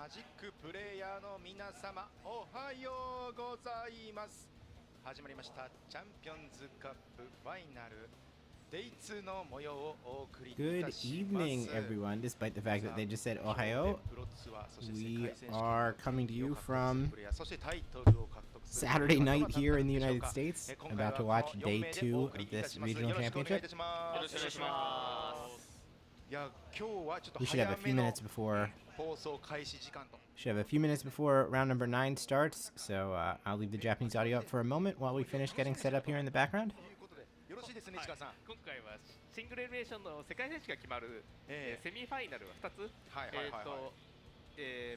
マジックプレイヤーの皆様、おはようございます。始まりましたチャンピオンズカップファイナル Day 2の模様をお送りいたします。 Good evening, everyone. Despite the fact that they just said Ohio, we are coming to you from Saturday night here in the United States, about to watch Day 2 of this regional championship. We should have a few minutes before round number 9 starts, so I'll leave the Japanese audio up for a moment while we finish getting set up here in the background. よろしいですね、ちかさん。今回はシングルエリミネーションの世界選手が決まる、セミファイナルは2つ、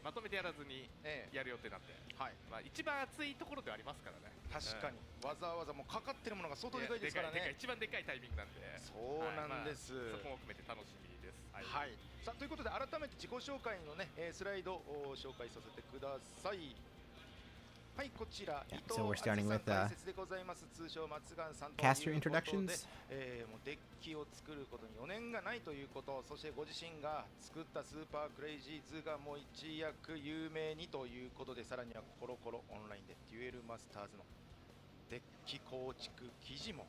まとめてやらずにやる予定なんで、まあ一番熱いところではありますからね。確かに、わざわざもうかかってるものが相当でかいですからね。一番でかいタイミングなんで。そうなんです。そこも含めて楽しみです。はい。さあということで改めて自己紹介のねスライドを紹介させてください。Yeah, so we're starting with caster introductions. デッキを作ることに余念がないということ、そしてご自身が作ったスーパークレイジーズがもう一躍有名にということで、さらにはコロコロオンラインでデュエルマスターズのデッキ構築記事も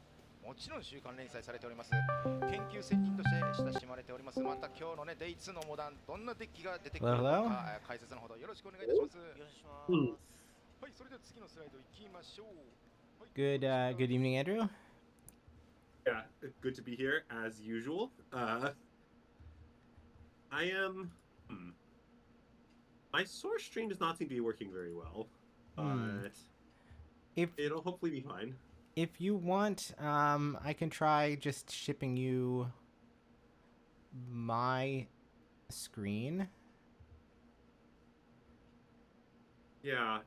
もちろん週刊連載されております。研究専任として親しまれております。また今日のねデイ2のモダン、どんなデッキが出てくるのか解説のほどよろしくお願いいたします。よろしくお願いします。はい、それでは次のスライド行きましょう。Good evening, Andrew. Yeah, good to be here as usual. I am. My source stream does not seem to be working very well, but it'll hopefully be fine. If you want, I can try just shipping you my screen. Yeah.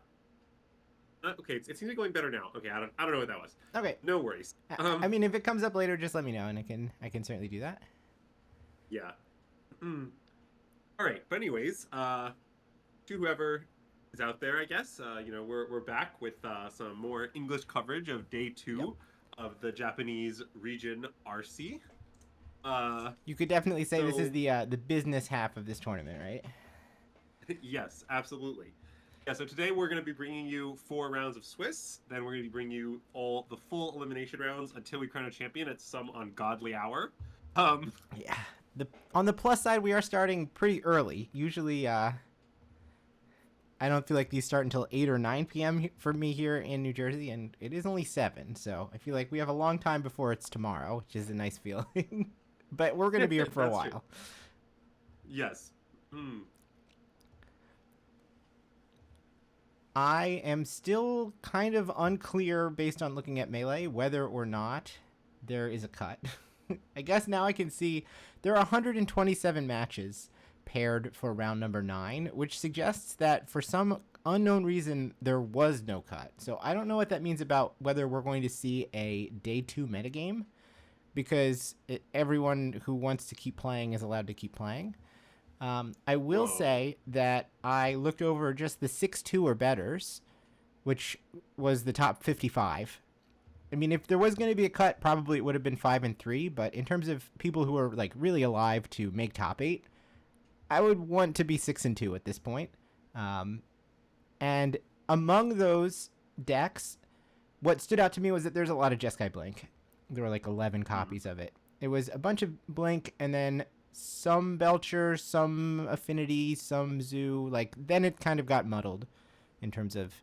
Okay, it seems to be going better now. Okay, I don't know what that was. Okay, no worries. I mean, if it comes up later, just let me know, and I can certainly do that. Yeah. All right, but anyways, to whoever is out there, I guess we're back with some more English coverage of Day 2 of the Japanese region RC. You could definitely say this is the business half of this tournament, right? Yes, absolutely. Yeah, so today we're going to be bringing you 4 rounds of Swiss. Then we're going to be bringing you all the full elimination rounds until we crown a champion at some ungodly hour. Yeah. On the plus side, we are starting pretty early. Usually, I don't feel like these start until 8 or 9 p.m. for me here in New Jersey, and it is only 7. So I feel like we have a long time before it's tomorrow, which is a nice feeling. But we're going to be here for a while. True. Yes. I am still kind of unclear, based on looking at Melee, whether or not there is a cut. I guess now I can see there are 127 matches paired for round number 9, which suggests that for some unknown reason there was no cut. So I don't know what that means about whether we're going to see a Day 2 metagame, because everyone who wants to keep playing is allowed to keep playing. I will say that I looked over just the 6-2 or betters, which was the top 55. I mean, if there was going to be a cut, probably it would have been 5-3. But in terms of people who are like really alive to make top 8, I would want to be 6-2 at this point. And among those decks, what stood out to me was that there's a lot of Jeskai Blink. There were like 11 copies of it. It was a bunch of Blink and then some Belcher, some Affinity, some Zoo. Like, then it kind of got muddled in terms of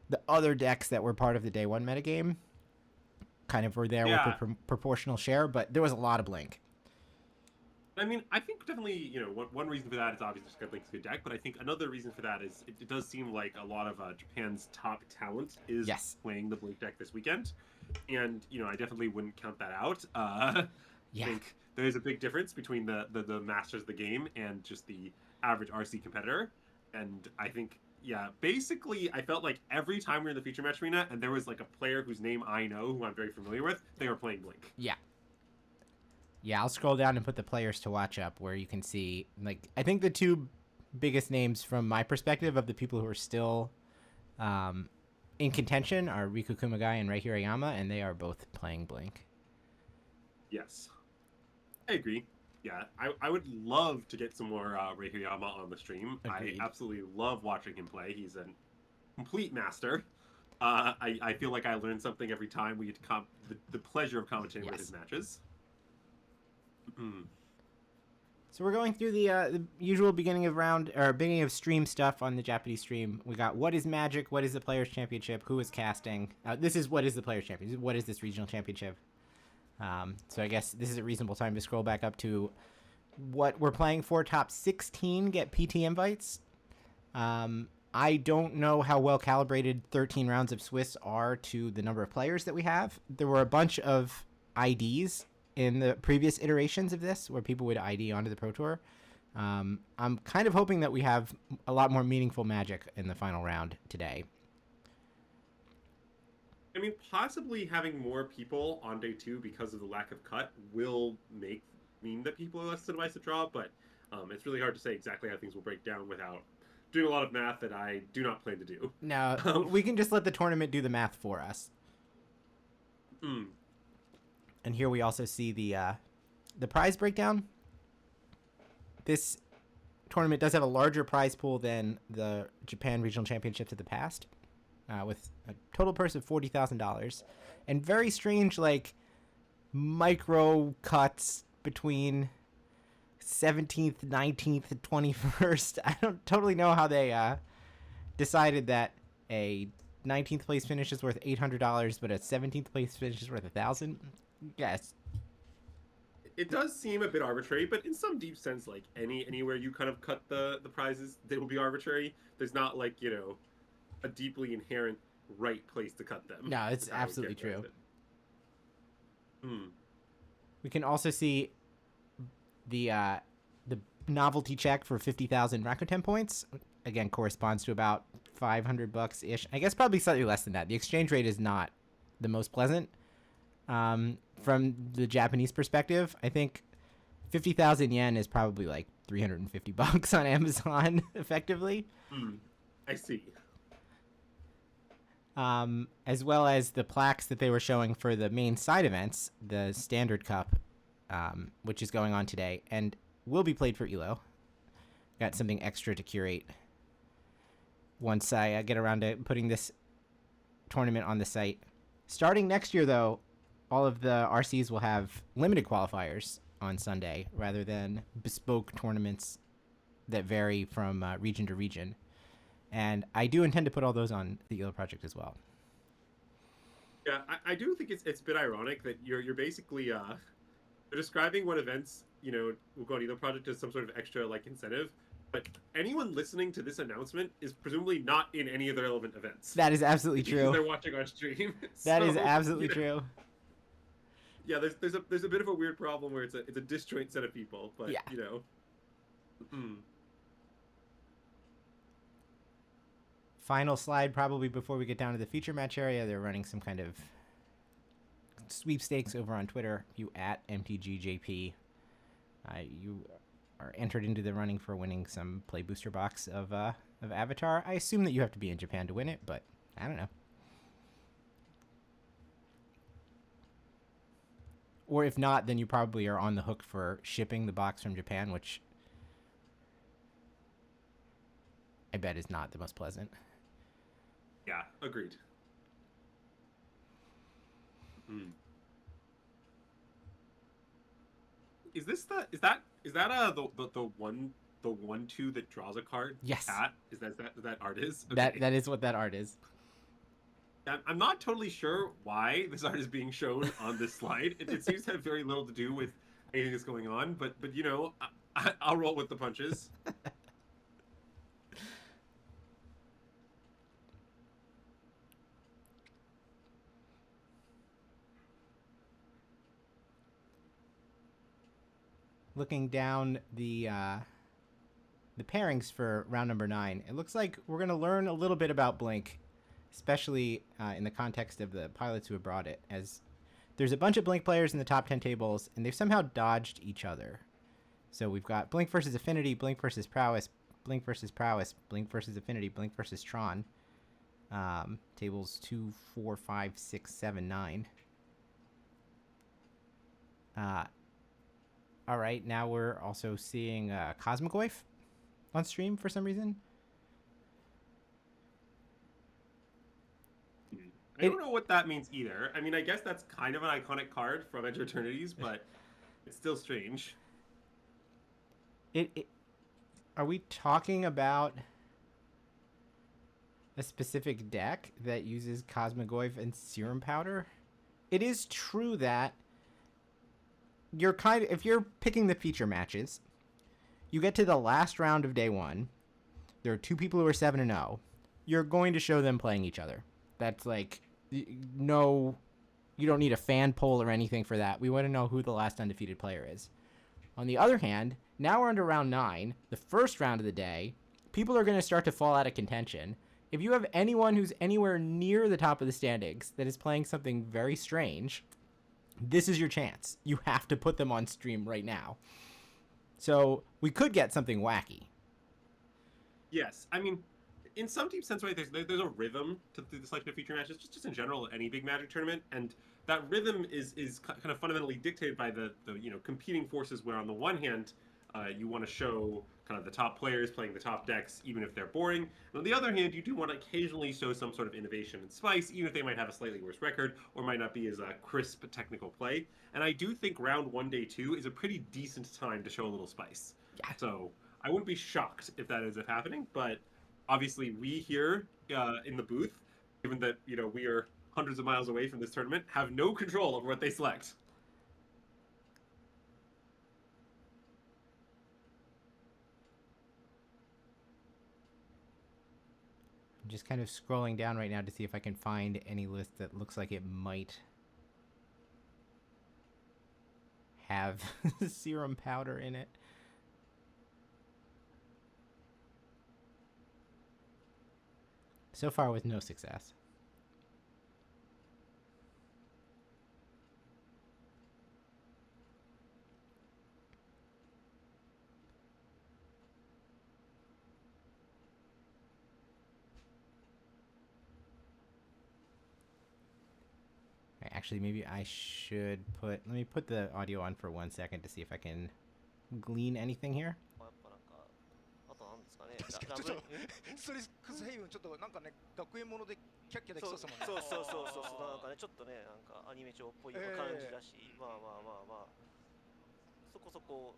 the other decks that were part of the Day 1 metagame. Kind of were there with a proportional share, but there was a lot of Blink. I mean, I think definitely, one reason for that is obviously just Blink's a good deck, but I think another reason for that is it does seem like a lot of Japan's top talent is playing the Blink deck this weekend. And, I definitely wouldn't count that out. I think there's a big difference between the masters of the game and just the average RC competitor. And I think, basically I felt like every time we were in the feature match arena and there was like a player whose name I know, who I'm very familiar with, they were playing Blink. Yeah, I'll scroll down and put the players to watch up where you can see, like, I think the 2 biggest names from my perspective of the people who are still in contention are Riku Kumagai and Rei Hirayama, and they are both playing Blink. Yes. I agree. Yeah, I would love to get some more Rei Hirayama on the stream. Agreed. I absolutely love watching him play. He's a complete master. I feel like I learn something every time we get to the pleasure of commentating with his matches. So we're going through the usual beginning of stream stuff on the Japanese stream. We got what is Magic, what is the Players Championship, who is casting. This is what is the Players Championship, what is this regional championship. So I guess this is a reasonable time to scroll back up to what we're playing for. Top 16 get PT invites. I don't know how well calibrated 13 rounds of Swiss are to the number of players that we have. There were a bunch of IDs in the previous iterations of this where people would ID onto the Pro Tour. I'm kind of hoping that we have a lot more meaningful Magic in the final round today. I mean, possibly having more people on day 2 because of the lack of cut will mean that people are less incentivized to draw, but it's really hard to say exactly how things will break down without doing a lot of math that I do not plan to do. No, we can just let the tournament do the math for us. And here we also see the prize breakdown. This tournament does have a larger prize pool than the Japan Regional Championships of the past, with a total purse of $40,000, and very strange micro cuts between 17th, 19th, and 21st. I don't totally know how they decided that a 19th place finish is worth $800, but a 17th place finish is worth $1,000. Yes. It does seem a bit arbitrary, but in some deep sense, anywhere you kind of cut the prizes, they will be arbitrary. There's not a deeply inherent right place to cut them. No, it's absolutely true. We can also see the novelty check for 50,000 Rakuten points. Again, corresponds to about $500 ish. I guess probably slightly less than that. The exchange rate is not the most pleasant. From the Japanese perspective, I think 50,000 yen is probably $350 on Amazon, effectively. I see. As well as the plaques that they were showing for the main side events, the Standard Cup, which is going on today and will be played for ELO. Got something extra to curate once I get around to putting this tournament on the site. Starting next year, though, all of the RCs will have limited qualifiers on Sunday rather than bespoke tournaments that vary from region to region. And I do intend to put all those on the ELO project as well. Yeah, I do think it's a bit ironic that you're basically you're describing what events will go on ELO project as some sort of extra incentive, but anyone listening to this announcement is presumably not in any of the relevant events. That is absolutely true. They're watching our stream. That is absolutely true. Yeah, there's a bit of a weird problem where it's a disjoint set of people, but yeah. Final slide probably before we get down to the feature match area. They're running some kind of sweepstakes over on Twitter. You at MTGJP. You are entered into the running for winning some play booster box of Avatar. I assume that you have to be in Japan to win it, but I don't know. Or if not, then you probably are on the hook for shipping the box from Japan, which I bet is not the most pleasant. Yeah, agreed. Is that the 1/2 that draws a card? Yes. Is that art is? Okay. That is what that art is. I'm not totally sure why this art is being shown on this slide. It seems to have very little to do with anything that's going on, but I'll roll with the punches. Looking down the pairings for round number 9, it looks like we're going to learn a little bit about Blink, especially in the context of the pilots who have brought it, as there's a bunch of Blink players in the top 10 tables, and they've somehow dodged each other. So we've got Blink versus Affinity, Blink versus Prowess, Blink versus Prowess, Blink versus Affinity, Blink versus Tron. Tables 2, 4, 5, 6, 7, 9. All right, now we're also seeing Cosmogoyf on stream for some reason. I don't know what that means either. I mean, I guess that's kind of an iconic card from Edge of Eternities, but it's still strange. Are we talking about a specific deck that uses Cosmogoyf and Serum Powder? It is true that if you're picking the feature matches, you get to the last round of day one. There are two people who are 7-0. You're going to show them playing each other. That's like, no, you don't need a fan poll or anything for that. We want to know who the last undefeated player is. On the other hand, now we're into round 9, the first round of the day. People are going to start to fall out of contention. If you have anyone who's anywhere near the top of the standings that is playing something very strange, this is your chance. You have to put them on stream right now. So we could get something wacky. Yes, I mean, in some deep sense, right, there's a rhythm to the selection of feature matches, just in general, any big Magic tournament, and that rhythm is kind of fundamentally dictated by the competing forces. Where on the one hand, you want to show kind of the top players playing the top decks, even if they're boring. And on the other hand, you do want to occasionally show some sort of innovation and spice, even if they might have a slightly worse record or might not be as crisp technical play. And I do think round 1, day 2 is a pretty decent time to show a little spice. Yeah. So I wouldn't be shocked if that ends up happening, but obviously we here in the booth, given that we are hundreds of miles away from this tournament, have no control over what they select. I'm just kind of scrolling down right now to see if I can find any list that looks like it might have Serum Powder in it. So far with no success. Actually, maybe I should let me put the audio on for 1 second to see if I can glean anything here. 確かにちょっとストレスヘイブンちょっとなんかね学園ものでキャッキャできそうですもんね。そうなんかねちょっとねなんかアニメ調っぽい感じだし、まあそこそこ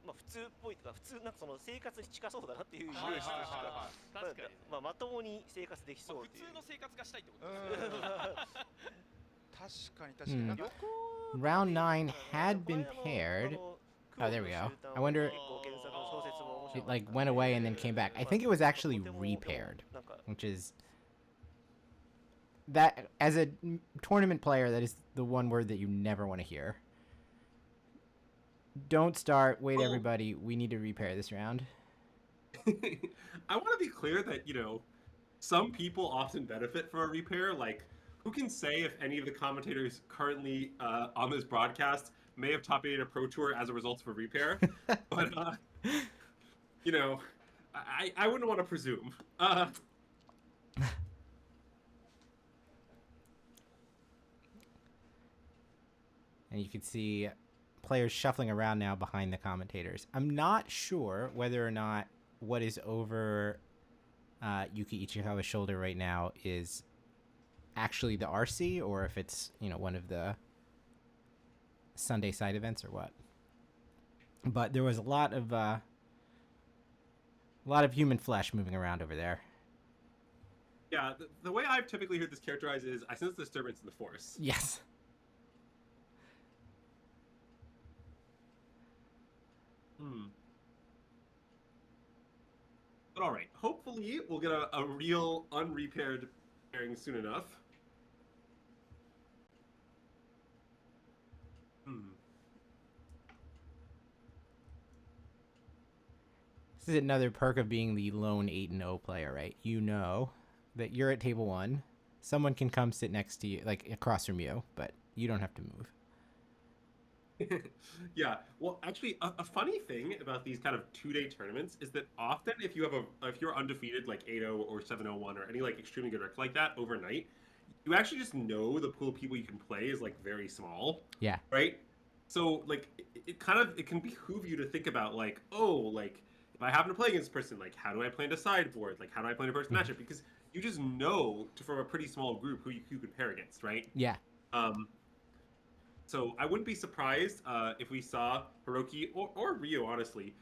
まあ普通っぽいとか普通なんかその生活に近そうだなっていうイメージとしか確かにまともに生活できそうっていう普通の生活がしたいってことですね。確かに Round 9 had been paired. Oh, there we go. I wonder, it like went away and then came back. I think it was actually repaired, which is that as a tournament player, that is the one word that you never want to hear. Don't start. Wait, everybody. We need to repair this round. I want to be clear that, some people often benefit from a repair. Like, who can say if any of the commentators currently on this broadcast may have top 8 a Pro Tour as a result of a repair? But, I wouldn't want to presume. And you can see players shuffling around now behind the commentators. I'm not sure whether or not what is over Yuki Ichikawa's shoulder right now is actually the RC or if it's, one of the Sunday side events or what. But there was a lot of human flesh moving around over there. Yeah, the way I've typically heard this characterized is I sense disturbance in the force. Yes. But all right, hopefully we'll get a real unrepaired pairing soon enough. This is another perk of being the lone 8-0 player, right? You know that you're at table 1. Someone can come sit next to you, like across from you, but you don't have to move. Yeah, well, actually, a funny thing about these kind of 2-day tournaments is that often if you're undefeated, like 8-0 or 7-0-1 or any like extremely good record like that overnight, you actually just know the pool of people you can play is like very small. Yeah. Right? So like it can behoove you to think about like, oh, like if I happen to play against this person, like how do I plan to sideboard? Like how do I plan to first matchup? Because you just know from a pretty small group who you could pair against, right? Yeah. So I wouldn't be surprised if we saw Hiroki or Ryo, honestly,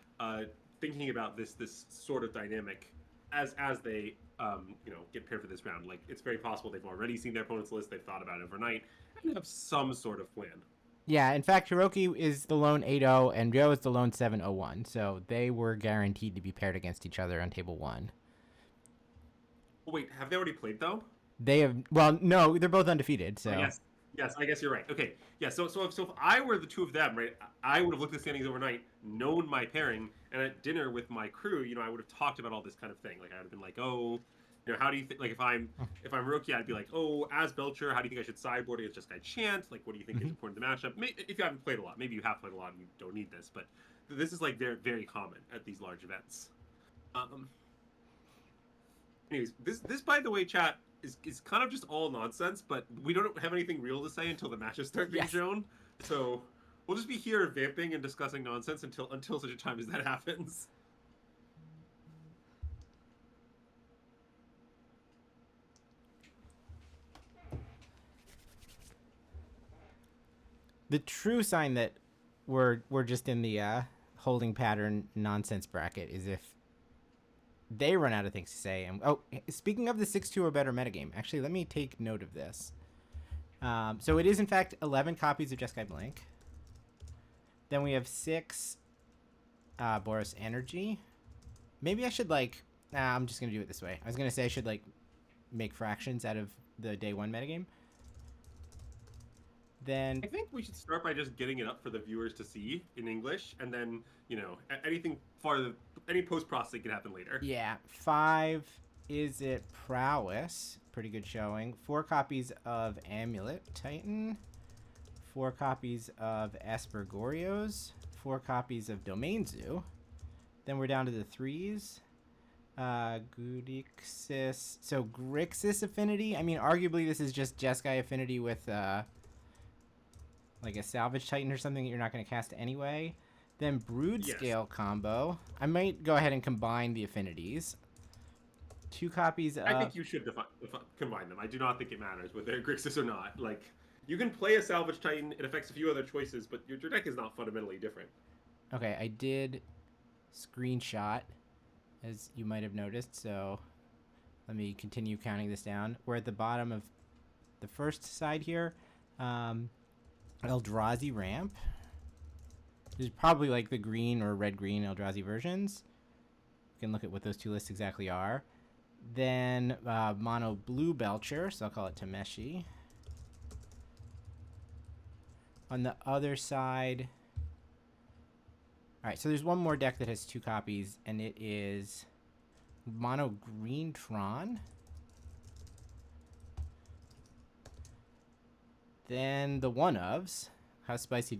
thinking about this sort of dynamic as they get paired for this round. Like it's very possible they've already seen their opponent's list, they've thought about it overnight, and have some sort of plan. Yeah, in fact, Hiroki is the lone 8-0 and Ryo is the lone 7-0-1, so they were guaranteed to be paired against each other on table 1. Oh, wait, have they already played though? They have. Well, no, they're both undefeated. So yes, I guess you're right. Okay, yeah. So if I were the two of them, right, I would have looked at the standings overnight, known my pairing, and at dinner with my crew, I would have talked about all this kind of thing. Like I would have been like, oh, how do you think? Like if I'm Hiroki, I'd be like, oh, as Belcher, how do you think I should sideboard against Jeskai Chant? Like, what do you think is important to matchup? If you haven't played a lot, maybe you have played a lot and you don't need this, but this is like very, very common at these large events. Anyways, this by the way, chat, is kind of just all nonsense, but we don't have anything real to say until the matches start being shown. So we'll just be here vamping and discussing nonsense until such a time as that happens. the true sign that we're just in the holding pattern nonsense bracket is if they run out of things to say. And speaking of the 6-2 or better metagame, actually, let me take note of this. So it is, in fact, 11 copies of Jeskai Blank. Then we have 6 Boros Energy. Maybe I should, I'm just going to do it this way. I was going to say I should, make fractions out of the day 1 metagame. Then I think we should start by just getting it up for the viewers to see in English, and then, anything farther, any post-processing can happen later. Yeah, 5 is it Prowess, pretty good showing. 4 copies of Amulet Titan, 4 copies of Esper Goryos, 4 copies of Domain Zoo. Then we're down to the 3s. Grixis. So Grixis Affinity. I mean, arguably this is just Jeskai Affinity with like a Salvage Titan or something that you're not going to cast anyway. Then Brood Scale combo. I might go ahead and combine the affinities. 2 copies of... I think you should combine them. I do not think it matters whether Grixis or not. Like, you can play a Salvage Titan. It affects a few other choices, but your deck is not fundamentally different. Okay, I did screenshot, as you might have noticed, so let me continue counting this down. We're at the bottom of the first side here. Eldrazi Ramp. This is probably like the green or red-green Eldrazi versions. You can look at what those 2 lists exactly are. Then mono blue Belcher, so I'll call it Tameshi. On the other side... Alright, so there's one more deck that has 2 copies, and it is mono green Tron. Then the one-ofs. How spicy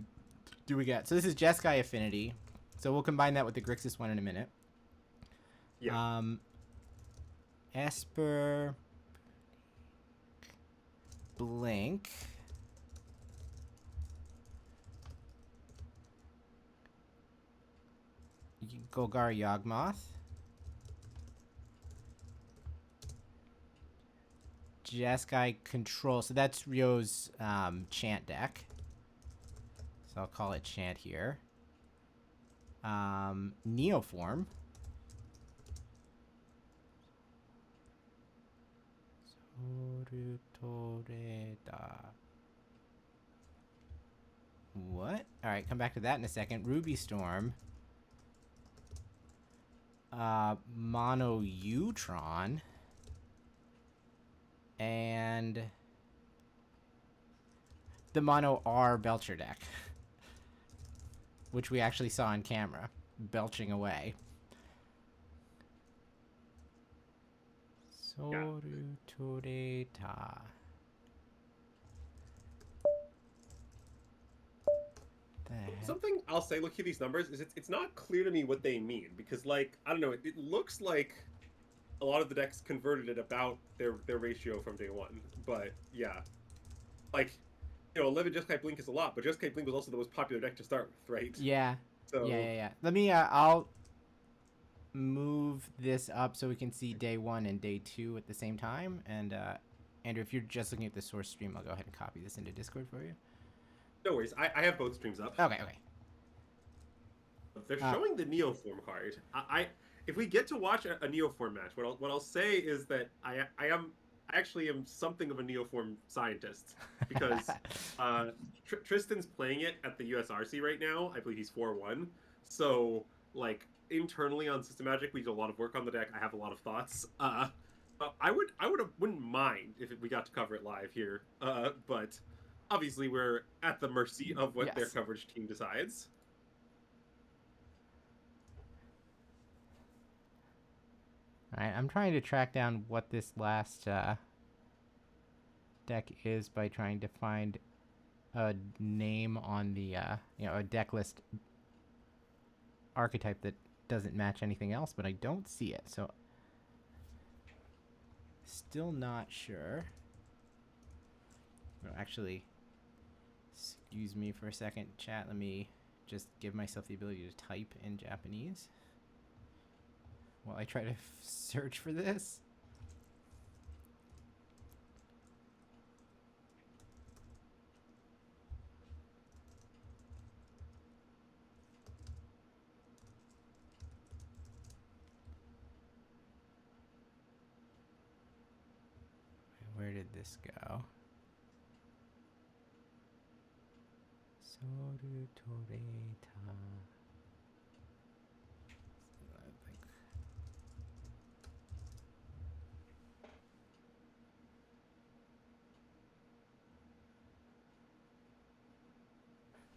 do we get? So this is Jeskai Affinity. So we'll combine that with the Grixis one in a minute. Yeah. Esper Blink. Golgari Yawgmoth. Jeskai Control. So that's Ryo's Chant deck. So I'll call it Chant here. Neoform. What? Alright, come back to that in a second. Ruby Storm. Mono Utron. And the mono R Belcher deck, which we actually saw on camera, belching away. Sorutoreta. Something I'll say, looking at these numbers, is it's not clear to me what they mean, because, I don't know, it looks like a lot of the decks converted at about their ratio from day 1, but yeah, you know, 11 Jeskai Blink is a lot, but Jeskai Blink was also the most popular deck to start with, right? Yeah. So... Yeah. Let me, I'll move this up so we can see day 1 and day 2 at the same time. And, Andrew, if you're just looking at the source stream, I'll go ahead and copy this into Discord for you. No worries. I have both streams up. Okay. They're showing the Neoform card. If we get to watch a Neoform match, what I'll say is that I actually am something of a Neoform scientist, because Tristan's playing it at the USRC right now. I believe he's 4-1. So, like, internally on System Magic, we do a lot of work on the deck. I have a lot of thoughts. Wouldn't mind if we got to cover it live here. But obviously we're at the mercy of what their coverage team decides. All right, I'm trying to track down what this last deck is by trying to find a name on the a deck list archetype that doesn't match anything else, but I don't see it, so still not sure. No, actually, excuse me for a second, chat. Let me just give myself the ability to type in Japanese while I try to search for this. Where did this go? Soru Toreta.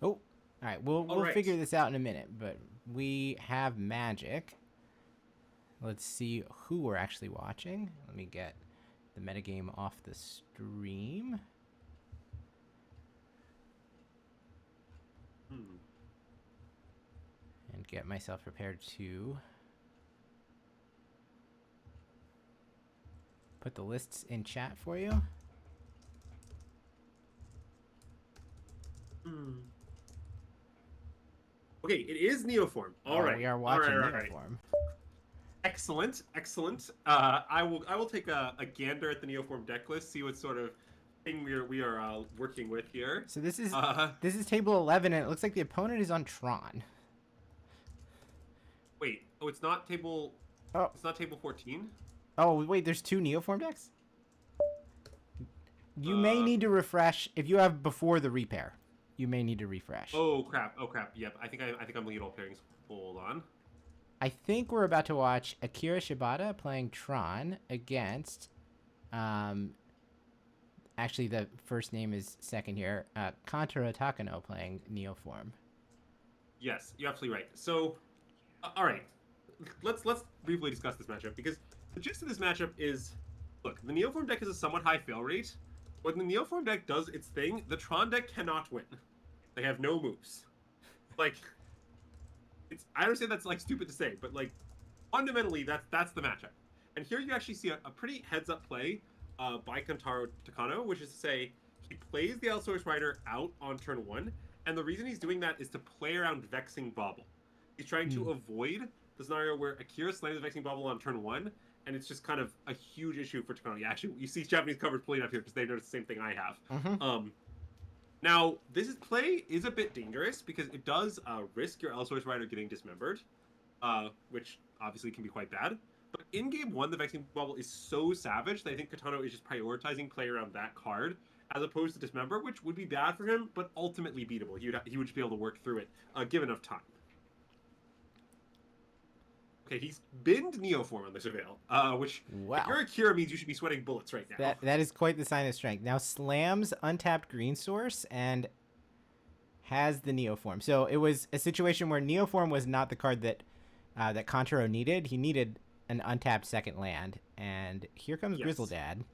Oh, all right. We'll figure this out in a minute, but we have Magic. Let's see who we're actually watching. Let me get the metagame off the stream. And get myself prepared to put the lists in chat for you. Okay, it is Neoform. All right. We are watching Neoform. Right. Excellent. I will take a gander at the Neoform deck list, see what sort of thing we are working with here. So this is table 11, and it looks like the opponent is on Tron. Wait, it's not table. Oh, it's not table 14. Oh wait, there's 2 Neoform decks. You may need to refresh if you have before the repair. You may need to refresh. Oh crap! Yep, I think I'm looking at all pairings. Hold on. I think we're about to watch Akira Shibata playing Tron against, actually the first name is second here, Kantaro Takano playing Neoform. Yes, you're absolutely right. So, all right, let's briefly discuss this matchup, because the gist of this matchup is, look, the Neoform deck is a somewhat high fail rate. When the Neoform deck does its thing, the Tron deck cannot win. They have no moves. Like, I understand that's like stupid to say, but like fundamentally that's the matchup. And here you actually see a pretty heads-up play by Kantaro Takano, which is to say he plays the Outsource Rider out on turn 1, and the reason he's doing that is to play around Vexing Bauble. He's trying to avoid the scenario where Akira slams the Vexing Bauble on turn 1, and it's just kind of a huge issue for Takano. Yeah, actually, you see Japanese coverage pulling up here because they noticed the same thing I have. Now, this play is a bit dangerous because it does risk your Outsource Rider getting dismembered, which obviously can be quite bad. But in game 1, the Vexing Bauble is so savage that I think Kantaro is just prioritizing play around that card as opposed to dismember, which would be bad for him, but ultimately beatable. He would just be able to work through it, given enough time. Okay, he's binned Neoform on the Surveil, which if you're Akira means you should be sweating bullets right now. That is quite the sign of strength. Now slams untapped green source and has the Neoform. So it was a situation where Neoform was not the card that that Kantaro needed. He needed an untapped second land, and here comes Grizzledad.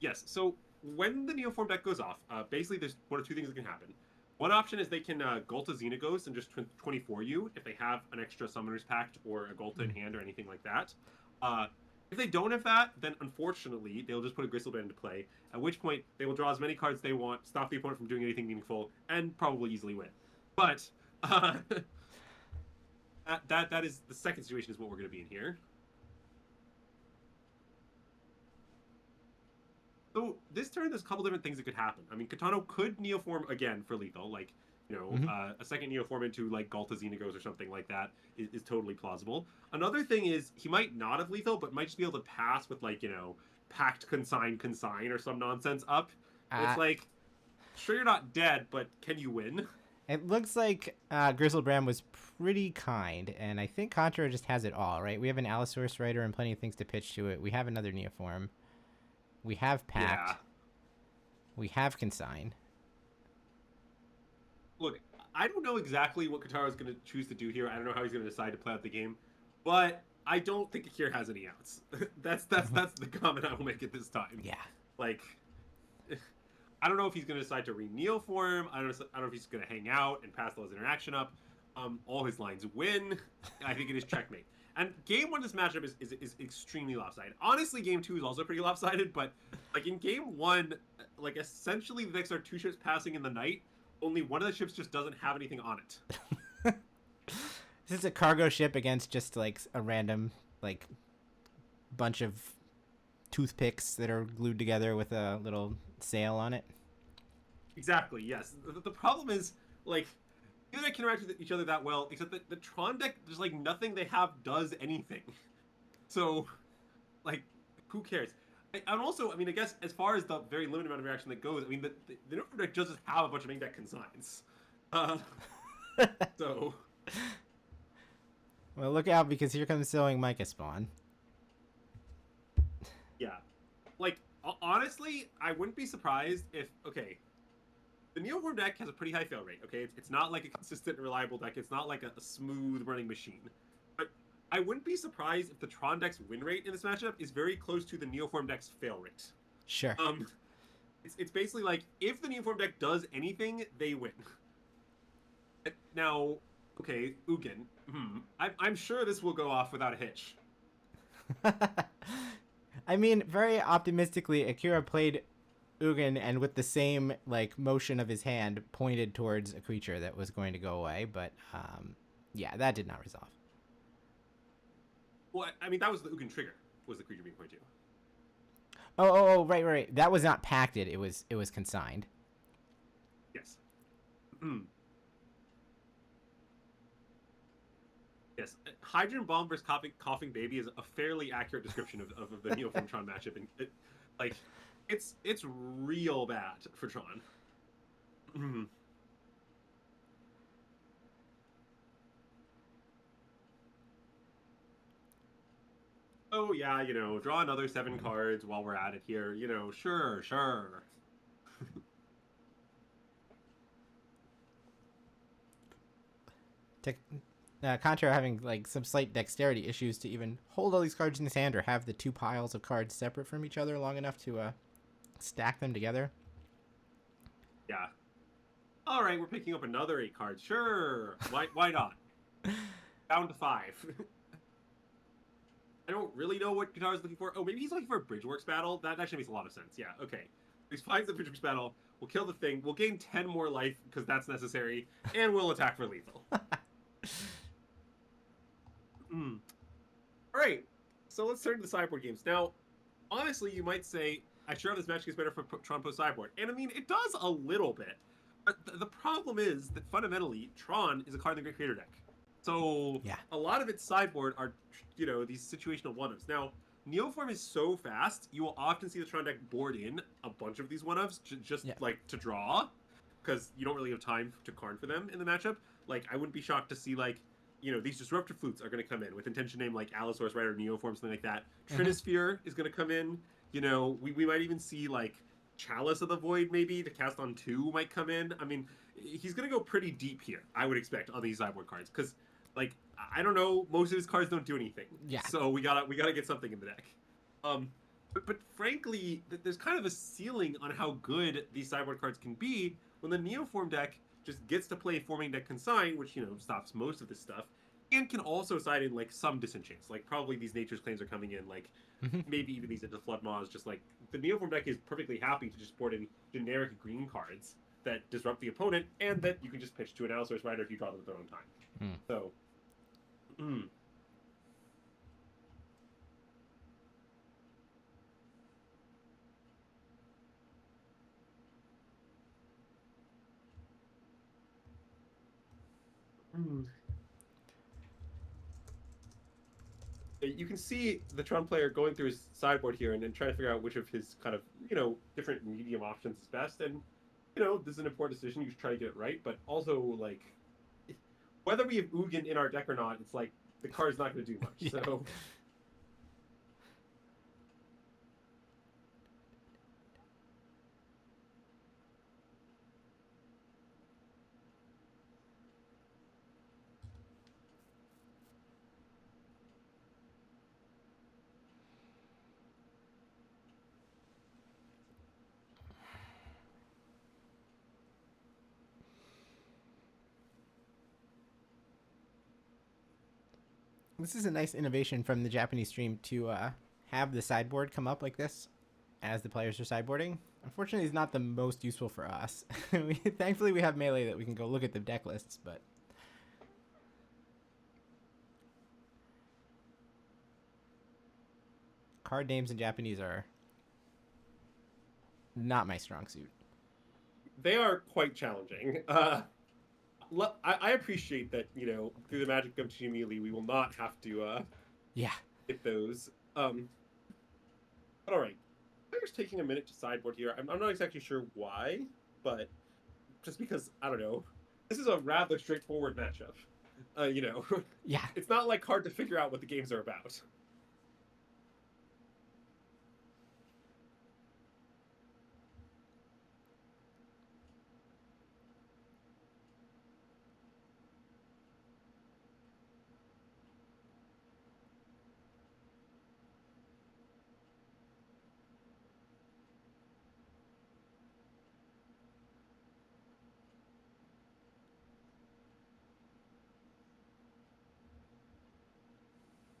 Yes, so when the Neoform deck goes off, basically there's one of 2 things that can happen. One option is they can Gulta Xenaghost and just 24 you if they have an extra Summoner's Pact or a Gulta in hand or anything like that. If they don't have that, then unfortunately they'll just put a Gristlebrand into play. At which point they will draw as many cards they want, stop the opponent from doing anything meaningful, and probably easily win. But that is the second situation is what we're going to be in here. So this turn, there's a couple different things that could happen. I mean, Katano could Neoform again for lethal, like, you know, a second Neoform into, like, Galta Xenagos or something like that is totally plausible. Another thing is, he might not have lethal, but might just be able to pass with, like, you know, Pact Consign or some nonsense up. It's like, sure, you're not dead, but can you win? It looks like Grizzlebrand was pretty kind, and I think Kantaro just has it all, right? We have an Allosaurus Rider and plenty of things to pitch to it. We have another Neoform. We have Pact. Yeah. We have Consign. Look, I don't know exactly what Kantaro is going to choose to do here. I don't know how he's going to decide to play out the game, but I don't think Akira has any outs. that's the comment I will make at this time. Yeah. Like, I don't know if he's going to decide to re-Neoform. I don't know if he's going to hang out and pass those interaction up. All his lines win. I think it is checkmate. And game one, this matchup is extremely lopsided. Honestly, game two is also pretty lopsided, but like in game one, like essentially the decks are two ships passing in the night. Only one of the ships just doesn't have anything on it. This is a cargo ship against just like a random like bunch of toothpicks that are glued together with a little sail on it. Exactly, yes. The problem is, like, neither deck can interact with each other that well, except that the Tron deck, there's like nothing they have does anything. So, like, who cares? And also, I mean, I guess as far as the very limited amount of interaction that goes, I mean, the Neoform deck does just have a bunch of main deck consigns. So... Well, look out, because here comes Sowing Micah Spawn. Yeah. Like, honestly, I wouldn't be surprised if... Okay, the Neoform deck has a pretty high fail rate, okay? It's not like a consistent and reliable deck. It's not like a smooth running machine. But I wouldn't be surprised if the Tron deck's win rate in this matchup is very close to the Neoform deck's fail rate. Sure. It's basically like, if the Neoform deck does anything, they win. Now... Okay, Ugin. I'm sure this will go off without a hitch. I mean, very optimistically, Akira played Ugin and with the same like motion of his hand pointed towards a creature that was going to go away, but yeah, that did not resolve. Well, I mean, that was the Ugin trigger, was the creature being pointed to. Oh, right. That was not pacted. It was consigned. Yes. Yes, Hydrogen Bomb versus Coughing Baby is a fairly accurate description of the Neoform Tron matchup, and it's real bad for Tron. Oh yeah, you know, draw another 7 cards while we're at it here. You know, sure. Kantaro having like some slight dexterity issues to even hold all these cards in his hand or have the two piles of cards separate from each other long enough to stack them together. Yeah. All right, we're picking up another 8 cards. Sure. Why not? Down to 5. I don't really know what Kataro's looking for. Oh, maybe he's looking for a Bridgeworks battle. That actually makes a lot of sense. Yeah. Okay. He finds the Bridgeworks battle. We'll kill the thing. We'll gain 10 more life because that's necessary, and we'll attack for lethal. Alright, so let's turn to the sideboard games. Now, honestly, you might say, I sure this match gets better for Tron post sideboard. And I mean, it does a little bit. But the problem is that fundamentally, Tron is a card in the Great Creator deck. So, yeah. A lot of its sideboard are, you know, these situational one-ofs. Now, Neoform is so fast, you will often see the Tron deck board in a bunch of these one-ofs, like, to draw. Because you don't really have time to Karn for them in the matchup. Like, I wouldn't be shocked to see, like, you know, these Disruptor Flutes are going to come in with intention name like Allosaurus Rider, Neoform, something like that. Trinisphere is going to come in. You know, we might even see, like, Chalice of the Void, maybe, to cast on 2 might come in. I mean, he's going to go pretty deep here, I would expect, on these sideboard cards. Because, like, I don't know, most of his cards don't do anything. Yeah. So we gotta get something in the deck. But frankly, there's kind of a ceiling on how good these sideboard cards can be when the Neoform deck just gets to play forming deck Consign, which, you know, stops most of this stuff, and can also side in like some disenchants. Like probably these Nature's Claims are coming in, like maybe even these into Flood Maws. Just like the Neoform deck is perfectly happy to just port in generic green cards that disrupt the opponent, and that you can just pitch to an Allosaurus Rider if you draw them at their own time. So, you can see the Tron player going through his sideboard here and then trying to figure out which of his kind of, different medium options is best. And, this is an important decision. You should try to get it right. But also, like, whether we have Ugin in our deck or not, it's like the card's not going to do much. Yeah. So. This is a nice innovation from the Japanese stream to have the sideboard come up like this as the players are sideboarding. Unfortunately, it's not the most useful for us. Thankfully, we have Melee that we can go look at the deck lists, but... Card names in Japanese are not my strong suit. They are quite challenging. I appreciate that, through the magic of Team Melee, we will not have to hit those. But all right. Player's taking a minute to sideboard here. I'm not exactly sure why, but just because, I don't know. This is a rather straightforward matchup. Yeah. It's not like hard to figure out what the games are about.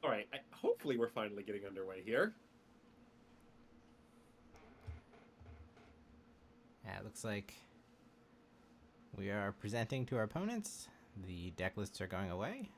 All right, hopefully we're finally getting underway here. Yeah, it looks like we are presenting to our opponents. The deck lists are going away.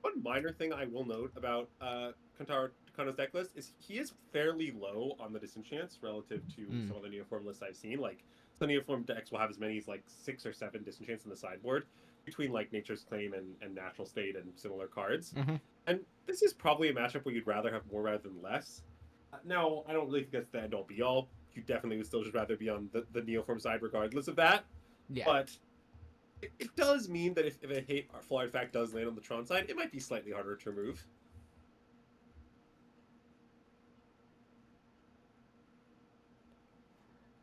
One minor thing I will note about Takano's deck list is he is fairly low on the disenchants relative to some of the Neoform lists I've seen. Like, some Neoform decks will have as many as like 6 or 7 disenchants in the sideboard between like Nature's Claim and Natural State and similar cards. And this is probably a matchup where you'd rather have more rather than less. Now, I don't really think that's the end-all be-all. You definitely would still just rather be on the Neoform side regardless of that. Yeah. But it does mean that if a hate or full artifact does land on the Tron side, it might be slightly harder to remove.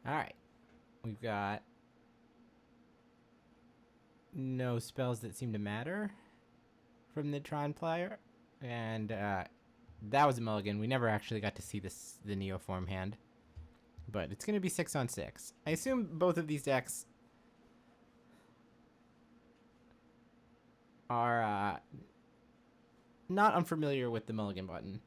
All right. We've got no spells that seem to matter from the Tron player. And that was a mulligan. We never actually got to see the Neoform hand. But it's going to be 6 on 6. I assume both of these decks are not unfamiliar with the mulligan button.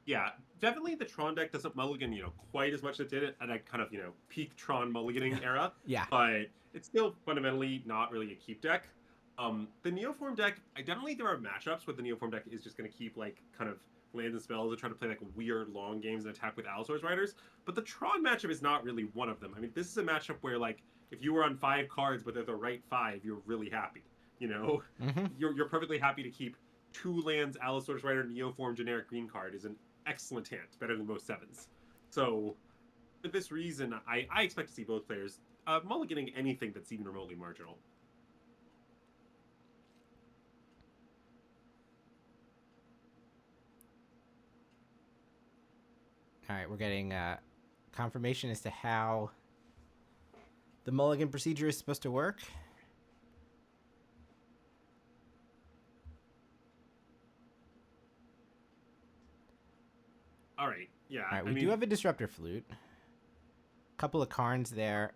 Yeah, definitely the Tron deck doesn't mulligan, quite as much as it did at a kind of, peak Tron mulliganing era. Yeah. But it's still fundamentally not really a keep deck. The Neoform deck, there are matchups where the Neoform deck is just going to keep, like, kind of lands and spells and try to play, like, weird long games and attack with Allosaurus Riders. But the Tron matchup is not really one of them. I mean, this is a matchup where, like, if you were on 5 cards but they're the right 5, you're really happy. You're perfectly happy to keep 2 lands Allosaurus Rider Neoform generic green card is an excellent hand, better than most 7s. So for this reason, I expect to see both players mulliganing anything that's even remotely marginal. All right, we're getting confirmation as to how the mulligan procedure is supposed to work. All right, yeah. All right, we do have a Disruptor Flute. couple of Karns there.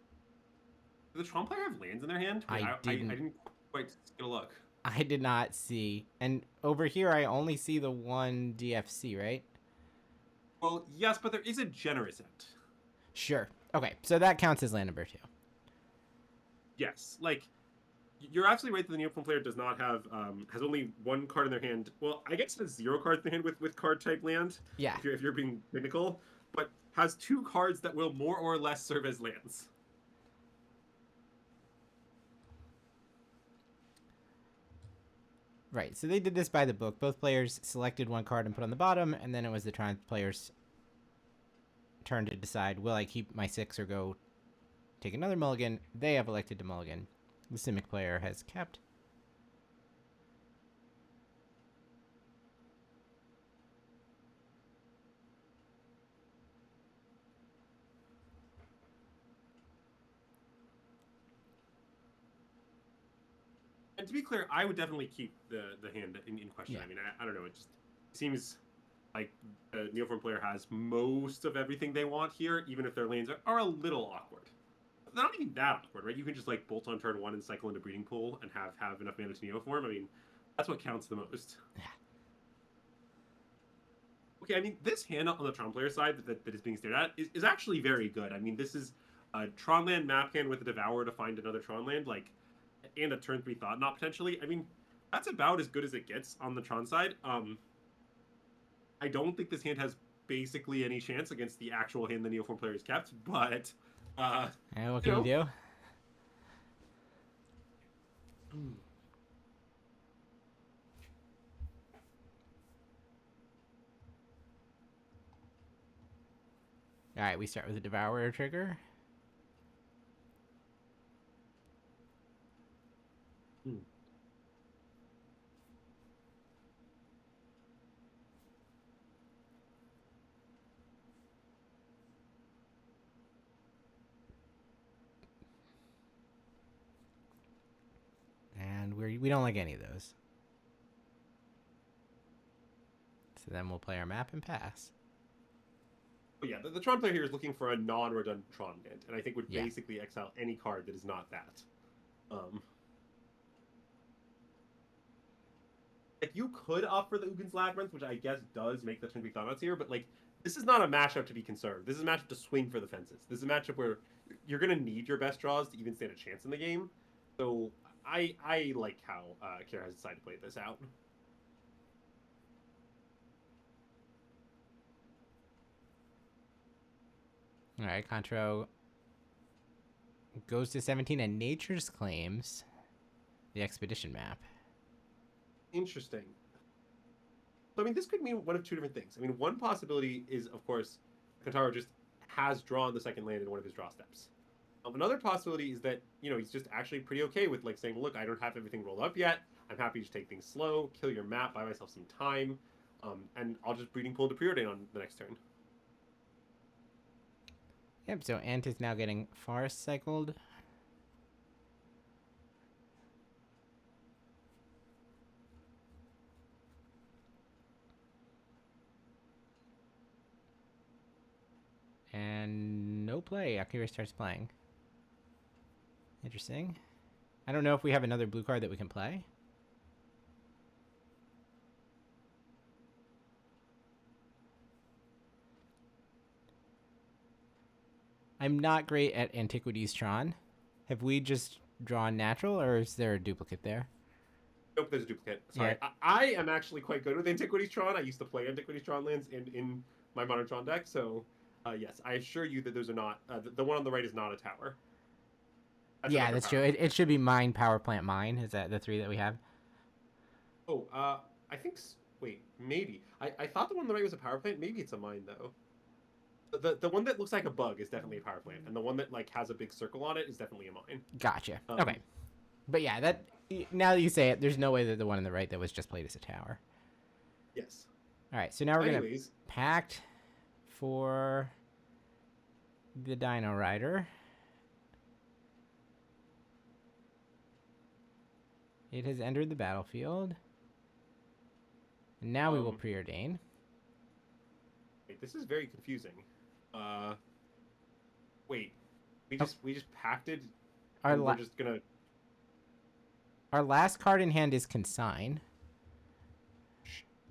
Does the Tron player have lands in their hand? I didn't quite get a look. I did not see. And over here, I only see the one DFC, right? Well, yes, but there is a generous end. Sure. Okay, so that counts as land number 2. Yes, like, you're absolutely right that the Neoform player does not have, has only one card in their hand. Well, I guess it has 0 cards in their hand with card type land. Yeah. If you're being technical, but has 2 cards that will more or less serve as lands. Right, so they did this by the book. Both players selected one card and put on the bottom, and then it was the Tron player's turn to decide, will I keep my 6 or go take another mulligan? They have elected to mulligan. The Simic player has kept. And to be clear, I would definitely keep the hand in question. Yeah. I mean, I don't know. It just seems like the Neoform player has most of everything they want here, even if their lanes are a little awkward. They're not even that awkward, right? You can just like bolt on turn 1 and cycle into Breeding Pool and have enough mana to Neoform. I mean, that's what counts the most. Yeah. Okay, I mean, this hand on the Tron player side that is being stared at is actually very good. I mean, this is a Tron land map hand with a Devourer to find another Tron land, like, and a turn 3 Thought Knot potentially. I mean, that's about as good as it gets on the Tron side. I don't think this hand has basically any chance against the actual hand the Neoform player has kept, but what can you do? All right, we start with the Devourer trigger. And we don't like any of those. So then we'll play our map and pass. But yeah, the Tron player here is looking for a non-redundant Tron land, and I think would basically exile any card that is not that. Like, you could opt for the Ugin's Labyrinth, which I guess does make the turn 3 Thought here, but like, this is not a matchup to be conserved. This is a matchup to swing for the fences. This is a matchup where you're going to need your best draws to even stand a chance in the game. So I like how Akira has decided to play this out. All right, Kantaro goes to 17 and Nature's Claims the Expedition map. Interesting. So, I mean, this could mean one of 2 different things. I mean, one possibility is, of course, Kantaro just has drawn the second land in one of his draw steps. Another possibility is that, you know, he's just actually pretty okay with, like, saying, look, I don't have everything rolled up yet. I'm happy to take things slow, kill your map, buy myself some time, and I'll just Breeding Pool into Preordain on the next turn. Yep, so Ant is now getting Forest cycled. And no play. Akira starts playing. Interesting. I don't know if we have another blue card that we can play. I'm not great at Antiquities Tron. Have we just drawn natural, or is there a duplicate there? Nope, there's a duplicate. Sorry. Yeah. I am actually quite good with Antiquities Tron. I used to play Antiquities Tron lands in my Modern Tron deck, so yes, I assure you that those are not... the one on the right is not a tower. That's true. It should be Mine, Power Plant, Mine. Is that the 3 that we have? Oh, I think... Wait, maybe. I thought the one on the right was a Power Plant. Maybe it's a Mine, though. The one that looks like a bug is definitely a Power Plant, and the one that like has a big circle on it is definitely a Mine. Gotcha. Okay. But yeah, that now that you say it, there's no way that the one on the right that was just played as a tower. Yes. All right, so now we're going to pact for the Dino Rider. It has entered the battlefield. And now we will preordain. Wait, this is very confusing. Wait, we just packed it. We're just gonna. Our last card in hand is Consign.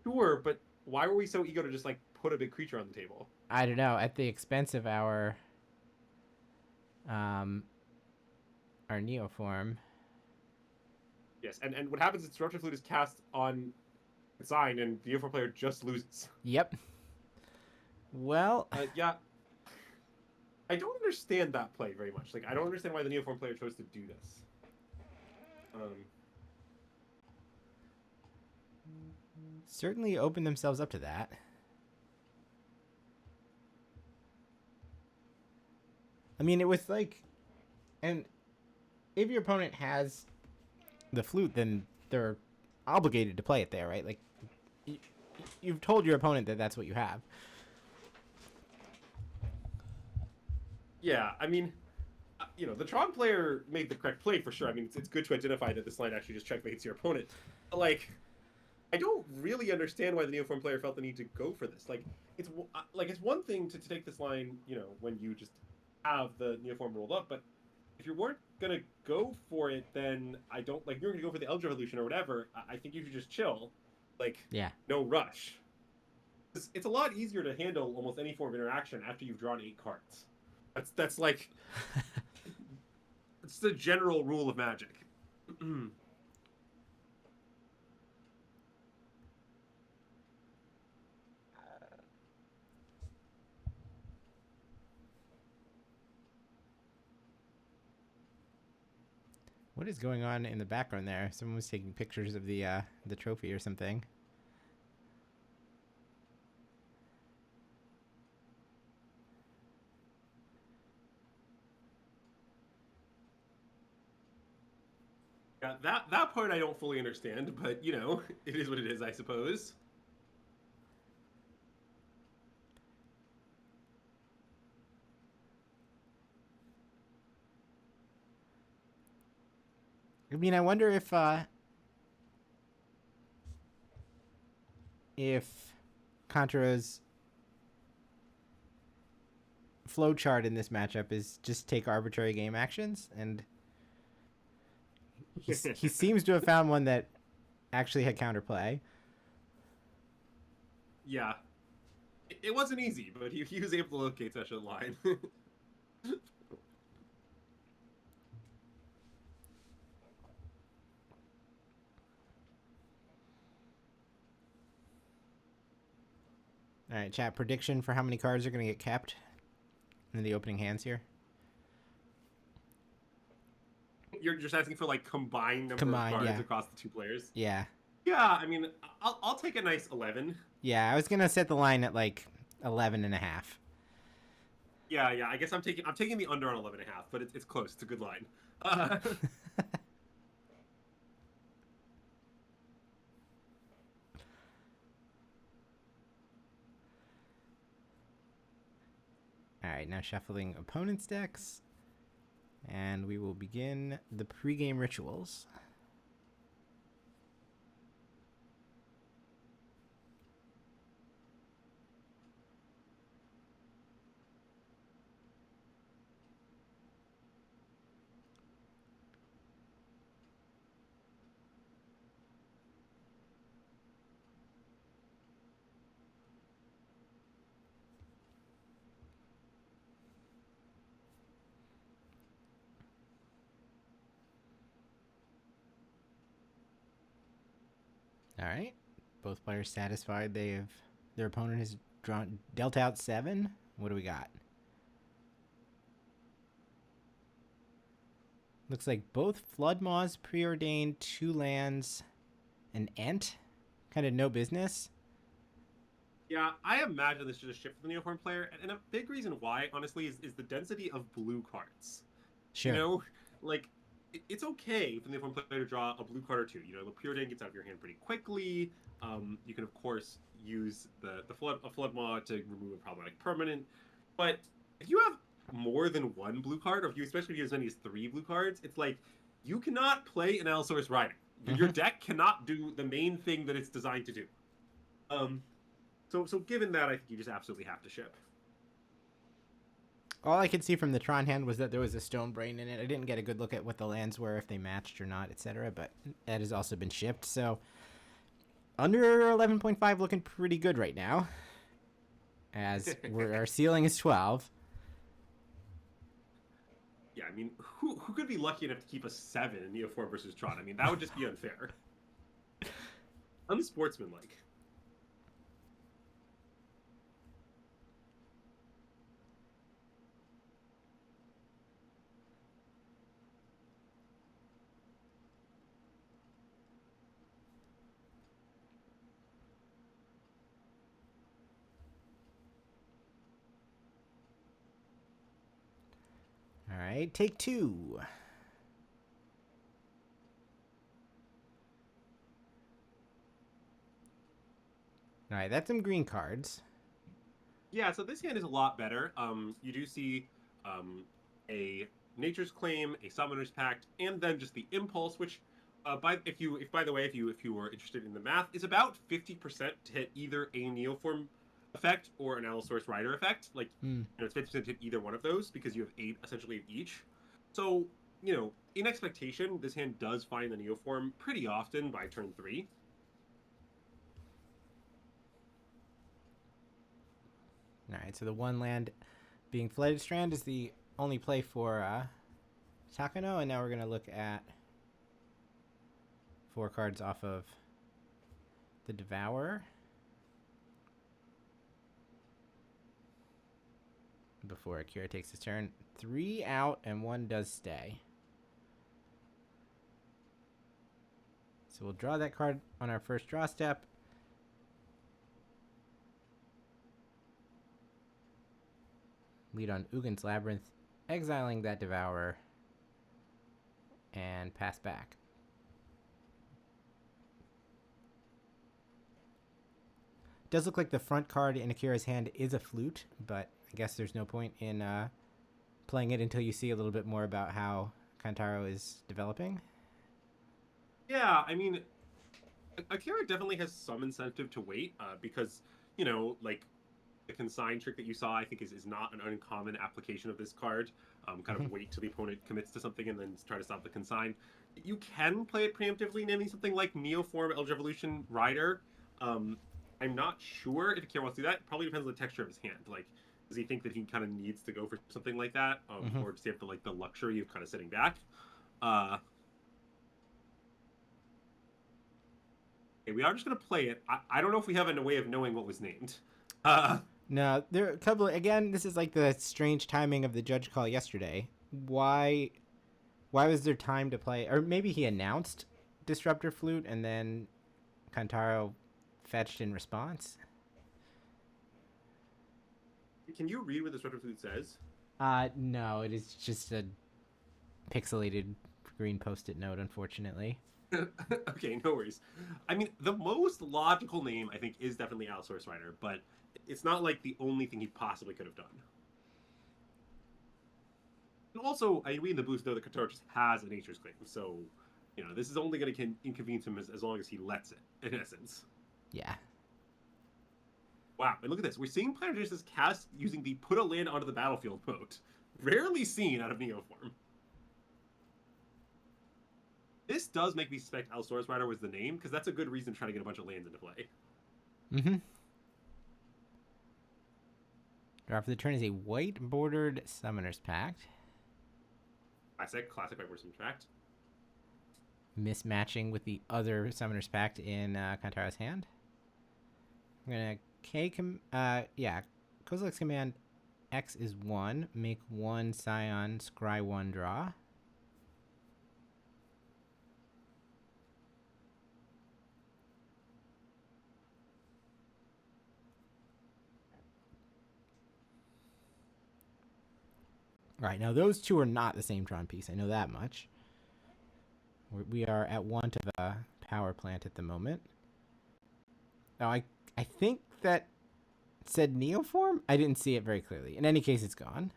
Sure, but why were we so eager to just like put a big creature on the table? I don't know, at the expense of our Neoform. Yes, and what happens is Disruptive Flute is cast on Consign, and the Neoform player just loses. Yep. Well, yeah. I don't understand that play very much. Like, I don't understand why the Neoform player chose to do this. Certainly open themselves up to that. I mean, it was like, and if your opponent has the flute, then they're obligated to play it there, right? Like, you've told your opponent that that's what you have. Yeah, I mean, the Tron player made the correct play for sure. I mean, it's good to identify that this line actually just checkmates your opponent. But, like, I don't really understand why the Neoform player felt the need to go for this. Like, it's one thing to take this line, when you just have the Neoform rolled up, but if you weren't gonna go for it, then I don't like you're gonna go for the Elder Evolution or whatever. I think you should just chill, like no rush. It's a lot easier to handle almost any form of interaction after you've drawn 8 cards. That's like it's the general rule of Magic. What is going on in the background there? Someone was taking pictures of the trophy or something. Yeah, that part I don't fully understand, but it is what it is, I suppose. I mean, I wonder if Kantaro's flowchart in this matchup is just take arbitrary game actions, and he seems to have found one that actually had counterplay. Yeah. It wasn't easy, but he was able to locate such a line. All right, chat, prediction for how many cards are going to get kept in the opening hands here? You're just asking for like combined number of cards across the 2 players? Yeah. Yeah, I mean, I'll take a nice 11. Yeah, I was going to set the line at like 11 and a half. Yeah, I guess I'm taking the under on 11 and a half, but it's close. It's a good line. All right, now shuffling opponent's decks, and we will begin the pregame rituals. All right, both players satisfied. Their opponent has dealt out 7. What do we got? Looks like both Floodmaws preordained, 2 lands, an Ent, kind of no business. Yeah, I imagine this is just a shift for the Neoform player, and a big reason why, honestly, is the density of blue cards. Sure. It's okay for the Neoform player to draw a blue card or 2. The Preordain gets out of your hand pretty quickly. You can, of course, use a Floodmaw to remove a problematic permanent. But if you have more than 1 blue card, or especially if you have as many as 3 blue cards, it's like, you cannot play an Allosaurus Rider. Your deck cannot do the main thing that it's designed to do. So given that, I think you just absolutely have to ship. all I could see from the Tron hand was that there was a Stone Brain in it. I didn't get a good look at what the lands were, if they matched or not, etc. But that has also been shipped. So under 11.5 looking pretty good right now, as our ceiling is 12. Yeah, I mean, who could be lucky enough to keep a 7 in Neoform versus Tron? I mean, that would just be unfair. Unsportsmanlike. All right, take 2. All right, that's some green cards. Yeah, so this hand is a lot better. You do see a Nature's Claim, a Summoner's Pact, and then just the Impulse, which, by the way, if you were interested in the math, is about 50% to hit either a Neoform effect or an Allosaurus Rider effect. Like, it's 50% to hit either one of those because you have 8 essentially of each. So, in expectation, this hand does find the Neoform pretty often by turn 3. All right, so the one land being Flooded Strand is the only play for Takano, and now we're going to look at 4 cards off of the Devourer before Akira takes his turn. 3 out and 1 does stay. So we'll draw that card on our first draw step. Lead on Ugin's Labyrinth, exiling that Devourer, and pass back. Does look like the front card in Akira's hand is a flute, but I guess there's no point in playing it until you see a little bit more about how Kantaro is developing. Yeah, I mean, Akira definitely has some incentive to wait because, like, the consign trick that you saw, I think, is not an uncommon application of this card. Kind of wait till the opponent commits to something and then try to stop the consign. You can play it preemptively, naming something like Neoform Eldritch Evolution Rider. I'm not sure if Akira wants to do that. It probably depends on the texture of his hand. Like, does he think that he kind of needs to go for something like that, or does he have the luxury of kind of sitting back? Okay, we are just gonna play it. I don't know if we have a way of knowing what was named. No, there are a couple. Again, this is like the strange timing of the judge call yesterday. Why was there time to play? Or maybe he announced Disruptor Flute and then Kantaro fetched in response. Can you read what Disruptor Flute says? No, it is just a pixelated green post-it note, unfortunately. Okay, no worries. I mean, the most logical name, I think, is definitely Allosaurus Rider, but it's not like the only thing he possibly could have done. And also, I read in the boost though that Kantaro just has a Nature's Claim, so this is only going to inconvenience him as long as he lets it, in essence. Yeah. Wow, and look at this. We're seeing Planet Genesis cast using the put a land onto the battlefield mode. Rarely seen out of Neoform. This does make me suspect Allosaurus Rider was the name, because that's a good reason to try to get a bunch of lands into play. Draw for the turn is a white-bordered Summoner's Pact. Classic white-bordered Summoner's Pact. Mismatching with the other Summoner's Pact in Kantaro's hand. I'm going to Kozilek's command X is 1. Make 1 Scion, scry 1, draw. All right, now those two are not the same Tron piece. I know that much. We are at want of a power plant at the moment. Now, I think that said Neoform? I didn't see it very clearly. In any case, it's gone.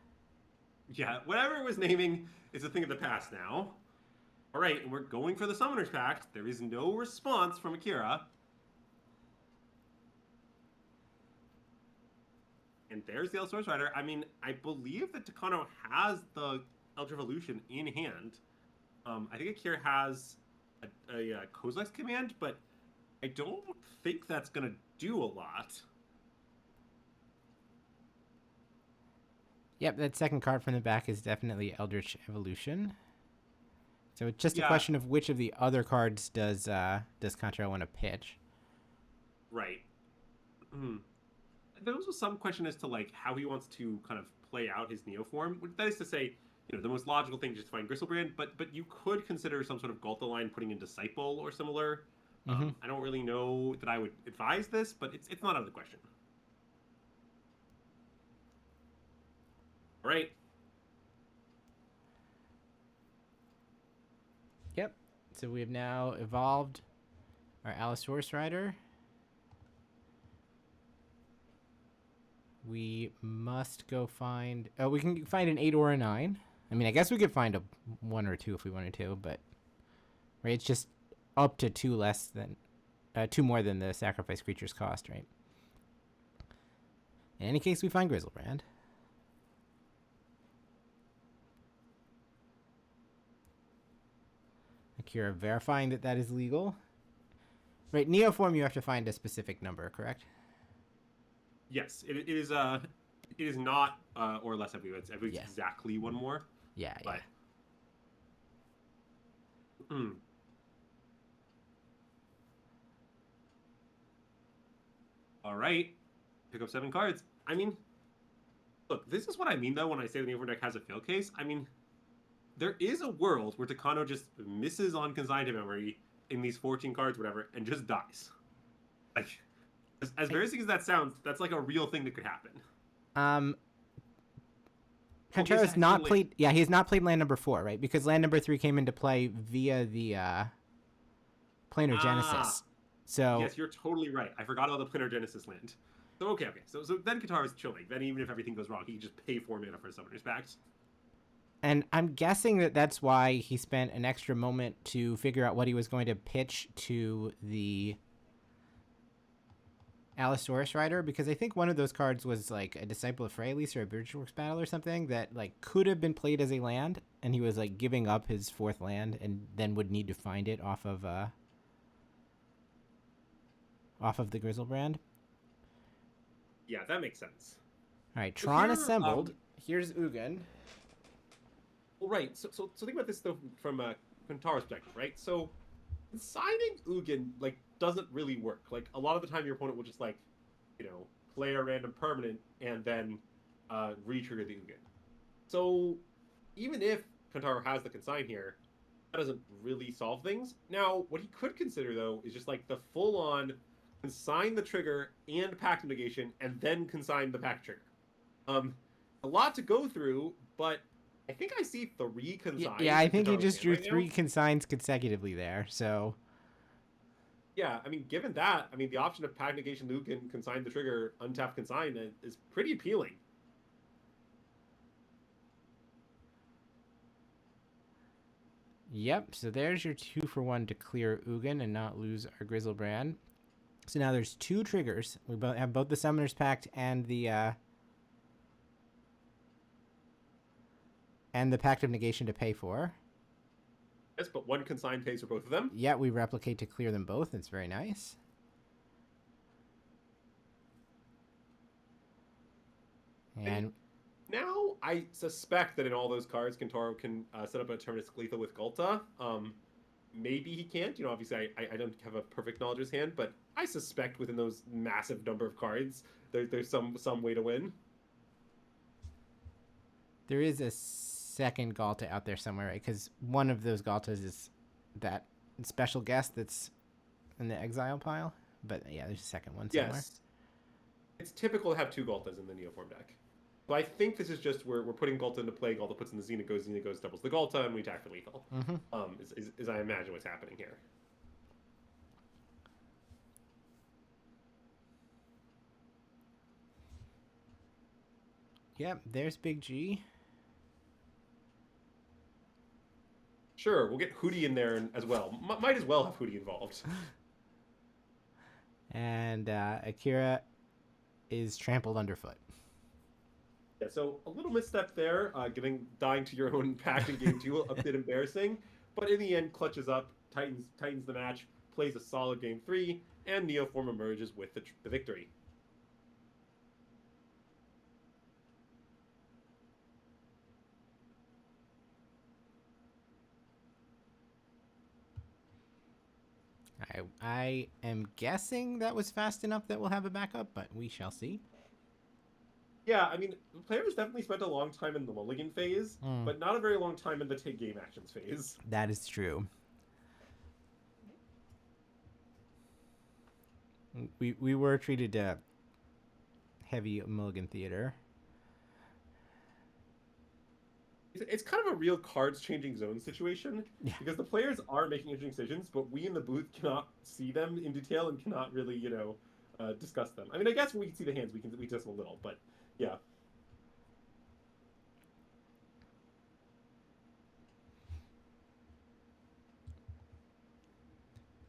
Yeah, whatever it was naming is a thing of the past now. All right, and we're going for the Summoner's Pact. There is no response from Akira. And there's the Source Rider. I mean, I believe that Takano has the Eldritch Evolution in hand. I think Akira has a Kozilek's command, but I don't think that's going to do a lot. Yep, that second card from the back is definitely Eldritch Evolution. So it's just a question of which of the other cards does Kantaro want to pitch. Right. There was some question as to like how he wants to kind of play out his Neoform. That is to say, the most logical thing is just to find Gristlebrand, but you could consider some sort of Ghalta line putting in Disciple or similar. I don't really know that I would advise this, but it's not out of the question. All right. Yep. So we have now evolved our Allosaurus Rider. We must go find... Oh, we can find an 8 or a 9. I mean, I guess we could find a 1 or 2 if we wanted to, but... Right, it's just up to 2 less than... 2 more than the sacrifice creature's cost, right? In any case, we find Grizzlebrand. Akira verifying that that is legal. Right, Neoform, you have to find a specific number, correct? Yes, it is not or less every. It's every exactly one more. Yeah, but, All right, pick up 7 cards. I mean, look, this is what I mean though when I say the Neoform deck has a fail case. I mean, there is a world where Takano just misses on consigned memory in these 14 cards, whatever, and just dies. Like, as embarrassing as that sounds, that's like a real thing that could happen. Kantaro's not played. Yeah, he has not played land number 4, right? Because land number 3 came into play via the Planar Genesis. So yes, you're totally right. I forgot about the Planar Genesis land. So okay. So then Kantaro's chilling. Then even if everything goes wrong, he can just pay 4 mana for Summoner's Pact. And I'm guessing that that's why he spent an extra moment to figure out what he was going to pitch to the Allosaurus Rider, because I think one of those cards was like a Disciple of Freyalise or a Bridgeworks Battle or something that like could have been played as a land, and he was like giving up his 4th land and then would need to find it off of the Grizzlebrand. Yeah, that makes sense. All right, Tron assembled. Here's Ugin. Well, right. So think about this though from Kantaro's perspective, right? So signing Ugin like doesn't really work. Like a lot of the time, your opponent will just like, play a random permanent and then re-trigger the Ugin. So even if Kantaro has the consign here, that doesn't really solve things. Now, what he could consider though is just like the full-on consign the trigger and pact negation, and then consign the pact trigger. A lot to go through, but I think I see 3 consigns. Yeah, I think he just drew 3 consigns consecutively there, so... Yeah, I mean, given that, I mean, the option of pact negation, Luke, and consign the trigger, untap consign is pretty appealing. Yep, so there's your 2-for-1 to clear Ugin and not lose our Grizzlebrand. So now there's 2 triggers. We have both the Summoner's Pact and the Pact of Negation to pay for. Yes, but 1 consign pays for both of them. Yeah, we replicate to clear them both. It's very nice. And now I suspect that in all those cards, Kantaro can set up a deterministic lethal with Ghalta. Maybe he can't. Obviously I don't have a perfect knowledge of his hand, but I suspect within those massive number of cards, there's some way to win. There is a second Ghalta out there somewhere, right? Because one of those Ghaltas is that special guest that's in the exile pile. But yeah, there's a second one somewhere. Yes. It's typical to have 2 Ghaltas in the Neoform deck. But I think this is just we're putting Ghalta into play. Ghalta puts in the Xena goes, doubles the Ghalta, and we attack for lethal. Is I imagine what's happening here. Yep, there's Big G. Sure, we'll get Hori in there as well. Might as well have Hori involved. And Akira is trampled underfoot. Yeah, so a little misstep there, dying to your own pact in game 2, a bit embarrassing. But in the end, clutches up, tightens the match, plays a solid game 3, and Neoform emerges with the victory. I am guessing that was fast enough that we'll have a backup, but we shall see. Yeah, I mean, the players definitely spent a long time in the mulligan phase, but not a very long time in the take game actions phase. That is true. We were treated to heavy mulligan theater. It's kind of a real cards changing zone situation, because the players are making interesting decisions, but we in the booth cannot see them in detail and cannot really, discuss them. I mean, I guess when we can see the hands, we discuss them a little, but yeah.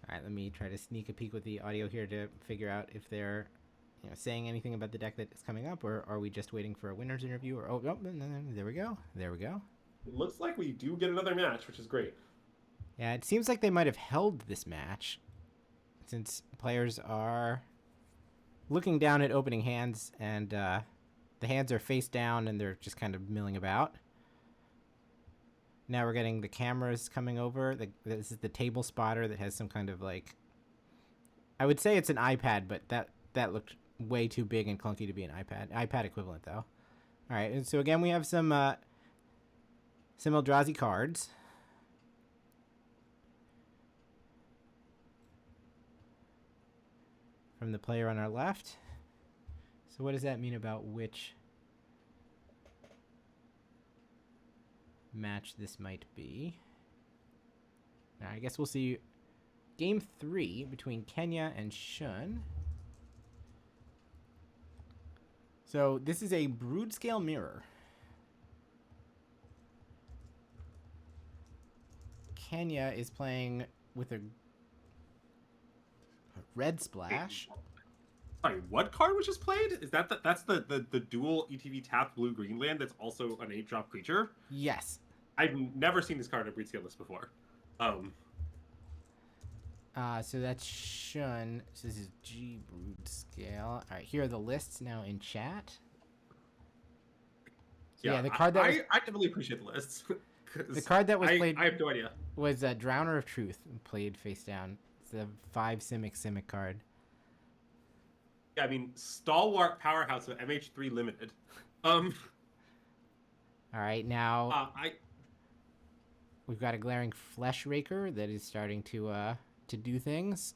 All right, let me try to sneak a peek with the audio here to figure out if they're saying anything about the deck that is coming up, or are we just waiting for a winner's interview? Or no, there we go. It looks like we do get another match, which is great. Yeah, it seems like they might have held this match, since players are looking down at opening hands, and the hands are face down, and they're just kind of milling about. Now we're getting the cameras coming over. This is the table spotter that has some kind of I would say it's an iPad, but that looked way too big and clunky to be an iPad. iPad equivalent, though. All right, and so again, we have some Eldrazi cards. From the player on our left. So what does that mean about which match this might be? Now, I guess we'll see game 3 between Kenya and Shun. So this is a Brood Scale Mirror. Kenya is playing with a red splash. Sorry, what card was just played? Is that's the dual ETV tapped blue green land that's also an 8-drop creature? Yes. I've never seen this card in a Breed Scale list before. So that's Shun. So this is G Brood Scale. All right, here are the lists now in chat. So yeah, the card that I definitely appreciate the lists. The card that was played. I have no idea. Was Drowner of Truth, played face down. It's a 5 Simic card. Yeah, I mean, stalwart powerhouse of MH3 limited. All right, now we've got a glaring Flesh Raker that is starting to do things.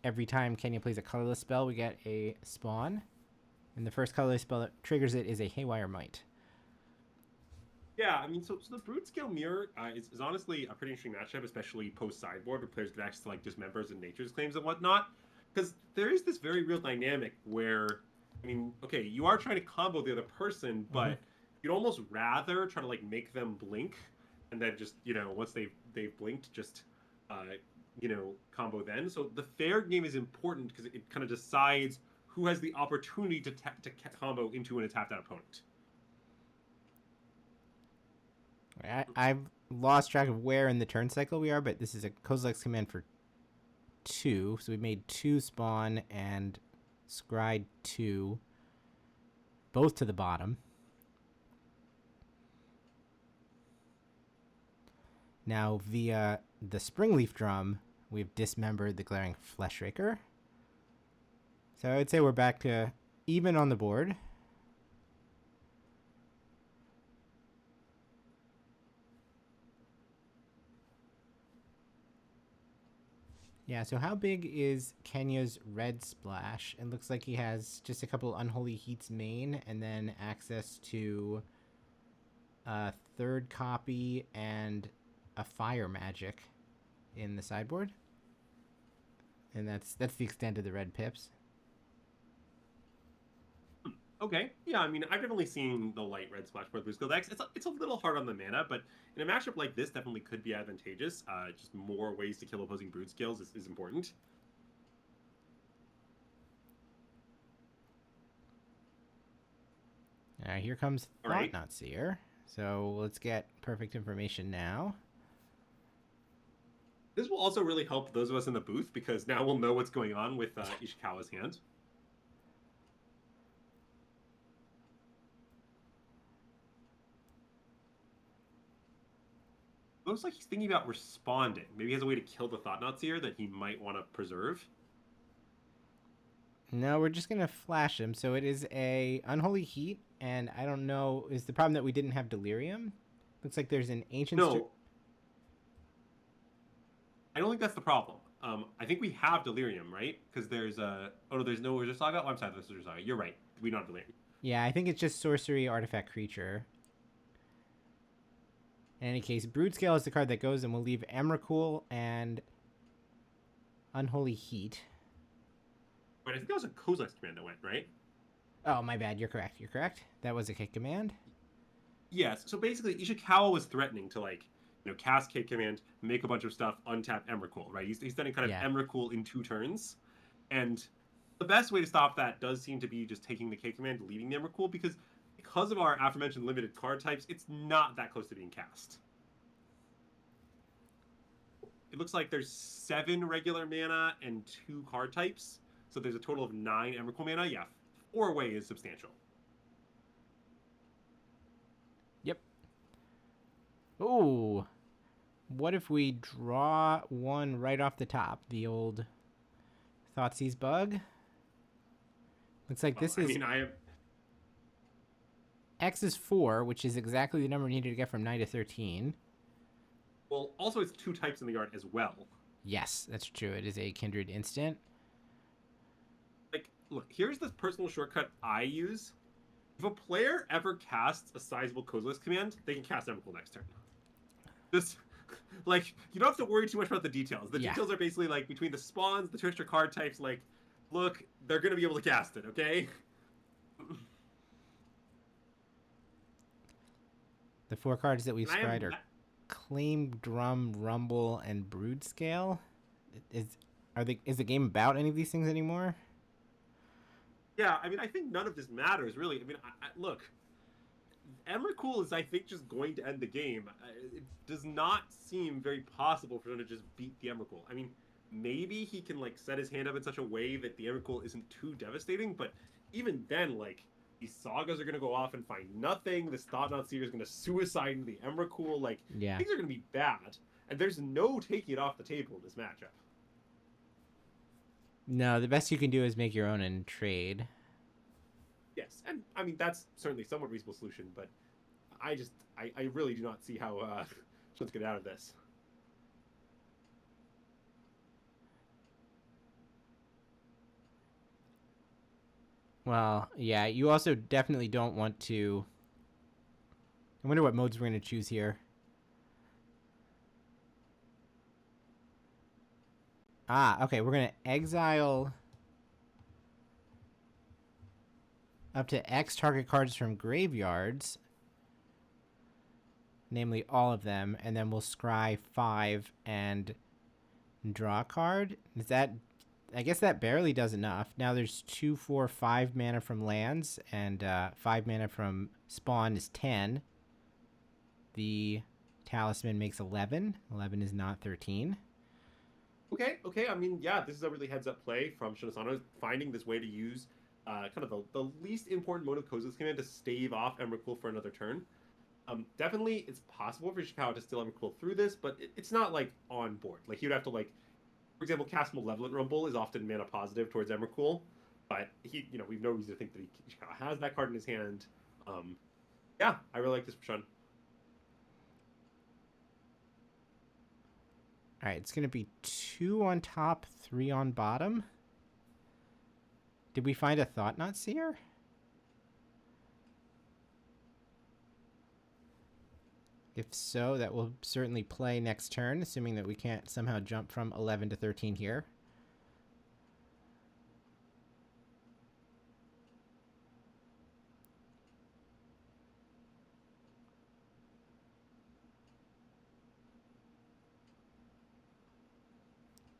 Every time Kenya plays a colorless spell, we get a spawn, and the first colorless spell that triggers it is a Haywire Might. Yeah, I mean, so the Brood Scale Mirror is honestly a pretty interesting matchup, especially post-sideboard, where players get access to, Dismembers and Nature's Claims and whatnot. Because there is this very real dynamic where, I mean, okay, you are trying to combo the other person, but you'd almost rather try to, make them blink, and then just, once they've blinked, just, combo then. So the fair game is important because it kind of decides who has the opportunity to combo into an tapped-out opponent. I've lost track of where in the turn cycle we are, but this is a Kozilek's command for 2. So we made 2 spawn and scryed 2, both to the bottom. Now via the Springleaf Drum, we've dismembered the glaring Flesh Raker. So I would say we're back to even on the board. Yeah, so how big is Kenya's red splash? It looks like he has just a couple Unholy Heats main, and then access to a 3rd copy and a Fire Magic in the sideboard. And that's the extent of the red pips. Okay, yeah, I mean, I've definitely seen the light red splash board blue skill decks. It's a little hard on the mana, but in a matchup like this, definitely could be advantageous. Just more ways to kill opposing brood scales is important. Here comes All right. Thought Not Seer. So let's get perfect information now. This will also really help those of us in the booth because now we'll know what's going on with Ishikawa's hand. Looks like he's thinking about responding. Maybe he has a way to kill the Thought Not Seer that he might want to preserve. No, we're just going to flash him. So it is a Unholy Heat, and I don't know, is the problem that we didn't have Delirium? Looks like there's an Ancient... No. I don't think that's the problem. I think we have Delirium, right? Because there's a... Oh, no, there's no Wizard Saga? Oh, I'm sorry, there's Wizard Saga. You're right. We don't have Delirium. Yeah, I think it's just Sorcery, Artifact, Creature. In any case, Brood-Scale is the card that goes, and we'll leave Emrakul and Unholy Heat. Wait, I think that was a Kozilek's command that went, right? Oh, my bad. You're correct. You're correct. That was a kick command. Yes. So basically, Ishikawa was threatening to, like, cast kick command, make a bunch of stuff, untap Emrakul, right? He's done kind of Emrakul in 2 turns. And the best way to stop that does seem to be just taking the kick command, leaving the Emrakul, because of our aforementioned limited card types, it's not that close to being cast. It looks like there's 7 regular mana and 2 card types. So there's a total of 9 Emrakul mana. Yeah, 4 away is substantial. Yep. Ooh. What if we draw one right off the top? The old Thoughtseize bug. Looks like this is... X is 4, which is exactly the number needed to get from 9 to 13. Well, also it's 2 types in the art as well. Yes, that's true. It is a Kindred instant. Like, look, here's the personal shortcut I use. If a player ever casts a sizable Kozilek's command, they can cast Emrakul next turn. Just, like, you don't have to worry too much about the details. The details are basically, like, between the spawns, the extra card types, like, look, they're going to be able to cast it, okay? The 4 cards that we've scryed are Claim, Drum, Rumble, and Brood Scale. Is the game about any of these things anymore? Yeah, I mean, I think none of this matters, really. I mean, look, Emrakul is, I think, just going to end the game. It does not seem very possible for him to just beat the Emrakul. I mean, maybe he can, like, set his hand up in such a way that the Emrakul isn't too devastating, but even then, like, these sagas are going to go off and find nothing. This Thought Not Seer is going to suicide into the Emrakul. Like, things are going to be bad. And there's no taking it off the table in this matchup. No, the best you can do is make your own and trade. Yes, and I mean, that's certainly a somewhat reasonable solution, but I really do not see how let's get out of this. Well, yeah, you also definitely don't want to... I wonder what modes we're going to choose here. Okay, we're going to exile up to X target cards from graveyards, namely all of them, and then we'll scry 5 and draw a card. Is that... I guess that barely does enough. Now there's 2, 4, 5 mana from lands, and 5 mana from spawn is 10. The talisman makes 11. 11 is not 13. Okay. I mean, yeah, this is a really heads-up play from Shinosano, finding this way to use kind of the least important mode of Kozilek's command to stave off Emrakul for another turn. Definitely, it's possible for Ishikawa to steal Emrakul through this, but it's not, like, on board. Like, he would have to, like... For example, cast Malevolent Rumble is often mana positive towards Emrakul, but we have no reason to think that Ishikawa has that card in his hand. Yeah, I really like this for Shun. All right, it's going to be 2 on top, 3 on bottom. Did we find a Thought Not Seer? If so, that will certainly play next turn, assuming that we can't somehow jump from 11 to 13 here.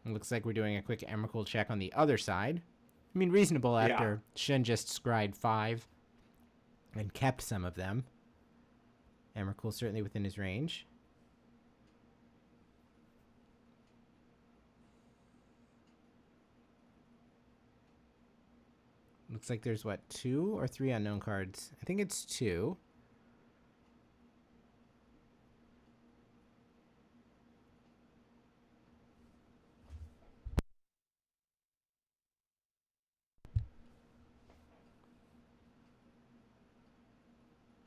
It looks like we're doing a quick Emrakul check on the other side. I mean, reasonable after Shen just scried 5. and kept some of them. Emrakul certainly within his range. Looks like there's, what, 2 or 3 unknown cards? I think it's 2.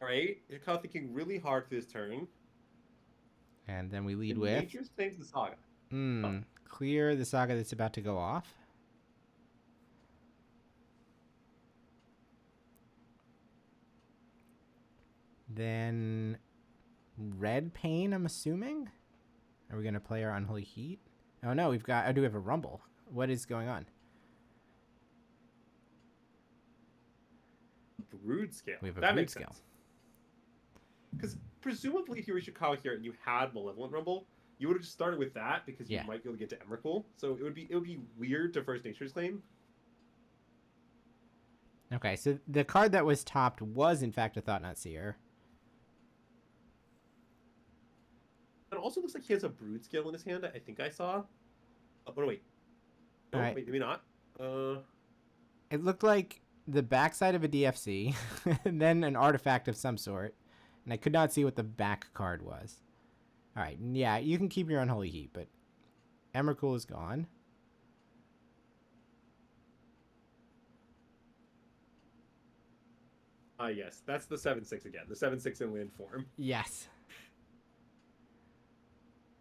All right, you're kind of thinking really hard for this turn. And then we lead with... Nature's Claims the Saga. Clear the saga that's about to go off. Then Red Pain, I'm assuming? Are we going to play our Unholy Heat? Oh no, I do have a Rumble. What is going on? Brood Scale. We have a that Brood makes Scale. Sense. Because presumably if you were Ishikawa here and you had Malevolent Rumble, you would have just started with that because you might be able to get to Emrakul. So it would be weird to first Nature's Claim. Okay, so the card that was topped was in fact a Thought-Knot Seer. It also looks like he has a Brood Scale in his hand. I think I saw. Oh, no, wait. No, right. wait, maybe not. It looked like the backside of a DFC, and then an artifact of some sort, and I could not see what the back card was. All right, yeah, you can keep your Unholy Heat, but Emrakul is gone. Yes, that's the 7/6 again. The 7/6 in land form. Yes.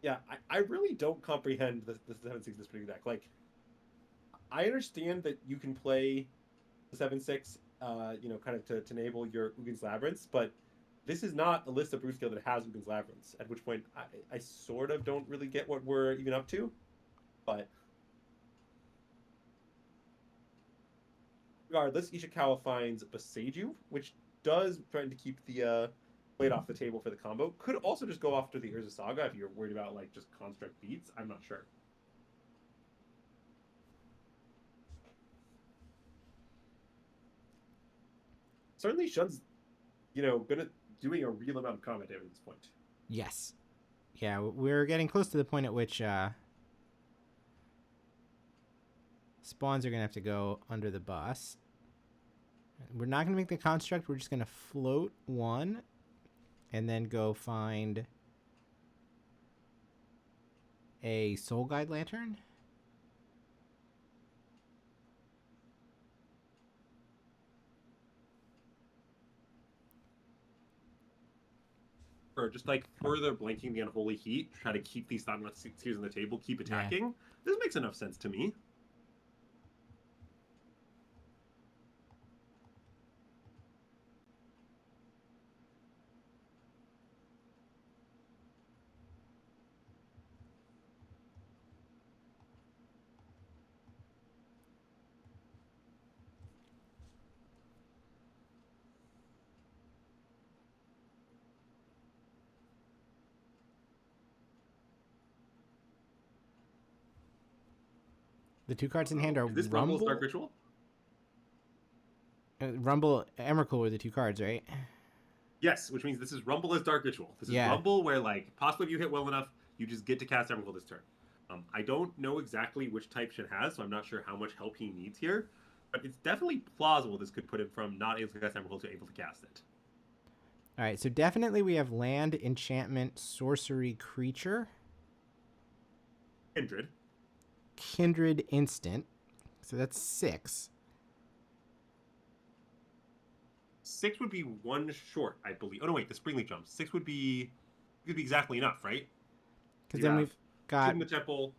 Yeah, I really don't comprehend the 7/6 this particular deck. Like, I understand that you can play the 7/6, kind of to enable your Ugin's Labyrinths, but this is not a list of Brood Scale that has Ugin's Labyrinths, at which point I sort of don't really get what we're even up to, but regardless, Ishikawa finds Boseiju, which does threaten to keep the blade off the table for the combo. Could also just go after the Urza Saga if you're worried about like just construct beats. I'm not sure. Certainly Shun's, good at doing a real amount of combat damage at this point. Yes. Yeah, we're getting close to the point at which spawns are going to have to go under the bus. We're not going to make the construct. We're just going to float one and then go find a Soul Guide Lantern. Or just like further blanking the Unholy Heat, try to keep these Thought-Knot Seers on the table, keep attacking. Yeah. This makes enough sense to me. The 2 cards in hand are this Rumble. Dark Ritual? Rumble, Emrakul were the 2 cards, right? Yes, which means this is Rumble as Dark Ritual. This is Rumble where, like, possibly if you hit well enough, you just get to cast Emrakul this turn. I don't know exactly which type Shin has, so I'm not sure how much help he needs here. But it's definitely plausible this could put him from not able to cast Emrakul to able to cast it. All right, so definitely we have land, enchantment, sorcery, creature. Kindred instant. So that's 6. 6 would be 1 short, I believe. Oh no, wait, the Springleaf jumps. 6 would be exactly enough, right? Because then we've got in the temple.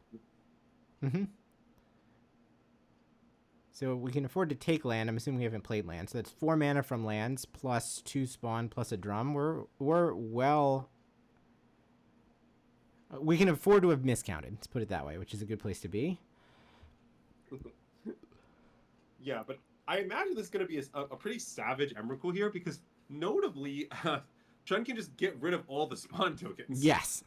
Mm-hmm. So we can afford to take land. I'm assuming we haven't played land. So that's 4 mana from lands plus 2 spawn plus a drum. We're well. We can afford to have miscounted. Let's put it that way, which is a good place to be. Yeah, but I imagine this is going to be a pretty savage Emrakul here because notably, Chun can just get rid of all the spawn tokens. Yes.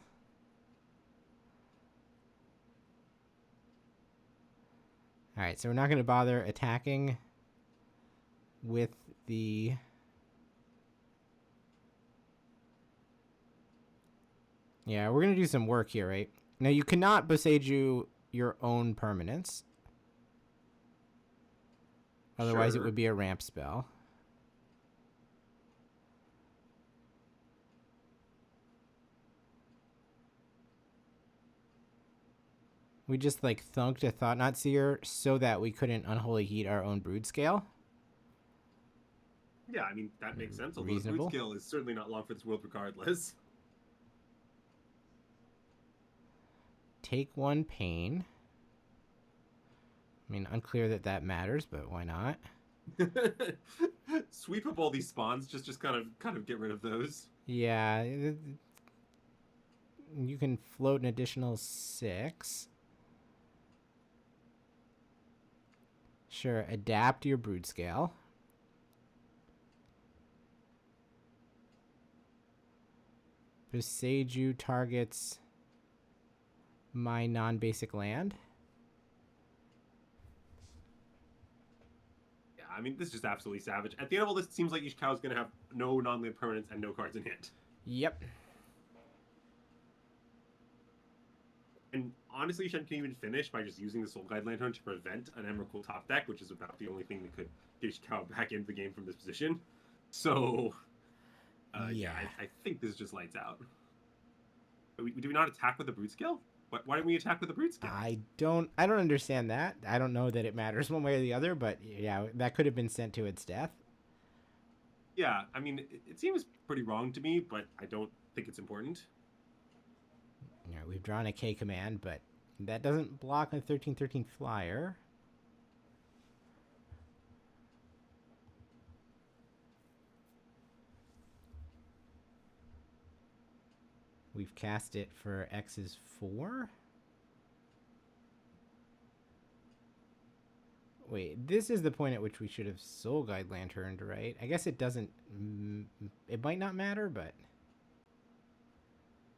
All right, so we're not going to bother attacking with the Yeah, we're going to do some work here, right? Now, you cannot Boseiju your own permanents. Otherwise, it would be a ramp spell. We just, like, thunked a Thought Knot Seer so that we couldn't Unholy Heat our own Brood Scale. Yeah, I mean, that makes sense. Although Reasonable. the Brood Scale is certainly not long for this world regardless. Take 1 pain. I mean, unclear that that matters, but why not? Sweep up all these spawns, just kind of get rid of those. Yeah. You can float an additional 6. Sure, adapt your Brood Scale. Boseiju targets my non-basic land. Yeah, I mean, this is just absolutely savage. At the end of all this, it seems like Ishikawa is going to have no non-land permanents and no cards in hand. Yep. And honestly, Shen can even finish by just using the Soul Guide Lantern to prevent an Emrakul top deck, which is about the only thing that could get Ishikawa back into the game from this position. So, yeah, I think this is just lights out. Do we not attack with the Brute Scale? Why didn't we attack with the Brute Scale? I don't understand that. I don't know that it matters one way or the other, but yeah, that could have been sent to its death. Yeah, I mean, it seems pretty wrong to me, but I don't think it's important. Yeah, we've drawn a K command, but that doesn't block a 13/13 flyer. We've cast it for X is 4. Wait, this is the point at which we should have Soul Guide Lanterned, right? I guess it doesn't... it might not matter, but...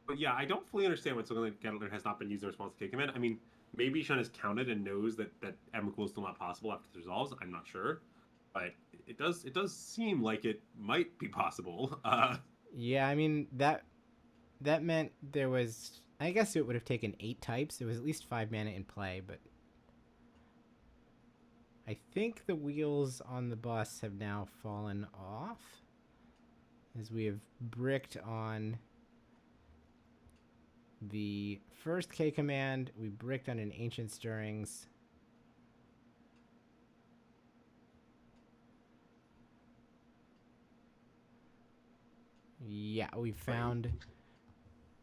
But yeah, I don't fully understand why Soul Guide Lantern has not been used in response to K command. I mean, maybe Shun has counted and knows that Emrakul is still not possible after it resolves. I'm not sure. But it does seem like it might be possible. Yeah, I mean, that meant there was... I guess it would have taken 8 types. There was at least 5 mana in play, but... I think the wheels on the bus have now fallen off, as we have bricked on the first K command. We bricked on an Ancient Stirrings. Yeah, we found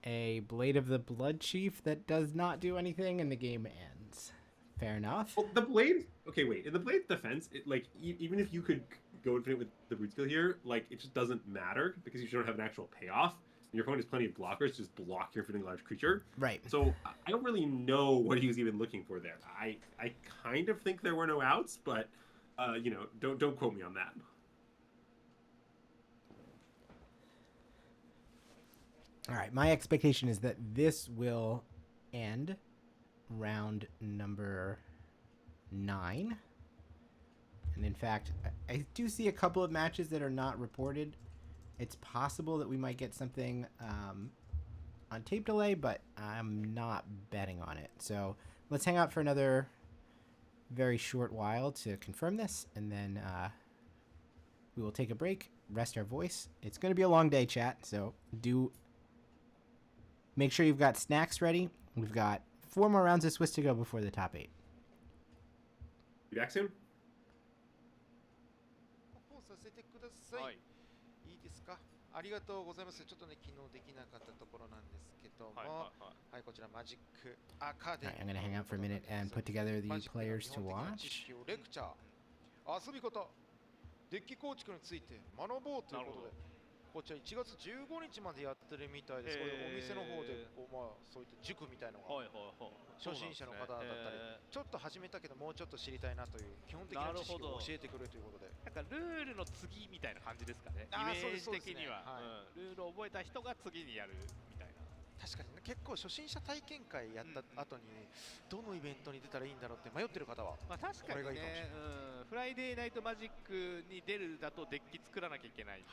a Blade of the Blood Chief that does not do anything, and the game ends. Fair enough. Well, the Blade... Okay, wait. In the Blade's defense, even if you could go infinite with the Brute Skill here, like, it just doesn't matter because you don't have an actual payoff. And your opponent has plenty of blockers to just block your infinitely large creature. Right. So I don't really know what he was even looking for there. I kind of think there were no outs, but, you know, don't quote me on that. All right, my expectation is that this will end round number 9. And in fact, I do see a couple of matches that are not reported. It's possible that we might get something on tape delay, but I'm not betting on it. So let's hang out for another very short while to confirm this, and then we will take a break, rest our voice. It's going to be a long day, chat, so do make sure you've got snacks ready. We've got 4 more rounds of Swiss to go before the top 8. Be back soon? させてください。いいですか。ありがとうございます。ちょっとね、昨日できなかったところなんですけども、はい、こちらマジックアカデミー。I'm going to hang out for a minute and put together the players to watch. レクチャー、遊び方、デッキ構築について学ぼうということで。こちら1月15日までやってるみたいです。これお店の方でこう、まあ、そういった塾みたいなのが初心者の方だったり、ちょっと始めたけどもうちょっと知りたいなという基本的な知識を教えてくれるということで、なんかルールの次みたいな感じですかね。イメージ的には、ルールを覚えた人が次にやるみたいな。確確かにね、結構初心者体験会やった後にどのイベントに出たらいいんだろうって迷ってる方は、まあ確かにね、フライデーナイトマジックに出るだとデッキ作らなきゃいけないんで、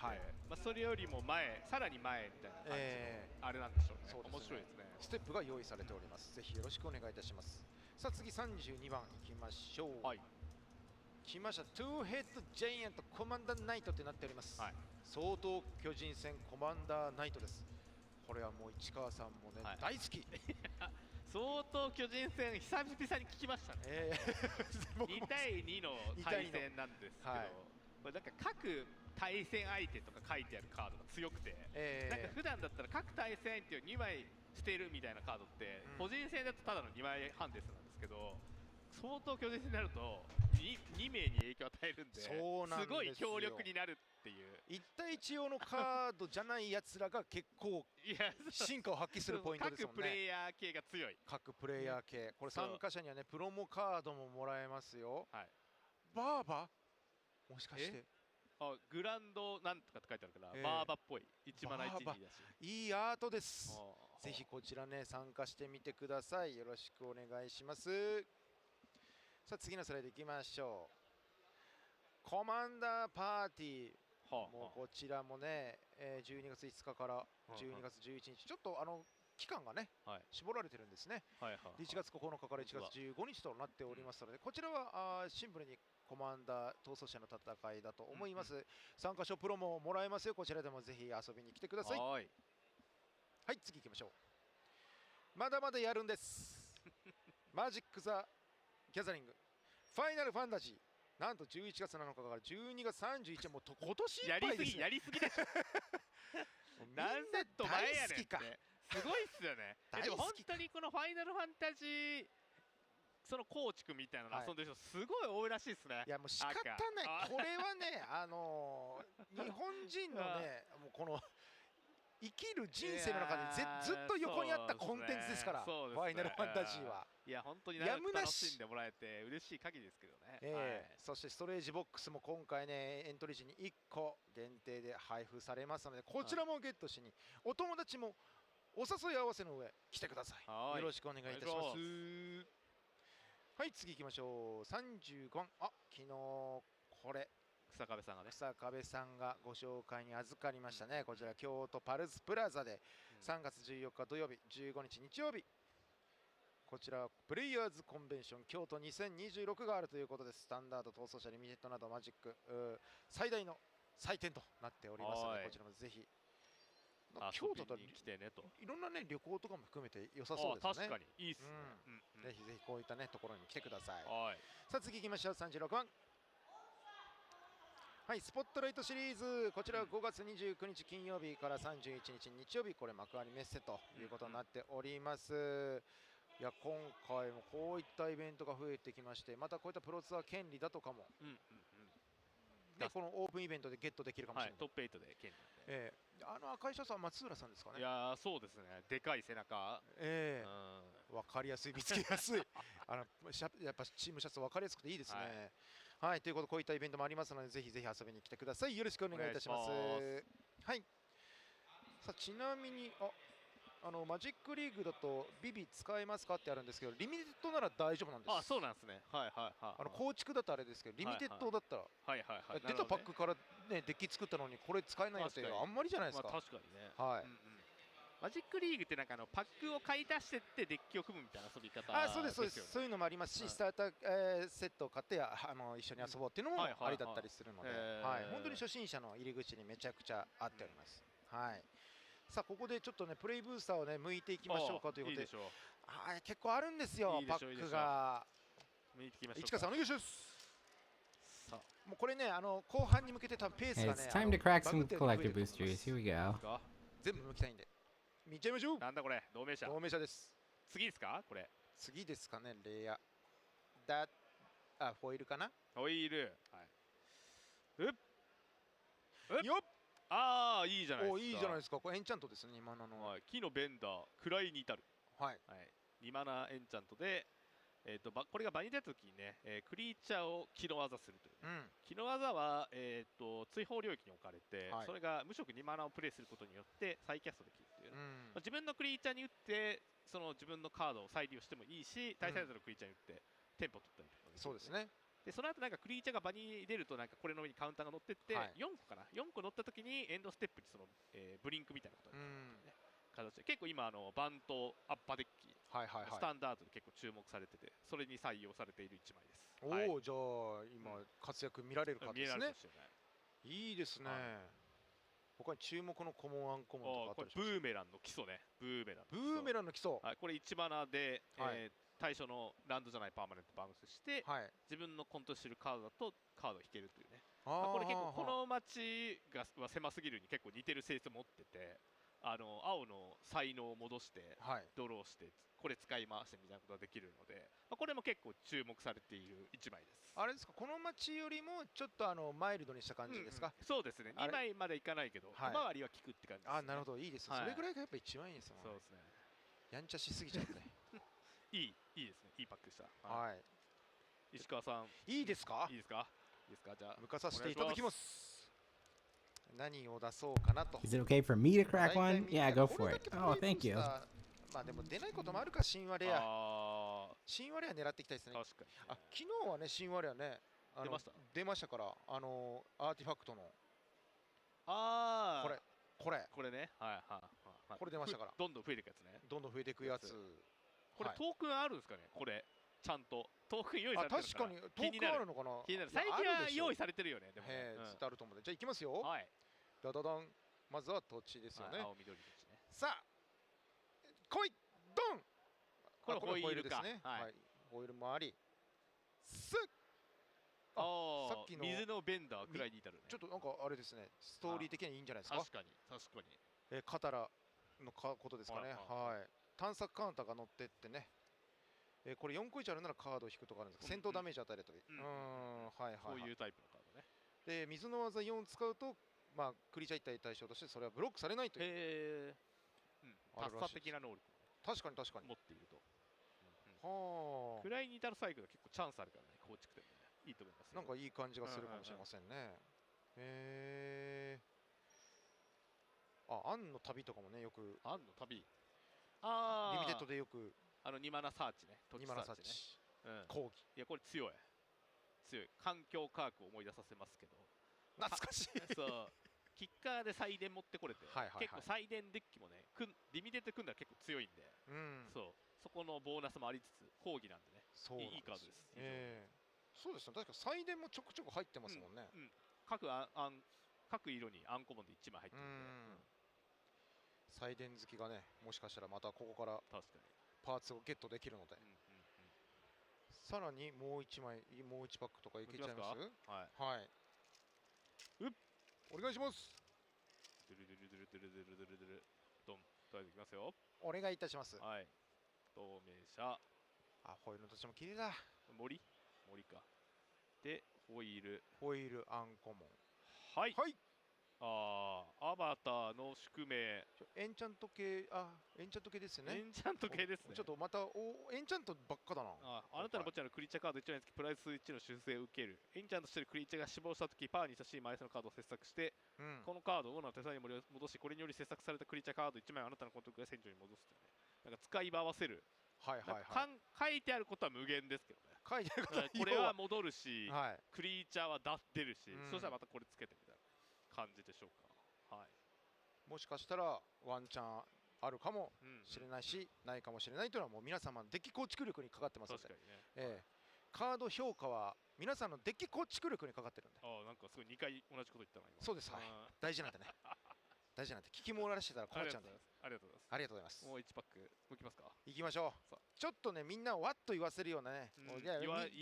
まあそれよりも前、さらに前みたいな感じのあれなんでしょうね。面白いですね。ステップが用意されております。ぜひよろしくお願いいたします。さあ次32番いきましょう。来ました。トゥーヘッドジャイアントコマンダーナイトってなっております。相当巨人戦コマンダーナイトです。これはもう市川さんもね、大好き。相当巨人戦久々に聞きましたね。2対2の対戦なんですけど、これなんか各対戦相手とか書いてあるカードが強くて、なんか普段だったら各対戦相手を2枚捨てるみたいなカードって、個人戦だとただの2枚ハンデスなんですけど、相当巨人戦になると 2名に影響を与えるんで、すごい強力になるっていう。1対1用のカードじゃないやつらが結構進化を発揮するポイントですもんね。各プレイヤー系が強い。各プレイヤー系、これ参加者にはねプロモカードももらえますよ。バーバもしかしてグランドなんとかって書いてあるから、バーバっぽい1マナ1 2だし、いいアートです。ぜひこちらね参加してみてください。よろしくお願いします。さあ次のスライドいきましょう。コマンダーパーティー、もうこちらもね、12月5日から12月11日、ちょっと期間がね、絞られてるんですね。1月9日から1月15日となっておりますので、こちらはシンプルにコマンダー逃走者の戦いだと思います。参加賞プロももらえますよ。こちらでもぜひ遊びに来てください。はい、次行きましょう。まだまだやるんです。マジック・ザ・ギャザリングファイナルファンタジー、なんと11月7日から12月31日、もう今年いっぱいですね。やりすぎでしょ。何セット前やねんって。すごいっすよね。でも本当にこのファイナルファンタジーその構築みたいなの遊んでる人すごい多いらしいですね。いやもう仕方ない。これはね日本人のねもうこの生きる人生の中でずっと横にあったコンテンツですから、ファイナルファンタジーは。いや本当に楽しんでもらえて嬉しい限りですけどね。そしてストレージボックスも今回ねエントリー時に1個限定で配布されますので、こちらもゲットしにお友達もお誘い合わせの上来てください。よろしくお願いいたします。はい、次行きましょう。35番、昨日これ草壁さんがね、草壁さんがご紹介に預かりましたね。こちら京都パルスプラザで3月14日土曜日15日日曜日、こちらプレイヤーズコンベンション京都2026があるということです。スタンダード、逃走者、リミテッドなどマジック最大の祭典となっておりますので、こちらもぜひ京都と来てねと、いろんなね旅行とかも含めて良さそうですね。確かにいいっすね。ぜひぜひこういったねところに来てください。さあ次行きましょう。36番、はい、スポットライトシリーズ、こちらは5月29日金曜日から31日日曜日、これ幕張メッセということになっております。いや今回もこういったイベントが増えてきまして、またこういったプロツアー権利だとかも、このオープンイベントでゲットできるかもしれない。トップ8で権利。赤いシャツは松浦さんですかね。いやそうですね、でかい背中。分かりやすい、見つけやすい。やっぱチームシャツ分かりやすくていいですね。はい、ということでこういったイベントもありますので、ぜひぜひ遊びに来てください。よろしくお願いいたします。はい。さあちなみにマジックリーグだとビビ使えますかってあるんですけど、リミテッドなら大丈夫なんです。そうなんですね。構築だとあれですけど、リミテッドだったら出たパックからねデッキ作ったのにこれ使えないよってあんまりじゃないですか。確かにね。はい。マジックリーグってなんかパックを買い出してってデッキを組むみたいな遊び方。そうですそうです。そういうのもありますし、スターターセットを買って一緒に遊ぼうっていうのもありだったりするので、本当に初心者の入り口にめちゃくちゃ合っております。はい。さあここでちょっとねプレイブースターをね向いていきましょうかということで、結構あるんですよパックが。市川さんお願いします。もうこれね後半に向けて多分ペースがね。It's time to crack some collector boosters. Here we go. 全部向きたいんで見ちゃいましょう。なんだこれ、同盟者。同盟者です。次ですかこれ。次ですかね。レアフォイルかな。フォイル。よっ。いいじゃないですか。いいじゃないですか。これエンチャントですね、今の。木のベンダー、位に至る。はい。2マナエンチャントで、これが場に出た時にね、クリーチャーを機能技するという、うん機能技は、追放領域に置かれて、はいそれが無色2マナをプレイすることによって再キャストできるという、うん自分のクリーチャーに打ってその自分のカードを再利用してもいいし、対サイドのクリーチャーに打ってテンポ取ったりとかできる、そうですね。でその後なんかクリーチャーが場に出るとなんかこれの上にカウンターが乗ってって、はい、4個かな、4個乗った時にエンドステップにその、ブリンクみたいなことになるうんね、形で結構今バントアッパーデッキ、はいはいはい。スタンダードで結構注目されてて、それに採用されている1枚です。おお、はい、じゃあ今活躍見られるかですね。いいですね。他に注目のコモンアンコモンとかあったりします？ブーメランの基礎ね。ブーメランの基礎。はい、これ1マナで、はい、対象のランドじゃないパーマネントバウンスして、はい、自分のコントロールしているカードだとカードを引けるというね。これ結構この街が狭すぎるに結構似てる性質を持ってて、青の才能を戻してドローしてこれ使い回してみたいなことができるので、これも結構注目されている1枚です。あれですか、この街よりもちょっとマイルドにした感じですか？そうですね、2枚までいかないけど、小回りは効くって感じです、ね。あ、なるほど、いいです、それぐらいがやっぱ一番いいですよね。そうですね、やんちゃしすぎちゃっていいですね、いいパックでした。はい、石川さん、いいですか？いいですか？じゃあ向かさせていただきます。何を出そうかなと。 Is it okay for me to crack one? Yeah, go for it. Oh, thank you. まあでも出ないこともあるか、神話レア。神話レア狙っていきたいですね。確かに、あ、昨日はね、神話レアね、出ましたから、アーティファクトの。これね。これ出ましたから。どんどん増えていくやつね。どんどん増えていくやつ。これトークンあるんですかね、これ。ちゃんと。トークン用意されてるのかな。確かに、トークンあるのかな。気になる。最近は用意されてるよね、でも。絶対あると思うので。じゃあいきますよ。はい。ダダダン。まずは土地ですよね。青緑土地ね。さあ、来いドン。これホイールですね。はい。ホイールもあり。さっきの水のベンダーくらいに至るね。ちょっとなんかあれですね、ストーリー的にいいんじゃないですか。確かに。カタラのことですかね。はい。探索カウンターが乗ってってね。これ4個以上あるならカードを引くとかあるんですか。戦闘ダメージ与えるとき。はいはい。そういうタイプのカードね。で、水の技4使うと、まあクリーチャー1体対象としてそれはブロックされないという。パッサ的な能力。確かに確かに。持っていると。はあ。くらいに至るサイクル結構チャンスあるからね、構築点ね。いいと思います。なんかいい感じがするかもしれませんね。アンの旅とかもね、よく。アンの旅。リミテッドでよく。2マナサーチね。2マナサーチ。講義。いや、これ強い。環境科学を思い出させますけど。懐かしい。そう。キッカーで祭電持ってこれて、結構祭電デッキもね、リミテッド組んだら結構強いんで、そこのボーナスもありつつ、講義なんでね、いいカードです。そうですね、確か祭電もちょくちょく入ってますもんね。各色にアンコモンで1枚入ってるんで。祭電好きがね、もしかしたらまたここからパーツをゲットできるので。さらにもう1枚、もう1パックとかいけちゃいます？はい。お願いします。ドゥルドゥルドゥルドゥルドゥルドゥルドゥルドン。とりあえずいきますよ。お願いいたします。はい。透明者。ホイールの土地も綺麗だ。森か。で、ホイールアンコモン。はい。アバターの宿命。エンチャント系、エンチャント系ですね。エンチャント系ですね。ちょっとまたエンチャントばっかだな。あなたの墓地のクリーチャーカード1枚につきプライス1の修正を受ける。エンチャントしているクリーチャーが死亡したとき、パーに親しい枚数のカードを切削して、このカードをオーナーの手札に戻し、これにより切削されたクリーチャーカード1枚をあなたのコントロールが戦場に戻すというね。なんか使い回せる。書いてあることは無限ですけどね。書いてあることはこれは戻るし、クリーチャーは出るし、そしたらまたこれつけてみたいな感じでしょうか。もしかしたらワンチャンあるかもしれないし、ないかもしれないというのはもう皆様のデッキ構築力にかかってますので、カード評価は皆さんのデッキ構築力にかかってるんで。なんかすごい2回同じこと言ったな今。そうです。大事なんでね。大事なんで聞き漏らしてたら困っちゃうんで。ありがとうございます。ありがとうございます。もう1パックいきますか。いきましょう。ちょっとね、みんなをわっと言わせるようなね、言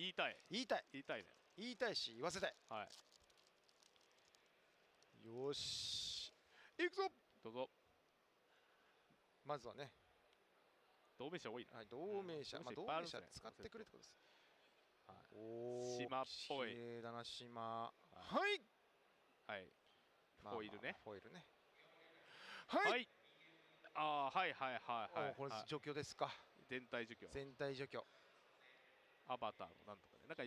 いたいね。言いたいし言わせたい。よし、いくぞ。どうぞ。まずはね、同盟者多いな。同盟者、同盟者使ってくれってことです。島っぽい。綺麗だな、島。はい。ホイールね。はい。はい。これ除去ですか。全体除去。アバターのなんとかね、なんか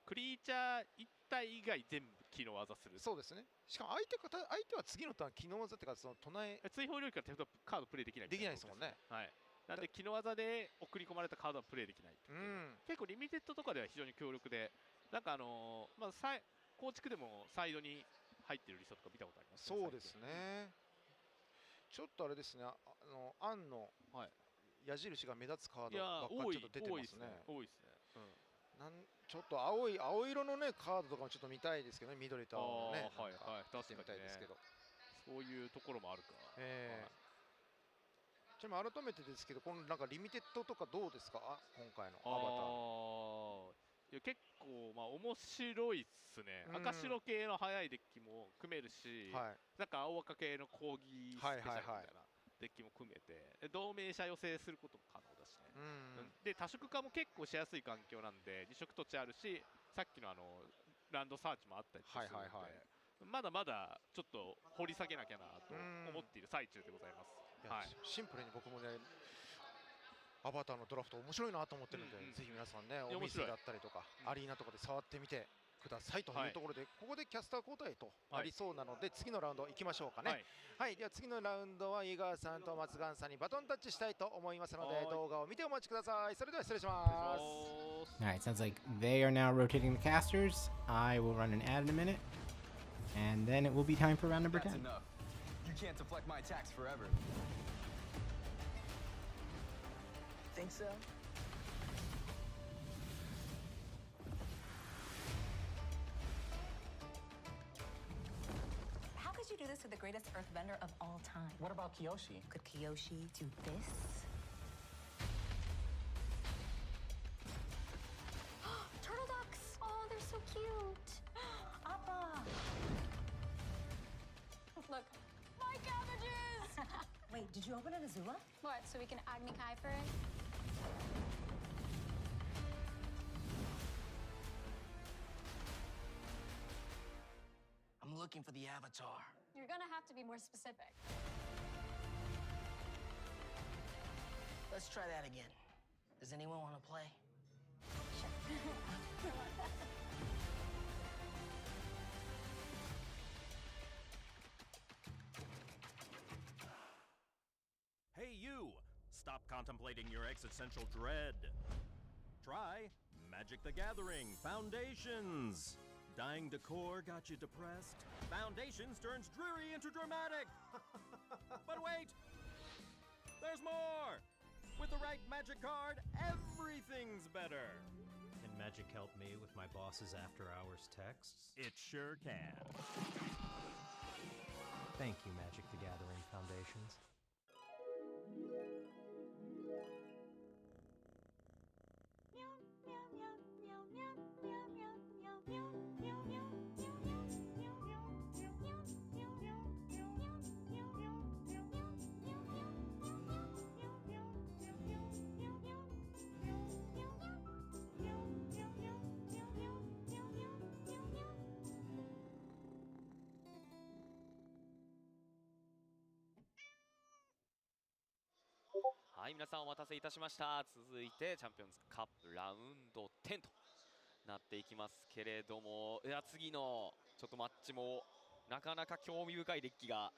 クリーチャー1体以外全部機能技する。そうですね。しかも相手は次のターン機能技っていうかその唱え追放領域から手札カードプレイできないみたいな。できないですもんね。はい。なんで機能技で送り込まれたカードはプレイできないっていう、結構リミテッドとかでは非常に強力で、なんかまあ構築でもサイドに入ってるリストとか見たことありますね。そうですね。ちょっとあれですね、アンの矢印が目立つカードばっかりちょっと出てますね。多いですね。ちょっと青色のねカードとかもちょっと見たいですけどね、緑と青のね、出してみたいですけど、そういうところもあるか。ちなみに改めてですけど、このなんかリミテッドとかどうですか、今回のアバター。いや結構まあ面白いっすね。赤白系の速いデッキも組めるし、なんか青赤系の攻撃スペシャルみたいなデッキも組めて、同盟者寄せすることも可能だしね。で多色化も結構しやすい環境なんで、2色土地あるし、さっきのランドサーチもあったりするので、まだまだちょっと掘り下げなきゃなと思っている最中でございます。シンプルに僕もね、アバターのドラフト面白いなと思ってるんで、ぜひ皆さんね、お店だったりとかアリーナとかで触ってみてくださいというところで、ここでキャスター交代となりそうなので、次のラウンド行きましょうかね。はい、では次のラウンドは井川さんと松岩さんにバトンタッチしたいと思いますので、動画を見てお待ちください。それでは失礼します。Alright, sounds like they are now rotating the casters. I will run an ad in a minute, and then it will be time for round number 10. That's enough. You can't deflect my attacks forever. Think so? How could you do this to the greatest earthbender of all time? What about Kiyoshi? Could Kiyoshi do this? Turtle ducks! Oh, they're so cute. Appa! Look, my cabbages! Wait, did you open an Azula? What, so we can Agni Kai for it? I'm looking for the avatar. You're gonna have to be more specific. Let's try that again. Does anyone want to play? Hey you! Stop contemplating your existential dread. Try Magic the Gathering Foundations. Dying decor got you depressed? Foundations turns dreary into dramatic. But wait! There's more! With the right magic card, everything's better. Can magic help me with my boss's after-hours texts? It sure can. Thank you, Magic the Gathering Foundations. Hi, はい、皆さんお待たせいたしました。続いてチャンピオンズカップラウンド10となっていきますけれども、いや次のちょっとマッチもなかなか興味深いデッキが、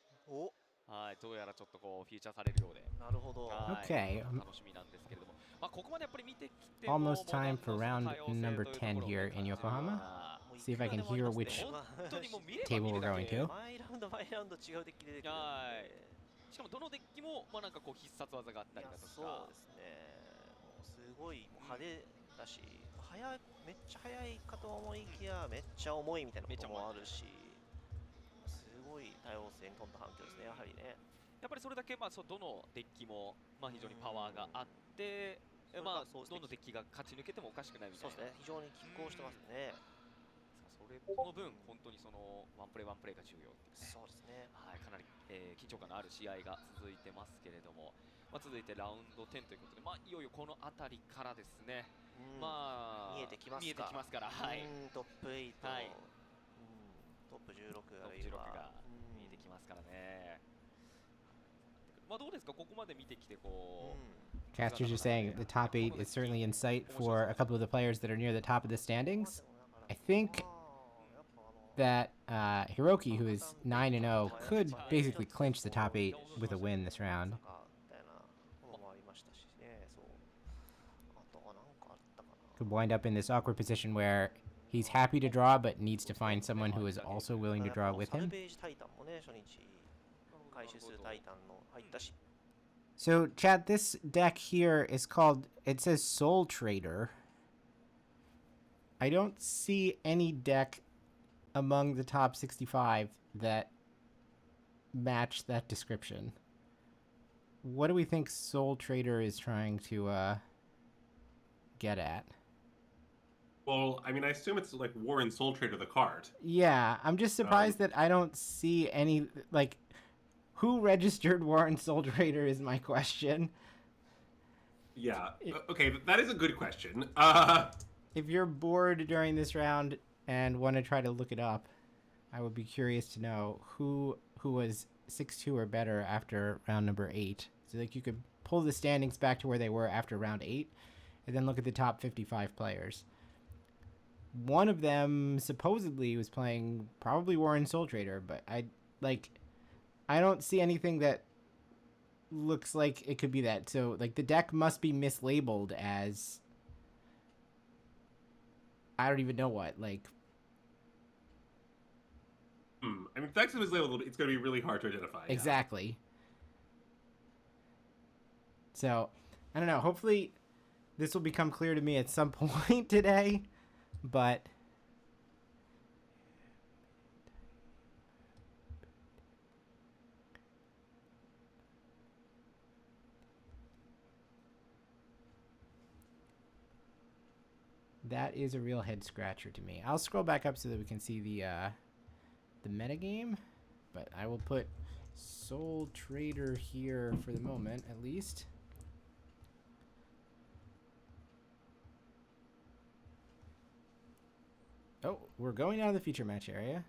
はい、どうやらちょっとこうフィーチャーされるようで、なるほど。Okay. 楽しみなんですけれども、まあここまでやっぱり見てきて、 Almost time for round number 10 here in Yokohama. See if I can hear which table we're going to. 毎ラウンド毎ラウンド違うデッキ出てくる。しかもどのデッキもまあなんかこう必殺技があったりだとか、そうですね。もうすごい派手だし、めっちゃ速いかと思いきやめっちゃ重いみたいなこともあるし、すごい多様性に富んだ環境ですね、やはりね。やっぱりそれだけまあどのデッキもまあ非常にパワーがあって、まあどのデッキが勝ち抜けてもおかしくないみたいな。そうですね。非常に拮抗してますね。その分本当にそのワンプレーワンプレーが重要っていうね。そうですね。はい、かなり、緊張感のある試合が続いてますけれども、まあ、続いてラウンド10ということで、まあいよいよこの辺りからですね。まあ見えてきますから。はい。トップ8、はい、トップ16が見えてきますからね。まあどうですか、ここまで見てきてこう、Casters are saying the top 8 is certainly in sight for a couple of the players that are near the top of the standings. I think that Hiroki, who is 9-0, could basically clinch the top 8 with a win this round. Could wind up in this awkward position where he's happy to draw but needs to find someone who is also willing to draw with him. So, chat, this deck here is called, it says Soul Trader. I don't see any deck among the top 65 that match that description. What do we think Soul Trader is trying to get at? Well, I mean, I assume it's like War and Soul Trader, the card. Yeah, I'm just surprised that I don't see any, like, who registered War and Soul Trader is my question. Yeah, okay, that is a good question. If you're bored during this round and want to try to look it up, I would be curious to know who was 6-2 or better after round number 8. So like you could pull the standings back to where they were after round 8 and then look at the top 55 players. One of them supposedly was playing probably War and Soul Trader, but I don't see anything that looks like it could be that. So like the deck must be mislabeled as I don't even know what, like. I mean, if the deck is mislabeled, it's going to be really hard to identify. Exactly. Yeah. So, I don't know. Hopefully, this will become clear to me at some point today, but. That is a real head scratcher to me. I'll scroll back up so that we can see the metagame, but I will put Soul Trader here for the moment, at least. Oh, we're going out of the feature match area.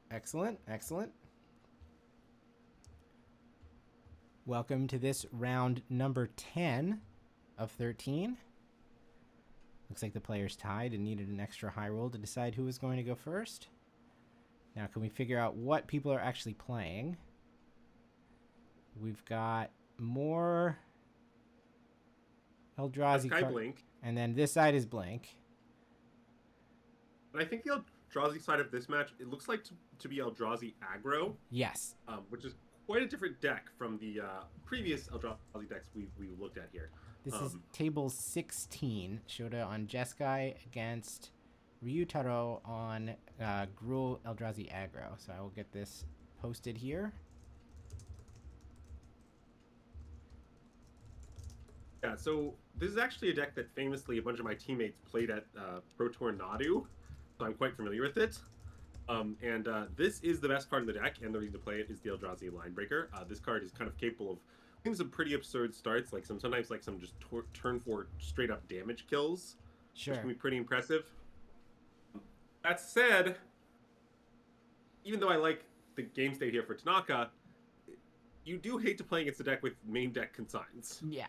Excellent, excellent. Welcome to this round number 10 of 13. Looks like the players tied and needed an extra high roll to decide who was going to go first. Now, can we figure out what people are actually playing? We've got more Eldrazi Sky Blink. And then this side is Blink. But I think the Eldrazi side of this match, it looks like to be Eldrazi Aggro. Yes. Which is quite a different deck from the previous Eldrazi decks we looked at here. This is table 16. Shota on Jeskai against Ryutaro on Gruul Eldrazi Aggro. So I will get this posted here. Yeah, so this is actually a deck that famously a bunch of my teammates played at Pro Tour Nadu, so I'm quite familiar with it. This is the best card in the deck, and the reason to play it is the Eldrazi Linebreaker. This card is kind of capable of some pretty absurd starts, like sometimes some just turn 4 straight up damage kills, sure, which can be pretty impressive. That said, even though I like the game state here for Tanaka, you do hate to play against a deck with main deck consigns. Yeah.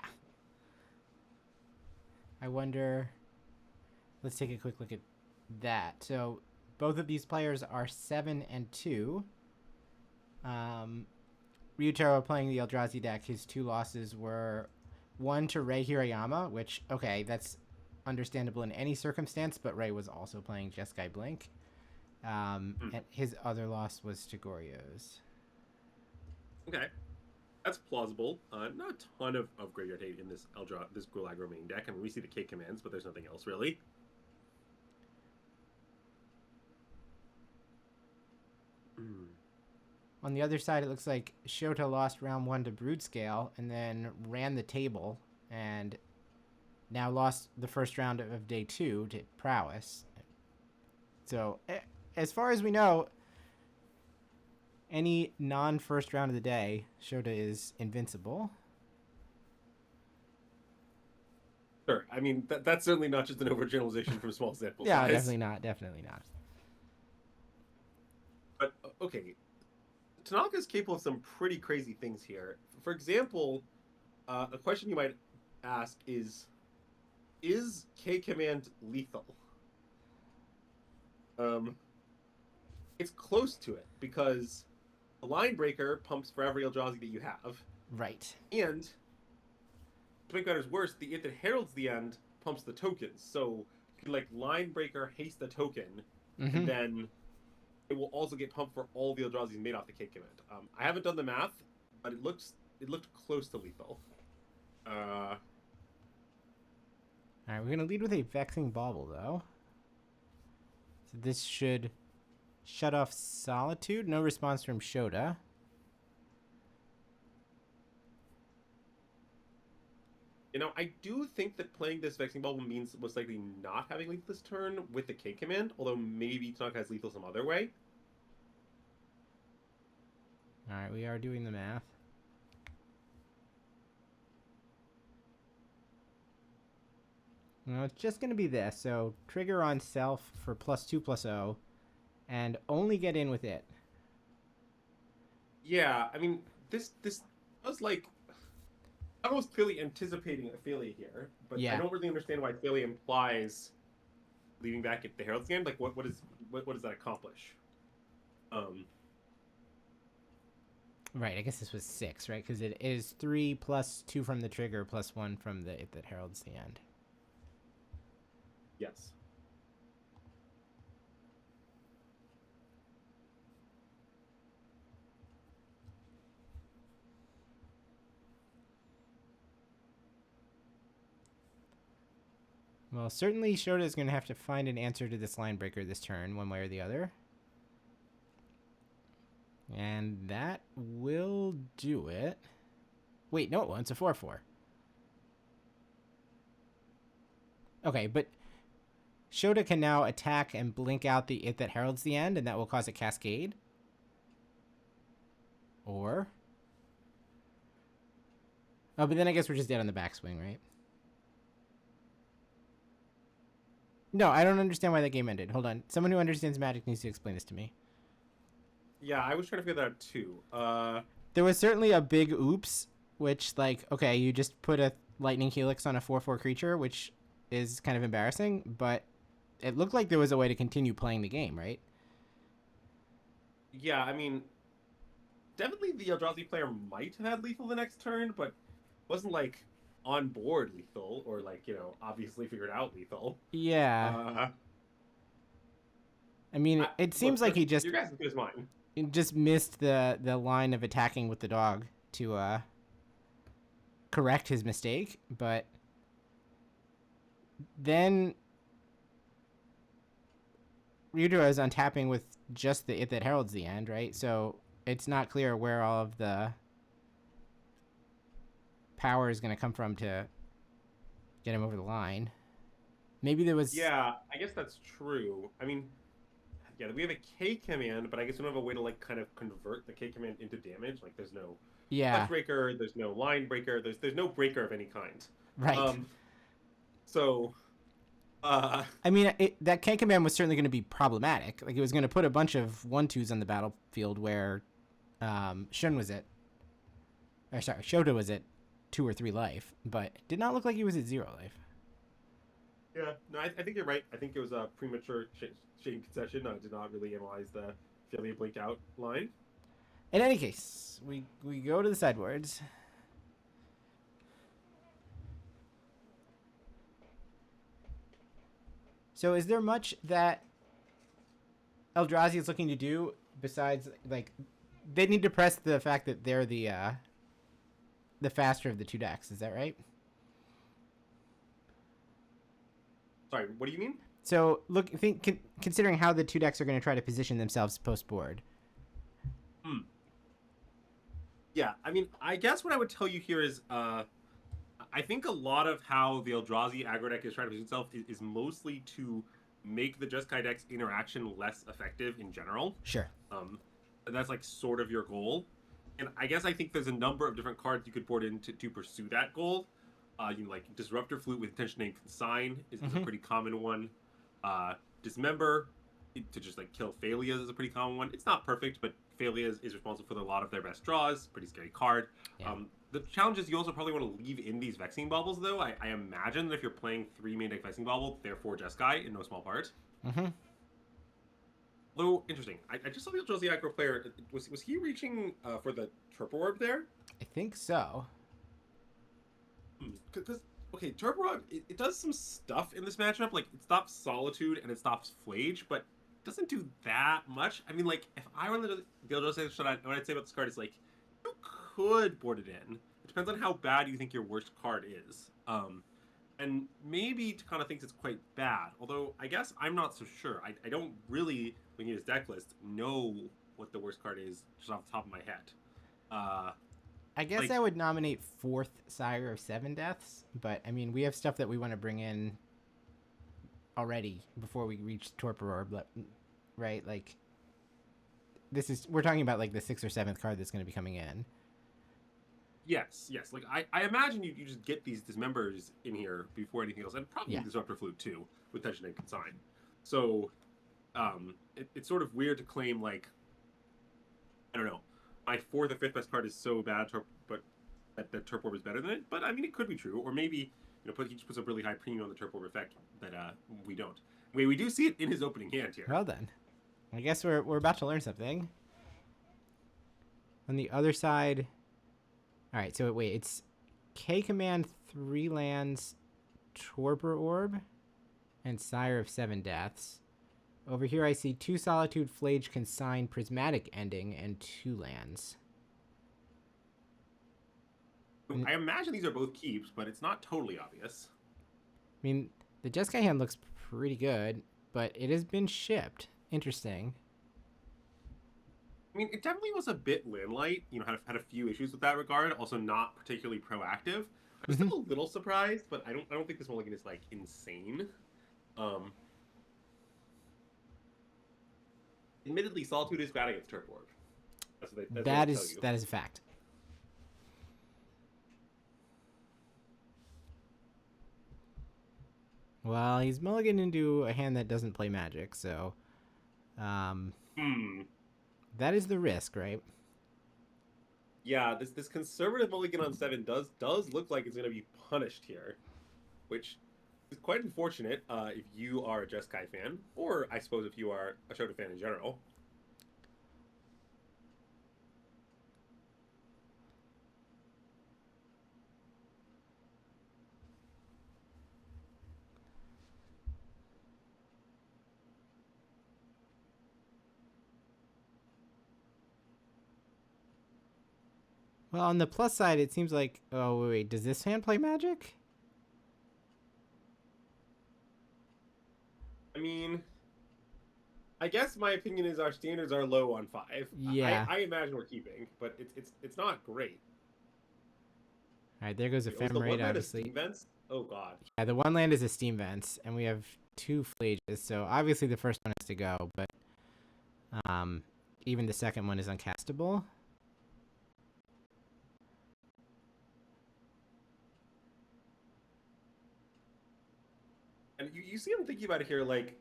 I wonder. Let's take a quick look at that. So both of these players are 7-2. Ryutaro playing the Eldrazi deck, his 2 losses were 1 to Rei Hirayama, which, okay, that's understandable in any circumstance, but Rei was also playing Jeskai Blink. And his other loss was to Goryo's. Okay. That's plausible. Not a ton of graveyard hate in this Gruul Aggro main deck. I mean, we see the K commands, but there's nothing else really. On the other side, it looks like Shota lost round 1 to Broodscale and then ran the table and now lost the first round of day 2 to Prowess. So, as far as we know, any non-first round of the day, Shota is invincible. Sure. I mean, that's certainly not just an overgeneralization from small sample size. Yeah, definitely not. But, okay. Tanaka's capable of some pretty crazy things here. For example, a question you might ask is K Command lethal? It's close to it, because the Line Breaker pumps for every Eldrazi that you have. Right. And, to make matters worse, the It That Heralds the End pumps the tokens. So, you can, like, Line Breaker haste the token, and then it will also get pumped for all the Eldrazi made off the K Command. I haven't done the math, but it looked close to lethal. Alright, we're going to lead with a Vexing Bauble, though. So this should shut off Solitude. No response from Shota. You know, I do think that playing this Vexing Bauble means most likely not having lethal this turn with the K Command, although maybe Tanaka has lethal some other way. Alright, we are doing the math. Well, it's just going to be this. So, trigger on self for +2/+0, and only get in with it. Yeah, I mean, this was like... I was clearly anticipating Ophelia here, but I don't really understand why Ophelia implies leaving back at the Herald's End. Like, what does that accomplish? Right, I guess this was 6, right? Because it is 3 plus 2 from the trigger plus 1 from the It That Heralds the End. Yes. Well, certainly Shota is going to have to find an answer to this Line Breaker this turn, one way or the other. And that will do it. Wait, no, it won't. It's a 4/4. Okay, but Shota can now attack and blink out the It That Heralds the End, and that will cause a Cascade. Or... oh, but then I guess we're just dead on the backswing, right? No, I don't understand why that game ended. Hold on. Someone who understands Magic needs to explain this to me. Yeah, I was trying to figure that out too. There was certainly a big oops, which, like, okay, you just put a Lightning Helix on a 4/4 creature, which is kind of embarrassing, but it looked like there was a way to continue playing the game, right? Yeah, I mean, definitely the Eldrazi player might have had lethal the next turn, but wasn't, like, on board lethal, or, like, you know, obviously figured out lethal. Yeah. I mean, it seems like he just... your guys' as good as mine. He just missed the line of attacking with the dog to correct his mistake, but then Ryutaro is untapping with just the It That Heralds the End, right? So it's not clear where all of the power is going to come from to get him over the line. Maybe there was... yeah, I guess that's true. I mean, yeah, we have a K Command, but I guess we don't have a way to, like, kind of convert the K Command into damage. Like, there's no Flex Breaker, there's no Line Breaker, there's no breaker of any kind. Right. So... I mean, that K Command was certainly going to be problematic. Like, it was going to put a bunch of 1/2s on the battlefield where Shota was at 2 or 3 life, but it did not look like he was at 0 life. Yeah, no, I think you're right. I think it was a premature shading concession. I did not really analyze the Ophelia blink out line. In any case, we go to the sideboards. So is there much that Eldrazi is looking to do besides, like, they need to press the fact that they're the faster of the 2 decks, is that right? Sorry, what do you mean? So considering how the 2 decks are going to try to position themselves post board. Yeah, I mean, I guess what I would tell you here is, I think a lot of how the Eldrazi aggro deck is trying to position itself is mostly to make the Jeskai deck's interaction less effective in general. Sure. That's, like, sort of your goal. And I guess I think there's a number of different cards you could board in to pursue that goal. You know, like, Disruptor Flute with Intention Name Consign is a pretty common one. Dismember to just, like, kill Phalias is a pretty common one. It's not perfect, but Phalia is responsible for a lot of their best draws. Pretty scary card. Yeah. The challenge is you also probably want to leave in these Vexing Baubles, though. I imagine that if you're playing 3 main deck Vexing Bauble, they're 4 Jeskai in no small part. Mm-hmm. Although, interesting. I just saw the Eldrazi Aggro player. Was he reaching for the Turbo Orb there? I think so. Because, okay, Turbo Orb, it does some stuff in this matchup. Like, it stops Solitude and it stops Flage, but it doesn't do that much. I mean, like, if I were the Eldrazi Shota, what I'd say about this card is, like, you could board it in. It depends on how bad you think your worst card is. And maybe Takano thinks it's quite bad, although I guess I'm not so sure. I don't really, looking at his deck list, know what the worst card is just off the top of my head. I guess like, I would nominate 4th Sire of 7 Deaths, but I mean, we have stuff that we want to bring in already before we reach Torpor Orb, right? Like, we're talking about like the 6th or 7th card that's going to be coming in. Yes. Like, I imagine you just get these dismembers in here before anything else, and probably Disruptor Flute too, with Tension and Consign. So, it's sort of weird to claim, like, I don't know, my 4th or 5th best card is so bad, but that Turp Orb is better than it. But, I mean, it could be true. Or maybe, he just puts a really high premium on the Turp Orb effect that we don't. We do see it in his opening hand here. Well then, I guess we're about to learn something. On the other side... Alright, so wait, it's K-Command 3 lands, Torpor Orb, and Sire of 7 Deaths. Over here I see 2 Solitude, Flage, Consign, Prismatic Ending, and 2 lands. I imagine these are both keeps, but it's not totally obvious. I mean, the Jeskai hand looks pretty good, but it has been shipped. Interesting. I mean, it definitely was a bit landlight. Had a few issues with that regard. Also, not particularly proactive. I'm still a little surprised, but I don't think this mulligan is like insane. Admittedly, Solitude is bad against Turp Orb. That is a fact. Well, he's mulliganed into a hand that doesn't play Magic, so that is the risk, right? Yeah, this conservative mulligan on 7 does look like it's going to be punished here, which is quite unfortunate if you are a Jeskai fan, or I suppose if you are a Shota fan in general. Well, on the plus side, it seems like... Oh, wait, does this hand play Magic? I mean, I guess my opinion is our standards are low on 5. Yeah. I imagine we're keeping, but it's not great. All right, there goes Ephemerate, obviously. Vents? Oh, God. Yeah, the one land is a Steam Vents, and we have 2 Flages, so obviously the first one has to go, but even the second one is uncastable. And you see him thinking about it here, like,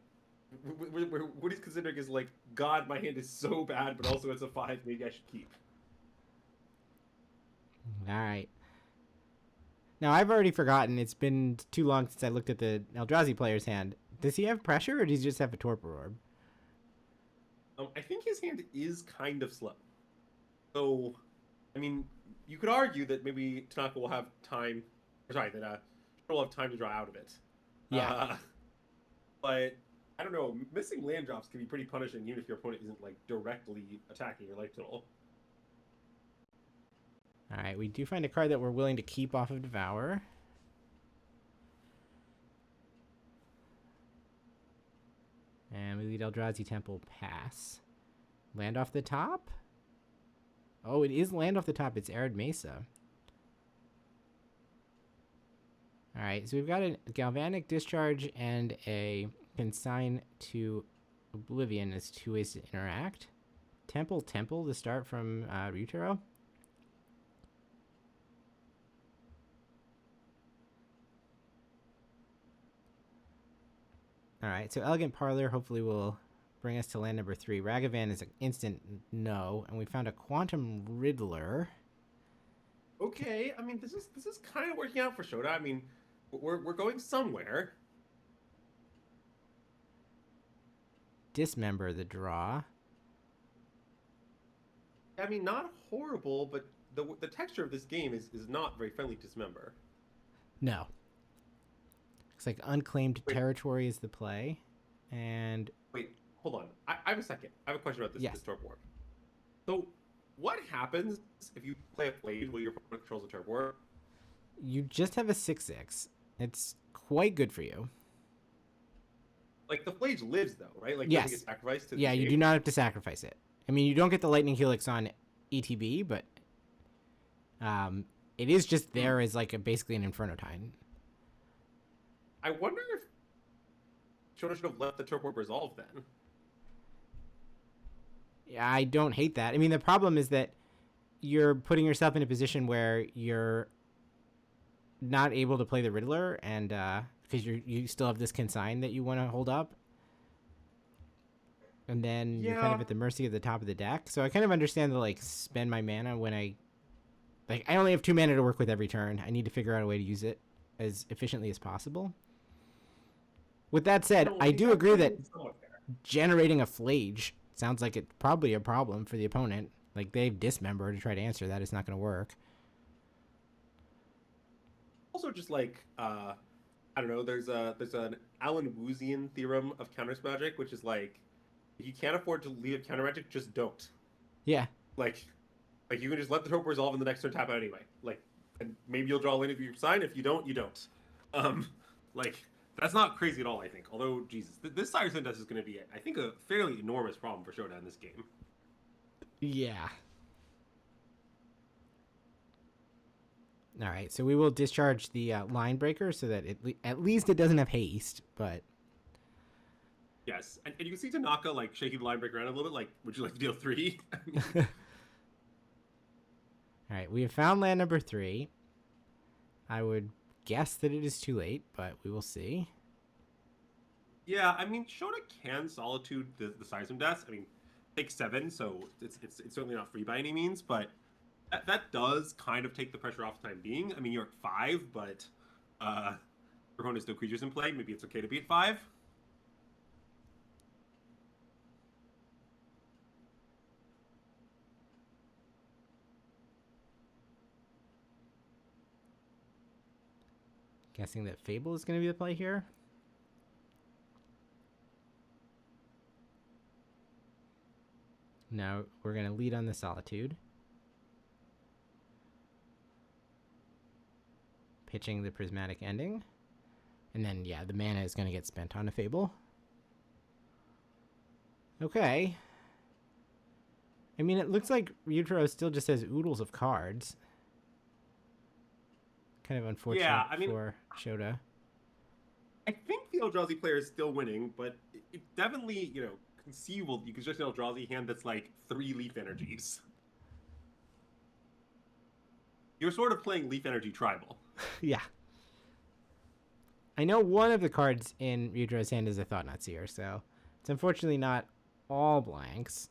what he's considering is like, God, my hand is so bad, but also it's a 5, maybe I should keep. Alright. Now, I've already forgotten, it's been too long since I looked at the Eldrazi player's hand. Does he have pressure, or does he just have a Torpor Orb? I think his hand is kind of slow. So, I mean, you could argue that maybe Tanaka will have time, that will have time to draw out of it. Yeah. But I don't know. Missing land drops can be pretty punishing, even if your opponent isn't like directly attacking your life total. All right, we do find a card that we're willing to keep off of Devour. And we lead Eldrazi Temple pass. Land off the top? Oh, it is land off the top. It's Arid Mesa. Alright, so we've got a Galvanic Discharge and a Consign to Oblivion as 2 ways to interact. Temple to start from Ryutaro. Alright, so Elegant Parlor hopefully will bring us to land number 3. Ragavan is an instant no, and we found a Quantum Riddler. Okay, I mean, this is kind of working out for Shota. I mean, we're going somewhere. Dismember the draw. I mean, not horrible, but the texture of this game is not very friendly to Dismember. No. Looks like unclaimed territory is the play. And wait, hold on. I have a second. I have a question about this, yes. This turf war. So, what happens if you play a Flade while your opponent controls a turf war? You just have a 6/6. It's quite good for you. Like, the Flage lives, though, right? Like, yes. doesn't get sacrificed to the yeah, you game? do not have to sacrifice it. I mean, you don't get the Lightning Helix on ETB, but it is just there as like basically an Inferno Tine. I wonder if Shota should have left the turf war resolved then. Yeah, I don't hate that. I mean, the problem is that you're putting yourself in a position where you're not able to play the Riddler, and because you still have this consign that you want to hold up, and then you're kind of at the mercy of the top of the deck. So I kind of understand the like spend my mana when I only have 2 mana to work with every turn. I need to figure out a way to use it as efficiently as possible. With that said, I do agree that generating a Flage sounds like it's probably a problem for the opponent. Like, they've Dismember to try to answer that. It's not going to work. Also, just like, I don't know, there's an Alan Woozian theorem of Counters Magic, which is like, if you can't afford to leave Counter Magic, just don't. Yeah. Like you can just let the trope resolve in the next turn, tap out anyway. Like, and maybe you'll draw a lane if you sign. If you don't, you don't. Like, that's not crazy at all, I think. Although, Jesus, this Cyrus Index is going to be, I think, a fairly enormous problem for Shota in this game. Yeah. All right, so we will discharge the Line Breaker so that at least it doesn't have haste, but... Yes, and you can see Tanaka, like, shaking the Line Breaker around a little bit, like, would you like to deal 3? All right, we have found land number 3. I would guess that it is too late, but we will see. Yeah, I mean, Shota can Solitude the Seism Death. I mean, take 7, so it's certainly not free by any means, but that does kind of take the pressure off the time being. I mean, you're at 5, but your opponent has no creatures in play. Maybe it's okay to be at 5. Guessing that Fable is going to be the play here. Now we're going to lead on the Solitude. Pitching the Prismatic Ending. And then, yeah, the mana is going to get spent on a Fable. Okay. I mean, it looks like Ryutaro still just has oodles of cards. Kind of unfortunate for Shota. I think the Eldrazi player is still winning, but it's definitely, conceivable you could just an Eldrazi hand that's like 3 Leaf Energies. You're sort of playing Leaf Energy Tribal. Yeah. I know one of the cards in Ryutaro's hand is a Thought-Knot Seer, so it's unfortunately not all blanks.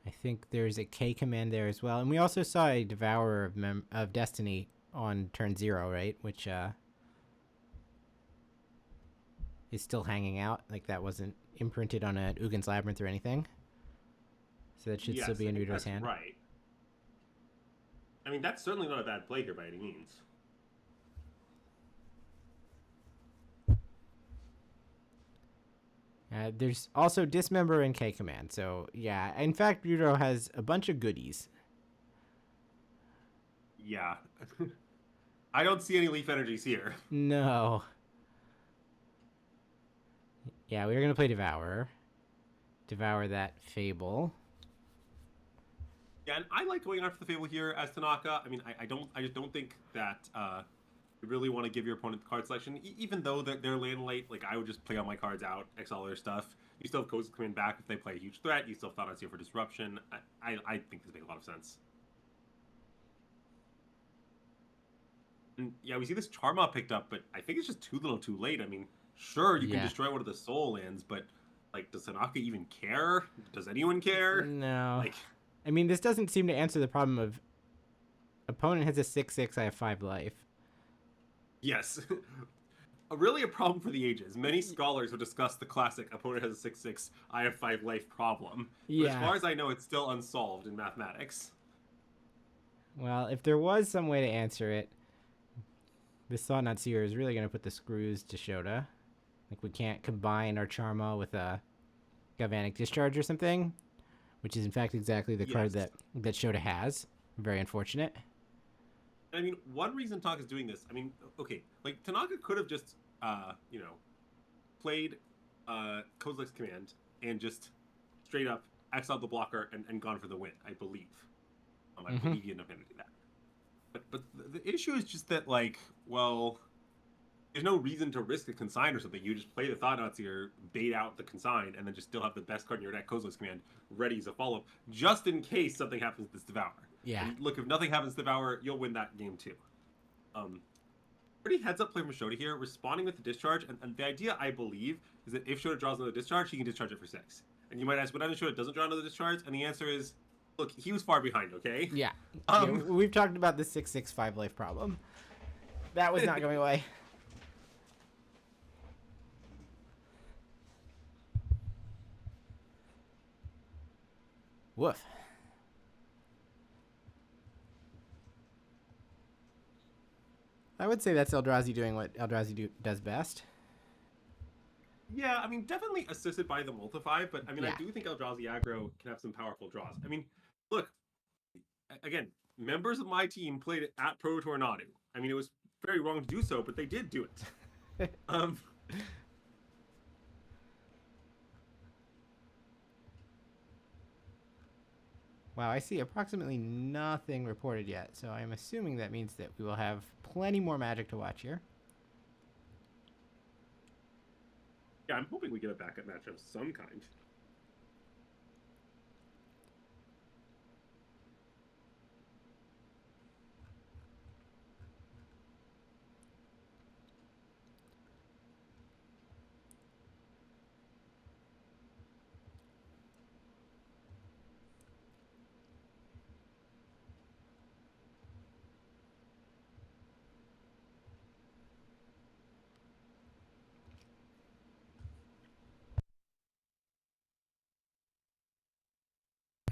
I think there's a K command there as well. And we also saw a Devourer of Destiny on turn 0, right? Which is still hanging out. Like, that wasn't imprinted on an Ugin's Labyrinth or anything. So that should still be in Ryutaro's hand. Right. I mean, that's certainly not a bad play here by any means. There's also Dismember and K command. So, yeah. In fact, Ryutaro has a bunch of goodies. Yeah. I don't see any Leaf Energies here. No. Yeah, we're going to play Devourer. Devour that Fable. Yeah, and I like going after the Fable here as Tanaka. I mean, I just don't think that you really want to give your opponent the card selection, even though they're landing late. Like I would just play all my cards out, exile their stuff. You still have Cozy Command back if they play a huge threat. You still have Thought on Seal for disruption. I think this makes a lot of sense. And yeah, we see this Charma picked up, but I think it's just too little too late. I mean, sure, you can destroy one of the soul lands, but like, does Tanaka even care? Does anyone care? No. Like, I mean, this doesn't seem to answer the problem of opponent has a 6/6, I have 5 life. Yes. Really a problem for the ages. Many scholars have discussed the classic opponent has a 6/6, I have 5 life problem. But as far as I know, it's still unsolved in mathematics. Well, if there was some way to answer it, this Thought Not Seer is really going to put the screws to Shota. Like, we can't combine our Charma with a Galvanic Discharge or something, which is in fact exactly the card that Shota has. Very unfortunate. I mean, one reason Tanaka's doing this, I mean, okay, like, Tanaka could have just, you know, played Kozilek's command and just straight up exiled the blocker and gone for the win, I believe. I believe he ended up going to do that. But the issue is just that, like, well, there's no reason to risk a consign or something. You just play the Thought Knot Seer, bait out the consign, and then just still have the best card in your deck, Kozilek's command, ready as a follow-up, just in case something happens to this Devour. Yeah. And look, if nothing happens to Devour, you'll win that game too. Pretty heads-up play from Shota here, responding with the discharge, and the idea, I believe, is that if Shota draws another discharge, he can discharge it for 6. And you might ask, what happens if Shota doesn't draw another discharge? And the answer is, look, he was far behind, okay? Yeah. We've talked about the 6/6 5 life problem. That was not going away. Woof. I would say that's Eldrazi doing what Eldrazi does best. Yeah, I mean, definitely assisted by the Multiply, but I mean, I do think Eldrazi aggro can have some powerful draws. I mean, look, again, members of my team played it at Pro Tornado. I mean, it was very wrong to do so, but they did do it. Wow, I see approximately nothing reported yet, so I'm assuming that means that we will have plenty more Magic to watch here. Yeah, I'm hoping we get a backup match of some kind.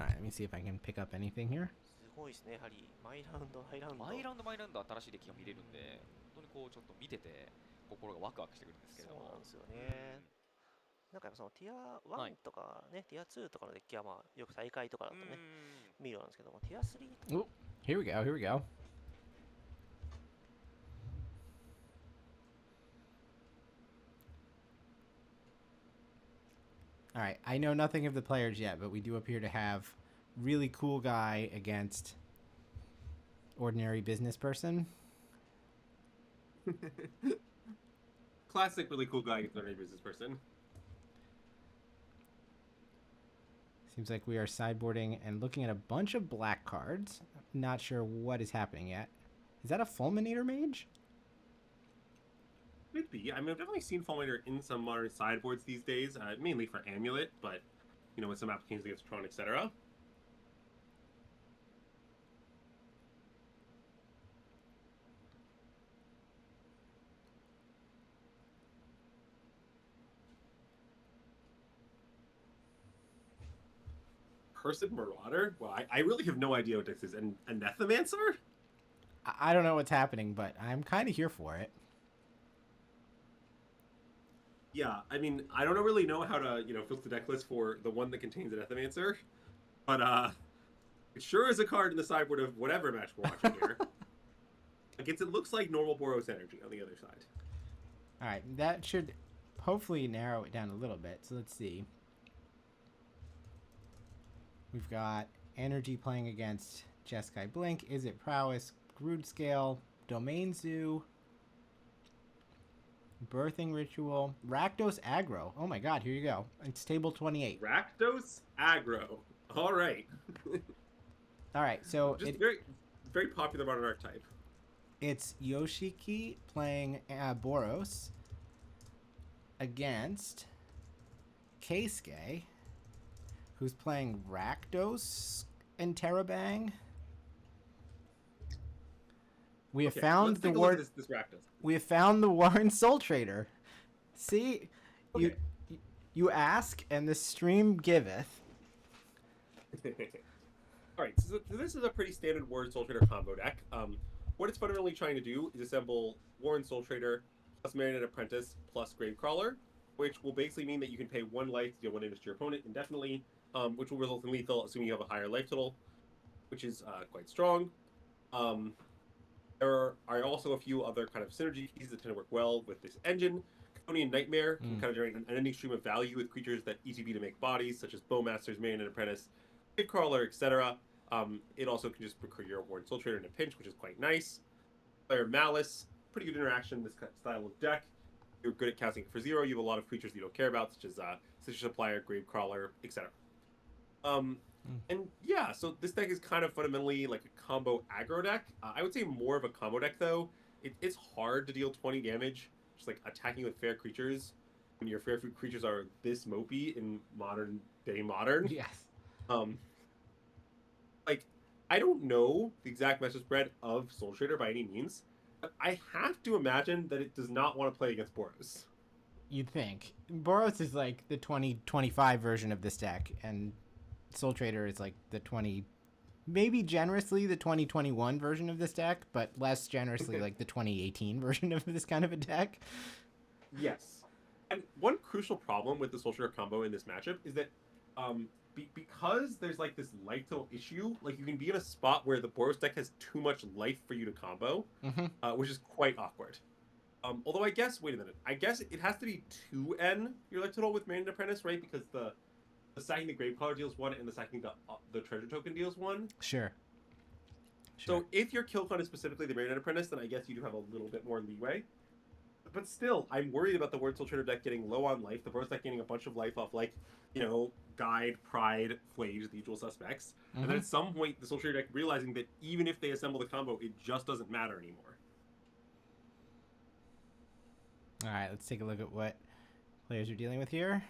Alright, let me see if I can pick up anything here. すごいですね、やはり毎ラウンド新しいデッキが見れるんで、本当にこうちょっと見てて心がワクワクしてくるんですけれども。そうなんですよね。なんかやっぱそのティア1とかね、ティア2とかのデッキはまあよく大会とかだとね、見るようなんですけども、ティア3とか。Here we go, here we go. Alright, I know nothing of the players yet, but we do appear to have really cool guy against ordinary business person. Classic really cool guy against ordinary business person. Seems like we are sideboarding and looking at a bunch of black cards. Not sure what is happening yet. Is that a Fulminator Mage? Could be. I mean, I've definitely seen Fulminator in some modern sideboards these days, mainly for Amulet, but, you know, with some applications against Tron, etc. Cursed Marauder? Well, I really have no idea what this is. And Anethomancer? I don't know what's happening, but I'm kind of here for it. Yeah, I mean, I don't really know how to, you know, filter the deck list for the one that contains Anethomancer, but it sure is a card in the sideboard of whatever match we're watching here. It looks like normal Boros Energy on the other side. All right, that should hopefully narrow it down a little bit. So let's see. We've got Energy playing against Jeskai Blink, Is It Prowess, Grood Scale, Domain Zoo, Birthing Ritual. Rakdos Aggro. Oh my god, here you go. It's table 28. Rakdos Aggro. All right. All right, so just very, very popular modern archetype. It's Yoshiki playing Boros against Keisuke, who's playing Rakdos and Terabang. We have found the war. This Rakdos. We have found the Warren Soul Trader. See, okay. you ask, and the stream giveth. All right, so this is a pretty standard Warren Soul Trader combo deck. What it's fundamentally trying to do is assemble Warren Soul Trader plus Marionette Apprentice plus Gravecrawler, which will basically mean that you can pay 1 life to deal 1 damage to your opponent indefinitely, which will result in lethal, assuming you have a higher life total, which is quite strong. There are also a few other kind of synergy pieces that tend to work well with this engine. Conian Nightmare can kind of generate an ending stream of value with creatures that ETB to make bodies, such as Bowmasters, Marionette Apprentice, Gravecrawler, etc. It also can just recur your Warren Soul Trader in a pinch, which is quite nice. Player Malice, pretty good interaction in this style of deck. You're good at casting for 0. You have a lot of creatures that you don't care about, such as Signature Supplier, Gravecrawler, etc. And yeah, so this deck is kind of fundamentally like a combo aggro deck. I would say more of a combo deck, though. It's hard to deal 20 damage, just like attacking with fair creatures when your fair creatures are this mopey in modern day Modern. Yes. Like, I don't know the exact message spread of Soul Trader by any means, but I have to imagine that it does not want to play against Boros. You'd think. Boros is like the 2025 version of this deck, and Soul Trader is like the maybe generously the 2021 version of this deck, but less generously like the 2018 version of this kind of a deck. Yes. And one crucial problem with the Soul Trader combo in this matchup is that because there's like this life total issue, like you can be in a spot where the Boros deck has too much life for you to combo, which is quite awkward. Although I guess, wait a minute, I guess it has to be 2n your life total with Marionette Apprentice, right? Because the sacking the Gravecrawler deals 1 and the sacking the treasure token deals 1. Sure. So if your kill con is specifically the Marionette Apprentice, then I guess you do have a little bit more leeway. But still, I'm worried about the Warren Soul Trader deck getting low on life, the Boros deck getting a bunch of life off, like, Guide, Pride, Flage, the usual suspects. And then at some point, the Soul Trader deck realizing that even if they assemble the combo, it just doesn't matter anymore. All right, let's take a look at what players are dealing with here.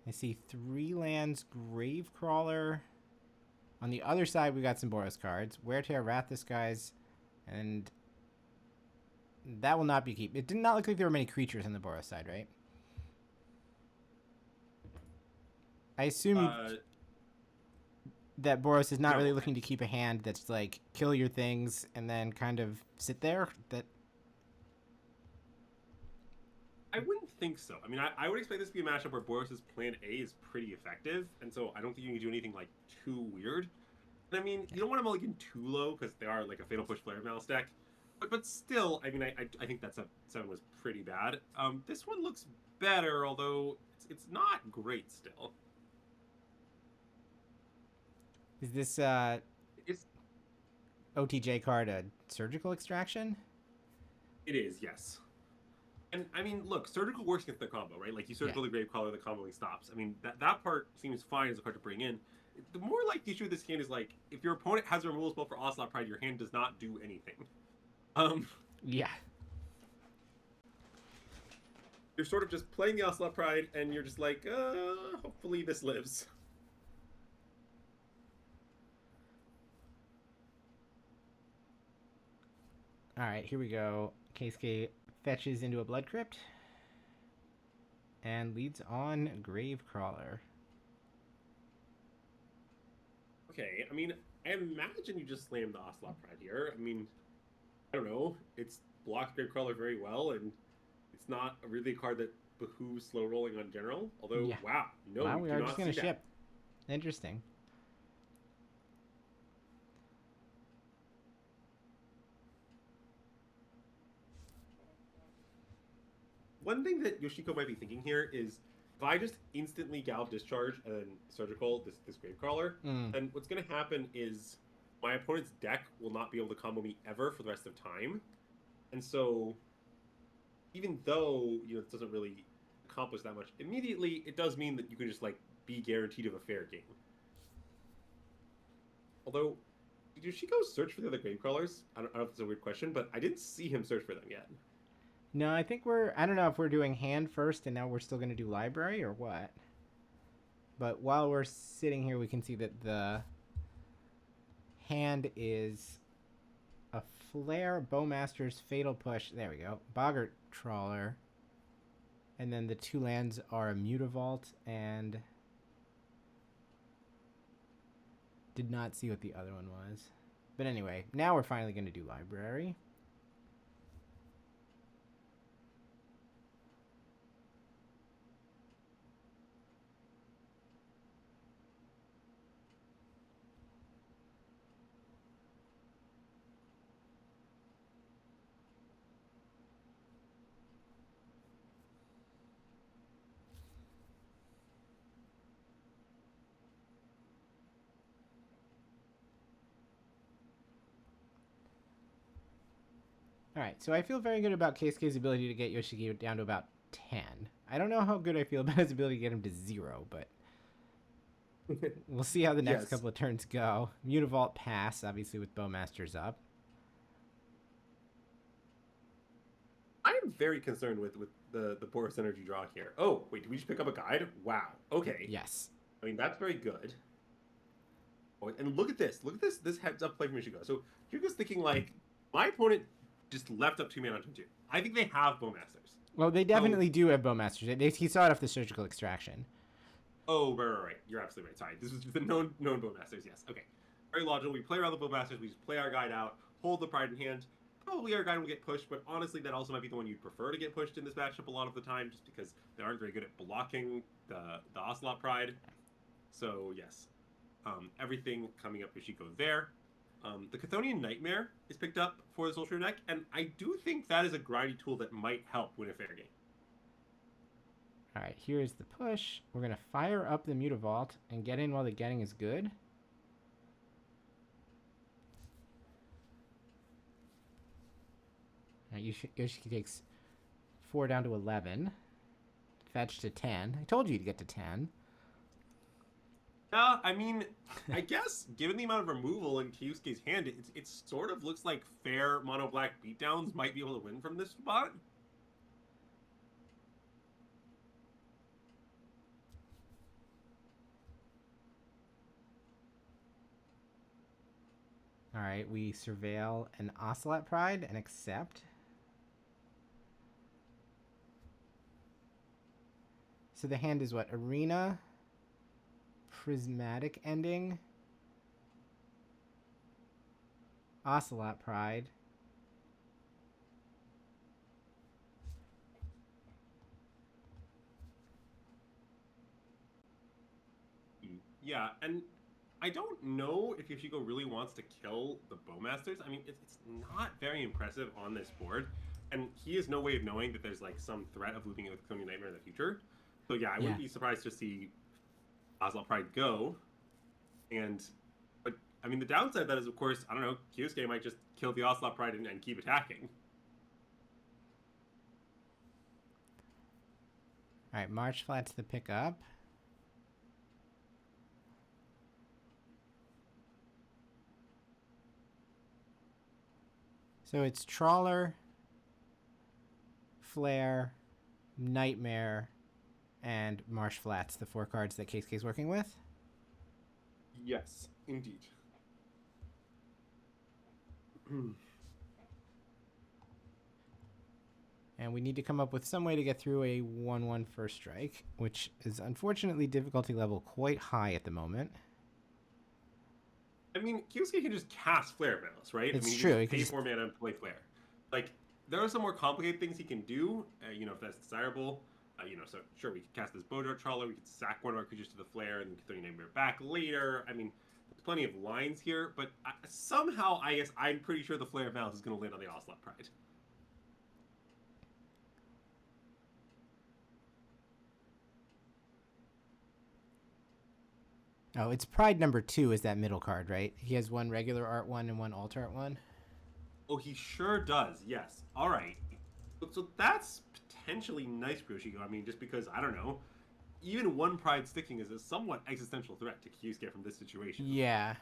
I see 3 lands, Gravecrawler. On the other side, we got some Boros cards. Wear-Tear, Wrath Disguise, and that will not be keep. It did not look like there were many creatures on the Boros side, right? I assume that Boros is not really looking to keep a hand that's like kill your things and then kind of sit there. I wouldn't think so. I mean, I would expect this to be a matchup where Boros' plan A is pretty effective, and so I don't think you can do anything like too weird. And I mean, you don't want to mulligan too low because they are like a Fatal Push Flare Malice deck. But still, I mean, I think that 7 was pretty bad. This one looks better, although it's not great still. Is this OTJ card a surgical extraction? It is, yes. And I mean, look, surgical works against the combo, right? Like you surgical the Gravecrawler, the comboing stops. I mean, that part seems fine as a card to bring in. The more like the issue with this hand is like if your opponent has a removal spell for Ocelot Pride, your hand does not do anything. Yeah. You're sort of just playing the Ocelot Pride, and you're just like, hopefully this lives. All right, here we go. Keisuke fetches into a Blood Crypt and leads on Gravecrawler. Okay, I mean, I imagine you just slammed the Ocelot Pride here. I mean, I don't know. It's blocked Gravecrawler very well, and it's not really a card that behooves slow rolling on general. Although, wow, no, wow, we are just going to ship. That. Interesting. One thing that Yoshiko might be thinking here is, if I just instantly Galv Discharge and then Surgical this Gravecrawler, then what's going to happen is my opponent's deck will not be able to combo me ever for the rest of time. And so even though it doesn't really accomplish that much immediately, it does mean that you can just like be guaranteed of a fair game. Although, did Yoshiko search for the other Gravecrawlers? I don't know if it's a weird question, but I didn't see him search for them yet. No, I think I don't know if we're doing hand first and now we're still going to do library or what. But while we're sitting here, we can see that the hand is a Flare, Bowmaster's Fatal Push. There we go. Boggart Trawler. And then the 2 lands are a Mutavault and... Did not see what the other one was. But anyway, now we're finally going to do library. Alright, so I feel very good about Keisuke's ability to get Yoshiki down to about 10. I don't know how good I feel about his ability to get him to 0, but we'll see how the next couple of turns go. Mutavault pass, obviously, with Bowmasters up. I am very concerned with the Boros energy draw here. Oh, wait, did we just pick up a guide? Wow. Okay. Yes. I mean, that's very good. Oh, and look at this. Look at this. This heads up play from Yoshiko. So Yoshiko's thinking, like, my opponent just left up 2 mana on turn 2. I think they have Bowmasters. Well, they definitely do have Bowmasters. He saw it off the Surgical Extraction. Oh, right. You're absolutely right. Sorry. This was the known Bowmasters, yes. Okay. Very logical. We play around the Bowmasters. We just play our guide out, hold the Pride in hand. Probably our guide will get pushed, but honestly, that also might be the one you'd prefer to get pushed in this matchup a lot of the time, just because they aren't very good at blocking the Ocelot Pride. So, yes. Everything coming up Yoshiko there. The Chthonian Nightmare is picked up for the Soul Shredder deck, and I do think that is a grindy tool that might help win a fair game. Alright, here's the push. We're going to fire up the Mutavault and get in while the getting is good. Alright, Yoshiki takes 4 down to 11. Fetch to 10. I told you to get to 10. I mean, I guess, given the amount of removal in Kyusuke's hand, it sort of looks like fair mono-black beatdowns might be able to win from this spot. Alright, we surveil an Ocelot Pride and accept. So the hand is what? Arena... Prismatic Ending, Ocelot Pride, yeah, and I don't know if Yoshiko really wants to kill the Bowmasters. I mean, it's not very impressive on this board, and he has no way of knowing that there's like some threat of looping it with Chthonian Nightmare in the future. So yeah, I wouldn't be surprised to see Ocelot Pride go, but I mean the downside of that is, of course, I don't know, Kyusuke might just kill the Ocelot Pride and keep attacking. Alright, March Flat's the pickup. So it's Trawler, Flare, Nightmare, and Marsh Flats, the 4 cards that Keisuke's working with? Yes, indeed. And we need to come up with some way to get through a 1/1 first strike, which is unfortunately difficulty level quite high at the moment. I mean, Kyusuke can just cast Flare Veils, right? It's true. true. He can pay 4 mana and play Flare. Like, there are some more complicated things he can do, if that's desirable. So sure, we could cast this Bowdart Trawler, we could sack one of our creatures to the Flare, and then Chthonian Nightmare back later. I mean, there's plenty of lines here, but somehow, I guess, I'm pretty sure the Flare Veils is going to land on the Ocelot Pride. Oh, it's Pride number 2 is that middle card, right? He has 1 regular art 1 and 1 alter art 1. Oh, he sure does, yes. All right. So that's potentially nice for Yoshiko. I mean, just because, I don't know, even one pride sticking is a somewhat existential threat to Kyusuke from this situation. Yeah.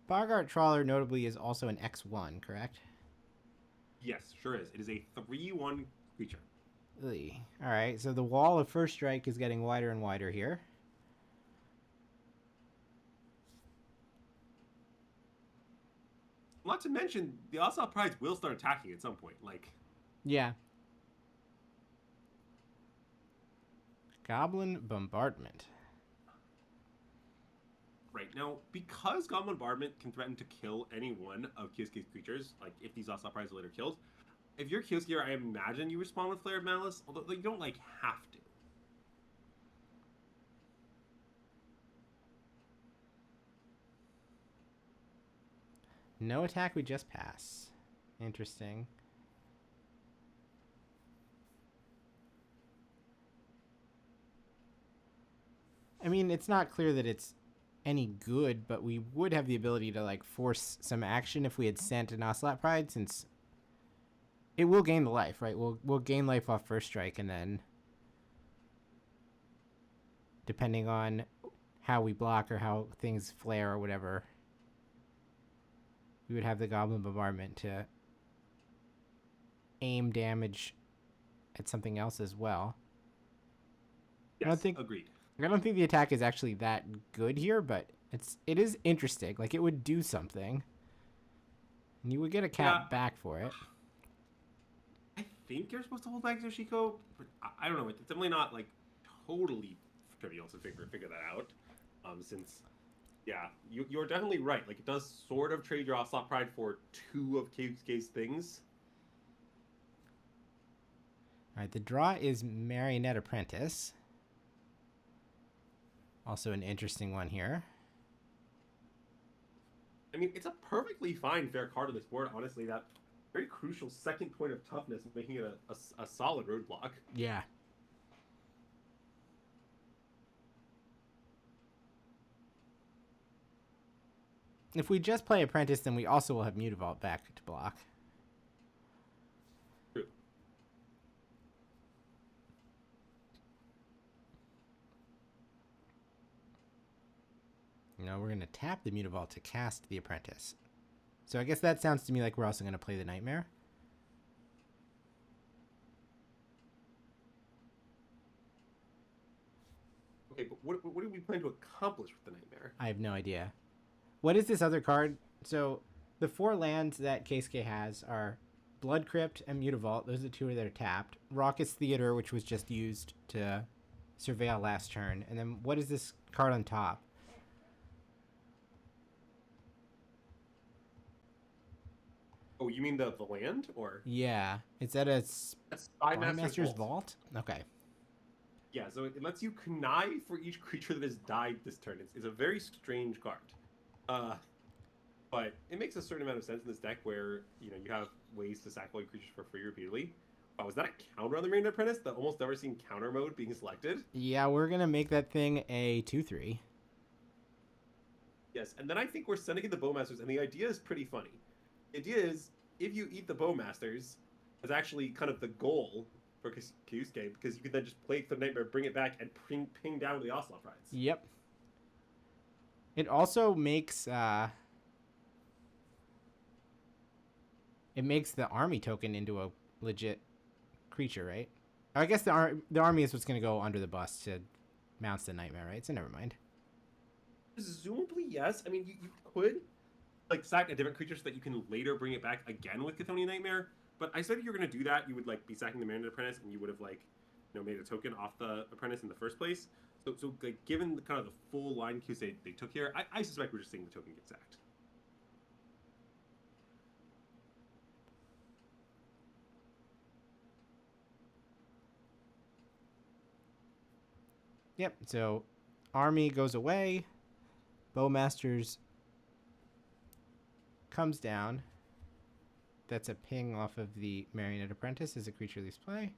Bogart Trawler notably is also an X1, correct? Yes, sure is. It is a 3/1 creature. Alright, so the wall of first strike is getting wider and wider here. Not to mention, the Assault Prides will start attacking at some point. Like, yeah. Goblin Bombardment. Right, now, because Goblin Bombardment can threaten to kill any one of Kyusuke's creatures, like if these Assault Prides are later killed, if you're Kyusuke, I imagine you respond with Flare of Malice, although you don't, like, have to. No attack, we just pass. Interesting. I mean, it's not clear that it's any good, but we would have the ability to, like, force some action if we had sent an Ocelot Pride, since it will gain the life, right? We'll gain life off first strike, and then depending on how we block or how things flare or whatever, we would have the Goblin Bombardment to aim damage at something else as well. Yes, agreed. I don't think the attack is actually that good here, but it is interesting. Like, it would do something, and you would get a cat back for it. I think you're supposed to hold back Yoshiko, but I don't know. It's definitely not, like, totally trivial to figure that out. Since, yeah, you're definitely right. Like, it does sort of trade your Ocelot Pride for 2 of Kyusuke's things. All right, the draw is Marionette Apprentice. Also an interesting one here. I mean, it's a perfectly fine fair card on this board, honestly. That very crucial second point of toughness, making it a solid roadblock. Yeah. If we just play Apprentice, then we also will have Mutavault back to block. True. Now we're going to tap the Mutavault to cast the Apprentice. So I guess that sounds to me like we're also going to play the Nightmare. Okay, but what do we plan to accomplish with the Nightmare? I have no idea. What is this other card? So the 4 lands that Keisuke has are Blood Crypt and Mutavault. Those are the 2 that are tapped. Raucous Theater, which was just used to surveil last turn. And then what is this card on top? Oh, you mean the land, or? Yeah, it's at a Spymaster's Vault? Okay. Yeah, so it lets you connive for each creature that has died this turn. It's a very strange card. But it makes a certain amount of sense in this deck where, you know, you have ways to sack away creatures for free repeatedly. Wow, was that a counter on the Marionette Apprentice? The almost never seen counter mode being selected? Yeah, we're going to make that thing a 2/3. Yes, and then I think we're sending in the Bowmasters, and the idea is pretty funny. The idea is, if you eat the Bowmasters, it's actually kind of the goal for Kyusuke, because you can then just play the Nightmare, bring it back, and ping down to the Ocelot Prides. Yep. It also makes it makes the army token into a legit creature, right? I guess the army is what's going to go under the bus to mount the Nightmare, right? So never mind. Presumably, yes. I mean, you could like sack a different creature so that you can later bring it back again with Chthonian Nightmare. But I said if you were going to do that, you would like be sacking the Marionette Apprentice, and you would have like, you know, made a token off the Apprentice in the first place. So like, given the kind of the full line queues they took here, I suspect we're just seeing the token get sacked. Yep. So army goes away. Bowmasters comes down. That's a ping off of the Marionette Apprentice as a creature leaves play.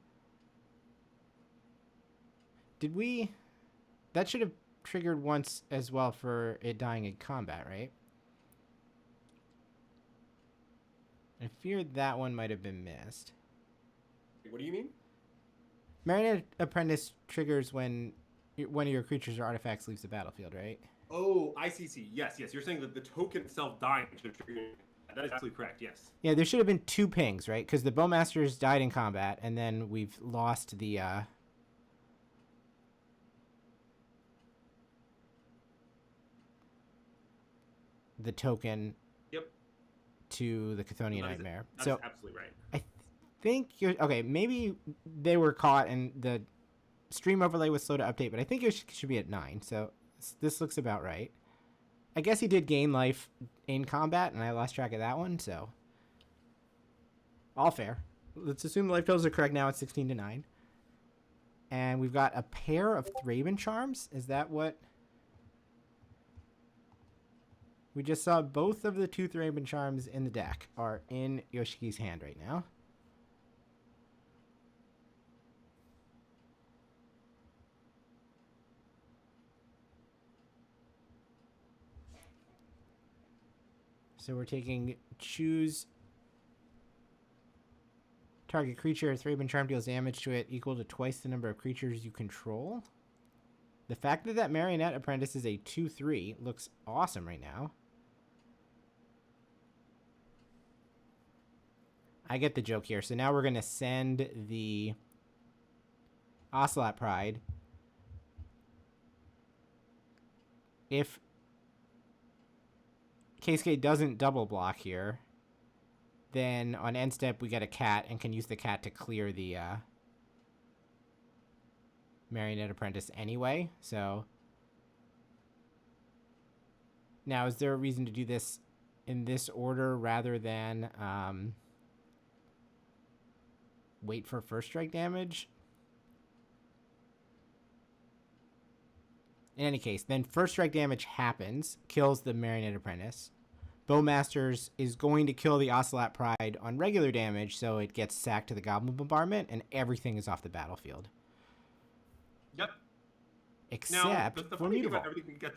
Did we... That should have triggered once as well for it dying in combat, right? I feared that one might have been missed. What do you mean? Marionette Apprentice triggers when one of your creatures or artifacts leaves the battlefield, right? Oh, I see. Yes. You're saying that the token itself dying should trigger. That is absolutely correct, yes. Yeah, there should have been 2 pings, right? Because the Bowmasters died in combat, and then we've lost the token. Yep. To the Chthonian Nightmare. That's absolutely right. I think you're okay. Maybe they were caught, and the stream overlay was slow to update, but I think it should be at 9. So this looks about right. I guess he did gain life in combat, and I lost track of that one. So all fair. Let's assume the life totals are correct now. It's 16-9, and we've got a pair of Thraben Charms. Is that what? We just saw both of the 2 Thraben Charms in the deck are in Yoshiki's hand right now. So we're taking choose target creature. Thraben Charm deals damage to it equal to twice the number of creatures you control. The fact that that Marionette Apprentice is a 2/3 looks awesome right now. I get the joke here. So now we're going to send the Ocelot Pride. If Keisuke doesn't double block here, then on end step we get a cat and can use the cat to clear the Marionette Apprentice anyway. So now, is there a reason to do this in this order rather than wait for first strike damage? In any case, then first strike damage happens, kills the Marionette Apprentice. Bowmasters is going to kill the Ocelot Pride on regular damage, so it gets sacked to the Goblin Bombardment, and everything is off the battlefield. Yep. Except now, the for funny thing about Mutavault. everything we get.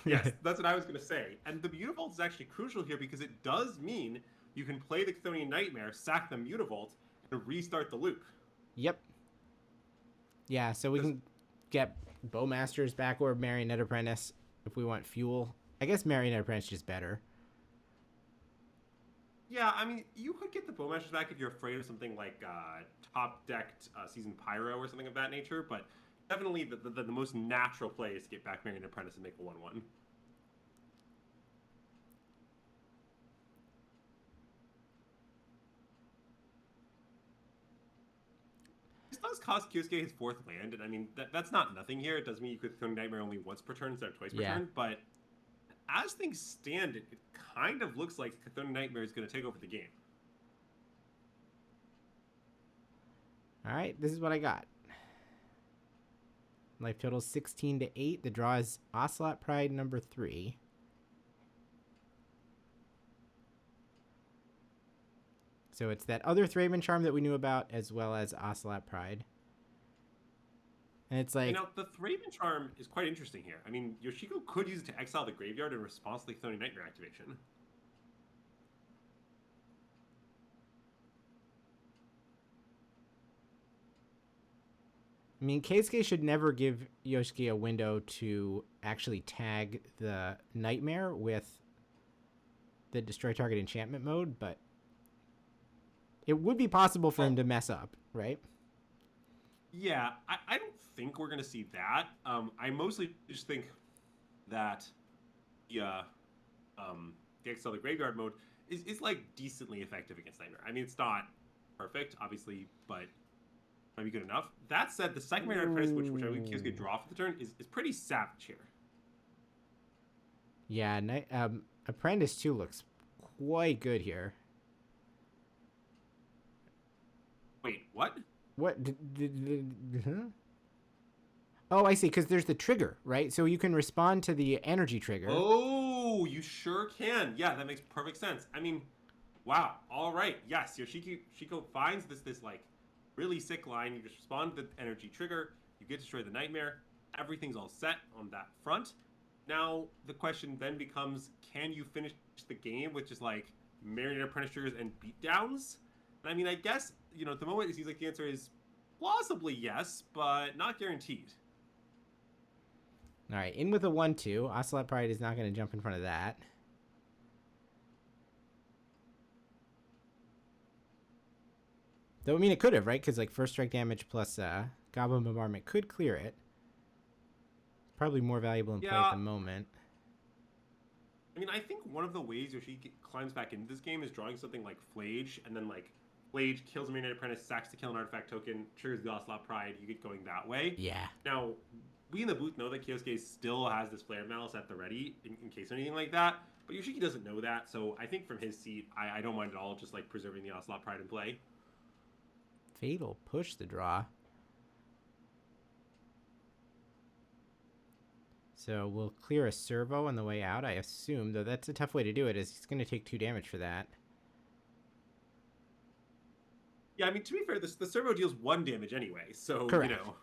Yes, that's what I was going to say. And the Mutavault is actually crucial here because it does mean you can play the Chthonian Nightmare, sack the Mutavault, and restart the loop. Yep. Yeah, so we can get Bowmasters back or Marionette Apprentice if we want fuel. I guess Marionette Apprentice is just better. Yeah, I mean, you could get the Bowmasters back if you're afraid of something like top-decked Season Pyro or something of that nature, but definitely the most natural play is to get back Marionette Apprentice and make a 1/1. This does cost Kyosuke his 4th land, and I mean, that's not nothing here. It does mean you could Chthonian Nightmare only once per turn instead of twice per turn, but as things stand, it kind of looks like Chthonian Nightmare is going to take over the game. All right, this is what I got. Life total is 16-8. The draw is Ocelot Pride number 3. So it's that other Thraben Charm that we knew about, as well as Ocelot Pride. And it's like... Now, the Thraben Charm is quite interesting here. I mean, Yoshiko could use it to exile the graveyard in response to the Chthonian Nightmare activation. I mean, Keisuke should never give Yoshiki a window to actually tag the Nightmare with the Destroy Target Enchantment mode, but it would be possible for him to mess up, right? Yeah, I don't think we're going to see that. I mostly just think that the Exile the Graveyard mode is like decently effective against Nightmare. I mean, it's not perfect, obviously, but might be good enough. That said, the second Marionette Apprentice, which I think Kyosuke draw for the turn, is pretty savage here. Yeah, Apprentice 2 looks quite good here. Wait, what? What? Huh? Oh, I see, because there's the trigger, right? So you can respond to the energy trigger. Oh, you sure can. Yeah, that makes perfect sense. I mean, wow. All right. Yes, Yoshiko finds this like really sick line. You just respond to the energy trigger. You get to destroy the Nightmare. Everything's all set on that front. Now, the question then becomes, can you finish the game with just like Marionette Apprentice triggers and beatdowns? I mean, I guess, you know, at the moment it seems like the answer is plausibly yes, but not guaranteed. All right, in with a 1-2. Ocelot Pride is not going to jump in front of that. Though, I mean, it could have, right? Because, like, first strike damage plus Goblin Bombardment could clear it. Probably more valuable in play at the moment. I mean, I think one of the ways Yoshi climbs back into this game is drawing something like Flage, and then, like, Flage kills a Marionette Apprentice, sacks to kill an artifact token, triggers the Ocelot Pride, you get going that way. Yeah. Now, we in the booth know that Kyosuke still has this Flare of Malice at the ready in case of anything like that, but Yoshiki doesn't know that, so I think from his seat, I don't mind at all just, like, preserving the Ocelot Pride in play. Fatal push the draw. So we'll clear a servo on the way out, I assume, though that's a tough way to do it, as he's going to take 2 damage for that. Yeah, I mean, to be fair, the servo deals 1 damage anyway, so, Correct. You know.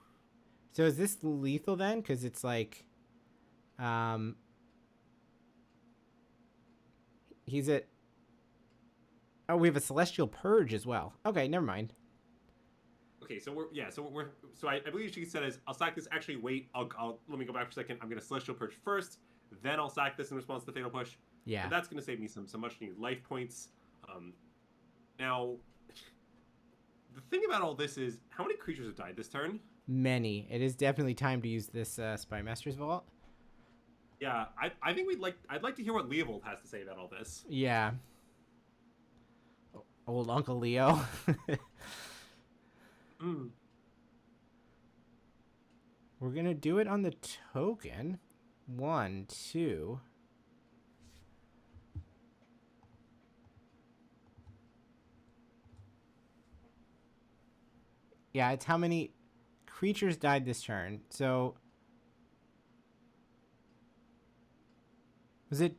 So is this lethal then? Because it's like... he's at... Oh, we have a Celestial Purge as well. Okay, never mind. Okay, so I believe she said is I'll sack this. Actually, wait. I'll let me go back for a second. I'm gonna Celestial Purge first, then I'll sack this in response to the Fatal Push. Yeah, and that's gonna save me some much needed life points. Now, the thing about all this is how many creatures have died this turn? Many. It is definitely time to use this Spy Master's Vault. Yeah, I think I'd like to hear what Leovold has to say about all this. Yeah. Old Uncle Leo. We're gonna do it on the token. 1, 2. Yeah, it's how many creatures died this turn. So was it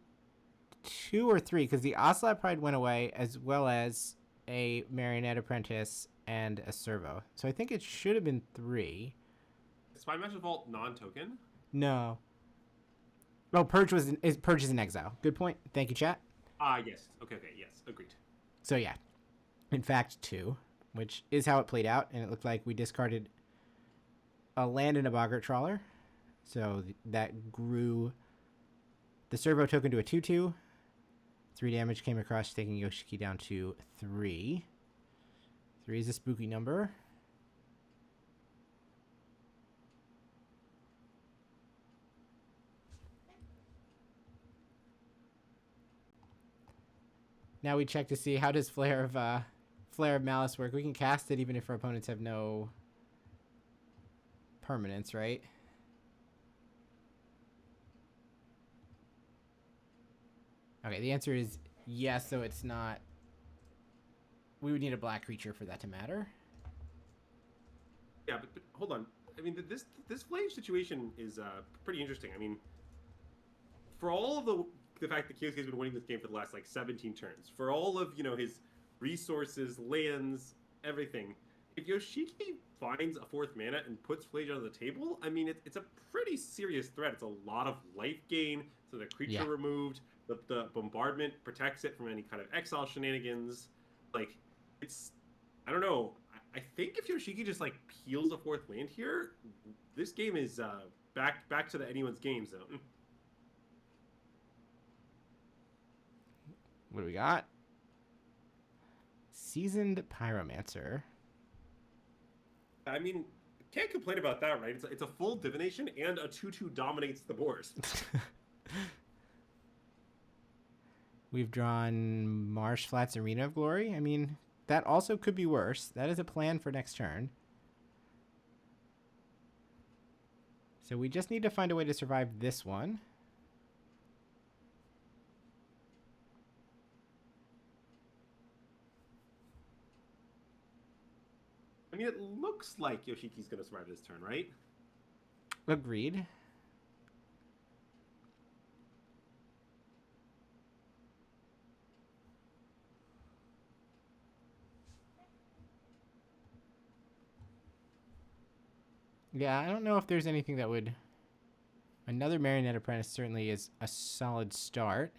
2 or 3? Because the Ocelot Pride went away, as well as a Marionette Apprentice and a servo. So I think it should have been 3. Is Spy Master's Vault non-token? No. Oh, Purge is in exile. Good point. Thank you, chat. Yes. Okay, yes. Agreed. So yeah. In fact, 2, which is how it played out, and it looked like we discarded a land and a Boggart Trawler. So that grew the servo token to a 2/2. 3 damage came across, taking Yoshiki down to 3. 3 is a spooky number. Now we check to see how does Flare of Malice work. We can cast it even if our opponents have no permanents, right? Okay, the answer is yes, so it's not... We would need a black creature for that to matter. Yeah, but hold on. I mean, this Flage situation is pretty interesting. I mean, for all of the fact that Kyosuke's been winning this game for the last, like, 17 turns, for all of, you know, his resources, lands, everything, if Yoshiki finds a 4th mana and puts Flage on the table, I mean, it's a pretty serious threat. It's a lot of life gain, so the creature removed, the bombardment protects it from any kind of exile shenanigans. Like, it's... I don't know. I think if Yoshiki just, like, peels a 4th land here, this game is back to the anyone's game zone. What do we got? Seasoned Pyromancer. I mean, can't complain about that, right? It's a full divination and a 2/2 dominates the board. We've drawn Marsh Flats Arena of Glory. I mean, that also could be worse. That is a plan for next turn. So we just need to find a way to survive this one. I mean, it looks like Yoshiki's going to survive this turn, right? Agreed. Yeah, I don't know if there's anything that would... Another Marionette Apprentice certainly is a solid start.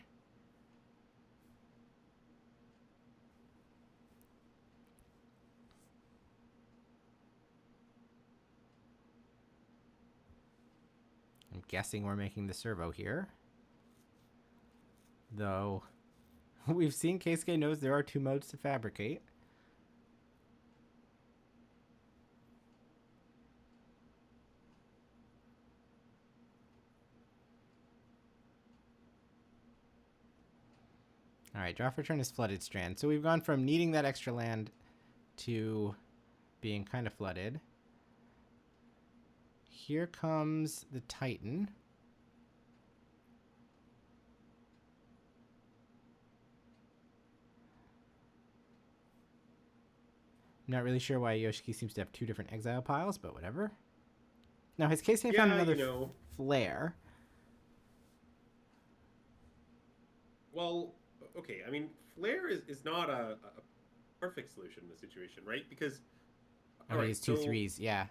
guessing we're making the servo here. Though, we've seen Keisuke knows there are 2 modes to fabricate. Alright, draw for turn is Flooded Strand. So we've gone from needing that extra land to being kind of flooded. Here comes the Titan. I'm not really sure why Yoshiki seems to have 2 different exile piles, but whatever. Now, has Keisuke found another flare? Well, okay, I mean, flare is not a perfect solution in this situation, right? Because... Oh, right, he's 2 3s, yeah.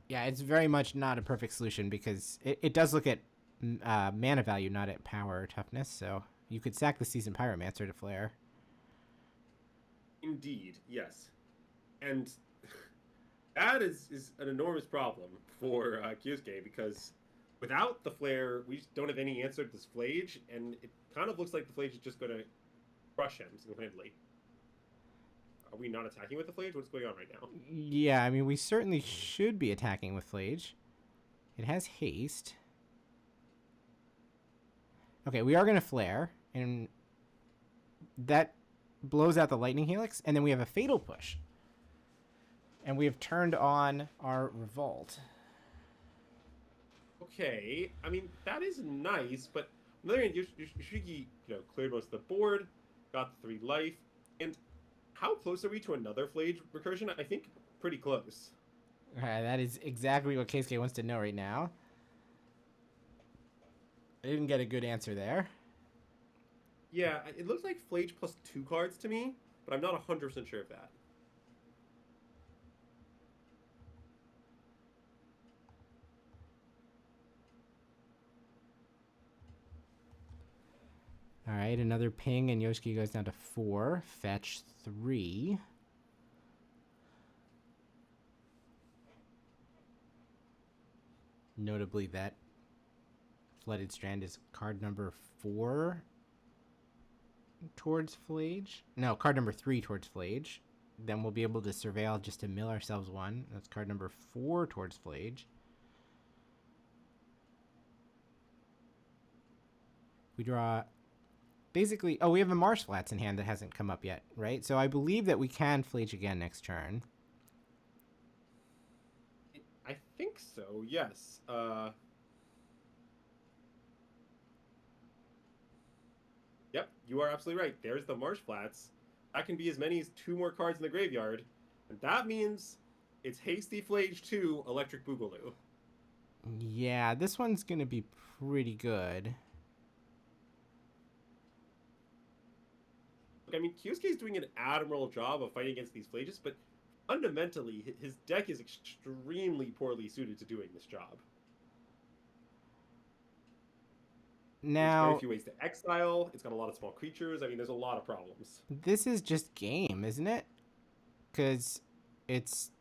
Yeah, it's very much not a perfect solution because it does look at mana value, not at power or toughness, so you could sack the Seasoned Pyromancer to flare. Indeed, yes. And that is an enormous problem for Kyusuke, because without the flare, we just don't have any answer to this Flage, and it kind of looks like the Flage is just going to crush him single-handedly. Are we not attacking with the Flage? What's going on right now? Yeah, I mean, we certainly should be attacking with Flage. It has haste. Okay, we are going to flare, and that blows out the Lightning Helix, and then we have a Fatal Push. And we have turned on our Revolt. Okay, I mean, that is nice, but on the other hand, Yoshiki, cleared most of the board, got the 3 life, and how close are we to another Flage recursion? I think pretty close. Alright, that is exactly what Keisuke wants to know right now. I didn't get a good answer there. Yeah, it looks like Flage plus 2 cards to me, but I'm not 100% sure of that. Alright, another ping, and Yoshiki goes down to 4. Fetch 3. Notably, that Flooded Strand is card number 4 towards Flage. No, card number 3 towards Flage. Then we'll be able to Surveil just to mill ourselves 1. That's card number 4 towards Flage. We draw... Basically, oh, we have a Marsh Flats in hand that hasn't come up yet, right? So I believe that we can Flage again next turn. I think so, yes. Yep, you are absolutely right. There's the Marsh Flats. That can be as many as 2 more cards in the graveyard. And that means it's Hasty Flage 2, Electric Boogaloo. Yeah, this one's going to be pretty good. I mean, Kyusuke's doing an admirable job of fighting against these Flages, but fundamentally, his deck is extremely poorly suited to doing this job. Now, there's very few ways to exile. It's got a lot of small creatures. I mean, there's a lot of problems. This is just game, isn't it? Because it's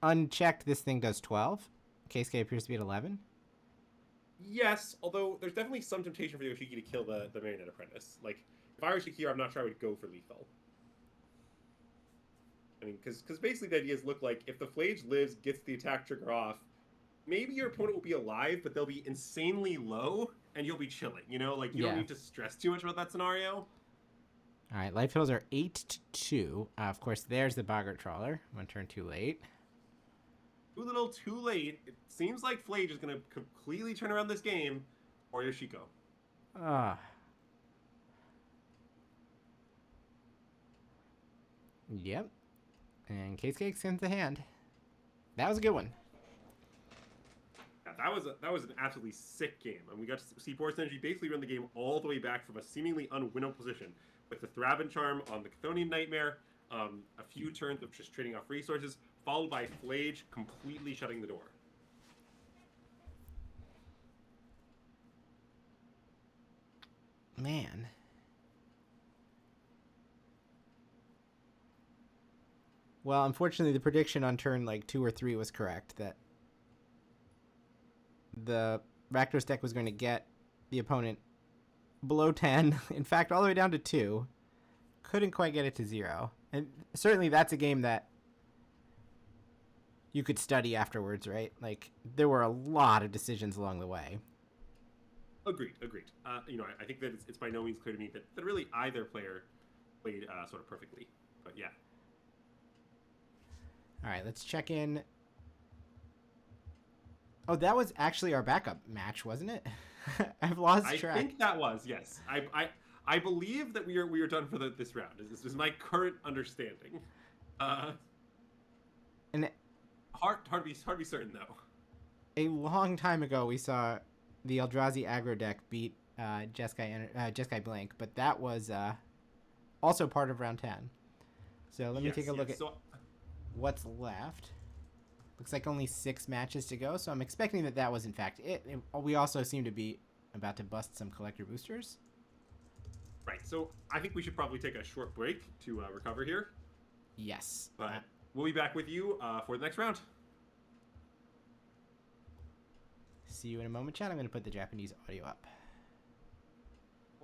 unchecked. This thing does 12. Keisuke appears to be at 11. Yes, although there's definitely some temptation for Yoshiki to kill the Marionette Apprentice. Like, if I were Shakira, I'm not sure I would go for lethal. I mean, because basically the ideas look like if the Flage lives, gets the attack trigger off, maybe your opponent will be alive, but they'll be insanely low, and you'll be chilling, you know? Like, you don't need to stress too much about that scenario. All right, life totals are 8-2. Of course, there's the Boggart Trawler. 1 turn too late. Too little, too late. It seems like Flage is going to completely turn around this game, or Yoshiko. Yep. And Keisuke extends the hand. That was a good one. Yeah, that was an absolutely sick game, and we got to see Force Energy basically run the game all the way back from a seemingly unwinnable position with the Thraben Charm on the Chthonian Nightmare, a few turns of just trading off resources, followed by Flage completely shutting the door. Man. Well, unfortunately, the prediction on turn like 2 or 3 was correct, that the Rakdos deck was going to get the opponent below 10. In fact, all the way down to 2. Couldn't quite get it to 0. And certainly that's a game that you could study afterwards, right? Like, there were a lot of decisions along the way. Agreed. I think that it's by no means clear to me that really either player played sort of perfectly. But yeah. All right, let's check in. Oh, that was actually our backup match, wasn't it? I've lost track. I think that was, yes. I believe that we are done for this round. This is my current understanding. And hard to be certain though. A long time ago, we saw the Eldrazi aggro deck beat Jeskai Blank, but that was also part of round 10. So let me take a look at what's left. Looks like only 6 matches to go, so I'm expecting that was in fact it. We also seem to be about to bust some collector boosters. Right, so I think we should probably take a short break to recover here. Yes. But we'll be back with you for the next round. See you in a moment, chat. I'm going to put the Japanese audio up.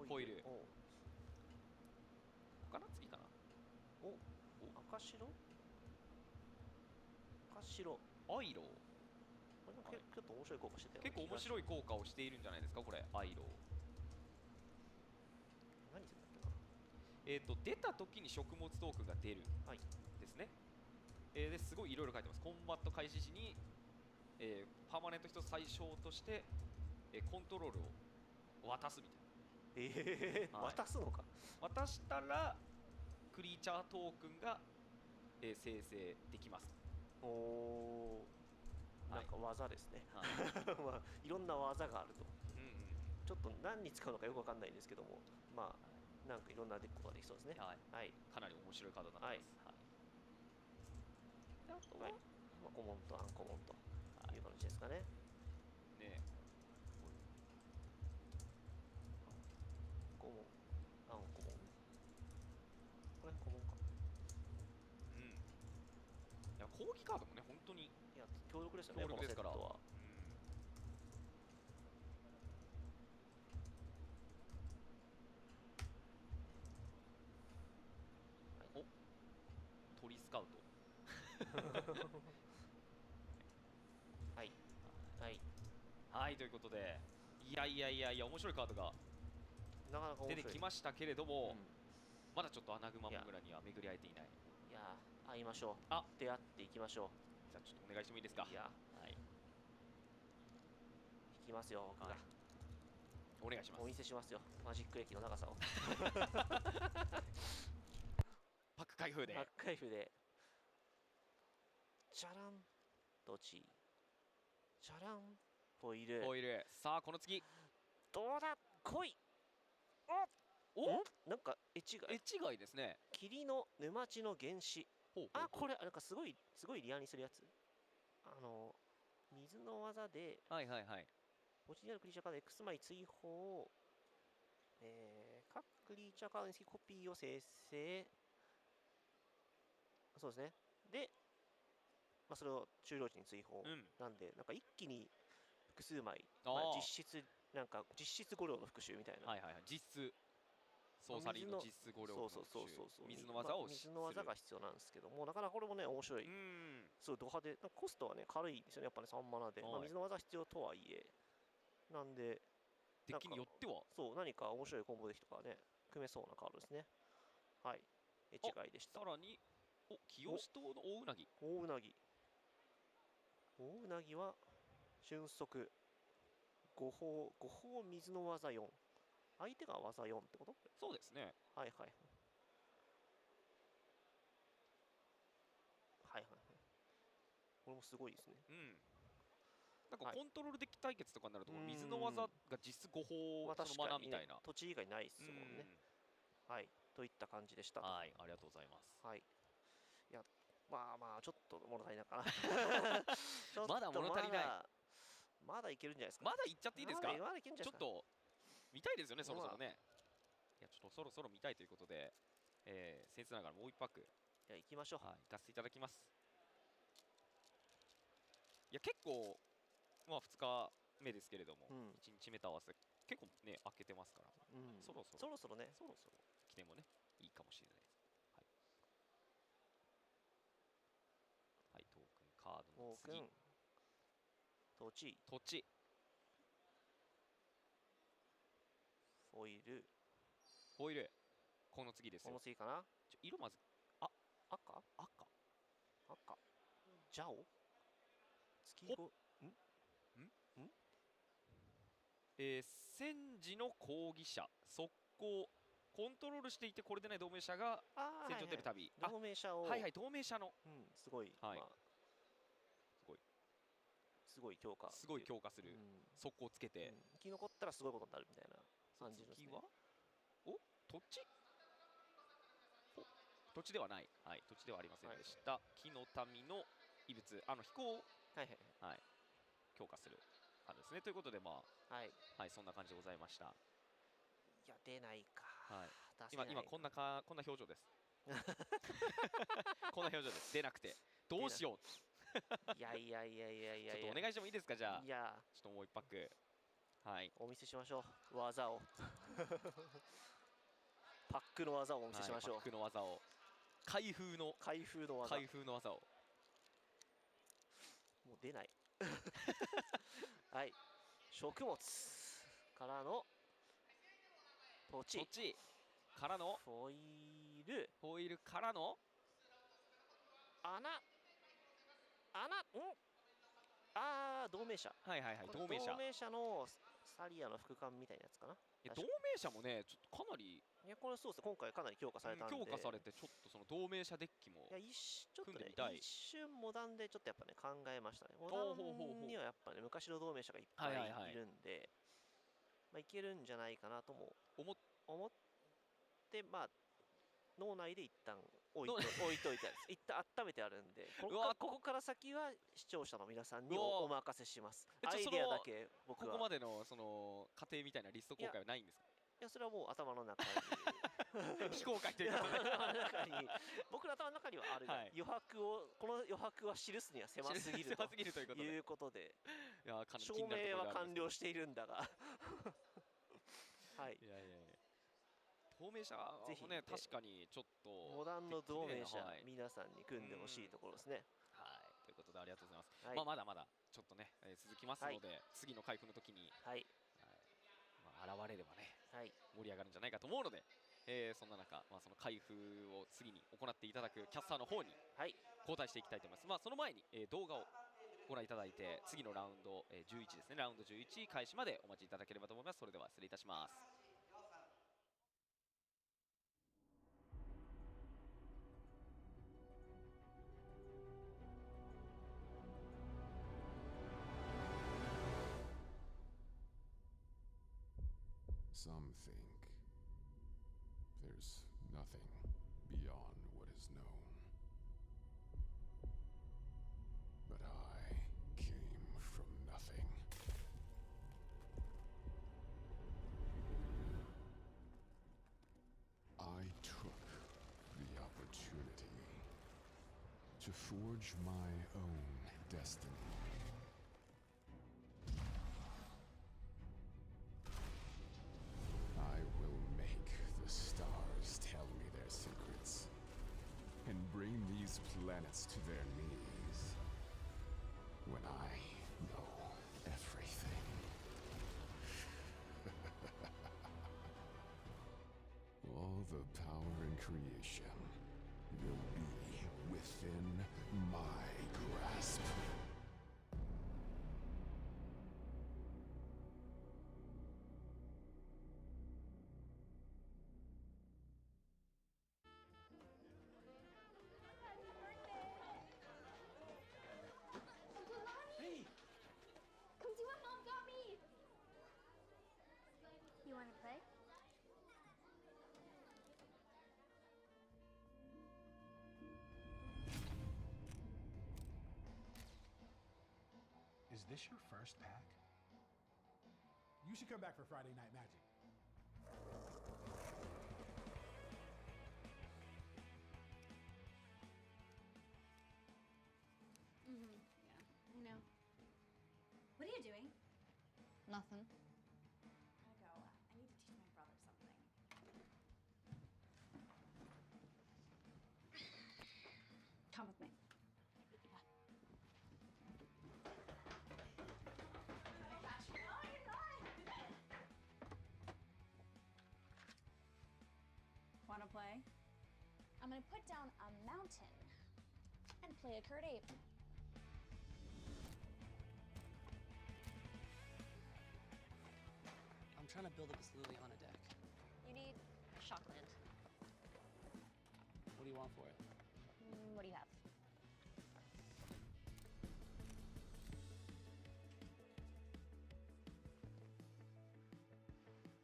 ホイール他の次かな赤白アイロこれちょっと面白い効果してたよ。結構面白い効果をしているんじゃないですかこれアイロ何するんだっけな。出た時に食物トークンが出るですね。ですごいいろいろ書いてます。コンバット開始時に、パーマネント1つ最小として、コントロールを渡すみたいな。渡すのか。渡したらクリーチャートークンが、生成できます。なんか技ですね。まあいろんな技があると。ちょっと何に使うのかよくわかんないんですけども、まあなんかいろんなデックができそうですね。はい。かなり面白いカードになってます。あとはコモンとアンコモンという感じですかね。ね。コモン、アンコモン。これコモンか。いや攻撃カードもね本当にいや強力ですよね。強力ですから。トリスカウトはいということでいや面白いカードがなかなか面白い出てきましたけれども、まだちょっとアナグマモグラには巡り合えていない。いや会いましょう。出会っていきましょう。じゃあちょっとお願いしてもいいですか。いやはい引きますよ僕が。お願いします。お見せしますよマジック液の長さを。パック開封でチャランドチチャランフォイルさあこの次どうだ来い。なんか絵違いですね。霧の沼地の原子。これなんかすごいリアにするやつ。水の技で墓地にあるクリーチャーカード X 枚追放。各クリーチャーカードにつきコピーを生成。そうですね。でそれを終了時に追放、なんでなんか一気に複数枚、実質5両の復習みたいな。実質ソーサリーの実質5両の復習。水の技を水の技が必要なんですけども、なかなかこれもね面白い。すごいド派手。コストはね軽いですよねやっぱね3マナで、水の技必要とはいえなんでデッキによっては何か面白いコンボデッキとかね組めそうなカードですね。はい絵違いでした。さらに清志島の大うなぎ。大うなぎは俊足5法水の技4。相手が技4ってこと？そうですね。これもすごいですね。なんかコントロールデッキ対決とかになると水の技が実質5法そのマナみたいな。土地以外ないですもんね。といった感じでした。ありがとうございます。いやちょっと物足りないかな。まだ物足りない。まだいけるんじゃないですか。まだいっちゃっていいですか。まだいけるんじゃないですか。ちょっと見たいですよねそろそろね。いやちょっとそろそろ見たいということで、僭越ながらもう1パックじゃあ行きましょう。はい、行かせていただきます。いや結構まあ2日目ですけれども、1日目と合わせて結構ね開けてますから、そろそろね、そろそろ来てもねいいかもしれないです。はい、はい、トークンカードの次、土地フォイル、この次ですよ。この次かな。色まず赤ジャオ月5戦時の抗議者速攻コントロールしていてこれでない同盟者が戦場に出るたび、同盟者を同盟者のすごいすごい強化する速攻をつけて生き残ったらすごいことになるみたいな感じですね。次は土地ではない、土地ではありませんでした。木の民の異物飛行を強化する感じですね。ということでそんな感じでございました。いや出ないか、今こんな表情ですこんな表情です。出なくてどうしよういやちょっとお願いしてもいいですか。じゃあいやちょっともう一泊お見せしましょう、技をパックの技をお見せしましょう。パックの技を開封の技をもう出ないはい食物からの土地からのフォイルからの穴同盟者同盟者のサリアの副官みたいなやつかな。同盟者もねちょっとかなりこれそうですね、今回かなり強化されたんで、強化されてちょっとその同盟者デッキも組んでみたい。一瞬モダンでちょっとやっぱね考えましたね。モダンにはやっぱね昔の同盟者がいっぱいいるんで、いけるんじゃないかなとも思って脳内で一旦置いといて一旦温めてあるんで、ここから先は視聴者の皆さんにお任せします。アイデアだけ僕はここまでのその過程みたいなリスト公開はないんですか。いやそれはもう頭の中に非公開ということで僕の頭の中にはある、この余白は記すには狭すぎるということで証明は完了しているんだが同盟者もね確かにちょっとモダンの同盟者皆さんに組んでほしいところですね。ということでありがとうございます。まだまだちょっとね続きますので次の開封の時に現れればね盛り上がるんじゃないかと思うので、そんな中その開封を次に行っていただくキャスターの方に交代していきたいと思います。その前に動画をご覧いただいて次のラウンド11ですね、ラウンド11開始までお待ちいただければと思います。それでは失礼いたします。Some think there's nothing beyond what is known. But I came from nothing. I took the opportunity to forge my own destiny. I will make the stars tell me their secrets and bring these planets to their knees when I know everything. All the power in creation will be within my grasp. Hey! Come see what Mom got me! You want to play? Is this your first pack? You should come back for Friday Night Magic. Nothing. I gotta go. I need to teach my brother something. Come with me. Wanna play? I'm gonna put down a mountain and play a Kurt Ape. I'm trying to build up this Lily on a deck. You need Shockland. What do you want for it? What do you have?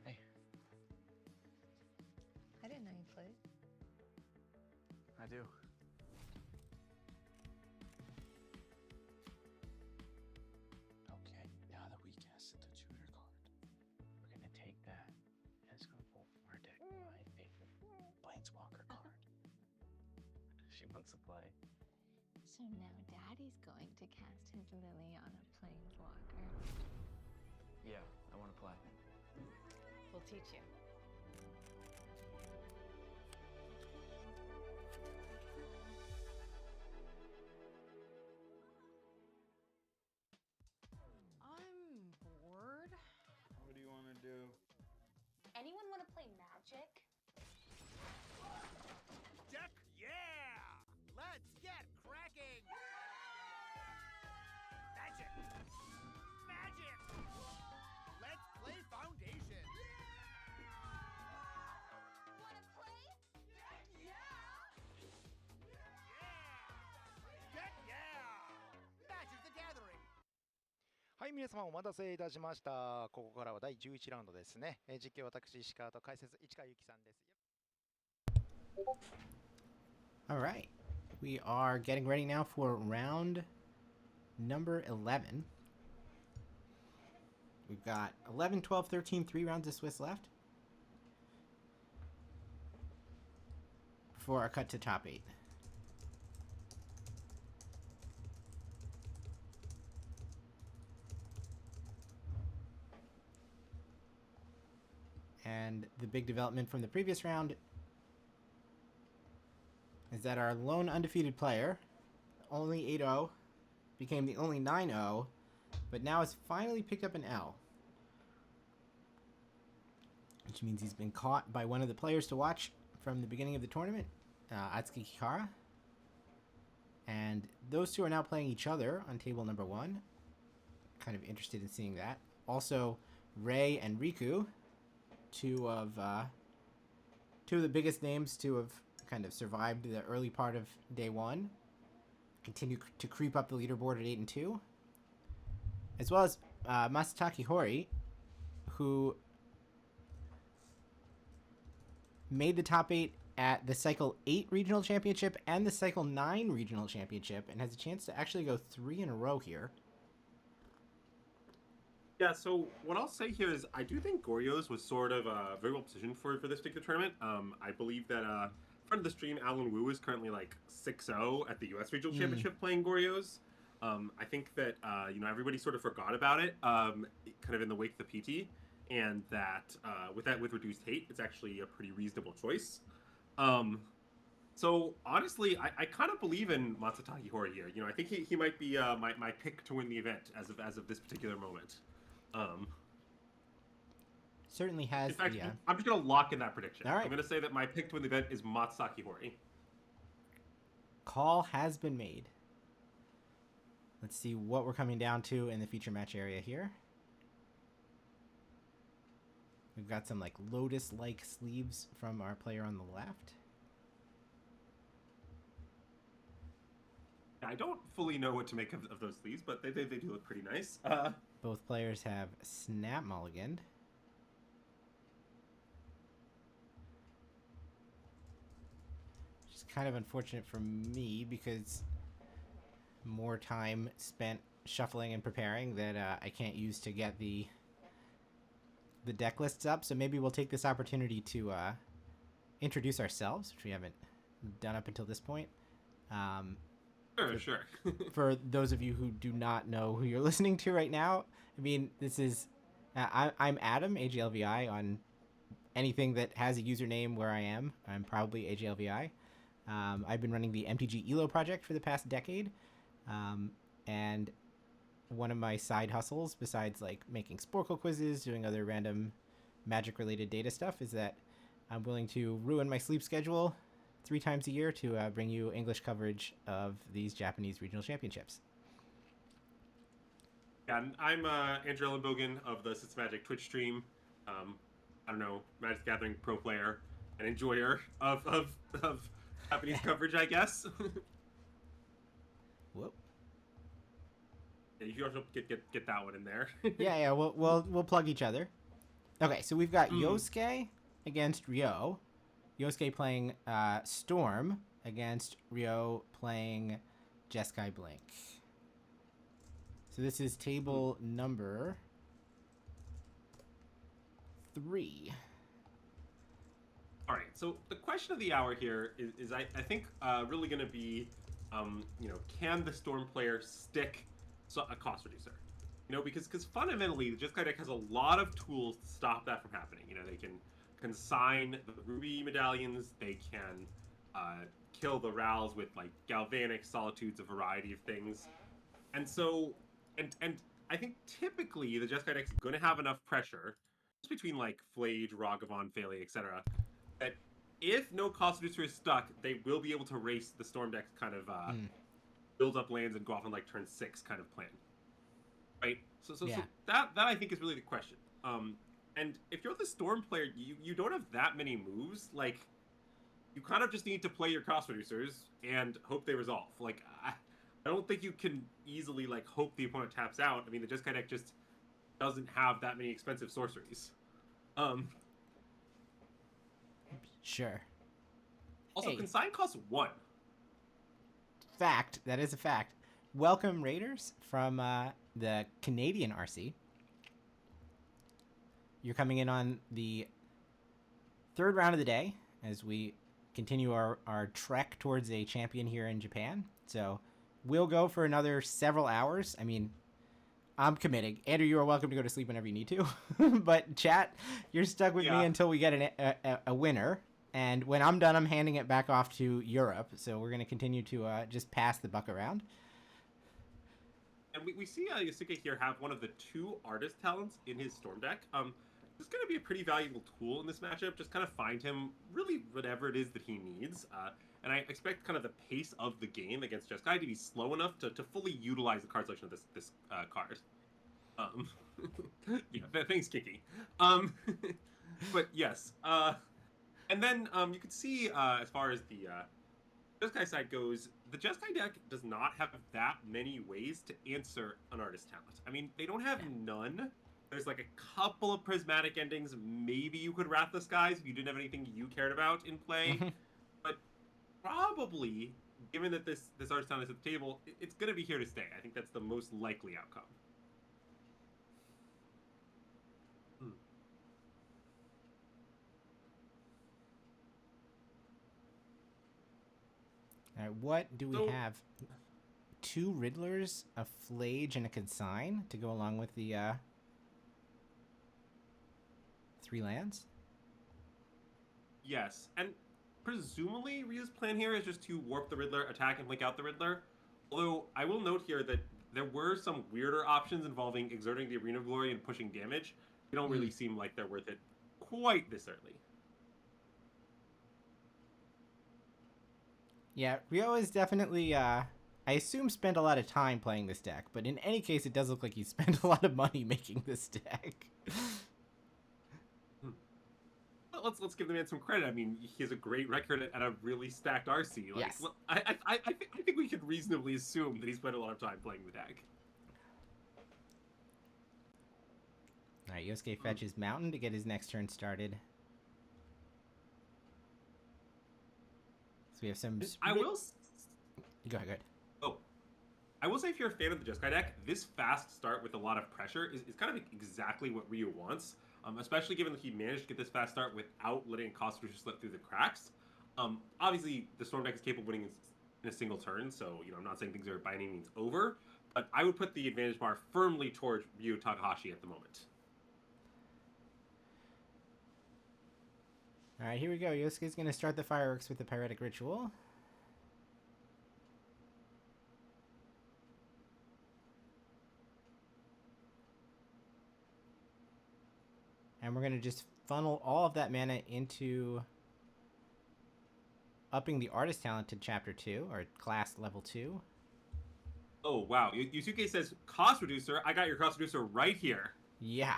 Hey. I didn't know you played. I do. Okay, now that we guessed the tutor card, we're gonna take that and it's gonna pull from our deck my favorite Planeswalker card. She wants to play. So now Daddy's going to cast his Lily on a Planeswalker. Yeah, I want to play. We'll teach you. I'm bored. What do you want to do? Anyone want to play Magic? Deck, yeah! Let's get cracking! Magic! Magic! Let's play Foundation! Wanna play? Deck, yeah! Deck, yeah! Magic the Gathering! はい、皆様お待たせいたしました。ここからは第11ラウンドですね。実況私石川と解説市川由紀さんです。All right. We are getting ready now for round number 11. We've got 11, 12, 13, 3 rounds of Swiss left. Before our cut to top 8. And the big development from the previous round is that our lone undefeated player, only 8-0, became the only 9-0, but now has finally picked up an L. Which means he's been caught by one of the players to watch from the beginning of the tournament, Atsuki Kikara. And those two are now playing each other on table number 1. Kind of interested in seeing that. Also, Rei and Riku, two of the biggest names to have kind of survived the early part of day 1, continue to creep up the leaderboard at 8-2, as well as Masataka Hori, who made the top 8 at the Cycle 8 Regional Championship and the Cycle 9 Regional Championship, and has a chance to actually go 3 in a row here. Yeah, so what I'll say here is I do think Goryo's was sort of very well positioned for this particular tournament. I believe that friend of the stream, Alan Wu, is currently like 6-0 at the U.S. Regional Championship playing Goryo's. I think that everybody sort of forgot about it, kind of in the wake of the PT, and that with reduced hate, it's actually a pretty reasonable choice. So honestly, I kind of believe in Masataka Hori here. I think he might be my pick to win the event as of this particular moment. Certainly has. In fact, yeah. I'm just gonna lock in that prediction. All right. I'm gonna say that my pick to win the event is Masataka Hori. Call has been made. Let's see what we're coming down to in the feature match area here. We've got some like lotus-like sleeves from our player on the left. I don't fully know what to make of those sleeves, but they do look pretty nice. Both players have snap mulliganed. Which is kind of unfortunate for me because more time spent shuffling and preparing that I can't use to get the deck lists up. So maybe we'll take this opportunity to introduce ourselves, which we haven't done up until this point. Sure. For those of you who do not know who you're listening to right now, I mean, this is I'm Adam, AGLVI, on anything that has a username where I am. I'm probably AGLVI. I've been running the MTG ELO project for the past decade. And one of my side hustles, besides like making Sporkle quizzes, doing other random Magic-related data stuff, is that I'm willing to ruin my sleep schedule 3 times a year to bring you English coverage of these Japanese regional championships. Yeah, I'm Andrew Elenbogen of the Sits Magic Twitch stream. I don't know, Magic Gathering pro player and enjoyer of Japanese coverage, I guess. Whoop. Yeah, you also get that one in there. yeah, we'll plug each other. Okay, so we've got Yosuke against Ryo. Yosuke playing Storm against Ryo playing Jeskai Blink. So this is table number 3. All right, so the question of the hour here is I think really going to be, can the Storm player stick a cost reducer? Because fundamentally, the Jeskai deck has a lot of tools to stop that from happening. They can consign the Ruby medallions, they can kill the Rals with like Galvanic, Solitudes, a variety of things. And so, and I think typically the Jeskai deck is going to have enough pressure, just between like Flage, Ragavan, Phalea, etc., that if no cost reducer is stuck, they will be able to race the Storm deck's kind of build up lands and go off on like turn 6 kind of plan. Right? So that I think is really the question. And if you're the Storm player, you don't have that many moves. Like, you kind of just need to play your cost reducers and hope they resolve. Like, I don't think you can easily like hope the opponent taps out. I mean, the Jeskai deck just doesn't have that many expensive sorceries. Sure. Also, consign costs 1. Fact. That is a fact. Welcome, Raiders, from the Canadian RC. You're coming in on the 3rd round of the day as we continue our trek towards a champion here in Japan. So we'll go for another several hours. I mean, I'm committing. Andrew, you are welcome to go to sleep whenever you need to. But chat, you're stuck with me until we get a winner. And when I'm done, I'm handing it back off to Europe. So we're going to continue to just pass the buck around. And we see Yosuke here have one of the 2 artist talents in his Storm deck. This is going to be a pretty valuable tool in this matchup. Just kind of find him really whatever it is that he needs. And I expect kind of the pace of the game against Jeskai to be slow enough to fully utilize the card selection of this card. Thanks, Kiki. But yes. And then you can see as far as the Jeskai side goes, the Jeskai deck does not have that many ways to answer an artist talent. I mean, they don't have none. There's like a couple of prismatic endings. Maybe you could Wrath the Skies if you didn't have anything you cared about in play. But probably, given that this artist talent is at the table, it's going to be here to stay. I think that's the most likely outcome. All right, what do we have? 2 Riddlers, a Flage, and a Consign to go along with the 3 lands? Yes, and presumably Ryo's plan here is just to warp the Riddler, attack, and blink out the Riddler. Although, I will note here that there were some weirder options involving exerting the Arena of Glory and pushing damage. They don't really seem like they're worth it quite this early. Yeah, Ryo is definitely, I assume, spent a lot of time playing this deck, but in any case, it does look like he spent a lot of money making this deck. Well, let's give the man some credit. I mean, he has a great record at a really stacked RC. Like, yes. I think we could reasonably assume that he spent a lot of time playing the deck. All right, Yosuke fetches Mountain to get his next turn started. We have some. I will. Go ahead. Oh, I will say if you're a fan of the Jeskai deck, this fast start with a lot of pressure is kind of exactly what Ryo wants. Especially given that he managed to get this fast start without letting a cost reducer slip through the cracks. Obviously, the Storm deck is capable of winning in a single turn, so I'm not saying things are by any means over. But I would put the advantage bar firmly towards Ryo Takahashi at the moment. Alright, here we go. Yosuke's going to start the fireworks with the Pyretic Ritual. And we're going to just funnel all of that mana into upping the artist talent to Chapter 2, or class level 2. Oh, wow. Yosuke says, cost reducer. I got your cost reducer right here. Yeah.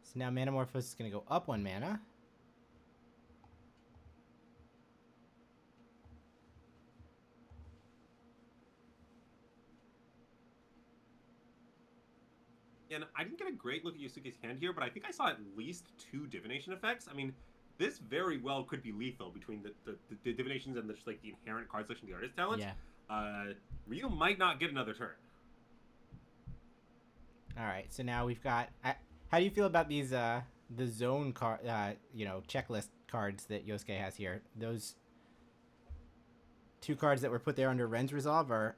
So now Manamorphose is going to go up 1 mana. And I didn't get a great look at Yosuke's hand here, but I think I saw at least 2 divination effects. I mean, this very well could be lethal between the divinations and just like the inherent card selection of the artist talent. Yeah. Ryu might not get another turn. All right, so now we've got. How do you feel about these the zone card, checklist cards that Yosuke has here? Those 2 cards that were put there under Ren's Resolve are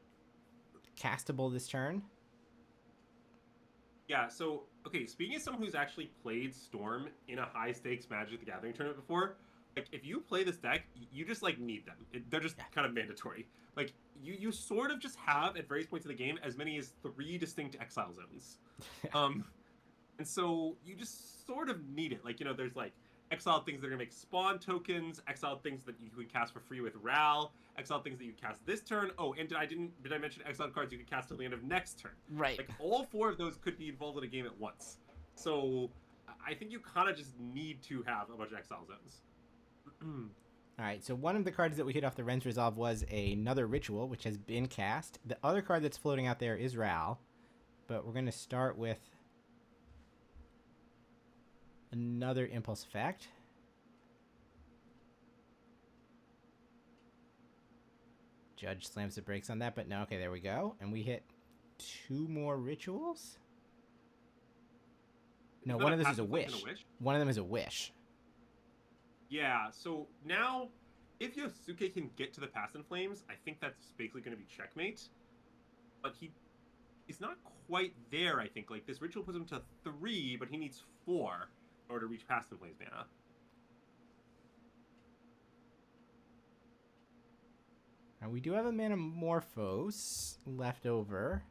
castable this turn. Yeah, so, okay, speaking as someone who's actually played Storm in a high-stakes Magic the Gathering tournament before, like, if you play this deck, you just, like, need them. They're just kind of mandatory. Like, you sort of just have, at various points in the game, as many as 3 distinct exile zones. And so, you just sort of need it. Like, there's, like, exiled things that are going to make spawn tokens, exiled things that you can cast for free with Ral, exiled things that you cast this turn. Oh, and did I mention exiled cards you could cast till the end of next turn? Right. Like, all 4 of those could be involved in a game at once. So, I think you kind of just need to have a bunch of exile zones. Alright, so one of the cards that we hit off the Ren's Resolve was another Ritual, which has been cast. The other card that's floating out there is Ral, but we're going to start with another Impulse Effect. Judge slams the brakes on that, but no, okay, there we go. And we hit 2 more Rituals. No, one of those is a wish. One of them is a wish. Yeah, so now, if Yosuke can get to the Past in Flames, I think that's basically going to be checkmate. But he's not quite there, I think. Like, this Ritual puts him to 3, but he needs 4 in order to reach Past in Flames mana. Now, we do have a Manamorphose left over.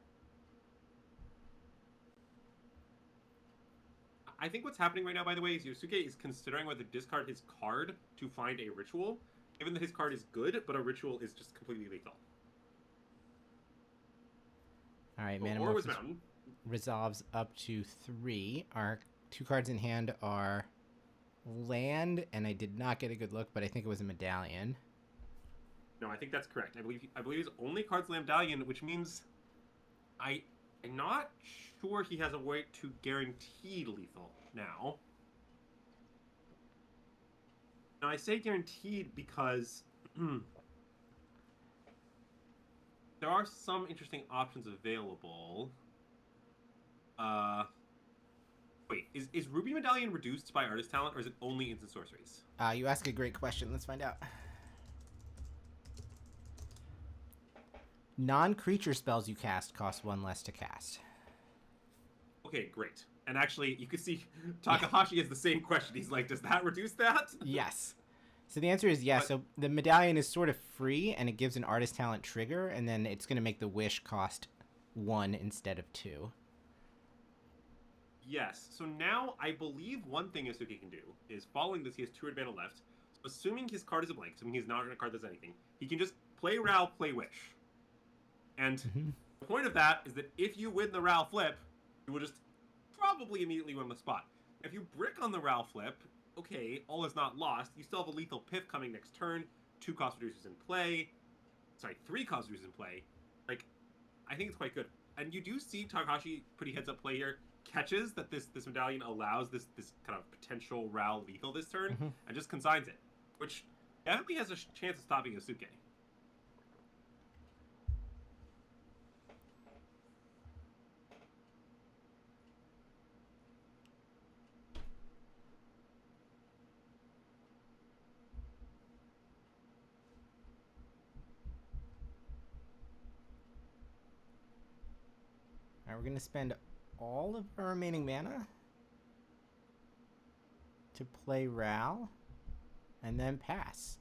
I think what's happening right now, by the way, is Yosuke is considering whether to discard his card to find a Ritual, given that his card is good, but a Ritual is just completely lethal. Alright, Manamorphose resolves up to 3. Our 2 cards in hand are land, and I did not get a good look, but I think it was a Medallion. No, I think that's correct. I believe his only card's Medallion, which means I'm not sure he has a way to guaranteed lethal now. Now, I say guaranteed because there are some interesting options available. Wait, is Ruby Medallion reduced by artist talent, or is it only instant sorceries? You ask a great question. Let's find out. Non-creature spells you cast cost 1 less to cast. Okay, great. And actually, you can see Takahashi has the same question. He's like, does that reduce that? Yes. So the answer is yes. So the Medallion is sort of free, and it gives an artist talent trigger, and then it's going to make the wish cost 1 instead of 2. Yes. So now I believe one thing Yosuke can do is, following this, he has 2 red mana left. So assuming his card is a blank, assuming he's not in a card that does anything, he can just play Ral, play Wish. And the point of that is that if you win the Ral flip, you will just probably immediately win the spot. If you brick on the Ral flip, okay, all is not lost. You still have a lethal Piff coming next turn, 2 cost reducers in play. Sorry, 3 cost reducers in play. Like, I think it's quite good. And you do see Takahashi, pretty heads up play here, catches that this Medallion allows this kind of potential Ral lethal this turn, and just consigns it, which definitely has a chance of stopping Yosuke. Alright, we're going to spend all of our remaining mana to play Ral. and then pass.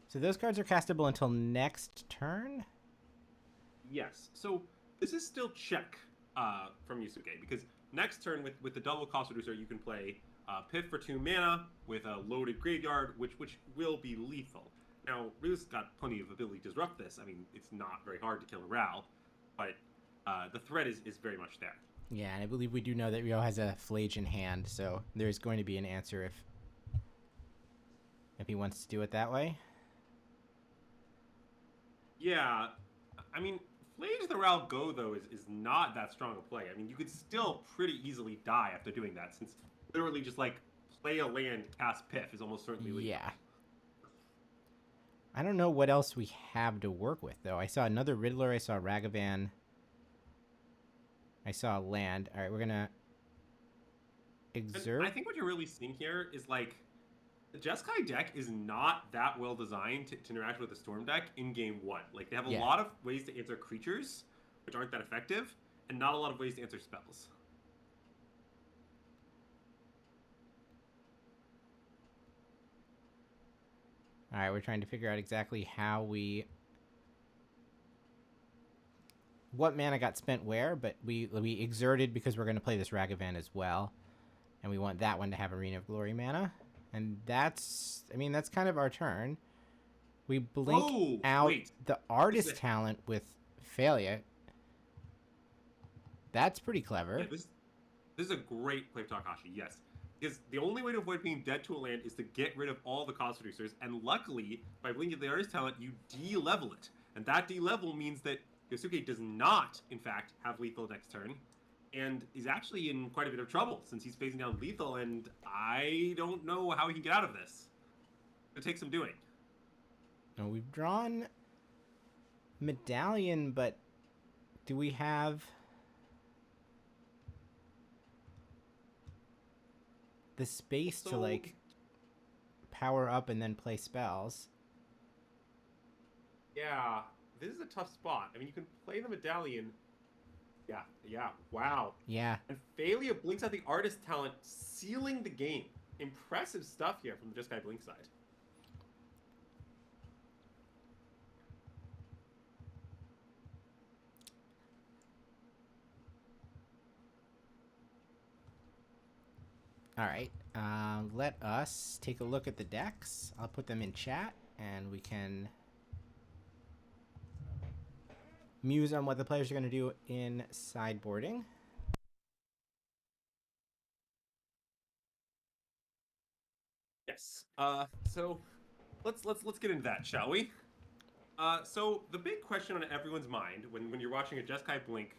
So those cards are castable until next turn? Yes. So this is still check from Yosuke, because next turn with the double cost reducer, you can play Pith for 2 mana with a loaded graveyard, which will be lethal. Now, Ryu's got plenty of ability to disrupt this. I mean, it's not very hard to kill a Ral, but the threat is very much there. Yeah, and I believe we do know that Ryo has a Flage in hand, so there's going to be an answer if he wants to do it that way. Yeah, I mean, Flage the Ral Go, though, is not that strong a play. I mean, you could still pretty easily die after doing that, since literally just, like, play a land, cast Piff is almost certainly lethal. Yeah. I don't know what else we have to work with, though. I saw another Riddler, I saw Ragavan, I saw a land. All right, we're going to exert. And I think what you're really seeing here is, like, the Jeskai deck is not that well designed to interact with the Storm deck in game 1. Like, they have a lot of ways to answer creatures, which aren't that effective, and not a lot of ways to answer spells. All right, we're trying to figure out exactly what mana got spent where, but we exerted because we're going to play this Ragavan as well, and we want that one to have Arena of Glory mana. And that's kind of our turn. We blink out the artist talent with Failure. That's pretty clever. Yeah, this is a great play of Takahashi, yes. Because the only way to avoid being dead to a land is to get rid of all the cost reducers, and luckily, by blinking the artist talent, you de-level it. And that de-level means that Yosuke does not, in fact, have lethal next turn, and is actually in quite a bit of trouble since he's facing down lethal, and I don't know how he can get out of this. It takes some doing. Now, we've drawn Medallion, but do we have the space to, like, power up and then play spells? Yeah, this is a tough spot. I mean, you can play the Medallion. Yeah, wow. Yeah. And Failure blinks out the artist talent, sealing the game. Impressive stuff here from the Jeskai Blink side. All right, let us take a look at the decks. I'll put them in chat, and we can muse on what the players are going to do in sideboarding. Yes. So let's get into that, shall we? So the big question on everyone's mind when you're watching a Jeskai Blink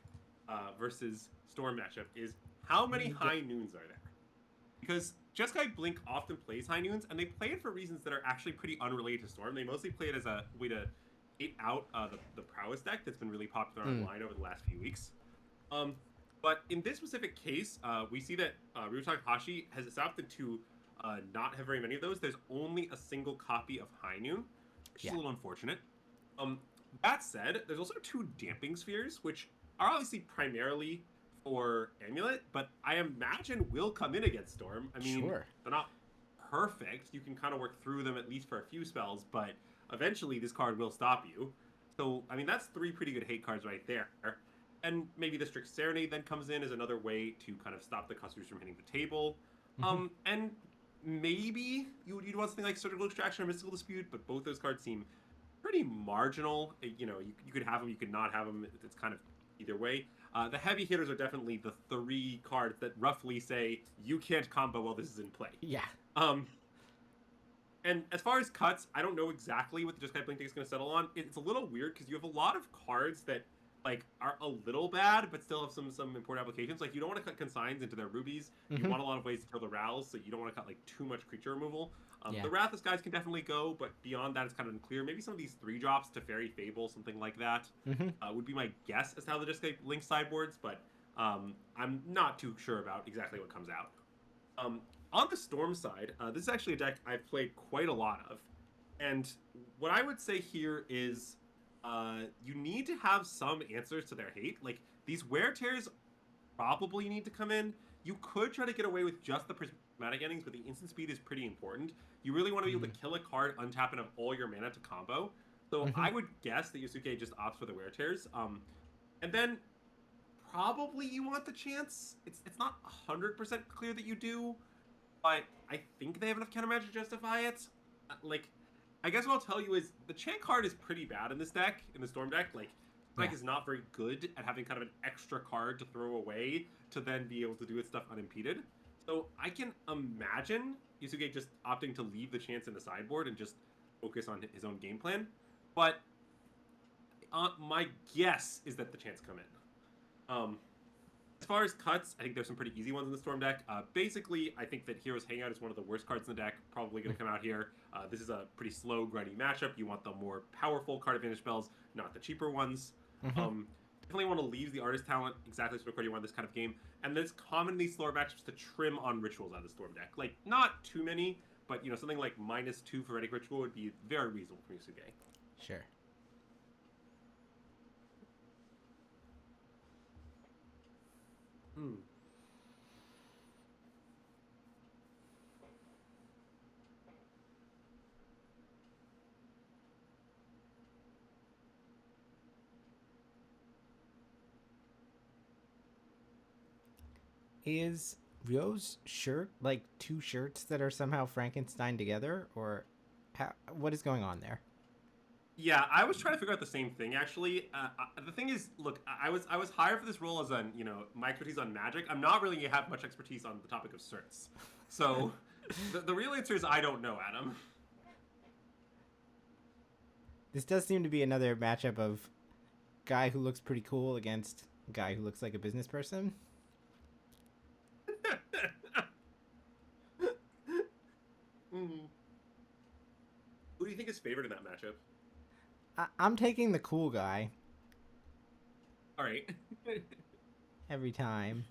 versus Storm matchup is how many high noons are there? Because Jeskai Blink often plays high noons, and they play it for reasons that are actually pretty unrelated to Storm. They mostly play it as a way to hate out the prowess deck that's been really popular online over the last few weeks. But in this specific case, we see that Ryu Takahashi has opted to not have very many of those. There's only a single copy of High Noon, which is a little unfortunate. That said, there's also 2 Damping Spheres, which are obviously primarily for Amulet, but I imagine will come in against Storm. I mean, they're not perfect. You can kind of work through them at least for a few spells, but eventually this card will stop you. So, I mean, that's 3 pretty good hate cards right there. And maybe the Strict Serenade then comes in as another way to kind of stop the customers from hitting the table. And maybe you'd want something like Surgical Extraction or Mystical Dispute, but both those cards seem pretty marginal. You know, you could have them, you could not have them. It's kind of either way. The heavy hitters are definitely the 3 cards that roughly say, you can't combo while this is in play. Yeah. And as far as cuts, I don't know exactly what the Jeskai Blink deck is going to settle on. It's a little weird because you have a lot of cards that like are a little bad, but still have some important applications. Like, you don't want to cut Consigns into their rubies. You want a lot of ways to kill the Rals, so you don't want to cut like too much creature removal. The Wrathless guys can definitely go, but beyond that, it's kind of unclear. Maybe some of these 3 drops to Fairy Fable, something like that, would be my guess as to how the Jeskai Blink sideboards, but I'm not too sure about exactly what comes out. On the Storm side, this is actually a deck I've played quite a lot of, and what I would say here is you need to have some answers to their hate. Like, these Wear Tears probably need to come in. You could try to get away with just the dramatic endings, but the instant speed is pretty important. You really want to be able to kill a card, untap, and have all your mana to combo. So I would guess that Yosuke just opts for the wear tears. And then probably you want the chance. It's not 100% clear that you do, but I think they have enough counter magic to justify it. Like, I guess what I'll tell you is the chant card is pretty bad in this deck, in the Storm deck. Like, Mike is not very good at having kind of an extra card to throw away to then be able to do its stuff unimpeded. So I can imagine Yosuke just opting to leave the chance in the sideboard and just focus on his own game plan. But my guess is that the chance come in. As far as cuts, I think there's some pretty easy ones in the Storm deck. Basically, I think that Hero's Hangout is one of the worst cards in the deck, probably going to come out here. This is a pretty slow, grindy matchup. You want the more powerful card advantage spells, not the cheaper ones. Definitely want to leave the Artist Talent, exactly sort of card you want in this kind of game. And there's commonly slower matchups to trim on rituals out of the Storm deck. Like, not too many, but, something like -2 for Reddick Ritual would be very reasonable for Yosuke. Sure. Is Ryo's shirt like two shirts that are somehow Frankenstein together, or what is going on there? Yeah, I was trying to figure out the same thing actually. The thing is, look, I was hired for this role as my expertise on Magic. I'm not really have much expertise on the topic of certs, so the real answer is I don't know, Adam. This does seem to be another matchup of guy who looks pretty cool against guy who looks like a business person. Who do you think is favored in that matchup? I'm taking the cool guy. All right. Every time.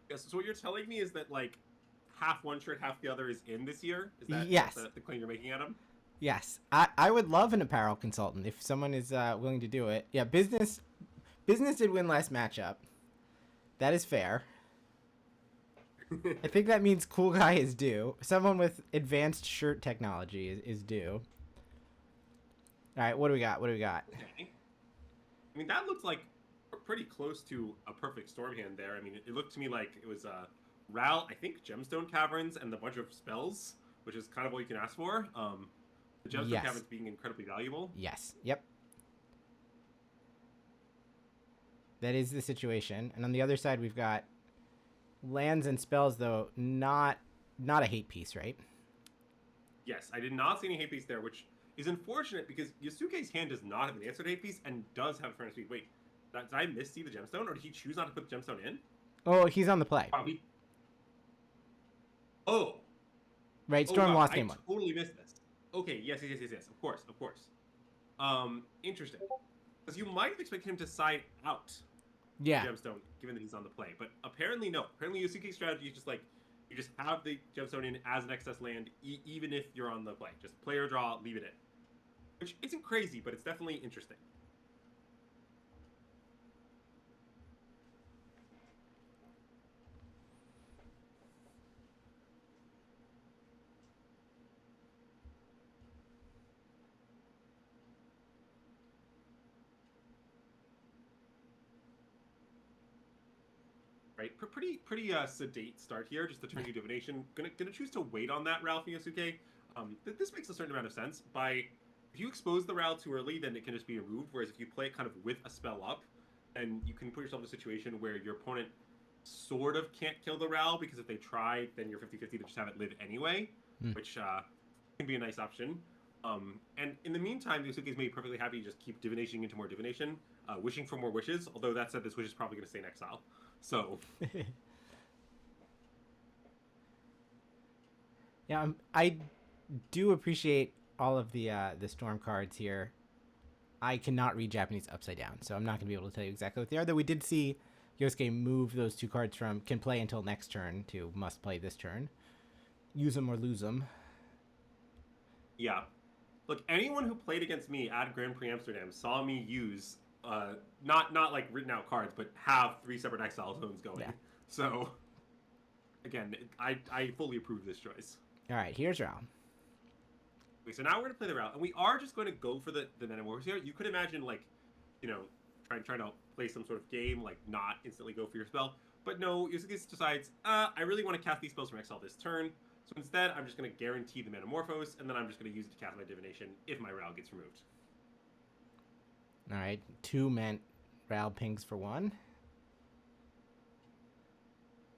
Yes. So what you're telling me is that like half one shirt, half the other is in this year. Is that yes. The claim you're making, Adam? Yes. I would love an apparel consultant if someone is willing to do it. Yeah. Business did win last matchup. That is fair. I think that means cool guy is due. Someone with advanced shirt technology is due. All right, what do we got? Okay. I mean, that looks like pretty close to a perfect Storm hand there. I mean, it looked to me like it was Ral, I think, Gemstone Caverns and a bunch of spells, which is kind of all you can ask for. The Gemstone Caverns being incredibly valuable. Yes. Yep. That is the situation. And on the other side, we've got lands and spells, though not a hate piece, right? Yes, I did not see any hate piece there, which is unfortunate because Yosuke's hand does not have an answered hate piece and does have a speed. Wait, did I miss-see the gemstone, or did he choose not to put the gemstone in? Oh, he's on the play. Right, Storm lost game one. I totally missed this. Okay, yes. Of course. Interesting. Because you might have expected him to side out. Yeah. Gemstone, given that he's on the play, but apparently no. Apparently Yosuke's strategy is just like you just have the gemstone in as an excess land, even if you're on the play. Just play or draw, leave it in, which isn't crazy, but it's definitely interesting. Right, pretty sedate start here. Just the turn 2 divination. Gonna choose to wait on that Ral from Yosuke. This makes a certain amount of sense. If you expose the Ral too early, then it can just be removed. Whereas if you play it kind of with a spell up, then you can put yourself in a situation where your opponent sort of can't kill the Ral, because if they try, then you're 50-50 to just have it live anyway, which can be a nice option. And in the meantime, Yosuke's made perfectly happy to just keep divination into more divination, wishing for more wishes. Although that said, this wish is probably going to stay in exile. So, yeah, I do appreciate all of the Storm cards here. I cannot read Japanese upside down, so I'm not going to be able to tell you exactly what they are. Though we did see Yosuke move those 2 cards from can play until next turn to must play this turn. Use them or lose them. Yeah. Look, anyone who played against me at Grand Prix Amsterdam saw me use not like written out cards, but have 3 separate exile zones going. Yeah. So again, I fully approve this choice. All right, here's Ral. Okay, so now we're gonna play the Ral, and we are just going to go for the Metamorphosis here. You could imagine, like, you know, trying to play some sort of game, like not instantly go for your spell. But no, Yosuke decides, I really want to cast these spells from exile this turn. So instead, I'm just going to guarantee the Metamorphose, and then I'm just going to use it to cast my Divination if my Ral gets removed. All right, 2 Ral pings for 1.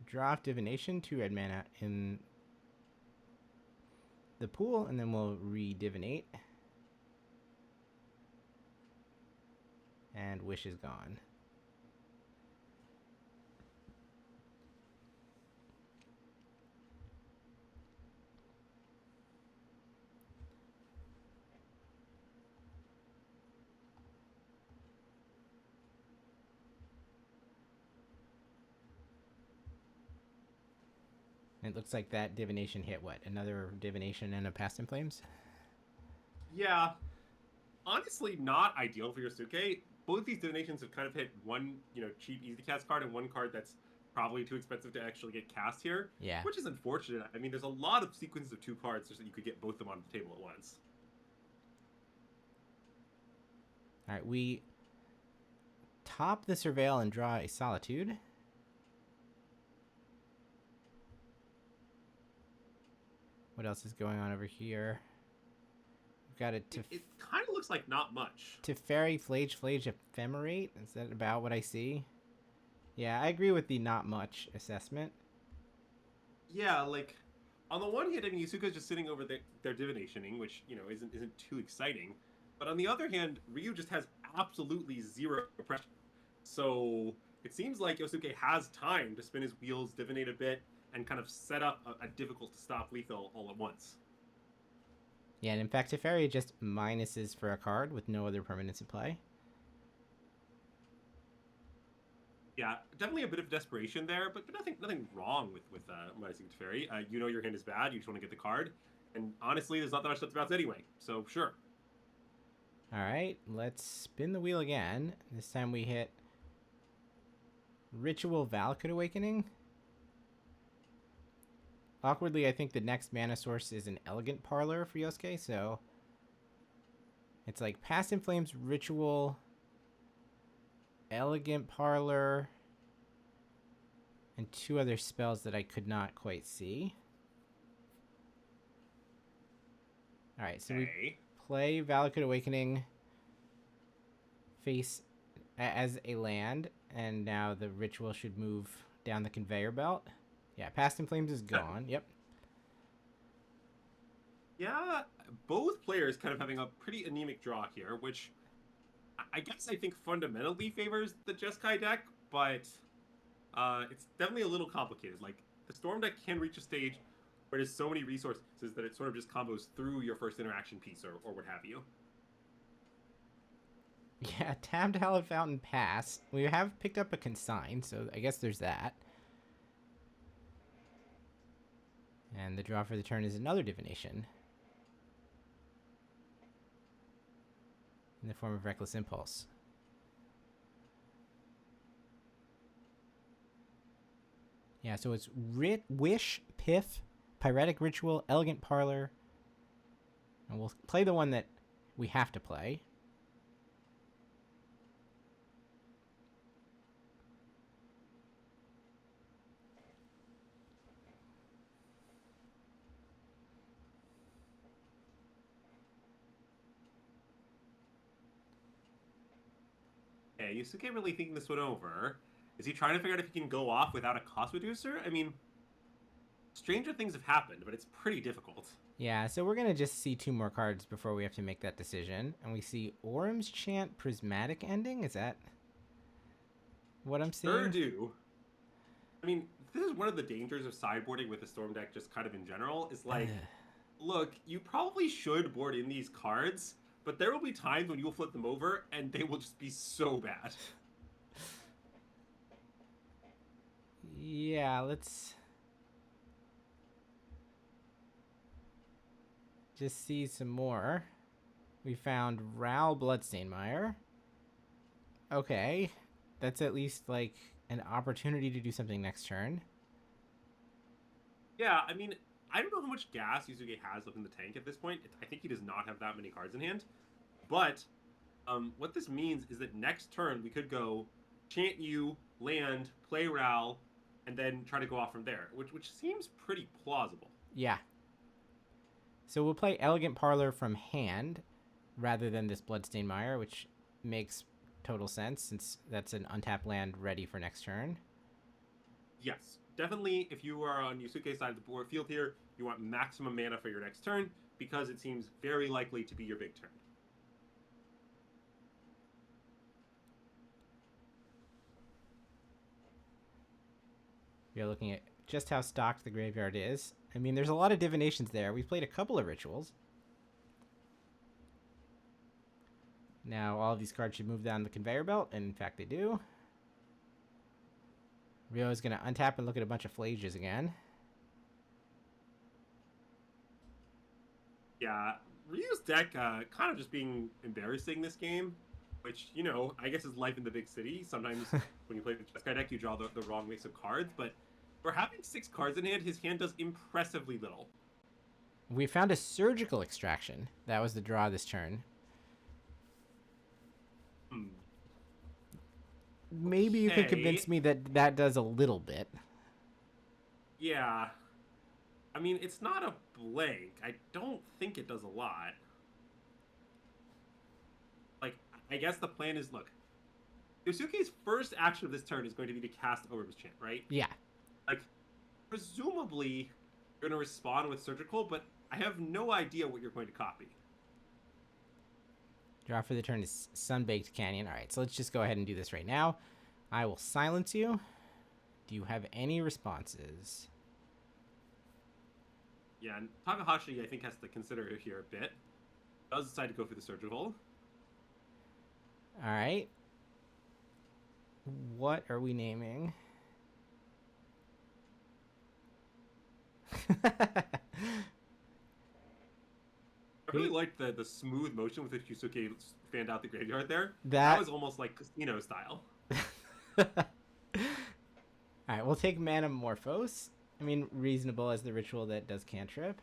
Draw off Divination, 2 red mana in the pool, and then we'll re-divinate. And Wish is gone. It looks like that divination hit what? Another divination and a Past in Flames? Yeah. Honestly, not ideal for Yosuke. Both these divinations have kind of hit one, cheap easy to cast card and one card that's probably too expensive to actually get cast here. Yeah. Which is unfortunate. I mean, there's a lot of sequences of 2 cards so that you could get both of them on the table at once. All right, we top the Surveil and draw a Solitude. What else is going on over here? We've got it kind of looks like not much. Teferi, Flage, Ephemerate. Is that about what I see? Yeah, I agree with the not much assessment. Yeah, like, on the one hand, I mean, Yusuka's just sitting over their divinationing, which, isn't too exciting. But on the other hand, Ryu just has absolutely 0 pressure. So it seems like Yosuke has time to spin his wheels, divinate a bit, and kind of set up a difficult to stop lethal all at once. Yeah, and in fact, Teferi just minuses for a card with no other permanents in play. Yeah, definitely a bit of desperation there, but nothing wrong with minusing Teferi. You know your hand is bad, you just want to get the card. And honestly, there's not that much that's about anyway, so sure. All right, let's spin the wheel again. This time we hit Ritual Valakut Awakening. Awkwardly, I think the next mana source is an Elegant Parlor for Yosuke, so it's like Past in Flames, Ritual, Elegant Parlor, and 2 other spells that I could not quite see. Alright, so we play Valakut Awakening face as a land, and now the Ritual should move down the conveyor belt. Yeah, Past in Flames is gone. Yep. Yeah, both players kind of having a pretty anemic draw here, which I think fundamentally favors the Jeskai deck, but it's definitely a little complicated. Like, the Storm deck can reach a stage where there's so many resources that it sort of just combos through your first interaction piece or what have you. Yeah, tabbed Hallowed Fountain pass. We have picked up a Consign, so I guess there's that. And the draw for the turn is another Divination. In the form of Reckless Impulse. Yeah, so it's Wish, Piff, Pyretic Ritual, Elegant Parlor. And we'll play the one that we have to play. Okay, Yusuke really thinking this one over. Is he trying to figure out if he can go off without a cost reducer? I mean, stranger things have happened, but it's pretty difficult. Yeah, so we're going to just see 2 more cards before we have to make that decision. And we see Orum's Chant Prismatic Ending? Is that what I'm seeing? Sure do. I mean, this is one of the dangers of sideboarding with the Storm deck just kind of in general. Is like, look, you probably should board in these cards, but there will be times when you will flip them over, and they will just be so bad. Yeah, let's just see some more. We found Ral Bloodstainmire. Okay, that's at least like an opportunity to do something next turn. Yeah, I mean, I don't know how much gas Yosuke has left in the tank at this point. I think he does not have that many cards in hand. But what this means is that next turn we could go chant you, land, play Ral, and then try to go off from there, which seems pretty plausible. Yeah. So we'll play Elegant Parlor from hand rather than this Bloodstained Mire, which makes total sense since that's an untapped land ready for next turn. Yes, definitely if you are on Yosuke's side of the board field here, you want maximum mana for your next turn because it seems very likely to be your big turn. We are looking at just how stocked the graveyard is. I mean, there's a lot of divinations there. We've played a couple of rituals. Now all of these cards should move down the conveyor belt, and in fact they do. Ryo is going to untap and look at a bunch of Phlagias again. Yeah, Ryo's deck kind of just being embarrassing this game, which, you know, I guess is life in the big city. Sometimes when you play the Jeskai deck, you draw the wrong mix of cards, but for having 6 cards in hand, his hand does impressively little. We found a Surgical Extraction. That was the draw this turn. Maybe you could convince me that that does a little bit. Yeah. I mean, it's not a blank. I don't think it does a lot. Like, I guess the plan is, look, Yosuke's first action of this turn is going to be to cast Overbus Chant, right? Yeah. Like, presumably, you're going to respond with Surgical, but I have no idea what you're going to copy. Draw for the turn is Sunbaked Canyon. All right, so let's just go ahead and do this right now. I will silence you. Do you have any responses? Yeah, and Takahashi, I think, has to consider it here a bit. Does decide to go for the Surgical. All right. What are we naming? I really liked the smooth motion with which Yosuke fanned out the graveyard there. That was almost like casino style. Alright, we'll take Manamorphose. I mean, reasonable as the ritual that does cantrip.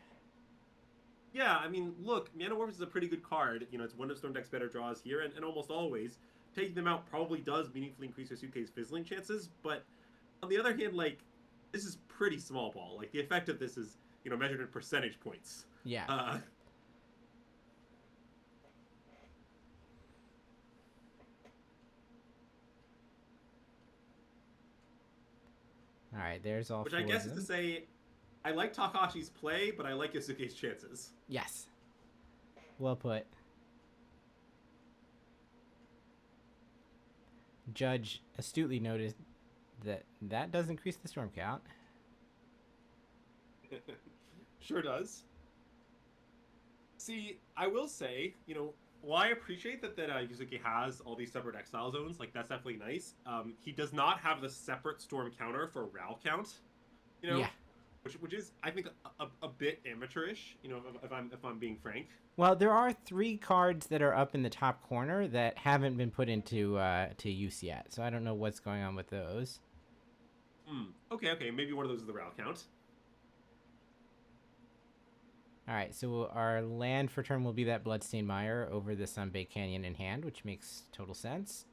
Yeah, I mean, look, Manamorphose is a pretty good card. You know, it's one of Storm Deck's better draws here, and almost always, taking them out probably does meaningfully increase Yosuke's fizzling chances, but on the other hand, like, this is pretty small ball. Like, the effect of this is, you know, measured in percentage points. Yeah. All right, there's all Which four I guess of is them. to say, I like Takahashi's play, but I like Yosuke's chances. Yes. Well put. Judge astutely noted that that does increase the storm count. Sure does. See, I will say, you know, while I appreciate that Yosuke has all these separate exile zones, like, that's definitely nice. He does not have the separate storm counter for Ral count, you know, Yeah. which is, I think, a bit amateurish, you know, if I'm being frank. Well, there are 3 cards that are up in the top corner that haven't been put into to use yet, so I don't know what's going on with those. Okay, maybe one of those is the Ral count. All right, so our land for turn will be that Bloodstained Mire over the Sunbaked Canyon in hand, which makes total sense.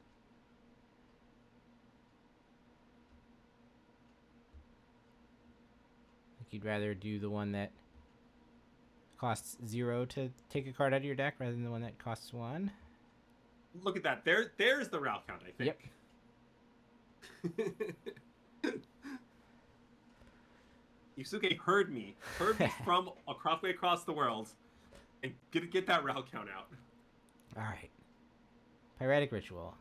I think you'd rather do the one that costs 0 to take a card out of your deck rather than the one that costs 1. Look at that. There's the Ral count, I think. Yep. Yosuke heard me from halfway across the world, and get that Ral count out. All right. Pyretic Ritual.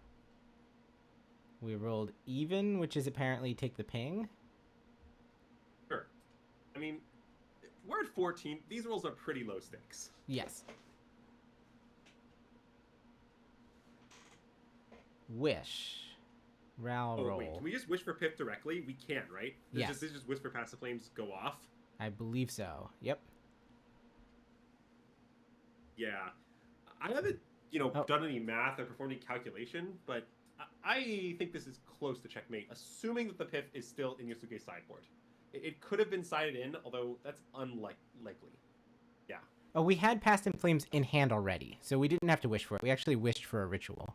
We rolled even, which is apparently take the ping. Sure. I mean, we're at 14. These rolls are pretty low stakes. Yes. Wish. Ral roll. Wait, can we just wish for Pip directly? We can, right? Yes. This just wish for Passive Flames go off? I believe so. Yep. Yeah. I haven't, you know, done any math or performed any calculation, but I think this is close to checkmate, assuming that the Pip is still in Yosuke's sideboard. it could have been sided in, although that's unlikely. Yeah. Oh, we had Past in Flames in hand already, so we didn't have to wish for it. We actually wished for a ritual.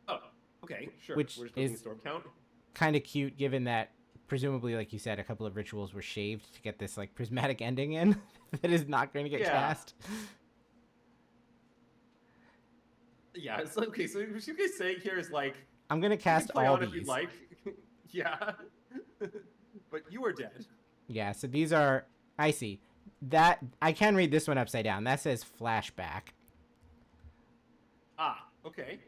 Oh, okay, sure. Which We're just looking is at storm count. kind of cute, given that presumably, like you said, a couple of rituals were shaved to get this like prismatic ending in that is not going to get cast. Yeah, it's like, okay. So what you guys saying here is like, I'm going to cast you can play all on if these. you'd like. Yeah, but you are dead. Yeah, so these are. I see that I can read this one upside down. That says flashback. Ah, okay.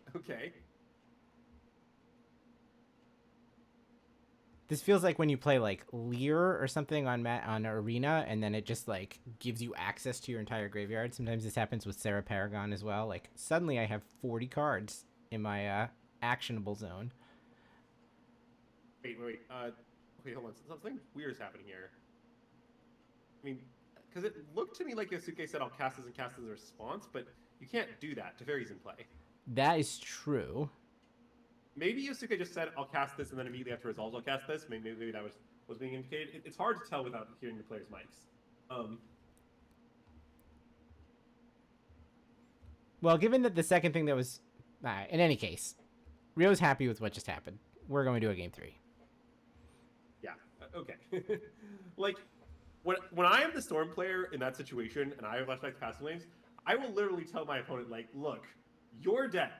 This feels like when you play like Lear or something on Arena, and then it just like gives you access to your entire graveyard. Sometimes this happens with Sarah Paragon as well. Like suddenly I have 40 cards in my actionable zone. Wait, hold on. Something weird is happening here. I mean, because it looked to me like Yosuke said, "I'll cast this and cast this as a response," but you can't do that. Teferi's in play. That is true. Maybe Yosuke just said, "I'll cast this," and then immediately after resolves, I'll cast this. Maybe that was being indicated. It's hard to tell without hearing the players' mics. Well, given that the second thing that was... in any case, Ryo's happy with what just happened. We're going to do a game 3. Yeah, okay. Like, when I am the Storm player in that situation, and I have flashback to Past Flames, I will literally tell my opponent, like, look, you're dead,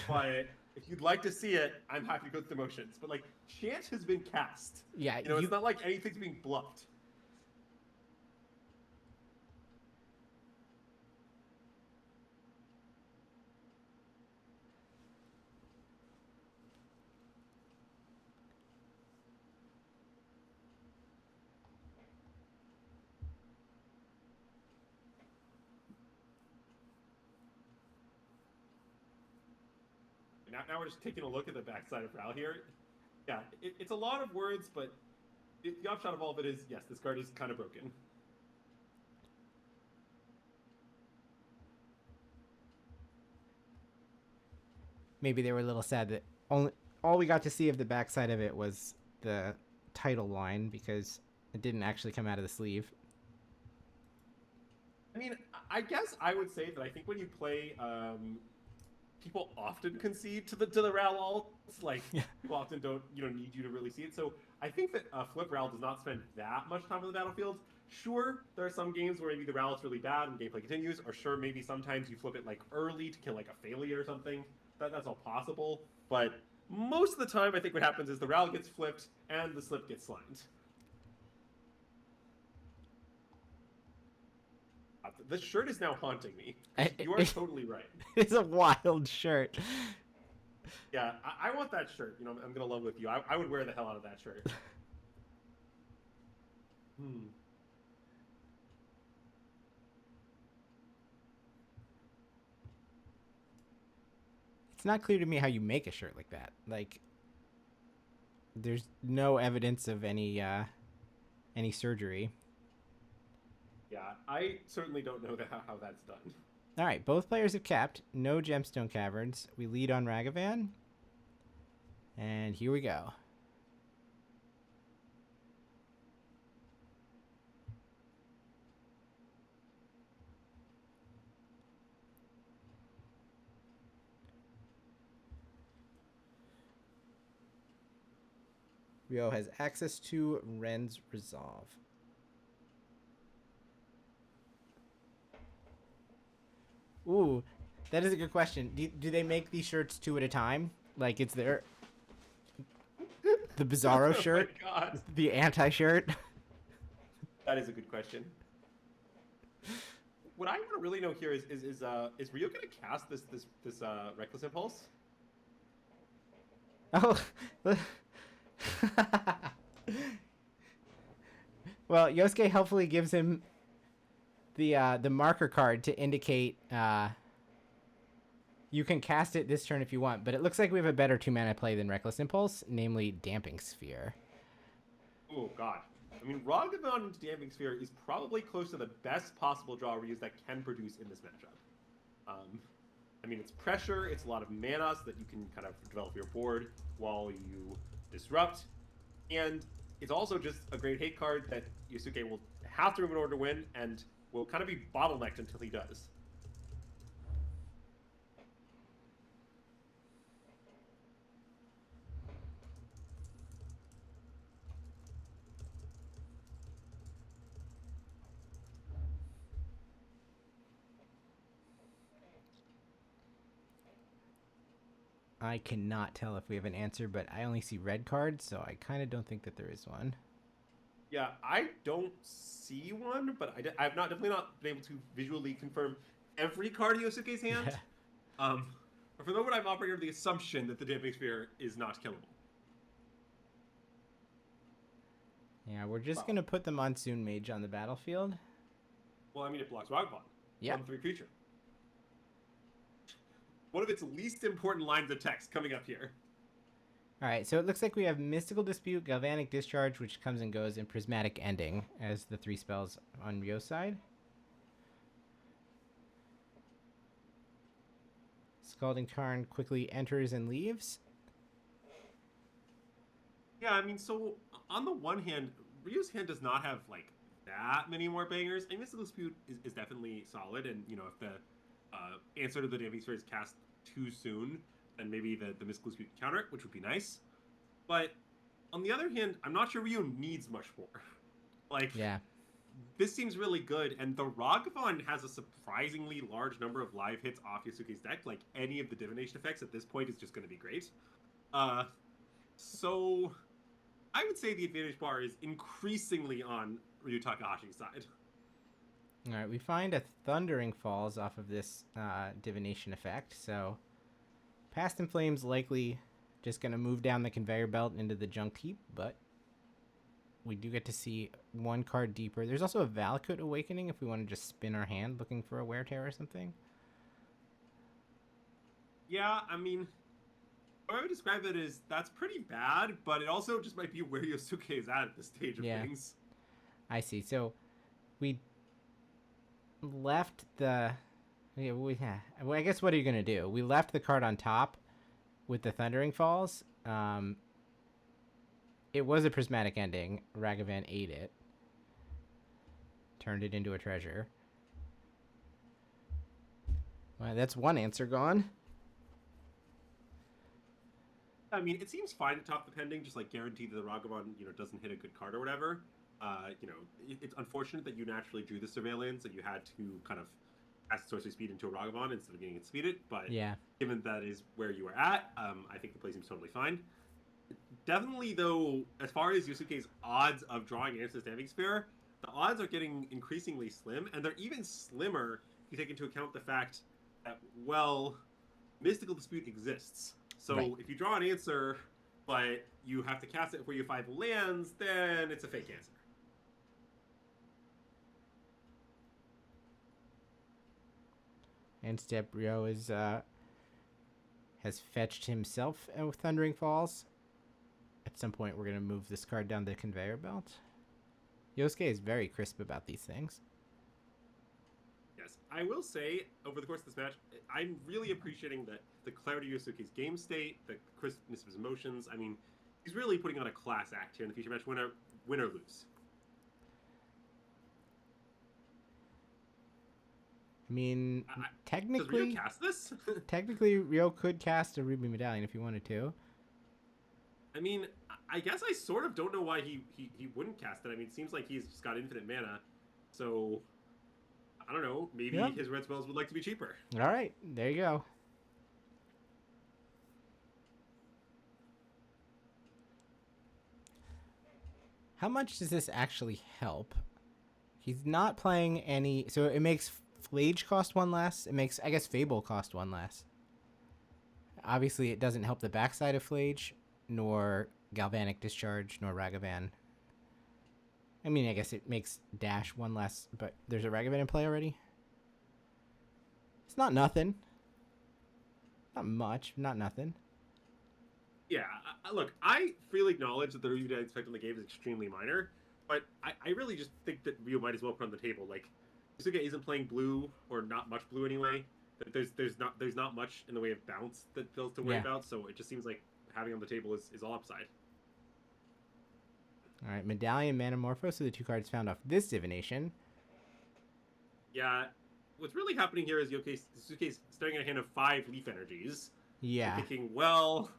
but... If you'd like to see it, I'm happy to go through the motions. But, like, Chant has been cast. Yeah. It's not like anything's being bluffed. Now we're just taking a look at the backside of Ral here. Yeah, it's a lot of words, but the upshot of all of it is, yes, this card is kind of broken. Maybe they were a little sad that all we got to see of the backside of it was the title line, because it didn't actually come out of the sleeve. I mean, I guess I would say that I think when you play... people often concede to the Ral alts. Like, people often don't need you to really see it. So I think that Flip Ral does not spend that much time on the battlefield. Sure, there are some games where maybe the Ral is really bad and gameplay continues, or sure, maybe sometimes you flip it like early to kill like a failure or something. That's all possible. But most of the time, I think what happens is the Ral gets flipped and the slip gets slimed. This shirt is now haunting me. You are totally right. It's a wild shirt. Yeah, I want that shirt. I'm gonna love with you. I would wear the hell out of that shirt. It's not clear to me how you make a shirt like that. Like, there's no evidence of any surgery. Yeah, I certainly don't know how that's done. All right, both players have capped. No Gemstone Caverns. We lead on Ragavan. And here we go. Ryo has access to Ren's Resolve. Ooh, that is a good question. Do they make these shirts 2 at a time? Like it's the Bizarro shirt? Oh my God. The anti-shirt? That is a good question. What I want to really know here is Ryo going to cast this Reckless Impulse? Oh. Well, Yosuke helpfully gives him the marker card to indicate you can cast it this turn if you want, but it looks like we have a better 2-mana play than Reckless Impulse, namely Damping Sphere. Oh God. I mean, Ragavan into Damping Sphere is probably close to the best possible draw Ryu's that can produce in this matchup. I mean, it's pressure, it's a lot of mana so that you can kind of develop your board while you disrupt. And it's also just a great hate card that Yosuke will have to remove in order to win, and will kind of be bottlenecked until he does. I cannot tell if we have an answer, but I only see red cards, so I kind of don't think that there is one. Yeah, I don't see one, but I've definitely not been able to visually confirm every card in Yosuke's hand. But for the moment, I'm operating under the assumption that the Damping Sphere is not killable. Yeah, we're just going to put the Monsoon Mage on the battlefield. Well, I mean, it blocks Ragavon. Yeah. 1/3 creature. One of its least important lines of text coming up here. All right, so it looks like we have Mystical Dispute, Galvanic Discharge, which comes and goes, and Prismatic Ending as the 3 spells on Ryo's side. Scalding Tarn quickly enters and leaves. Yeah, I mean, so on the one hand, Ryo's hand does not have, like, that many more bangers. And Mystical Dispute is definitely solid, and, you know, if the answer to the Damping Sphere is cast too soon, then maybe the Mystical Dispute can counter it, which would be nice. But on the other hand, I'm not sure Ryo needs much more. Like, yeah, this seems really good, and the Ragavon has a surprisingly large number of live hits off Yosuke's deck. Like, any of the divination effects at this point is just going to be great. So I would say the advantage bar is increasingly on Ryu Takahashi's side. All right, we find a Thundering Falls off of this divination effect, so Past in Flames likely just going to move down the conveyor belt into the junk heap, but we do get to see one card deeper. There's also a Valakut Awakening if we want to just spin our hand looking for a Wear Tear or something. Yeah, I mean, what I would describe it as that's pretty bad, but it also just might be where Yosuke is at this stage of things. I see. So we left the... well, I guess what are you going to do? We left the card on top with the Thundering Falls. It was a Prismatic Ending. Ragavan ate it. Turned it into a treasure. Well, that's one answer gone. I mean, it seems fine to top the pending, just like guarantee that the Ragavon, you know, doesn't hit a good card or whatever. You know, it's unfortunate that you naturally drew the Surveillance and you had to kind of cast Sorcery Speed into a Ragavon instead of getting it speeded, but given that is where you are at, I think the play seems totally fine. Definitely, though, as far as Yosuke's odds of drawing answers to Damping Sphere, the odds are getting increasingly slim, and they're even slimmer if you take into account the fact that, well, Mystical Dispute exists. So if you draw an answer, but you have to cast it before you have 5 lands, then it's a fake answer. And step Ryo is has fetched himself with Thundering Falls. At some point, we're going to move this card down the conveyor belt. Yosuke is very crisp about these things. Yes, I will say, over the course of this match, I'm really appreciating the clarity of Yosuke's game state, the crispness of his emotions. I mean, he's really putting on a class act here in the feature match, win or lose. I mean, technically... Does Ryo cast this? Technically, Ryo could cast a Ruby Medallion if he wanted to. I mean, I guess I sort of don't know why he wouldn't cast it. I mean, it seems like he's just got infinite mana, so... I don't know, maybe his red spells would like to be cheaper. All right, there you go. How much does this actually help? He's not playing any... So it makes Flage cost 1 less. It makes, I guess, Fable cost 1 less. Obviously, it doesn't help the backside of Flage, nor Galvanic Discharge, nor Ragavan. I mean, I guess it makes Dash 1 less, but there's a Ragavan in play already. It's not nothing. Not much, not nothing. Yeah, look, I freely acknowledge that the Ryu Dad effect on the game is extremely minor, but I really just think that Ryu might as well put on the table. Like, Yosuke isn't playing blue, or not much blue anyway. There's not much in the way of bounce that feels to worry about, so it just seems like having on the table is all upside. All right, Medallion, Manamorphose are the 2 cards found off this divination. Yeah, what's really happening here is Yosuke's starting a hand of 5 leaf energies. Yeah. And thinking, well,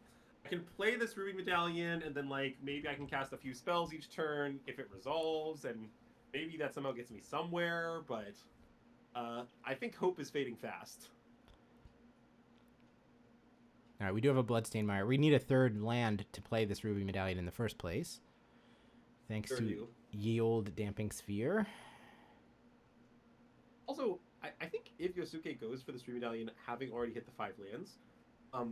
I can play this Ruby Medallion, and then, like, maybe I can cast a few spells each turn if it resolves, and maybe that somehow gets me somewhere, but I think hope is fading fast. All right, we do have a Bloodstained Mire. We need a 3rd land to play this Ruby Medallion in the first place. Thanks to ye olde Damping Sphere. Also, I think if Yosuke goes for this Ruby Medallion, having already hit the 5 lands,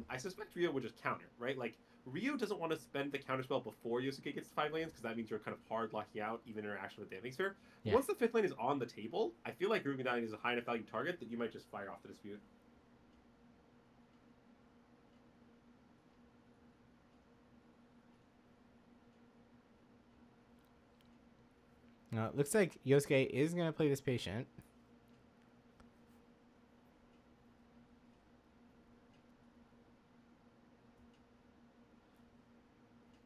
I suspect Ryo would just counter, right? Like, Ryo doesn't want to spend the counterspell before Yosuke gets to 5 lands, because that means you're kind of hard locking out even interaction with Damping Sphere. Yeah. Once the 5th land is on the table, I feel like Ruby Medallion is a high enough value target that you might just fire off the dispute. Now, it looks like Yosuke is going to play this Patient.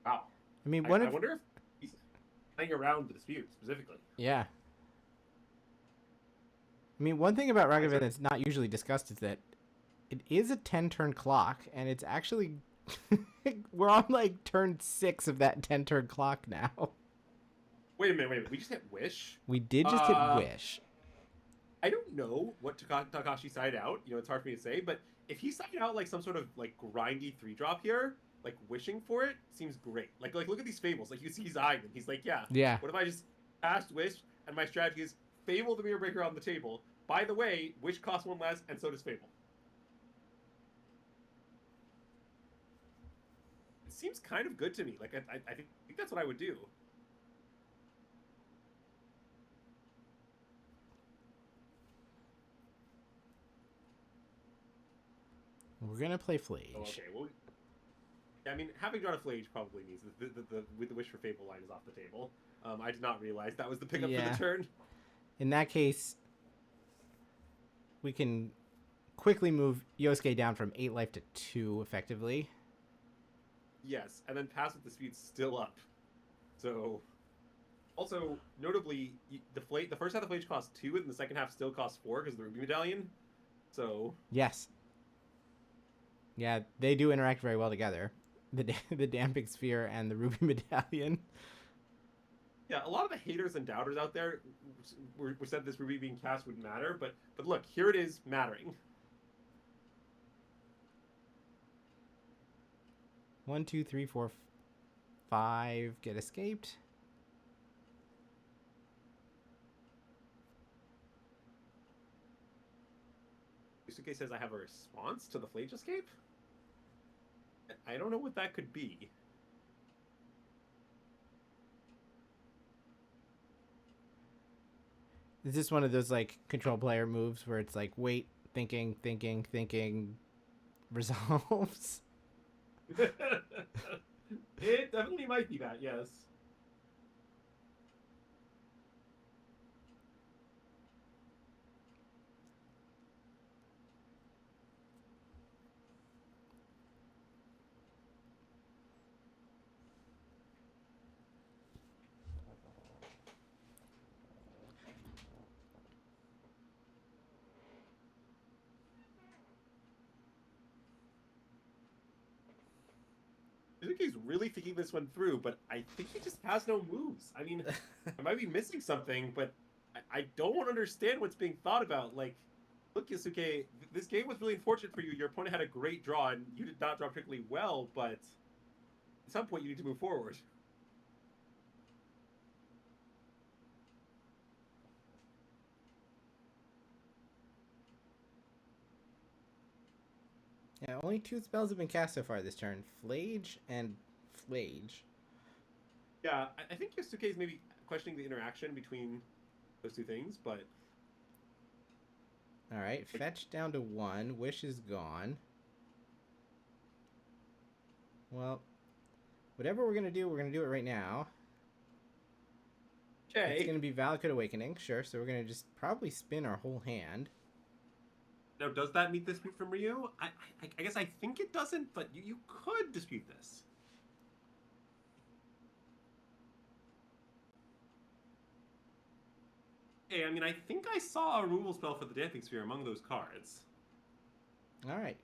Wow. I mean, I wonder if he's playing around the dispute specifically. Yeah. I mean, one thing about Ragavan that's not usually discussed is that it is a 10-turn clock, and it's actually... we're on, like, turn 6 of that 10-turn clock now. Wait a minute. We just hit Wish? We did just hit Wish. I don't know what Takahashi sided out. You know, it's hard for me to say, but if he sided out, like, some sort of, like, grindy 3-drop here, like, wishing for it, seems great. Like, look at these Fables. Like, you see he's eyeing them. He's like, yeah. What if I just cast Wish, and my strategy is Fable the Mirror Breaker on the table. By the way, Wish costs 1 less, and so does Fable. It seems kind of good to me. Like, I think that's what I would do. We're going to play Flage. Oh, okay, well... Yeah, I mean, having drawn a Flage probably means that the Wish for Fable line is off the table. I did not realize that was the pickup for the turn. In that case, we can quickly move Yosuke down from 8 life to 2, effectively. Yes, and then Passive Dispute's still up. So, also, notably, the first half of the Flage costs 2, and the second half still costs 4 because of the Ruby Medallion. So... Yes. Yeah, they do interact very well together. The Damping Sphere and the Ruby Medallion. Yeah, a lot of the haters and doubters out there were said this Ruby being cast wouldn't matter, but look, here it is mattering. 1, 2, 3, 4, 5 get escaped. Yusuke says I have a response to the Flage escape? I don't know what that could be. Is this one of those, like, control player moves where it's like, wait, thinking, resolves? It definitely might be that, yes. Yusuke's really thinking this one through, but I think he just has no moves. I mean, I might be missing something, but I don't understand what's being thought about. Like, look, Yusuke, this game was really unfortunate for you. Your opponent had a great draw, and you did not draw particularly well, but at some point you need to move forward. Yeah, only 2 spells have been cast so far this turn. Flage and Flage. Yeah, I think Yosuke is maybe questioning the interaction between those 2 things, but... Alright, fetch down to 1. Wish is gone. Well, whatever we're going to do it right now. Okay. It's going to be Valakut Awakening, sure, so we're going to just probably spin our whole hand. Now, does that meet dispute from Ryu? I guess I think it doesn't, but you could dispute this. Hey, I mean, I think I saw a removal spell for the Damping Sphere among those cards. All right.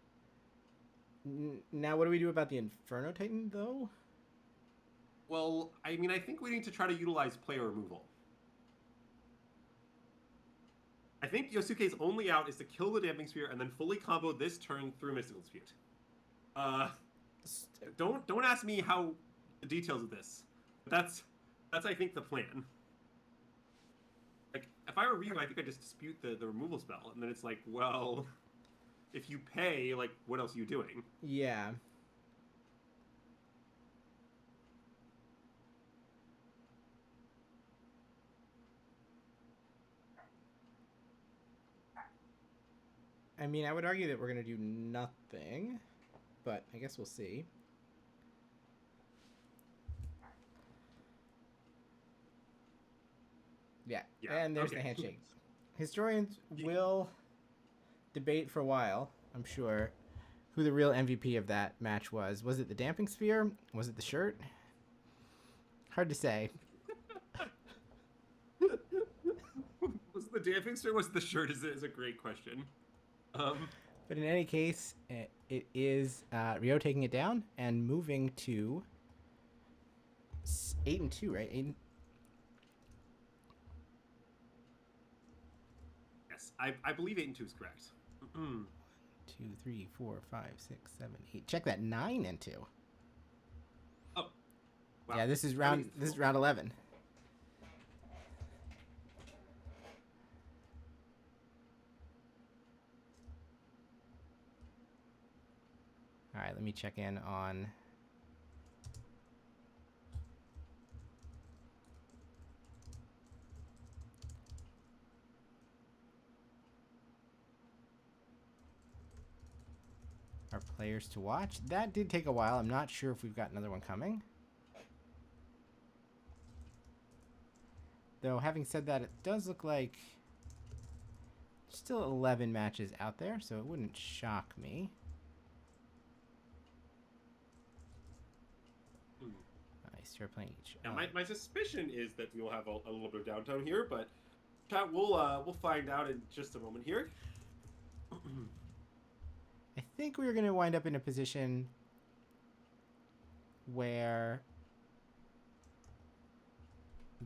Now, what do we do about the Inferno Titan, though? Well, I mean, I think we need to try to utilize player removal. I think Yosuke's only out is to kill the Damping Sphere and then fully combo this turn through Mystical Dispute. Don't ask me how the details of this. But that's I think the plan. Like, if I were Ryu, I think I'd just dispute the removal spell, and then it's like, well, if you pay, like, what else are you doing? Yeah. I mean, I would argue that we're going to do nothing, but I guess we'll see. Yeah, and there's the handshake. Historians will debate for a while, I'm sure, who the real MVP of that match was. Was it the Damping Sphere? Was it the shirt? Hard to say. Was the Damping Sphere? Was the shirt? Is a great question. But in any case, it is Ryo taking it down and moving to 8-2, right? Yes, I believe 8-2 is correct. 2, 3, 4, 5, 6, 7, 8. Check that 9-2. Oh, wow. Yeah, this is round 11. All right, let me check in on our players to watch. That did take a while. I'm not sure if we've got another one coming. Though, having said that, it does look like there's still 11 matches out there, so it wouldn't shock me. Start playing each. Now, my suspicion is that we will have a little bit of downtime here, but chat, we'll find out in just a moment here. I think we're going to wind up in a position where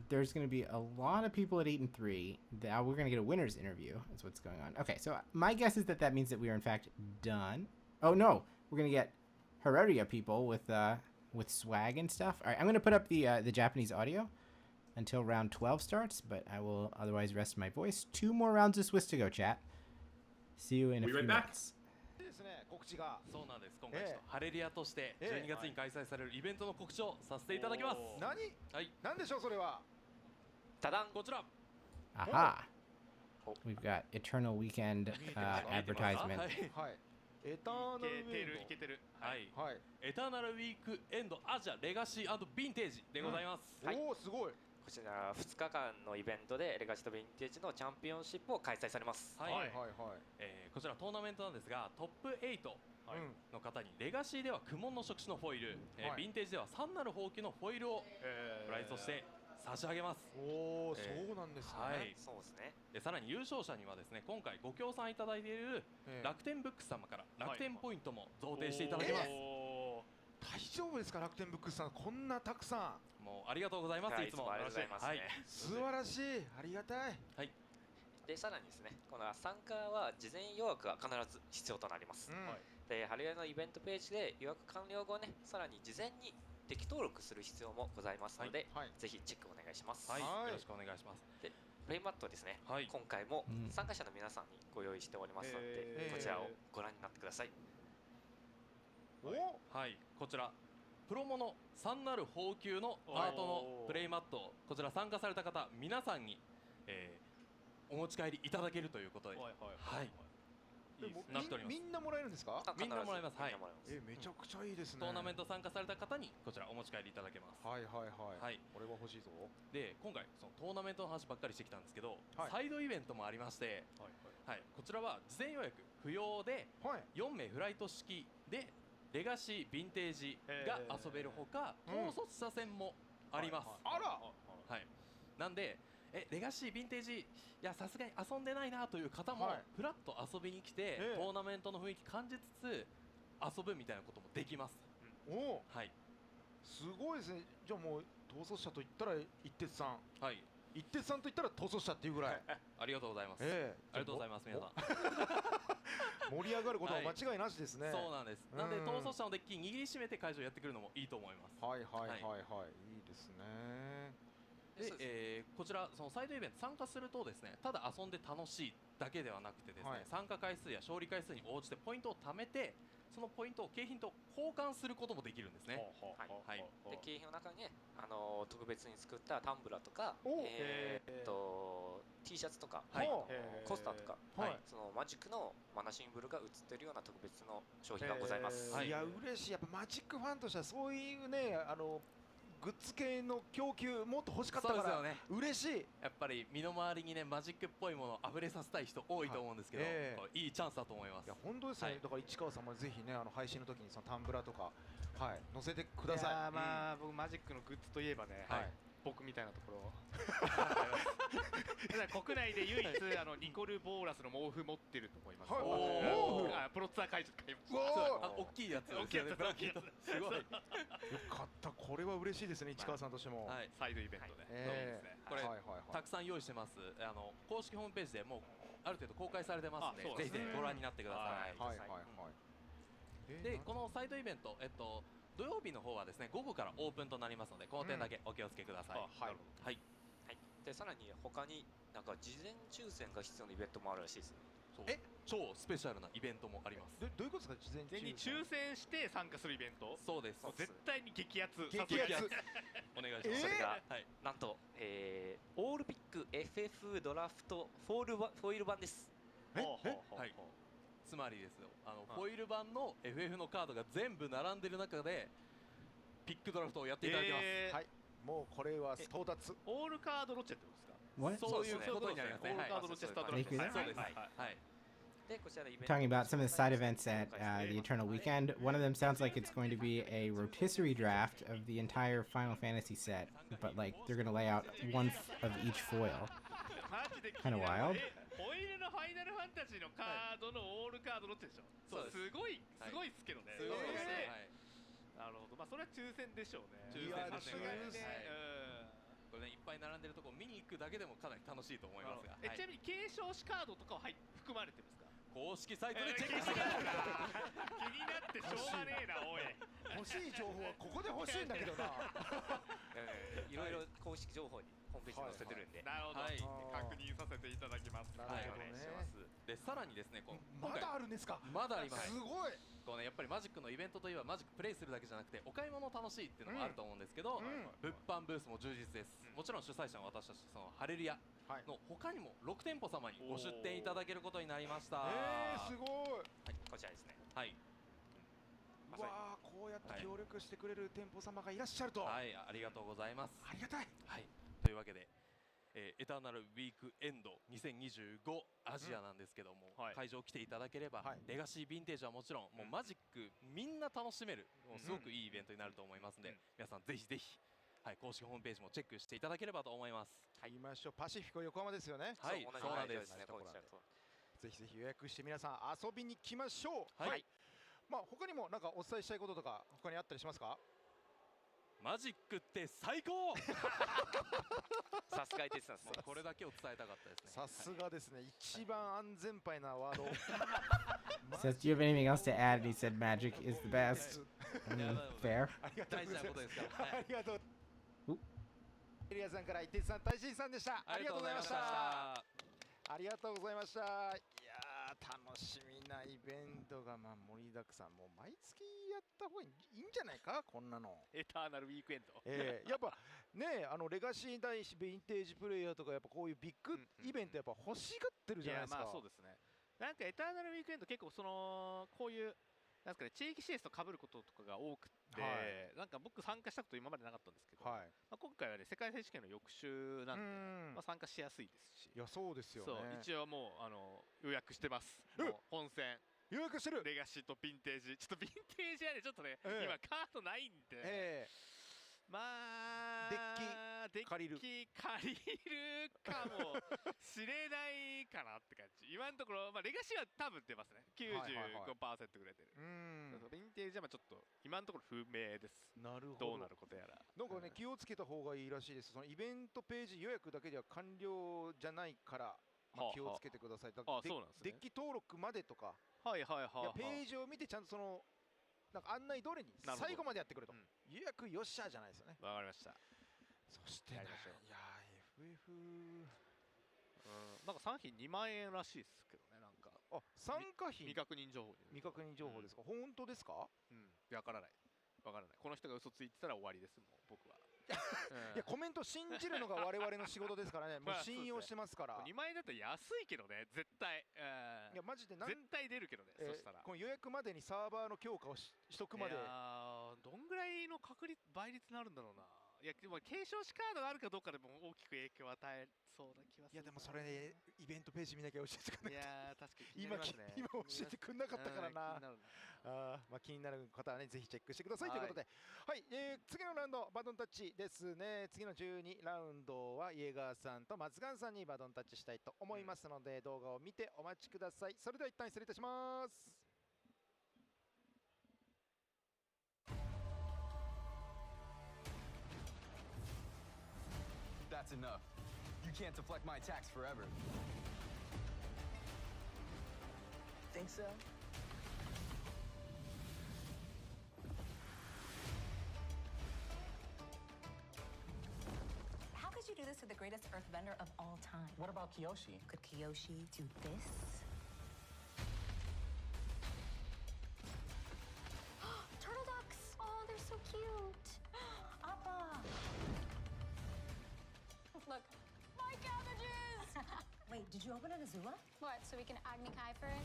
there's going to be a lot of people at 8-3. That we're going to get a winner's interview. That's what's going on. Okay, so my guess is that means that we are in fact done. Oh no, we're going to get Heredia people with swag and stuff. All right, I'm going to put up the Japanese audio until round 12 starts, but I will otherwise rest my voice. 2 more rounds of Swiss to go, chat. See you in a few minutes. そうなんです。今回ちょっとハレリアとして12月に開催されるイベントの告知をさせていただきます。何？はい。何でしょうそれは？ただんこちら。Aha. We've got Eternal Weekend advertisement. はい。エターナルウィークいけてる。はい。はい。エターナルウィークエンドアジアレガシー&ヴィンテージでございます。おおすごい。こちら2日間のイベントでレガシーとヴィンテージのチャンピオンシップを開催されます。はいはいはい。こちらトーナメントなんですがトップ8の方にレガシーでは苦悶の触手のフォイル、ヴィンテージでは3なるほうきのフォイルをプライズとして差し上げます。おお、そうなんですね。はい、そうですね。でさらに優勝者にはですね、今回ご協賛いただいている楽天ブックス様から楽天ポイントも贈呈していただきます。大丈夫ですか楽天ブックスさん、こんなたくさん。もうありがとうございます。いつもありがとうございます。はい、素晴らしい、ありがたい。はい。でさらにですね、この参加は事前予約が必ず必要となります。でハレリアのイベントページで予約完了後ね、さらに事前に適登録する必要もございますので、ぜひチェックお願いします。はい、よろしくお願いします。でプレイマットですね、今回も参加者の皆さんにご用意しておりますので、こちらをご覧になってください。はい、こちらプロモの3なる砲球のハートのプレイマット、こちら参加された方皆さんに、お持ち帰りいただけるということで、はい。なっております。みんなもらえるんですか？みんなもらえます。はい。めちゃくちゃいいですね。トーナメント参加された方にこちらお持ち帰りいただけます。はいはいはい。これは欲しいぞ。で今回そのトーナメントの話ばっかりしてきたんですけど、サイドイベントもありまして、はい。こちらは事前予約不要で4名フライト式でレガシーヴィンテージが遊べるほか、統率者戦もあります。あら。はい。なんでレガシーヴィンテージいやさすがに遊んでないなという方も、はいフラッと遊びに来て、トーナメントの雰囲気感じつつ遊ぶみたいなこともできます。おお、はい、すごいですね。じゃあもう逃走者と言ったら一徹さん、はい、一徹さんと言ったら逃走者っていうぐらいありがとうございます、ありがとうございます皆さん盛り上がることは間違いなしですね。そうなんです。なんで逃走者のデッキ握りしめて会場やってくるのもいいと思います。はいはいはいはい、いいですね。で、こちらそのサイドイベント参加するとですね、ただ遊んで楽しいだけではなくてですね、参加回数や勝利回数に応じてポイントを貯めて、そのポイントを景品と交換することもできるんですね。はい。で景品の中にね、特別に作ったタンブラーとか、T シャツとか、コスターとか、そのマジックのマナシンボルが映っているような特別の商品がございます。いや嬉しい。やっぱマジックファンとしてはそういうね、グッズ系の供給もっと欲しかったから嬉しい。やっぱり身の回りにねマジックっぽいものを溢れさせたい人多いと思うんですけど、いいチャンスだと思います。いや本当ですね。だから市川さんもぜひね配信の時にそのタンブラーとか載せてください。いやまあ僕マジックのグッズといえばね、僕みたいなところ国内で唯一ニコル・ボーラスの毛布持ってると思います。プロッツァー会場買いました。大きいやつですよね。すごい。よかった。これは嬉しいですね、市川さんとしても。サイドイベントで。これたくさん用意してます。公式ホームページでもうある程度公開されてますので、ぜひぜひご覧になってください。でこのサイドイベント土曜日の方はですね午後からオープンとなりますので、この点だけお気をつけください。はい。でさらに他になんか事前抽選が必要なイベントもあるらしいです。超スペシャルなイベントもあります。どういうことですか？事前に抽選して参加するイベント？そうです。絶対に激アツ。お願いします。それがなんとオールピック FF ドラフトフォイル版です。はい。つまりですよ、フォイル版の FF のカードが全部並んでる中でピックドラフトをやっていただきます。はい。もうこれは到達。オールカードロチェってことですか？そういうことになりますね。オールカードロチェスタートラフト。そうです。はい。 Talking about some of the side events at the Eternal Weekend. One of them sounds like it's going to be a rotisserie draft of the entire Final Fantasy set, but like they're going to lay out one of each foil. Kind of wild. ホイールのファイナルファンタジーのカードのオールカードロッチでしょ。そうすごいっすけどね。すごいですね。なるほど。まあそれは抽選でしょうね。抽選ですね。これねいっぱい並んでるとこ見に行くだけでもかなり楽しいと思いますが。ちなみに継承士カードとかは含まれてるんですか？公式サイトでチェックしてください。気になってしょうがねえなおい。欲しい情報はここで欲しいんだけどな。いろいろ公式情報にホームページに載せてるんで。なるほど。確認させていただきます。なるほどね。でさらにですね、まだあるんですか？まだあります。すごい。こうねやっぱりマジックのイベントといえばマジックプレイするだけじゃなくてお買い物楽しいっていうのもあると思うんですけど、物販ブースも充実です。もちろん主催者の私たちそのハレルヤの他にも6店舗様にご出店いただけることになりました。すごい。こちらですね。はい。うわあ、こうやって協力してくれる店舗様がいらっしゃると。はい、ありがとうございます。ありがたい。はい。というわけで。エターナルウィークエンド2025アジアなんですけども、会場来ていただければ、レガシーヴィンテージはもちろん、もうマジックみんな楽しめる、もうすごくいいイベントになると思いますので、皆さんぜひぜひ、公式ホームページもチェックしていただければと思います。言いましょう。パシフィコ横浜ですよね。はい、そうなんです。ぜひぜひ予約して皆さん遊びに来ましょう。はい。まあ他にもなんかお伝えしたいこととか他にあったりしますか？マジックって最高。さすがです。これだけを伝えたかったですね。さすがですね。一番安全牌なワード。Says, do you have anything else to add? And he said, "Magic is the best." I mean, fair. 大事なことですから。ありがとう。エリアさんから一徹さん、大臣さんでした。ありがとうございました。ありがとうございました。いやー、楽しみなイベントが盛りだくさん。もう毎月やった方がいいんじゃないか、こんなの。エターナルウィークエンド。やっぱね、レガシー対ヴィンテージプレイヤーとかやっぱこういうビッグイベントやっぱ欲しがってるじゃないですか。まあそうですね。なんかエターナルウィークエンド結構こういうなんですかね、地域施設と被ることとかが多くて、なんか僕参加したこと今までなかったんですけど、今回はね世界選手権の翌週なんで、参加しやすいですし。いやそうですよね。そう一応もう予約してます。本戦予約してる。レガシーとヴィンテージ。ちょっとヴィンテージはねちょっとね、今カードないんで。まあデッキ借りるかもしれないかなって感じ。今のところ、まあ、レガシーは多分出ますね。95% ぐらい出る。ヴィンテージはちょっと今のところ不明です。なるほど。どうなることやら。なんかね、気をつけた方がいいらしいです。そのイベントページ予約だけでは完了じゃないから、まあ、気をつけてください。そうなんですね。デッキ登録までとか、ページを見てちゃんとそのなんか案内通りに最後までやってくると、予約よっしゃじゃないですよね。わかりました。そしてね、いや FF なんか参費2万円らしいですけどね。なんか参加費未確認情報ですか。本当ですか。わからないこの人が嘘ついてたら終わりです。もう僕は。いや、コメント信じるのが我々の仕事ですからね。もう信用してますから。2万円だったら安いけどね、絶対。いやマジで絶対出るけどね。そしたらこの予約までにサーバーの強化をしとくまで。どんぐらいの倍率になるんだろうな。いや、でも継承士カードがあるかどうかでも大きく影響を与えそうな気はする。いやでもそれね、イベントページ見なきゃ教えてくれない。いや確かに気になりますね。今教えてくれなかったからな。まあ気になる方はね、ぜひチェックしてくださいということで、はい、次のラウンドバトンタッチですね。次の12ラウンドはイエガーさんと松岩さんにバトンタッチしたいと思いますので、動画を見てお待ちください。それでは一旦失礼いたします。That's enough. You can't deflect my attacks forever. Think so? How could you do this to the greatest earthbender of all time? What about Kiyoshi? Could Kiyoshi do this? Turtle ducks! Oh, they're so cute. Appa! Look, my cabbages! Wait, did you open an Azula? What, so we can Agni Kai for it?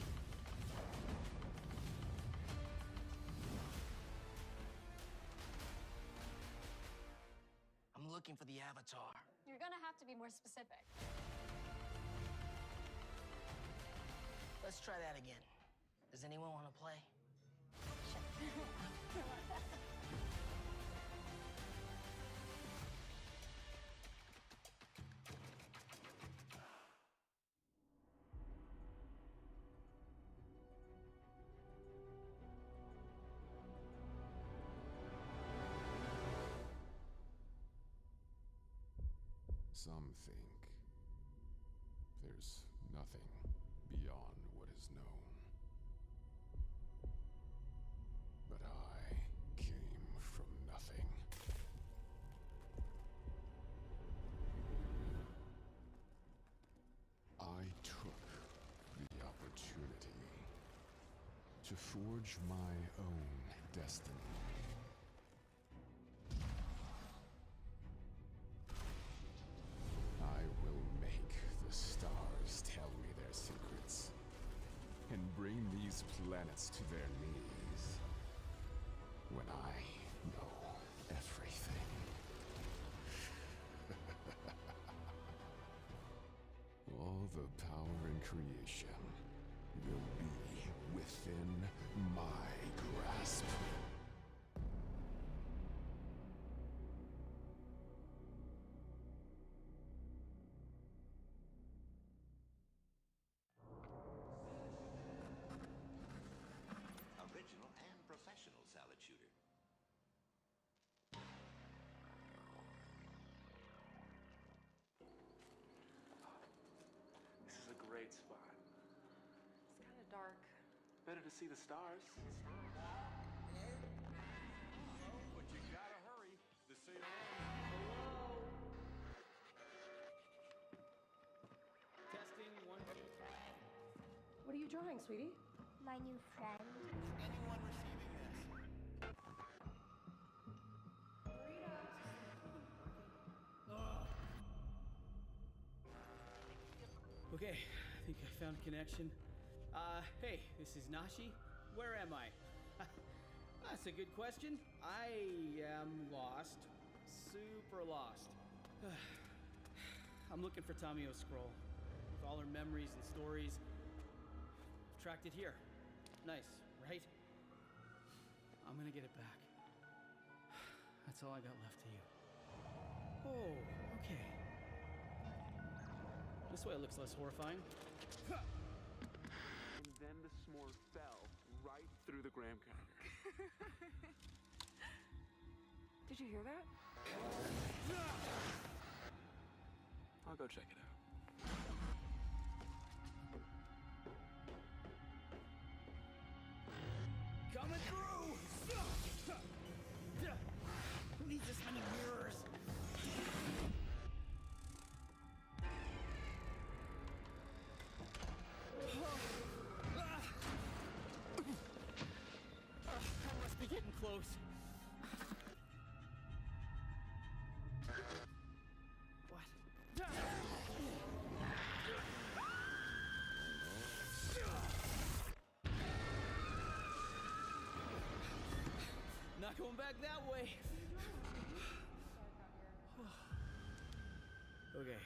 I'm looking for the avatar. You're gonna have to be more specific. Let's try that again. Does anyone want to play? Some think there's nothing beyond what is known. But I came from nothing. I took the opportunity to forge my own destiny. I will make the stars tell me their secrets and bring these planets to their knees when I know everything. All the power in creation will be within my grasp. Original and professional salad shooter. This is a great spot. It's kind of dark. Better to see the stars. But you gotta hurry. The sale Testing 1, 2, 3. What are you drawing, sweetie? My new friend. Anyone receiving this? Okay, I think I found a connection. Hey, this is Nashi. Where am I? That's a good question. I am lost. Super lost. I'm looking for Tamio's scroll. With all her memories and stories. Tracked it here. Nice, right? I'm gonna get it back. That's all I got left of you. Oh, okay. This way it looks less horrifying. And then the s'more fell right through the graham cracker. Did you hear that? I'll go check it out. Coming through! Who needs this many mirrors? I must be getting close. What? Not going back that way. Okay,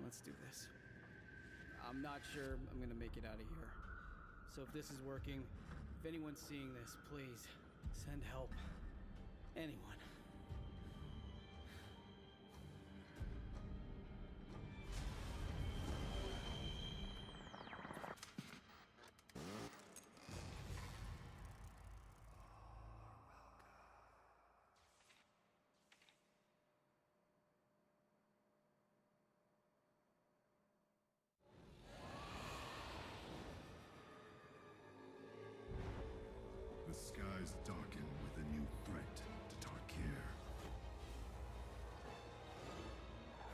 let's do this. I'm not sure I'm gonna make it out of here. So if this is working, if anyone's seeing this, please send help. Anyone. The skies darken with a new threat to Tarkir.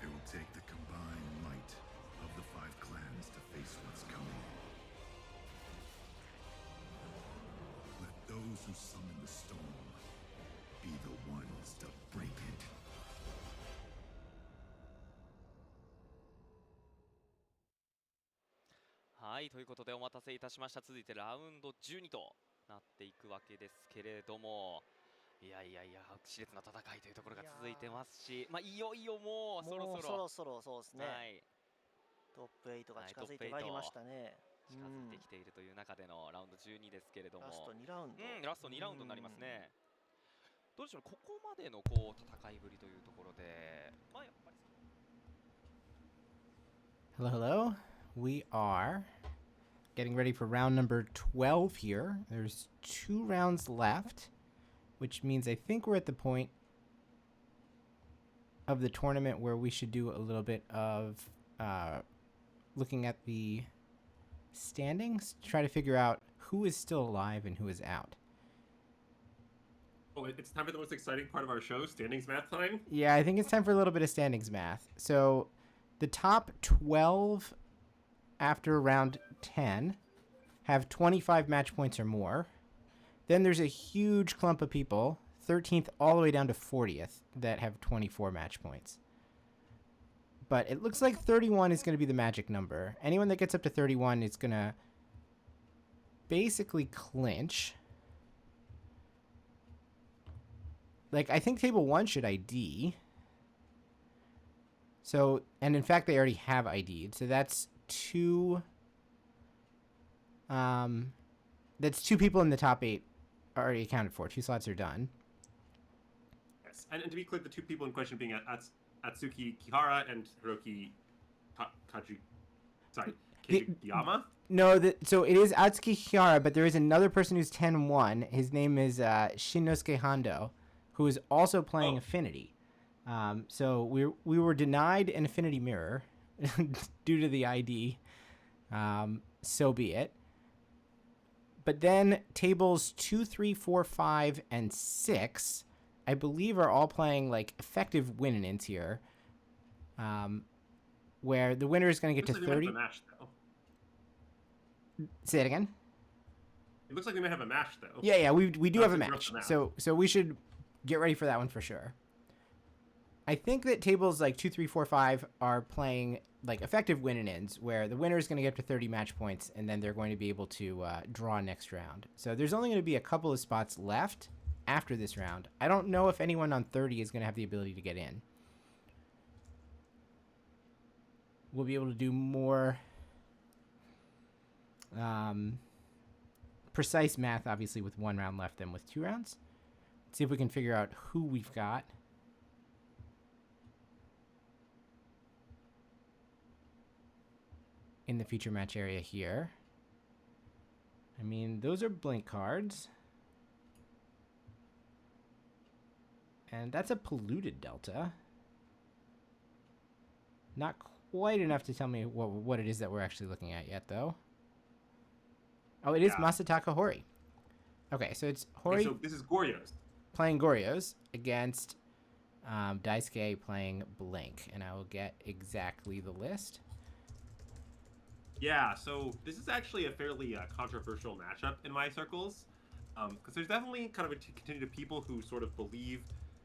It will take the combined might of the 5 clans to face what's coming. Let those who summon the storm be the ones to break it. はい、ということでお待たせいたしました。続いてラウンド12となっていくわけですけれども、いやいやいや、熾烈な戦いというところが続いてますし、まあ、いよいよもうそろそろそうですね、はい、トップ8が近づいてまいりましたね。近づいてきているという中でのラウンド12ですけれども、ラスト2ラウンド、ラスト2ラウンドになりますね。どうでしょう、ここまでのこう戦いぶりというところで、まあやっぱり Hello, hello. We are getting ready for round number 12 here. There's 2 rounds left, which means I think we're at the point of the tournament where we should do a little bit of looking at the standings to try to figure out who is still alive and who is out. Oh, it's time for the most exciting part of our show, standings math time? Yeah, I think it's time for a little bit of standings math. So the top 12 after round 10 have 25 match points or more. Then there's a huge clump of people, 13th all the way down to 40th, that have 24 match points. But it looks like 31 is going to be the magic number. Anyone that gets up to 31 is going to basically clinch. Like, I think table 1 should ID. So, and in fact, they already have ID'd. So that's 2... that's 2 people in the top 8 already accounted for. 2 slots are done. Yes, and to be clear, the 2 people in question being Atsuki Kihara and Hiroki Kageyama? No, so it is Atsuki Kihara, but there is another person who's 10-1. His name is Shinnosuke Hondo, who is also playing Affinity. So we were denied an Affinity Mirror due to the ID. So be it. But then tables 2, 3, 4, 5, and 6, I believe, are all playing like effective win-ins here, where the winner is going to get to 30. Say it again. It looks like we may have a match, though. Yeah, we do have a match. So we should get ready for that one for sure. I think that tables like 2, 3, 4, 5 are playing like effective win-ins, where the winner is going to get up to 30 match points, and then they're going to be able to draw next round. So there's only going to be a couple of spots left after this round. I don't know if anyone on 30 is going to have the ability to get in. We'll be able to do more precise math, obviously, with 1 round left than with 2 rounds. see if we can figure out who we've got. In the feature match area here. I mean, those are blink cards. And that's a polluted Delta. Not quite enough to tell me what it is that we're actually looking at yet, though. Oh, it is Masataka Hori. Okay, so it's Hori. Okay, so this is Goryo's. Playing Goryo's against Daisuke playing Blink. And I will get exactly the list. Yeah, so this is actually a fairly controversial matchup in my circles. Because there's definitely kind of a contingent of people who sort of believe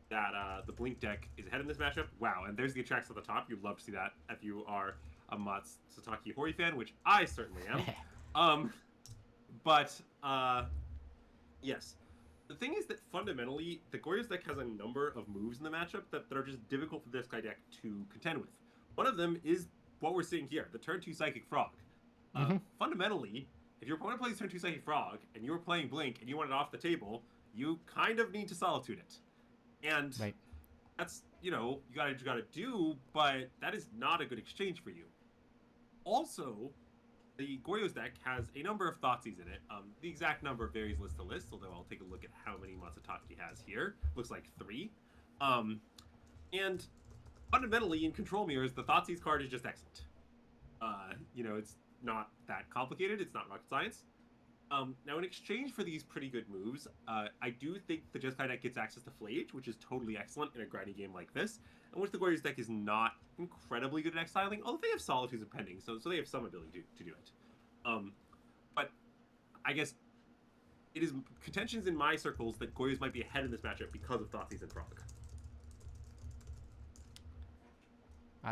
that the Blink deck is ahead in this matchup. Wow, and there's the Attracts at the top. You'd love to see that if you are a Masataka Hori fan, which I certainly am. Yes. The thing is that fundamentally, the Goryo's deck has a number of moves in the matchup that are just difficult for this guy deck to contend with. One of them is what we're seeing here, the turn 2 Psychic Frog. Fundamentally, if your opponent plays turn 2 Psychic Frog, and you're playing Blink, and you want it off the table, you kind of need to Solitude it. And that's, you know, you gotta do, but that is not a good exchange for you. Also, the Goryo's deck has a number of Thoughtseize in it. The exact number varies list to list, although I'll take a look at how many Masataka has here. Looks like 3. And fundamentally, in Control Mirrors, the Thoughtseize card is just excellent. You know, it's not that complicated. It's not rocket science. Now, in exchange for these pretty good moves, I do think the Jeskai deck gets access to Flage, which is totally excellent in a grindy game like this, and which the Goryo's deck is not incredibly good at exiling, although they have Solitudes and Pending, so they have some ability to do it. But I guess it is contentions in my circles that Goryo's might be ahead in this matchup because of Thoughtseize and Frog.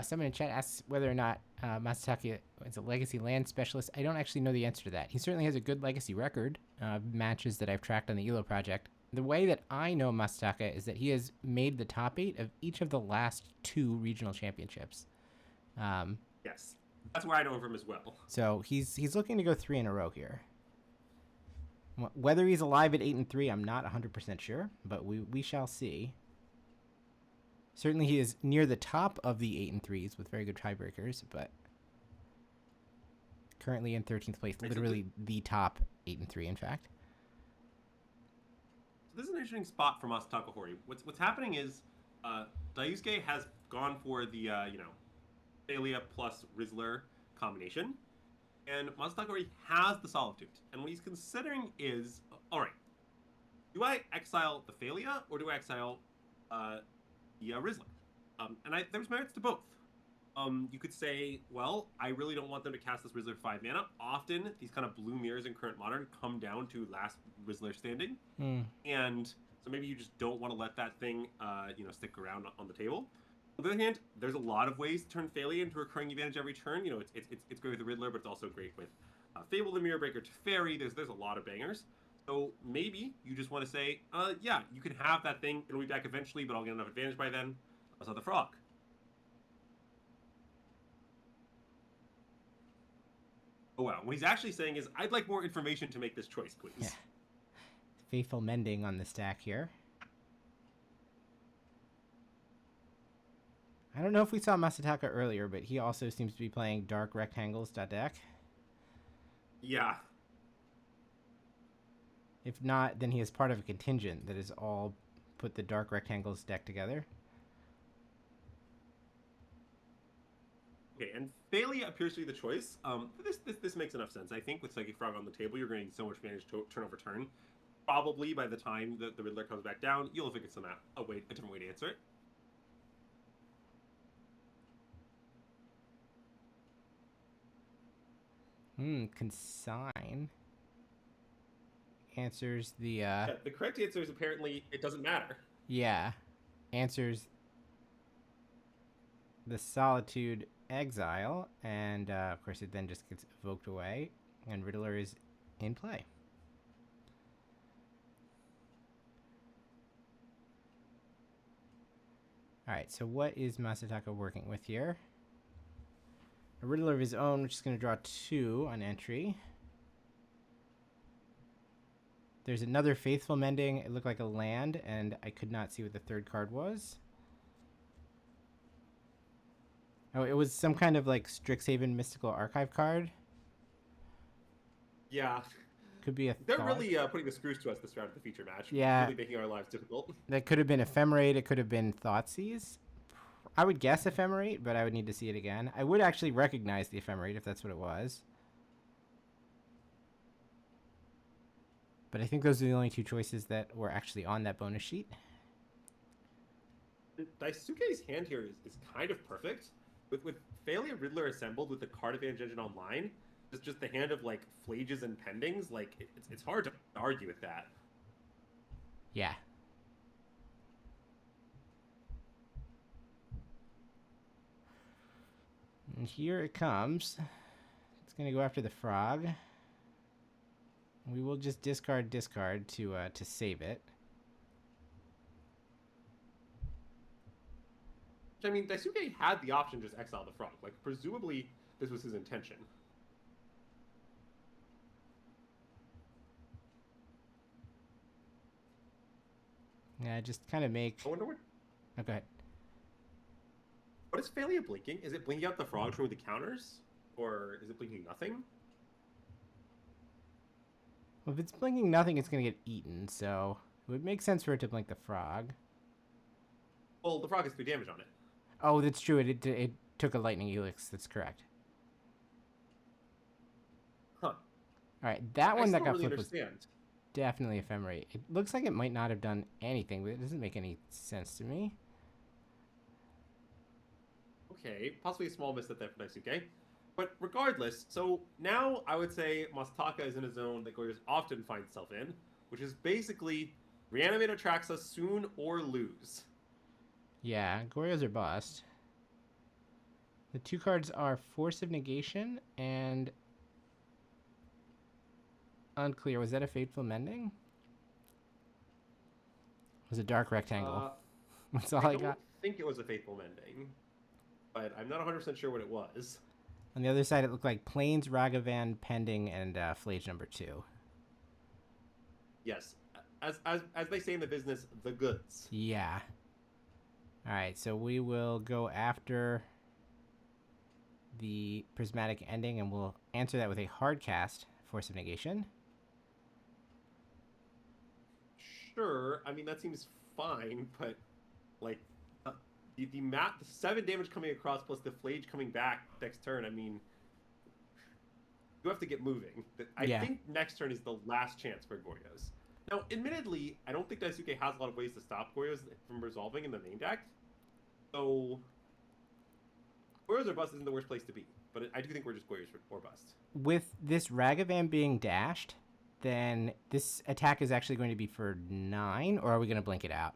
Someone in chat asks whether or not Masataka is a legacy land specialist. I don't actually know the answer to that. He certainly has a good legacy record, matches that I've tracked on the ELO project. The way that I know Masataka is that he has made the top 8 of each of the last 2 regional championships. Yes, that's where I know him from as well. So he's looking to go 3 in a row here. Whether he's alive at 8-3, I'm not 100% sure, but we shall see. Certainly he is near the top of the 8-3s with very good tiebreakers, but currently in 13th place, literally the top 8-3, in fact. So this is an interesting spot for Masataka Hori. What's happening is Daisuke has gone for the Thalia plus Rizzler combination, and Masataka Hori has the Solitude. And what he's considering is, all right, do I exile the Thalia or do I exile the Rizzler? And there's merits to both. You could say, well, I really don't want them to cast this Rizzler 5 mana. Often, these kind of blue mirrors in Current Modern come down to last Rizzler standing. And so maybe you just don't want to let that thing, stick around on the table. On the other hand, there's a lot of ways to turn Thalia into recurring advantage every turn. You know, it's great with the Riddler, but it's also great with Fable the Mirror Breaker to Fairy. There's a lot of bangers. So maybe you just want to say, yeah, you can have that thing. It'll be back eventually, but I'll get enough advantage by then. I saw the Frog. Oh, wow. What he's actually saying is, I'd like more information to make this choice, please. Yeah. Faithful Mending on the stack here. I don't know if we saw Masataka earlier, but he also seems to be playing Dark Rectangles deck. Yeah. If not, then he is part of a contingent that has all put the Dark Rectangles deck together. Okay, and Thalia appears to be the choice. This makes enough sense. I think with Psychic Frog on the table, you're getting so much advantage turn over turn. Probably by the time the Riddler comes back down, you'll have figured some out a different way to answer it. Consign answers the yeah, the correct answer is apparently it doesn't matter. Yeah. Answers the Solitude Exile, and of course it then just gets evoked away, and Riddler is in play. Alright, so what is Masataka working with here? A Riddler of his own, which is going to draw 2 on entry. There's another Faithful Mending. It looked like a land, and I could not see what the third card was. Oh, it was some kind of like Strixhaven Mystical Archive card. Yeah. Could be a They're thought. really putting the screws to us this round of the feature match. Yeah. Really making our lives difficult. That could have been Ephemerate. It could have been Thoughtseize. I would guess Ephemerate, but I would need to see it again. I would actually recognize the Ephemerate if that's what it was. But I think those are the only two choices that were actually on that bonus sheet. Daisuke's hand here is kind of perfect. With Phalia Riddler assembled with the card advantage engine online, it's just the hand of like Flages and Pendings. Like it's hard to argue with that. Yeah. And here it comes. It's gonna go after the frog. We will just discard to save it. I mean, Daisuke had the option to just exile the frog. Like, presumably, this was his intention. Yeah, just kind of make... I wonder what... Oh, go ahead. What is Phalia blinking? Is it blinking out the frog from the counters? Or is it blinking nothing? Well, if it's blinking nothing, it's going to get eaten, so it would make sense for it to blink the frog. Well, the frog has 3 damage on it. Oh, that's true. It took a lightning helix. That's correct. Huh. All right, that one that got really flipped was definitely Ephemerate. It looks like it might not have done anything, but it doesn't make any sense to me. Okay, possibly a small misstep there for Daisuke. But regardless, so now I would say Masataka is in a zone that Goryo often finds itself in, which is basically Reanimate Atraxa soon or lose. Yeah, Goryo's are bust. The 2 cards are Force of Negation and Unclear. Was that a Fateful Mending? It was a Dark Rectangle. That's all I got. I think it was a Faithful Mending, but I'm not 100% sure what it was. On the other side, it looked like Plains, Ragavan, Pending, and Flage number 2. Yes. As they say in the business, the goods. Yeah. All right, so we will go after the Prismatic Ending, and we'll answer that with a hard cast, Force of Negation. Sure. I mean, that seems fine, but, like, the 7 damage coming across plus the Flage coming back next turn, I mean, you have to get moving. I think next turn is the last chance for Goryo's. Now, admittedly, I don't think Daisuke has a lot of ways to stop Goryo's from resolving in the main deck. So, Goryo's or bust isn't the worst place to be. But I do think we're just Goryo's or bust. With this Ragavan being dashed, then this attack is actually going to be for 9, or are we going to blink it out?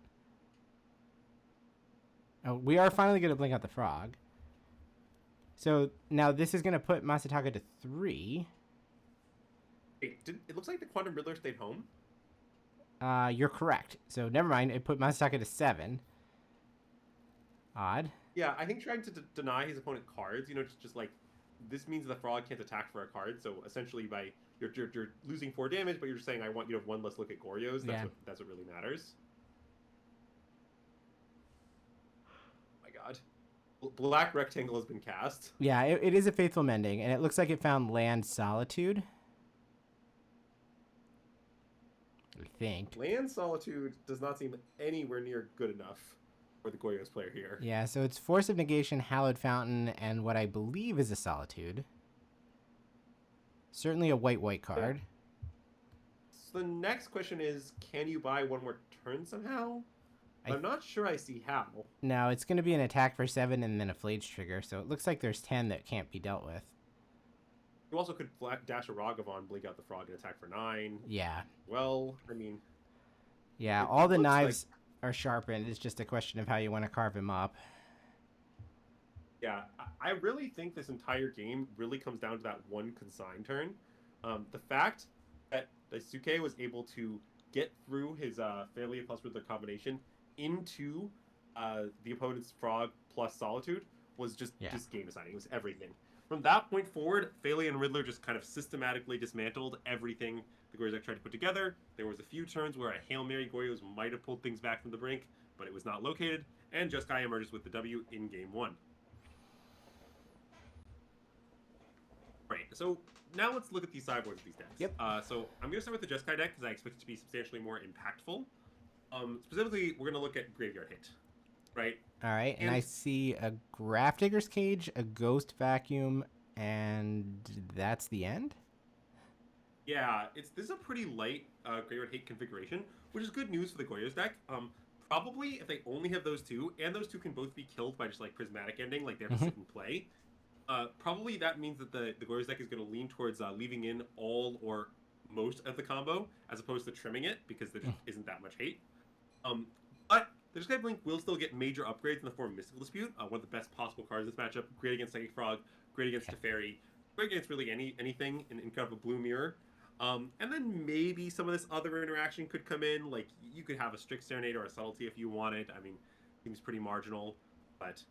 Oh, we are finally going to blink out the frog. So now this is going to put Masataka to 3. Wait, it looks like the Quantum Riddler stayed home? You're correct. So never mind. It put Masataka to 7. Odd. Yeah, I think trying to deny his opponent cards, you know, just like, this means the frog can't attack for a card. So essentially, by you're losing 4 damage, but you're just saying I want you to have 1 less look at Goryo's. That's what really matters. Oh my God, Black Rectangle has been cast. Yeah, it is a Faithful Mending, and it looks like it found Land Solitude. I think Land Solitude does not seem anywhere near good enough for the Goryo's player here. Yeah, so it's Force of Negation, Hallowed Fountain, and what I believe is a Solitude. Certainly a white card. Yeah. So the next question is, can you buy 1 more turn somehow? I'm not sure I see how. No, it's going to be an attack for 7 and then a Flage trigger, so it looks like there's 10 that can't be dealt with. You also could dash a Ragavan, blink out the frog, and attack for 9. Yeah. Well, I mean... Yeah, all the knives are sharpened. It's just a question of how you want to carve him up. Yeah, I really think this entire game really comes down to that 1 consign turn. The fact that Daisuke was able to get through his Phalia plus Riddler combination into the opponent's frog plus Solitude was just game deciding. It was everything. from that point forward, Phaley and Riddler just kind of systematically dismantled everything the Goryo's deck tried to put together. There was a few turns where a Hail Mary Goryo's might have pulled things back from the brink, but it was not located, and Jeskai emerges with the W in Game 1. Right, so now let's look at these sideboards of these decks. Yep. So I'm going to start with the Jeskai deck because I expect it to be substantially more impactful. Specifically, we're going to look at Graveyard Hit, right? All right, and I see a Grafdigger's Cage, a Ghost Vacuum, and that's the end? Yeah, this is a pretty light Graveyard Hate configuration, which is good news for the Goryo's deck. Probably, if they only have those two, and those two can both be killed by just like Prismatic Ending, like they have to sit and play, probably that means that the Goryo's deck is going to lean towards leaving in all or most of the combo, as opposed to trimming it, because there just isn't that much hate. But the Jeskai Blink will still get major upgrades in the form of Mystical Dispute, one of the best possible cards in this matchup. Great against Psychic Frog, great against Teferi, great against really anything in kind of a blue mirror. And then maybe some of this other interaction could come in, like you could have a Strict Serenade or a Subtlety if you wanted. I mean, seems pretty marginal, but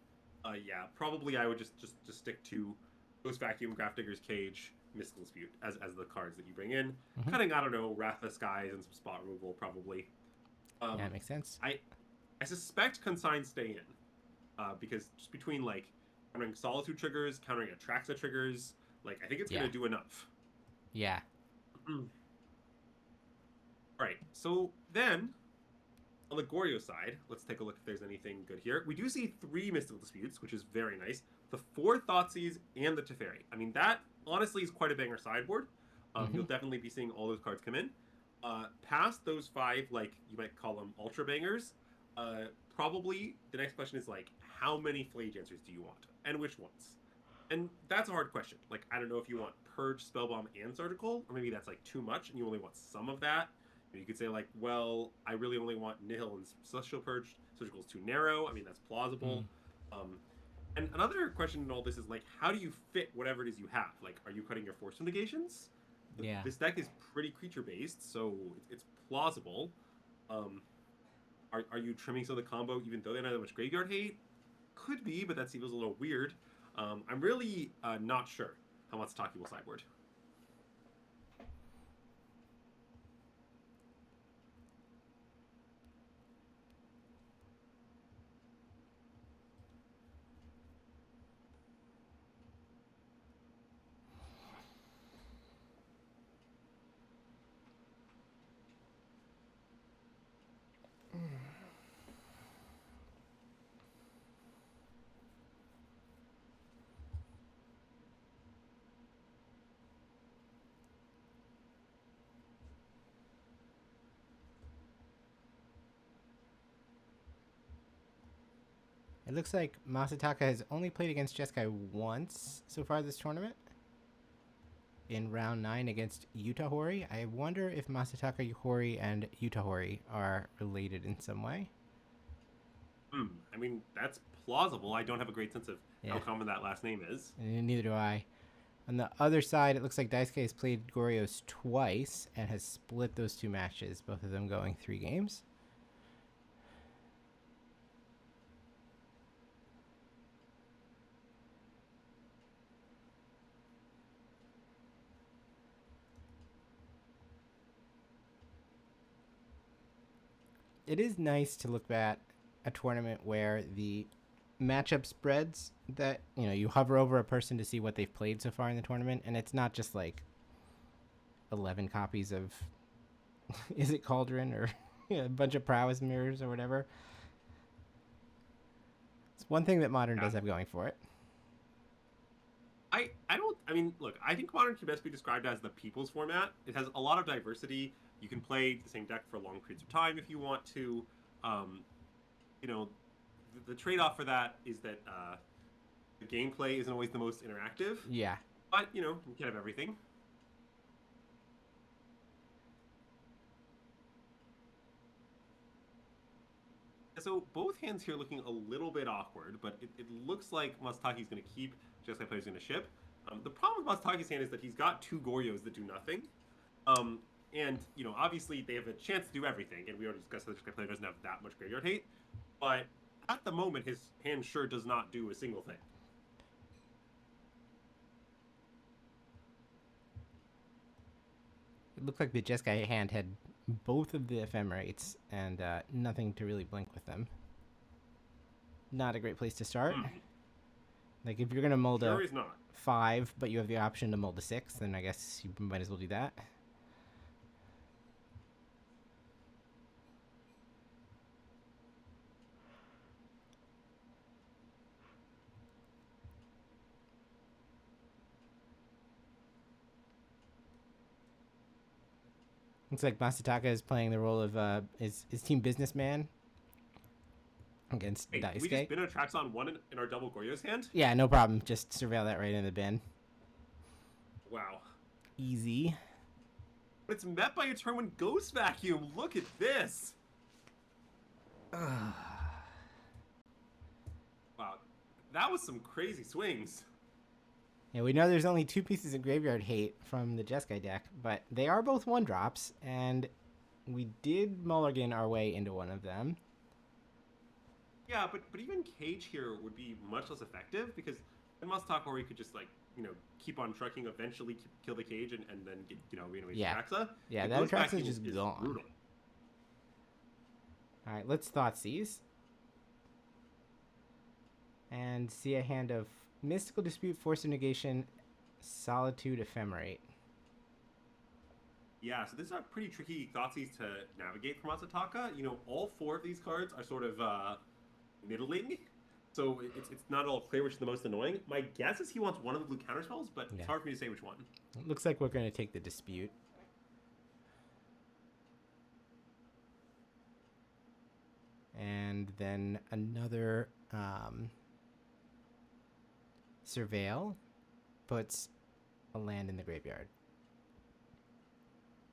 yeah, probably I would just stick to Ghost Vacuum, Grafdigger's Cage, Mystical Dispute as the cards that you bring in. Cutting, I don't know, Wrath of the Skies and some spot removal probably. Yeah, that makes sense. I suspect Consign stay in, because just between like countering Solitude triggers, countering Atraxa triggers, like I think it's gonna do enough. Yeah. Right, so then on the Goryo side, let's take a look if there's anything good here. We do see 3 Mystical Disputes, which is very nice. The 4 Thoughtseize and the Teferi. I mean, that honestly is quite a banger sideboard. You'll definitely be seeing all those cards come in. Past those 5, like you might call them ultra bangers, probably the next question is like, how many Flage Answers do you want, and which ones? And that's a hard question. Like, I don't know if you want Purge, Spellbomb, and Surgical, or maybe that's like too much, and you only want some of that. You could say like, well, I really only want Nihil and Celestial Purge. Surgical is too narrow. I mean, that's plausible. And another question in all this is like, how do you fit whatever it is you have? Like, are you cutting your Force Negations? Yeah. This deck is pretty creature based, so it's plausible. Are you trimming some of the combo even though they don't have that much Graveyard Hate? Could be, but that seems a little weird. I'm really not sure how Masataka will sideboard. It looks like Masataka has only played against Jeskai once so far this tournament. In round 9 against Yuta Hori. I wonder if Masataka Hori and Yuta Hori are related in some way. I mean, that's plausible. I don't have a great sense of how common that last name is. And neither do I. On the other side, it looks like Daisuke has played Goryo's twice and has split those 2 matches, both of them going 3 games. It is nice to look at a tournament where the matchup spreads that, you know, you hover over a person to see what they've played so far in the tournament, and it's not just like 11 copies of is it Cauldron or a bunch of Prowess Mirrors or whatever. It's one thing that Modern does have going for it. I mean, look, I think Modern can best be described as the people's format. It has a lot of diversity. You can play the same deck for long periods of time if you want to. You know, the trade-off for that is that the gameplay isn't always the most interactive. Yeah. But, you know, you can have everything. So both hands here looking a little bit awkward, but it looks like Masataki's going to keep, Jeskai player's going to ship. The problem with Masataki's hand is that he's got 2 Goryos that do nothing. And, you know, obviously they have a chance to do everything, and we already discussed that the Jeskai player doesn't have that much Graveyard Hate, but at the moment his hand sure does not do a single thing. It looked like the Jeskai hand had both of the ephemerates and nothing to really blink with them. Not a great place to start. Like, if you're going to mold a 5, but you have the option to mold a 6, then I guess you might as well do that. Looks like Masataka is playing the role of his team businessman against Daisuke. We just bin a Traxon 1 in our double Goryo's hand? Yeah, no problem. Just surveil that right in the bin. Wow. Easy. But it's met by a turn 1 Ghost Vacuum. Look at this. Wow. That was some crazy swings. Yeah, we know there's only 2 pieces of graveyard hate from the Jeskai deck, but they are both 1-drops, and we did mulligan our way into one of them. Yeah, but even Cage here would be much less effective, because in Masataka Hori could just, like, you know, keep on trucking, eventually kill the Cage, and then get, you know, Atraxa. Yeah, that Atraxa is just gone. Brutal. Alright, let's Thoughtseize. And see a hand of Mystical Dispute, Force of Negation, Solitude, Ephemerate. Yeah, so this is a pretty tricky Thoughtseize to navigate for Masataka. You know, all 4 of these cards are sort of middling, so it's not all clear which is the most annoying. My guess is he wants one of the blue counterspells, but it's hard for me to say which one. It looks like we're going to take the Dispute. And then another Surveil puts a land in the graveyard.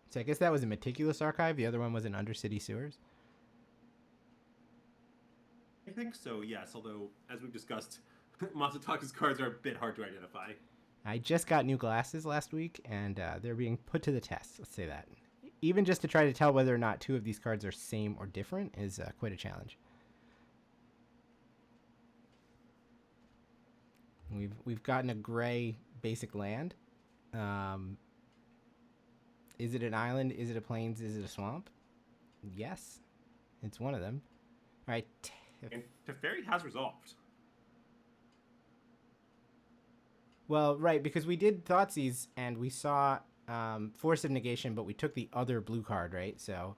So I guess that was a Meticulous Archive. The other one was an Undercity Sewers. I think so, yes. Although, as we've discussed, Masataka's cards are a bit hard to identify. I just got new glasses last week, and they're being put to the test. Let's say that. Even just to try to tell whether or not 2 of these cards are same or different is quite a challenge. We've gotten a gray basic land. Is it an island? Is it a plains? Is it a swamp? Yes, it's one of them. All right. And Teferi has resolved. Well, right, because we did Thoughtseize and we saw Force of Negation, but we took the other blue card, right? So.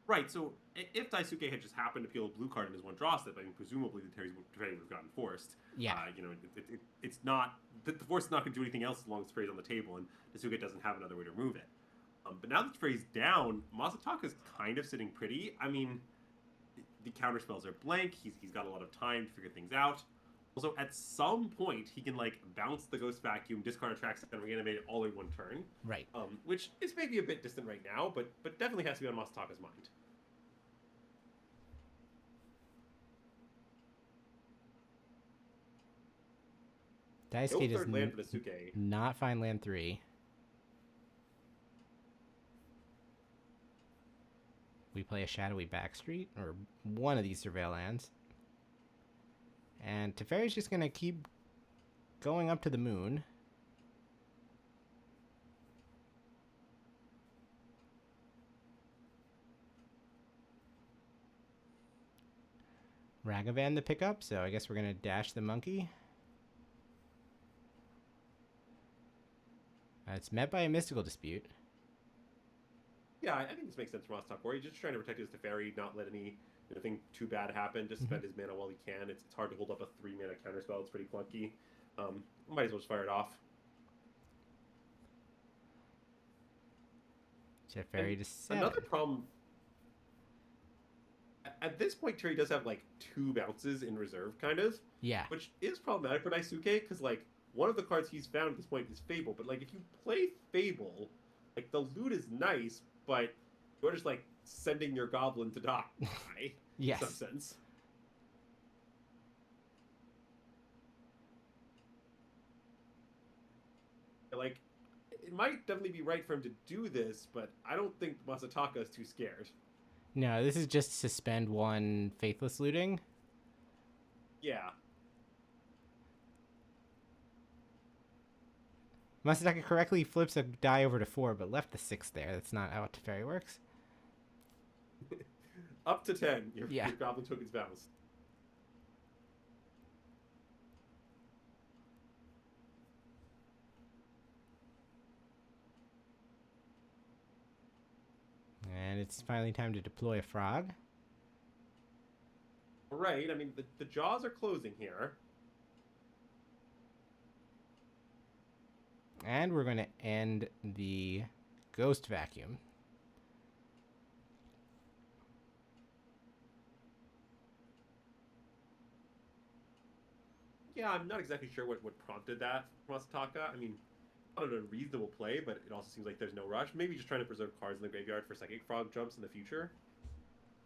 Right, so if Daisuke had just happened to peel a blue card in his 1-draw step, I mean, presumably the Teferi would have gotten forced. Yeah. You know, it's not... The force is not going to do anything else as long as Teferi's on the table, and Daisuke doesn't have another way to remove it. But now that Teferi's down, Masataka's kind of sitting pretty. I mean, the counterspells are blank. He's got a lot of time to figure things out. Also, at some point, he can, like, bounce the Ghost Vacuum, discard Atraxa, and reanimate it all in 1 turn. Right. Which is maybe a bit distant right now, but definitely has to be on Masataka's mind. Daisuke does not find land 3. We play a Shadowy Backstreet, or one of these Surveil lands. And Teferi's just going to keep going up to the moon. Ragavan the pickup, so I guess we're going to dash the monkey. It's met by a Mystical Dispute. Yeah, I think this makes sense for Masataka Hori. He's just trying to protect his Teferi, not let anything too bad happen. Just spend his mana while he can. It's hard to hold up a 3-mana counterspell. It's pretty clunky. Might as well just fire it off. Teferi to 7. Another problem... At this point, Terry does have, like, 2 bounces in reserve, kind of. Yeah. Which is problematic for Daisuke, because, like, one of the cards he's found at this point is Fable. But, like, if you play Fable, like, the loot is nice, but you're just, like, sending your goblin to die. Yes. In some sense. Like, it might definitely be right for him to do this, but I don't think Masataka is too scared. No, this is just suspend 1 Faithless Looting. Yeah. Masataka correctly flips a die over to 4, but left the 6 there. That's not how Teferi works. Up to 10. Your goblin token's bounced. And it's finally time to deploy a frog. Right. I mean, the jaws are closing here. And we're going to end the ghost vacuum. Yeah, I'm not exactly sure what prompted that from Masataka. I mean, not an unreasonable play, but it also seems like there's no rush. Maybe just trying to preserve cards in the graveyard for Psychic Frog jumps in the future.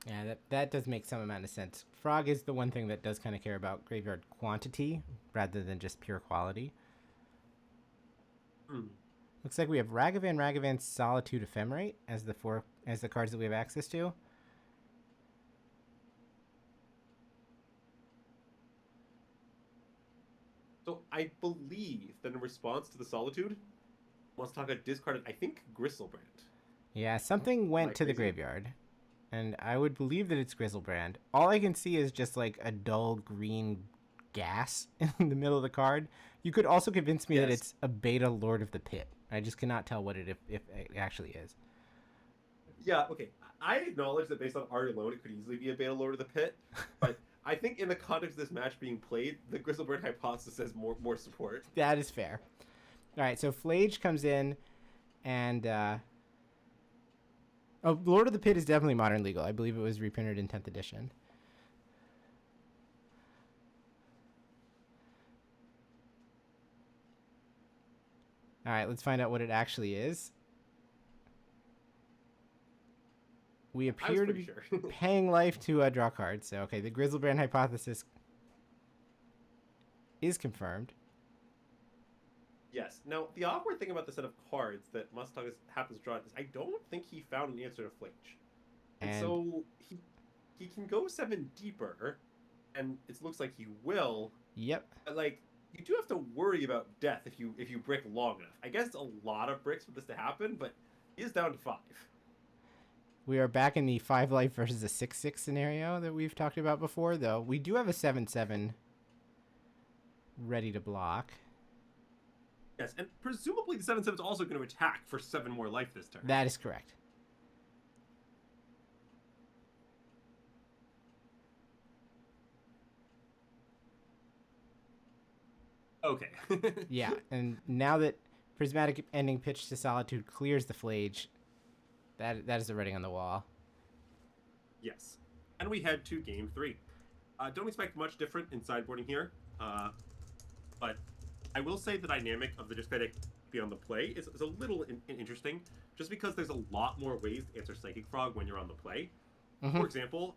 Yeah, that does make some amount of sense. Frog is the one thing that does kind of care about graveyard quantity rather than just pure quality. Looks like we have Ragavan, Solitude, Ephemerate as the cards that we have access to. So I believe that in response to the Solitude, Masataka discarded, I think, Gristlebrand. Yeah, something went to the graveyard. And I would believe that it's Grizzlebrand. All I can see is just like a dull green gas in the middle of the card. You could also convince me that it's a beta Lord of the Pit. I just cannot tell what if it actually is. Yeah, okay. I acknowledge that based on art alone, it could easily be a beta Lord of the Pit. But I think in the context of this match being played, the Grizzlebrand hypothesis has more support. That is fair. All right, so Flage comes in and... Oh, Lord of the Pit is definitely modern legal. I believe it was reprinted in 10th edition. All right, let's find out what it actually is. We appear to be paying life to draw cards. So, okay, the Grizzlebrand hypothesis is confirmed. Yes. Now, the awkward thing about the set of cards that Masataka happens to draw is I don't think he found an answer to Flage. And so he can go 7 deeper, and it looks like he will. Yep. But, like, you do have to worry about death if you brick long enough. I guess it's a lot of bricks for this to happen, but he is down to 5. We are back in the 5 life versus a 6/6 scenario that we've talked about before, though. We do have a 7/7 ready to block. Yes, and presumably the 7/7 is also going to attack for 7 more life this turn. That is correct. Okay. Yeah, and now that Prismatic Ending Pitch to Solitude clears the Flage, that is the writing on the wall. Yes. And we head to game 3. Don't expect much different in sideboarding here, but I will say the dynamic of the Jeskai deck beyond the play is a little interesting, just because there's a lot more ways to answer Psychic Frog when you're on the play. For example,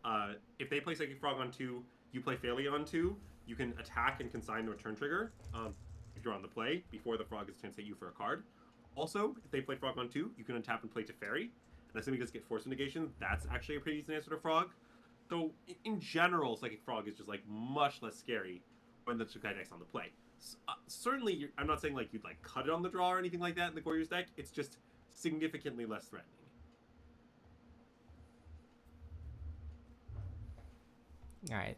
if they play Psychic Frog on 2, you play Phalia on 2, you can attack and consign the return trigger if you're on the play before the Frog has a chance to hit you for a card. Also, if they play Frog on 2, you can untap and play Teferi, and assuming it does get Force Negation, that's actually a pretty decent answer to Frog. So, in general, Psychic Frog is just like much less scary when the Jeskai deck's on the play. Certainly, I'm not saying like you'd like cut it on the draw or anything like that in the Goryo's deck. It's just significantly less threatening. All right.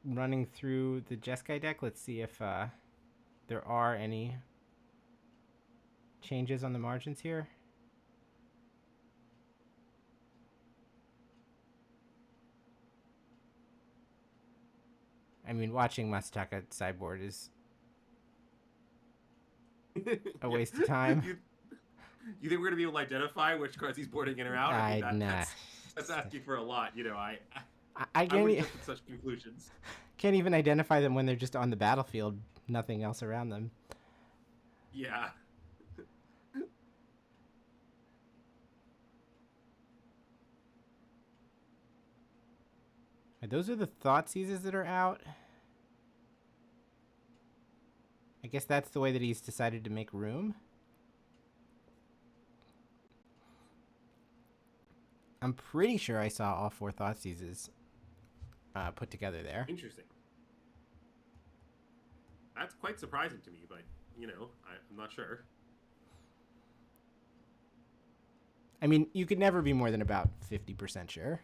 Running through the Jeskai deck, let's see if there are any changes on the margins here. I mean, watching Masataka sideboard is a waste of time. You think we're gonna be able to identify which cards he's boarding in or out? That's asking for a lot. You know, I wouldn't jump to such conclusions. Can't even identify them when they're just on the battlefield. Nothing else around them. Yeah. Those are the Thought Seizes that are out. I guess that's the way that he's decided to make room. I'm pretty sure I saw all 4 Thought Seizes put together there. Interesting. That's quite surprising to me, but you know, I'm not sure. I mean, you could never be more than about 50% sure,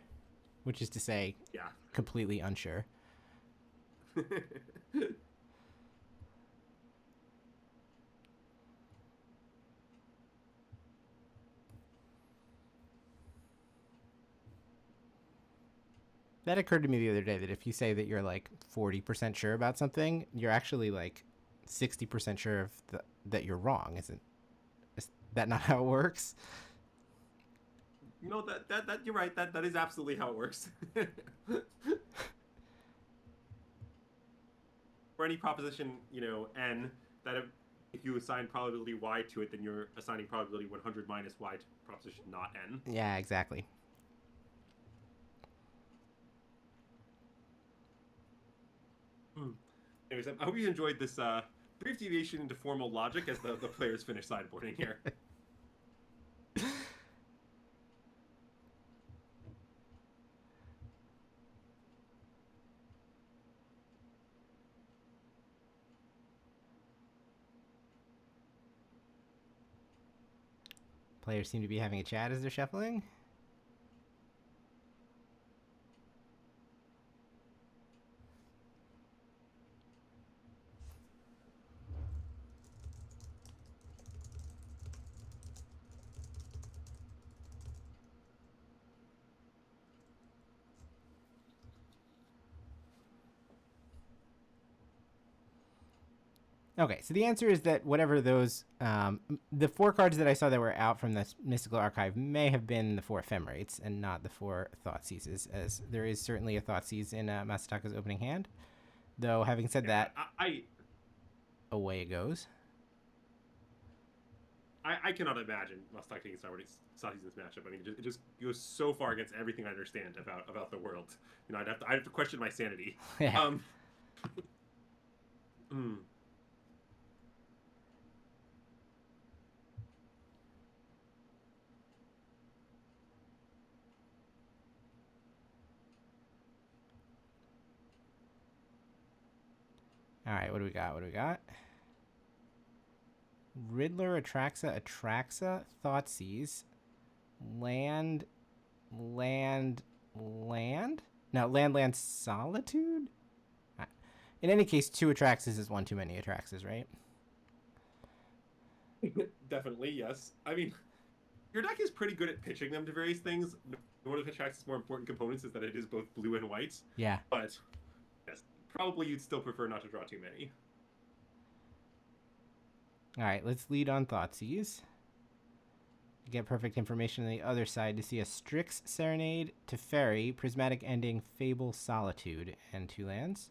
which is to say, completely unsure. That occurred to me the other day, that if you say that you're like 40% sure about something, you're actually like 60% sure of that you're wrong. Is that not how it works? No, that you're right. That is absolutely how it works. For any proposition, you know, n, that if you assign probability y to it, then you're assigning probability 100 minus y to proposition not n. Yeah, exactly. Anyways, I hope you enjoyed this brief deviation into formal logic as the players finish sideboarding here. Players seem to be having a chat as they're shuffling. Okay, so the answer is that whatever those, the 4 cards that I saw that were out from the Mystical Archive may have been the 4 Ephemerates and not the 4 Thoughtseizes, as there is certainly a Thoughtseize in Masataka's opening hand. Though, having said that, away it goes. I cannot imagine Masataka taking Thoughtseizes in this matchup. I mean, it just goes so far against everything I understand about the world. You know, I'd have to question my sanity. Yeah. All right, what do we got? Riddler, Atraxa, Thoughtseize, land. No, land, Solitude? In any case, 2 Atraxas is one too many Atraxas, right? Definitely, yes. I mean, your deck is pretty good at pitching them to various things. One of Atraxa's more important components is that it is both blue and white. Yeah. But, yes, probably you'd still prefer not to draw too many. All right, let's lead on Thoughtseize. Get perfect information on the other side to see a Strix Serenade, Teferi, Prismatic Ending, Fable Solitude, and 2 lands.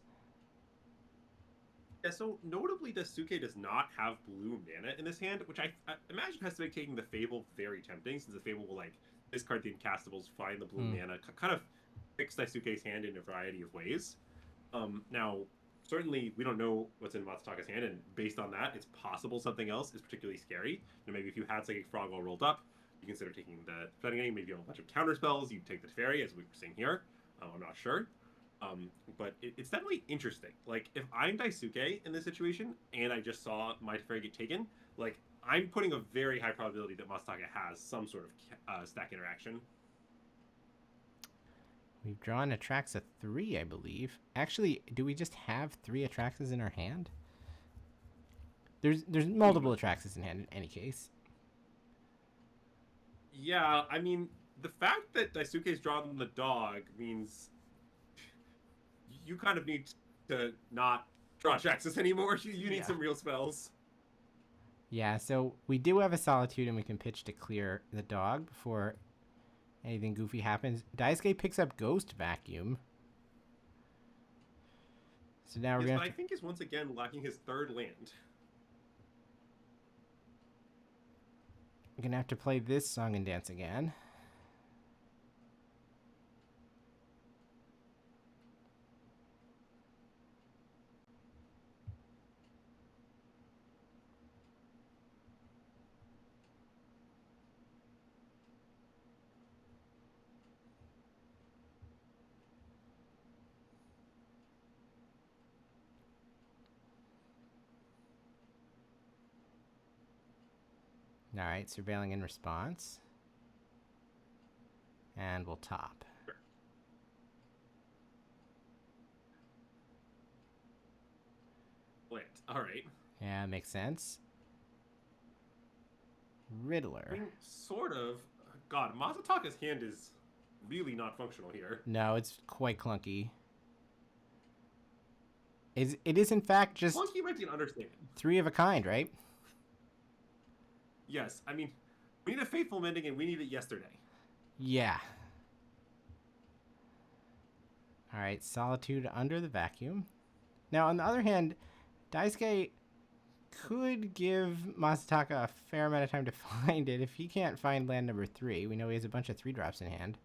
Yeah, so notably, Daisuke does not have blue mana in this hand, which I imagine has to make taking the Fable very tempting, since the Fable will, like, discard the incastables, find the blue mana, kind of fix Daisuke's hand in a variety of ways. Now, certainly, we don't know what's in Masataka's hand, and based on that, it's possible something else is particularly scary. You know, maybe if you had Psychic Frog all rolled up, you consider taking the Defending Game. Maybe you have a bunch of counter spells, you take the Teferi, as we were seeing here. I'm not sure. But it's definitely interesting. Like, if I'm Daisuke in this situation, and I just saw my Teferi get taken, like, I'm putting a very high probability that Masataka has some sort of stack interaction. We've drawn Atraxa 3, I believe. Actually, do we just have 3 Atraxas in our hand? There's multiple Atraxas in hand in any case. Yeah, I mean, the fact that Daisuke's drawn the dog means you kind of need to not draw Atraxas anymore. You need some real spells. Yeah, so we do have a Solitude, and we can pitch to clear the dog before anything goofy happens. Daisuke picks up Ghost Vacuum. So now we're going to... I think is once again lacking his 3rd land. We're going to have to play this Song and Dance again. All right, surveilling in response. And we'll top. Sure. Plant. All right. Yeah, makes sense. Riddler. I mean, sort of. God, Masataka's hand is really not functional here. No, it's quite clunky. It is in fact just clunky might be an understatement. 3 of a kind, right? Yes, I mean, we need a faithful mending and we need it yesterday. Yeah. All right, Solitude under the vacuum. Now, on the other hand, Daisuke could give Masataka a fair amount of time to find it. If he can't find land number 3, we know he has a bunch of 3-drops in hand,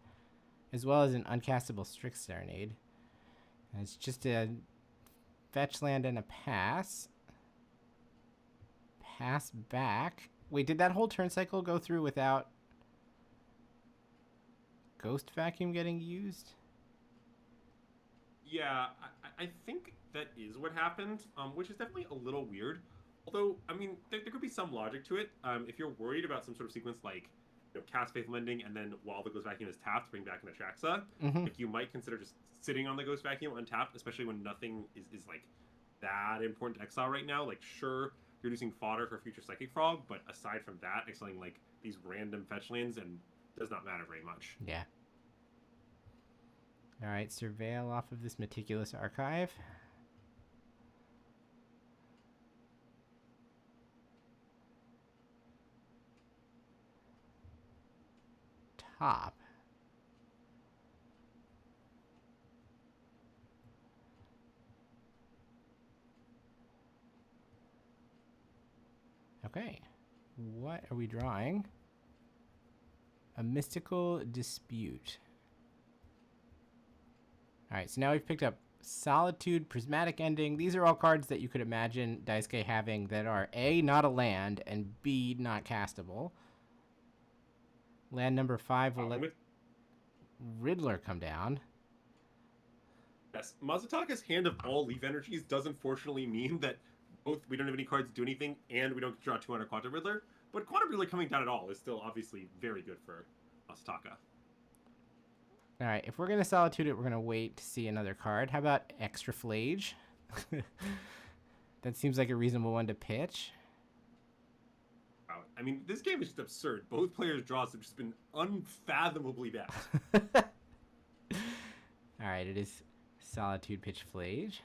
as well as an uncastable Strix Serenade. And it's just a fetch land and a pass. Pass back. Wait, did that whole turn cycle go through without Ghost Vacuum getting used? Yeah, I think that is what happened, which is definitely a little weird. Although, I mean, there could be some logic to it. If you're worried about some sort of sequence like, you know, cast Faithful Mending and then while the Ghost Vacuum is tapped, bring back an Atraxa, like you might consider just sitting on the Ghost Vacuum untapped, especially when nothing is like that important to exile right now. Like, sure, you're using fodder for future Psychic Frog, but aside from that, exiling like these random fetch lands and does not matter very much. Yeah. All right, surveil off of this meticulous archive. Top. Okay. What are we drawing? A Mystical Dispute. Alright, so now we've picked up Solitude, Prismatic Ending. These are all cards that you could imagine Daisuke having that are A, not a land, and B, not castable. Land number 5 will let Riddler come down. Yes, Masataka's Hand of All Leaf Energies does unfortunately mean that both we don't have any cards to do anything and we don't draw 2 on a Quantum Riddler, but Quantum Riddler coming down at all is still obviously very good for Masataka. Alright, if we're going to Solitude it, we're going to wait to see another card. How about Extra Flage? That seems like a reasonable one to pitch. Wow. I mean, this game is just absurd. Both players' draws have just been unfathomably bad. Alright, it is Solitude pitch Flage.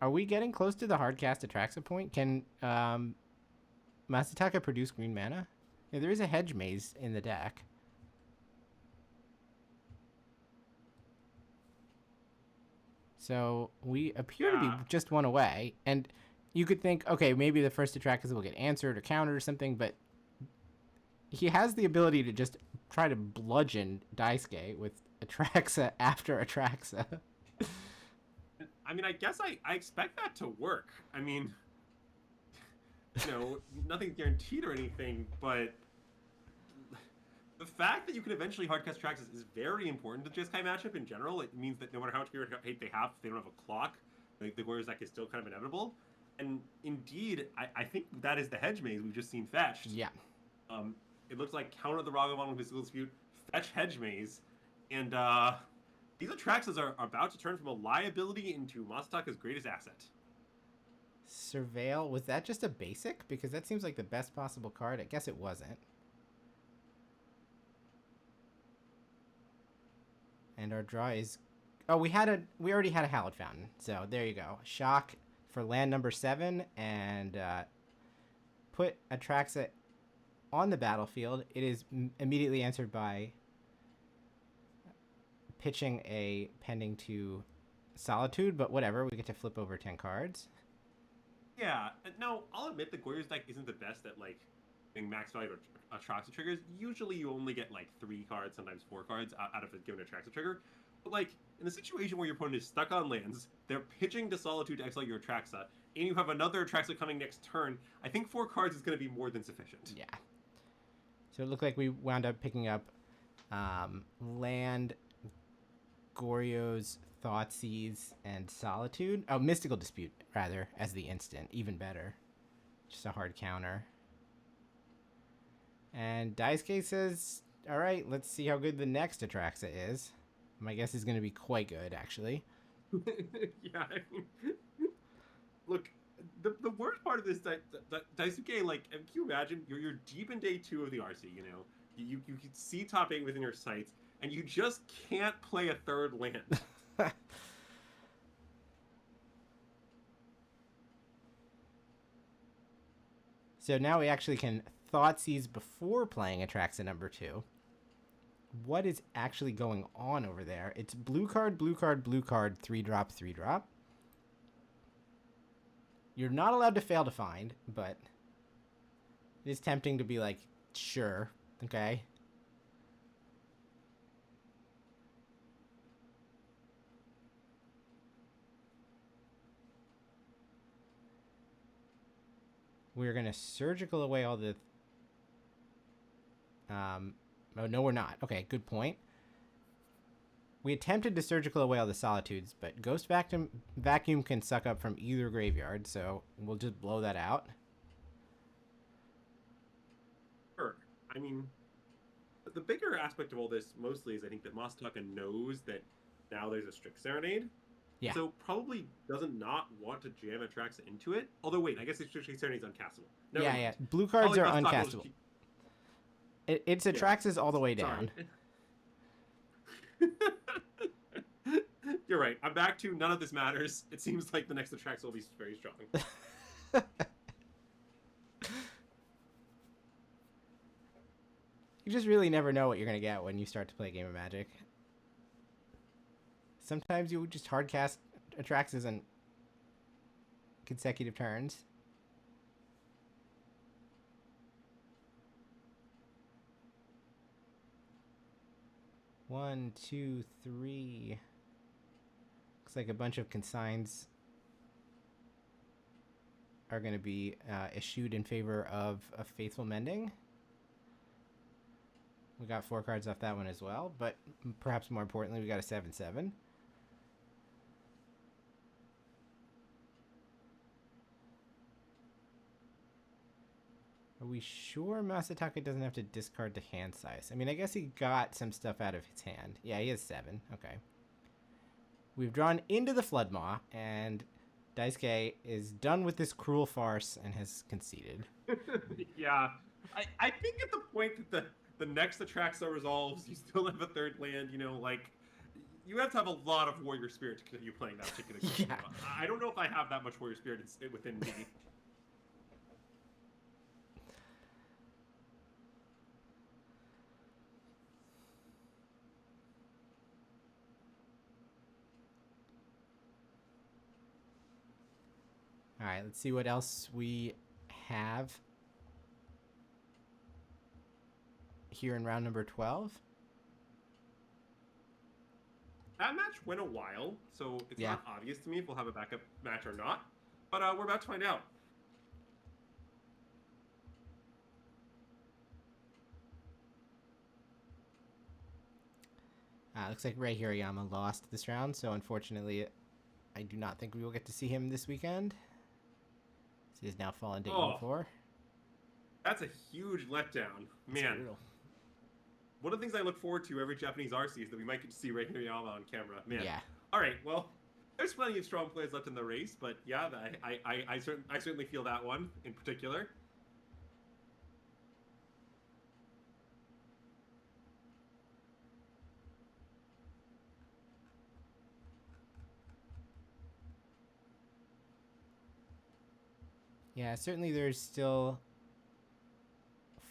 Are we getting close to the hardcast Atraxa point? Can Masataka produce green mana? Yeah, there is a Hedge Maze in the deck. So we appear to be just one away. And you could think, okay, maybe the first Atraxa will get answered or countered or something, but he has the ability to just try to bludgeon Daisuke with Atraxa after Atraxa. I mean, I guess I expect that to work. I mean, you know, nothing's guaranteed or anything, but the fact that you can eventually hardcast Atraxas is very important to the Jeskai matchup in general. It means that no matter how much hate they have, if they don't have a clock, like the Goryo's deck is still kind of inevitable. And indeed, I think that is the Hedge Maze we've just seen fetched. Yeah. It looks like counter the Ragavan with Mystical Dispute, fetch Hedge Maze, and these Atraxas are about to turn from a liability into Masataka's greatest asset. Surveil, was that just a basic? Because that seems like the best possible card. I guess it wasn't. And our draw is... Oh, we already had a Hallowed Fountain. So there you go. Shock for land number 7 and put Atraxa on the battlefield. It is immediately answered by pitching a pending to Solitude, but whatever, we get to flip over 10 cards. Yeah, now I'll admit the Goryo's deck isn't the best at like being max value Atraxa triggers. Usually you only get like 3 cards, sometimes 4 cards out of a given Atraxa trigger. But like in the situation where your opponent is stuck on lands, they're pitching to Solitude to exile your Atraxa, and you have another Atraxa coming next turn, I think 4 cards is going to be more than sufficient. Yeah. So it looked like we wound up picking up land Goryo's Thoughtseize and Solitude. Oh, Mystical Dispute, rather, as the instant. Even better. Just a hard counter. And Daisuke says, alright, let's see how good the next Atraxa is. My guess is going to be quite good, actually. Yeah, I mean, look, the worst part of this, Daisuke, like, can you imagine? You're deep in day 2 of the RC, you know? You can see top 8 within your sights, and you just can't play a third land. So now we actually can Thoughtseize before playing Atraxa number 2. What is actually going on over there? It's blue card, blue card, blue card, 3-drop, 3-drop. You're not allowed to fail to find, but it is tempting to be like, sure, okay. We're going to surgical away all the... Oh, no, we're not. Okay, good point. We attempted to surgical away all the Solitudes, but Ghost Vacuum can suck up from either graveyard, so we'll just blow that out. Sure. I mean, the bigger aspect of all this mostly is I think that Masataka knows that now there's a Strict Serenade. Yeah. So probably doesn't not want to jam Atraxa into it. Although, wait, I guess the Strict Serenade's uncastable. Never mind. Yeah. Blue cards are uncastable. It's Atraxas all the way down. You're right. I'm back to none of this matters. It seems like the next Atraxa will be very strong. You just really never know what you're going to get when you start to play a game of Magic. Sometimes you just hardcast Atraxas in consecutive turns. One, two, three. Looks like a bunch of consigns are going to be issued in favor of a Faithful Mending. We got 4 cards off that one as well, but perhaps more importantly, we got a 7/7. Are we sure Masataka doesn't have to discard to hand size? I mean, I guess he got some stuff out of his hand. Yeah, he has 7. Okay. We've drawn into the Floodmaw, and Daisuke is done with this cruel farce and has conceded. Yeah. I think at the point that the next Atraxa resolves, you still have a third land, you know, like, you have to have a lot of Warrior Spirit to continue playing that particular game. Yeah. I don't know if I have that much Warrior Spirit within me. All right, let's see what else we have here in round number 12. That match went a while, so it's not obvious to me if we'll have a backup match or not. But we're about to find out. Looks like Rei Hirayama lost this round, so unfortunately, I do not think we will get to see him this weekend. He has now fallen to 84. That's a huge letdown. Man. One of the things I look forward to every Japanese RC is that we might get to see Rei Hirayama on camera. Man. Yeah. All right, well, there's plenty of strong players left in the race, but yeah, I certainly feel that one in particular. Yeah, certainly there's still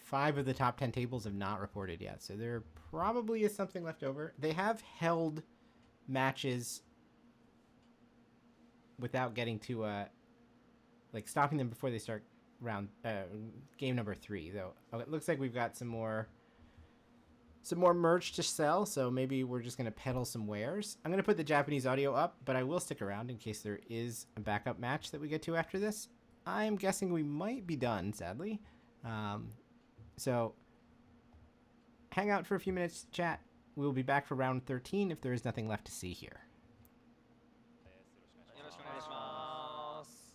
5 of the top 10 tables have not reported yet, so there probably is something left over. They have held matches without getting to like stopping them before they start game number 3, though. Oh, it looks like we've got some more merch to sell, so maybe we're just going to peddle some wares. I'm going to put the Japanese audio up, but I will stick around in case there is a backup match that we get to after this. I'm guessing we might be done, sadly. So hang out for a few minutes to chat. we'll be back for round 13 if there is nothing left to see here. よろしくお願いします。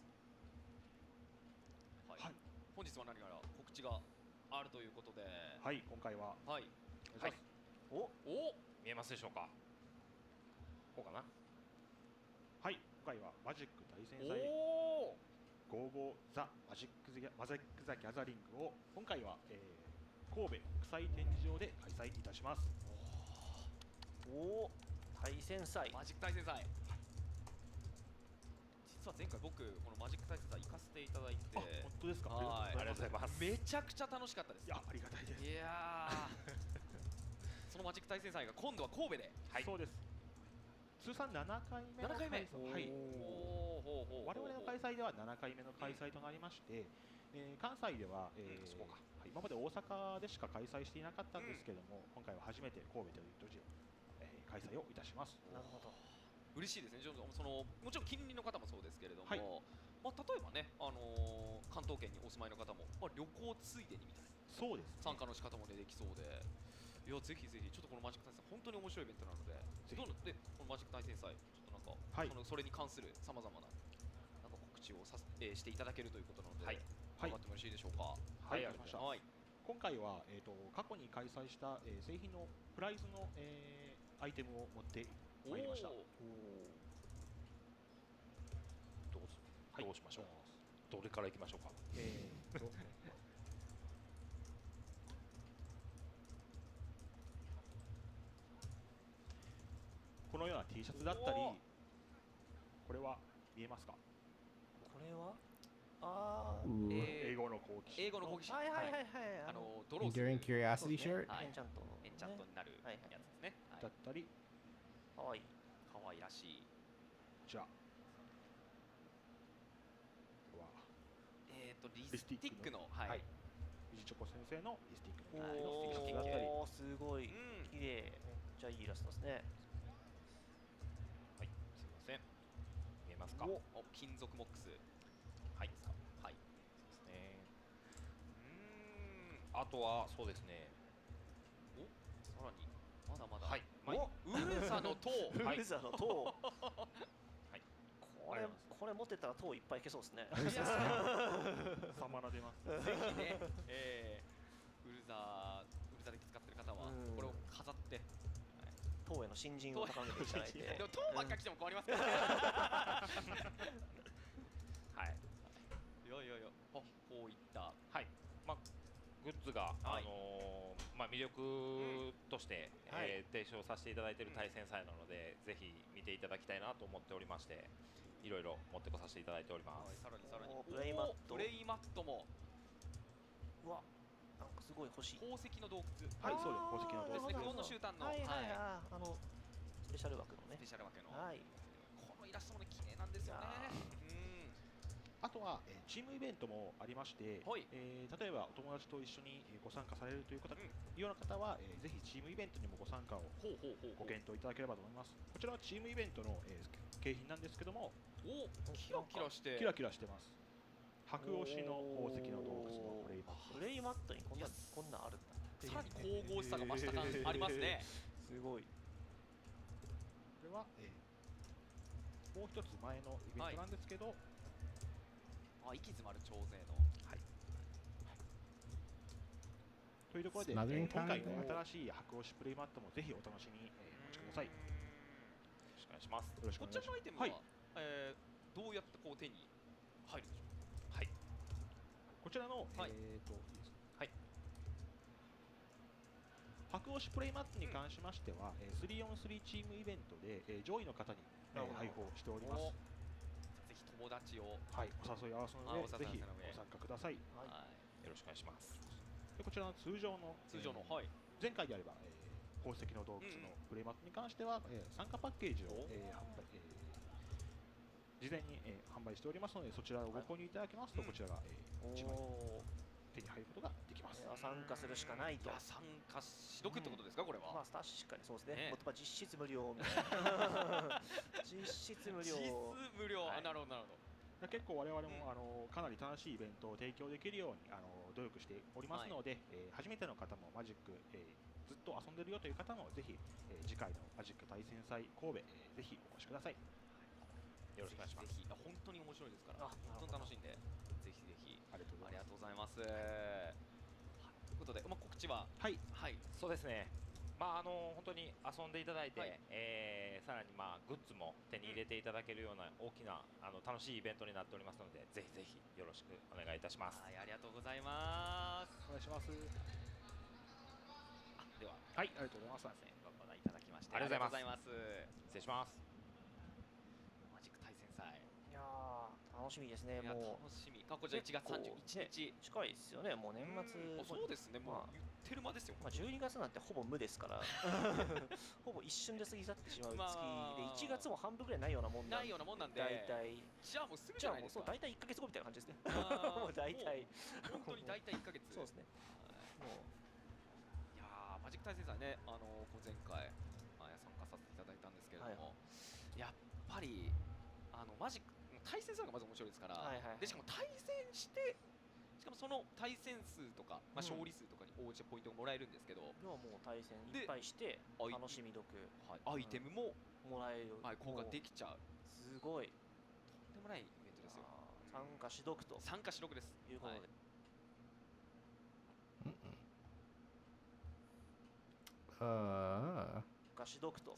はい。本日は何から告知があるということで。はい、今回は。はい。はい。お、見えますでしょうか。こうかな。はい、今回はマジック大戦祭55ザマジックザギャザリングを今回は、神戸国際展示場で開催いたします。おお、対戦祭。マジック対戦祭。実は前回僕このマジック対戦祭行かせていただいて。本当ですか。はい。ありがとうございます。めちゃくちゃ楽しかったです。いや、ありがたいです。いやそのマジック対戦祭が今度は神戸で。はい。そうです。通算7回目の開催。はい。我々の開催では7回目の開催となりまして、関西では、今まで大阪でしか開催していなかったんですけども、今回は初めて神戸という都市を、開催をいたします。なるほど。嬉しいですね。そのもちろん近隣の方もそうですけれども、はい、まあ例えばね、関東圏にお住まいの方も、まあ、旅行ついでにみたいな。そうです、ね。参加の仕方も出てきそうで。いやぜひぜひちょっとこのマジック対戦祭本当に面白いイベントなので、どうでこのマジック対戦祭ちょっとなんか、はい、それに関するさまざまな告知をしていただけるということなので、はい、伺ってもよろしいでしょうか。はい、わかりました。はい、今回は過去に開催した製品のプライズのアイテムを持ってまいりました。どうしましょう。どれからいきましょうか。このような T シャツだったり、これは見えますか？これは英語の公旗。英語の公旗。はいはいはいはい。ドローする Enduring Curiosity shirt。エンチャントになるやつですね。だったり、かわいいらしい。じゃあ、リスティックの、はい。ビジチョコ先生のリスティックのだったり、すごい綺麗。めっちゃいいイラストですね。はい、すみません。見えますか？金属モックス。はい、はい。そうですね。あとはそうですね。さらにまだまだ。はい。ウルザの塔。ウルザの塔。はい。これ持ってたら塔いっぱいいけそうですね。サマラ出ます。ぜひね、ウルザで使ってる方はこれを飾って。塔への新人を高めていただいて。でも塔ばっか来ても困りますから。はい。いやこういったはいまあグッズがまあ魅力として提唱させていただいている対戦祭なので、ぜひ見ていただきたいなと思っておりまして、いろいろ持ってこさせていただいております。さらにプレイマットも。うわ。なんかすごい欲しい。宝石の洞窟。はい、そうです。宝石の洞窟。不穏の集団の。はい。スペシャル枠のね。スペシャル枠の。はい。このイラストもね綺麗なんですよね。あとはチームイベントもありまして、例えばお友達と一緒にご参加されるというような方は、ぜひチームイベントにもご参加をご検討いただければと思います。こちらはチームイベントの景品なんですけども、キラキラしてます。白押しの宝石の洞窟のプレイマットにこんなあるんだ。さらに神々しさが増した感ありますね。すごい。これは、もう一つ前のイベントなんですけど、息詰まる徴税の。はい。というところで、今回の新しい白押しプレイマットもぜひお楽しみにお待ちください。よろしくお願いします。よろしくお願いします。こちらのアイテムはどうやってこう手に入るんでしょうか。はい。こちらのはい。白押しプレイマットに関しましては、3on3 チームイベントで、上位の方に配布をしております。ぜひ友達を、はい、お誘い合わせの上、ぜひご参加ください。はい。よろしくお願いします。でこちらの通常の、はい。前回であれば、宝石の洞窟のプレイマットに関しては、参加パッケージを、事前に、販売しておりますので、そちらをご購入いただけますと、こちらが、1枚手に入ることができます。参加するしかないと。参加しとくってことですか、これは。まあ確かにそうですね。実質無料みたいな。実質無料。なるほど。結構我々もかなり楽しいイベントを提供できるように努力しておりますので、初めての方もマジックずっと遊んでるよという方もぜひ、次回のマジック対戦祭神戸、ぜひお越しください。よろしくお願いします。ぜひ本当に面白いですから、本当に楽しんで、ぜひぜひありがとうございます。ということで、告知ははいそうですね。本当に遊んでいただいて、さらにグッズも手に入れていただけるような大きな楽しいイベントになっておりますので、ぜひぜひよろしくお願いいたします。はい、ありがとうございます。お願いします。では、はい、ありがとうございます。ご覧いただきましてありがとうございます。失礼します。マジック対戦祭。いやー楽しみですね。もう楽しみ。こちら1月31日、近いですよね。もう年末。そうですね。もう言ってる間ですよ。12月なんてほぼ無ですから、ほぼ一瞬で過ぎ去ってしまう月で、1月も半分ぐらいないようなもんなんで、大体じゃあもうすぐじゃないですか。大体1ヶ月後みたいな感じですね。もう大体本当に大体1ヶ月。そうですね。もういやー、マジック対戦祭ね、前回参加させていただいたんですけれども、やっぱりマジック対戦するのがまず面白いですから、でしかも対戦して、しかもその対戦数とか、勝利数とかに応じてポイントがもらえるんですけど、もう対戦いっぱいして楽しみ読、アイテムももらえる、交換できちゃう、すごいとんでもないイベントですよ。参加し読と参加し読です。いうことで、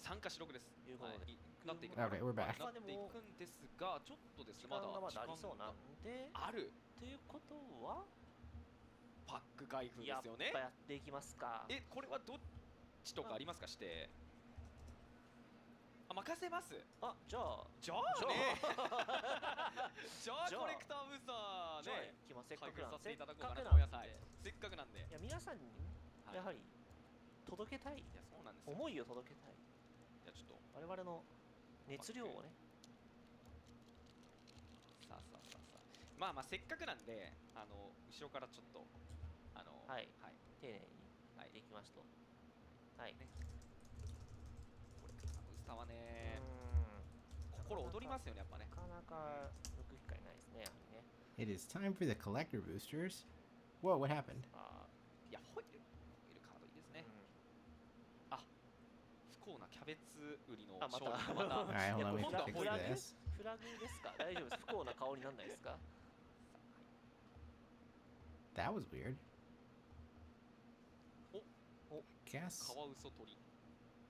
参加し読です。いうことで、なっていく。Okay, we're back. なっていくんですが、ちょっとですね、まだ時間がありそうなんで、あるということはパック開封ですよね。やっていきますか。これはどっちとかありますか？して、任せます。じゃあねじゃあコレクターブースターね、せっかくなんで、せっかくなんで、いや皆さんにやはり届けたい、思いを届けたい。じゃあちょっと我々の熱量をね。さあせっかくなんで、後ろからちょっと丁寧にできますと。はいね。コレクターブースターはね、心躍りますよね、やっぱね。なかなか抜く機会ないですね、やはりね。It is time for the collector boosters. Whoa, what happened? いや、ホイールカードいいですね。不幸なキャベツ売りのまた勝利がまた。Alright, hold on, we 今度は have to フラ fix グ this. フラグですか？大丈夫です。不幸な顔になんないですか？ That was weird. お Guess カワウソ鳥。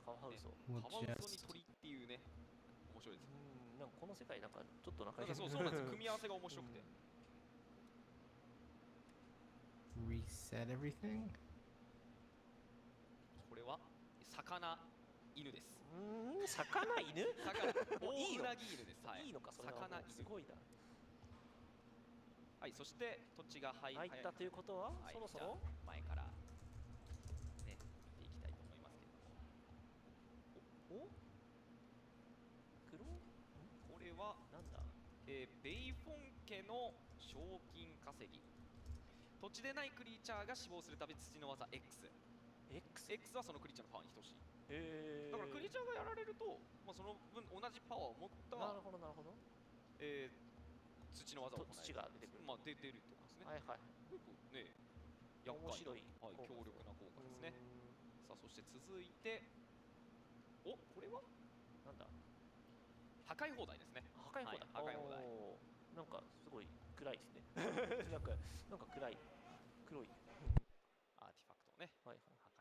カワウソ。カワウソに鳥っていうね、面白いです。なんかこの世界なんかちょっとなんかそうなんですよ。組み合わせが面白くて。reset everything. これは魚犬です。魚犬？大うなぎ犬です。いいのか、それは魚犬。すごいな。はい、そして土地が入ったということは、そろそろ前からね見ていきたいと思いますけれども。黒？これはなんだ？ベイフォン家の賞金稼ぎ。土地でないクリーチャーが死亡するたび土の技 X。X はそのクリーチャーのパワーに等しい。だからクリーチャーがやられると、その分同じパワーを持ったなるほどなるほど。土の技を行える。土が出てくる。出るってことですね。はいはい。ね、厄介な強力な効果ですね。さあそして続いて、これはなんだ？破壊放題ですね。破壊放題。破壊放題。なんかすごい暗いですね。なんか暗い黒いアーティファクトをね、破壊できると。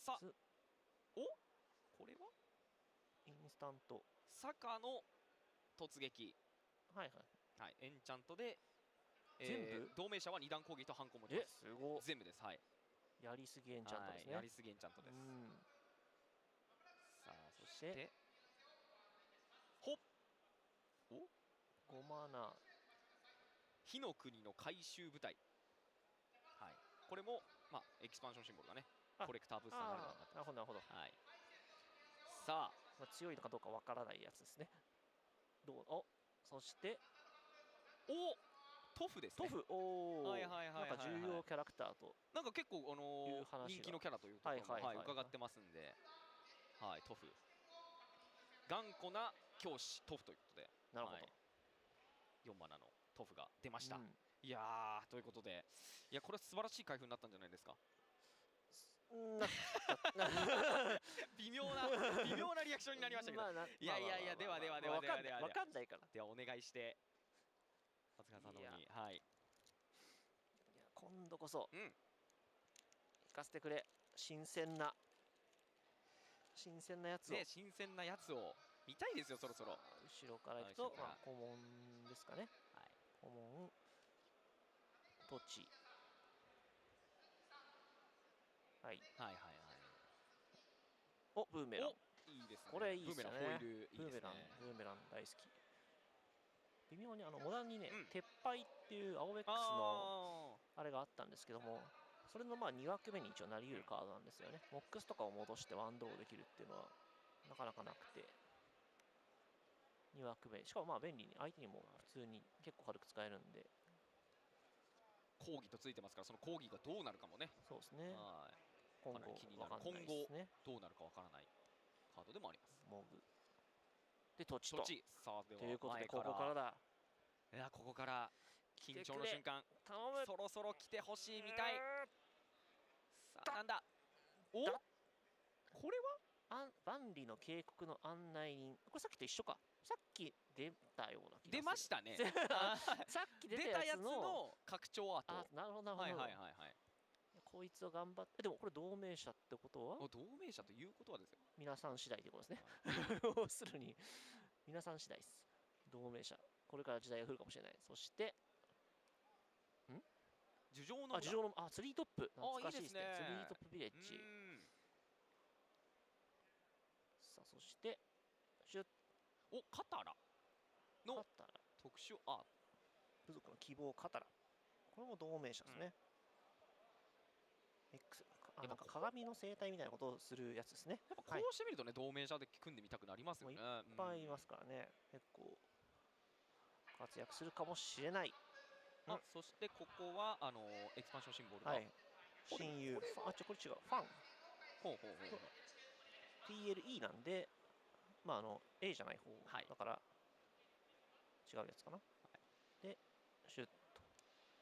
さあ、これはインスタント坂の突撃。エンチャントで全部同盟者は2段攻撃と反攻持ちます。すごい。全部です。はい。やりすぎエンチャントですね。やりすぎエンチャントです。さあそして5マナ火の国の回収部隊。はい。これもエキスパンションシンボルがね、コレクターブースターになるようになってます。なるほど。はい。さあ、強いのかどうかわからないやつですね。そしてトフですね。トフ。なんか重要キャラクターと。なんか結構人気のキャラというところも伺ってますんで、はい、トフ。頑固な教師トフということで。なるほど。 4マナのトフが出ました。いやー、ということで、いやこれは素晴らしい開封になったんじゃないですか。微妙なリアクションになりましたけど、いやいやいや、では分かんないから。ではお願いして松川さんの方に、はい。今度こそ行かせてくれ。新鮮なやつをね、新鮮なやつを見たいですよ、そろそろ。後ろから行くと、まあ顧問ですかね。はい、顧問土地。はいはいはいはい。お、ブーメラン。いいですね。これいいですね。ブーメランホイールいいですね。ブーメラン大好き。微妙にモダンにね、鉄牌っていう青ベックスのあれがあったんですけども、それのまあ2枠目に一応なり得るカードなんですよね。モックスとかを戻してワンドローできるっていうのはなかなかなくて、2枠目。しかもまあ便利に相手にも普通に結構軽く使えるんで。講義とついてますから、その講義がどうなるかもね。そうですね。今後気になる。今後どうなるかわからないカードでもあります。モブで土地と。さあではということでここからだ。いやここから緊張の瞬間。そろそろ来てほしいみたい。さあなんだ。お。これは？万里の渓谷の案内人。これさっきと一緒か。さっき出たような気がする。出ましたね。さっき出たやつの拡張アート。なるほどなるほど。はいはいはい。こいつを頑張って、でもこれ同盟者ってことは？同盟者ということはですよ。皆さん次第ということですね。要するに皆さん次第です。同盟者。これから時代が来るかもしれない。そして、樹上のツリートップ。懐かしいですね。ツリートップビレッジ。さあそしてシュッ。お、カタラの特殊アート。部族の希望カタラ。これも同盟者ですね。なんか鏡の生態みたいなことをするやつですね。やっぱこうしてみるとね、同盟者で組んでみたくなりますよね。いっぱいいますからね。結構活躍するかもしれない。そしてここはエクスパンションシンボルが、親友。これ違う。ファン。TLE なんで、まあA じゃない方だから違うやつかな。でシュッ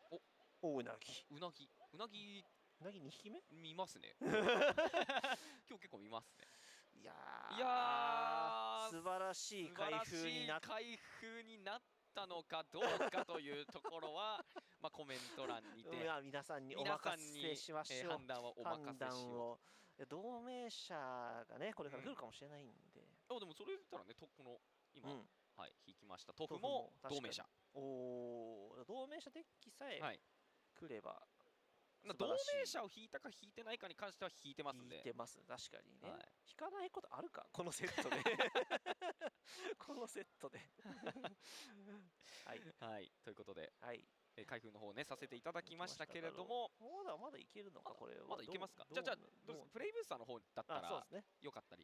と。おうなぎ。うなぎ2匹目見ますね。今日結構見ますね。いや素晴らしい開封になったのかどうかというところはまあコメント欄にて皆さんにお任せしましょう。判断はお任せしよう。同盟者がねこれから来るかもしれないんで。でもそれ言ったらね、この今引きましたトフも同盟者。同盟者デッキさえ来れば。同盟者を引いたか引いてないかに関しては引いてますんで。引いてます、確かにね。引かないことあるか、このセットで。このセットで。はい、ということで、開封の方ねさせていただきましたけれども、まだいけるのか、これは。まだいけますか。じゃあプレイブースターの方だったらよかったり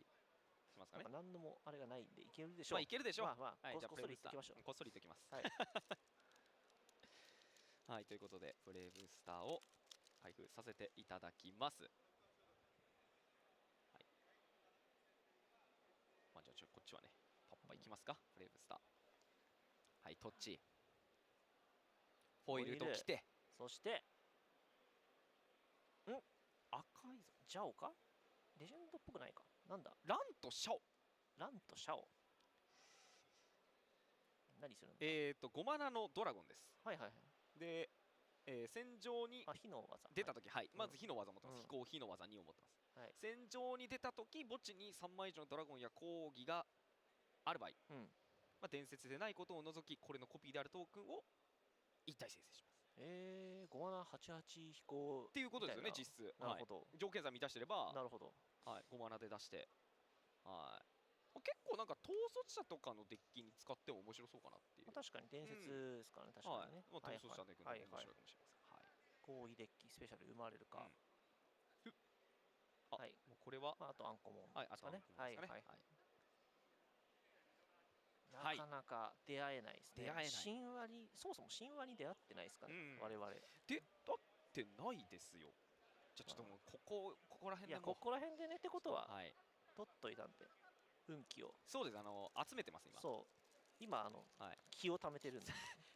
しますかね。何のもあれがないんでいけるでしょう。いけるでしょう。こっそりいってきましょう。こっそりいってきます。はい、ということでプレイブースターを開封させていただきます。はい。まあじゃあこっちはね、パッパいきますか。プレイブースター。はい、トッチ。フォイルときて、そして赤いぞ。ジャオか？レジェンドっぽくないか。なんだ？ランとシャオ。何するんだ？5マナのドラゴンです。はい。で、戦場に出たとき、まず火の技を持ってます。火の技2を持ってます。戦場に出たとき、墓地に3枚以上のドラゴンや講義がある場合、伝説でないことを除き、これのコピーであるトークンを1体生成します。5マナ88飛行っていうことですよね、実質。なるほど。条件さえ満たしてれば、なるほど。5マナで出して、結構なんか統率者とかのデッキに使っても面白そうかなっていう。確かに伝説ですからね、確かにね。統率者でいくのも面白いかもしれません。合意デッキスペシャル生まれるか。もうこれはあとアンコモンですかね。なかなか出会えないですね。神話にそもそも神話に出会ってないですかね、我々。出会ってないですよ。じゃあちょっともうここら辺で。ここら辺でねってことは取っといたんで。運気を。そうです、集めてます今。そう今気を貯めてるんで。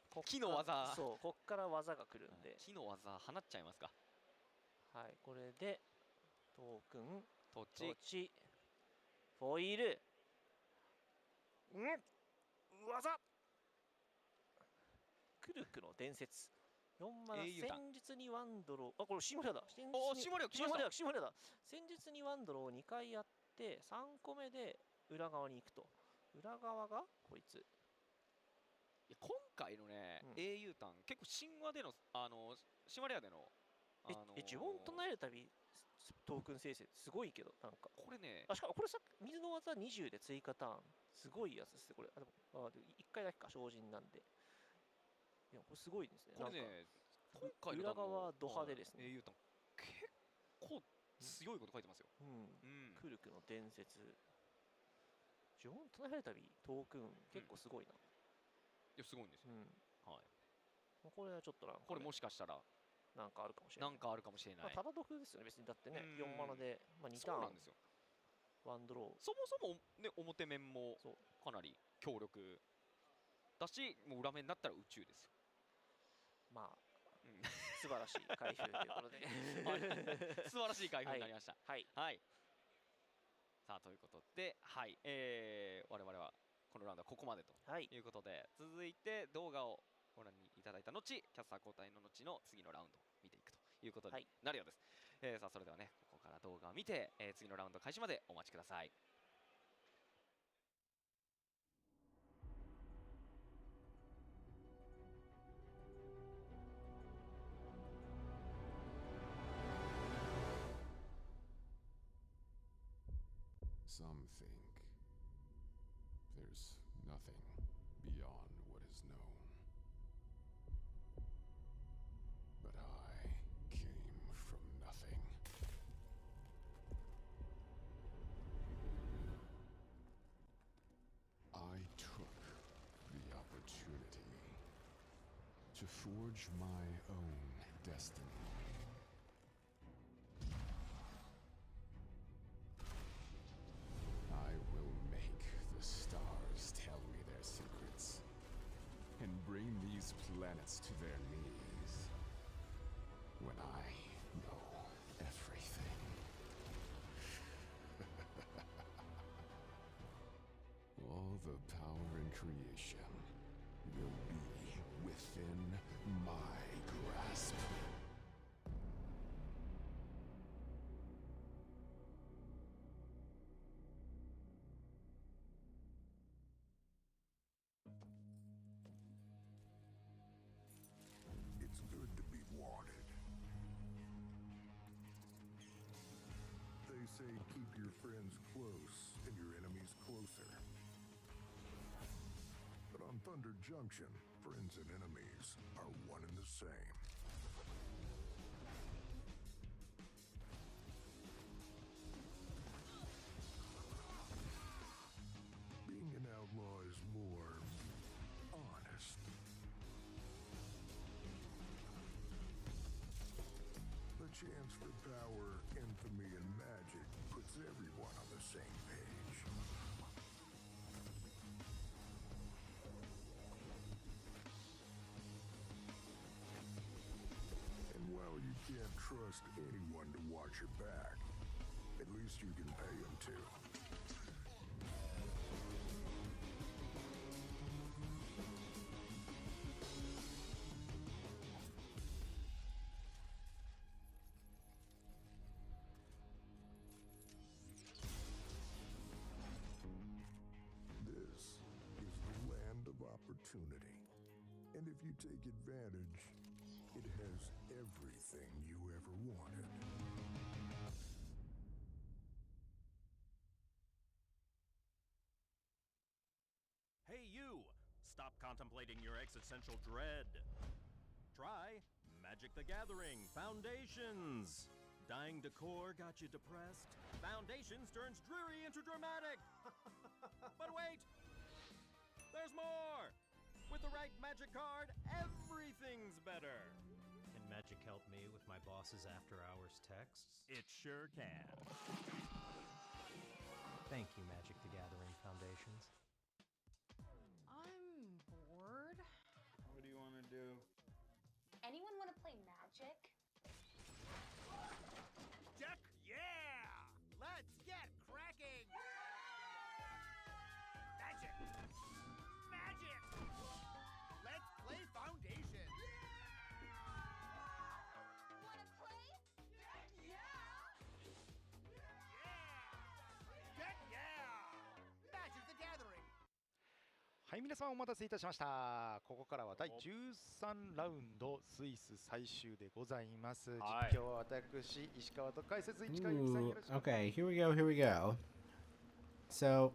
木の技。そう、こっから技が来るんで。木の技放っちゃいますか。はい、これでトークン、土地、フォイル、技。クルクの伝説。4マナ、戦術にワンドロー。あ、これシモリアだ。シモリア来ました。シモリアだ。戦術にワンドローを2回やって、3個目で裏側に行くと。裏側がこいつ。いや今回のね、英雄譚結構神話でのシマリアでの呪文唱えるたびトークン生成すごいけど、なんかこれね、しかもこれさ、水の技20で追加ターン、すごいやつですねこれ。でも1回だけか、精進なんで。いや、これすごいですね。これね、今回の裏側ド派手ですね。英雄譚結構強いこと書いてますよ。クルクの伝説。呪文唱えるたびトークン結構すごいな。いや、すごいんですよ。はい。これはちょっとなんか、これもしかしたらなんかあるかもしれない。なんかあるかもしれない。ただ得ですよね、別に。だってね、4マナで、2ターンなんですよ。ワンドロー。そもそもね、表面もかなり強力だし、もう裏面になったら宇宙ですよ。まあ、素晴らしい開封ということで素晴らしい開封になりました。はい。さあ、ということで、はい、我々はこのラウンドはここまでということで、続いて動画をご覧いただいた後、キャスター交代の後の次のラウンドを見ていくということになるようです。さあ、それではね、ここから動画を見て、次のラウンド開始までお待ちください。Some think there's nothing beyond what is known. But I came from nothing. I took the opportunity to forge my own destiny. I will make the stars tell me their secrets and bring these planets to their knees when I know everything. All the power in creation will be within my grasp. It's good to be wanted. They say keep your friends close and your enemies closer. But on Thunder Junction, friends and enemies are one and the same. Being an outlaw is more honest. The chance for power, infamy, and magic puts everyone on the same page. And while you can't trust anyone to watch your back, at least you can pay them to. This is the land of opportunity. And if you take advantage, it has everything you ever wanted. Hey you! Stop contemplating your existential dread. Try Magic the Gathering Foundations. Dying decor got you depressed? Foundations turns dreary into dramatic. But wait! There's more! With the right magic card, everything's better. Can magic help me with my boss's after-hours texts? It sure can. Thank you, Magic the Gathering Foundations. I'm bored. What do you want do. Anyone want to play Magic? Deck, yeah! Let's get cracking! Magic! Magic! Let's play Foundation! Wanna play? Yeah! Deck, yeah! Magic the Gathering! はい、皆さんお待たせいたしました。ここからは第13ラウンドスイス最終でございます。実況は私、石川と解説市川由紀さんよろしく。Okay, here we go. So,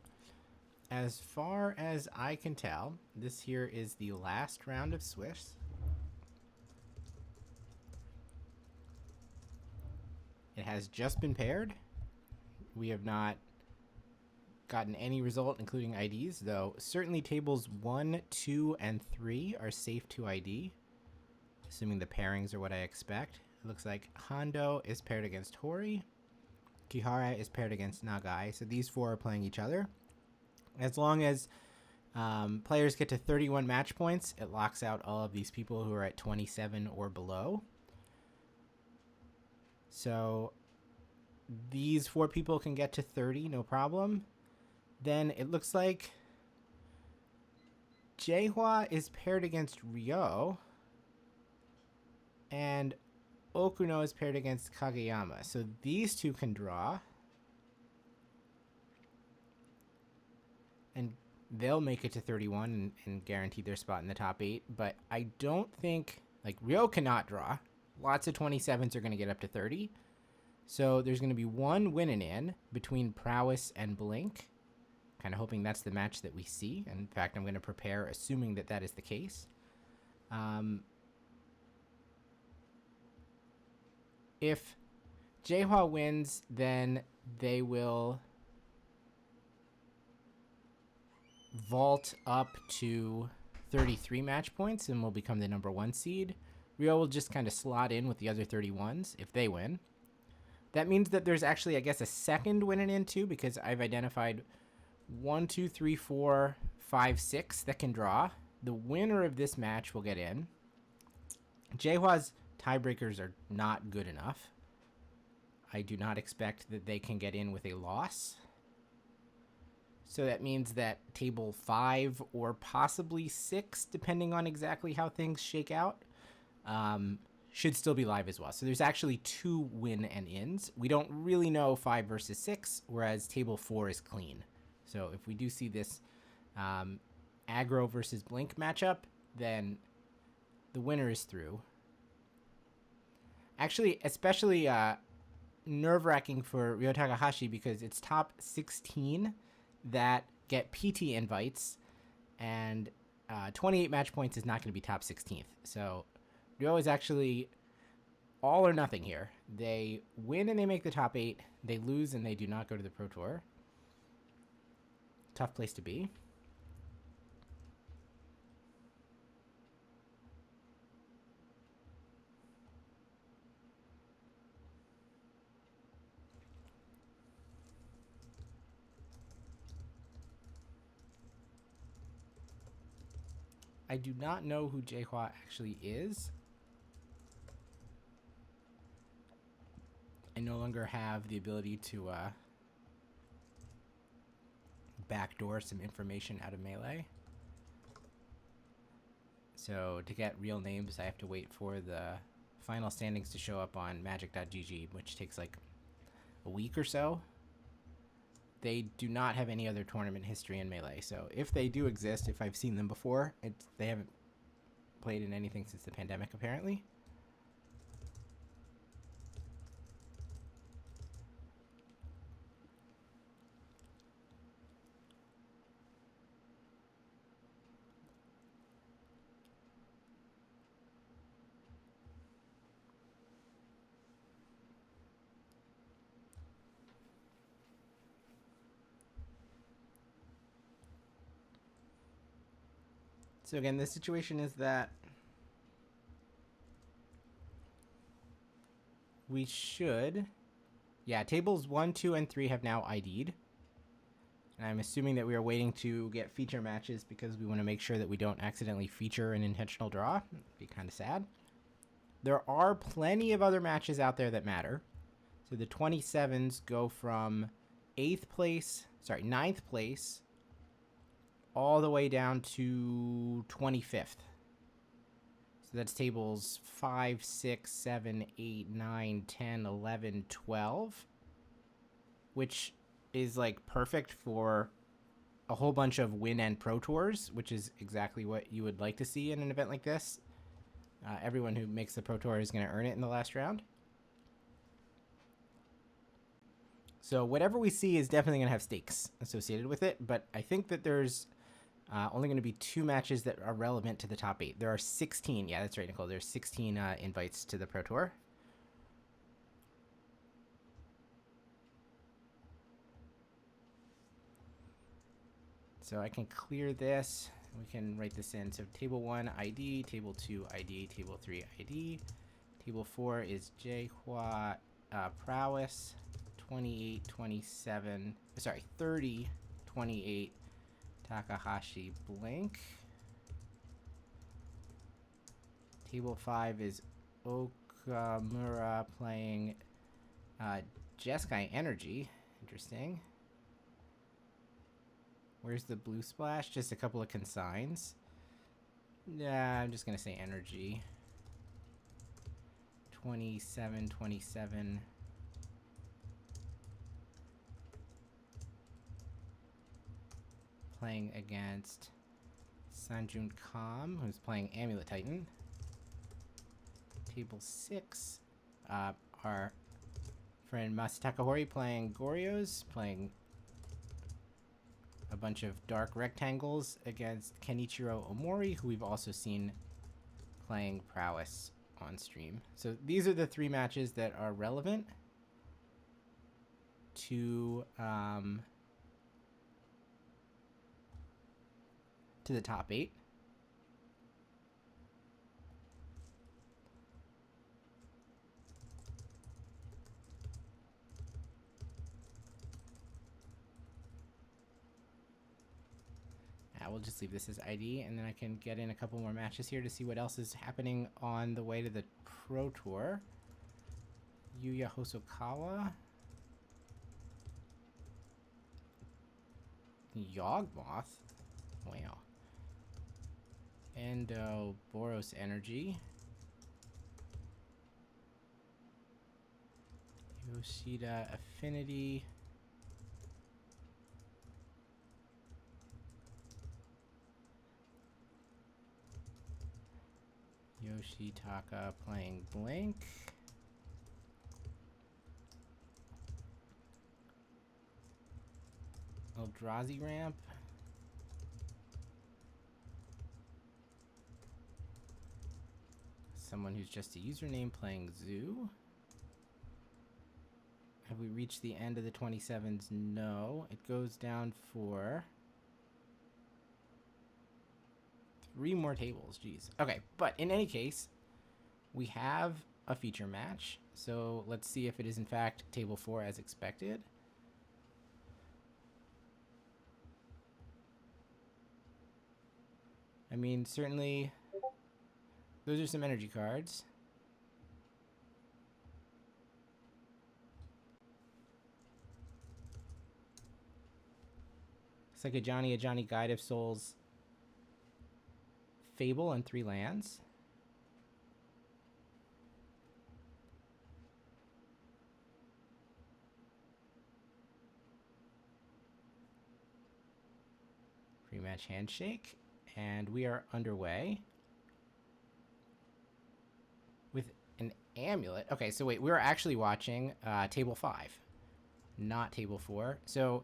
as far as I can tell, this here is the last round of Swiss. It has just been paired. We have not gotten any result, including IDs, though certainly tables 1, 2, and 3 are safe to ID, assuming the pairings are what I expect. It looks like Hondo is paired against Hori. Kihara is paired against Nagai, so these four are playing each other. As long as players get to 31 match points, it locks out all of these people who are at 27 or below. So these four people can get to 30, no problem. Then it looks like Jaehwa is paired against Ryo, and Okuno is paired against Kageyama. So these two can draw, and they'll make it to 31 and guarantee their spot in the top 8. But I don't think, like, Ryo cannot draw. Lots of 27s are going to get up to 30. So there's going to be one win-in between Prowess and Blink. Kind of hoping that's the match that we see. And in fact, I'm going to prepare assuming that that is the case. If Jaehwa wins, then they will vault up to 33 match points and will become the #1 seed. Ryo will just kind of slot in with the other 31s if they win. That means that there's actually, I guess, a second win-in too, because I've identified 1, 2, 3, 4, 5, 6 that can draw. The winner of this match will get in. Jaehwa's tiebreakers are not good enough. I do not expect that they can get in with a loss. So that means that table 5 or possibly 6, depending on exactly how things shake out, should still be live as well. So there's actually 2 win and ins. We don't really know 5 versus 6, whereas table 4 is clean. So if we do see this Aggro versus Blink matchup, then the winner is through. Actually, especially nerve-wracking for Ryo Takahashi because it's top 16 that get PT invites, and 28 match points is not going to be top 16th. So Ryo is actually all or nothing here. They win and they make the top 8. They lose and they do not go to the Pro Tour. Tough place to be. I do not know who Jaehwa actually is. I no longer have the ability to backdoor some information out of Melee. So to get real names, I have to wait for the final standings to show up on magic.gg, which takes like a week or so. They do not have any other tournament history in Melee, so if they do exist, if I've seen them before, they haven't played in anything since the pandemic, apparently. So again, the situation is that we should, yeah, tables 1, 2, and 3 have now ID'd. And I'm assuming that we are waiting to get feature matches because we want to make sure that we don't accidentally feature an intentional draw. It'd be kind of sad. There are plenty of other matches out there that matter. So the 27s go from 9th place, all the way down to 25th. So that's tables 5, 6, 7, 8, 9, 10, 11, 12, which is like perfect for a whole bunch of win and pro tours, which is exactly what you would like to see in an event like this. Everyone who makes the pro tour is going to earn it in the last round. So whatever we see is definitely going to have stakes associated with it, but I think that there's only going to be 2 matches that are relevant to the top 8. There are 16. Yeah, that's right, Nicole. There's 16 invites to the Pro Tour. So I can clear this. We can write this in. So table 1 ID, table 2 ID, table 3 ID. Table 4 is J-Hua Prowess, 28, 27, sorry, 30, 28, Takahashi Blink. Table 5 is Okamura playing Jeskai Energy. Interesting. Where's the blue splash? Just a couple of consigns. Yeah, I'm just going to say Energy. 27, 27. Playing against Sangjoon Kam, who's playing Amulet Titan. Table 6, our friend Masataka Hori playing Goryos, playing a bunch of dark rectangles against Kenichiro Omori, who we've also seen playing Prowess on stream. So these are the 3 matches that are relevant to the top 8. We'll just leave this as ID, and then I can get in a couple more matches here to see what else is happening on the way to the Pro Tour. Yuya Hosokawa. Yawgmoth. Wow. Endo Boros Energy. Yoshida Affinity. Yoshitaka playing Blink. Eldrazi Ramp. Someone who's just a username playing Zoo. Have we reached the end of the 27s? No. It goes down for 3 more tables. Jeez. Okay, but in any case, we have a feature match. So let's see if it is in fact table 4 as expected. I mean, certainly those are some energy cards. Looks like a Johnny Guide of Souls Fable and 3 lands. Pre-match handshake, and we are underway with an amulet. Okay, so wait, we're actually watching table 5, not table 4. So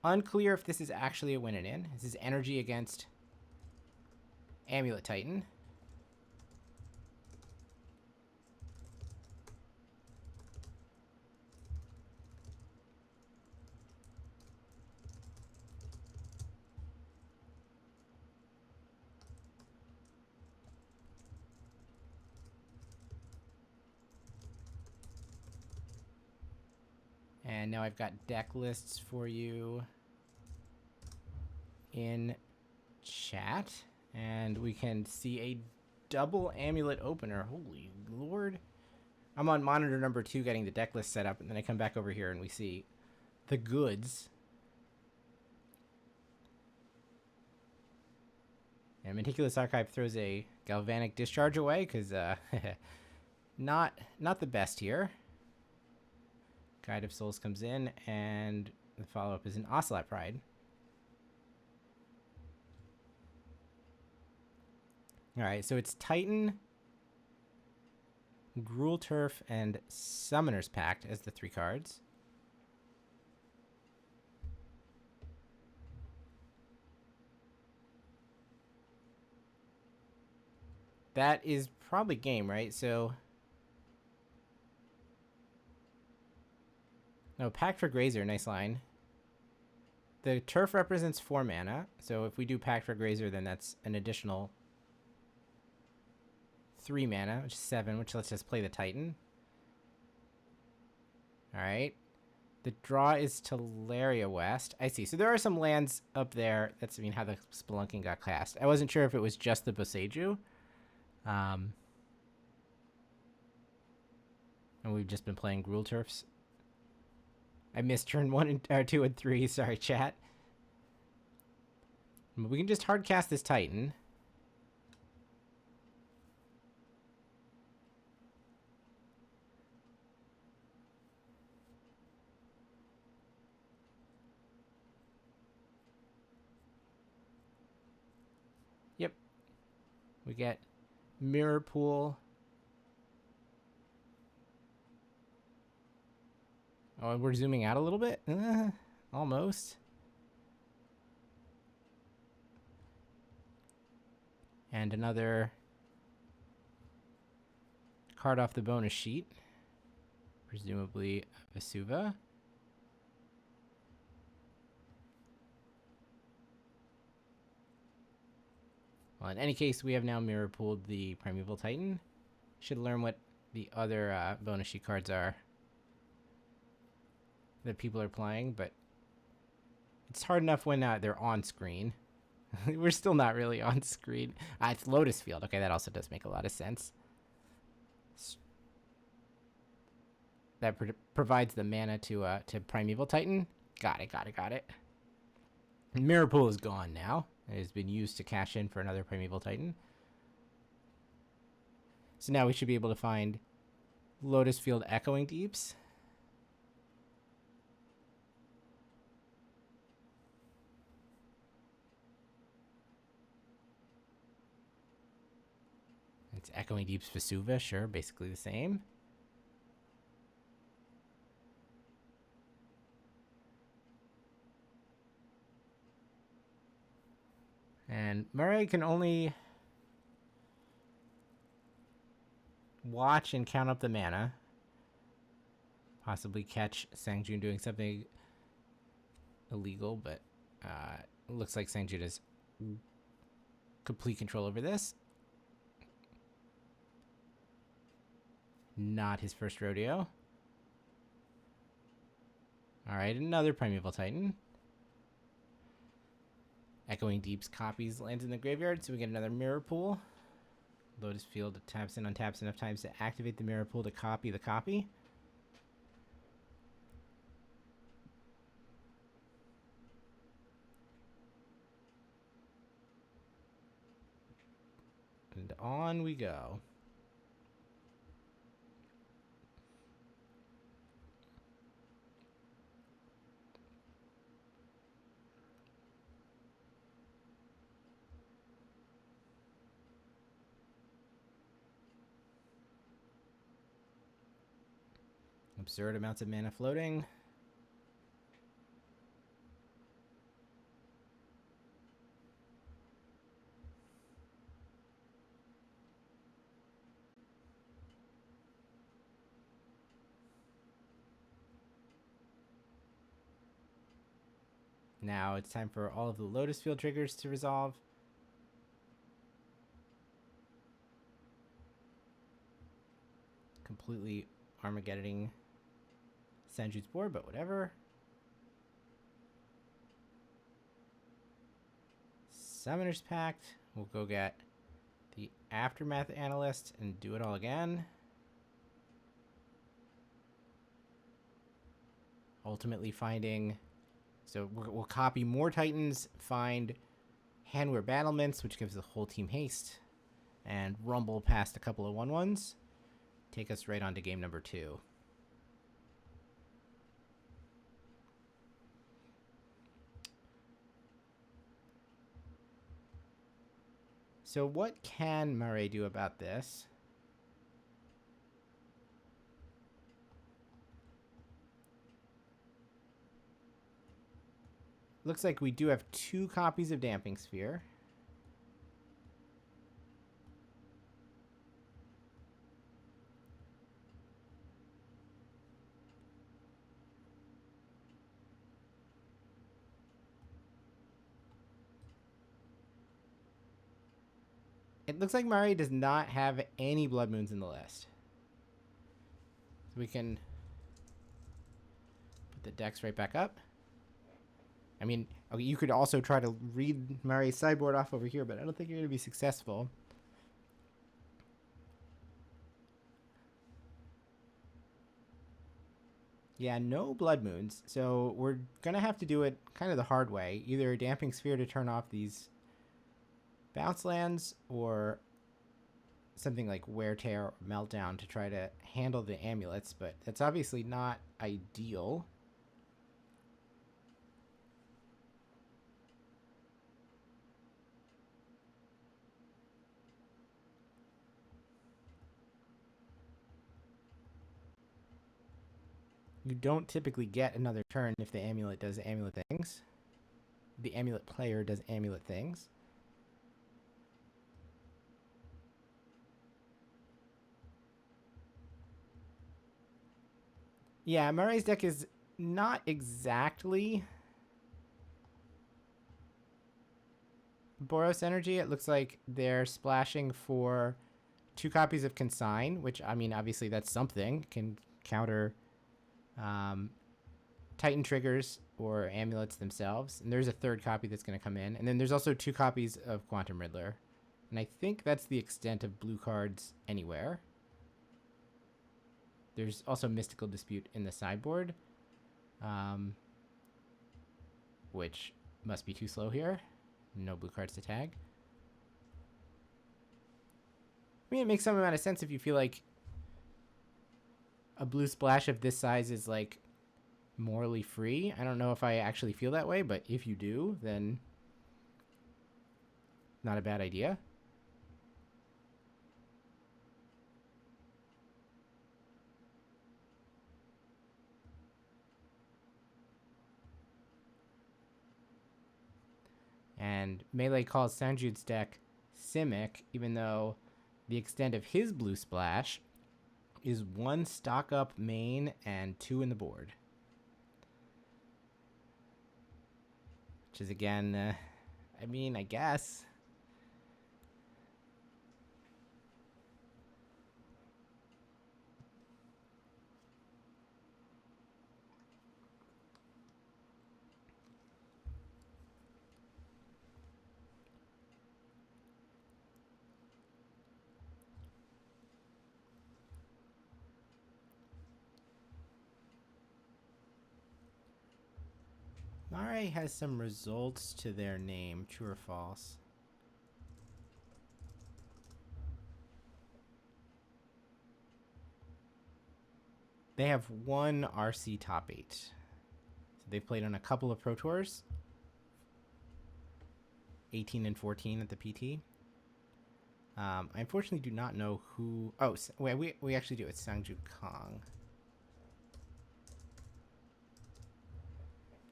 unclear if this is actually a win and in. This is energy against Amulet Titan. And now I've got deck lists for you. in chat, and we can see a double amulet opener. Holy lord. I'm on monitor number 2 getting the deck list set up, and then I come back over here and we see the goods. And Meticulous Archive throws a Galvanic Discharge away because not the best here. Guide of Souls comes in, and the follow-up is an Ocelot Pride. Alright, so it's Titan, Gruul Turf, and Summoner's Pact as the 3 cards. That is probably game, right? So... No, Pact for Grazer, nice line. The Turf represents 4 mana, so if we do Pact for Grazer, then that's an additional 3 mana, which is 7, which lets us play the Titan. Alright. The draw is Teleria West. I see. So there are some lands up there. That's, I mean, how the Spelunking got cast. I wasn't sure if it was just the Boseiju. And we've just been playing Gruul Turfs. I missed turn 2 and 3. Sorry, chat. But we can just hard cast this Titan. Yep. We get Mirror Pool. Oh, and we're zooming out a little bit? Almost. And another card off the bonus sheet. Presumably Vesuva. Well, in any case, we have now mirror pooled the Primeval Titan. Should learn what the other bonus sheet cards are that people are playing, but it's hard enough when they're on screen. We're still not really on screen. It's Lotus Field. Okay, that also does make a lot of sense. That provides the mana to Primeval Titan. Got it. Mirror Pool is gone now. It has been used to cash in for another Primeval Titan. So now we should be able to find Lotus Field Echoing Deeps. It's Echoing Deeps Vesuva, sure, basically the same. And Marei can only watch and count up the mana. Possibly catch Sangjoon doing something illegal, but it looks like Sangjoon has complete control over this. Not his first rodeo. Alright, another Primeval Titan. Echoing Deeps copies lands in the graveyard, so we get another Mirror Pool. Lotus Field taps and untaps enough times to activate the Mirror Pool to copy the copy. And on we go. Absurd amounts of mana floating. Now it's time for all of the Lotus Field triggers to resolve. Completely Armageddoning Sanju's board, but whatever. Summoner's Pact. We'll go get the Aftermath Analyst and do it all again. Ultimately finding... So we'll copy more Titans, find Handwear Battlements, which gives the whole team haste, and rumble past a couple of 1/1s. Take us right on to game number 2. So what can Marei do about this? Looks like we do have 2 copies of Damping Sphere. It looks like Marei does not have any Blood Moons in the list. So we can put the decks right back up. I mean, okay, you could also try to read Marei's sideboard off over here, but I don't think you're going to be successful. Yeah, no Blood Moons. So we're going to have to do it kind of the hard way. Either a Damping Sphere to turn off these bounce lands, or something like Wear Tear or Meltdown to try to handle the amulets, but that's obviously not ideal. You don't typically get another turn if the amulet does amulet things. The amulet player does amulet things. Yeah, Marei's deck is not exactly Boros Energy. It looks like they're splashing for 2 copies of Consign, which, I mean, obviously that's something. Can counter Titan triggers or amulets themselves. And there's a 3rd copy that's going to come in. And then there's also 2 copies of Quantum Riddler. And I think that's the extent of blue cards anywhere. There's also Mystical Dispute in the sideboard, which must be too slow here. No blue cards to tag. I mean, it makes some amount of sense if you feel like a blue splash of this size is, like, morally free. I don't know if I actually feel that way, but if you do, then not a bad idea. And Melee calls Sangjoon's deck Simic, even though the extent of his blue splash is 1 stock up main and 2 in the board. Which is, again, I mean, I guess. Marei has some results to their name, true or false. They have 1 RC top 8. So they've played on a couple of Pro Tours. 18 and 14 at the PT. I unfortunately do not know who... Oh, wait, we actually do. It's Sangjoon Kong.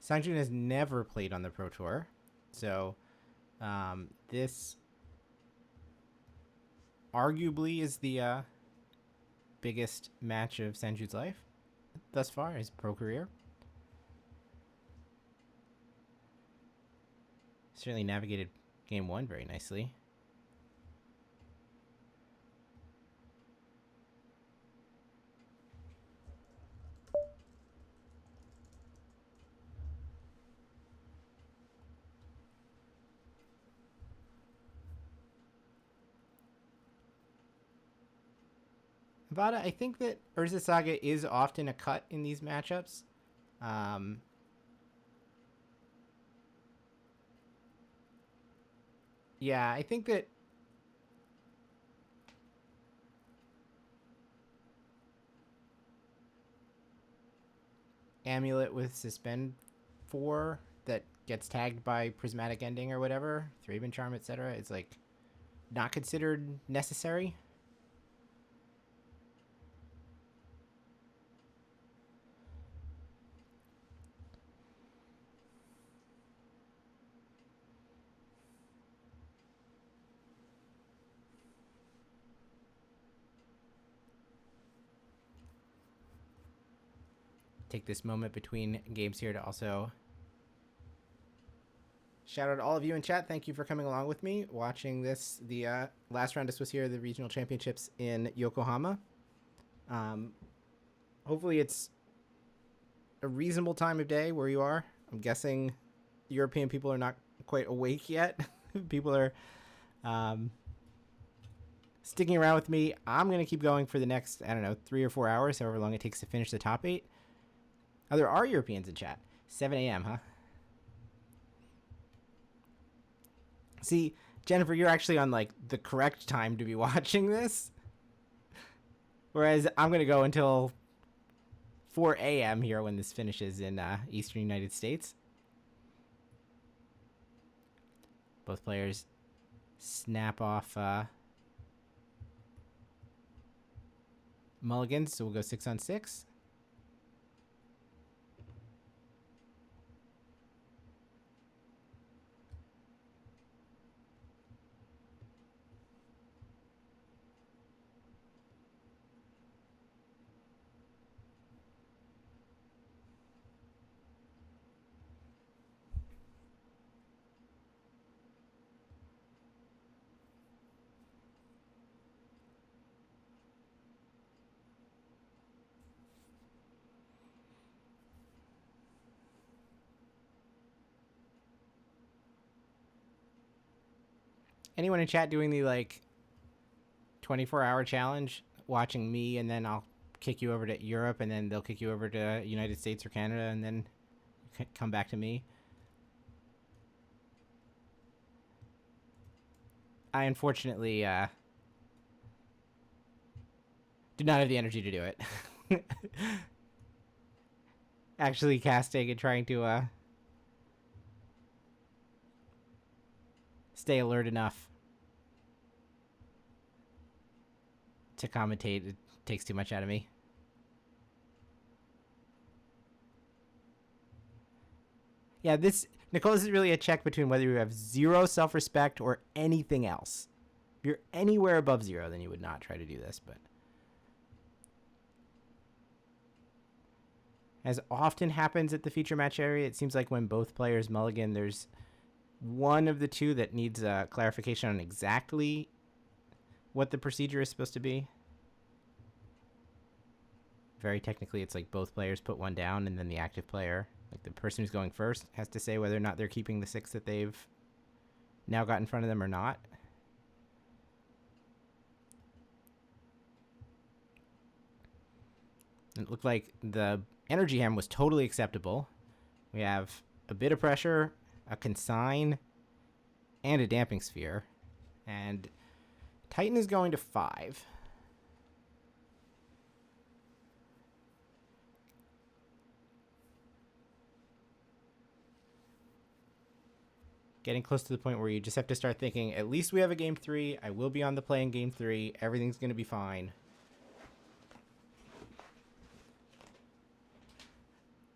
Sangjoon has never played on the Pro Tour, so this arguably is the biggest match of Sangjoon's life thus far, his pro career. Certainly navigated game 1 very nicely. Shibata, I think that Urza Saga is often a cut in these matchups. Yeah, I think that Amulet with Suspend 4 that gets tagged by Prismatic Ending or whatever, Thraben Charm, etc. It's like not considered necessary. Take this moment between games here to also shout out to all of you in chat. Thank you for coming along with me, watching this. The last round of Swiss here, the regional championships in Yokohama. Hopefully it's a reasonable time of day where you are. I'm guessing European people are not quite awake yet. People are sticking around with me. I'm going to keep going for the next, I don't know, 3 or 4 hours, however long it takes to finish the top 8. Oh, there are Europeans in chat. 7 a.m., huh? See, Jennifer, you're actually on, like, the correct time to be watching this. Whereas I'm going to go until 4 a.m. here when this finishes in Eastern United States. Both players snap off mulligans, so we'll go 6 on 6. Anyone in chat doing the, like, 24-hour challenge, watching me, and then I'll kick you over to Europe, and then they'll kick you over to United States or Canada, and then come back to me? I unfortunately do not have the energy to do it. Actually casting and trying to stay alert enough to commentate, it takes too much out of me. Yeah, this is really a check between whether you have 0 self-respect or anything else. If you're anywhere above 0, then you would not try to do this, but as often happens at the feature match area, it seems like when both players mulligan, there's one of the two that needs clarification on exactly what the procedure is supposed to be. Very technically, it's like both players put one down, and then the active player, like the person who's going first, has to say whether or not they're keeping the 6 that they've now got in front of them or not. It looked like the energy ham was totally acceptable. We have a bit of pressure, a consign, and a damping sphere. And Titan is going to 5. Getting close to the point where you just have to start thinking, at least we have a game 3. I will be on the play in game 3. Everything's going to be fine.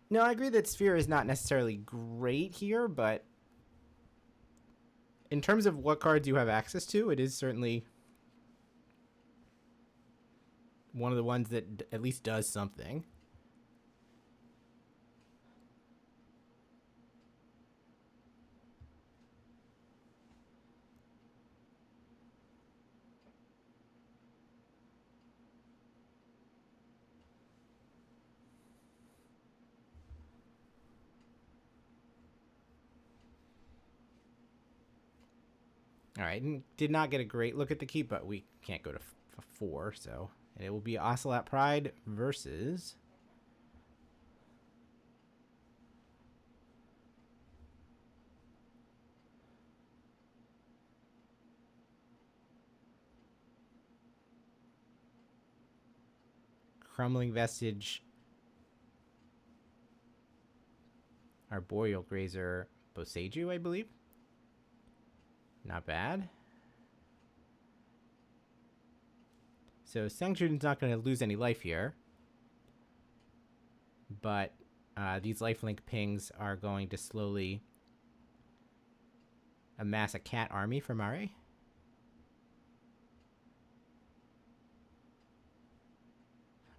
No, I agree that Sphere is not necessarily great here, but in terms of what cards you have access to, it is certainly one of the ones that at least does something. All right, did not get a great look at the keep, but we can't go to 4, so And it will be Ocelot Pride versus Crumbling Vestige, Arboreal Grazer, Boseiju, I believe. Not bad. So Sangjoon's not going to lose any life here. But these lifelink pings are going to slowly amass a cat army for Marei.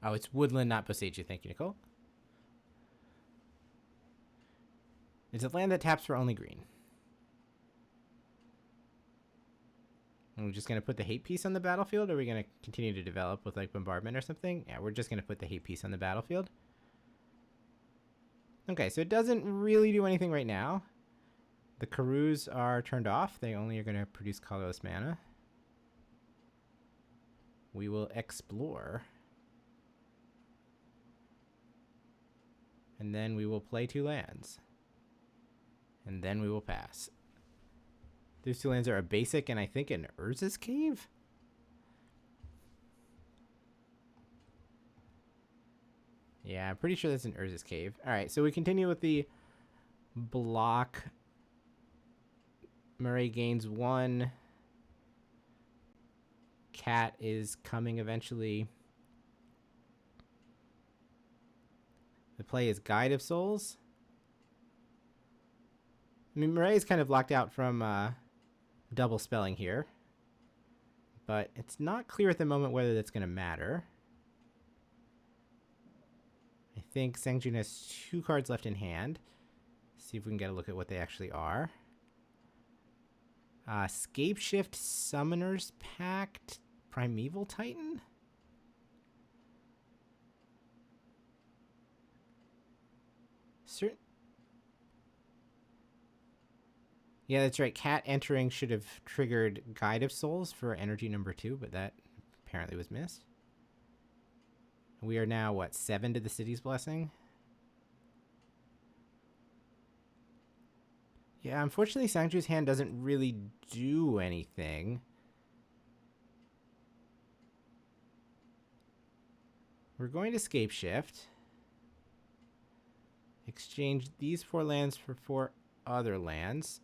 Oh, it's Woodland, not Boseiju. Thank you, Nicole. It's a land that taps for only green. And we're just going to put the hate piece on the battlefield, or are we going to continue to develop with like bombardment or something? Yeah, we're just going to put the hate piece on the battlefield. Okay, so it doesn't really do anything right now. The Karus are turned off. They only are going to produce colorless mana. We will explore. And then we will play 2 lands. And then we will pass. Those 2 lands are a basic and I think an Urza's Cave? Yeah, I'm pretty sure that's an Urza's Cave. Alright, so we continue with the block. Marei gains 1. Cat is coming eventually. The play is Guide of Souls. I mean, Marei is kind of locked out from double spelling here. But it's not clear at the moment whether that's going to matter. I think Sangjoon has 2 cards left in hand. See if we can get a look at what they actually are. Scapeshift, Summoner's Pact, Primeval Titan? Yeah, that's right. Cat entering should have triggered Guide of Souls for energy number 2, but that apparently was missed. We are now, what, 7 to the City's Blessing? Yeah, unfortunately, Sangju's hand doesn't really do anything. We're going to Scapeshift. Exchange these 4 lands for 4 other lands.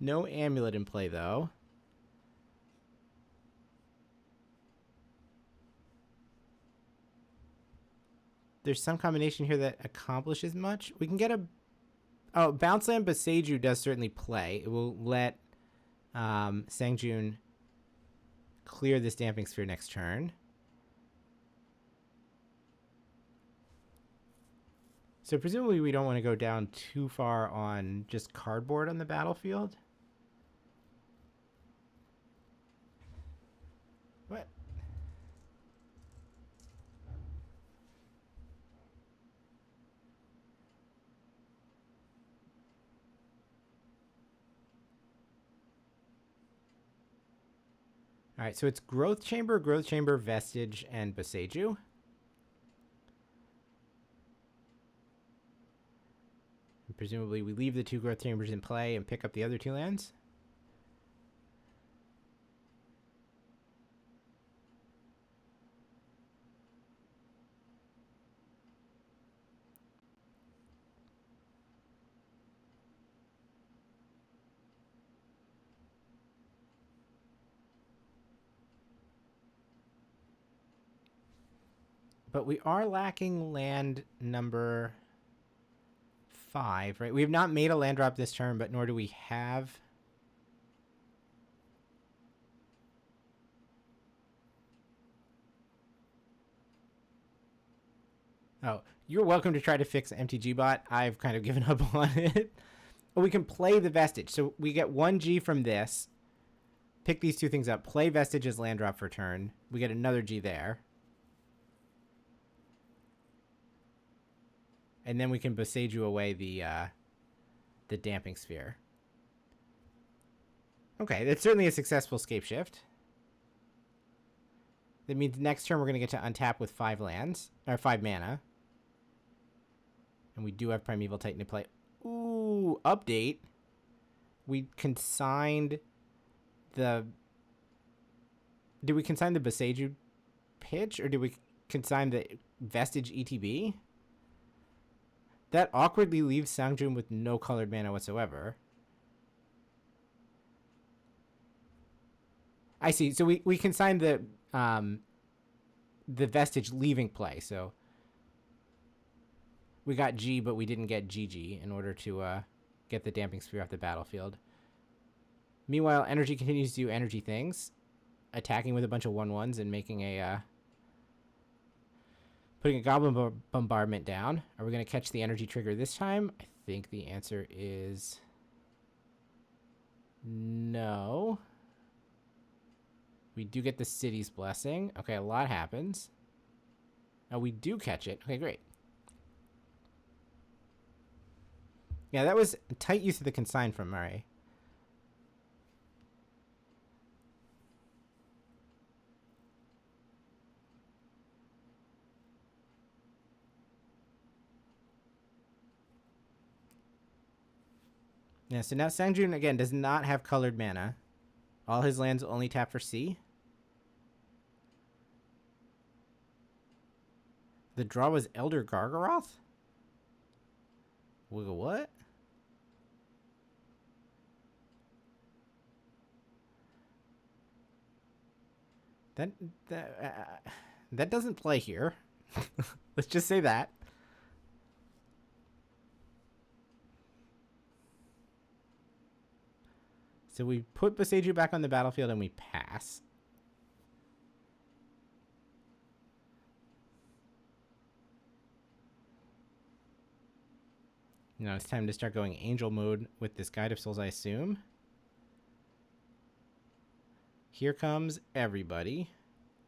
No Amulet in play, though. There's some combination here that accomplishes much. We can get a... Oh, Bounce Land Boseiju does certainly play. It will let Sangjoon clear this Damping Sphere next turn. So presumably we don't want to go down too far on just cardboard on the battlefield. What? All right, so it's Growth Chamber, Vestige, and Boseiju. And presumably we leave the 2 Growth Chambers in play and pick up the other 2 lands. But we are lacking land number 5, right? We have not made a land drop this turn, but nor do we have... Oh, you're welcome to try to fix MTG bot. I've kind of given up on it. Well, we can play the Vestige. So we get 1 G from this. Pick these 2 things up. Play Vestige as land drop for turn. We get another G there. And then we can Boseiju away the Damping Sphere. Okay, that's certainly a successful scape shift. That means next turn we're going to get to untap with 5 lands, or 5 mana. And we do have Primeval Titan to play. Ooh, update. We consigned the... Did we consign the Boseiju pitch, or did we consign the Vestige ETB? That awkwardly leaves Sangjoon with no colored mana whatsoever. I see. So we consigned the Vestige leaving play. So we got G, but we didn't get GG in order to get the Damping Sphere off the battlefield. Meanwhile, Energy continues to do energy things, attacking with a bunch of 1/1s and making a putting a Goblin Bombardment down. Are we going to catch the energy trigger this time? I think the answer is no. We do get the City's Blessing. Okay, a lot happens. Oh, we do catch it. Okay, great. Yeah, that was a tight use of the consign from Marei. Yeah, so now Sangjoon, again, does not have colored mana. All his lands only tap for C. The draw was Elder Gargaroth? What? That doesn't play here. Let's just say that. So we put Boseiju back on the battlefield and we pass. Now it's time to start going angel mode with this Guide of Souls, I assume. Here comes everybody.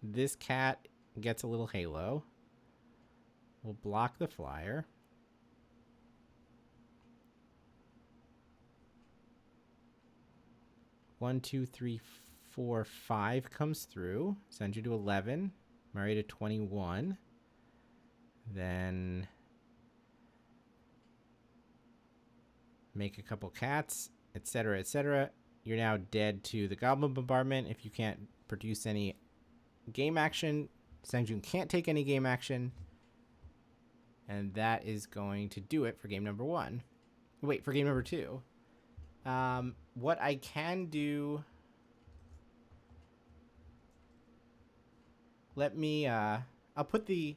This cat gets a little halo. We'll block the flyer. One, two, three, four, 5 comes through. Send you to 11. Marei to 21. Then make a couple cats, etc., etc. You're now dead to the Goblin Bombardment. If you can't produce any game action, Sangjoon can't take any game action. And that is going to do it for game number 1. Wait, for game number 2. What I can do... Let me, I'll put the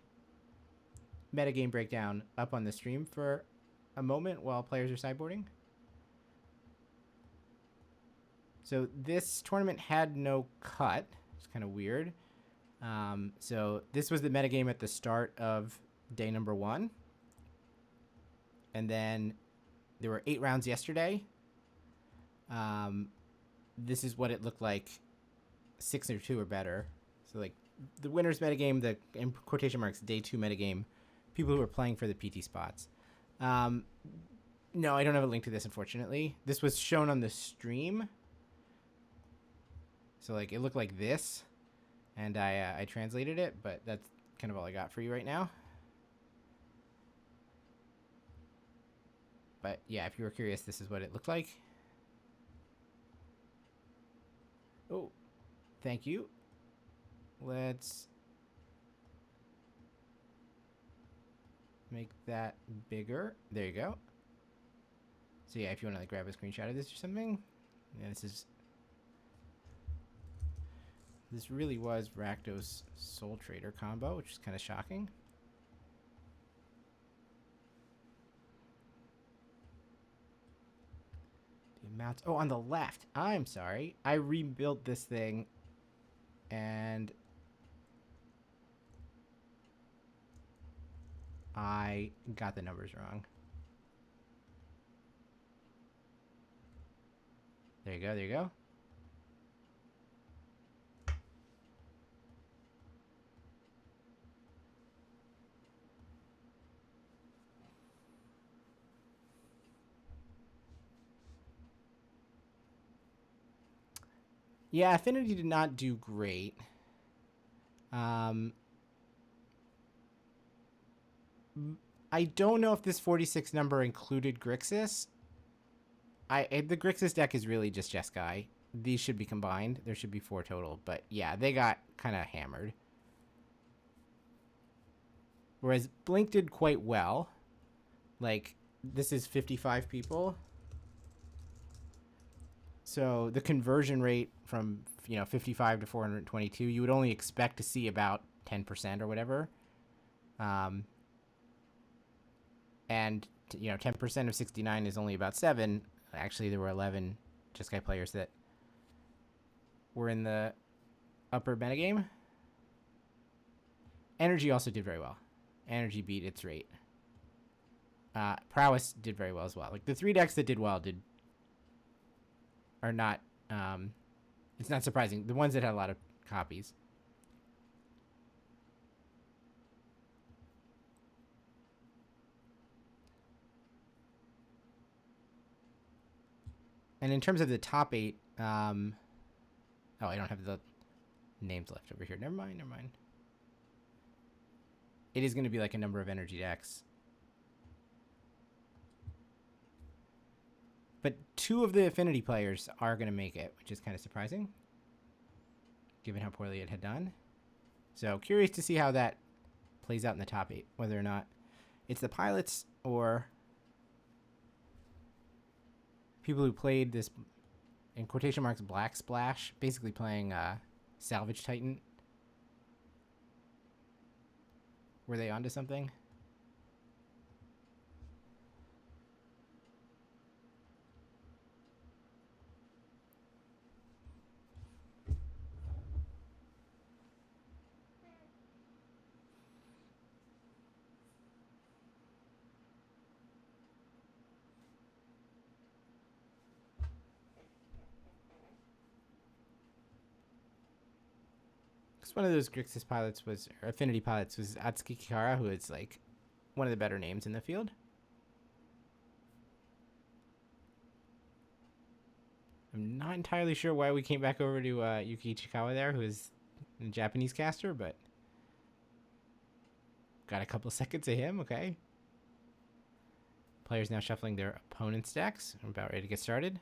metagame breakdown up on the stream for a moment while players are sideboarding. So this tournament had no cut. It's kind of weird. So this was the metagame at the start of day number 1. And then there were 8 rounds yesterday. This is what it looked like 6 or 2 or better. So like the winner's metagame, the in quotation marks day 2 metagame, people who are playing for the PT spots. No, I don't have a link to this, unfortunately. This was shown on the stream. So like it looked like this, and I translated it, but that's kind of all I got for you right now. But yeah, if you were curious, this is what it looked like. Oh, thank you. Let's make that bigger. There you go. So yeah, if you want to like grab a screenshot of this or something. Yeah, this really was Rakdos Soul Trader combo, which is kind of shocking. The amounts. Oh, on the left. I'm sorry. I rebuilt this thing and I got the numbers wrong. There you go, there you go. Yeah, Affinity did not do great. I don't know if this 46 number included Grixis. The Grixis deck is really just Jeskai. These should be combined. There should be 4 total. But yeah, they got kind of hammered. Whereas Blink did quite well. Like, this is 55 people. So the conversion rate from, 55 to 422, you would only expect to see about 10% or whatever. And 10% of 69 is only about 7. Actually, there were 11 Jeskai players that were in the upper metagame. Energy also did very well. Energy beat its rate. Prowess did very well as well. Like, the 3 decks that did well are not, it's not surprising. The ones that had a lot of copies. And in terms of the top 8, oh, I don't have the names left over here. Never mind. It is going to be like a number of energy decks. But 2 of the Affinity players are going to make it, which is kind of surprising, given how poorly it had done. So curious to see how that plays out in the top 8, whether or not it's the pilots or people who played this, in quotation marks, Black Splash, basically playing Salvage Titan. Were they onto something? One of those Grixis pilots or Affinity pilots was Atsuki Kihara, who is like one of the better names in the field. I'm not entirely sure why we came back over to Yuki Ichikawa there, who is a Japanese caster, but got a couple seconds of him, okay. Players now shuffling their opponent's decks. I'm about ready to get started.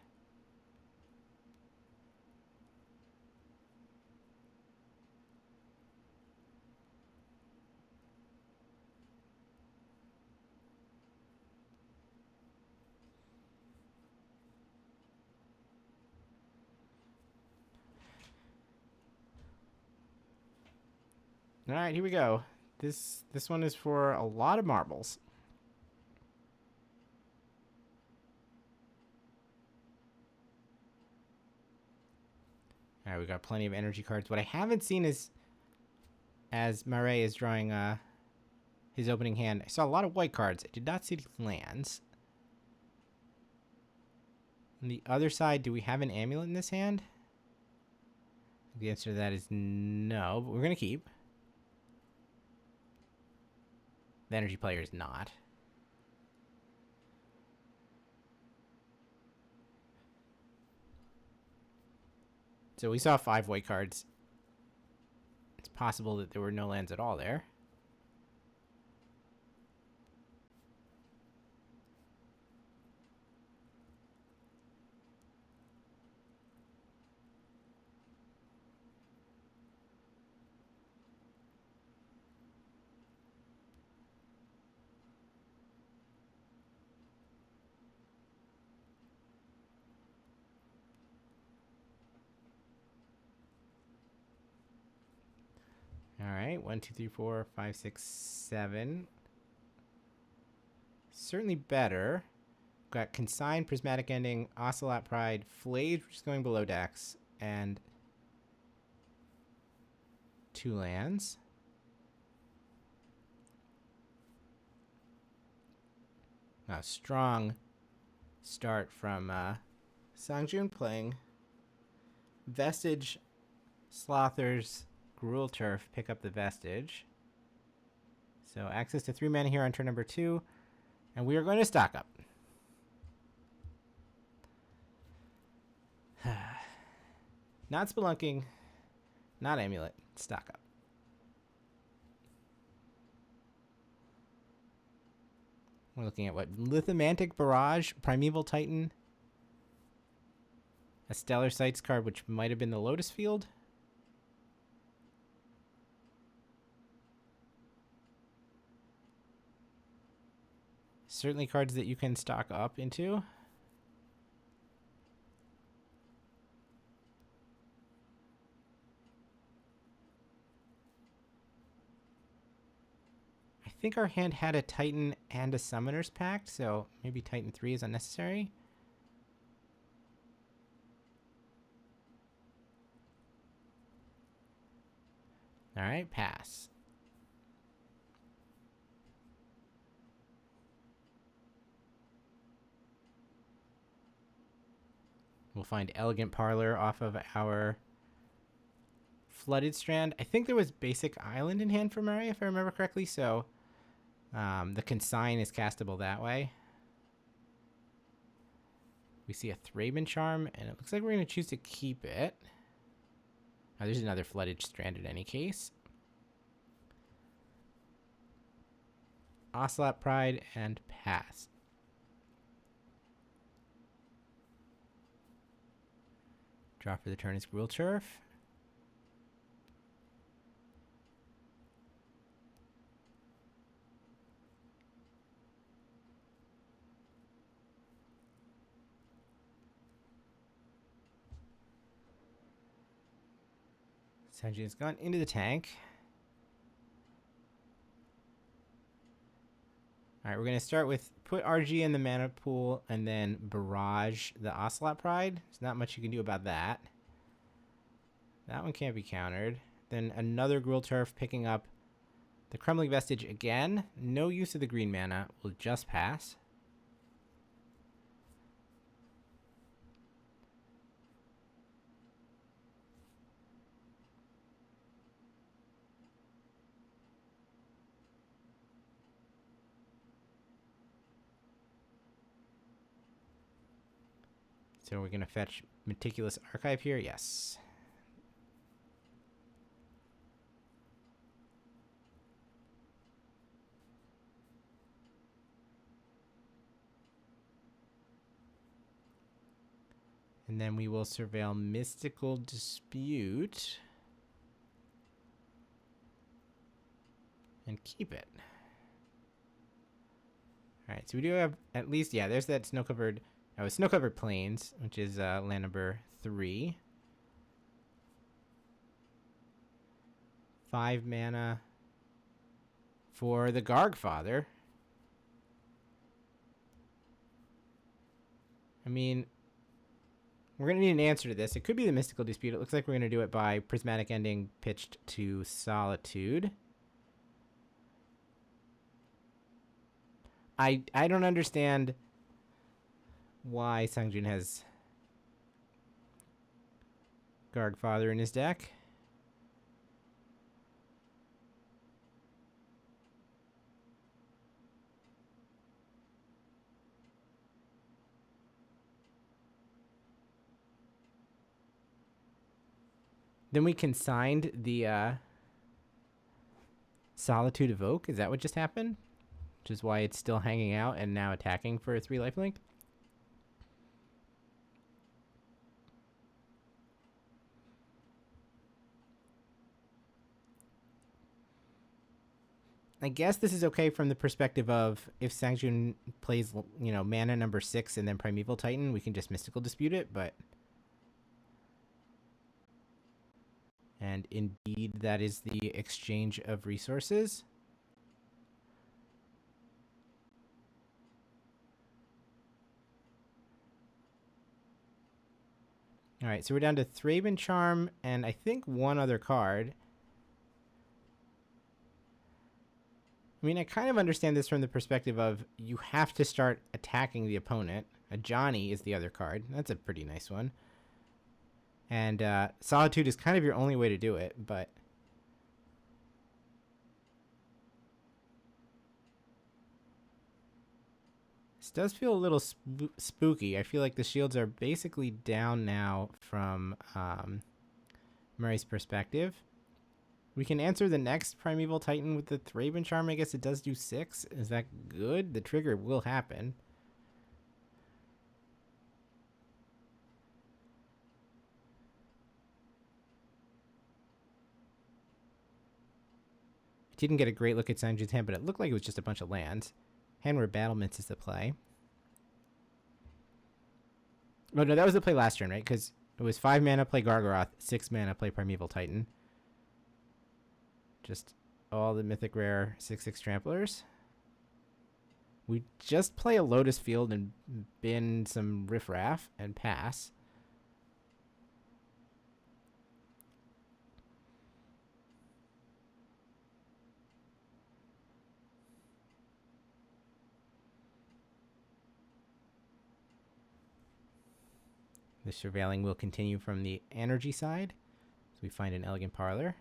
All right, here we go. This one is for a lot of marbles. All right, we got plenty of energy cards. What I haven't seen is, as Marei is drawing his opening hand, I saw a lot of white cards. I did not see lands. On the other side, do we have an amulet in this hand? The answer to that is no, but we're going to keep. The energy player is not. So we saw 5 white cards. It's possible that there were no lands at all there. All right, 1, 2, 3, 4, 5, 6, 7. Certainly better. Got Consign, Prismatic Ending, Ocelot Pride, Flayed, which is going below decks, and 2 lands. A strong start from Sangjoon playing Vestige, Slothers, Gruul Turf, pick up the Vestige. So access to 3 mana here on turn number 2. And we are going to stock up. Not Spelunking. Not Amulet. Stock up. We're looking at what? Lithomantic Barrage, Primeval Titan, a Stellar Sights card, which might have been the Lotus Field. Certainly cards that you can stock up into. I think our hand had a Titan and a Summoner's Pact, so maybe Titan 3 is unnecessary. Alright, pass. We'll find Elegant Parlor off of our Flooded Strand. I think there was Basic Island in hand for Marei, if I remember correctly, so the Consign is castable that way. We see a Thraben Charm, and it looks like we're going to choose to keep it. Oh, there's another Flooded Strand in any case. Ocelot Pride and pass. Draw for the turn is Gruul Turf. Sangjoon's gone into the tank. Alright, we're going to start with put RG in the mana pool and then barrage the Ocelot Pride. There's not much you can do about that. That one can't be countered. Then another Gruul Turf picking up the Crumbling Vestige again. No use of the green mana. We'll just pass. So we're going to fetch Meticulous Archive here? Yes. And then we will surveil Mystical Dispute. And keep it. Alright, so we do have at least, yeah, there's that snow-covered... Oh, Snow-Covered Plains, which is land number 3. 5 mana for the Gargfather. I mean, we're going to need an answer to this. It could be the Mystical Dispute. It looks like we're going to do it by Prismatic Ending pitched to Solitude. I don't understand why Sangjoon has Gargfather in his deck. Then we consigned the Solitude Evoke. Is that what just happened? Which is why it's still hanging out and now attacking for a 3 lifelink. I guess this is okay from the perspective of if Sangjoon plays, you know, mana number 6 and then Primeval Titan, we can just Mystical Dispute it, but... And indeed, that is the exchange of resources. Alright, so we're down to Thraben Charm and I think one other card. I mean, I kind of understand this from the perspective of you have to start attacking the opponent. A Johnny is the other card. That's a pretty nice one. And Solitude is kind of your only way to do it, but... This does feel a little spooky. I feel like the shields are basically down now from Marei's perspective. We can answer the next Primeval Titan with the Thraben Charm. I guess it does do 6. Is that good? The trigger will happen. Didn't get a great look at Sangjoon's hand, but it looked like it was just a bunch of lands. Handward Battlements is the play. Oh, no, that was the play last turn, right? Because it was 5 mana, play Gargaroth, 6 mana, play Primeval Titan. Just all the mythic rare 6/6 tramplers. We just play a Lotus Field and bin some riffraff and pass. The surveilling will continue from the energy side. So we find an Elegant Parlor.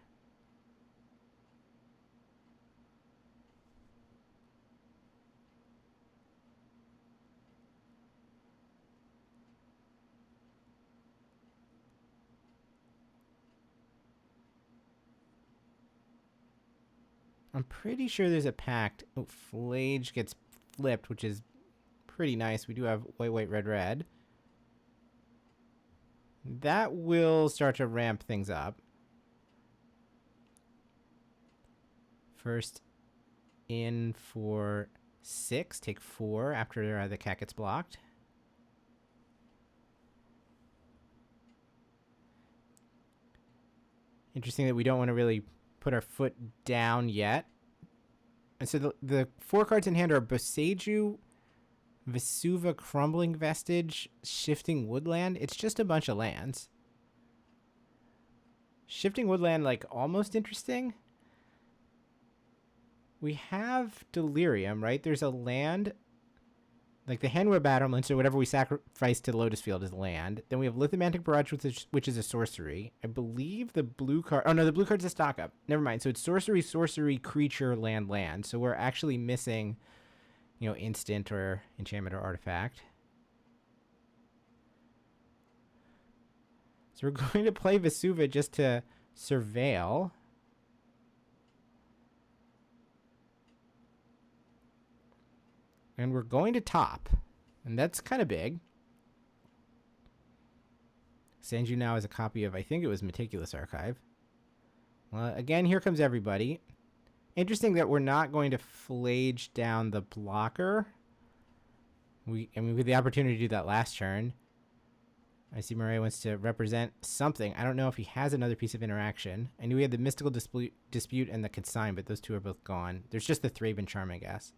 I'm pretty sure there's a pact. Oh, Flage gets flipped, which is pretty nice. We do have white, white, red, red. That will start to ramp things up. First in for 6. Take 4 after the cat gets blocked. Interesting that we don't want to really put our foot down yet. And so the 4 cards in hand are Boseiju, Vesuva, Crumbling Vestige, Shifting Woodland. It's just a bunch of lands. Shifting Woodland, like, almost interesting. We have Delirium, right? There's a land, like the Handware Battlements, so whatever we sacrifice to the Lotus Field is land. Then we have Lithomantic Barrage, which is a sorcery. I believe the blue card... Oh, no, the blue card's a stock up. Never mind. So it's sorcery, sorcery, creature, land, land. So we're actually missing, you know, instant or enchantment or artifact. So we're going to play Vesuva just to surveil. And we're going to top. And that's kind of big. Sangjoon now has a copy of, I think it was Meticulous Archive. Well, again, here comes everybody. Interesting that we're not going to flage down the blocker. We had the opportunity to do that last turn. I see Marei wants to represent something. I don't know if he has another piece of interaction. I knew he had the Mystical Dispute and the Consign, but those two are both gone. There's just the Thraben Charm, I guess.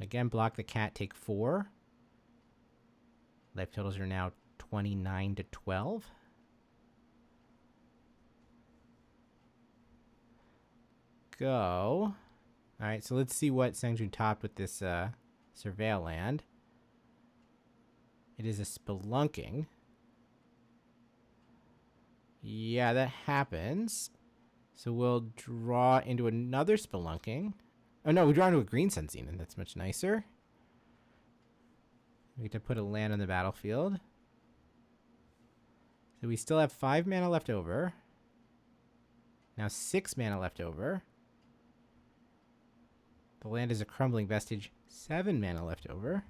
Again, block the cat, take 4. Life totals are now 29 to 12. Go. All right, so let's see what Sangjoon topped with this Surveil land. It is a Spelunking. Yeah, that happens. So we'll draw into another Spelunking. Oh no, we draw into a Green Sun Zenith. That's much nicer. We get to put a land on the battlefield. So we still have 5 mana left over. Now 6 mana left over. The land is a Crumbling Vestige, 7 mana left over.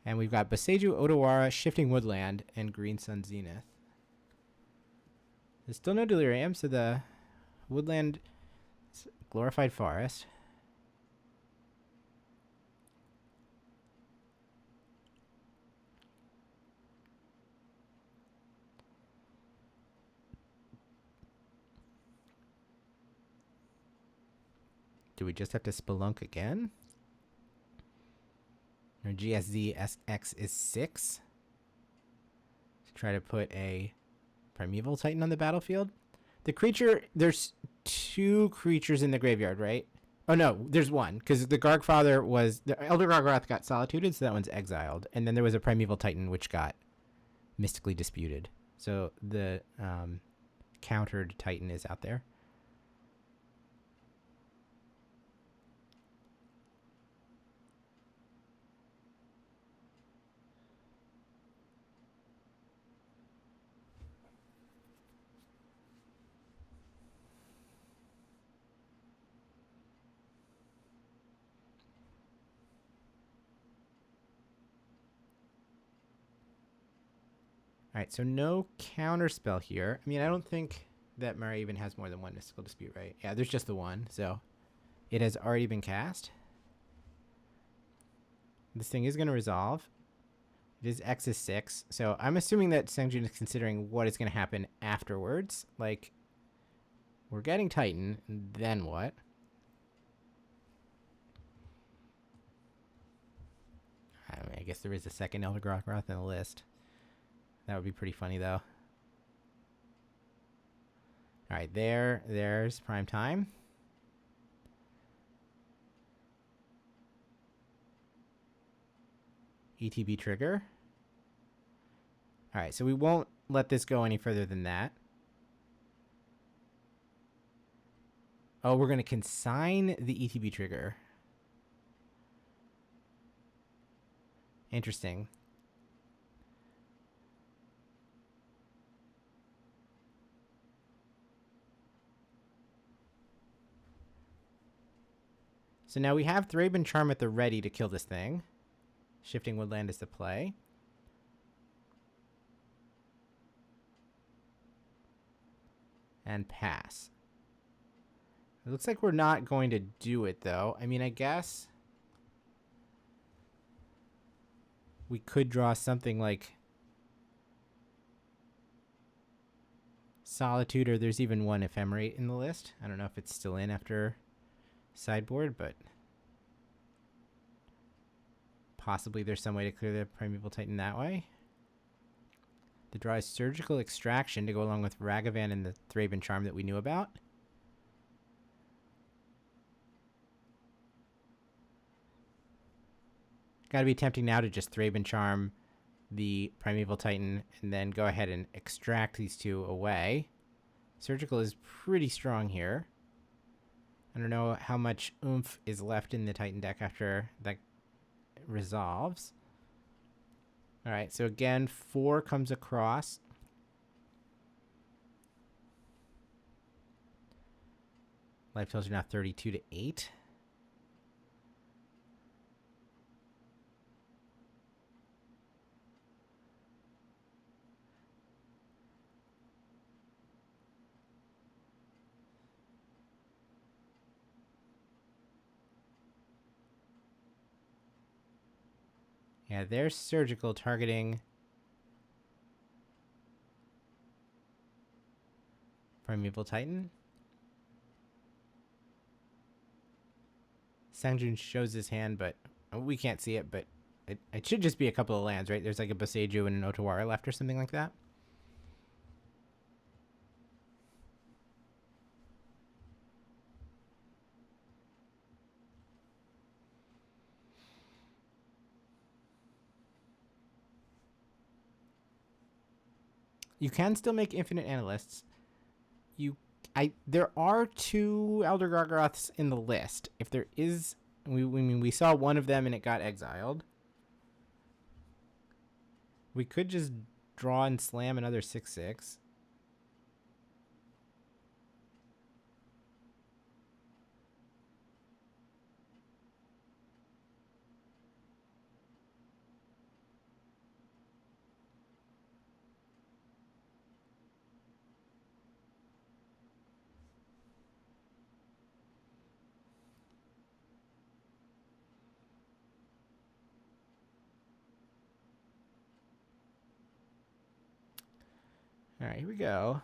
And we've got Boseiju, Odawara, Shifting Woodland, and Green Sun Zenith. There's still no Delirium, so the Woodland is Glorified Forest. Do we just have to Spelunk again? Our GSZ SX is 6. Let's try to put a Primeval Titan on the battlefield. The creature, there's 2 creatures in the graveyard, right? Oh no, there's one, because the Gargfather was, the Elder Gargaroth got solituded, so that one's exiled. And then there was a Primeval Titan which got mystically disputed. So the countered Titan is out there. Alright, so no counterspell here. I mean, I don't think that Marei even has more than one Mystical Dispute, right? Yeah, there's just the one, so it has already been cast. This thing is going to resolve. It is X is 6, so I'm assuming that Sangjoon is considering what is going to happen afterwards. Like, we're getting Titan, and then what? I guess there is a second Elder Groggroth in the list. That would be pretty funny, though. Alright, there's prime time. ETB trigger. Alright, so we won't let this go any further than that. Oh, we're going to consign the ETB trigger. Interesting. So now we have Thraben Charm at the ready to kill this thing. Shifting Woodland is the play. And pass. It looks like we're not going to do it, though. I mean, I guess we could draw something like Solitude, or there's even one Ephemerate in the list. I don't know if it's still in after sideboard, but possibly there's some way to clear the Primeval Titan that way. The draw is Surgical Extraction to go along with Ragavan and the Thraben Charm that we knew about. Gotta be tempting now to just Thraben Charm the Primeval Titan and then go ahead and extract these two away. Surgical is pretty strong here. I don't know how much oomph is left in the Titan deck after that resolves. Alright, so again, 4 comes across. Life totals are now 32 to 8. Yeah, there's Surgical targeting Primeval Titan. Sangjoon shows his hand, but we can't see it, but it should just be a couple of lands, right? There's like a Boseiju and an Otawara left or something like that. You can still make infinite analysts. There are 2 Elder Groggroths in the list. If there is, we saw one of them and it got exiled. We could just draw and slam another 6/6. All right, here we go.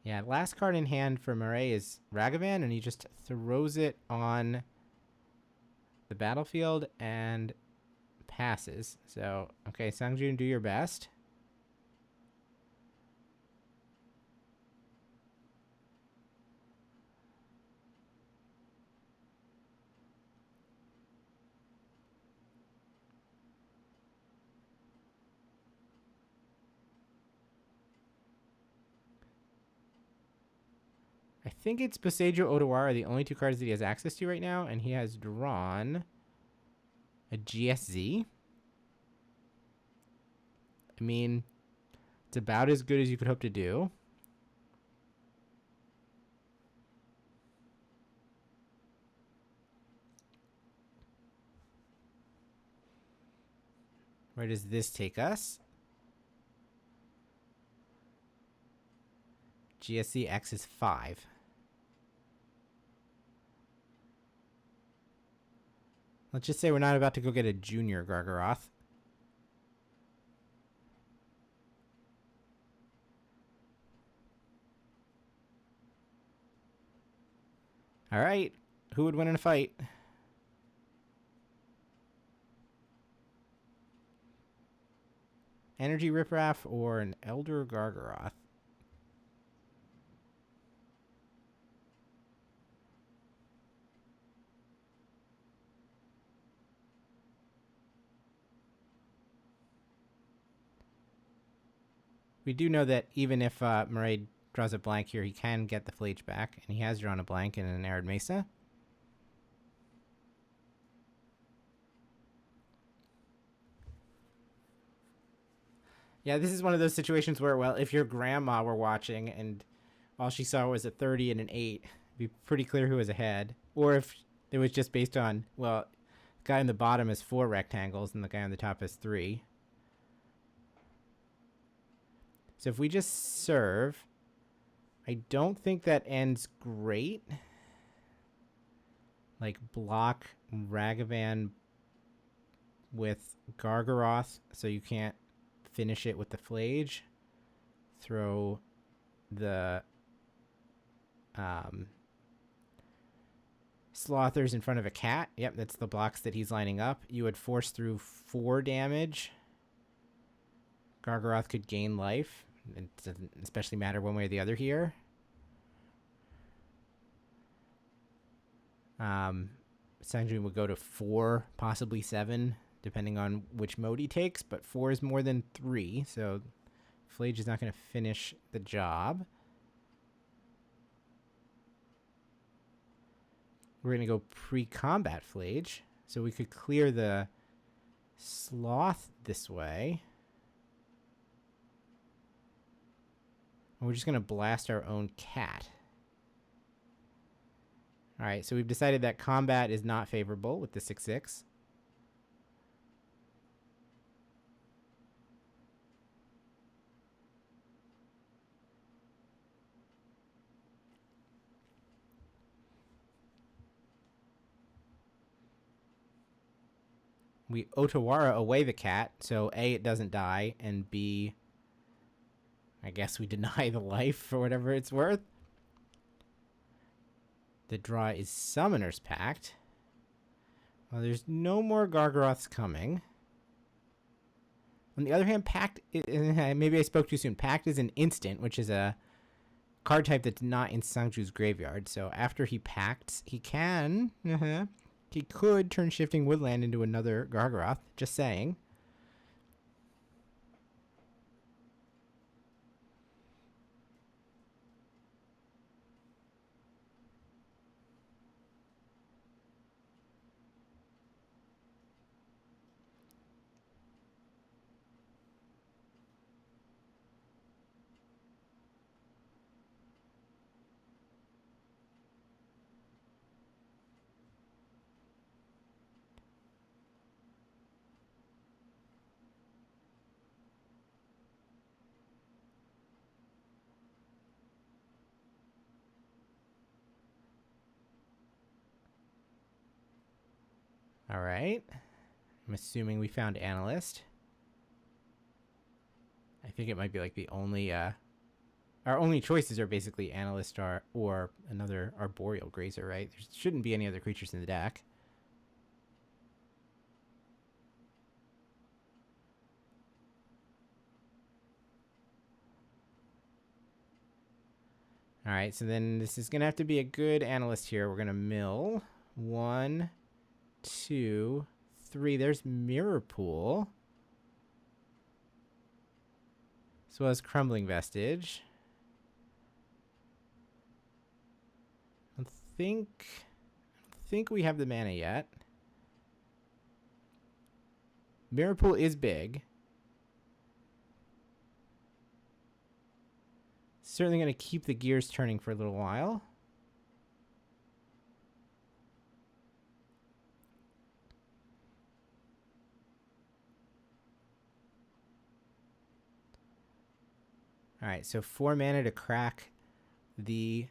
Yeah, last card in hand for Marei is Ragavan, and he just throws it on the battlefield and passes. So, okay, Sangjoon, do your best. I think it's Boseiju Otawara, the only 2 cards that he has access to right now, and he has drawn a GSZ. I mean, it's about as good as you could hope to do. Where does this take us? GSC X is 5. Let's just say we're not about to go get a junior Gargaroth. All right, who would win in a fight? Energy Ripraff or an Elder Gargaroth? We do know that even if Marei draws a blank here, he can get the Flage back, and he has drawn a blank in an Arid Mesa. Yeah, this is one of those situations where, well, if your grandma were watching and all she saw was a 30 and an 8, it'd be pretty clear who was ahead. Or if it was just based on, well, the guy on the bottom has 4 rectangles and the guy on the top has 3. So if we just serve, I don't think that ends great. Like block Ragavan with Gargaroth so you can't finish it with the Flage. Throw the Slothers in front of a cat. Yep, that's the blocks that he's lining up. You would force through 4 damage. Gargaroth could gain life. It doesn't especially matter one way or the other here. Sangjoon would go to 4, possibly 7, depending on which mode he takes, but 4 is more than 3, so Flage is not going to finish the job. We're going to go pre-combat Flage, so we could clear the Sloth this way. And we're just going to blast our own cat. Alright, so we've decided that combat is not favorable with the 6/6. We Otawara away the cat, so A, it doesn't die, and B, I guess we deny the life for whatever it's worth. The draw is Summoner's Pact. Well, there's no more Gargaroths coming. On the other hand, Pact, maybe I spoke too soon. Pact is an instant, which is a card type that's not in Sangju's graveyard. So after he pacts, he can, he could turn Shifting Woodland into another Gargaroth. Just saying. All right. I'm assuming we found Analyst. I think it might be like the only, our only choices are basically Analyst or another Arboreal Grazer, right? There shouldn't be any other creatures in the deck. All right, so then this is going to have to be a good Analyst here. We're going to mill 1, 2, 3. There's Mirror Pool. As well as Crumbling Vestige. I think we have the mana yet. Mirror Pool is big. Certainly going to keep the gears turning for a little while. Alright, so 4 mana to crack the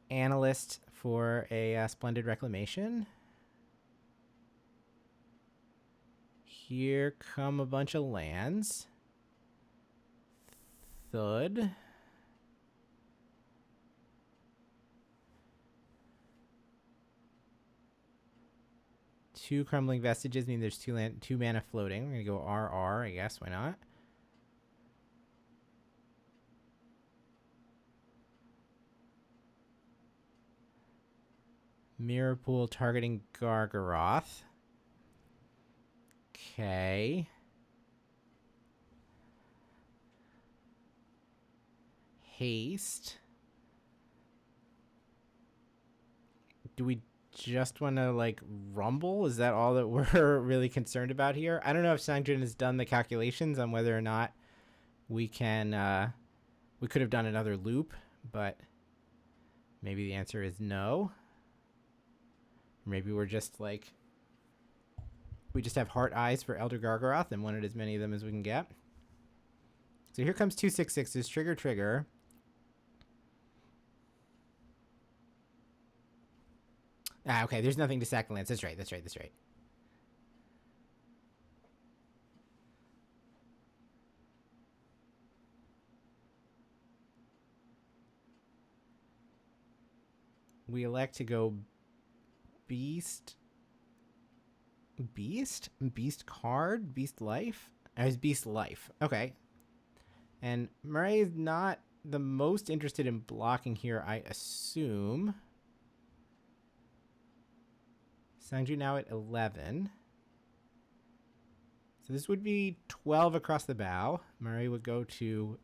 Analyst for a Splendid Reclamation. Here come a bunch of lands. Thud. Two Crumbling Vestiges mean there's two mana floating. We're gonna go RR, I guess. Why not? Mirror Pool targeting Gargaroth. Okay. Haste. Do we just want to, like, rumble? Is that all that we're really concerned about here? I don't know if Sangjoon has done the calculations on whether or not we can, we could have done another loop, but maybe the answer is no. Maybe we're just, like, we just have heart eyes for Elder Gargaroth and wanted as many of them as we can get. So here comes 2 6/6s. Trigger, trigger. Ah, okay, there's nothing to sack the lands. That's right, that's right, that's right. We elect to go Beast. Beast? Beast card? Beast life? It's Beast life. Okay. And Marei is not the most interested in blocking here, I assume. Sangjoon now at 11. So this would be 12 across the bow. Marei would go to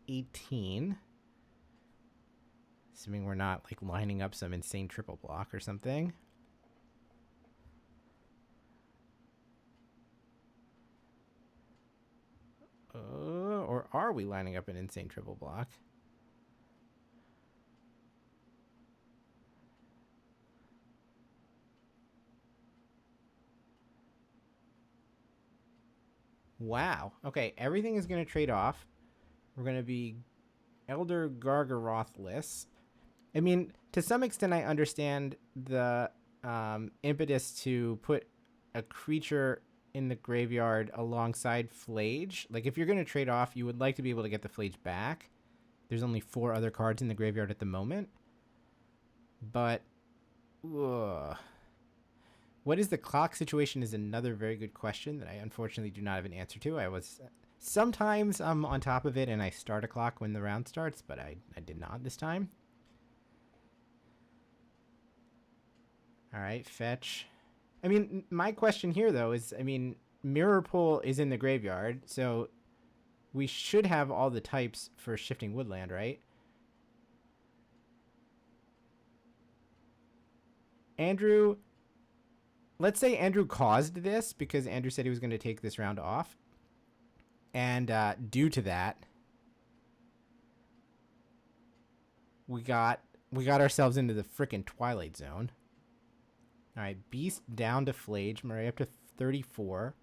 18. Assuming we're not, like, lining up some insane triple block or something. Or are we lining up an insane triple block? Wow. Okay, everything is going to trade off. We're going to be Elder Gargarothless. I mean, to some extent, I understand the impetus to put a creature in the graveyard alongside Flage. Like, if you're going to trade off, you would like to be able to get the Flage back. There's only 4 other cards in the graveyard at the moment. But, ugh. What is the clock situation is another very good question that I unfortunately do not have an answer to. I was... Sometimes I'm on top of it and I start a clock when the round starts, but I did not this time. Alright, fetch. I mean, my question here, though, is, I mean, Mirror Pool is in the graveyard, so we should have all the types for Shifting Woodland, right? Andrew, let's say Andrew caused this because Andrew said he was going to take this round off. And due to that, we got ourselves into the frickin' Twilight Zone. All right, Beast down to Flage. Marei up to 34.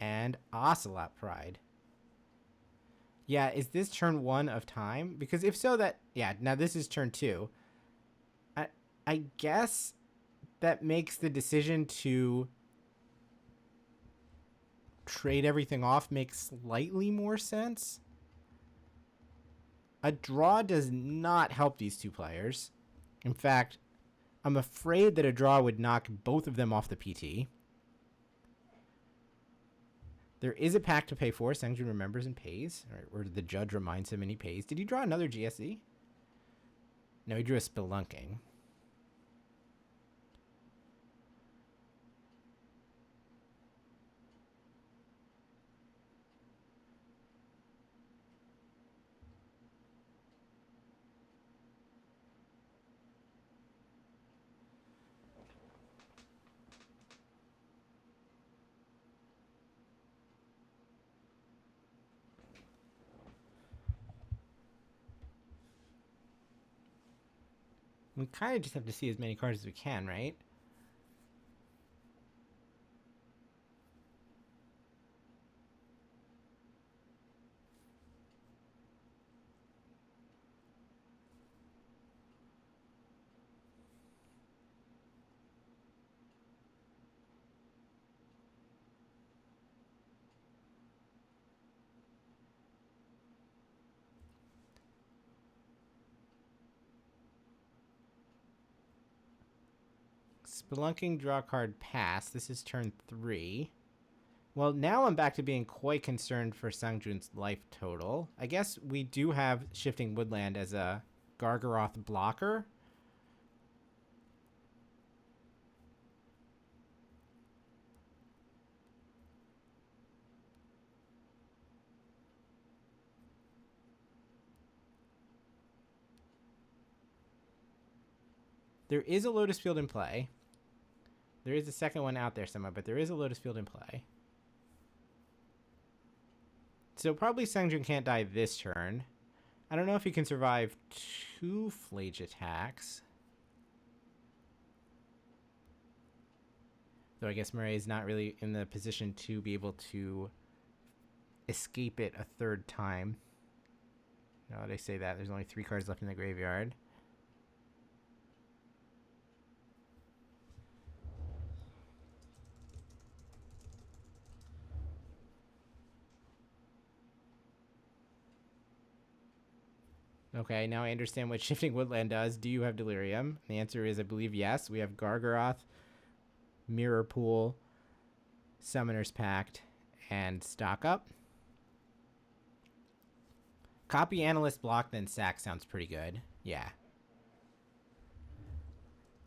And Ocelot Pride. Yeah, is this turn 1 of time? Because if so, that... Yeah, now this is turn 2. I guess that makes the decision to trade everything off make slightly more sense. A draw does not help these two players. In fact, I'm afraid that a draw would knock both of them off the PT. There is a pack to pay for. Sangjoon remembers and pays. Or the judge reminds him and he pays. Did he draw another GSE? No, he drew a Spelunking. We kind of just have to see as many cards as we can, right? Spelunking, draw card, pass. This is turn 3. Well, now I'm back to being quite concerned for Sangjoon's life total. I guess we do have Shifting Woodland as a Gargaroth blocker. There is a Lotus Field in play. There is a second one out there somewhere, but there is a Lotus Field in play. So probably Sangjoon can't die this turn. I don't know if he can survive 2 Flage attacks. Though I guess Marei is not really in the position to be able to escape it a third time. Now that I say that, there's only 3 cards left in the graveyard. Okay, now I understand what Shifting Woodland does. Do you have Delirium? The answer is, I believe, yes. We have Gargaroth, Mirror Pool, Summoner's Pact, and Stock Up. Copy, Analyst, block, then sack sounds pretty good. Yeah.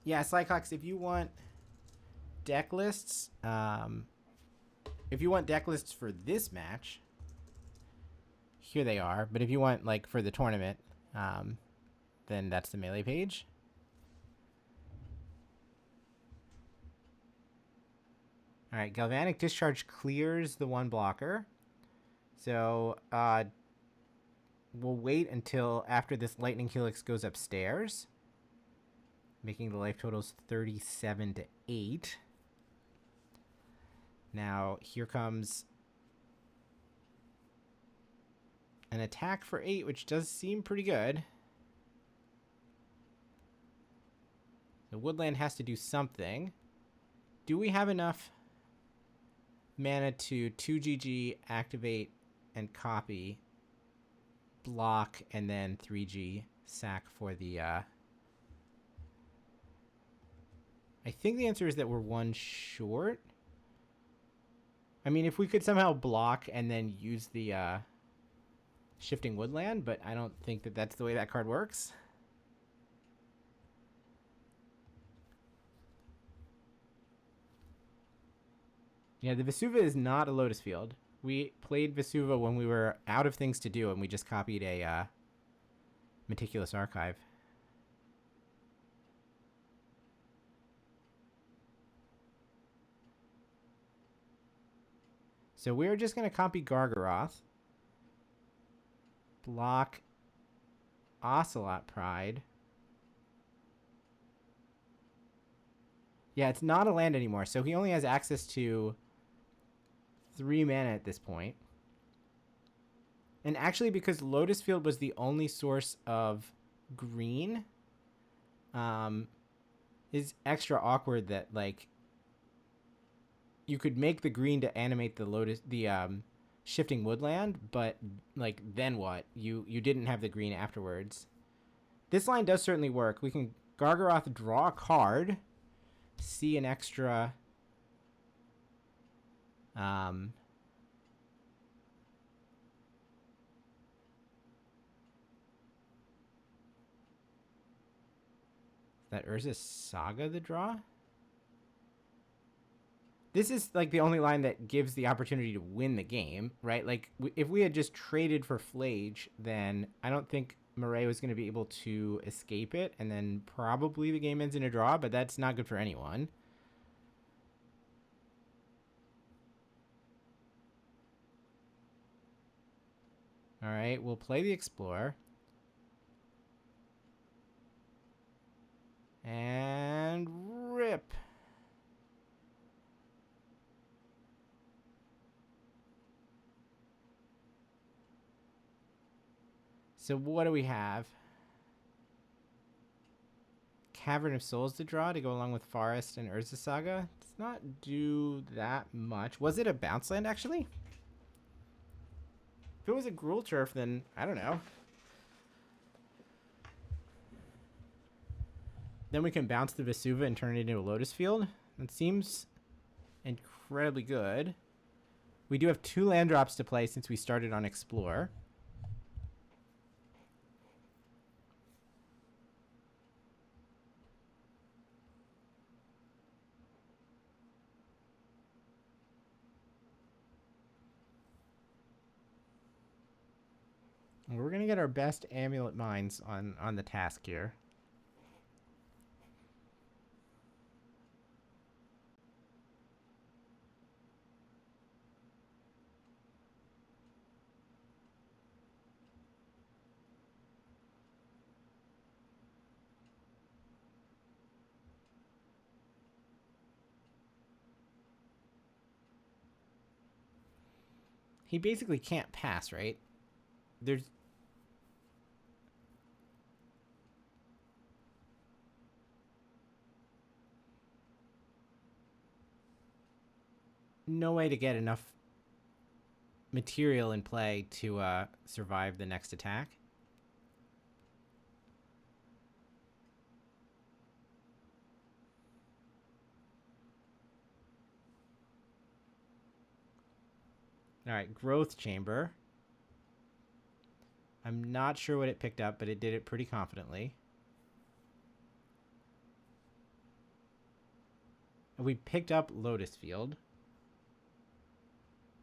Yeah, Slycox, if you want deck lists, if you want deck lists for this match, here they are. But if you want, like, for the tournament, then that's the Melee page. All right, Galvanic Discharge clears the 1 blocker. So we'll wait until after this Lightning Helix goes upstairs, making the life totals 37 to 8. Now here comes an attack for 8, which does seem pretty good. The Woodland has to do something. Do we have enough mana to 2GG, activate, and copy, block, and then 3G sack for the... I think the answer is that we're 1 short. I mean, if we could somehow block and then use the Shifting Woodland, but I don't think that that's the way that card works. Yeah, the Vesuva is not a Lotus Field. We played Vesuva when we were out of things to do, and we just copied a Meticulous Archive. So we're just going to copy Gargaroth, block Ocelot Pride. Yeah, it's not a land anymore, so he only has access to 3 mana at this point. And actually, because Lotus Field was the only source of green, is extra awkward that, like, you could make the green to animate the Shifting Woodland, but, like, then what? You didn't have the green afterwards. This line does certainly work. We can Gargaroth draw a card, see an extra is that Urza's Saga the draw? This is, like, the only line that gives the opportunity to win the game, right? Like, if we had just traded for Flage, then I don't think Marei was going to be able to escape it, and then probably the game ends in a draw, but that's not good for anyone. All right, we'll play the Explorer. And rip. So what do we have? Cavern of Souls to draw to go along with Forest and Urza Saga. Does not do that much. Was it a bounce land, actually? If it was a Gruul Turf, then I don't know. Then we can bounce the Vesuva and turn it into a Lotus Field. That seems incredibly good. We do have 2 land drops to play since we started on Explore. We're going to get our best Amulet Mines on the task here. He basically can't pass, right? There's... no way to get enough material in play to survive the next attack. All right, Growth Chamber. I'm not sure what it picked up, but it did it pretty confidently. We picked up Lotus Field.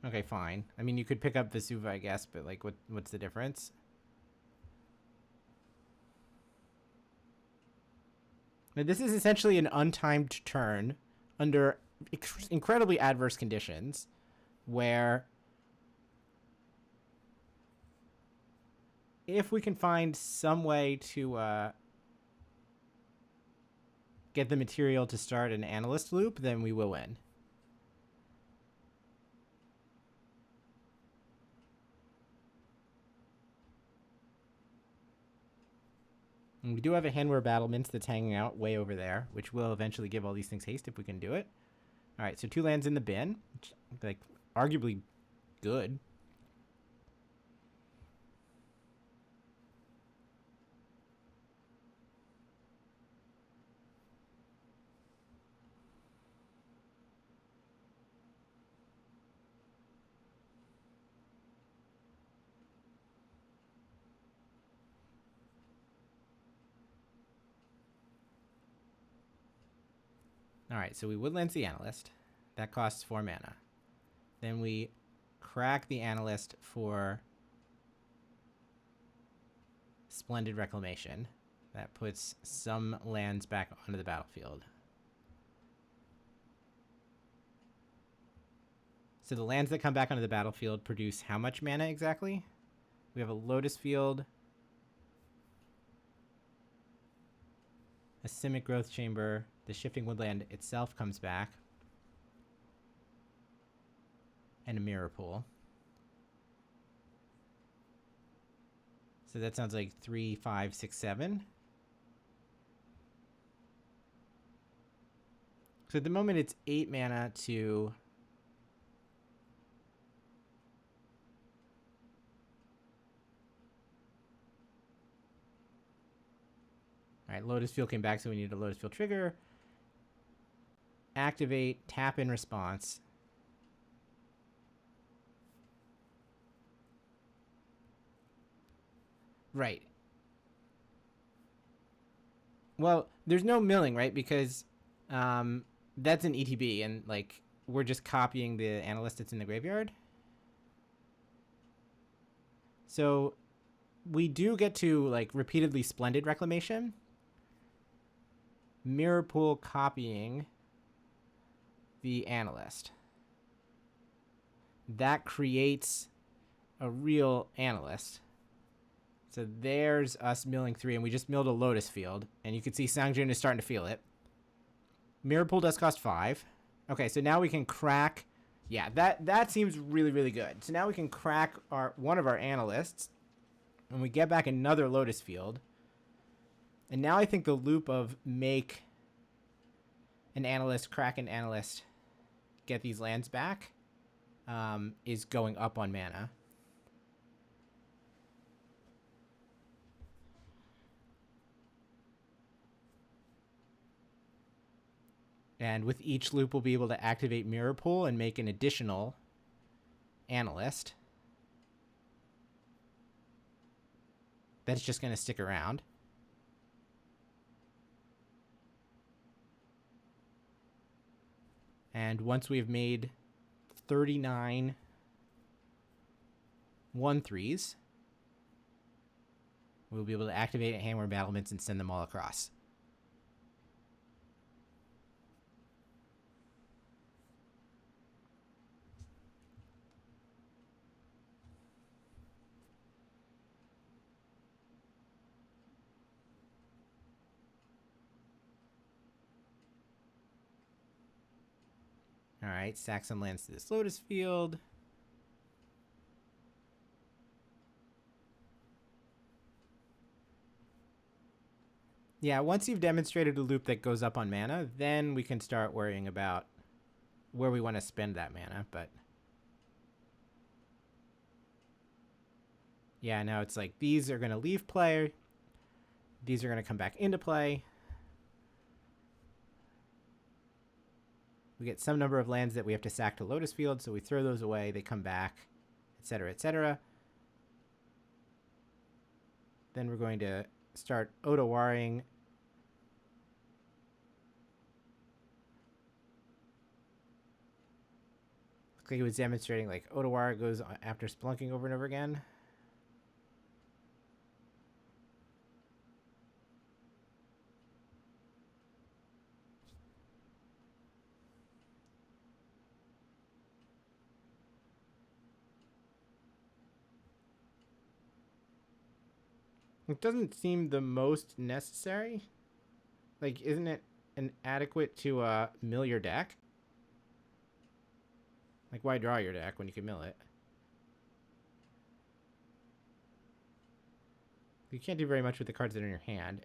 Okay, fine. I mean, you could pick up Vesuva, I guess, but like, what's the difference? Now, this is essentially an untimed turn under incredibly adverse conditions, where if we can find some way to get the material to start an analyst loop, then we will win. And we do have a hand where Battlements that's hanging out way over there, which will eventually give all these things haste if we can do it. All right, so 2 lands in the bin, which, like, arguably good. All right, so we Woodlands the Analyst. That costs 4 mana. Then we crack the Analyst for Splendid Reclamation. That puts some lands back onto the battlefield. So the lands that come back onto the battlefield produce how much mana exactly? We have a Lotus Field, a Simic Growth Chamber, the Shifting Woodland itself comes back, and a Mirror Pool. So that sounds like 3, 5, 6, 7. So at the moment it's 8 mana to all right, Lotus Field came back, so we need a Lotus Field trigger. Activate, tap in response. Right. Well, there's no milling, right? Because that's an ETB, and like we're just copying the analyst that's in the graveyard. So we do get to like repeatedly Splendid Reclamation. Mirror Pool copying the analyst. That creates a real analyst. So there's us milling 3, and we just milled a Lotus Field, and you can see Sangjoon is starting to feel it. Mirror Pool does cost 5. Okay, so now we can crack. Yeah, that seems really, really good. So now we can crack one of our analysts, and we get back another Lotus Field. And now I think the loop of make an analyst, crack an analyst, get these lands back, is going up on mana. And with each loop, we'll be able to activate Mirror Pool and make an additional analyst. That's just going to stick around. And once we've made 39 1/3s, we'll be able to activate Hammer Battlements and send them all across. All right, Saxon lands to this Lotus Field. Yeah, once you've demonstrated a loop that goes up on mana, then we can start worrying about where we want to spend that mana, but... Yeah, now it's like, these are going to leave play. These are going to come back into play. We get some number of lands that we have to sack to Lotus Field, so we throw those away, they come back, etc., etc. Then we're going to start Odawaring. Looks like it was demonstrating like Odawara goes after Splunking over and over again. It doesn't seem the most necessary. Like, isn't it inadequate to mill your deck? Like, why draw your deck when you can mill it? You can't do very much with the cards that are in your hand.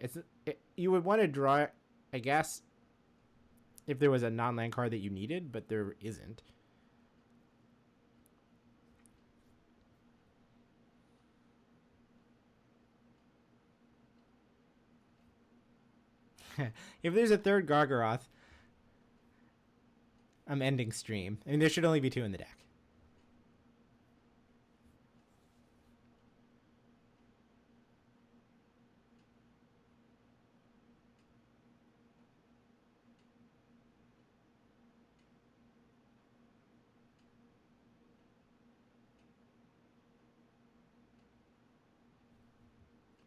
You would want to draw, I guess, if there was a non-land card that you needed, but there isn't. If there's a third Gargaroth, I'm ending stream. I mean, there should only be 2 in the deck.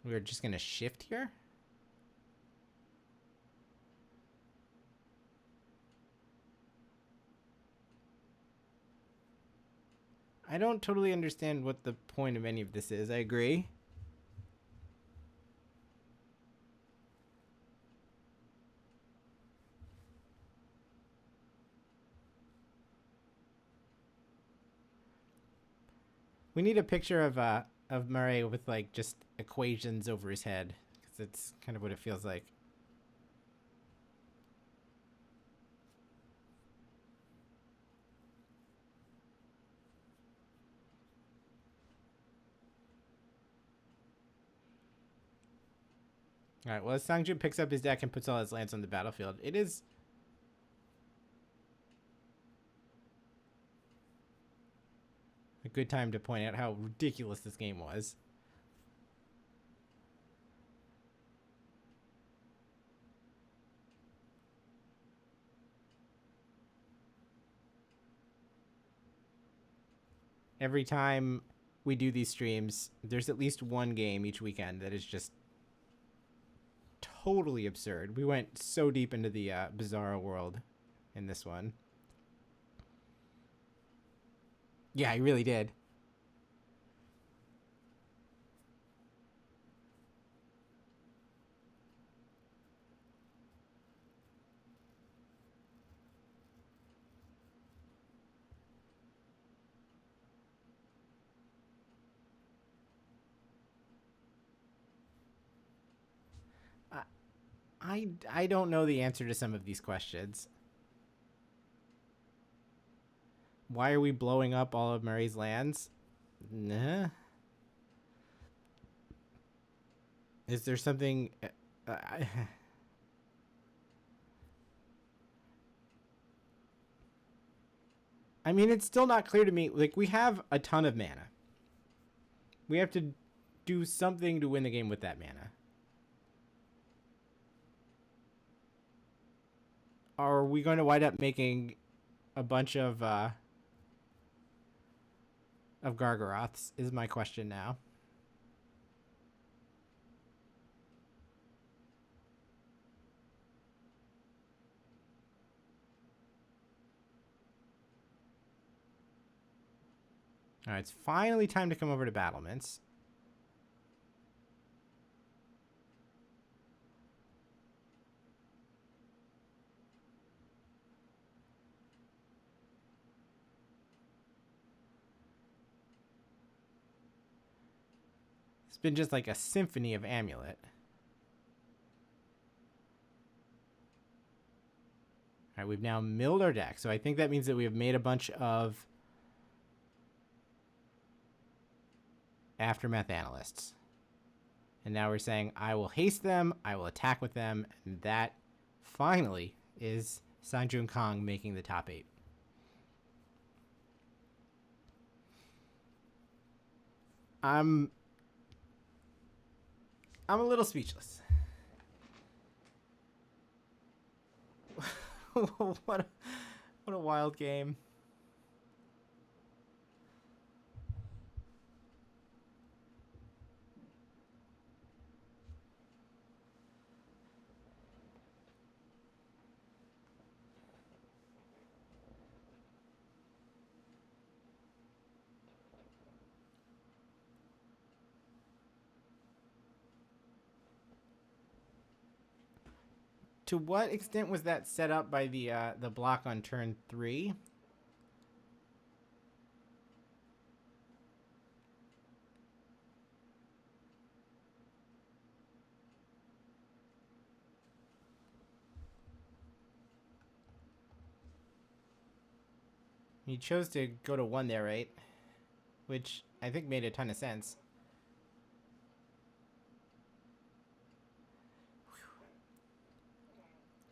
We're just going to shift here. I don't totally understand what the point of any of this is. I agree. We need a picture of Marei with like just equations over his head, because that's kind of what it feels like. All right, well, as Sangjoon picks up his deck and puts all his lands on the battlefield, it is a good time to point out how ridiculous this game was. Every time we do these streams, there's at least one game each weekend that is just totally absurd. We went so deep into the Bizarro world in this one. Yeah, he really did. I don't know the answer to some of these questions. Why are we blowing up all of Marei's lands? Nah. Is there something... I mean, it's still not clear to me. Like, we have a ton of mana. We have to do something to win the game with that mana. Are we going to wind up making a bunch of Gargaroths is my question now. All right, it's finally time to come over to battlements. It's been just like a symphony of Amulet. All right, we've now milled our deck, so I think that means that we have made a bunch of Aftermath Analysts. And now we're saying, I will haste them, I will attack with them, and that finally is Sangjoon Kong making the top 8. I'm a little speechless. What a wild game. To what extent was that set up by the block on turn 3? He chose to go to 1 there, right? Which I think made a ton of sense.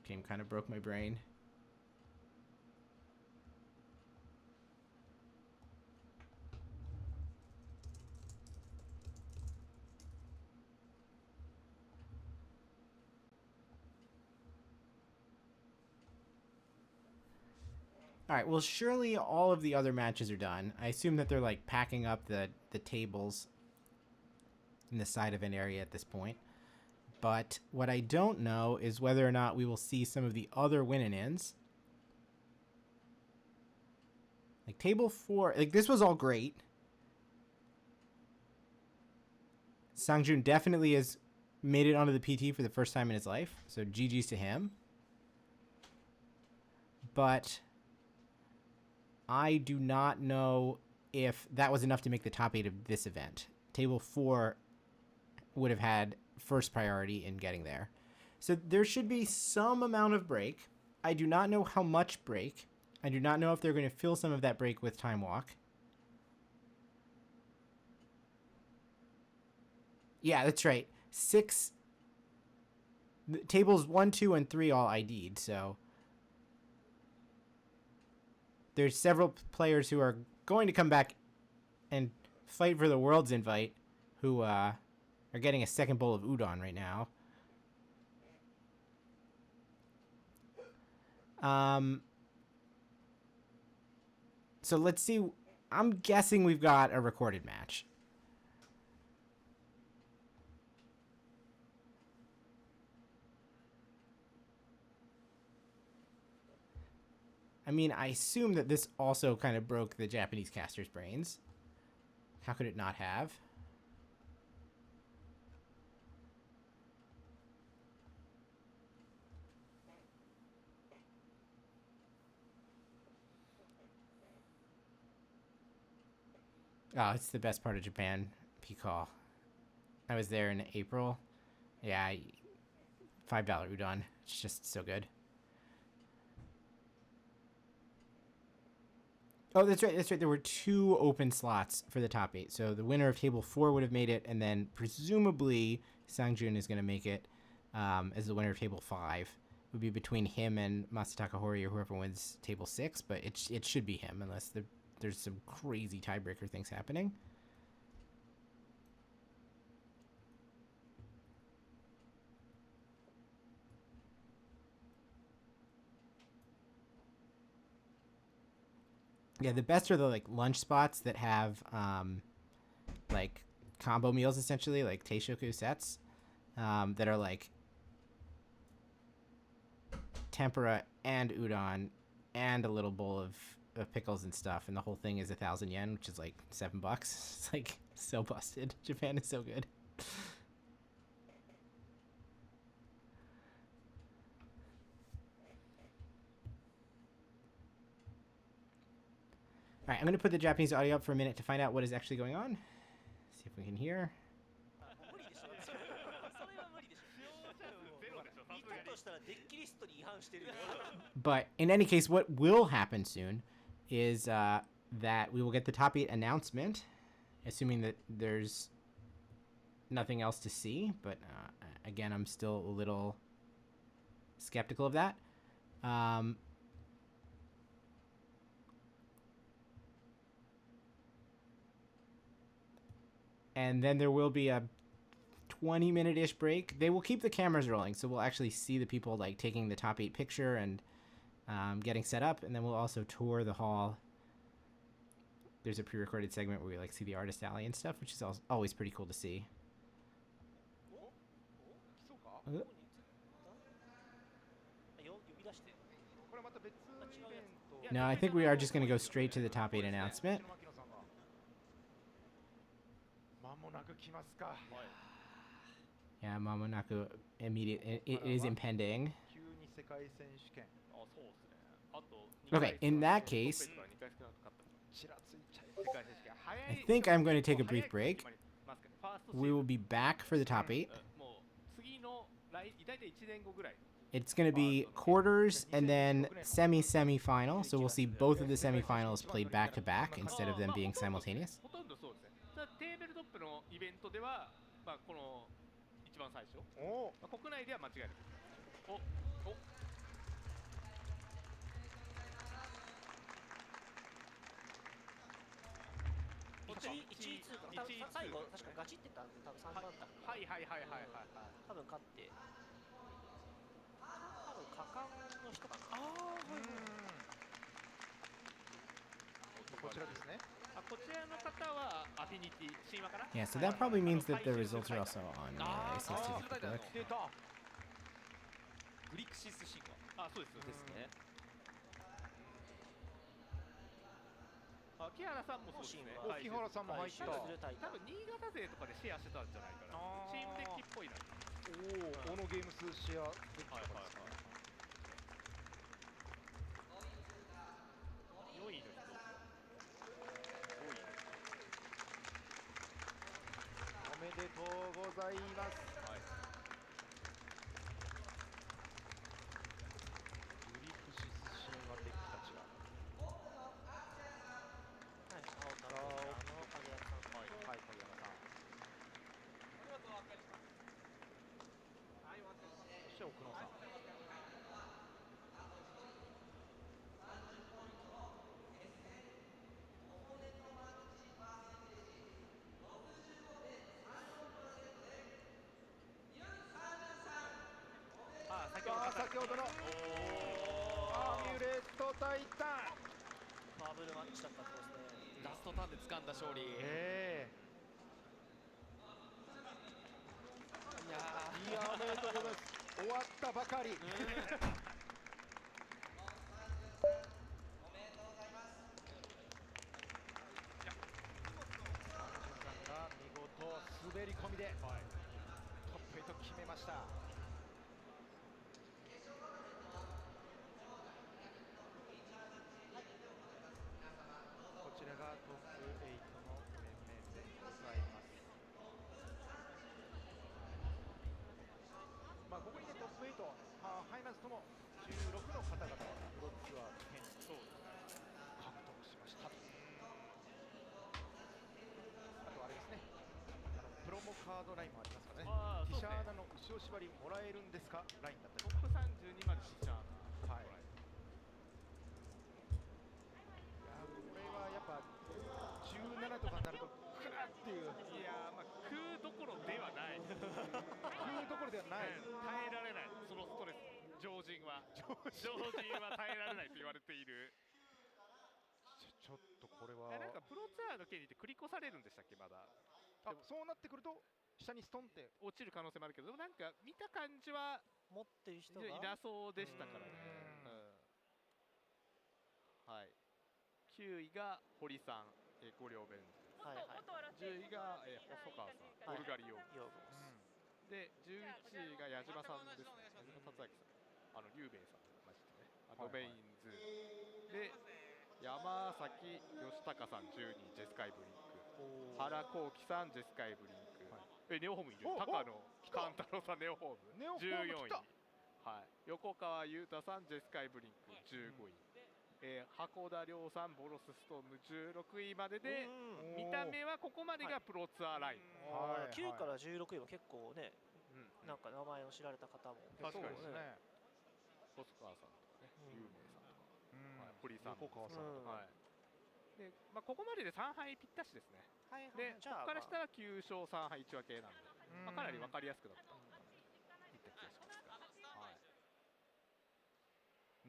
Game kind of broke my brain. All right, well, surely all of the other matches are done. I assume that they're like packing up the tables in the side of an area at this point. But what I don't know is whether or not we will see some of the other win-and-ins. Like table 4, like this was all great. Sangjoon definitely has made it onto the PT for the first time in his life, so GG's to him. But I do not know if that was enough to make the top 8 of this event. Table 4 would have had first priority in getting there. So there should be some amount of break. I do not know how much break. I do not know if they're going to fill some of that break with Time Walk. Yeah, that's right. 6 tables 1, 2, and 3 all ID'd, so there's several players who are going to come back and fight for the world's invite who are getting a second bowl of udon right now. So let's see. I'm guessing we've got a recorded match. I mean, I assume that this also kind of broke the Japanese caster's brains. How could it not have? Oh, it's the best part of Japan, P-Call. I was there in April. Yeah, $5 udon. It's just so good. Oh, that's right. That's right. There were 2 open slots for the top 8. So the winner of table 4 would have made it, and then presumably Sangjoon is going to make it as the winner of table 5. would be between him and Masataka Hori or whoever wins table 6, but it should be him unless there's some crazy tiebreaker things happening. Yeah, the best are the like lunch spots that have like combo meals essentially, like teishoku sets that are like tempura and udon and a little bowl of pickles and stuff, and the whole thing is 1,000 yen, which is like $7. It's like so busted. Japan is so good. All right, I'm going to put the Japanese audio up for a minute to find out what is actually going on. See if we can hear. But in any case, what will happen soon is that we will get the top 8 announcement, assuming that there's nothing else to see. But again, I'm still a little skeptical of that. And then there will be a 20-minute-ish break. They will keep the cameras rolling, so we'll actually see the people like taking the top 8 picture and getting set up, and then we'll also tour the hall. There's a pre-recorded segment where we like see the artist alley and stuff, which is always pretty cool to see. No, I think we are just going to go straight to the top 8 announcement. Yeah, Mamonaku immediate. It is impending. Okay, in that case, I think I'm going to take a brief break. We will be back for the top 8. It's going to be quarters and then semi-final, so we'll see both of the semifinals played back-to-back instead of them being simultaneous. 一番最初、国内では間違いない。1位通過、最後確かガチってた多分3番だった。はいはいはいはいはい。多分勝って、多分果敢の人かな。ああ、はいはい。こちらですね。Yeah, so that probably means that the results are also on Marei, so let's take a quick look. グリクシス神話。あ、そうですですね。木原さんもそうですね。木原さんも入った。多分新潟勢とかでシェアしてたんじゃないかな。チームデッキっぽいな。おお、このゲーム数シェアデッキとかですか。4位の人。おめでとうございます。はい、グリクシス神話デッキたちが。はい、影山さん。はい、はい、影山さん。そして奥野さん。先ほどのアミュレットタイタンバブルマッチだったんですね。ラストターンで掴んだ勝利。いやおめでとうございます。終わったばかり。おめでとうございます。が見事滑り込みでトップへと決めました。こちらがトップ8の面々でございます。まあここにねトップ8入らずとも16の方々がプロツアー権利を獲得しました。あとあれですね、プロモカードラインもありますからね。ティシャーナの後ろ縛りもらえるんですかラインだったりとか。トップ12までしちゃうな。はい。いやこれはやっぱ17とかになるとクラっていう。いやまあ食うどころではない。食うどころではない。耐えられないそのストレス。常人は耐えられないと言われている。ちょっとこれはなんかプロツアーの権利って繰り越されるんでしたっけまだ。そうなってくると下にストンって落ちる可能性もあるけど、でもなんか見た感じは持ってる人がいなそうでしたからね。はい。9位が堀さん、5両弁。はいはい。10位が細川さん、ボルガリオ。で11位が矢島さんですね。矢島達明さん、龍兵衛さんマジでね。ベインズで山崎義孝さん12位ジェスカイブリンク。原幸輝さんジェスカイブリンク。ネオホームいる。高野勘太郎さんネオホーム14位。はい。横川優太さんジェスカイブリンク15位。箱田亮さんボロスストーム16位までで、見た目はここまでがプロツアーライン。9から16位は結構ね、なんか名前を知られた方も確かにですね。細川さんとかね、龍明さんとか、堀さん、横川さんとか。で、まあここまでで3敗ぴったしですね。で、ここからしたら9勝3敗1分けなんで、まあかなり分かりやすくなった。いった気がしますが。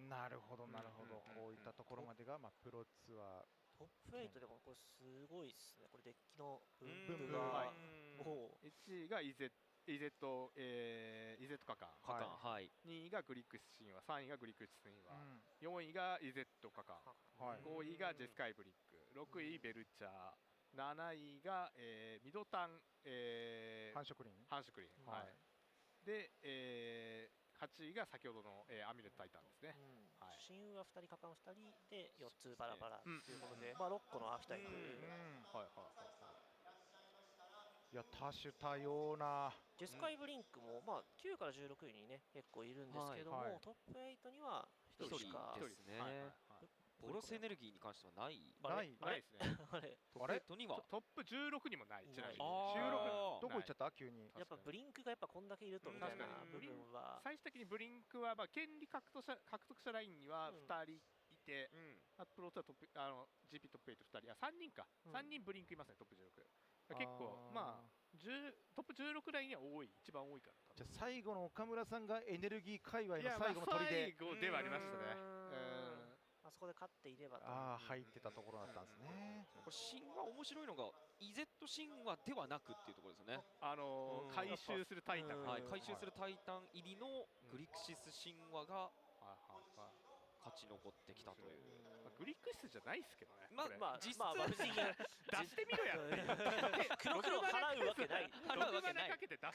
なるほどなるほど。こういったところまでがまあプロツアー。トップ8でもこれすごいですね。これデッキの分布がもう1位がイゼットカカン、2位がグリックス神話、3位がグリックス神話、4位がイゼットカカン、5位がジェスカイブリック、6位ベルチャー、7位がミドタン繁殖林、で8位が先ほどのアミュレットタイタンですね。神話2人、カカン2人で4つバラバラということで、まあ6個のアーキタイプ。いや多種多様な。ジェスカイブリンクもまあ9から16位にね結構いるんですけども、トップ8には1人しかですね。ボロスエネルギーに関してはないですね。あれトップ16にもない。ちなみに16どこ行っちゃった急に。やっぱブリンクがやっぱこんだけいるとみたいな部分は最終的にブリンクはまあ権利獲得者ラインには2人いて、プロツアートップGP トップ8、2人、3人か、3人ブリンクいますね、トップ16。結構まあトップ16ラインには多い、一番多いから。じゃあ最後の岡村さんがエネルギー界隈の最後の砦最後ではありましたね。あそこで勝っていればと入ってたところだったんですね。これ神話面白いのがイゼット神話ではなくっていうところですよね。回収するタイタン、回収するタイタン入りのグリクシス神話が勝ち残ってきたという。グリクシスじゃないですけどね。まあ実質出してみろや。黒払うわけない。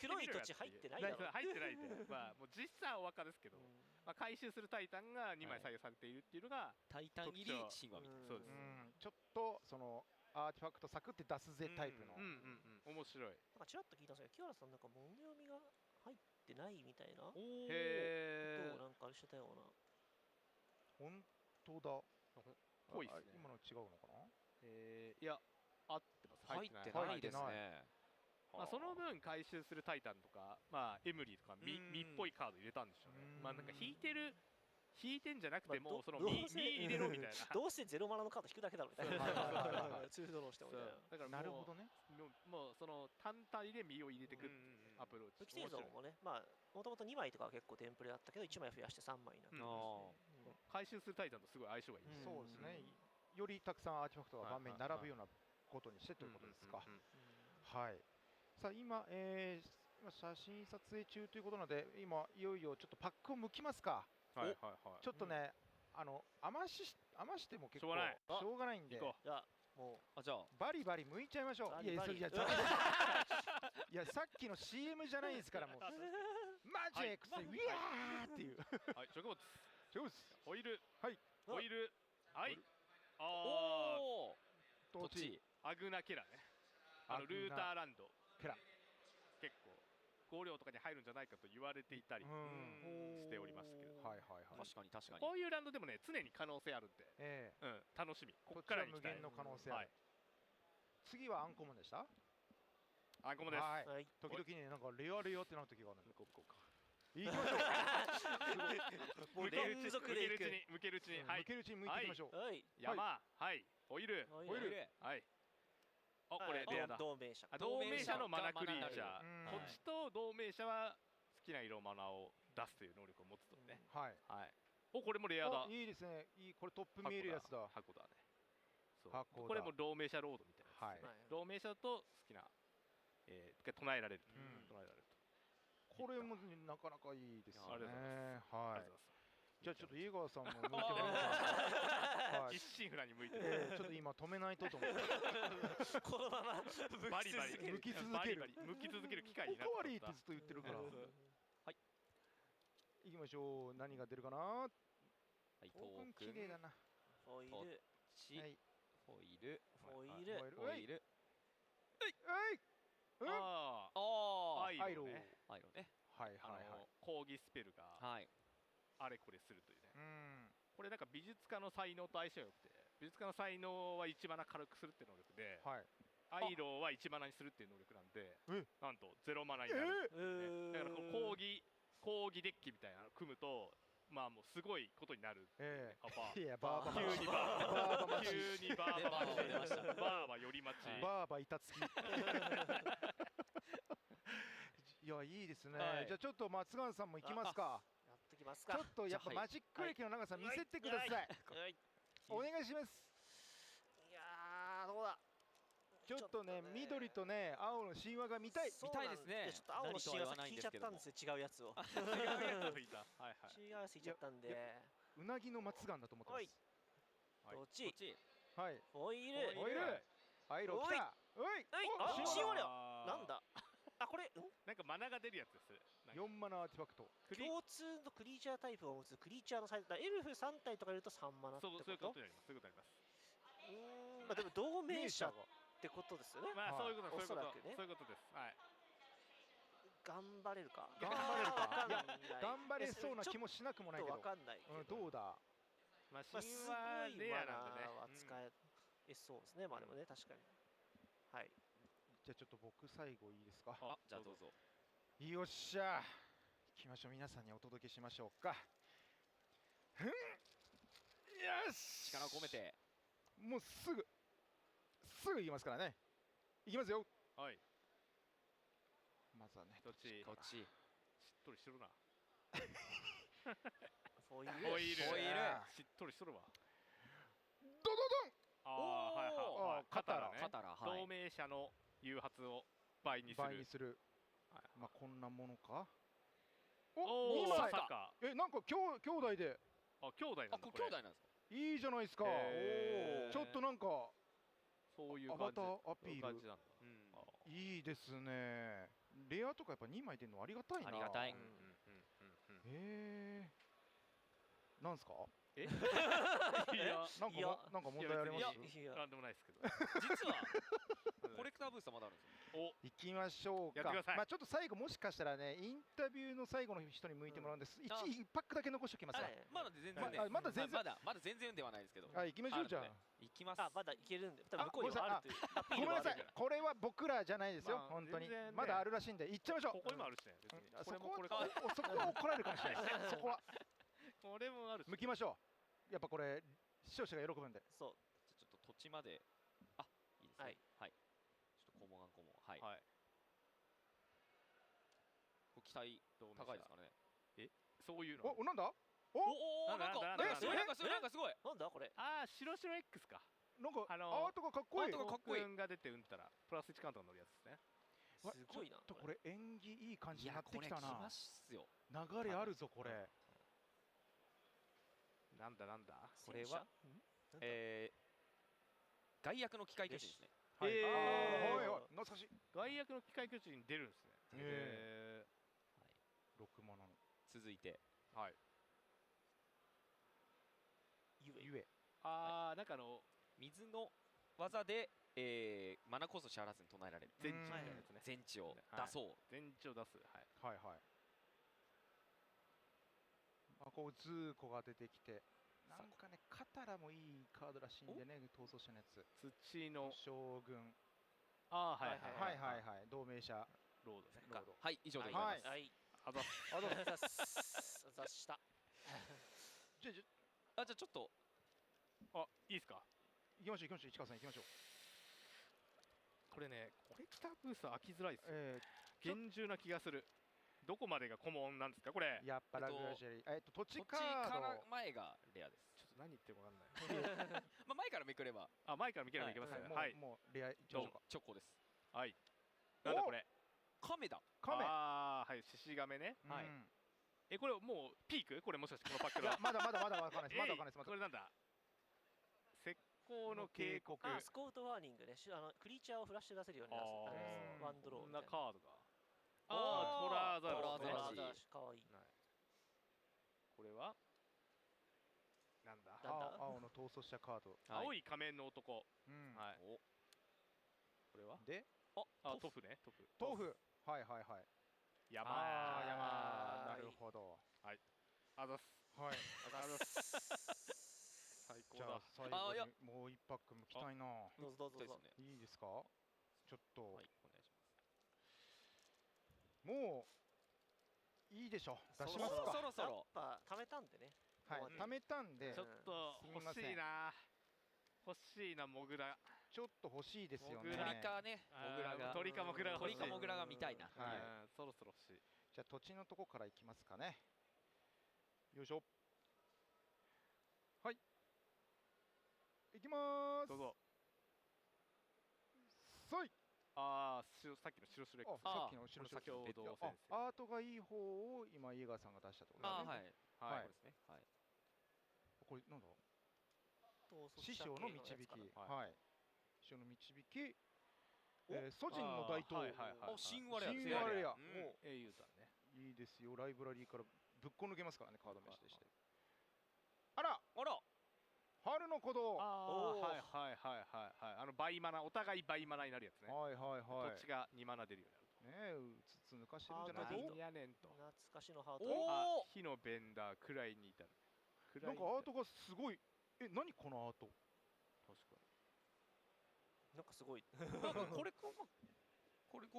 黒い土地入ってないだろ。入ってないんで。まあもう実際はお分かですけど、まあ回収するタイタンが2枚採用されているっていうのがタイタン入り神話みたいな。そうです。ちょっとそのアーティファクトサクって出すぜタイプの。面白い。なんかちらっと聞いたんですけど、清原さんなんか物読みが入ってないみたいなことをなんかしてたような。本当だ。ぽいですね。今の違うのかな？いや合ってます。入ってないですね。まあその分回収するタイタンとか、まあエムリーとかミっぽいカード入れたんでしょうね。まあなんか引いてんじゃなくてもそのミ入れろみたいな。どうしてゼロマナのカード引くだけだろみたいな。2ドローしてもみたいな。だからなるほどね。もうその単体でミを入れていくアプローチ。武器製造もね、まあもともと2枚とかは結構テンプレだったけど1枚増やして3枚になって回収するタイタンとすごい相性がいい。そうですね。よりたくさんアーティファクトが盤面に並ぶようなことにしてということですか。はい。さあ今写真撮影中ということなので今いよいよちょっとパックを剥きますか。ちょっとね余しても結構しょうがないんで。じゃあもうじゃあバリバリ剥いちゃいましょう。いやさっきの CM じゃないですからもうマジックスウィアーっていう。はい、植物オイルはい土地アグナケラね。ルーターランドケラ結構5両とかに入るんじゃないかと言われていたりしておりますけど。確かに。こういうランドでもね常に可能性あるんで、楽しみ。ここから無限の可能性ある。次はアンコモンでした？アンコモンです。時々ねなんかレアってなる時があるんで。行きましょう。もう連続でいく。向けるうちに、はい。向けるうちに向いていきましょう。はい。山、はい。オイル。はい。あ、これレアだ。同盟者。同盟者のマナクリーチャー。こっちと同盟者は好きな色マナを出すという能力を持つとね。はい。はい。お、これもレアだ。いいですね。いい、これトップ見えるやつだ。箱だね。箱。これも同盟者ロードみたいな。はい。同盟者と好きな唱えられる。唱えられると。これもなかなかいいですね。ありがとうございます。はい。じゃあちょっと井川さんも向いてもらおうか。一心不乱に向いて。ちょっと今止めないとと思って。このままバリバリ向き続ける。向き続ける機会になる。おかわりってずっと言ってるから。はい。行きましょう。何が出るかな。はい。トークン綺麗だな。フォイル。はい。フォイル。フォイル。フォイル。ああ。アイロね。アイロね。はいはいはい。抗議スペルが。はい。あれこれするというね。これなんか美術家の才能と相性良くて、美術家の才能は1マナ軽くするっていう能力で、アイローは1マナにするっていう能力なんで、なんと0マナになる。だからこの抗議デッキみたいなの組むと、まあもうすごいことになる。いやバーバ急にバーバ急にバーバ待ち。バーバ寄り待ち。バーバ板付き。いやいいですね。じゃあちょっと松川さんも行きますか。ちょっとやっぱマジック歴の長さ見せてください。お願いします。いやどうだ。ちょっとね緑とね青の神話が見たい。見たいですね。ちょっと青の神話聞いちゃったんですよ。違うやつを。違うやつ聞いちゃったんで。うなぎの松岩だと思ってます。どっち。はい。オイル。オイル。アイロ来た。おい。あ神話量。なんだ。あこれなんかマナが出るやつです。4マナアーティファクト。共通のクリーチャータイプを持つクリーチャーのサイズだ。エルフ3体とかいると3マナってこと。そういうことになります。そういうことになります。まあでも同盟者ってことですよね。まあそういうことおそらくね。そういうことです。はい。頑張れるか。頑張れるか。いや頑張れそうな気もしなくもないけど。わかんない。どうだ。まあ神話レアなんでね。は使えそうですね。まあでもね確かに。はい。じゃあちょっと僕最後いいですか。じゃあどうぞ。よっしゃ。行きましょう。皆さんにお届けしましょうか。よし。力を込めて。もうすぐ行きますからね。行きますよ。はい。まずはね。どっち。しっとりしてるな。フォイル。しっとりしとるわ。ドドドン。はい。カタラね。同同盟者の誘発を倍にする。まあこんなものか。おお、まさか。なんか兄弟で。あ、兄弟なんだ。兄弟なんですか。いいじゃないですか。ちょっとなんかそういうアバターアピール。いいいですね。レアとかやっぱ2枚出るのありがたいな。ありがたい。なんすか。いやなんか問題あります。なんでもないですけど。実はコレクターブースはまだあるんですよ。行きましょうか。まあちょっと最後もしかしたらねインタビューの最後の人に向いてもらうんです。1パックだけ残しておきます。まだ全然まだ全然ではないですけど。行きましょうじゃあ。行きます。まだいけるんで。多分向こうにあるという。ごめんなさい。これは僕らじゃないですよ。本当にまだあるらしいんで行っちゃいましょう。ここにもあるしね。そこは怒られるかもしれないです。そこは。これもあるし。向きましょう。やっぱこれ視聴者が喜ぶんで。そう。ちょっと土地まで。いいですね。はい。ちょっと顧問。はい。期待高いですかね。そういうの。なんだ。なんかすごい。なんだこれ。白 X か。なんかアートがかっこいい。アートがかっこいい。が出てうんたらプラス1カウントが乗るやつですね。すごいな。これ縁起いい感じになってきたな。来ますよ。流れあるぞこれ。なんだこれは外役の機械巨人ですね。懐かしい。外役の機械巨人出るんですね。6マナの。続いてゆえ。なんか水の技でマナコスト支払わずに唱えられる全地みたいなやつね。全地を出そう。全地を出す。はい。こうズーコが出てきて、なんかねカタラもいいカードらしいんでね、逃走者のやつ。土の将軍。はい。同盟者ロードね。はい、以上でございます。あざした。じゃあちょっと、いいですか。行きましょう行きましょう、市川さん行きましょう。これね、コレクターブース開きづらいですよ。厳重な気がする。どこまでがコモンなんですかこれ。やっぱラグジュアリー。土地カードから前がレアです。ちょっと何言ってるか分かんない。まあ前からめくれば。前からめくればいけますね。はい。もうレアいきましょうか。チョコです。はい。なんだこれ。カメだ。カメ。はい、獅子亀ね。はい。これもうピーク？これもしかしてこのパックは。まだわかんないです。まだわかんないです。これなんだ。石膏の警告。スコートワーニングね。クリーチャーをフラッシュ出せるようになるワンドロー。こんなカードが。トラーザラシ。かわいい。これはなんだ。青の逃走者カード。青い仮面の男。はい。これはで、トフね。トフ。はい。山。なるほど。はい。あざす。はい。最高だ。じゃあ最後にもう一パックむきたいな。どうぞ。いいですか。ちょっと。はい、お願いします。もういいでしょ。出しますか。そろそろ。やっぱ貯めたんでね。はい。貯めたんで。ちょっと欲しいなモグラ。ちょっと欲しいですよね。鳥かね。鳥かモグラが見たいな。はい。そろそろ欲しい。じゃあ土地のとこからいきますかね。よいしょ。はい。いきまーす。どうぞ。そい。さっきの白白 X。さっきの白先ほど先生。アートがいい方を今イエガーさんが出したってことですね。はい。そうですね。はい。これなんだ。師匠の導き。はい。師匠の導き。ソジンの大刀。神話レア。英雄だね。いいですよ。ライブラリーからぶっこ抜けますからね、カード飯でして。あら。春の鼓動。はい。倍マナ、お互い倍マナになるやつね。はい。こっちが2マナ出るようになると。ねえ、つつ抜かしてるんじゃないと。やねんと。懐かしのハート。火のベンダー、くらいにいた。なんかアートがすごい。何このアート。確かに。なんかすごい。これこ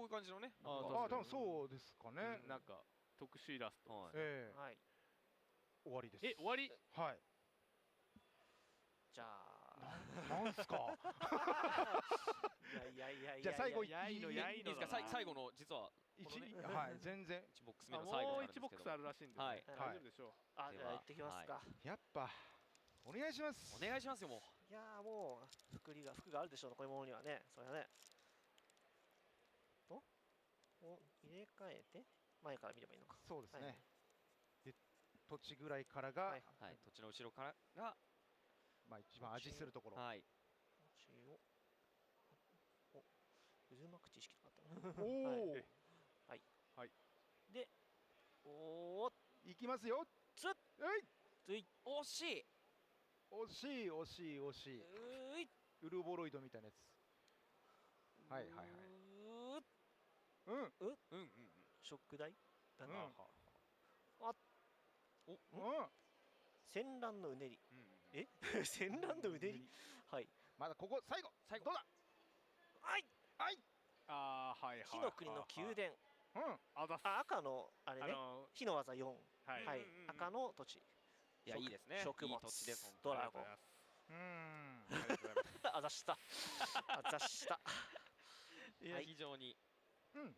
ういう感じのね。多分そうですかね。なんか特殊イラスト。はい。終わりです。終わり？はい。じゃあ。なんすか。いや。じゃあ最後いいですか。最後の実ははい全然1ボックス目の最後もう1ボックスあるらしいんで。大丈夫でしょう。じゃあ行ってきますか。やっぱお願いします。お願いしますよもう。いやもう服があるでしょうこういうものにはね。それはね。入れ替えて前から見ればいいのか。そうですね。で土地ぐらいからが土地の後ろからが一番味するところ。はい。土地を渦巻く知識があった。はい。でいきますよ。惜しい。ウルボロイドみたいなやつ。はい。ショック台。戦乱のうねり。戦乱のうねり。はい。まだここ最後どうだ。はい。火の国の宮殿。赤のあれね。火の技4。はい。赤の土地。いやいいですね。食物土地です。ドラゴン。あざした。いや非常に。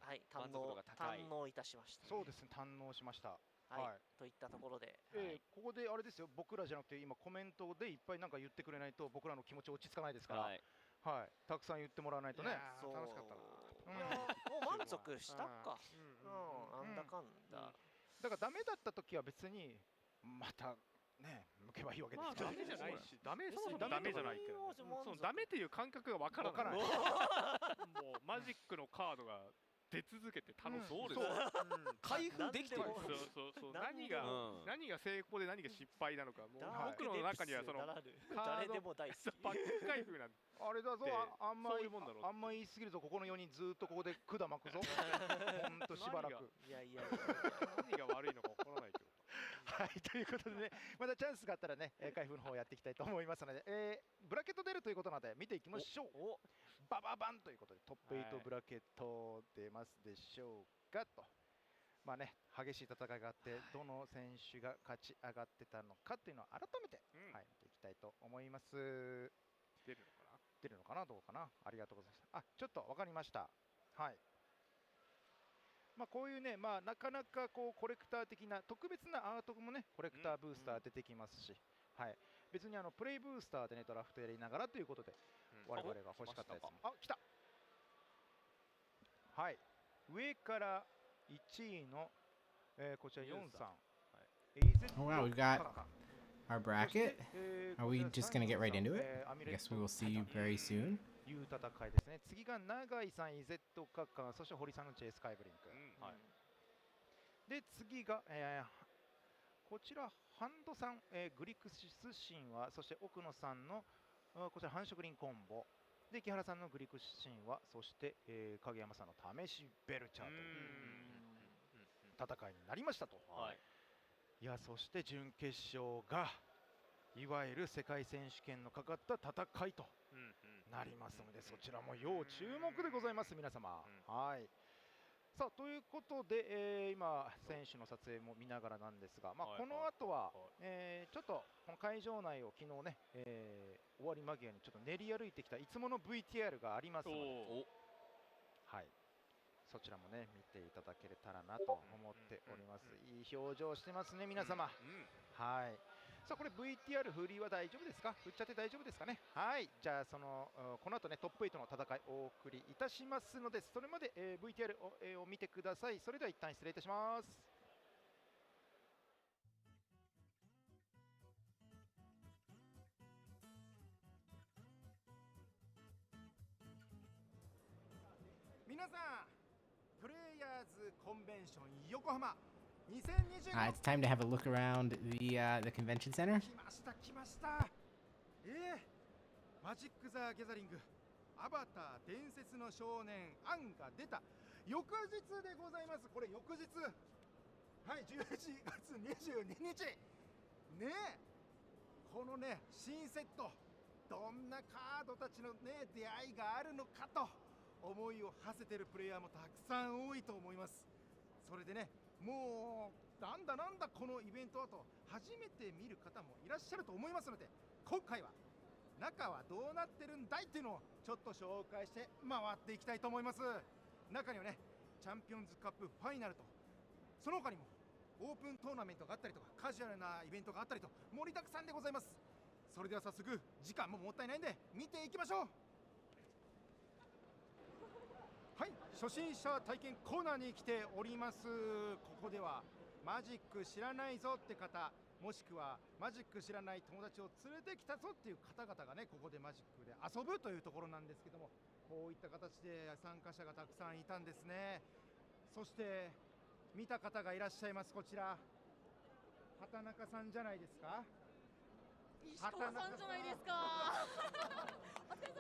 はい。堪能いたしました。そうですね。堪能しました。はい。といったところで。ここであれですよ。僕らじゃなくて今コメントでいっぱいなんか言ってくれないと僕らの気持ち落ち着かないですから。はい。たくさん言ってもらわないとね。楽しかったな。もう満足したか。なんだかんだ。だからダメだった時は別にまたね向けばいいわけですから。ダメじゃないし、ダメじゃないけど、そのダメっていう感覚がわからない。もうマジックのカードが出続けて楽しそうです。開封できてる。そう。何が成功で何が失敗なのか、もう僕の中にはその誰でも大好きパック開封なんて。あれだぞ、あんま言い過ぎるぞ。ここの4人ずっとここで管巻くぞ。ほんとしばらく。いや何が悪いのかわからないけど。はい、ということでね、またチャンスがあったらね、開封の方やっていきたいと思いますので、ブラケット出るということなので見ていきましょう。バババンということでトップ8ブラケット出ますでしょうかと。まあね、激しい戦いがあって、どの選手が勝ち上がってたのかっていうのを改めて、はい、見ていきたいと思います。出るのかな？出るのかな、どうかな。ありがとうございます。あ、ちょっと分かりました。はい。まあこういうね、まあなかなかこうコレクター的な特別なアートもね、コレクターブースター出てきますし、はい。別にプレイブースターでね、ドラフトやりながらということで、我々が欲しかったやつも。あ、来た。はい。上から1位の、こちら4さん。Oh wow, we've got our bracket. Are we just gonna get right into it? I guess we will see you very soon. いう戦いですね。次が永井さん、イゼットカカ、そして堀さんのジェスカイブリンク。はい。で、次が、こちら、ハンドさん、グリクシス神話、そして奥野さんのこちら、繁殖林コンボ。で、木原さんのグリクシ神話、そして、影山さんの試しベルチャーという戦いになりましたと。はい。いや、そして準決勝が、いわゆる世界選手権のかかった戦いとなりますので、そちらも要注目でございます、皆様。はい。さあ、ということで、今、選手の撮影も見ながらなんですが、まあ、この後は、ちょっとこの会場内を昨日ね、終わり間際にちょっと練り歩いてきたいつもの VTR がありますので、はい。そちらもね、見ていただけたらなと思っております。いい表情してますね、皆様。はい。さあ、これ VTR 振りは大丈夫ですか？振っちゃって大丈夫ですかね？はい。じゃあ、この後ね、トップ8の戦いお送りいたしますので、それまで、VTR を見てください。それでは一旦失礼いたします。皆さん、プレイヤーズコンベンション横浜It's time to have a look around the convention center. 来ました来ました。マジック・ザ・ギャザリング、アバター伝説の少年アンが出た翌日でございます。これ翌日、はい、11月22日ねえ、このね新セット、どんなカードたちのね出会いがあるのかと思いを馳せてるプレイヤーもたくさん多いと思います。それでね、もうなんだこのイベントはと初めて見る方もいらっしゃると思いますので、今回は中はどうなってるんだいっていうのをちょっと紹介して回っていきたいと思います。中にはね、チャンピオンズカップファイナルと、その他にもオープントーナメントがあったりとか、カジュアルなイベントがあったりと盛りだくさんでございます。それでは早速、時間ももったいないんで見ていきましょう。はい、初心者体験コーナーに来ております。ここではマジック知らないぞって方、もしくはマジック知らない友達を連れてきたぞっていう方々がね、ここでマジックで遊ぶというところなんですけども、こういった形で参加者がたくさんいたんですね。そして見た方がいらっしゃいます。こちら畑中さんじゃないですか。石川さんじゃないですか。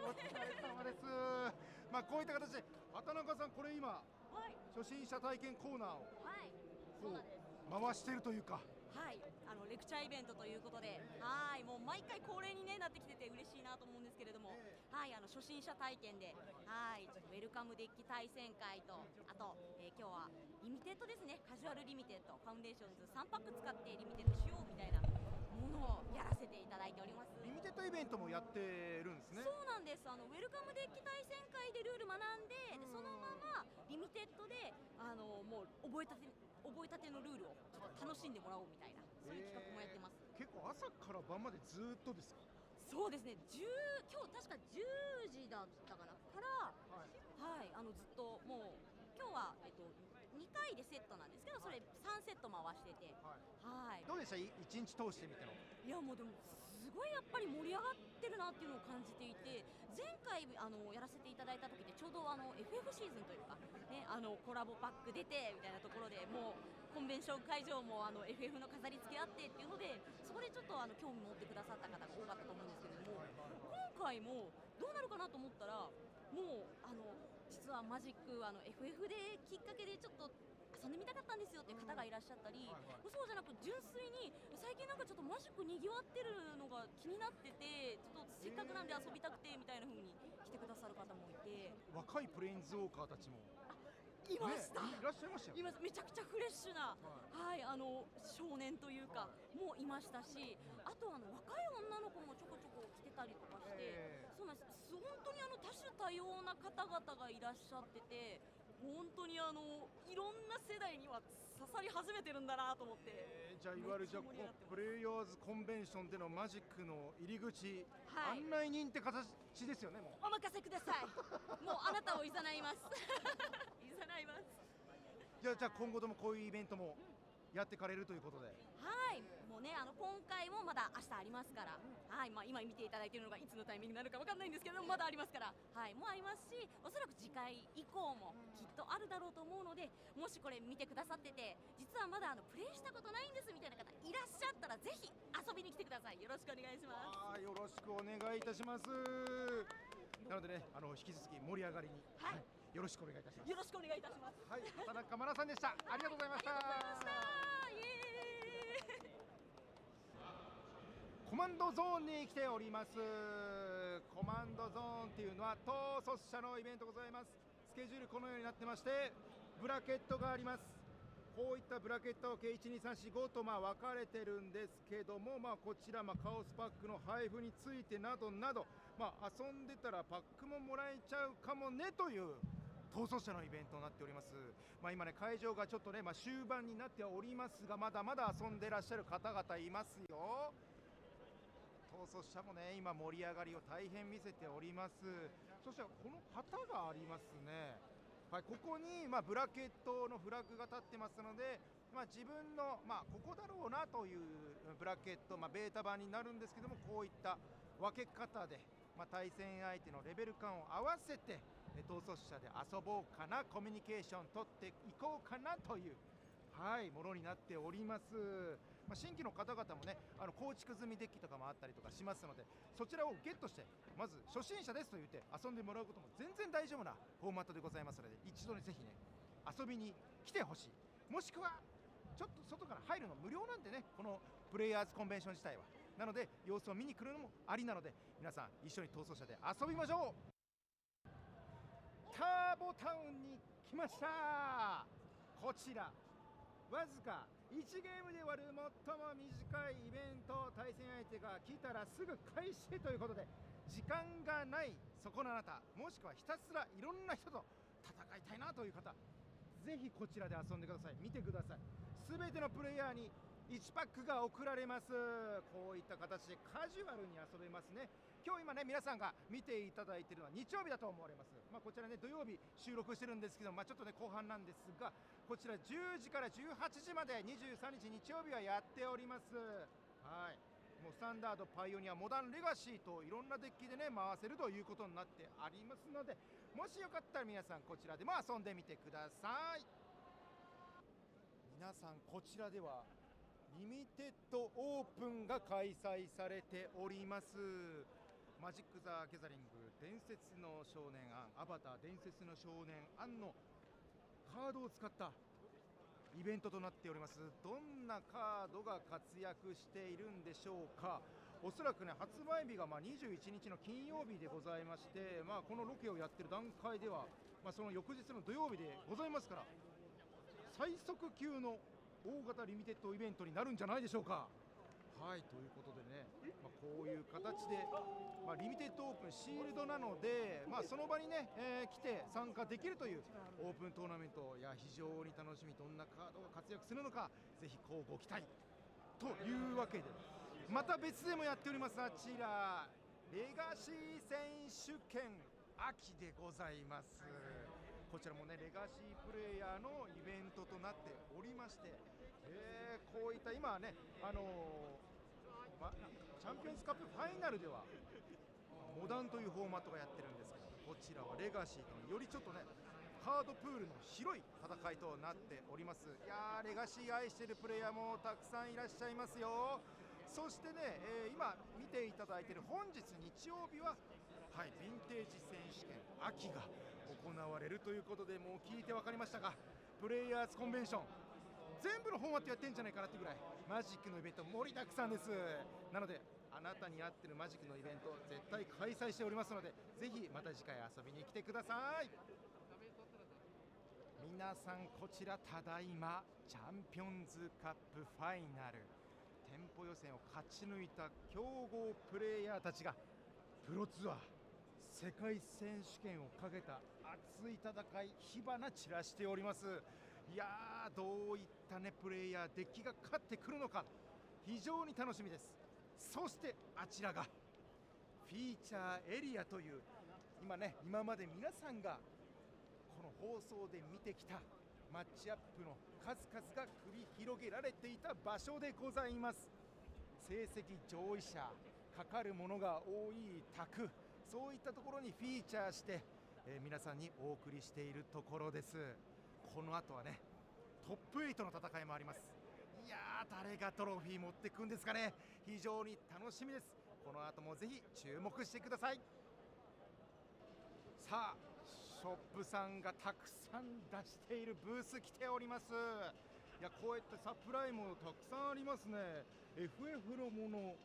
お疲れ様です。まあこういった形で畑中さん、これ今、初心者体験コーナーを、そうなんです。回しているというか、はい、レクチャーイベントということで、もう毎回恒例に、なってきてて嬉しいなと思うんですけれども、初心者体験で、ちょっとウェルカムデッキ対戦会と、あと、今日はリミテッドですね、カジュアルリミテッド、ファウンデーションズ3パック使ってリミテッドしようみたいなものをやらせていただいております。リミテッドイベントもやってるんですね。そうなんです。ウェルカムデッキ対戦会でルール学んで、そのままリミテッドでもう覚えたてのルールをちょっと楽しんでもらおうみたいな、そういう企画もやってます。結構朝から晩までずっとですか？そうですね。今日確か10時だったかなから、ずっともう今日は2回でセットなんですけど、それ3セット回してて、どうでした？1日通してみての。いやもうでもすごいやっぱり盛り上がってるなっていうのを感じていて、前回やらせていただいた時ってちょうどFF シーズンというかね、コラボパック出てみたいなところで、もうコンベンション会場もFF の飾り付けあってっていうので、そこでちょっと興味持ってくださった方が多かったと思うんですけれども、今回もどうなるかなと思ったら、もう実はマジックFF できっかけでちょっと遊んでみたかったんですよっていう方がいらっしゃったり、そうじゃなく純粋に最近なんかちょっとマジックにぎわってるのが気になってて、ちょっとせっかくなんで遊びたくてみたいな風に来てくださる方もいて、若いプレインズウォーカーたちもいました、いらっしゃいましたよ。めちゃくちゃフレッシュな、はい、少年というか、もいましたし、あと若い女の子もちょこちょこ来てたりとかして、そうなんです。本当に多種多様な方々がいらっしゃってて、本当にいろんな世代には刺さり始めてるんだなと思って、じゃあいわゆるプレイヤーズコンベンションでのマジックの入り口、案内人って形ですよね。もうお任せください。もうあなたをいざないます。いざないます。じゃあ今後ともこういうイベントもやってかれるということで。はい、もうね今回もまだ明日ありますから、はい、今見ていただいているのがいつのタイミングになるかわかんないんですけど、まだありますから、はい、もうありますし、おそらく次回以降もきっとあるだろうと思うので、もしこれ見てくださってて、実はまだプレイしたことないんですみたいな方いらっしゃったら、ぜひ遊びに来てください。よろしくお願いします。よろしくお願いいたします。なのでね、引き続き盛り上がりに、はい、よろしくお願いいたします。よろしくお願いいたします。はい、田中真奈さんでした。ありがとうございました。コマンドゾーンに来ております。コマンドゾーンっていうのは統率者のイベントございます。スケジュールこのようになってまして、ブラケットがあります。こういったブラケット計12345と分かれてるんですけども、こちらカオスパックの配布についてなどなど、遊んでたらパックももらえちゃうかもねという統率者のイベントになっております。今ね、会場がちょっとね、終盤になっておりますが、まだまだ遊んでらっしゃる方々いますよ。統率者もね、今盛り上がりを大変見せております。そしてこの旗がありますね。はい、ここにブラケットのフラッグが立ってますので、自分のここだろうなというブラケット、ベータ版になるんですけども、こういった分け方で、対戦相手のレベル感を合わせて統率者で遊ぼうかな、コミュニケーション取っていこうかなという、ものになっております。新規の方々もね、構築済みデッキとかもあったりとかしますので、そちらをゲットして、まず初心者ですと言って遊んでもらうことも全然大丈夫なフォーマットでございますので、一度にぜひね遊びに来てほしい。もしくはちょっと外から入るの無料なんでね、このプレイヤーズコンベンション自体は。なので様子を見に来るのもありなので、皆さん一緒に統率者で遊びましょう。ターボタウンに来ました。こちらわずか1ゲームで終わる最も短いイベント、対戦相手が来たらすぐ開始ということで、時間がないそこのあなた、もしくはひたすらいろんな人と戦いたいなという方、ぜひこちらで遊んでください。見てください。すべてのプレイヤーに1パックが送られます。こういった形でカジュアルに遊べますね。今日今ね、皆さんが見ていただいているのは日曜日だと思われます。こちらね、土曜日収録してるんですけど、ちょっとね後半なんですが、こちら10時から18時まで23日日曜日はやっております。はい、もうスタンダード、パイオニア、モダン、レガシーといろんなデッキでね回せるということになってありますので、もしよかったら皆さんこちらでも遊んでみてください。皆さんこちらではリミテッドオープンが開催されております。マジック・ザ・ギャザリング伝説の少年アン、アバター伝説の少年アンのカードを使ったイベントとなっております。どんなカードが活躍しているんでしょうか。おそらくね、発売日が21日の金曜日でございまして、このロケをやってる段階では、その翌日の土曜日でございますから、最速級の大型リミテッドイベントになるんじゃないでしょうか。はい、ということでね、こういう形で、リミテッドオープンシールドなので、その場にね、来て参加できるというオープントーナメント、いや非常に楽しみ。どんなカードが活躍するのか、ぜひこうご期待というわけで、また別でもやっております。あちらレガシー選手権秋でございます。こちらもね、レガシープレイヤーのイベントとなっておりまして、こういった今はね、チャンピオンズカップファイナルではモダンというフォーマットがやってるんですけど、こちらはレガシーとよりちょっとねカードプールの広い戦いとなっております。いやー、レガシー愛しているプレイヤーもたくさんいらっしゃいますよ。そしてね、今見ていただいている本日日曜日は、ヴィンテージ選手権秋が行われるということで、もう聞いて分かりましたが、プレイヤーズコンベンション全部のフォーマットやってんじゃないかなっていうぐらいマジックのイベント盛りだくさんです。なのであなたに合ってるマジックのイベント絶対開催しておりますので、ぜひまた次回遊びに来てください。皆さんこちらただいまチャンピオンズカップファイナル店舗予選を勝ち抜いた強豪プレイヤーたちがプロツアー世界選手権をかけた熱い戦い火花散らしております。いやー、どういったねプレイヤーデッキが勝ってくるのか非常に楽しみです。そしてあちらがフィーチャーエリアという今まで皆さんがこの放送で見てきたマッチアップの数々が繰り広げられていた場所でございます。成績上位者かかるものが多い卓、そういったところにフィーチャーして、皆さんにお送りしているところです。この後はねトップ8の戦いもあります。いやー、誰がトロフィー持ってくんですかね。非常に楽しみです。この後もぜひ注目してください。さあ、ショップさんがたくさん出しているブース来ております。いや、こうやってサプライもたくさんありますね。 FF のもの、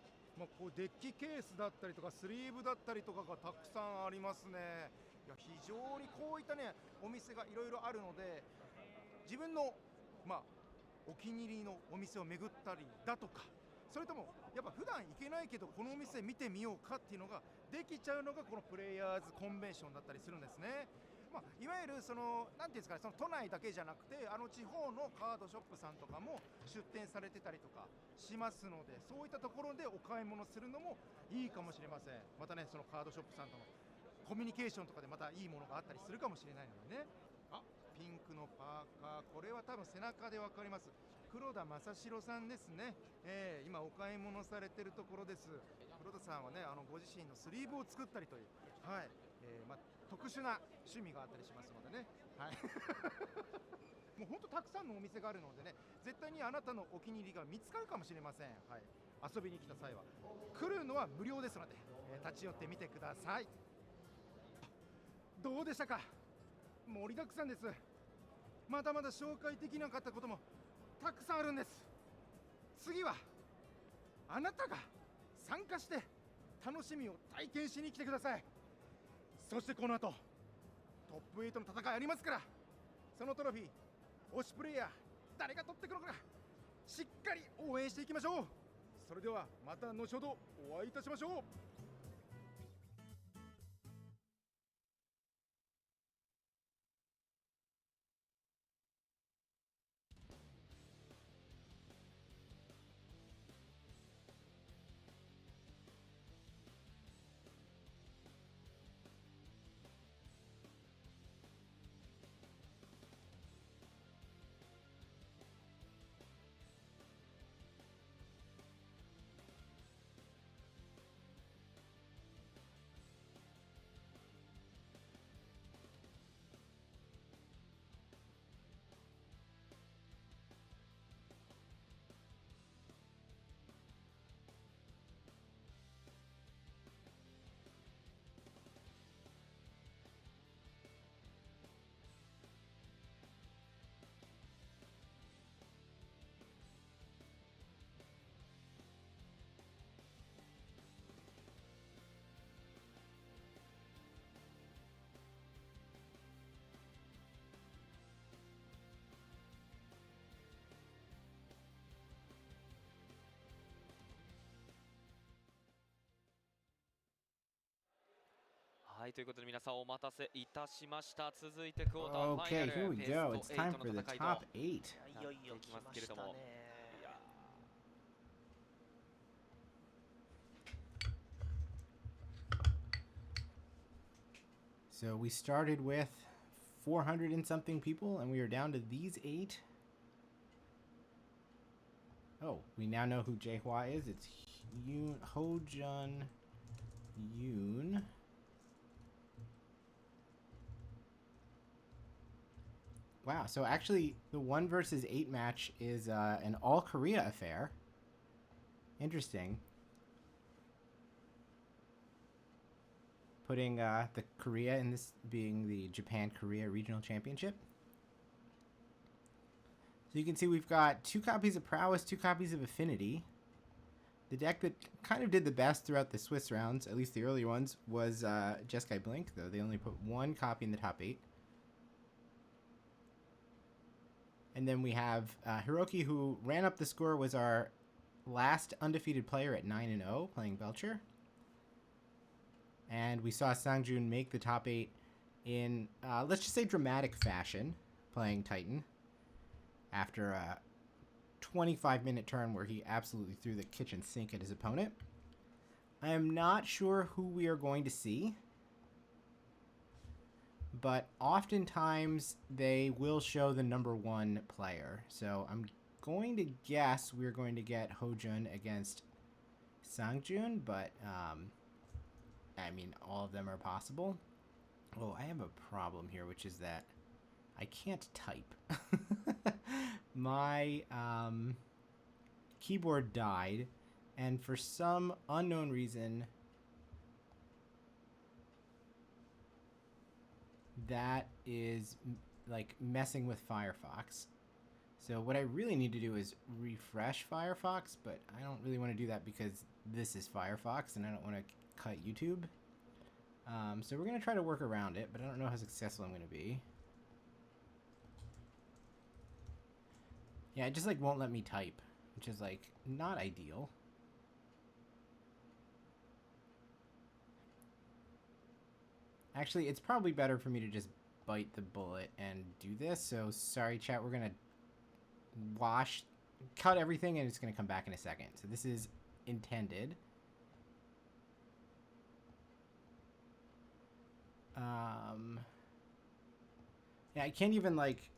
こうデッキケースだったりとかスリーブだったりとかがたくさんありますね。いや、非常にこういったねお店がいろいろあるので、自分のお気に入りのお店を巡ったりだとか、それともやっぱ普段行けないけどこのお店見てみようかっていうのができちゃうのがこのプレイヤーズコンベンションだったりするんですね。いわゆるなんていうんですかね、その都内だけじゃなくて地方のカードショップさんとかも出店されてたりとかしますので、そういったところでお買い物するのもいいかもしれません。またね、そのカードショップさんとのコミュニケーションとかでまたいいものがあったりするかもしれないのでね。ピンクのパーカー、これは多分背中で分かります。黒田正史さんですね。今お買い物されてるところです。黒田さんはね、ご自身のスリーブを作ったりという、特殊な趣味があったりしますのでね。もう本当たくさんのお店があるのでね、絶対にあなたのお気に入りが見つかるかもしれません。遊びに来た際は来るのは無料ですので、立ち寄ってみてください。どうでしたか。盛りだくさんです。まだまだ紹介できなかったこともたくさんあるんです。次はあなたが参加して楽しみを体験しに来てください。そしてこの後トップ8の戦いありますから、そのトロフィー推しプレイヤー誰が取ってくるのかしっかり応援していきましょう。それではまた後ほどお会いいたしましょう。はい、ということで皆さんお待たせいたしました。続いてクォーターファイナル、 here we ベ go. ス It's ト time 8 for の the 戦い top と 8. やっていきますけれども、So we started with 400 and something people, and we are down to these 8. Oh, we now know who Jaehua is. It's Hojun Yoon. Wow, so actually the 1 versus 8 match is an all Korea affair. Interesting. Putting the Korea in this being the Japan-Korea Regional Championship. So you can see we've got 2 copies of Prowess, 2 copies of Affinity. The deck that kind of did the best throughout the Swiss rounds, at least the earlier ones, was Jeskai Blink, though they only put 1 copy in the top 8. And then we have Hiroki, who ran up the score, was our last undefeated player at 9-0, playing Belcher. And we saw Sangjoon make the top 8 in, let's just say, dramatic fashion, playing Titan, after a 25-minute turn where he absolutely threw the kitchen sink at his opponent. I am not sure who we are going to see, but oftentimes they will show the number 1 player. So I'm going to guess we're going to get Hojun against Sangjoon, but I mean, all of them are possible. Oh, I have a problem here, which is that I can't type. My keyboard died, and for some unknown reason, that is like messing with Firefox. So what I really need to do is refresh Firefox, but I don't really want to do that because this is Firefox and I don't want to cut YouTube. So we're going to try to work around it, but I don't know how successful I'm going to be. Yeah, it just like won't let me type, which is like not ideal. Actually, it's probably better for me to just bite the bullet and do this. So sorry, chat, we're going to cut everything, and it's going to come back in a second. So this is intended. Yeah, I can't even like...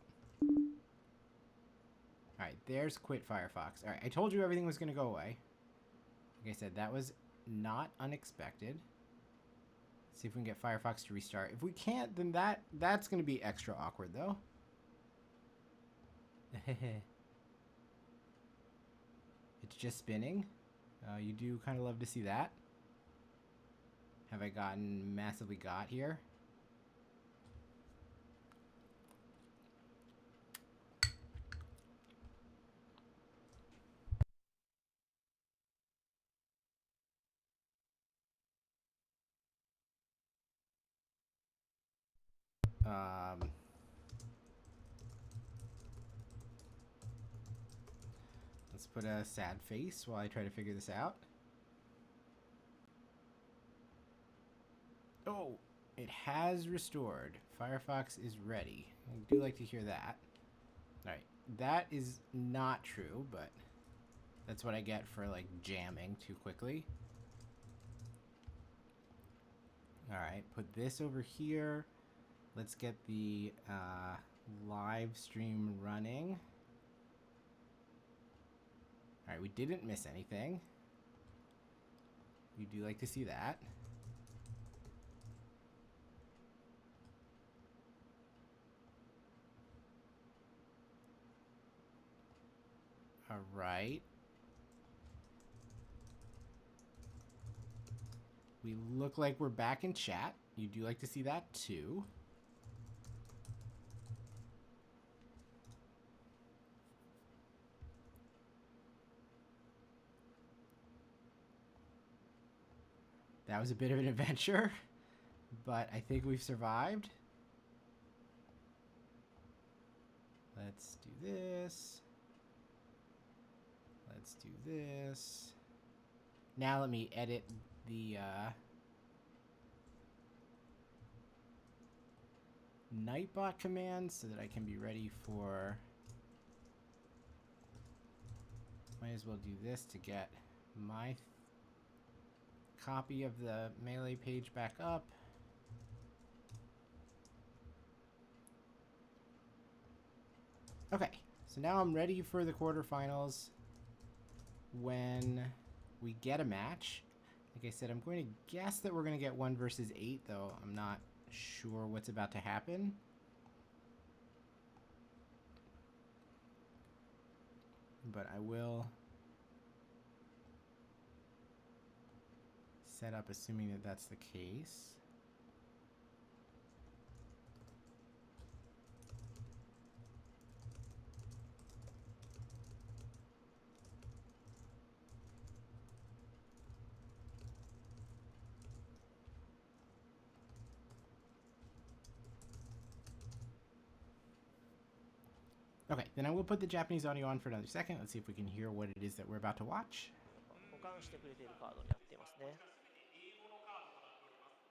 Alright, there's quit Firefox. Alright, I told you everything was going to go away. Like I said, that was not unexpected. Let's see if we can get Firefox to restart. If we can't, then that's going to be extra awkward, though. It's just spinning. You do kind of love to see that. Have I gotten massively got here? Let's put a sad face while I try to figure this out. Oh, it has restored. Firefox is ready. I do like to hear that. Alright, that is not true, but that's what I get for like jamming too quickly. Alright, put this over here. Let's get the live stream running. Alright, we didn't miss anything. We do like to see that. Alright. We look like we're back in chat. You do like to see that too. That was a bit of an adventure, but I think we've survived. Let's do this. Let's do this. Now let me edit the Nightbot command so that I can be ready for... Might as well do this to get my copy of the Melee page back up. Okay, so now I'm ready for the quarterfinals when we get a match. Like I said, I'm going to guess that we're going to get 1 versus 8, though I'm not sure what's about to happen. But I will set up assuming that that's the case. Okay, then I will put the Japanese audio on for another second. Let's see if we can hear what it is that we're about to watch. 保管してくれているカードになっていますね。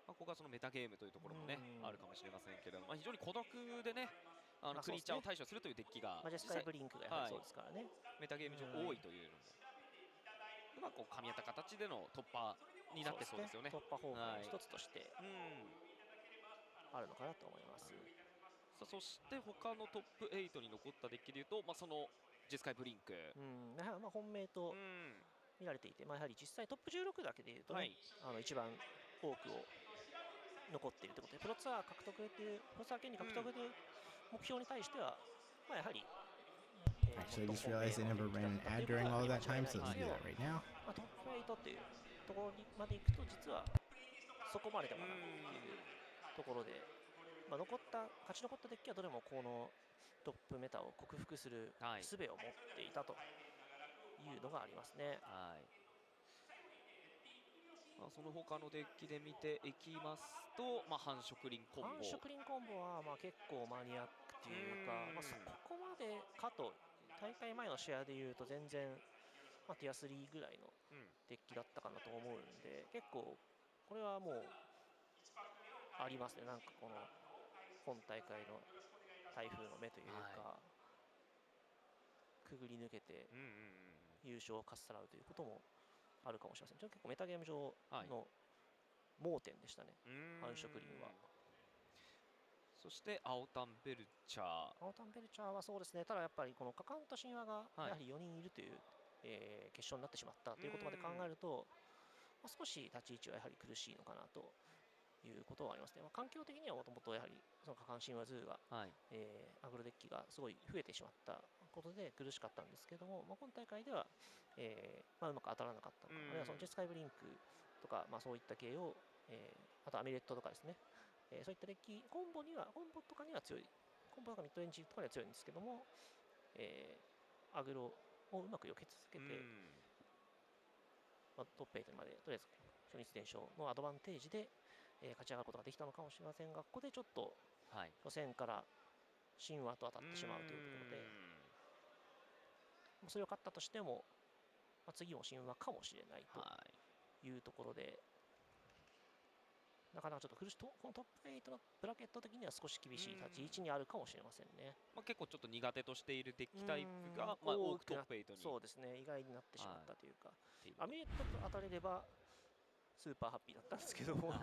ここがそのメタゲームというところもね、あるかもしれませんけれども、非常に孤独でね、クリーチャーを対処するというデッキが、ジェスカイブリンクがやはりそうですからね。メタゲーム上多いというのも、うまく噛み合った形での突破になってそうですよね。突破方法の一つとしてあるのかなと思います。そして他のトップ8に残ったデッキでいうと、そのジェスカイブリンク、本命と見られていて、やはり実際トップ16だけでいうとね、一番多くを残っているということで、プロツアー獲得というプロツアー権利獲得という目標に対しては、やはり Actually, I just realized I never ran an ad during all of that time, so let's do that right now. トップ8っていうところまで行くと、実はそこまででもないというところで、勝ち残ったデッキはどれもこのトップメタを克服する術を持っていたというのがありますね。その他のデッキで見ていきますと、繁殖林コンボ。繁殖林コンボは結構マニアックというか、ここまでかと大会前の試合でいうと全然、ティア3ぐらいのデッキだったかなと思うんで、結構これはもうありますね。なんかこの本大会の台風の目というか、くぐり抜けて優勝をかっさらうということもあるかもしれません。結構メタゲーム上の盲点でしたね、繁殖林は。そして青タンベルチャー。青タンベルチャーはそうですね、ただやっぱりこのカカンと神話がやはり4人いるという、決勝になってしまったということまで考えると、少し立ち位置はやはり苦しいのかなということはありますね。環境的にはもともとやはりそのカカン神話ズーが、アグロデッキがすごい増えてしまったことで苦しかったんですけども、今大会では、うまく当たらなかったのか、あるいはそのジェスカイブリンクとか、そういった系を、あとアミレットとかですね、そういったデッキコンボとかには強い、コンボとかミッドレンジとかには強いんですけども、アグロをうまく避け続けて、トップ8までとりあえず初日連勝のアドバンテージで、勝ち上がることができたのかもしれませんが、ここでちょっと初戦から神話と当たってしまうというところで、それを勝ったとしても、次も神話かもしれないというところで、なかなかちょっと苦しい、このトップ8のブラケット的には少し厳しい立ち位置にあるかもしれませんね。結構ちょっと苦手としているデッキタイプが多くトップ8に。そうですね、意外になってしまったというか、アミレットと当たれればスーパーハッピーだったんですけども。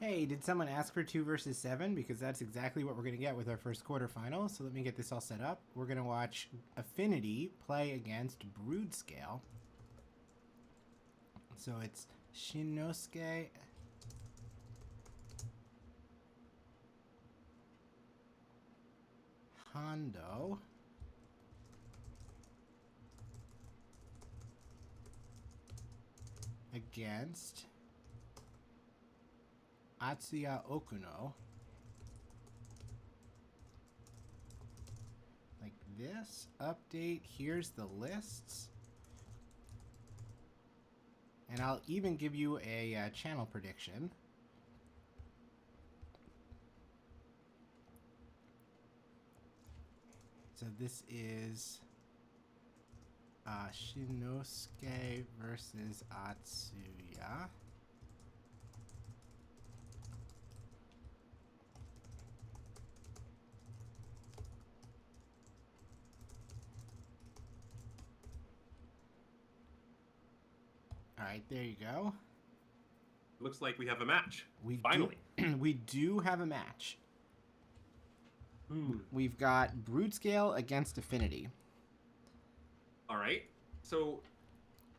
Hey, did someone ask for 2 versus 7? Because that's exactly what we're going to get with our first quarterfinal. So let me get this all set up. We're going to watch Affinity play against Broodscale. So it's Shinosuke Hondo against Atsuya Okuno. Like this. Update. Here's the lists. And I'll even give you a channel prediction. So this is Shinosuke versus Atsuya. All right, there you go. Looks like we have a match. Finally. We do have a match. We've got Broodscale against Affinity. All right. So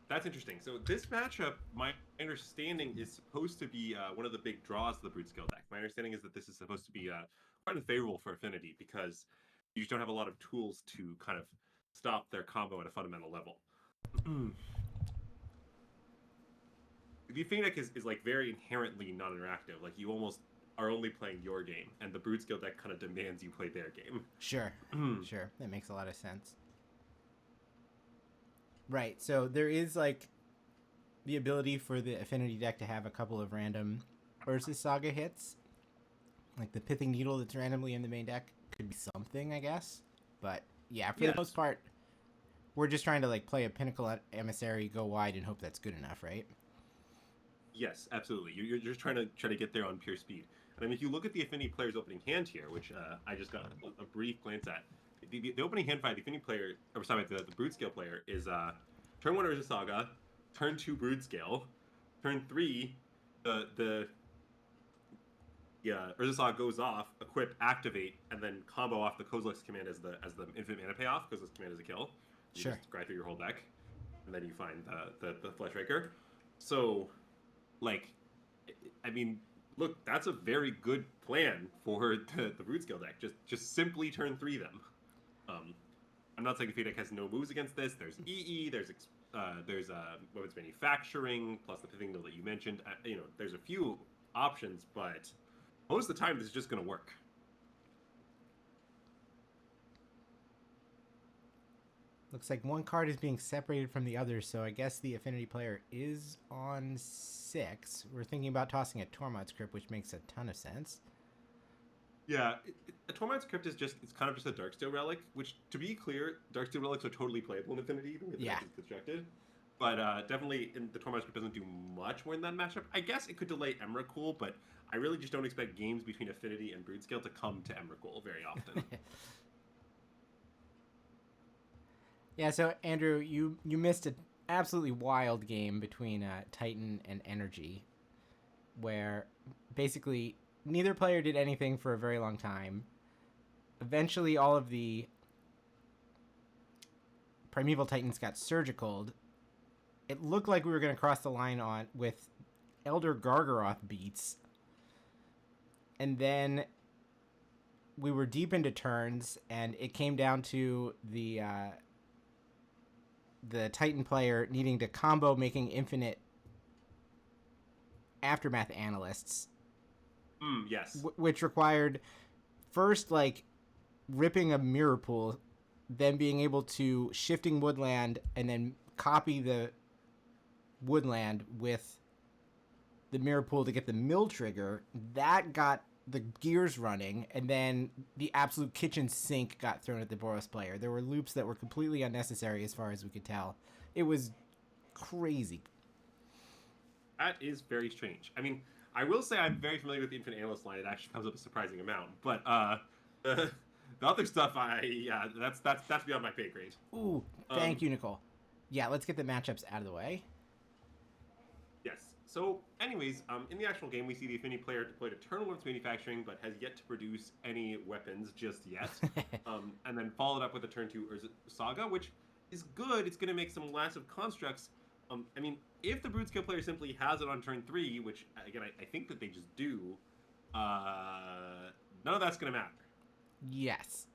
that's interesting. So this matchup, my understanding, is supposed to be one of the big draws of the Broodscale deck. My understanding is that this is supposed to be quite unfavorable for Affinity because you just don't have a lot of tools to kind of stop their combo at a fundamental level. The Affinity deck is like very inherently non-interactive. Like you almost are only playing your game, and the Broodscale deck kind of demands you play their game. Sure, sure, that makes a lot of sense. Right, so there is like the ability for the Affinity deck to have a couple of random Ursus Saga hits, Like the Pithing Needle that's randomly in the main deck could be something, I guess. But yeah, for the most part, we're just trying to like play a Pinnacle Emissary, go wide, and hope that's good enough, right? Yes, absolutely. You're just trying to get there on pure speed. And I mean, if you look at the Affinity player's opening hand here, which I just got a brief glance at, the opening hand by the Affinity player, or sorry, the Broodscale player is turn 1 Urza Saga, turn 2 Broodscale, turn 3 the Urza Saga goes off, equip, activate, and then combo off the Kozilek's command as the infinite mana payoff. Kozilek's command is a kill. You just grind through your whole deck, and then you find the Flesh Raker. So, like, I mean, look, that's a very good plan for the Broodscale deck. Just simply turn 3 them. I'm not saying the deck has no moves against this. There's EE, there's weapons manufacturing, plus the Pithing Needle that you mentioned. There's a few options, but most of the time this is just going to work. Looks like one card is being separated from the other, so I guess the Affinity player is on 6. We're thinking about tossing a Tormod's Crypt, which makes a ton of sense. Yeah, a Tormod's Crypt it's kind of just a Darksteel Relic, which, to be clear, Darksteel Relics are totally playable in Affinity, the way the deck is constructed. But definitely, the Tormod's Crypt doesn't do much more in that matchup. I guess it could delay Emrakul, but I really just don't expect games between Affinity and Broodscale to come to Emrakul very often. Yeah, so Andrew, you missed an absolutely wild game between Titan and Energy, where basically neither player did anything for a very long time. Eventually, all of the Primeval Titans got surgicaled. It looked like we were going to cross the line with Elder Gargaroth beats, and then we were deep into turns, and it came down to the Titan player needing to combo making infinite Aftermath Analysts. Yes. Which required first, like, ripping a mirror pool, then being able to shifting woodland, and then copy the woodland with the mirror pool to get the mill trigger. That got the gears running, and then the absolute kitchen sink got thrown at the Boros player. There were loops that were completely unnecessary as far as we could tell. It was crazy. That is very strange. I mean, I will say I'm very familiar with the Infinite Analyst line. It actually comes up a surprising amount. But the other stuff, that's beyond my pay grade. Ooh, thank you, Nicole. Yeah, let's get the matchups out of the way. Yes. So, anyways, in the actual game, we see the Affinity player deployed Eternal Lord's Manufacturing, but has yet to produce any weapons just yet. And then followed up with a turn 2 Urza Saga, which is good. It's going to make some massive constructs. I mean, if the Broodscale player simply has it on turn 3, which, again, I think that they just do, none of that's going to matter. Yes.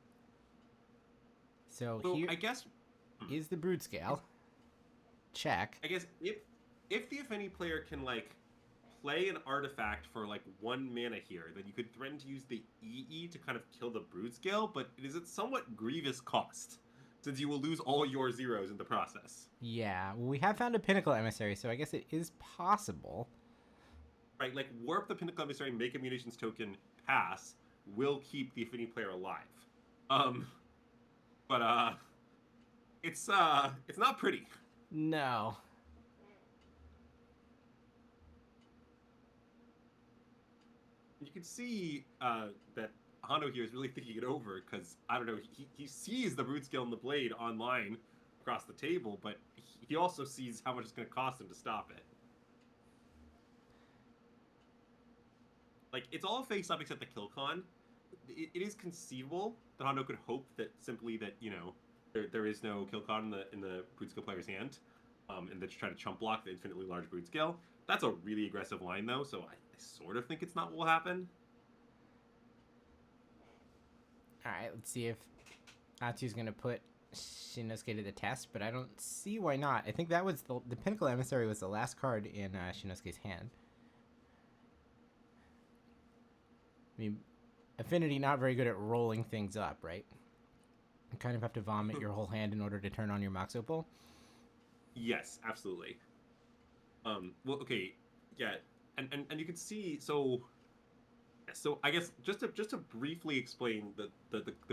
So here, I guess, is the Broodscale. Check. I guess if the Affinity player can, like, play an artifact for, like, 1 mana here, then you could threaten to use the EE to kind of kill the Broodscale, but it is at somewhat grievous cost, since you will lose all your zeros in the process. Yeah, well, we have found a Pinnacle Emissary, so I guess it is possible. Right, like, warp the Pinnacle Emissary, make a Munitions token, pass, will keep the Affinity player alive. But it's not pretty. No. You can see that Hondo here is really thinking it over, because, I don't know, he sees the Broodscale and the Blade online across the table, but he also sees how much it's going to cost him to stop it. Like, it's all face-up except the kill con. It is conceivable that Hondo could hope that simply that, you know, there is no kill con in the Broodscale player's hand, and that you try to chump block the infinitely large Broodscale. That's a really aggressive line, though, so I sort of think it's not what will happen. Alright, let's see if Atsu's going to put Shinosuke to the test, but I don't see why not. I think that was the Pinnacle Emissary was the last card in Shinosuke's hand. I mean, Affinity not very good at rolling things up, right? You kind of have to vomit your whole hand in order to turn on your Mox Opal. Yes, absolutely. Well, okay, yeah, and you can see, so So I guess just to briefly explain the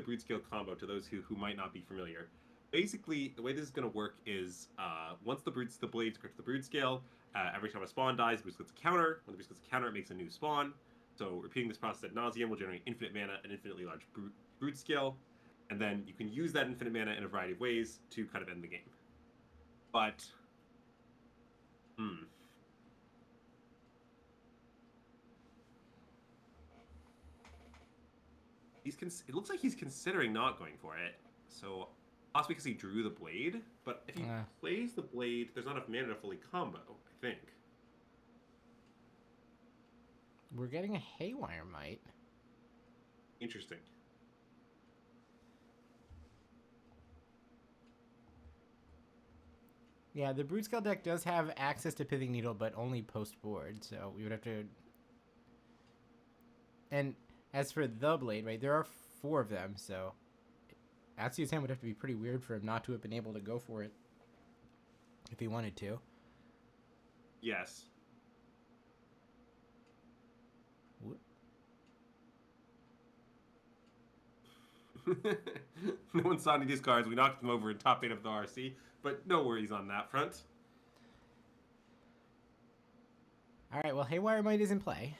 brood scale combo to those who might not be familiar. Basically, the way this is going to work is once the blades correct to the brood scale, every time a spawn dies, the brood gets a counter. When the brood gets a counter, it makes a new spawn. So repeating this process ad nauseum will generate infinite mana and infinitely large brood scale, and then you can use that infinite mana in a variety of ways to kind of end the game. But it looks like he's considering not going for it. So possibly because he drew the blade, but if he plays the blade, there's not enough mana to fully combo, I think. We're getting a Haywire Might. Interesting. Yeah, the Brood Scale deck does have access to Pithing Needle, but only post-board, so we would have to... And as for the blade, right, there are 4 of them, so Atsu's hand would have to be pretty weird for him not to have been able to go for it if he wanted to. Yes. No one saw any of these cards. We knocked them over in top 8 of the RC, but no worries on that front. All right, well, Haywire Might is in play.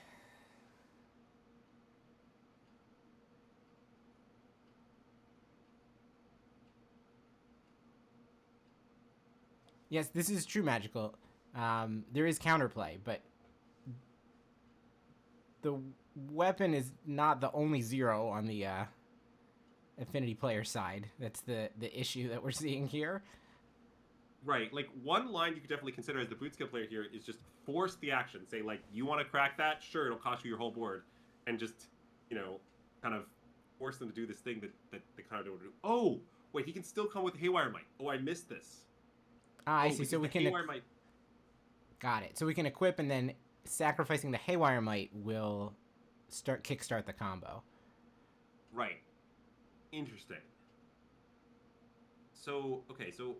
Yes, this is true magical. There is counterplay, but the weapon is not the only 0 on the Affinity player side. That's the issue that we're seeing here. Right, like one line you could definitely consider as the boot skill player here is just force the action. Say like, you want to crack that? Sure, it'll cost you your whole board, and just, you know, kind of force them to do this thing that they kind of don't want to do. Oh, wait, he can still come with Haywire Might. Oh, I missed this. I see. So we can. Got it. So we can equip, and then sacrificing the Haywire Might will kickstart the combo. Right. Interesting. So okay, so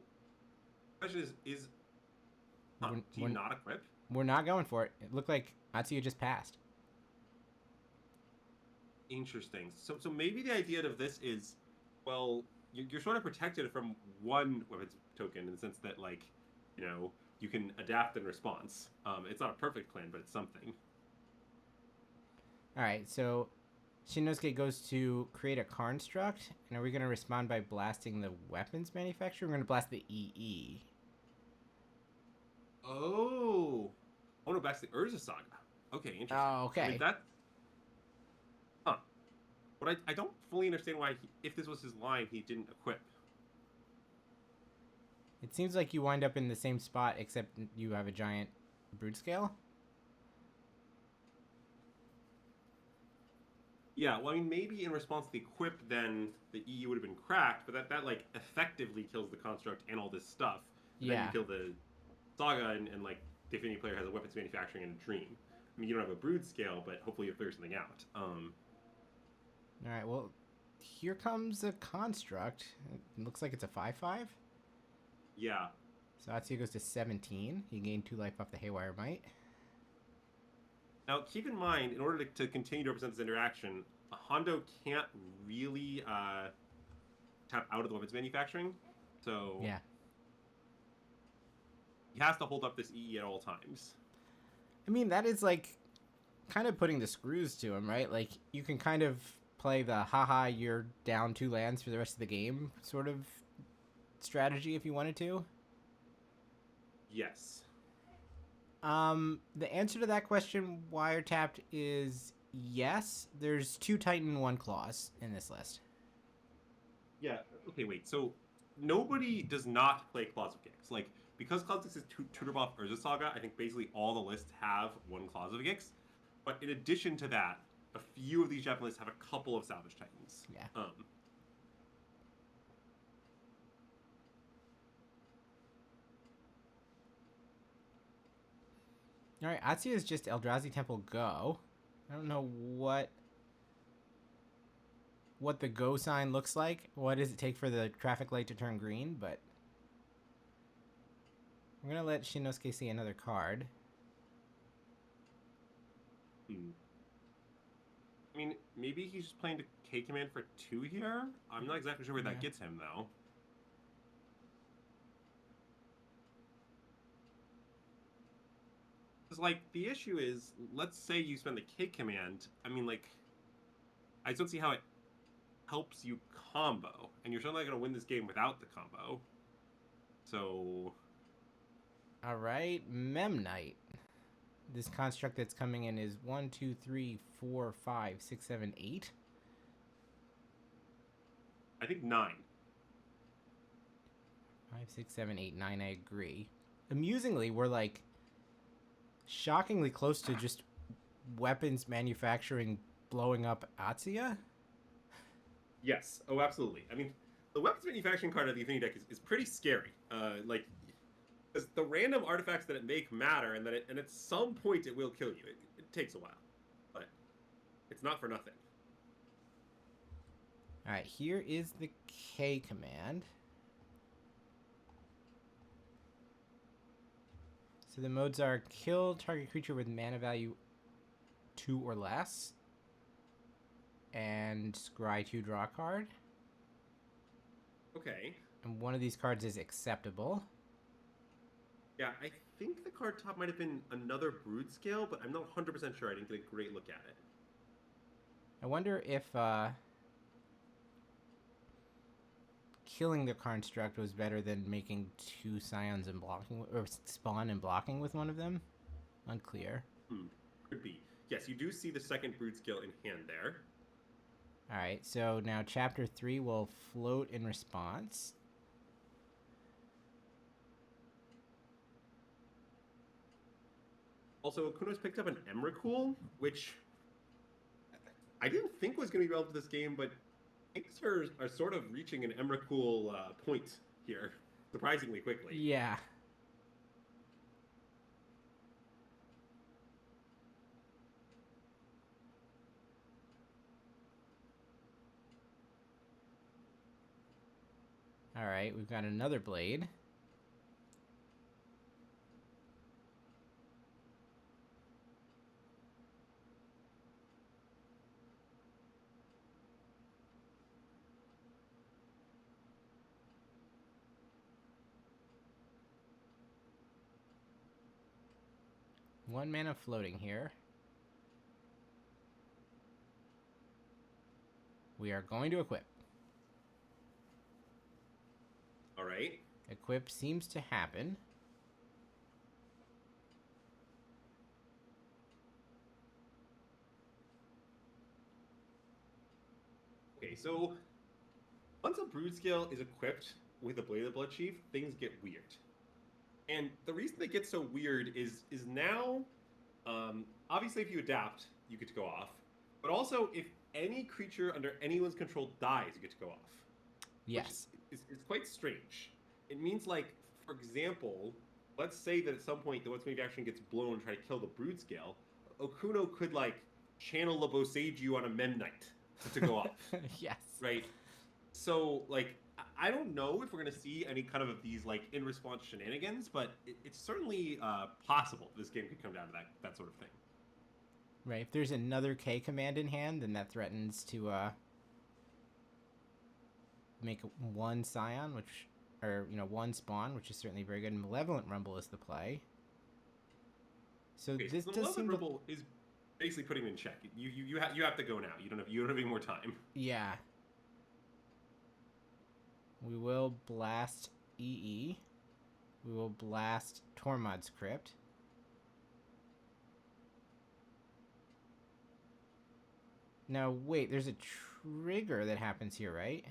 the question is do you not equip? We're not going for it. It looked like Atsuya just passed. Interesting. So maybe the idea of this is, well, you're sort of protected from one weapons token in the sense that, like, you know, you can adapt in response. It's not a perfect plan, but it's something. All right, so Shinnosuke goes to create a construct, and are we going to respond by blasting the weapons manufacturer? We're going to blast the EE. Oh, no, blast the Urza Saga. Okay, interesting. Oh, okay. I mean, But I don't fully understand why, if this was his line, he didn't equip. It seems like you wind up in the same spot, except you have a giant brood scale. Yeah, well, I mean, maybe in response to the equip, then the EU would have been cracked, but that like, effectively kills the construct and all this stuff. And then you kill the Saga, and like, the Affinity player has a weapons manufacturing and a dream. I mean, you don't have a brood scale, but hopefully you figure something out. All right, well, here comes a construct. It looks like it's a 5/5. Yeah. So Atsuya goes to 17. He gained 2 life off the Haywire Might. Now, keep in mind, in order to continue to represent this interaction, Hondo can't really tap out of the weapons manufacturing. So yeah, he has to hold up this EE at all times. I mean, that is like kind of putting the screws to him, right? Like, you can kind of play the haha, you're down 2 lands for the rest of the game sort of strategy if you wanted to. Yes. The answer to that question, wiretapped, is yes. There's 2 Titan and 1 Claws in this list. Yeah, okay, wait. So nobody does not play Claws of Gix. Like, because Claws of Gix is tutor buff Urza Saga, I think basically all the lists have 1 Claws of Gix. But in addition to that, a few of these Japanese lists have a couple of Salvage Titans. Yeah. All right, Atsuya is just Eldrazi Temple Go. I don't know what the go sign looks like. What does it take for the traffic light to turn green? But I'm going to let Shinnosuke see another card. I mean, maybe he's just playing the K command for 2 here? I'm not exactly sure where that gets him, though. Because, like, the issue is, let's say you spend the K command. I mean, like, I just don't see how it helps you combo. And you're certainly not going to win this game without the combo. So... Alright, Memnite. This construct that's coming in is 1, 2, 3, 4, 5, 6, 7, 8. I think 9. 5, 6, 7, 8, 9, I agree. Amusingly, we're like shockingly close to just weapons manufacturing blowing up Atsuya. Yes. Oh, absolutely. I mean, the weapons manufacturing card of the Affinity deck is pretty scary. Like, because the random artifacts that it make matter, and at some point it will kill you. It takes a while, but it's not for nothing. All right, here is the K command. So the modes are kill target creature with mana value 2 or less, and scry 2, draw a card. Okay. And one of these cards is acceptable. Yeah, I think the card top might have been another Brood Scale, but I'm not 100% sure. I didn't get a great look at it. I wonder if killing the construct was better than making 2 scions and blocking, or spawn and blocking with one of them. Unclear. Could be. Yes, you do see the second Brood Scale in hand there. All right, so now Chapter 3 will float in response. Also, Okuno's picked up an Emrakul, which I didn't think was going to be relevant to this game, but things are sort of reaching an Emrakul point here, surprisingly quickly. Yeah. All right, we've got another blade. One mana floating here. We are going to equip. All right. Equip seems to happen. Okay, so once a Brood Scale is equipped with a Blade of the Blood Chief, things get weird. And the reason they get so weird is now, obviously if you adapt, you get to go off. But also, if any creature under anyone's control dies, you get to go off. Yes. It's quite strange. It means, like, for example, let's say that at some point the Weapons Manufacturing gets blown and try to kill the Brood Scale. Okuno could, like, channel a Boseiju on a Memnite to go off. Yes. Right? So, like, I don't know if we're going to see any kind of these, like, in-response shenanigans, but it's certainly possible this game could come down to that sort of thing. Right, if there's another K command in hand, then that threatens to make 1 scion, which, or, 1 spawn, which is certainly very good. And Malevolent Rumble is the play. So okay, this so does seem Rumble is basically putting him in check. You have to go now. You don't have any more time. Yeah. We will blast EE. We will blast Tormod's Crypt. Now, wait, there's a trigger that happens here, right?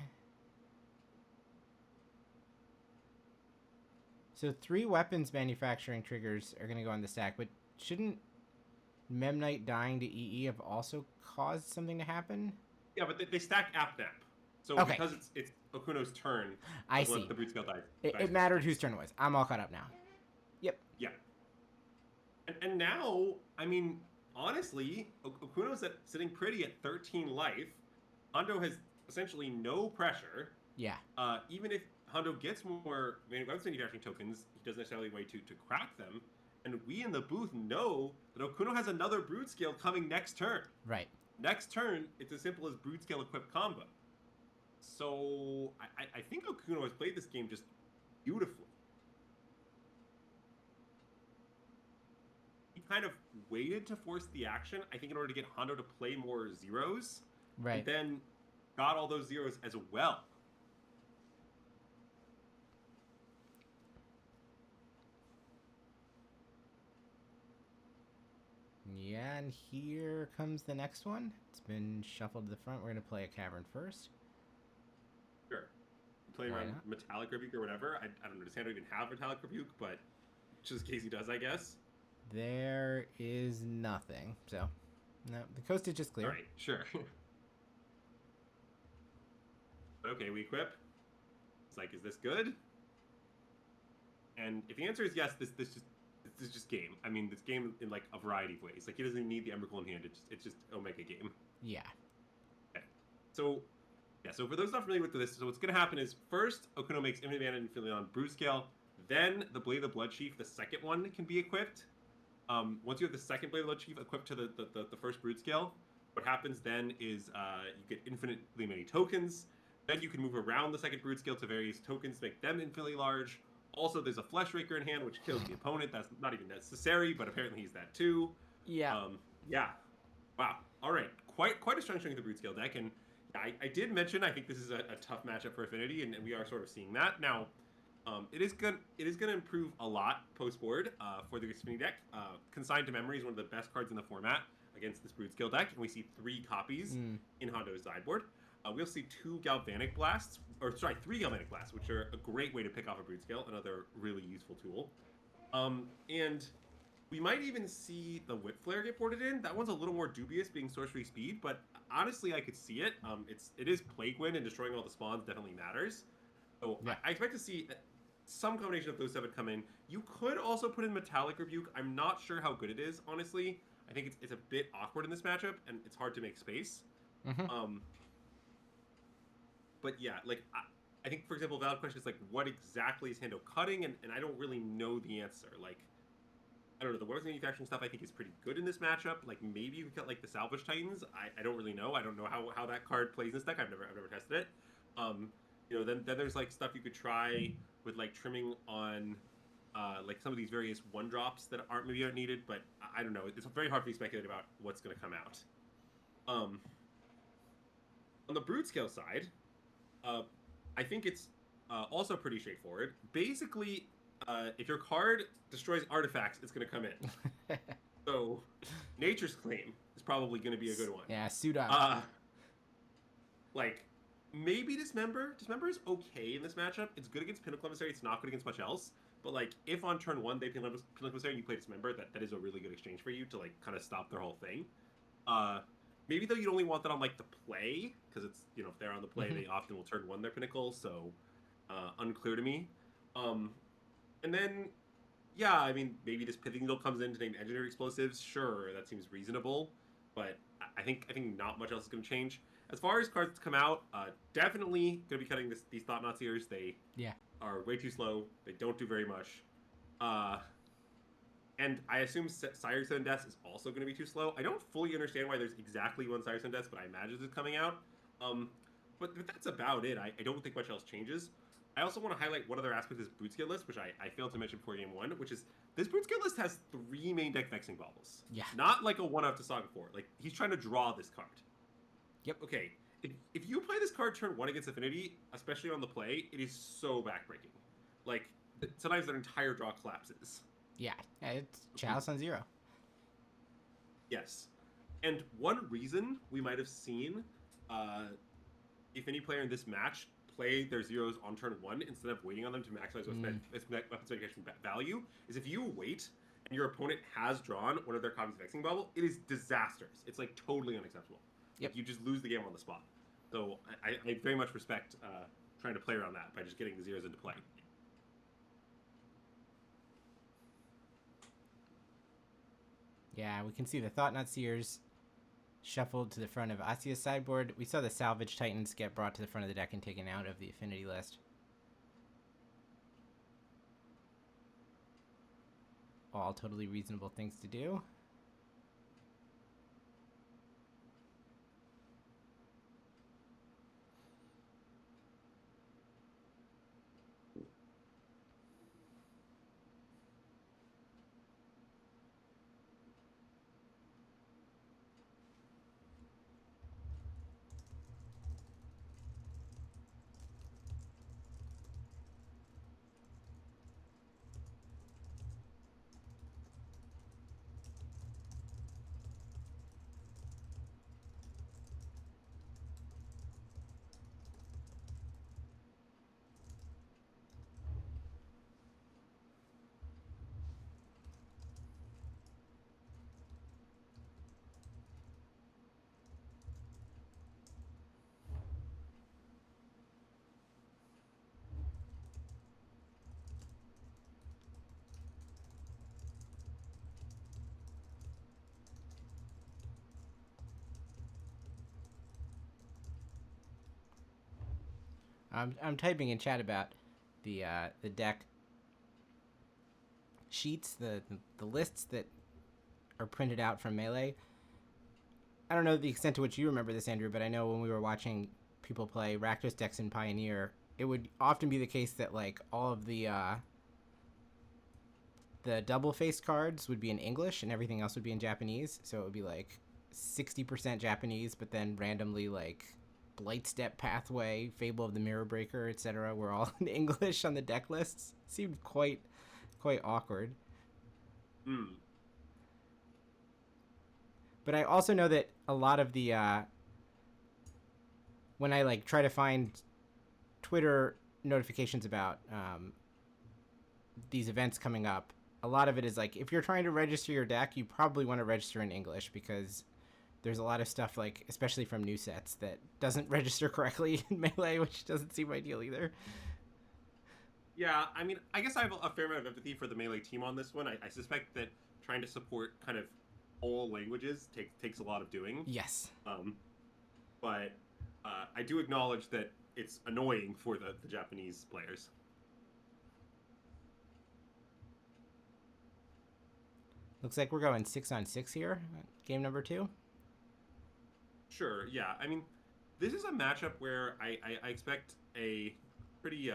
So 3 weapons manufacturing triggers are going to go on the stack, but shouldn't Memnite dying to EE have also caused something to happen? Yeah, but they stack AppNap. So okay. Because it's Okuno's turn, I see. The Brood Scale dies. It mattered whose turn it was. I'm all caught up now. Yep. Yeah. And now, I mean, honestly, Okuno's sitting pretty at 13 life. Hondo has essentially no pressure. Yeah. Even if Hondo gets more weapons manufacturing tokens, he doesn't necessarily have a way to crack them. And we in the booth know that Okuno has another Brood Scale coming next turn. Right. next turn, it's as simple as Brood Scale equip combo. So I think Okuno has played this game just beautifully. He kind of waited to force the action, I think, in order to get Hondo to play more zeros. Right. And then got all those zeros as well. Yeah, and here comes the next one. It's been shuffled to the front. We're going to play a Cavern first. Sure. Playing around Metallic Rebuke or whatever. I don't understand. I don't even have Metallic Rebuke, but just in case he does, I guess. There is nothing. So, no, the coast is just clear. All right, sure. Okay, we equip. It's like, is this good? And if the answer is yes, this is just game. I mean, this game in like a variety of ways. Like, he doesn't need the Emberclaw in hand. It's just Omega game. Yeah. Okay. So, yeah. So for those not familiar with this, so what's gonna happen is first Okuno makes infinite mana infinitely on Brood Scale. Then the Blade of the Bloodsheaf, the second one, can be equipped. Once you have the second Blade of the Bloodsheaf equipped to the first Brood Scale, what happens then is you get infinitely many tokens. Then you can move around the second Brood Scale to various tokens to make them infinitely large. Also, there's a Flesh Raker in hand, which kills the opponent. That's not even necessary, but apparently he's that too. Yeah. Yeah. Wow. All right. Quite a strong showing of the Brood Scale deck. And I did mention I think this is a tough matchup for Affinity, and we are sort of seeing that. Now, it is gonna improve a lot post-board for the Affinity deck. Consigned to Memory is one of the best cards in the format against this Brood Scale deck, and we see 3 copies in Hondo's sideboard. We'll see 2 Galvanic Blasts, or sorry, 3 Galvanic Blasts, which are a great way to pick off a Brood Scale, another really useful tool. And we might even see the Whip Flare get boarded in. That one's a little more dubious, being sorcery speed, but honestly, I could see it. It is Plague Wind, and destroying all the spawns definitely matters. So yeah. I expect to see some combination of those 7 come in. You could also put in Metallic Rebuke. I'm not sure how good it is, honestly. I think it's a bit awkward in this matchup, and it's hard to make space. But yeah, like, I think, for example, a valid question is, like, what exactly is Hando cutting? And I don't really know the answer. Like, I don't know, the weapons manufacturing stuff I think is pretty good in this matchup. Like, maybe you cut, like, the Salvage Titans. I don't really know. I don't know how that card plays in this deck. I've never tested it. You know, then there's, like, stuff you could try with, like, trimming on, like, some of these various 1-drops that aren't needed. But I don't know. It's very hard for me to speculate about what's going to come out. On the Brood Scale side, I think it's also pretty straightforward. Basically, if your card destroys artifacts, it's going to come in. So, Nature's Claim is probably going to be a good one. Yeah, suit up. Like, maybe Dismember. Dismember is okay in this matchup. It's good against Pinnacle Emissary. It's not good against much else. But, like, if on turn 1 they Pinnacle Emissary and you play Dismember, that is a really good exchange for you to, like, kind of stop their whole thing. Maybe, though, you'd only want that on, like, the play, because it's, you know, if they're on the play, they often will turn 1 their Pinnacle, so unclear to me. And then, yeah, I mean, maybe this Pithing Needle comes in to name Engineer Explosives. Sure, that seems reasonable, but I think not much else is going to change. As far as cards to come out, definitely going to be cutting these Thought-Knot Seers. They are way too slow. They don't do very much. And I assume Sire Seven Deaths is also going to be too slow. I don't fully understand why there's exactly 1 Sire Seven Deaths, but I imagine it's coming out. But that's about it. I don't think much else changes. I also want to highlight one other aspect of this Brood Scale list, which I failed to mention before Game 1, which is this Brood Scale list has 3 main deck Vexing Baubles. Yeah. Not like a one-off to Saga 4. Like, he's trying to draw this card. Yep. Okay, if you play this card turn 1 against Affinity, especially on the play, it is so backbreaking. Like, sometimes their entire draw collapses. Yeah, it's Chalice on 0. Yes. And one reason we might have seen if any player in this match play their zeros on turn 1 instead of waiting on them to maximize weapons manufacturing value is if you wait and your opponent has drawn one of their copies of Vexing Bubble, it is disastrous. It's, like, totally unacceptable. Yep. Like, you just lose the game on the spot. So I very much respect trying to play around that by just getting the zeros into play. Yeah, we can see the Thought-Knot Seers shuffled to the front of Asia's sideboard. We saw the Salvage Titans get brought to the front of the deck and taken out of the Affinity list. All totally reasonable things to do. I'm typing in chat about the deck sheets, the lists that are printed out from Melee. I don't know the extent to which you remember this, Andrew, but I know when we were watching people play Rakdos decks in Pioneer, it would often be the case that like all of the double face cards would be in English and everything else would be in Japanese. So it would be like 60% Japanese, but then randomly like Blightstep Pathway, Fable of the Mirror Breaker, etc. were all in English on the deck lists. Seemed quite awkward. But I also know that a lot of the when I like try to find Twitter notifications about these events coming up, a lot of it is like if you're trying to register your deck, you probably want to register in English because there's a lot of stuff like, especially from new sets, that doesn't register correctly in Melee, which doesn't seem ideal either. Yeah, I mean, I guess I have a fair amount of empathy for the Melee team on this one. I suspect that trying to support kind of all languages takes a lot of doing. Yes. But I do acknowledge that it's annoying for the Japanese players. Looks like we're going 6-on-6 here. Game number 2. Sure, yeah. I mean, this is a matchup where I expect a pretty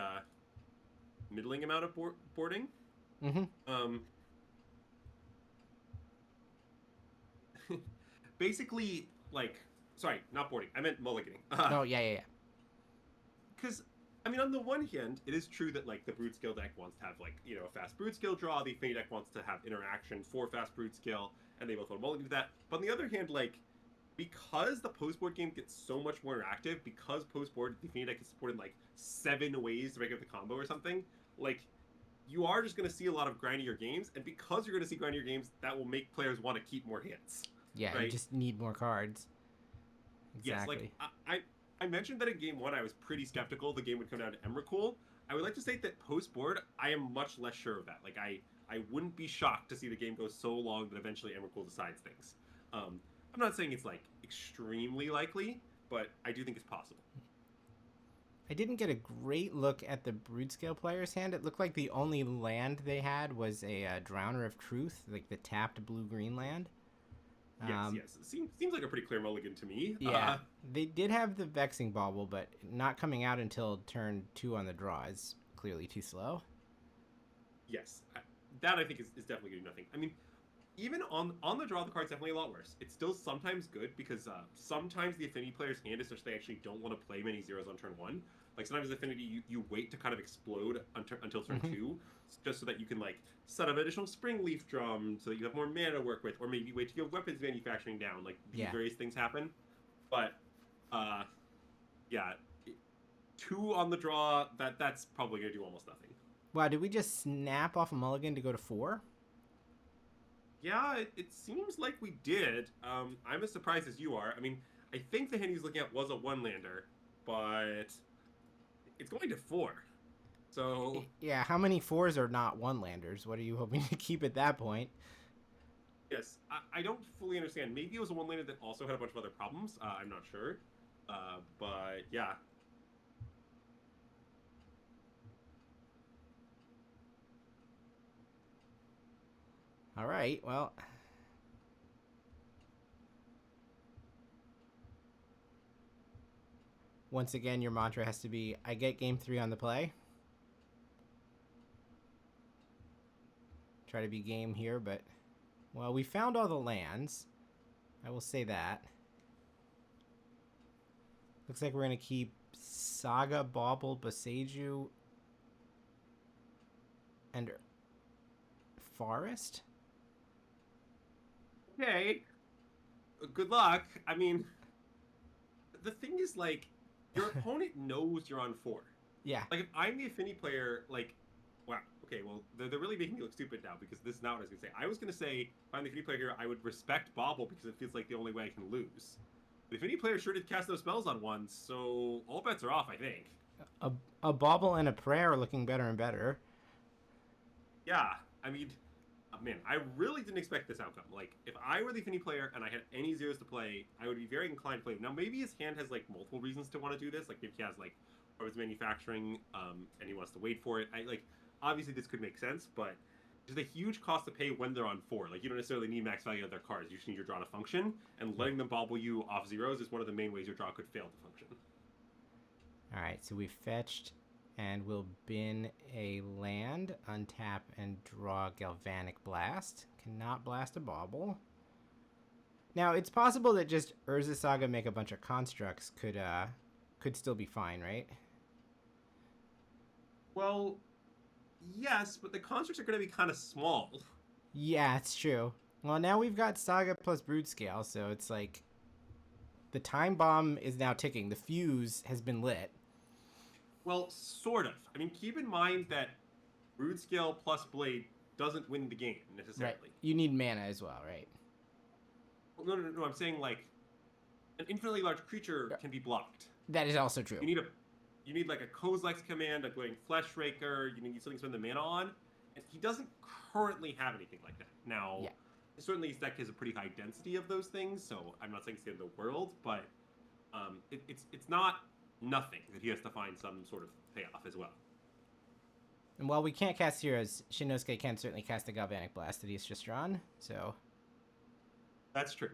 middling amount of boarding. Basically, like, sorry, not boarding. I meant mulliganing. Oh, yeah. Because, I mean, on the one hand, it is true that, like, the Brood Skill deck wants to have, like, you know, a fast Brood Skill draw. The Affinity deck wants to have interaction for fast Brood Skill, and they both want to mulligan to that. But on the other hand, like, because the post-board game gets so much more interactive, because post-board, the Affinity deck is supported, like, 7 ways to break up the combo or something, like, you are just going to see a lot of grindier games, and because you're going to see grindier games, that will make players want to keep more hands. Yeah, right? You just need more cards. Exactly. Yes, like, I mentioned that in Game 1 I was pretty skeptical the game would come down to Emrakul. I would like to state that post-board, I am much less sure of that. Like, I wouldn't be shocked to see the game go so long that eventually Emrakul decides things. I'm not saying it's, like, extremely likely, but I do think it's possible. I didn't get a great look at the Broodscale player's hand. It looked like the only land they had was a Drowner of Truth, like the tapped blue-green land. Yes. It seems like a pretty clear mulligan to me. Yeah, they did have the Vexing Bauble, but not coming out until turn 2 on the draw is clearly too slow. Yes, that I think is definitely good nothing. I mean, even on the draw, the card's definitely a lot worse. It's still sometimes good because sometimes the Affinity player's hand is such they actually don't want to play many zeros on turn 1. Like, sometimes Affinity, you wait to kind of explode until turn 2, just so that you can, like, set up an additional Spring Leaf Drum so that you have more mana to work with, or maybe wait to get weapons manufacturing down. Like, these various things happen. But, yeah, 2 on the draw, that's probably going to do almost nothing. Wow, did we just snap off a mulligan to go to 4? Yeah, it seems like we did. I'm as surprised as you are. I mean, I think the hand he's looking at was a 1-lander, but it's going to 4. So yeah, how many 4s are not 1-landers? What are you hoping to keep at that point? Yes, I don't fully understand. Maybe it was a 1-lander that also had a bunch of other problems. I'm not sure. But yeah. All right, well. Once again, your mantra has to be, I get game 3 on the play. Try to be game here, but, well, we found all the lands. I will say that. Looks like we're going to keep Saga, Bauble, Boseiju, and Forest. Okay. Good luck. I mean, the thing is, like, your opponent knows you're on 4. Yeah. Like, if I'm the Affinity player, like, wow, okay, well, they're really making me look stupid now because this is not what I was going to say. I was going to say, if I'm the Affinity player here, I would respect Bauble because it feels like the only way I can lose. The Affinity player sure did cast those spells on one, so all bets are off, I think. A Bauble and a Prayer are looking better and better. Yeah, I mean, Man, I really didn't expect this outcome. Like, if I were the Affinity player and I had any zeros to play, I would be very inclined to play. Now, maybe his hand has, like, multiple reasons to want to do this. Like, maybe he has, like, weapons manufacturing, and he wants to wait for it. Obviously, this could make sense, but there's a huge cost to pay when they're on 4. Like, you don't necessarily need max value of their cards. You just need your draw to function, and letting them bobble you off zeros is one of the main ways your draw could fail to function. All right, so we fetched, and we'll bin a land, untap, and draw Galvanic Blast. Cannot blast a bauble. Now, it's possible that just Urza Saga make a bunch of constructs could still be fine, right? Well, yes, but the constructs are going to be kind of small. Yeah, it's true. Well, now we've got Saga plus Brood Scale, so it's like the time bomb is now ticking. The fuse has been lit. Well, sort of. I mean, keep in mind that Brood Scale plus Blade doesn't win the game, necessarily. Right. You need mana as well, right? Well, no. I'm saying, like, an infinitely large creature can be blocked. That is also true. You need like a Kozilek's command, a going Fleshraker, you need something to spend the mana on. And he doesn't currently have anything like that. Now, certainly his deck has a pretty high density of those things, so I'm not saying it's the end of the world, but it's not nothing that he has to find some sort of payoff as well. And while we can't cast heroes, Shinosuke can certainly cast the Galvanic Blast that he's just drawn, so... That's true.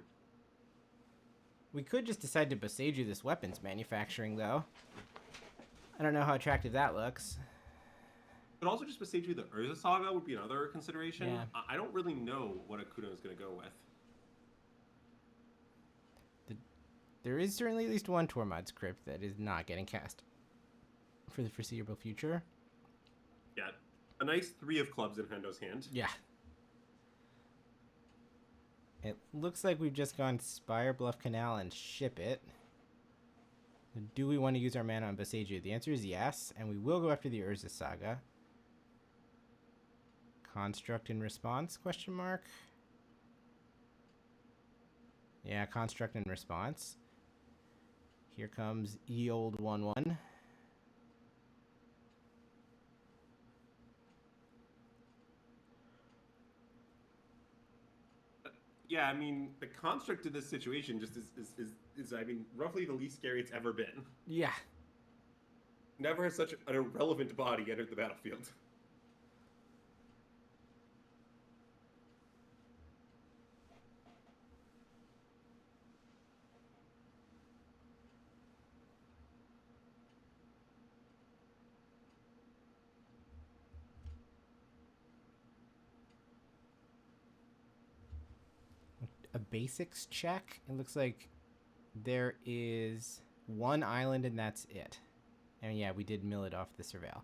We could just decide to Boseiju this weapons manufacturing, though. I don't know how attractive that looks. But also just Boseiju the Urza Saga would be another consideration. Yeah. I don't really know what Akuno is going to go with. There is certainly at least one Tormod's Crypt that is not getting cast for the foreseeable future. Yeah, a nice 3 of clubs in Hendo's hand. Yeah. It looks like we've just gone Spire Bluff Canal and ship it. Do we want to use our mana on Boseiju? The answer is yes, and we will go after the Urza Saga. Construct in response, question mark? Yeah, construct in response. Here comes ye old 1/1. Yeah, I mean, the construct in this situation just is I mean, roughly the least scary it's ever been. Yeah. Never has such an irrelevant body entered the battlefield. A basics check. It looks like there is one island and that's it. And yeah, we did mill it off the Surveil.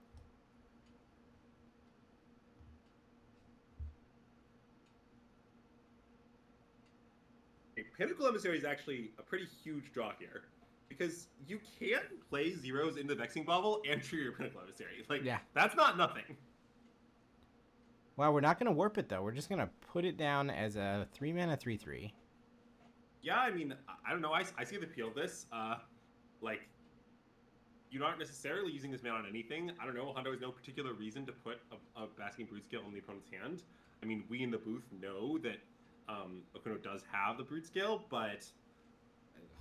A Pinnacle Emissary is actually a pretty huge draw here. Because you can play zeros in the Vexing Bauble and trigger your Pinnacle Emissary. Like, yeah. That's not nothing. Wow, we're not going to warp it, though. We're just going to put it down as a 3-mana 3/3. Yeah, I mean, I don't know. I see the appeal of this. Like, you're not necessarily using this mana on anything. I don't know. Hondo has no particular reason to put a Basking Brood Scale in the opponent's hand. I mean, we in the booth know that Okuno does have the Brood Scale, but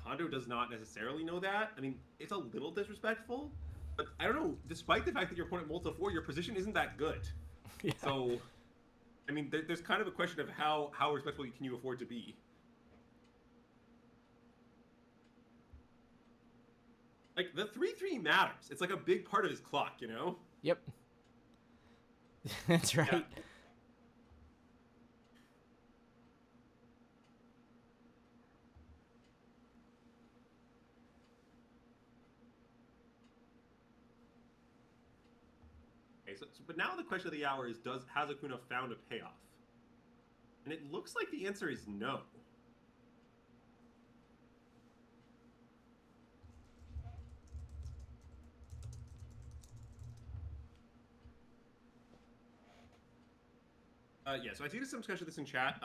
Hondo does not necessarily know that. I mean, it's a little disrespectful, but I don't know. Despite the fact that your opponent multi 4, your position isn't that good. Yeah. So, I mean, there's kind of a question of how respectful can you afford to be. Like, the 3/3 matters. It's like a big part of his clock, you know? Yep. That's right. Yeah. But now the question of the hour is, has Akuno found a payoff? And it looks like the answer is no. Yeah, so I see some discussion of this in chat.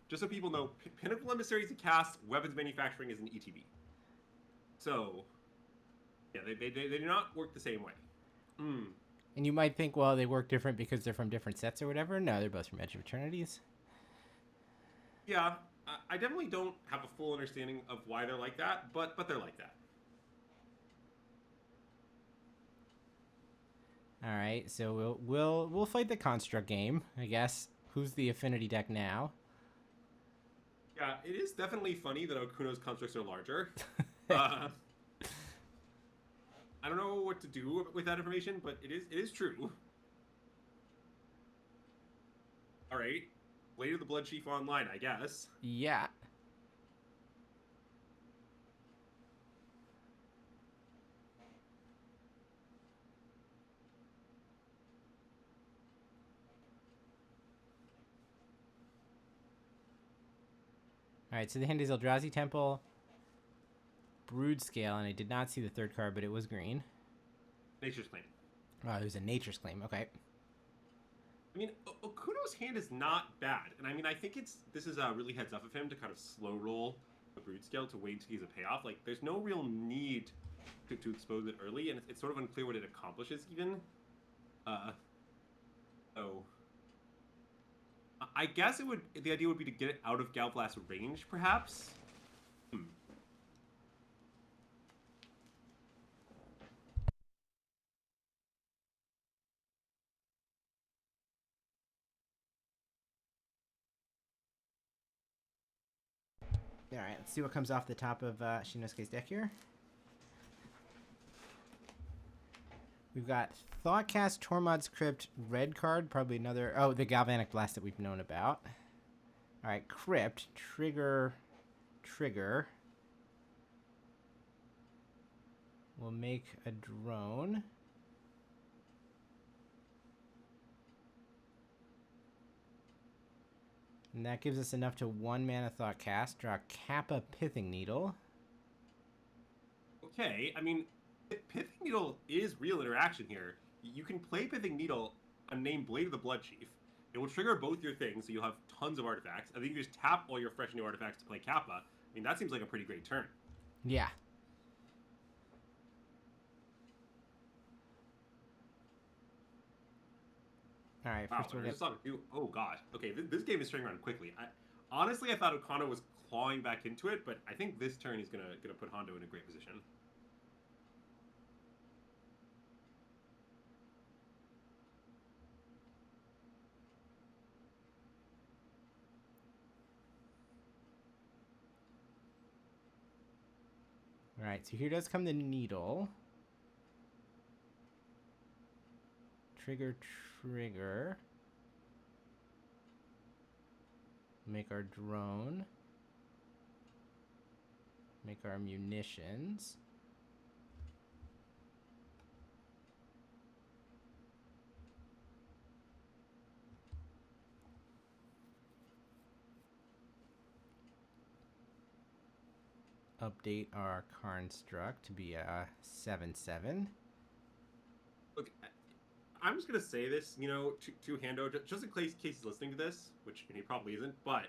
Just so people know, Pinnacle Emissary is a cast, weapons manufacturing is an ETB. So, yeah, they do not work the same way. And you might think, well, they work different because they're from different sets or whatever. No, they're both from Edge of Eternities. Yeah, I definitely don't have a full understanding of why they're like that, but they're like that. All right, so we'll fight the construct game, I guess. Who's the affinity deck now? Yeah, it is definitely funny that Okuno's constructs are larger. I don't know what to do with that information, but it is true. All right, Blade of the Blood Chief online, I guess. Yeah. All right, so the hand is Eldrazi Temple, Brood Scale, and I did not see the third card, but it was green. Nature's Claim. Oh, it was a Nature's Claim. Okay. I mean, Okuno's hand is not bad, and I mean, I think this is really heads up of him to kind of slow roll the Brood Scale to wait to use a payoff. Like, there's no real need to expose it early, and it's sort of unclear what it accomplishes even. So I guess the idea would be to get it out of Galblast's range, perhaps. All right, let's see what comes off the top of Shinosuke's deck here. We've got Thoughtcast, Tormod's Crypt, red card, probably another... Oh, the Galvanic Blast that we've known about. All right, Crypt, trigger. We'll make a drone. And that gives us enough to 1 mana Thoughtcast, draw Kappa Pithing Needle. Okay, I mean, Pithing Needle is real interaction here. You can play Pithing Needle and name Blade of the Blood Chief. It will trigger both your things, so you'll have tons of artifacts. And then you just tap all your fresh new artifacts to play Kappa. I mean, that seems like a pretty great turn. Yeah. All right, first we'll get... Oh, God. Okay, this game is turning around quickly. Honestly, I thought Okano was clawing back into it, but I think this turn is gonna put Hondo in a great position. All right, so here does come the needle. Trigger. Make our drone. Make our munitions. Update our construct to be a 7/7. Look, I'm just gonna say this, to Hando, just in case he's listening to this, which he probably isn't, but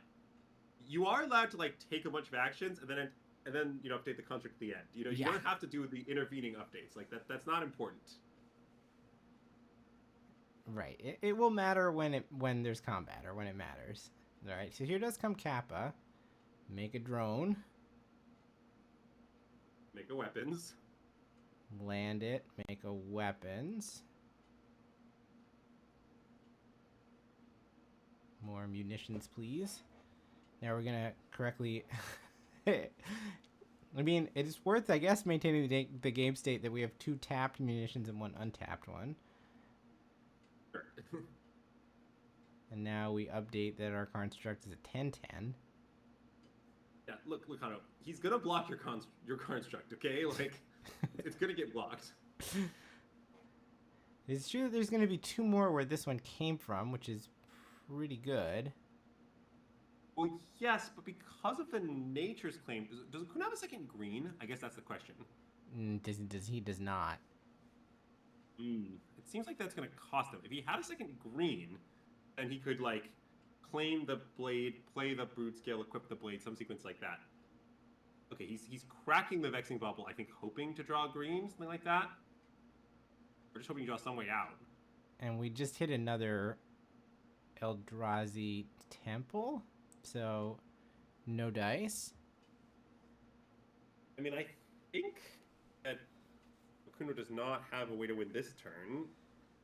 you are allowed to take a bunch of actions and then update the construct at the end. You don't have to do the intervening updates. That's not important. Right. It will matter when there's combat or when it matters. All right. So here does come Kappa. Make a drone. Make a weapons. Land it. Make a weapons. More munitions, please. Now we're gonna correctly... I mean, it is worth, I guess, maintaining the game state that we have 2 tapped munitions and 1 untapped one. And now we update that our construct is a 10/10. Yeah, look, Hano, he's gonna block your construct, okay? It's gonna get blocked. It's true that there's gonna be 2 more where this one came from, which is pretty good. Well, yes, but because of the Nature's Claim, does Okuna have a second green? I guess that's the question. Does not. It seems like that's going to cost him. If he had a second green, then he could, claim the blade, play the Brood Scale, equip the blade, some sequence like that. Okay, he's cracking the Vexing Bubble, I think, hoping to draw green, something like that. We're just hoping you draw some way out. And we just hit another Eldrazi temple, so no dice. I mean, I think that Okuno does not have a way to win this turn.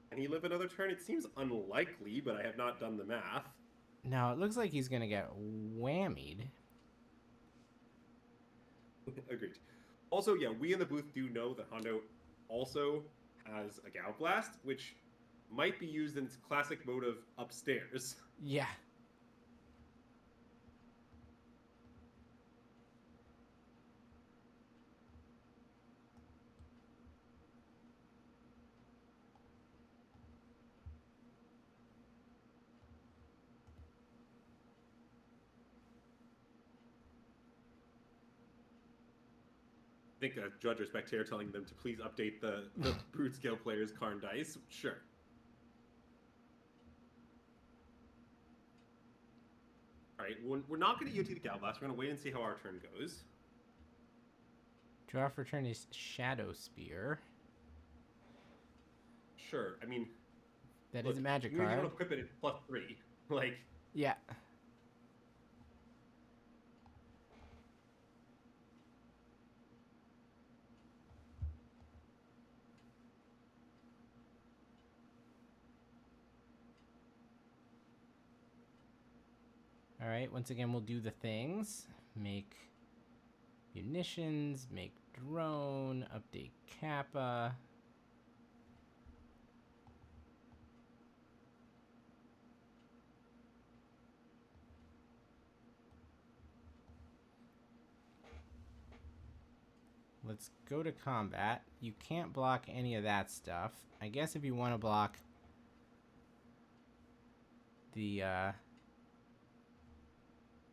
Can he live another turn? It seems unlikely, but I have not done the math. No, it looks like he's going to get whammied. Agreed. Also, yeah, we in the booth do know that Hondo also has a Gao Blast, which might be used in its classic mode of upstairs. Yeah. I think a judge or spectator telling them to please update the Brood Scale player's Karn dice. Sure. Alright, we're not going to UT the Gal Blast. We're going to wait and see how our turn goes. Draw for turn is Shadow Spear. Sure, I mean... That is a magic card. You want to equip it at +3. Like... Yeah. All right, once again, we'll do the things. Make munitions, make drone, update Kappa. Let's go to combat. You can't block any of that stuff. I guess if you want to block the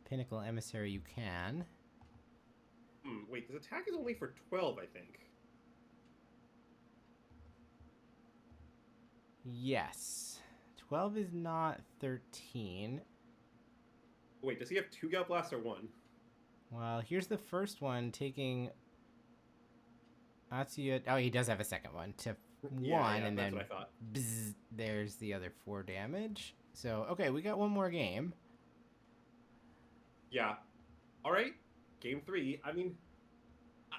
Pinnacle Emissary, you can. Wait, this attack is only for 12, I think. Yes. 12 is not 13. Wait, does he have 2 Gal Blasts or 1? Well, here's the first one taking Atsuya. Oh, he does have a second one to 1, and then bzz, there's the other 4 damage. So, okay, we got one more game. Yeah. All right. Game 3. I mean,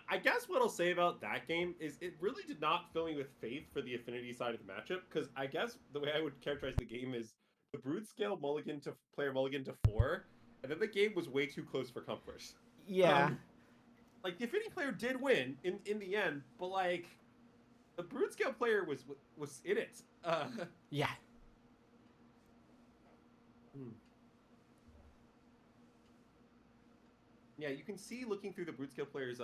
I guess what I'll say about that game is it really did not fill me with faith for the affinity side of the matchup, because I guess the way I would characterize the game is the Brood Scale mulligan to player mulligan to 4, and then the game was way too close for comfort. Yeah. Like, the affinity player did win in the end, but, like, the Brood Scale player was in it. Yeah. Yeah, you can see looking through the Brood Scale player's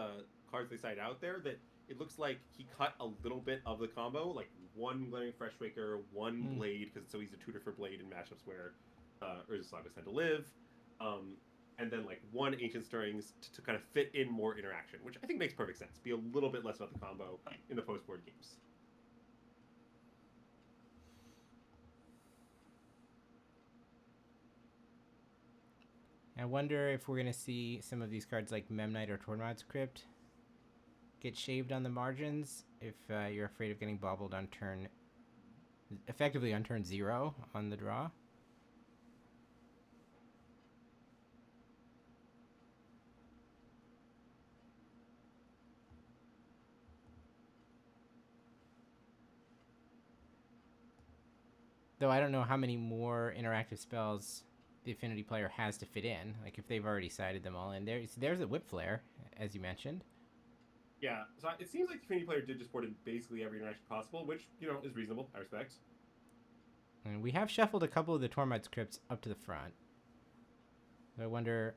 cards they cite out there that it looks like he cut a little bit of the combo, like 1 Glaring Freshwaker, 1 Blade, because so he's a tutor for Blade in matchups where Urza Sagas tend to live, and then like 1 Ancient Stirrings to kind of fit in more interaction, which I think makes perfect sense. Be a little bit less about the combo in the post-board games. I wonder if we're going to see some of these cards like Memnite or Tormod's Crypt get shaved on the margins if you're afraid of getting bobbled on turn... effectively on turn 0 on the draw. Though I don't know how many more interactive spells the affinity player has to fit in. Like if they've already sided them all in. There's a Whip Flare, as you mentioned. Yeah, so it seems like the affinity player did just board in basically every interaction possible, which, you know, is reasonable. I respect. And we have shuffled a couple of the Tormod's Crypts up to the front. So I wonder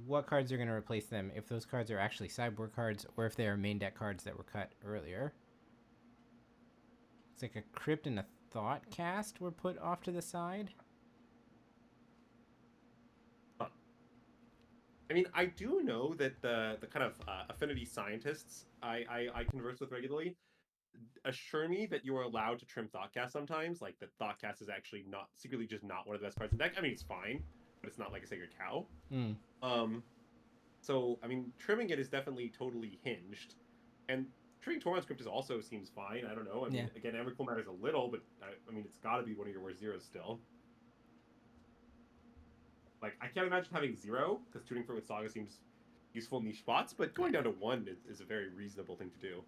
what cards are going to replace them, if those cards are actually sideboard cards, or if they are main deck cards that were cut earlier. It's like a Crypt and a Thought Cast were put off to the side. I mean, I do know that the kind of affinity scientists I converse with regularly assure me that you are allowed to trim Thoughtcast sometimes. Like, that Thoughtcast is actually not secretly just not one of the best cards in the deck. I mean, it's fine, but it's not like a Sacred Cow. So, I mean, trimming it is definitely totally hinged. And Treating Tron script also seems fine. I don't know. I mean, again, Emrakul matters a little, but I mean, it's got to be one of your worst zeros still. Like, I can't imagine having 0, because tuning for with Saga seems useful in niche spots, but going down to 1 is a very reasonable thing to do.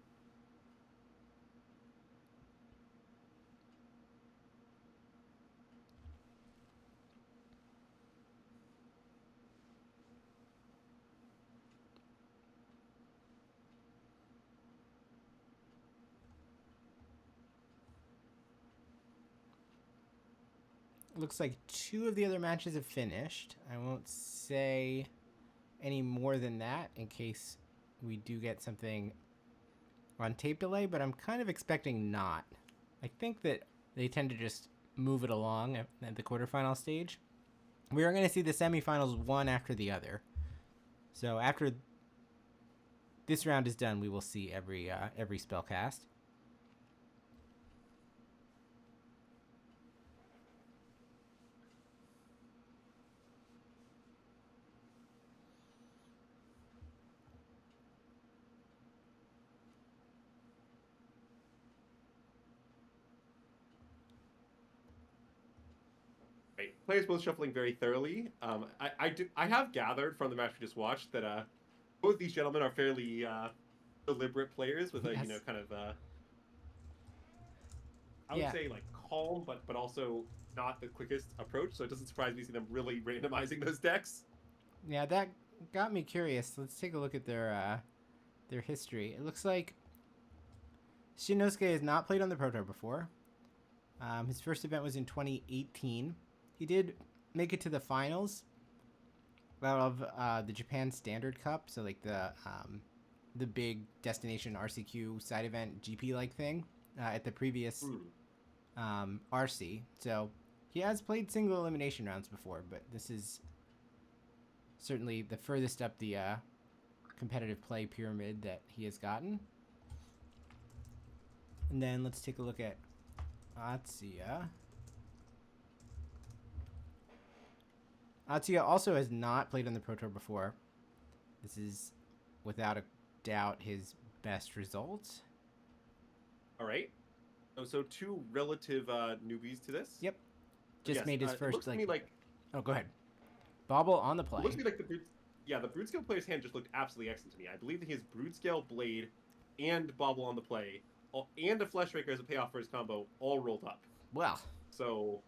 Looks like 2 of the other matches have finished. I won't say any more than that in case we do get something on tape delay, but I'm kind of expecting not. I think that they tend to just move it along at the quarterfinal stage. We are going to see the semifinals one after the other. So after this round is done, we will see every spellcast. Players both shuffling very thoroughly. I have gathered from the match we just watched that both these gentlemen are fairly deliberate players with a kind of I would say like calm but also not the quickest approach. So it doesn't surprise me to see them really randomizing those decks. Yeah, that got me curious. Let's take a look at their history. It looks like Shinosuke has not played on the Pro Tour before. His first event was in 2018. He did make it to the finals of the Japan Standard Cup, so like the big destination RCQ side event GP-like thing at the previous RC. So he has played single elimination rounds before, but this is certainly the furthest up the competitive play pyramid that he has gotten. And then let's take a look at Atsuya. Atsuya also has not played on the Pro Tour before. This is, without a doubt, his best result. All right. So 2 relative newbies to this. Yep. Just made his first. Looks to me like. Oh, go ahead. Bobble on the play. It looks to me like the Brood Scale player's hand just looked absolutely excellent to me. I believe that he has Brood Scale, Blade, and Bobble on the play, and a Fleshraker as a payoff for his combo, all rolled up. Well. So.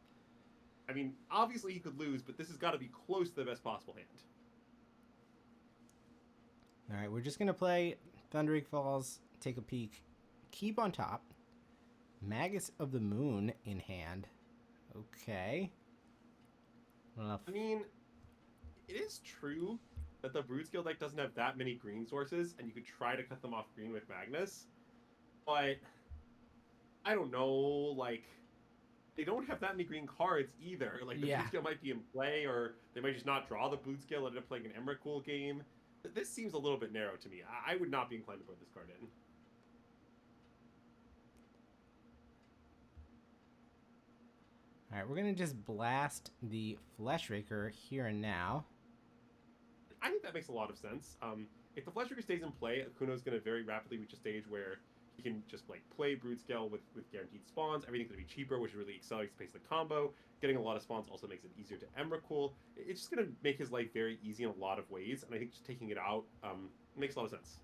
I mean, obviously he could lose, but this has got to be close to the best possible hand. All right, we're just going to play Thundering Falls, take a peek, keep on top, Magus of the Moon in hand. Okay. I mean, it is true that the Brood Scale deck doesn't have that many green sources, and you could try to cut them off green with Magnus, but I don't know, like, they don't have that many green cards either. Like, the Brood Scale might be in play, or they might just not draw the Brood Scale and end up playing an Emrakul game. This seems a little bit narrow to me. I would not be inclined to put this card in. All right, we're going to just blast the Fleshraker here and now. I think that makes a lot of sense. If the Fleshraker stays in play, Akuno's going to very rapidly reach a stage where he can just like play Brood Scale with guaranteed spawns. Everything's going to be cheaper, which really accelerates the pace of the combo. Getting a lot of spawns also makes it easier to Emrakul. It's just going to make his life very easy in a lot of ways, and I think just taking it out makes a lot of sense.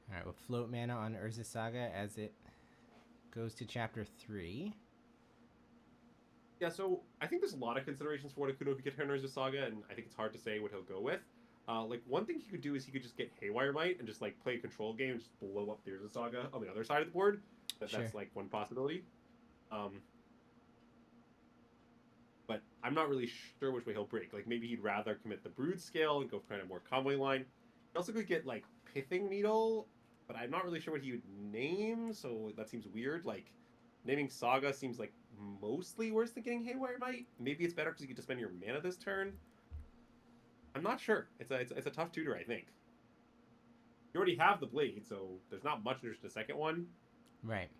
All right, we'll float mana on Urza Saga as it goes to Chapter 3. Yeah, so I think there's a lot of considerations for what Akuno could get here in Urza Saga, and I think it's hard to say what he'll go with. Like, one thing he could do is he could just get Haywire Might and just, like, play a control game and just blow up the Urza Saga on the other side of the board. That's, like, one possibility. But I'm not really sure which way he'll break. Like, maybe he'd rather commit the Brood Scale and go kind of more convoy line. He also could get, like, Pithing Needle, but I'm not really sure what he would name, so that seems weird. Like, naming Saga seems, like, mostly worse than getting Haywire Might. Maybe it's better because you get to spend your mana this turn. I'm not sure. It's a tough tutor, I think. You already have the Blade, so there's not much interest in the second one. Right.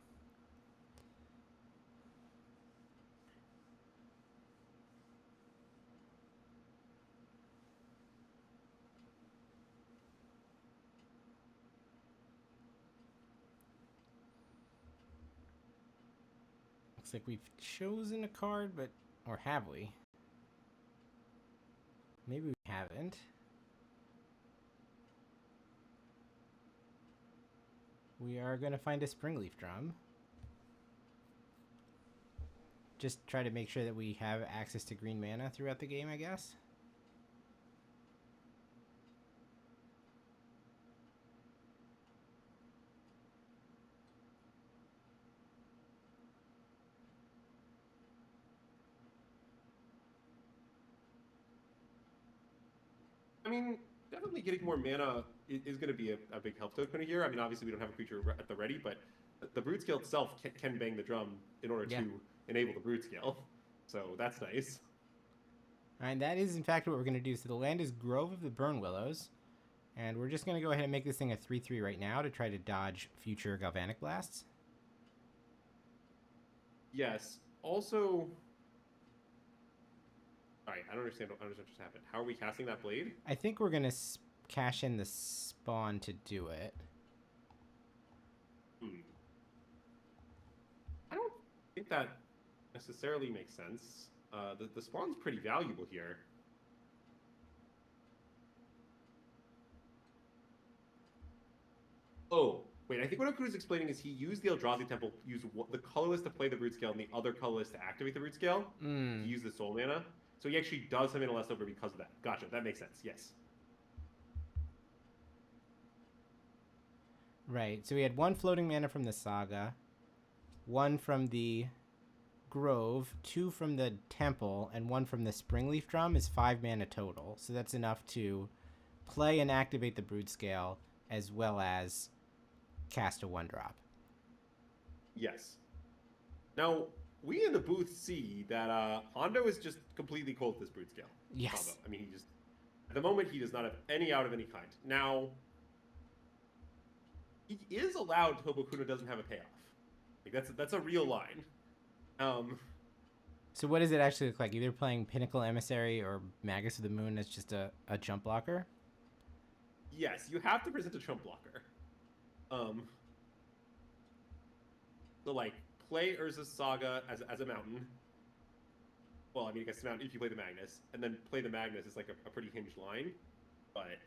Looks like we've chosen a card, but... Or have we? Maybe we haven't. We are going to find a Springleaf Drum. Just try to make sure that we have access to green mana throughout the game, I guess. I mean, definitely getting more mana is going to be a big help token here. I mean, obviously we don't have a creature at the ready, but the Brute Scale itself can bang the drum in order to enable the Brute Scale. So that's nice. And that is, in fact, what we're going to do. So the land is Grove of the Burn Willows. And we're just going to go ahead and make this thing a 3/3 right now to try to dodge future Galvanic Blasts. Yes. Also... Alright, I don't understand what just happened. How are we casting that blade? I think we're going to cash in the spawn to do it. I don't think that necessarily makes sense. The spawn's pretty valuable here. Oh, wait, I think what Okuda's explaining is he used the Eldrazi Temple, used the colorless to play the Root Scale and the other colorless to activate the Root Scale. He used the Soul Mana. So he actually does have mana left over because of that. Gotcha, that makes sense, yes. Right, so we had 1 floating mana from the Saga, 1 from the Grove, 2 from the Temple, and 1 from the Springleaf Drum is 5 mana total. So that's enough to play and activate the Brood Scale, as well as cast a 1-drop. Yes. Now, we in the booth see that Hondo is just completely cold with this Brood Scale. Yes. Combo. I mean, at the moment, he does not have any out of any kind. Now, he is allowed to hope Okuda doesn't have a payoff. Like, that's a real line. So what does it actually look like? Either playing Pinnacle Emissary or Magus of the Moon as just a jump blocker? Yes, you have to present a jump blocker. So, like, play Urza's Saga as a mountain. Well, I mean, I guess mountain if you play the Magnus, and then play the Magnus is like a pretty hinged line. But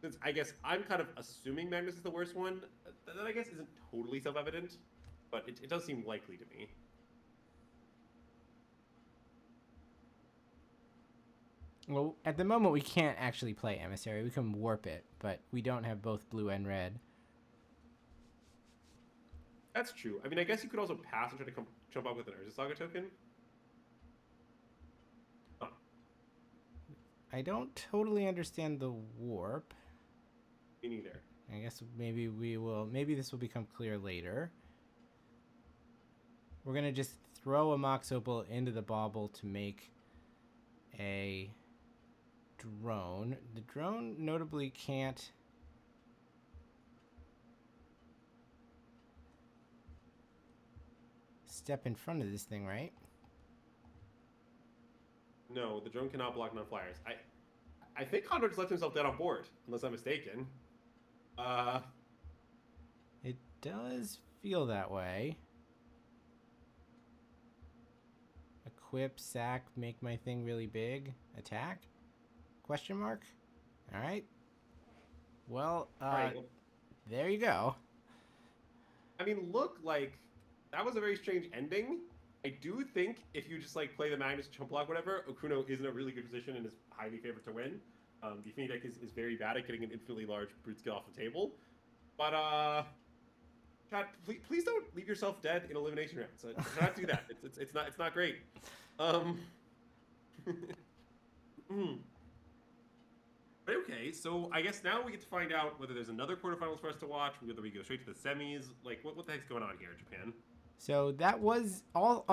since I guess I'm kind of assuming Magnus is the worst one, that I guess isn't totally self-evident, but it does seem likely to me. Well, at the moment we can't actually play Emissary. We can warp it, but we don't have both blue and red. That's true. I mean, I guess you could also pass and try to jump up with an Urza Saga token. Huh. I don't totally understand the warp. Me neither. I guess maybe this will become clear later. We're going to just throw a Mox Opal into the bauble to make a drone. The drone notably can't step in front of this thing, right? No, the drone cannot block non-flyers. I think Condor just left himself dead on board, unless I'm mistaken. It does feel that way. Equip, sack, make my thing really big. Attack? Question mark? Alright. Well, there you go. I mean, look, like, that was a very strange ending. I do think if you just, like, play the Magnus, jump block, whatever, Okuno is in a really good position and is highly favored to win. The Affinity deck is very bad at getting an infinitely large Brute Scale off the table. But, Chad, please don't leave yourself dead in elimination rounds. So, do not do that. It's not great. But okay, so I guess now we get to find out whether there's another quarterfinals for us to watch, whether we go straight to the semis. Like, what the heck's going on here, Japan? So that was all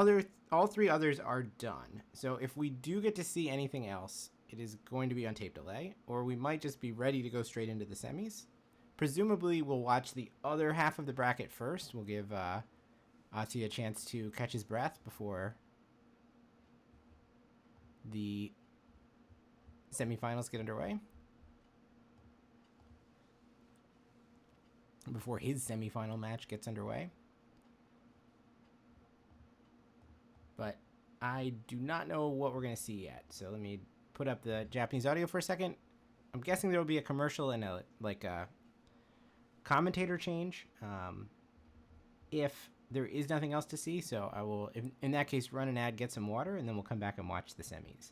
3 others are done. So if we do get to see anything else, it is going to be on tape delay, or we might just be ready to go straight into the semis. Presumably, we'll watch the other half of the bracket first. We'll give Atsuya a chance to catch his breath before the semifinals get underway. Before his semifinal match gets underway. I do not know what we're going to see yet. So let me put up the Japanese audio for a second. I'm guessing there will be a commercial and a commentator change if there is nothing else to see. So I will, in that case, run an ad, get some water, and then we'll come back and watch the semis.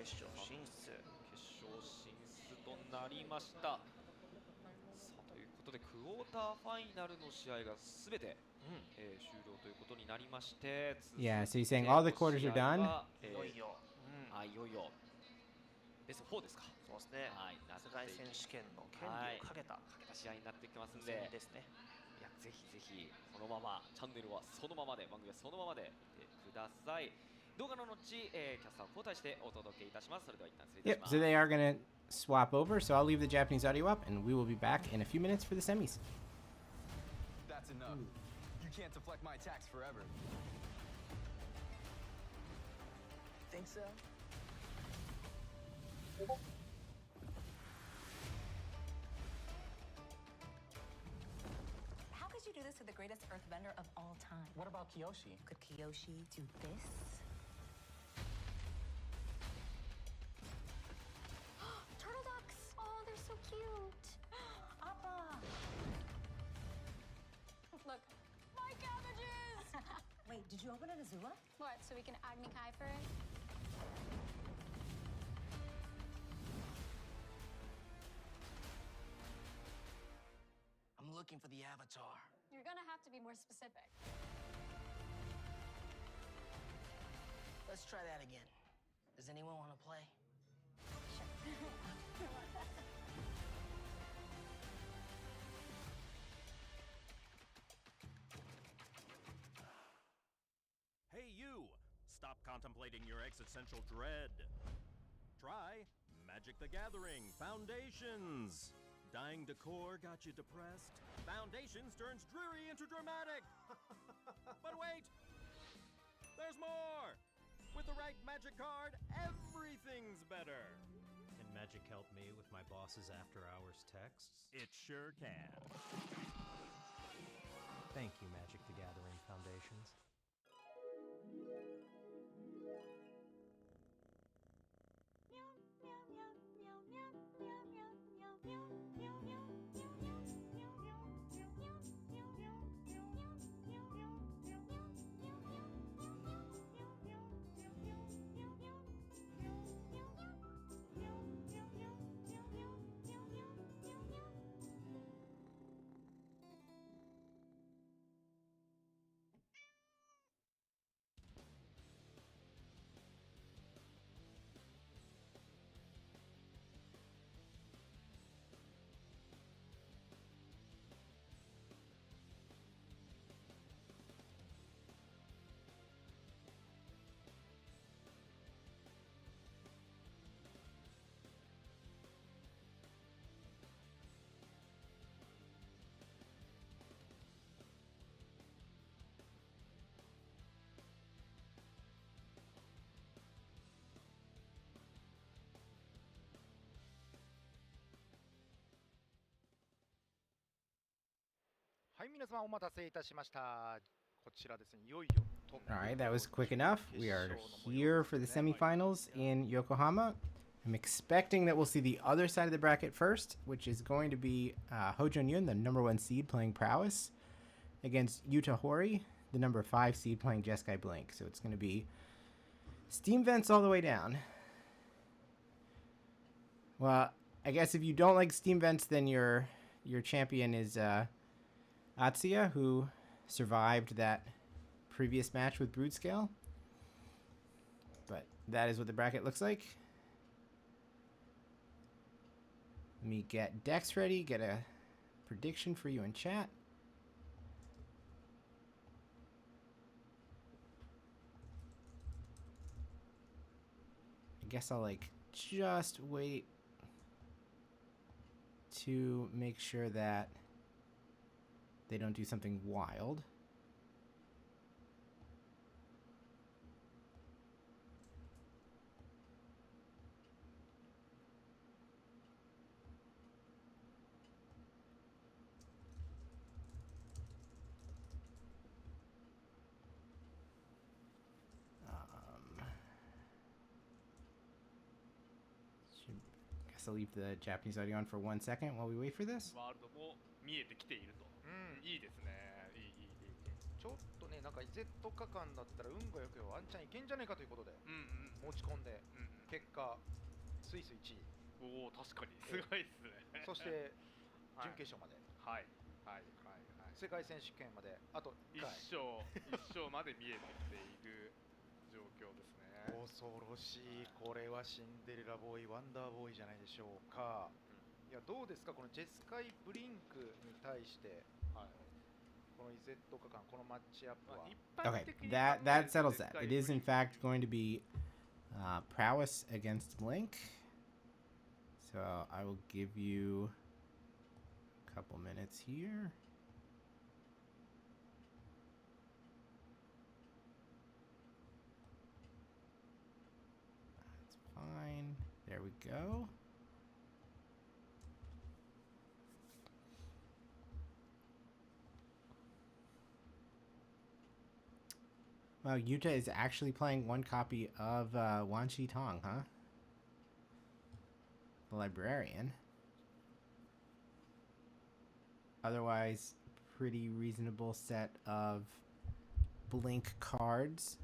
決勝進出となりました。さあということでクォーターファイナルの試合がすべて、終了ということになりまして、Yeah, so you're saying all the quarters are done? いよいよベスト4ですか。そうですね。世界選手権の権利をかけた試合になってきますんで、ですね。いやぜひぜひそのままチャンネルはそのままで番組はそのままで見てください。動画の後、キャスターを交代してお届けいたします。それでは一旦失礼いたします。Yep, so they are going to swap over, so I'll leave the Japanese audio up, and we will be back in a few minutes for the semis. That's enough. You can't deflect my attacks forever. Think so? How could you do this to the greatest earthbender of all time? What about Kiyoshi? Could Kiyoshi do this? Turtle ducks! Oh, they're so cute. Appa! Look, my cabbages! Wait, did you open an Azula? What, so we can Agni Kai for it? I'm looking for the avatar. You're gonna have to be more specific. Let's try that again. Does anyone want to play? Hey you! Stop contemplating your existential dread. Try Magic the Gathering Foundations. Dying decor got you depressed? Foundations turns dreary into dramatic! But wait! There's more! With the right magic card, everything's better! Can magic help me with my boss's after-hours texts? It sure can. Thank you, Magic the Gathering Foundations. Alright, that was quick enough. We are here for the semifinals in Yokohama. I'm expecting that we'll see the other side of the bracket first, which is going to be Hojun-Yun, the #1 seed playing Prowess, against Yuta Hori, the #5 seed playing Jeskai Blink. So it's going to be steam vents all the way down. Well, I guess if you don't like steam vents, then your champion is Atsuya, who survived that previous match with Broodscale. But that is what the bracket looks like. Let me get decks ready, get a prediction for you in chat. I guess I'll just wait to make sure that they don't do something wild. guess I'll leave the Japanese audio on for 1 second while we wait for this. ワールドも見えてきていると。いいですね。いい。ちょっとね、なんか Z 果敢だったら運が良ければワンチャンいけんじゃねえかということで、持ち込んで、結果スイス1位。おお、確かにすごいですね。そして準決勝まで。はい。世界選手権まであと1回。一勝まで見えてきている状況ですね。恐ろしい。これはシンデレラボーイ、ワンダーボーイじゃないでしょうか。いや、どうですか、このジェスカイブリンクに対して、このイゼット果敢、このマッチアップは。Okay, that settles that. It is in fact going to be prowess against Blink. So I will give you a couple minutes here. That's fine. There we go. Wow, Yuta is actually playing one copy of Wan Shi Tong, huh? The librarian. Otherwise, pretty reasonable set of Blink cards.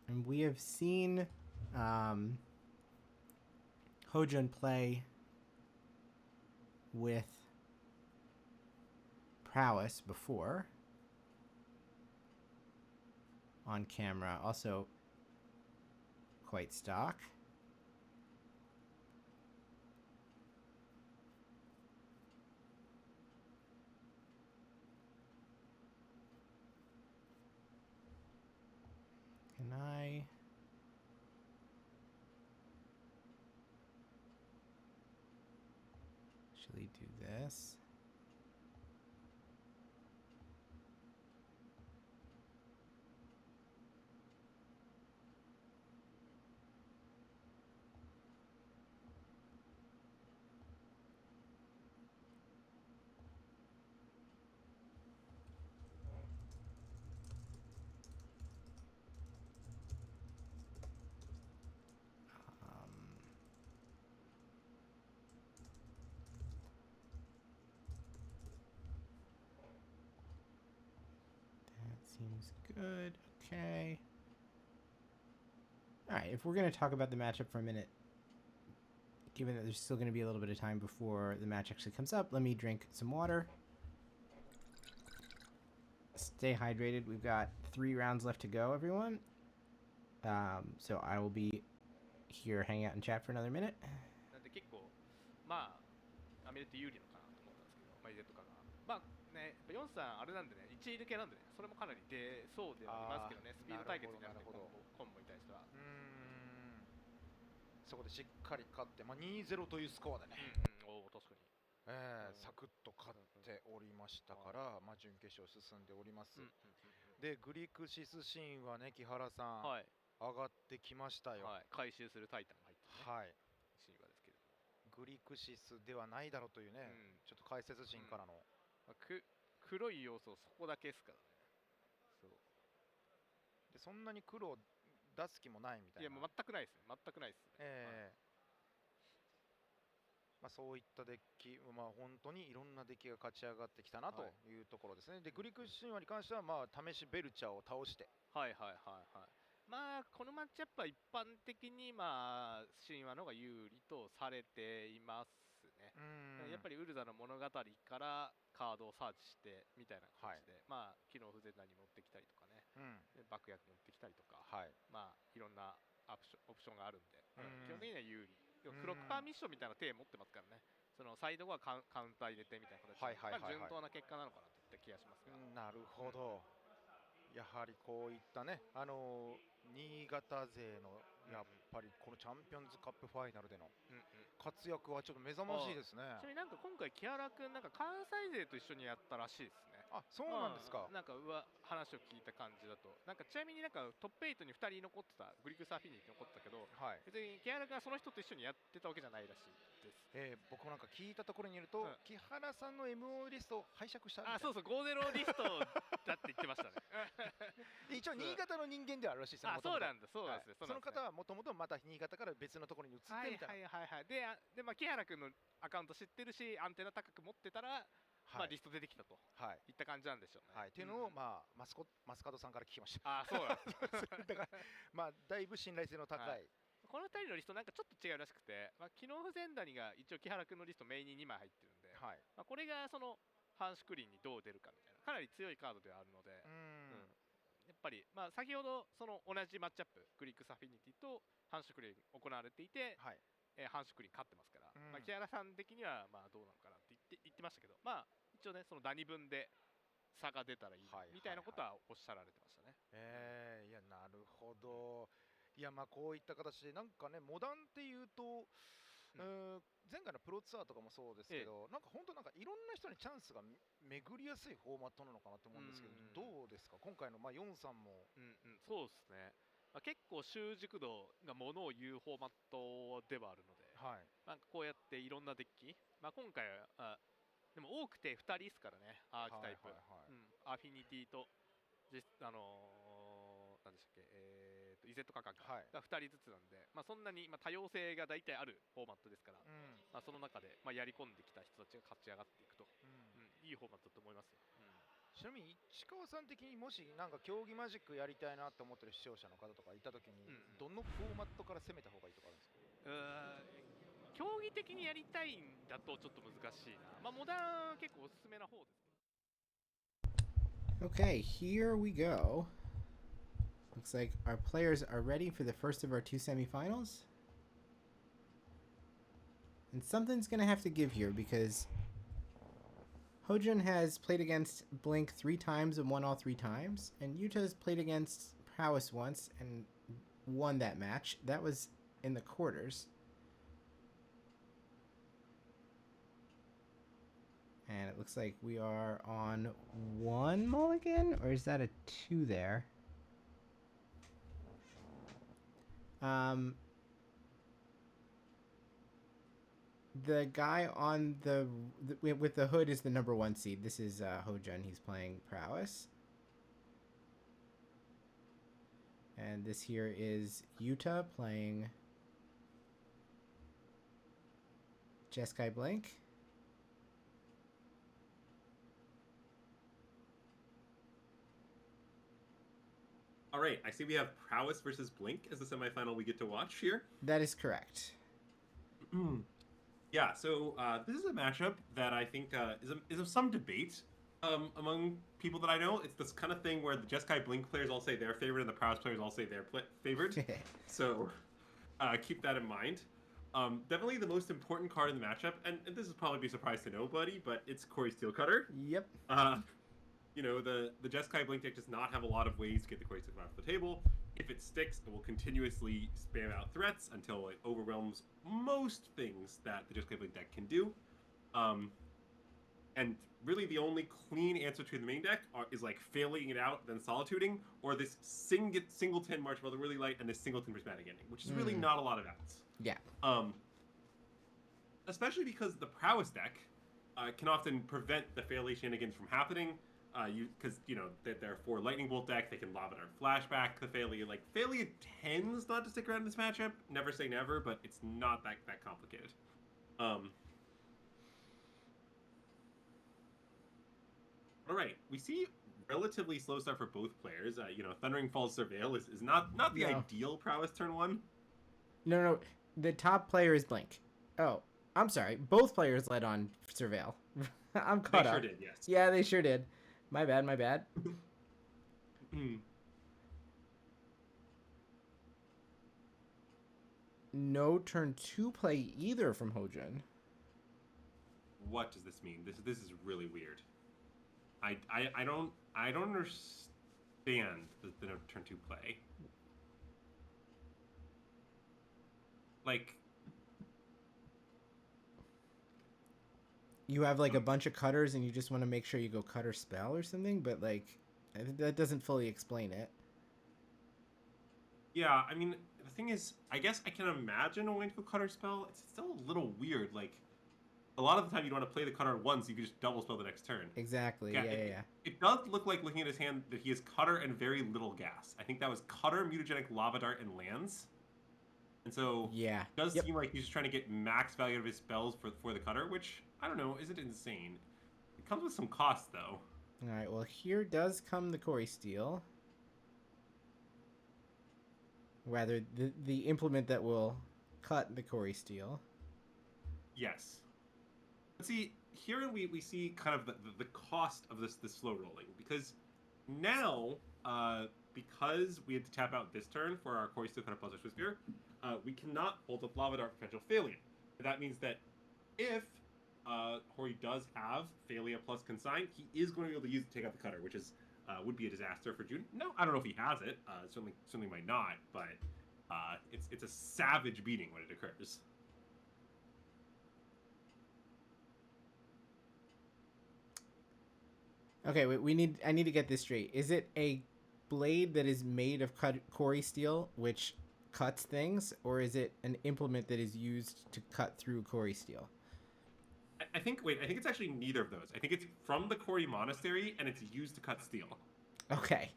And we have seen Hojun play with prowess before on camera, also quite stock. Can I actually do this? Seems good. Okay. All right, if we're going to talk about the matchup for a minute, given that there's still going to be a little bit of time before the match actually comes up, let me drink some water. Stay hydrated. We've got 3 rounds left to go, everyone. So I will be here hanging out and chat for another minute. なんで結構まあアメリカ有利のかなと思ったんですけど、マイゼットかがまあね、やっぱ4さんあれなんでね、1位抜けなんでね、それもかなり出そうではありますけどね、スピード対決になるのでコンボに対しては。そこでしっかり勝って、まあ、2-0というスコアでね、お確かに、サクッと勝っておりましたから、まあ、準決勝進んでおります。で、グリクシスシーンはね、木原さん、上がってきましたよ。回収するタイタンが入ってね、はい、シーンはですけどグリクシスではないだろうというね、ちょっと解説陣からの、黒い要素そこだけですからね。そうで、そんなに黒を出す気もないみたいな。いや、もう全くないですね、全くないですね。まあ、そういったデッキ、まあ、本当にいろんなデッキが勝ち上がってきたなというところですね。で、グリク神話に関しては、まあ、試しベルチャーを倒して。まあ、このマッチアップは一般的に、まあ、神話の方が有利とされていますね。やっぱりウルザの物語からカードをサーチしてみたいな感じで、まあ、機能不全なに持ってきたりとかね、爆薬持ってきたりとか、まあ、いろんなオプションがあるんで、基本的には有利。クロックパーミッションみたいな手持ってますからね。そのサイドはカウンター入れてみたいな形で、まあ順当な結果なのかなといった気がしますが。なるほど。やはりこういったね、新潟勢のやっぱりこのチャンピオンズカップファイナルでの活躍はちょっと目覚ましいですね。ちなみになんか今回木原君なんか関西勢と一緒にやったらしいですね。あ、そうなんですか。なんか話を聞いた感じだと、なんかちなみになんかトップ8に2人残ってた、グリクスアフィニティ残ってたけど、別に木原がその人と一緒にやってたわけじゃないらしいです。僕もなんか聞いたところによると、木原さんの MO リストを拝借したみたいな。あ、そうそう、5-0リストだって言ってましたね。で一応新潟の人間ではあるらしいですね。あ、そうなんだ、そうなんですね。その方はもともとまた新潟から別のところに移ってみたいな。で、まあ木原君のアカウント知ってるし、アンテナ高く持ってたら。まあリスト出てきたといった感じなんでしょうね。っていうのをまあマスカドさんから聞きました。あ、そうなんですだからまあだいぶ信頼性の高い。この2人のリストなんかちょっと違うらしくて、まあ昨日前段にが一応木原君のリストメインに2枚入ってるんで、まあこれがそのハンシュクリーンにどう出るかみたいなかなり強いカードではあるので、やっぱりまあ先ほどその同じマッチアップグリックスアフィニティとハンシュクリーン行われていて。ハンシュクリーン勝ってますから、まあ木原さん的にはまあどうなのかなって言ってましたけど、まあ一応ねそのダニ分で差が出たらいいみたいなことはおっしゃられてましたね。いやなるほど。いやまあこういった形でなんかねモダンっていうと、前回のプロツアーとかもそうですけど、なんか本当なんかいろんな人にチャンスが巡りやすいフォーマットなのかなと思うんですけど、どうですか今回のまあ4さんも。そうですね。結構習熟度がものを言うフォーマットではあるので、なんかこうやっていろんなデッキ、まあ、今回はでも多くて2人ですからね、アーキタイプ、アフィニティと何でしたっけ、イゼット価格が2人ずつなんで、まあ、そんなに多様性が大体あるフォーマットですから、まあ、その中でやり込んできた人たちが勝ち上がっていくと、いいフォーマットだと思いますよ。ちなみに市川さん的にもしなんか競技マジックやりたいなと思ってる視聴者の方とかいたときに、どのフォーマットから攻めた方がいいとかあるんですか？競技的にやりたいんだとちょっと難しいな。まあモダン結構おすすめな方です。Okay, here we go. Looks like our players are ready for the first of our 2 semifinals. And something's gonna have to give here because Hojun has played against Blink 3 times and won all 3 times, and Yuta's played against Prowess once and won that match. That was in the quarters. And it looks like we are on 1 mulligan, or is that a 2 there? The guy on with the hood is the number 1 seed. This is Hojun. He's playing Prowess. And this here is Yuta playing Jeskai Blink. All right, I see we have Prowess versus Blink as the semifinal we get to watch here. That is correct. Yeah, so this is a matchup that I think is of some debate among people that I know. It's this kind of thing where the Jeskai Blink players all say their favorite and the Prowess players all say their favorite. So keep that in mind. Definitely the most important card in the matchup, and this is probably be a surprise to nobody, but it's Corey Steelcutter. Yep. You know, the Jeskai Blink deck does not have a lot of ways to get the Corey Steelcutter off the table. If it sticks, it will continuously spam out threats until it overwhelms most things that the Jeskai Blink deck can do. And really the only clean answer to the main deck is like failing it out, then solituding, or this singleton March Brother really light and this singleton prismatic ending, which is really not a lot of outs. Yeah. Especially because the Prowess deck can often prevent the Fairly shenanigans from happening. Because you know they're 4 lightning bolt deck, they can lob it or flashback the Fairly. Like Fairly tends not to stick around in this matchup. Never say never, but it's not that complicated. All right, we see relatively slow start for both players. You know, Thundering Falls Surveil is not the ideal Prowess turn 1. No, the top player is Blink. Oh, I'm sorry. Both players led on Surveil. I'm caught up. They sure did, yes. Yeah, they sure did. My bad. No turn 2 play either from Hojun. What does this mean? This is really weird. I don't understand the no turn 2 play. Like you have like a bunch of cutters and you just want to make sure you go cutter spell or something, but like that doesn't fully explain it. Yeah, I mean, the thing is, I guess I can imagine a way to go cutter spell. It's still a little weird. Like, a lot of the time you want to play the cutter once, you can just double spell the next turn. Exactly, yeah. It does look like, looking at his hand, that he has cutter and very little gas. I think that was cutter, mutagenic, lava dart, and lands. And so, yeah, it does seem like he's just trying to get max value out of his spells for the cutter, which, I don't know, isn't insane. It comes with some cost, though. Alright, well, here does come the Quarry Steel. Rather, the implement that will cut the Quarry Steel. Yes. But see, here we see kind of the cost of this slow rolling. Because now, because we had to tap out this turn for our Quarry Steel Cutter plus our Swiss Spear, we cannot hold up Lava Dart potential Failure. That means that if Hori does have Failure plus Consign, he is going to be able to use it to take out the Cutter, which is would be a disaster for June. No, I don't know if he has it. Certainly might not, but it's a savage beating when it occurs. Okay, wait, I need to get this straight. Is it a blade that is made of Quarry Steel, which cuts things, or is it an implement that is used to cut through Quarry Steel? I think it's actually neither of those. I think it's from the Quarry Monastery, and it's used to cut steel. Okay.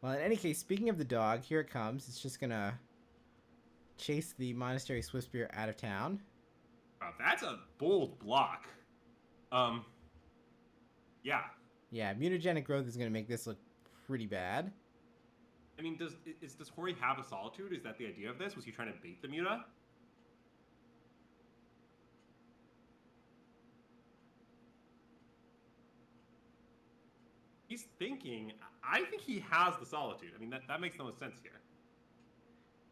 Well, in any case, speaking of the dog, here it comes. It's just gonna chase the Monastery Swiss Spear out of town. Wow, that's a bold block. Yeah. Yeah, mutagenic growth is gonna make this look pretty bad. I mean, does Hori have a Solitude? Is that the idea of this? Was he trying to bait the Muta? He's thinking. I think he has the Solitude. I mean, that makes the most sense here.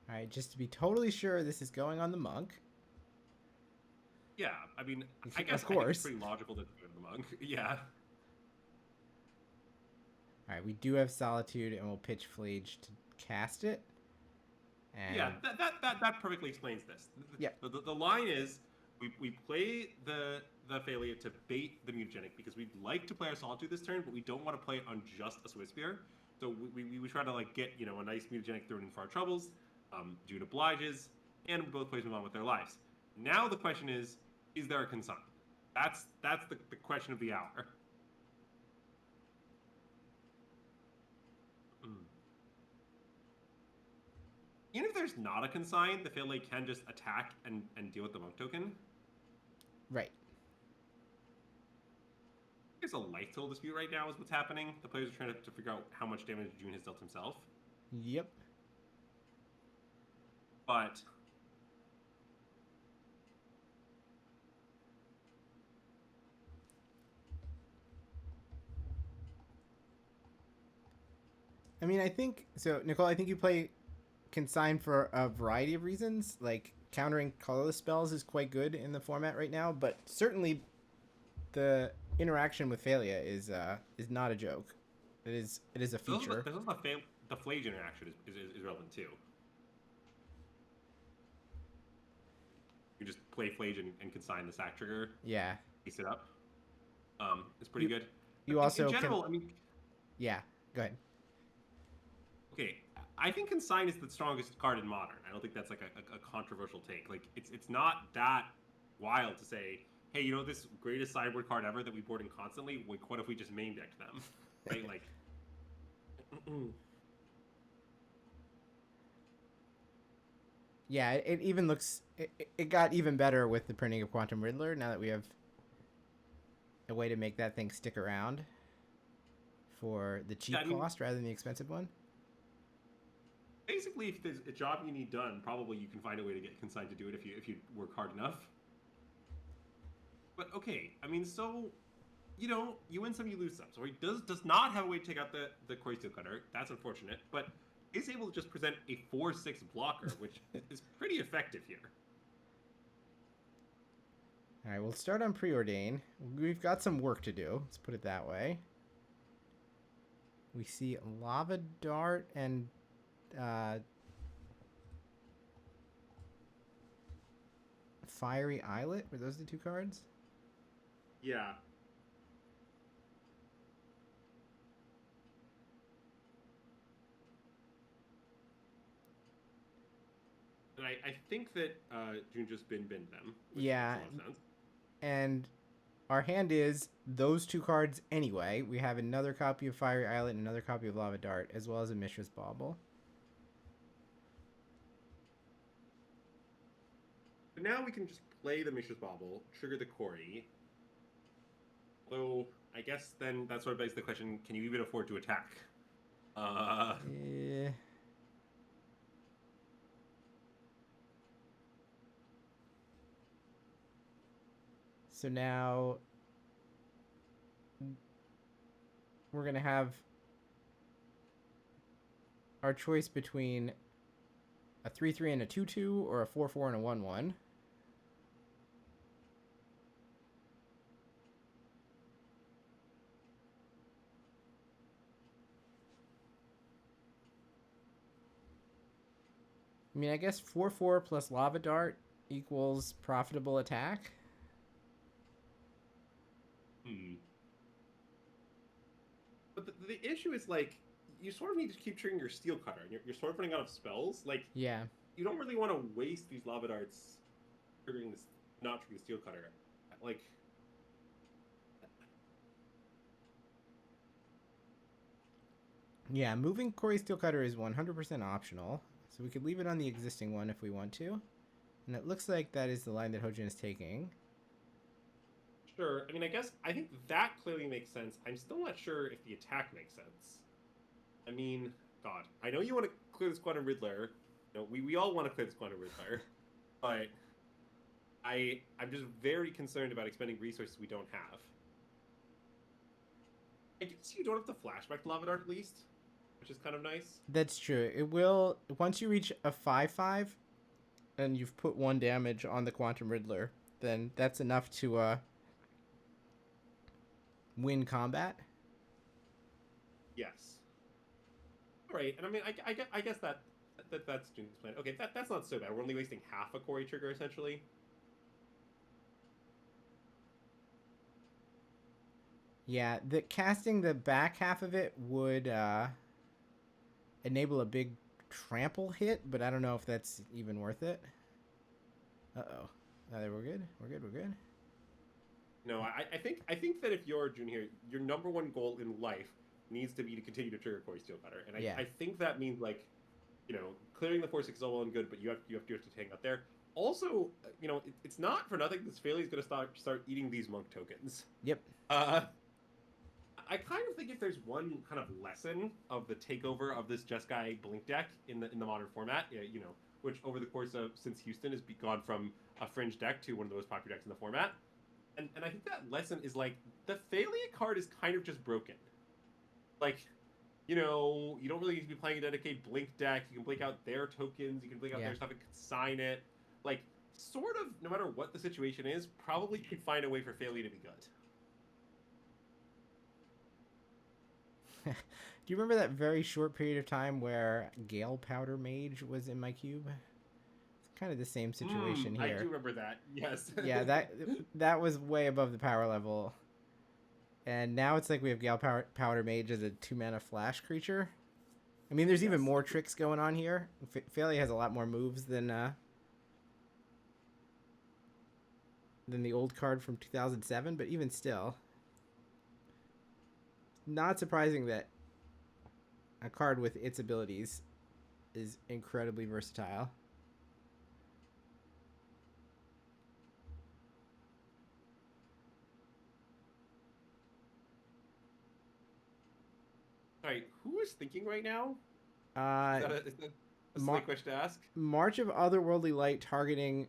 All right, just to be totally sure, this is going on the monk. Yeah, I mean, I guess of course. It's pretty logical to do it to the monk. Yeah. All right, we do have Solitude, and we'll pitch Flage to cast it. And yeah, that perfectly explains this. Yeah. The line is, we play the Failure to bait the mutagenic because we'd like to play our Solitude this turn, but we don't want to play it on just a Swiss Spear. So we try to like get a nice mutagenic thrown in for our troubles. June obliges, and both players move on with their lives. Now the question is there a consign? That's the question of the hour. Even if there's not a consign, the Failure can just attack and deal with the monk token. Right. There's a life total dispute right now is what's happening. The players are trying to figure out how much damage June has dealt himself. Yep. But I mean, I think so, Nicole. I think you play Consign for a variety of reasons. Like countering colorless spells is quite good in the format right now, but certainly the interaction with Failure is not a joke. It is a feature. There's also the Flage interaction is relevant too. You just play Flage and consign the sack trigger. Yeah. Piece it up. It's pretty good. You also in general, I mean. Yeah. Go ahead. Okay, I think Consign is the strongest card in Modern. I don't think that's like a controversial take. Like it's not that wild to say, hey, this greatest sideboard card ever that we board in constantly. Like, what if we just main decked them, right? Like. Yeah, it even looks. It got even better with the printing of Quantum Riddler. Now that we have a way to make that thing stick around for the cheap cost rather than the expensive one. Basically, if there's a job you need done, probably you can find a way to get Consign to do it if you work hard enough. But okay, I mean, so you win some, you lose some. So he does not have a way to take out the Quarry Steel Cutter. That's unfortunate, but is able to just present a 4/6 blocker, which is pretty effective here. All right, we'll start on Preordain. We've got some work to do. Let's put it that way. We see Lava Dart and Fiery Islet? Were those the two cards? Yeah. And I think that June just bin them. Yeah. And our hand is those two cards anyway. We have another copy of Fiery Islet and another copy of Lava Dart, as well as a Mishra's Bauble. But now we can just play the Mishra's Bauble, trigger the Kori. Although, I guess then that sort of begs the question, can you even afford to attack? Yeah. So now we're going to have our choice between a 3/3 and a 2/2 or a 4/4 and a 1/1. I mean, I guess 4/4 plus Lava Dart equals profitable attack. But the issue is, like, you sort of need to keep triggering your Steel Cutter. And you're sort of running out of spells. Like, yeah, you don't really want to waste these Lava Darts triggering this, not triggering the Steel Cutter. Like, yeah, moving Kori Steel Cutter is 100% optional. So we could leave it on the existing one if we want to. And it looks like that is the line that Hojin is taking. Sure. I mean, I think that clearly makes sense. I'm still not sure if the attack makes sense. I mean, God, I know you want to clear this Quantum Riddler. You know, we all want to clear this Quantum Riddler. But I'm just very concerned about expending resources we don't have. I guess you don't have to flashback to Lava Dart at least, which is kind of nice. That's true. It will, once you reach a 5/5 and you've put 1 damage on the Quantum Riddler, then that's enough to win combat. Yes. All right, and I mean, I guess that's June's plan. Okay, that's not so bad. We're only wasting half a Kori trigger essentially. Yeah, casting the back half of it would enable a big trample hit, but I don't know if that's even worth it. Uh-oh. We're good. We're good. No, I think that if you're June here, your number one goal in life needs to be to continue to trigger Kori Steel Cutter, and I think that means, like, you know, clearing the 4/6 is all well and good, but you have to hang out there. Also, you know, it's not for nothing this Failey is going to start eating these monk tokens. Yep. I kind of think if there's one kind of lesson of the takeover of this Jeskai Blink deck in the modern format, you know, which over the course of since Houston has gone from a fringe deck to one of the most popular decks in the format. And I think that lesson is, like, the Failey card is kind of just broken. Like, you know, you don't really need to be playing a dedicated Blink deck. You can blink out their tokens. You can blink out their stuff and consign it. Like, sort of, no matter what the situation is, probably could find a way for Failey to be good. Do you remember that very short period of time where Gale Powder Mage was in my cube? It's kind of the same situation here. I do remember that, yes. Yeah, that was way above the power level. And now it's like we have Gale Powder Mage as a 2-mana flash creature. I mean, there's even more tricks going on here. Failey has a lot more moves than the old card from 2007, but even still. Not surprising that a card with its abilities is incredibly versatile. Alright, who is thinking right now? Is that a silly question to ask? March of Otherworldly Light targeting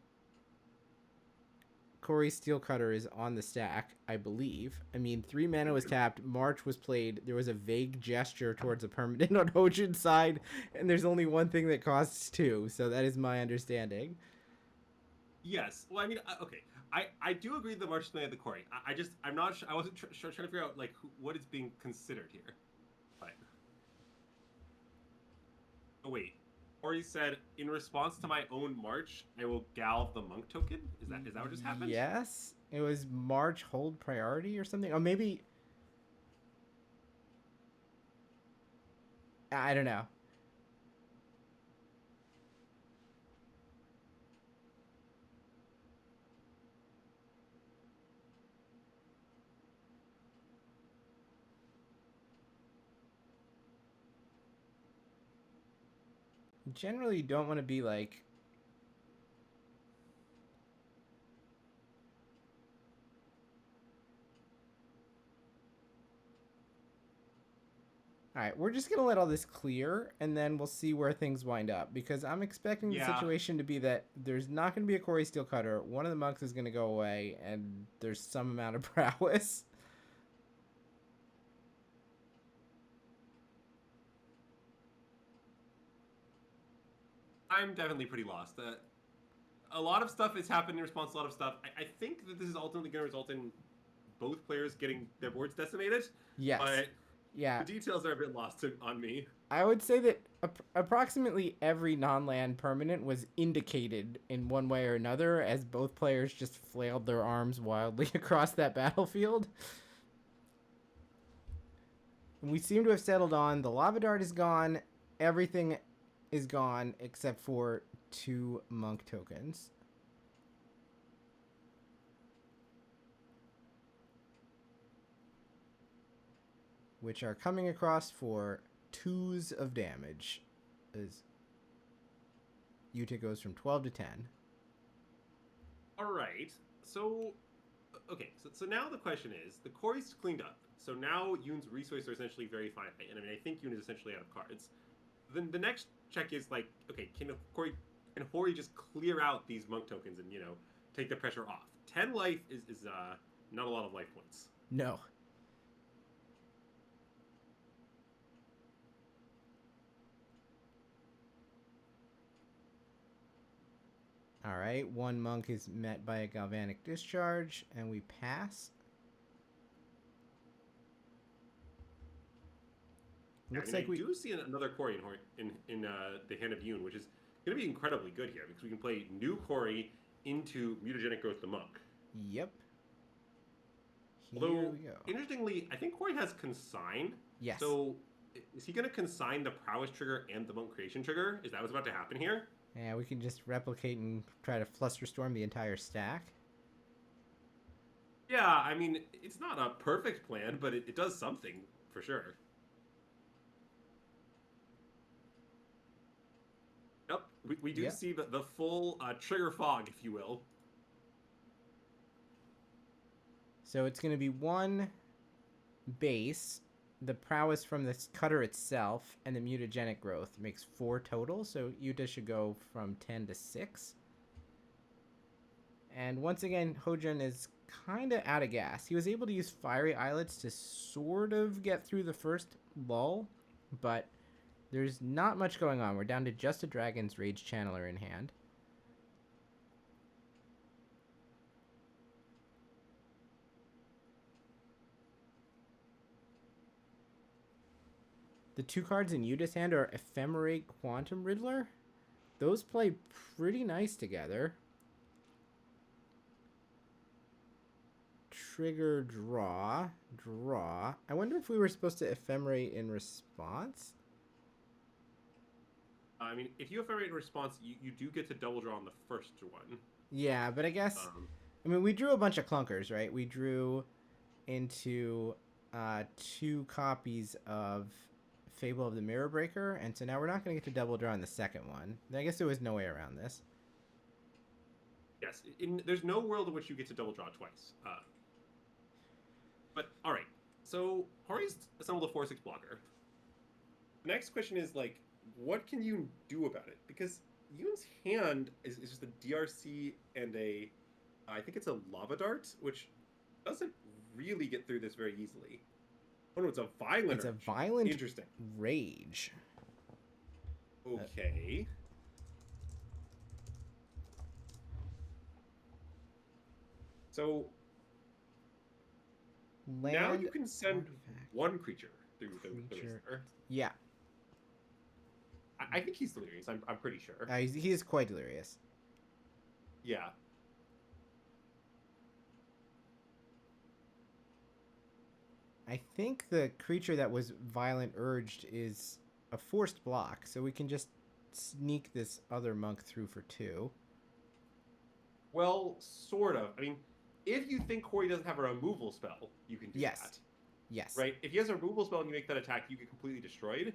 Kori Steel Cutter is on the stack, I believe. I mean, 3 mana was tapped, March was played, there was a vague gesture towards a permanent on Hojin's side, and there's only one thing that costs 2, so that is my understanding. Yes. Well, I mean, okay. I do agree that March is playing at the Kori. I'm not sure, I wasn't trying to figure out, like, what is being considered here. But... Oh, wait. Hori said, in response to my own march, I will galve the monk token. Is that what just happened? Yes. It was March hold priority or something. Oh, maybe... I don't know. Generally, you don't want to be like... Alright, we're just going to let all this clear, and then we'll see where things wind up. Because I'm expecting the situation to be that there's not going to be a Quarry Steel Cutter, one of the monks is going to go away, and there's some amount of prowess. I'm definitely pretty lost. A lot of stuff has happened in response to a lot of stuff. I think that this is ultimately going to result in both players getting their boards decimated. Yes. But yeah. The details are a bit lost on me. I would say that approximately every non-land permanent was indicated in one way or another as both players just flailed their arms wildly across that battlefield. And we seem to have settled on the Lava Dart is gone, everything is gone except for 2 monk tokens. Which are coming across for 2s of damage as Yuta goes from 12 to 10. Alright, so okay, so now the question is, the Quarry's cleaned up, so now Yoon's resources are essentially very finite, and I mean I think Yoon is essentially out of cards. Then the next check is like, okay, can Hori just clear out these monk tokens and, you know, take the pressure off? 10 life is not a lot of life points. No. All right, 1 monk is met by a galvanic discharge, and we pass. Looks like we do see another Quarry in the hand of Yoon, which is going to be incredibly good here because we can play new Quarry into Mutagenic Growth the Monk. Yep. Although, interestingly, I think Quarry has Consign. Yes. So, is he going to consign the Prowess trigger and the Monk Creation trigger? Is that what's about to happen here? Yeah, we can just replicate and try to Flusterstorm the entire stack. Yeah, I mean, it's not a perfect plan, but it does something, for sure. Yep, we do see the full trigger fog, if you will. So it's going to be 1 base, the prowess from the cutter itself, and the mutagenic growth makes 4 total. So Yuta should go from 10 to 6. And once again, Hojun is kind of out of gas. He was able to use Fiery Islets to sort of get through the first lull, but there's not much going on. We're down to just a Dragon's Rage Channeler in hand. The 2 cards in Yuta's hand are Ephemerate Quantum Riddler. Those play pretty nice together. Trigger, draw. I wonder if we were supposed to Ephemerate in response? I mean, if you Ephemerate in response, you do get to double draw on the first one. Yeah, but I guess... I mean, we drew a bunch of clunkers, right? We drew into 2 copies of Fable of the Mirror Breaker, and so now we're not going to get to double draw on the second one. I guess there was no way around this. Yes, there's no world in which you get to double draw twice. But, alright, so Hori's assembled a 4/6 blocker. The next question is, like, what can Yoon do about it? Because Yoon's hand is just a DRC and I think it's a Lava Dart, which doesn't really get through this very easily. Oh no, it's a Violent It's a Violent Interesting. Rage. Okay. So now you can send one creature through the Razor. Yeah. I think he's delirious. I'm pretty sure. He is quite delirious. Yeah. I think the creature that was violent urged is a forced block, so we can just sneak this other monk through for 2. Well, sort of. I mean, if you think Hori doesn't have a removal spell, you can do that. Yes. Right? If he has a removal spell and you make that attack, you get completely destroyed.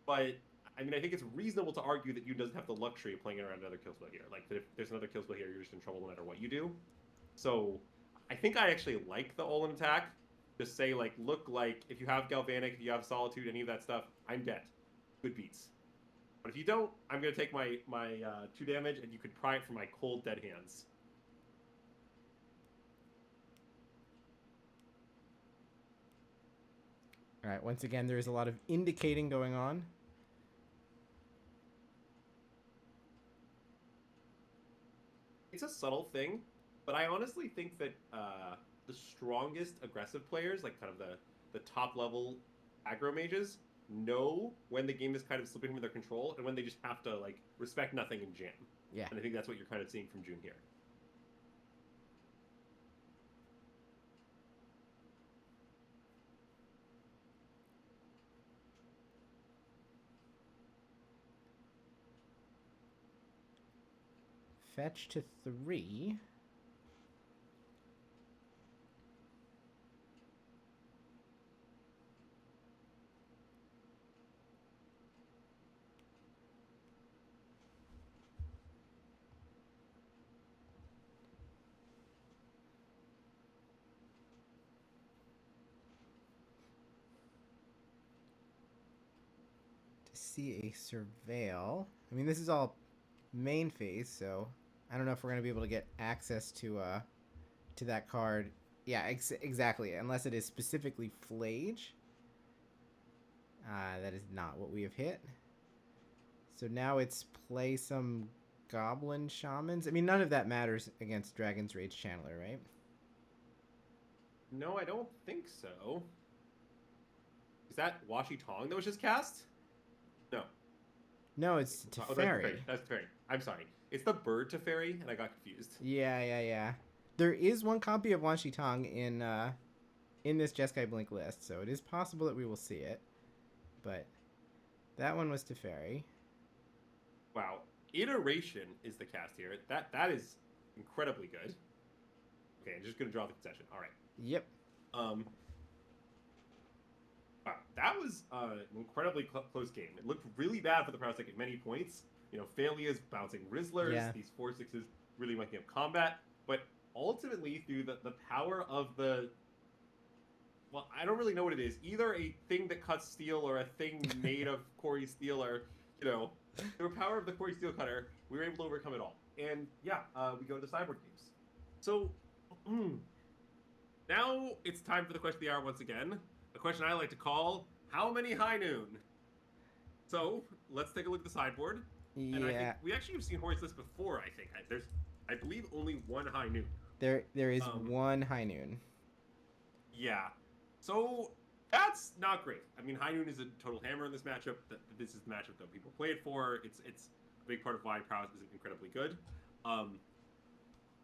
But, I mean, I think it's reasonable to argue that Yoon doesn't have the luxury of playing around another kill spell here. Like, that if there's another kill spell here, you're just in trouble no matter what you do. So, I think I actually like the all-in attack. Just say, like, look, like, if you have Galvanic, if you have Solitude, any of that stuff, I'm dead. Good beats. But if you don't, I'm going to take my 2 damage, and you could pry it from my cold, dead hands. All right, once again, there is a lot of indicating going on. It's a subtle thing, but I honestly think that the strongest aggressive players, like kind of the top level aggro mages, know when the game is kind of slipping from their control and when they just have to like respect nothing and jam. Yeah. And I think that's what you're kind of seeing from June here. Fetch to 3. To see a surveil. I mean, this is all main phase, so I don't know if we're going to be able to get access to that card. Yeah, exactly. Unless it is specifically Flage. That is not what we have hit. So now it's play some Goblin Shamans. I mean, none of that matters against Dragon's Rage Channeler, right? No, I don't think so. Is that Washi Tong that was just cast? No. No, it's Teferi. That's Teferi. I'm sorry. It's the bird Teferi, and I got confused. Yeah. There is one copy of Wan Shi Tong in this Jeskai Blink list, so it is possible that we will see it. But that one was Teferi. Wow. Iteration is the cast here. That is incredibly good. Okay, I'm just going to draw the concession. All right. Yep. Wow, that was an incredibly close game. It looked really bad for the Prowess Deck at many points. You know, Phalia's bouncing Rizzlers, these 4/6s really making up combat. But ultimately, through the power of the... Well, I don't really know what it is. Either a thing that cuts steel or a thing made of Quarry Steel or, you know, the power of the Quarry Steel Cutter, we were able to overcome it all. And yeah, we go to the Cyborg games. So, now it's time for the question of the hour once again. A question I like to call, how many High Noon? So, let's take a look at the sideboard. Yeah. And I think we actually have seen Hori's list before, I think. There's, I believe, only one High Noon. There is one High Noon. Yeah. So, that's not great. I mean, High Noon is a total hammer in this matchup. This is the matchup that people play it for. It's a big part of why Prowess is incredibly good.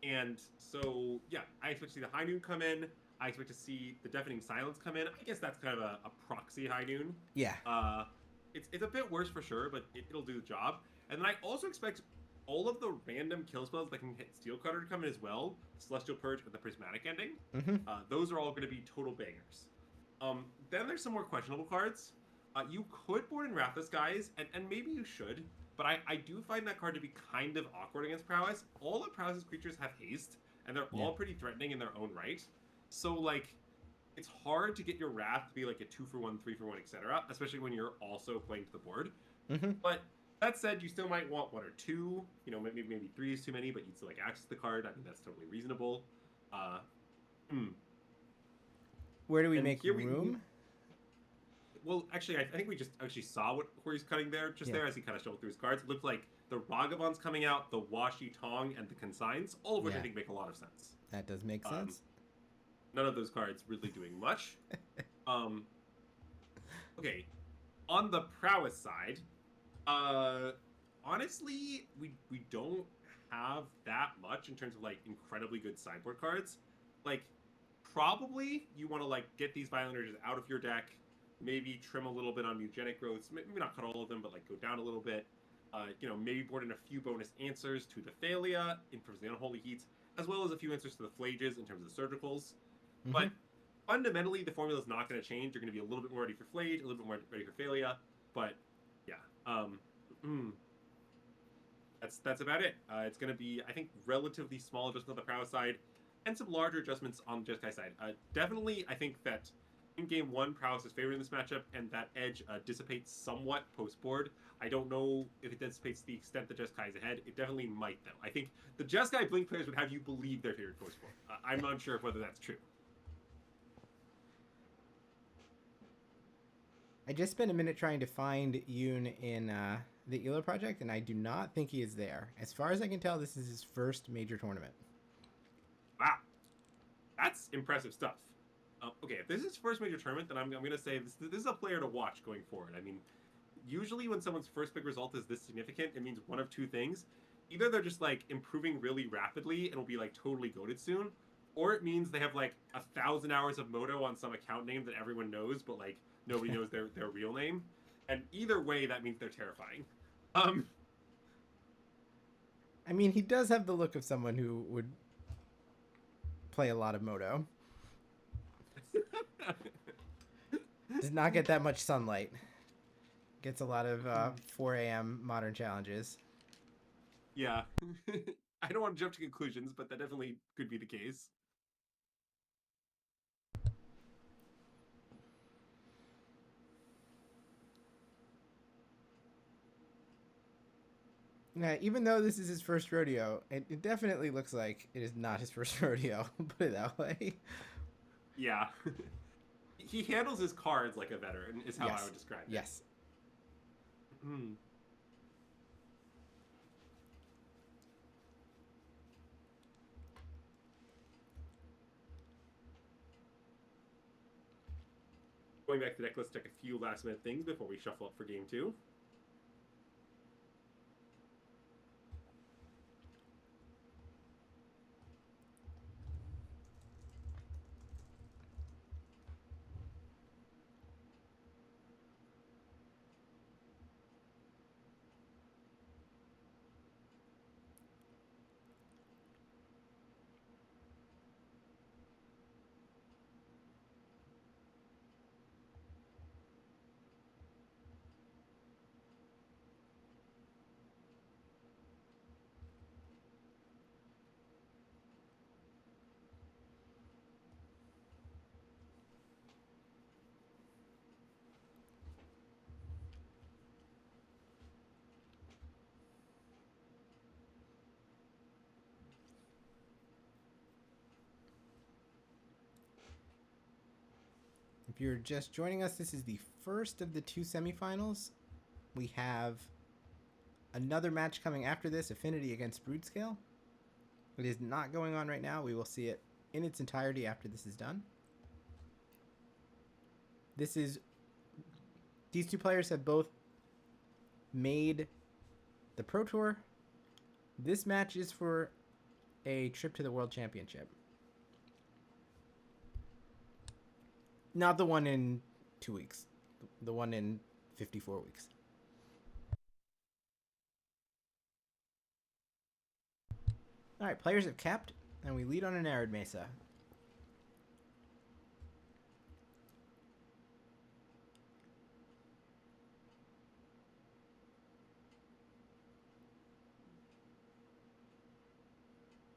And so, yeah, I expect to see the High Noon come in. I expect to see the Deafening Silence come in. I guess that's kind of a proxy High Noon. Yeah. It's a bit worse for sure, but it'll do the job. And then I also expect all of the random kill spells that can hit Steel Cutter to come in as well. Celestial Purge and the Prismatic Ending. Those are all going to be total bangers. Then there's some more questionable cards. You could board in Wrathless Guys, and maybe you should, but I do find that card to be kind of awkward against Prowess. All of Prowess's creatures have haste, and they're all pretty threatening in their own right. So, like, it's hard to get your Wrath to be like a 2-for-1, 3-for-1, etc., especially when you're also playing to the board. But that said, you still might want 1 or 2. You know, maybe 3 is too many, but you'd still like access the card. I think that's totally reasonable. Where do we make room? Well, actually, I think we just actually saw what Hori's cutting there, there as he kind of showed through his cards. It looked like the Ragavon's coming out, the Washi Tong, and the Consigns, all of which I think make a lot of sense. That does make sense. None of those cards really doing much. Okay, on the Prowess side, Honestly, we don't have that much in terms of like incredibly good sideboard cards. Like, probably you want to like get these Violent Urges out of your deck, maybe trim a little bit on Mutagenic Growths, maybe not cut all of them, but like go down a little bit. You know, maybe board in a few bonus answers to the Thalia in terms of the Unholy Heats, as well as a few answers to the Phlages in terms of the Surgicals. But fundamentally, the formula is not going to change. You're going to be a little bit more ready for Phlage, a little bit more ready for Thalia, but yeah. That's about it. It's going to be, I think, relatively small adjustments on the Prowess side, and some larger adjustments on the Jeskai side. Definitely, I think that in Game 1, Prowess is favoring this matchup, and that edge dissipates somewhat post-board. I don't know if it dissipates to the extent that Jeskai is ahead. It definitely might, though. I think the Jeskai Blink players would have you believe they're favored post-board. I'm not sure whether that's true. I just spent a minute trying to find Yoon in the ELO project, and I do not think he is there. As far as I can tell, this is his first major tournament. Wow. That's impressive stuff. Okay, if this is his first major tournament, then I'm going to say this is a player to watch going forward. I mean, usually when someone's first big result is this significant, it means one of two things. Either they're just, like, improving really rapidly and will be, like, totally goated soon, or it means they have, like, 1,000 hours of Moto on some account name that everyone knows, but, like, nobody knows their real name. And either way, that means they're terrifying. I mean, he does have the look of someone who would play a lot of Moto. Does not get that much sunlight. Gets a lot of 4 a.m. modern challenges. Yeah. I don't want to jump to conclusions, but that definitely could be the case. Yeah, even though this is his first rodeo, it definitely looks like it is not his first rodeo. Put it that way. Yeah. He handles his cards like a veteran, is how I would describe it. Yes. Going back to the deck, let's check a few last minute things before we shuffle up for Game 2. If you're just joining us, this is the first of the 2 semifinals. We have another match coming after this, Affinity against Broodscale. It is not going on right now. We will see it in its entirety after this is done. These two players have both made the Pro Tour. This match is for a trip to the World Championship. Not the one in 2 weeks. The one in 54 weeks. Alright, players have kept, and we lead on an Arid Mesa.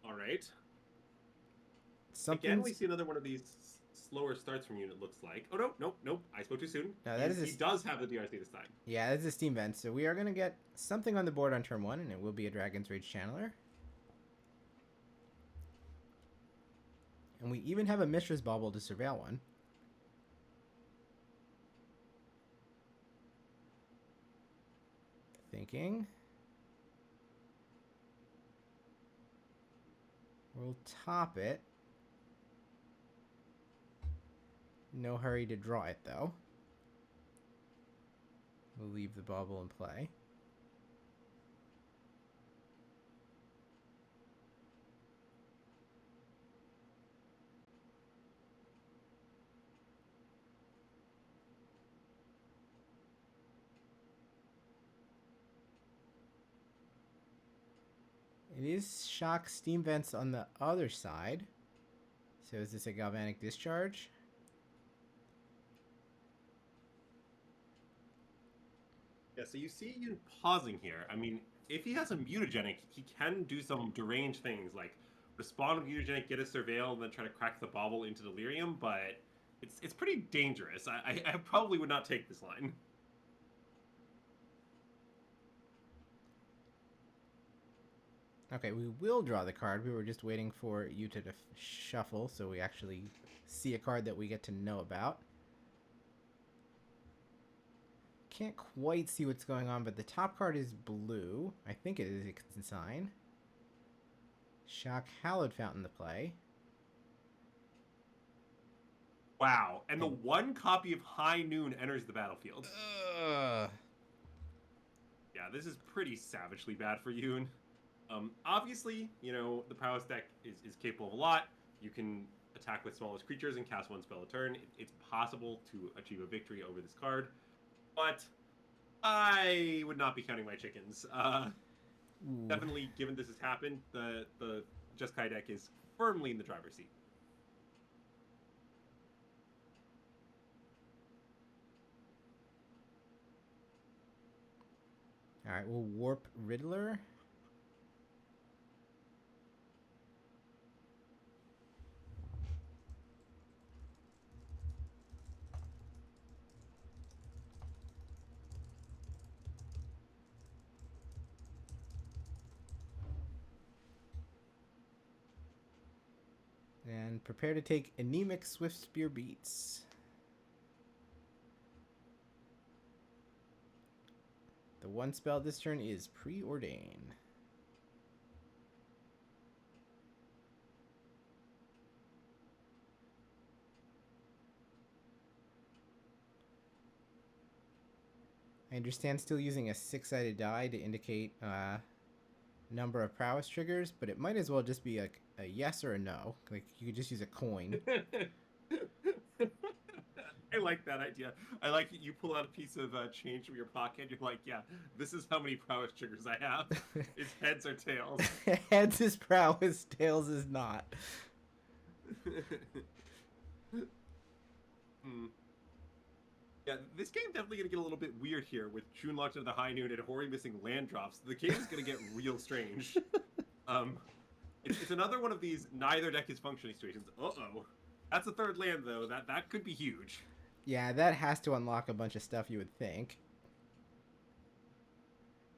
Alright. Again, we see another one of these slower starts from you, it looks like. Oh, nope. I spoke too soon. No, that he does have the DRC this time. Yeah, that's a Steam Vent. So we are going to get something on the board on turn 1, and it will be a Dragon's Rage Channeler. And we even have a Mishra's Bauble to surveil one. Thinking. We'll top it. No hurry to draw it, though. We'll leave the bauble in play. It is shock steam vents on the other side. So is this a galvanic discharge? Yeah, so you see Yun pausing here. I mean, if he has a mutagenic, he can do some deranged things like respond to mutagenic, get a surveil, and then try to crack the bauble into delirium, but it's pretty dangerous. I probably would not take this line. Okay, we will draw the card. We were just waiting for Yuta to shuffle, so we actually see a card that we get to know about. Can't quite see what's going on, but the top card is blue. I think it is a consign. Shock Hallowed Fountain to play. Wow, and the one copy of High Noon enters the battlefield. Yeah, this is pretty savagely bad for Yun. Obviously, you know, the prowess deck is capable of a lot. You can attack with smallest creatures and cast one spell a turn. It's possible to achieve a victory over this card, but I would not be counting my chickens. Definitely, given this has happened, the Jeskai deck is firmly in the driver's seat. All right, we'll warp Riddler. And prepare to take Anemic Swift Spear Beats. The one spell this turn is Preordain. I understand still using a 6-sided die to indicate number of prowess triggers, but it might as well just be like a yes or a no. Like you could just use a coin. I like that idea. I like you pull out a piece of change from your pocket. You're like, yeah, this is how many prowess triggers I have. It's heads or tails. Heads is prowess, tails is not. Yeah, this game definitely going to get a little bit weird here with June locked into the High Noon and Hori missing land drops. The game is going to get real strange. It's another one of these neither deck is functioning situations. Uh-oh. That's a third land, though. That could be huge. Yeah, that has to unlock a bunch of stuff, you would think.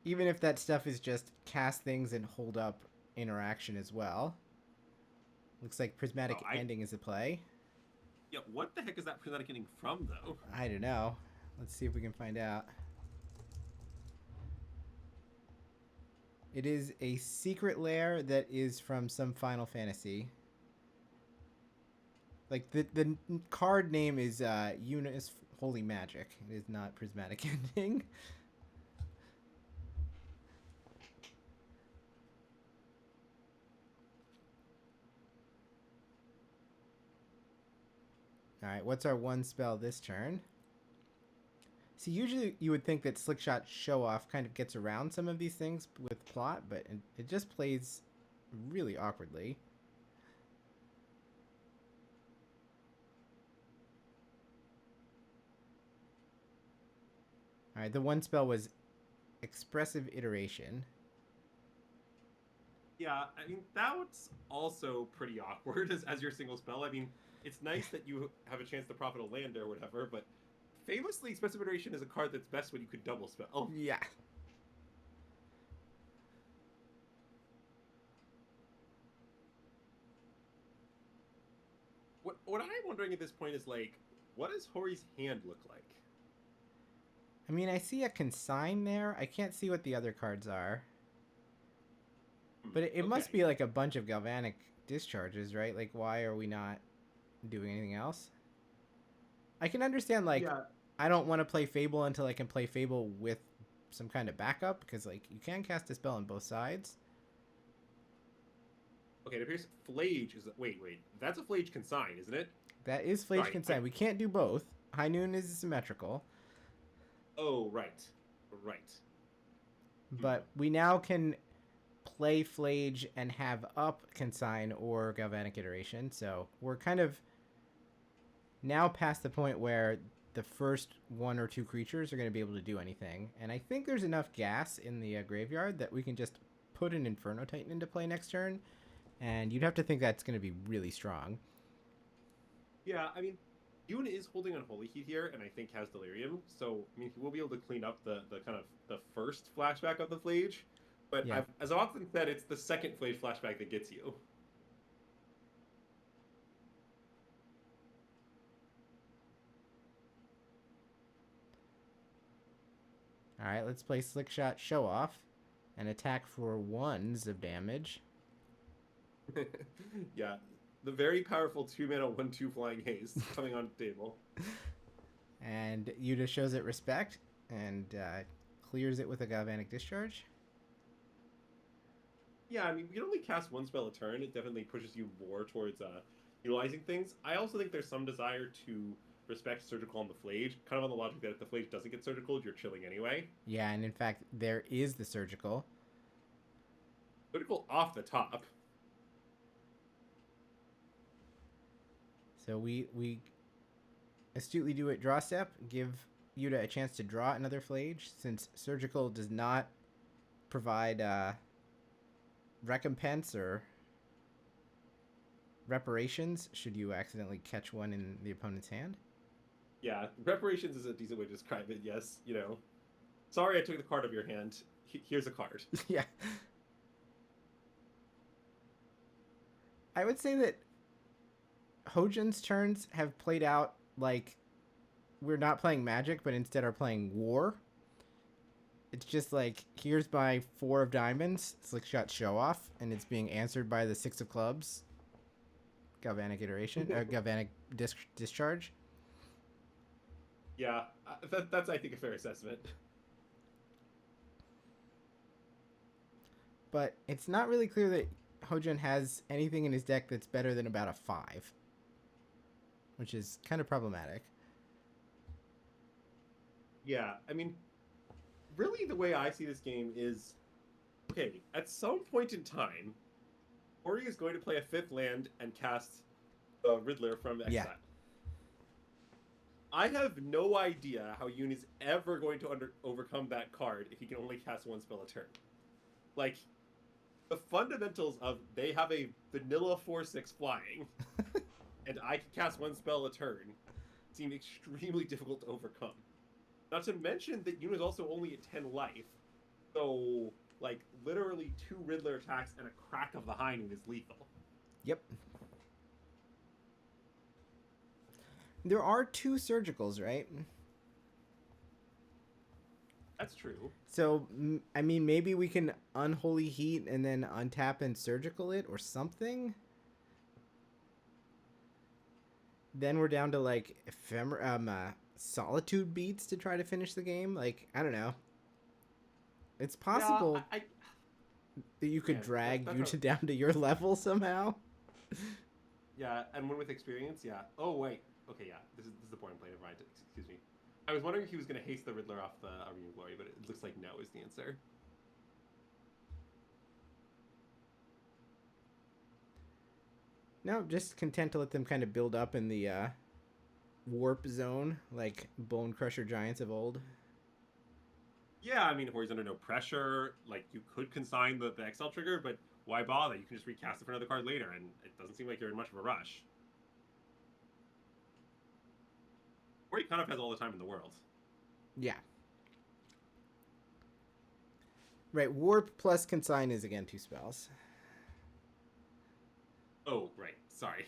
Even if that stuff is just cast things and hold up interaction as well. Looks like Prismatic Ending is a play. Yeah, what the heck is that Prismatic Ending from, though? I don't know. Let's see if we can find out. It is a secret lair that is from some Final Fantasy. Like, the card name is Unis Holy Magic. It is not Prismatic Ending. Alright, what's our one spell this turn? See, usually you would think that Slickshot Show Off kind of gets around some of these things with plot, but it just plays really awkwardly. Alright, the one spell was Expressive Iteration. Yeah, I mean, that's also pretty awkward as your single spell. I mean, it's nice that you have a chance to profit a land or whatever, but famously, Expressive Iteration is a card that's best when you could double spell. Yeah. What I'm wondering at this point is, like, what does Hori's hand look like? I mean, I see a consign there. I can't see what the other cards are. But it must be like a bunch of galvanic discharges, right? Like, why are we not doing anything else? I can understand, like, I don't want to play Fable until I can play Fable with some kind of backup, because, like, you can cast a spell on both sides. Okay, it appears Flage is... Wait. That's a Flage consign, isn't it? That is Flage consign. We can't do both. High Noon is symmetrical. Oh, right. But we now can play Flage and have up Consign or Galvanic Iteration. So we're kind of now past the point where the first 1 or 2 creatures are going to be able to do anything. And I think there's enough gas in the graveyard that we can just put an Inferno Titan into play next turn. And you'd have to think that's going to be really strong. Yeah, I mean, Yoon is holding Unholy Heat here, and I think has Delirium. So, I mean, he will be able to clean up the kind of the first flashback of the Flage. But yeah. As I've often said, it's the second Flage flashback that gets you. All right, let's play Slick Shot Show Off and attack for 1s of damage. Yeah, the very powerful 2-mana 1/2 Flying Haste coming on the table. And Yuta shows it respect and clears it with a Galvanic Discharge. Yeah, I mean, we can only cast 1 spell a turn. It definitely pushes you more towards utilizing things. I also think there's some desire to respect Surgical on the Flage, kind of on the logic that if the Flage doesn't get Surgical, you're chilling anyway. Yeah, and in fact, there is the Surgical. Surgical off the top. So we astutely do it draw step, give Yuta a chance to draw another Flage, since Surgical does not provide recompense or reparations should you accidentally catch one in the opponent's hand. Yeah, reparations is a decent way to describe it, yes. You know, sorry I took the card of your hand. Here's a card. Yeah. I would say that Hojin's turns have played out like we're not playing Magic, but instead are playing War. It's just like, here's my 4 of diamonds, Slick Shot Show Off, and it's being answered by the 6 of clubs, Galvanic Iteration, Galvanic Discharge. Yeah, that's, I think, a fair assessment. But it's not really clear that Hojin has anything in his deck that's better than about a 5, which is kind of problematic. Yeah, I mean, really the way I see this game is, okay, at some point in time, Hori is going to play a 5th land and cast Riddler from Exile. Yeah. I have no idea how Yoon is ever going to overcome that card if he can only cast 1 spell a turn. Like, the fundamentals of they have a vanilla 4/6 flying, and I can cast 1 spell a turn, seem extremely difficult to overcome. Not to mention that Yoon is also only at 10 life, so, like, literally 2 Riddler attacks and a crack of the Hind is lethal. Yep. There are 2 Surgicals, right? That's true. So, I mean, maybe we can Unholy Heat and then untap and Surgical it or something? Then we're down to, like, Solitude Beats to try to finish the game. Like, I don't know. It's possible that you could drag Yuta down to your level somehow. Yeah, and one with experience, yeah. Oh, wait. Okay, yeah. This is the point I'm playing. Right. Excuse me. I was wondering if he was going to haste the Riddler off the Arena of Glory, but it looks like no is the answer. No, just content to let them kind of build up in the warp zone, like Bone Crusher Giants of old. Yeah, I mean, Hori's under no pressure. Like, you could consign the Exile trigger, but why bother? You can just recast it for another card later, and it doesn't seem like you're in much of a rush. Hori kind of has all the time in the world. Yeah. Right, Warp plus Consign is, again, 2 spells. Oh, right. Sorry.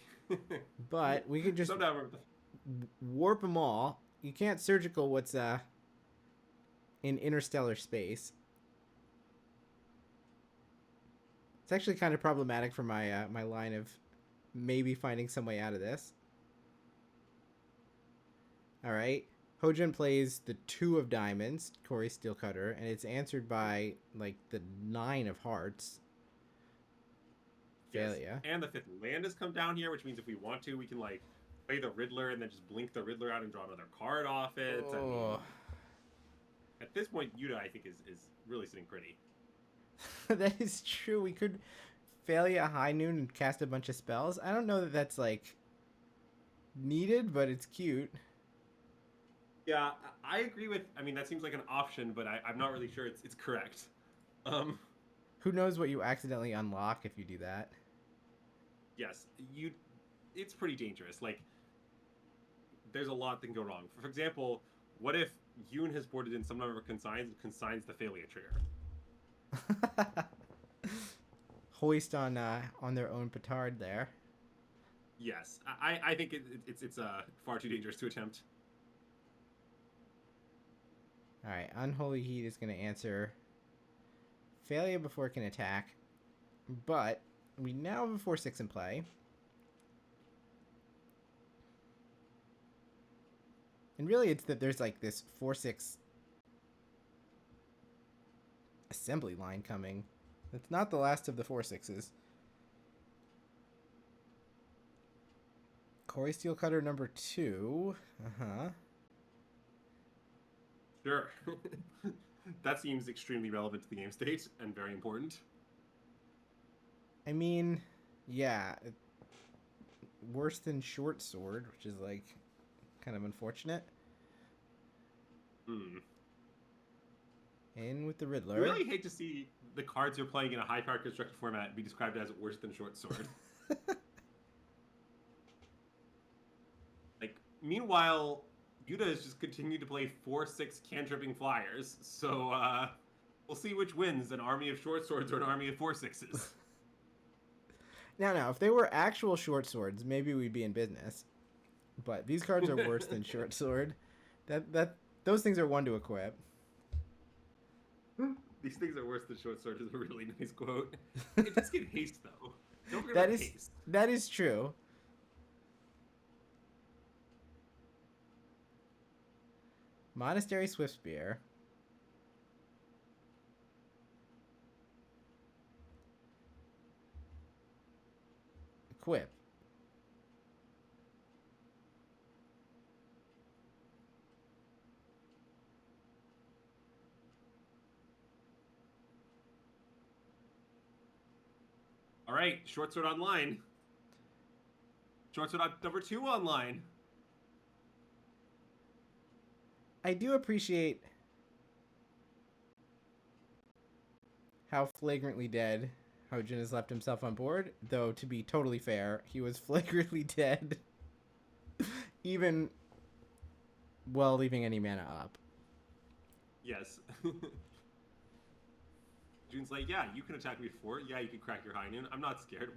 But we could just warp them all. You can't Surgical what's in interstellar space. It's actually kind of problematic for my my line of maybe finding some way out of this. All right. Hojin plays the 2 of diamonds, Corey Steelcutter, and it's answered by, like, the 9 of hearts. Yes. Failure. And the 5th land has come down here, which means if we want to, we can, like, play the Riddler and then just blink the Riddler out and draw another card off it. Oh. I mean, at this point, Yuta, I think, is really sitting pretty. That is true. We could Failure High Noon and cast a bunch of spells. I don't know that that's like needed, but it's cute. Yeah, I agree with. I mean, that seems like an option, but I'm not really sure it's correct. Who knows what you accidentally unlock if you do that? Yes, it's pretty dangerous. Like, there's a lot that can go wrong. For example, what if Yoon has boarded in some number of consigns the failure trigger? Hoist on their own petard there. Yes, I think it's far too dangerous to attempt. All right, Unholy Heat is going to answer failure before it can attack, but we now have a 4/6 in play. And really, it's that there's like this 4/6 assembly line coming. It's not the last of the 4/6s. Corey Steelcutter number 2. Sure. That seems extremely relevant to the game state and very important. I mean, yeah. Worse than Short Sword, which is like kind of unfortunate. In with the Riddler. I really hate to see the cards you're playing in a high card constructed format be described as worse than Short Sword. Like, meanwhile, Yuta has just continued to play 4/6 cantripping flyers, so we'll see which wins, an army of Short Swords or an army of 4/6s. Now, if they were actual Short Swords, maybe we'd be in business. But these cards are worse than Short Sword. Those things are one to equip. These things are worse than Short Sword is a really nice quote. It does get haste, though. Don't forget about haste. That is true. Monastery Swiftspear. Equip. All right, Short Sword online. Short Sword number 2 online. I do appreciate how flagrantly dead Hojin has left himself on board, though to be totally fair, he was flagrantly dead even while leaving any mana up. Yes. June's like, yeah, you can attack me before. Yeah, you can crack your high noon. I'm not scared.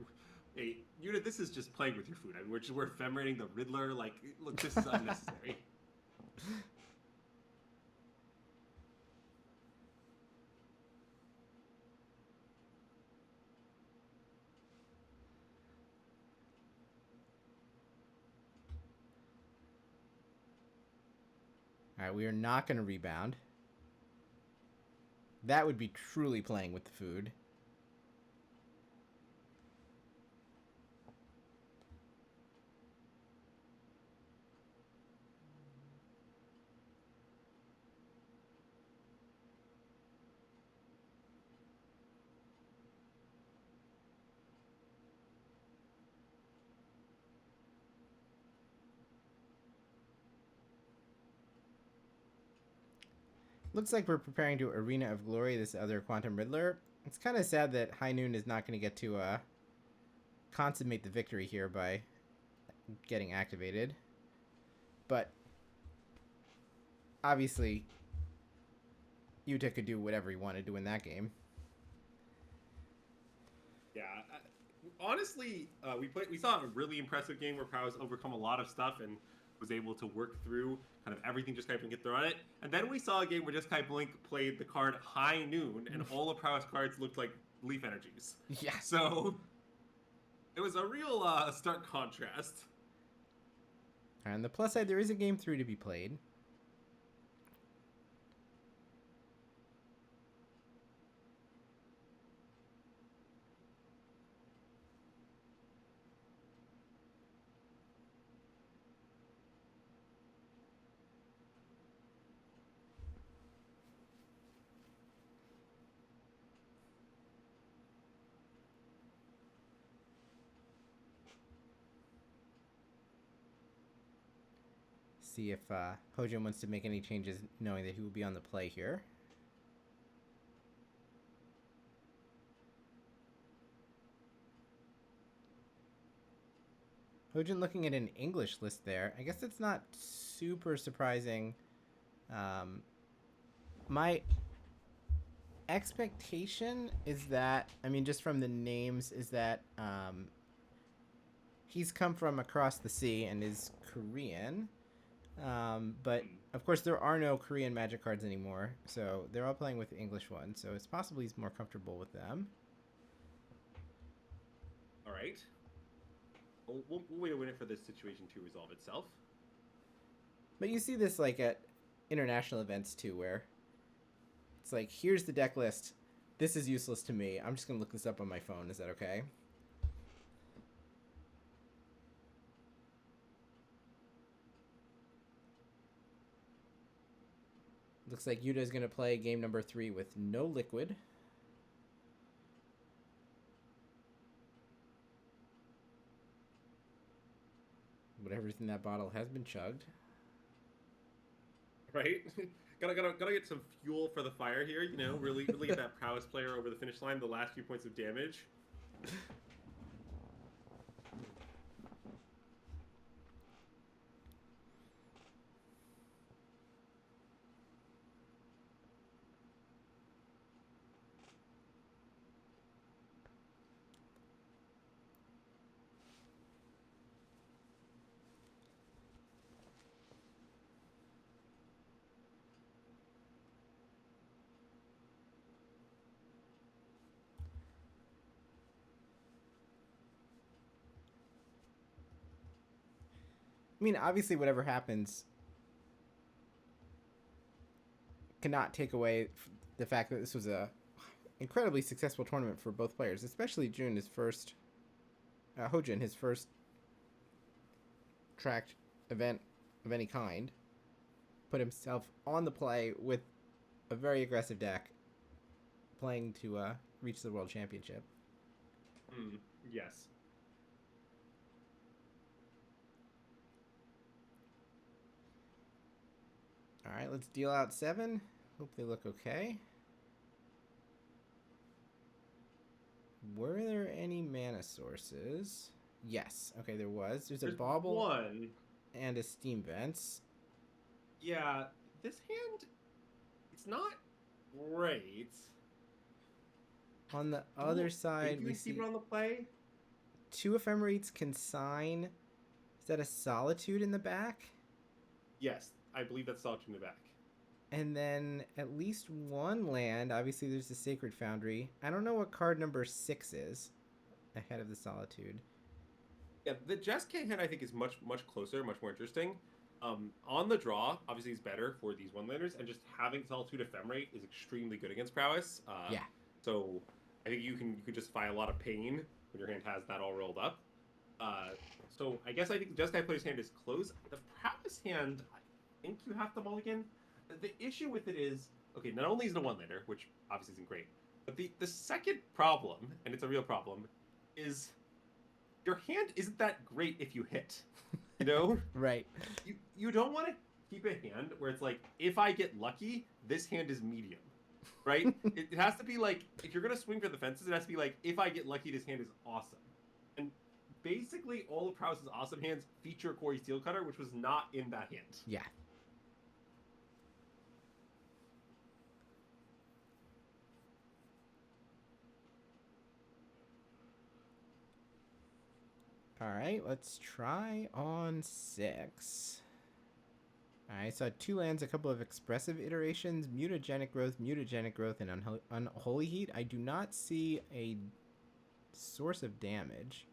Hey, Yuna, this is just playing with your food. I mean, we're ephemeраting the Riddler. Like, look, this is unnecessary. All right, we are not going to rebound. That would be truly playing with the food. Looks like we're preparing to Arena of Glory, this other Quantum Riddler. It's kind of sad that High Noon is not going to get to consummate the victory here by getting activated. But obviously, Yuta could do whatever he wanted to win that game. Yeah, honestly, we saw a really impressive game where Prowess overcome a lot of stuff and was able to work through kind of everything Jeskai Blink get thrown at it. And then we saw a game where Jeskai Blink played the card High Noon, and all the Prowess cards looked like Leaf Energies. Yeah. So it was a real stark contrast. On the plus side, there is a game 3 to be played. see if Hojin wants to make any changes, knowing that he will be on the play here. Hojin looking at an English list there. I guess it's not super surprising. My expectation is that, I mean, just from the names, is that he's come from across the sea and is Korean. But of course there are no Korean Magic cards anymore, so they're all playing with the English ones, so it's possible he's more comfortable with them. All right. We'll wait a minute for this situation to resolve itself. But you see this like at international events too, where it's like, here's the deck list. This is useless to me. I'm just going to look this up on my phone. Is that okay? Looks like Yuta is going to play game number 3 with no liquid. But everything in that bottle has been chugged. Right? gotta get some fuel for the fire here, you know, really get that prowess player over the finish line, the last few points of damage. I mean, obviously, whatever happens cannot take away the fact that this was a incredibly successful tournament for both players, especially Hojin, his first tracked event of any kind. Put himself on the play with a very aggressive deck, playing to reach the World Championship. Yes. All right, let's deal out 7. Hope they look okay. Were there any mana sources? Yes. Okay, there was. There's a bauble one and a steam vents. Yeah, this hand, it's not great. On the other side, we see on the play. 2 Ephemerates Consign. Is that a Solitude in the back? Yes, I believe that's Solitude in the back. And then at least 1 land. Obviously, there's the Sacred Foundry. I don't know what card number 6 is ahead of the Solitude. Yeah, the Jeskai hand I think is much closer, much more interesting. On the draw, obviously, is better for these 1-landers, and just having Solitude Ephemerate is extremely good against prowess. Yeah. So I think you can just find a lot of pain when your hand has that all rolled up. So I think the Jeskai player's hand is close. The prowess hand, I think you have to mulligan. The issue with it is, okay, not only is it a 1-lander, which obviously isn't great, but the second problem, and it's a real problem, is your hand isn't that great if you hit. You know? Right. You don't want to keep a hand where it's like, if I get lucky, this hand is medium. Right? It has to be like, if you're going to swing for the fences, it has to be like, if I get lucky, this hand is awesome. And basically, all of Prowess's awesome hands feature Corey Steelcutter, which was not in that hand. Yeah. All right, let's try on 6. All right, so 2 lands, a couple of expressive iterations, Mutagenic Growth, and Unholy Heat. I do not see a source of damage.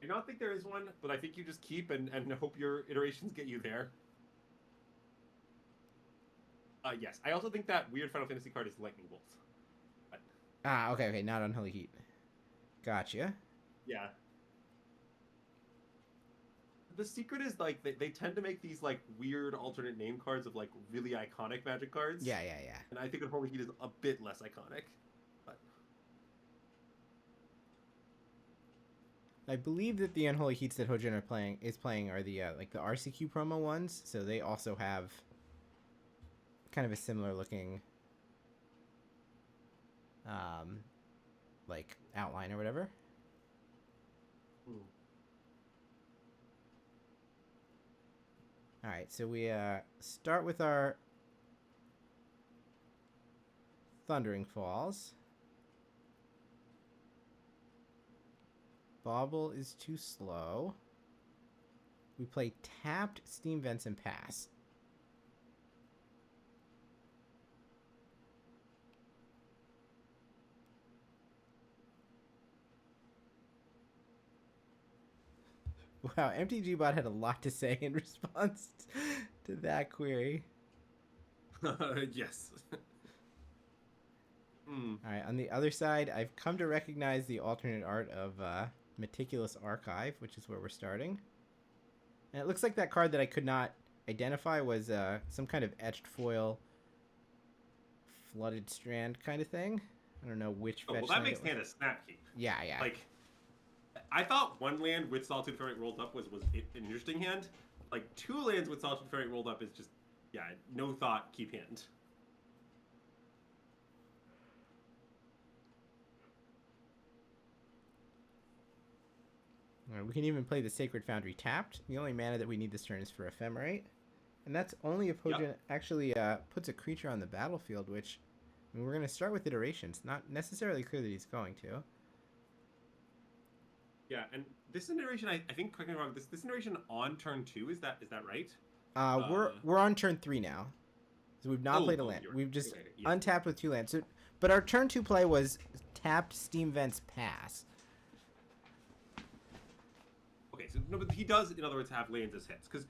I don't think there is one, but I think you just keep and hope your iterations get you there. Yes, I also think that weird Final Fantasy card is Lightning Bolt. But... Okay, not Unholy Heat. Gotcha. Yeah. The secret is, like, they tend to make these, like, weird alternate name cards of, like, really iconic Magic cards. Yeah. And I think Unholy Heat is a bit less iconic. But... I believe that the Unholy Heats that Hojin is playing are the like the RCQ promo ones, so they also have kind of a similar looking like outline or whatever. All right, so we start with our Thundering Falls. Bauble is too slow. We play tapped Steam Vents and pass. Wow, MTGBot had a lot to say in response to that query. Yes. Alright, on the other side, I've come to recognize the alternate art of Meticulous Archive, which is where we're starting. And it looks like that card that I could not identify was some kind of etched foil Flooded Strand kind of thing. I don't know which fetch. Well, that makes hand a snap keep. Yeah. Like, I thought one land with Solitude Ferret rolled up was an interesting hand. Like, 2 lands with Solitude Ferret rolled up is just, yeah, no thought, keep hand. We can even play the Sacred Foundry tapped. The only mana that we need this turn is for Ephemerate. And that's only if Hojin actually puts a creature on the battlefield, which, I mean, we're going to start with iterations. Not necessarily clear that he's going to. Yeah, and this iteration, I think, correct me if I'm wrong, this iteration on turn 2, is that right? We're on turn 3 now. So we've not played a land. We've just untapped with 2 lands. So, but our turn 2 play was tapped Steam Vents pass. Okay, so no, but he does, in other words, have lands as hits. Because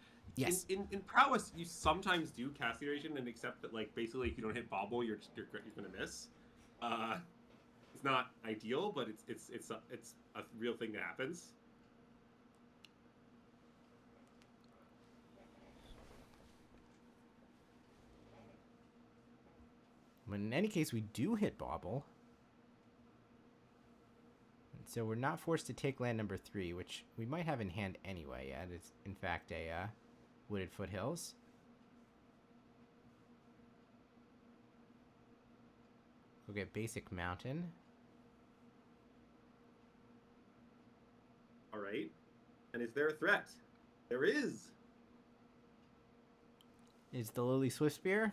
in Prowess, you sometimes do cast the iteration and accept that, like, basically if you don't hit Bauble, you're going to miss. It's not ideal, but it's a real thing that happens. But in any case, we do hit Bauble. And so we're not forced to take land number 3, which we might have in hand anyway. And it's, in fact, a Wooded Foothills. We'll get Basic Mountain. All right. And is there a threat? There is. Is the Lily Swiftspear?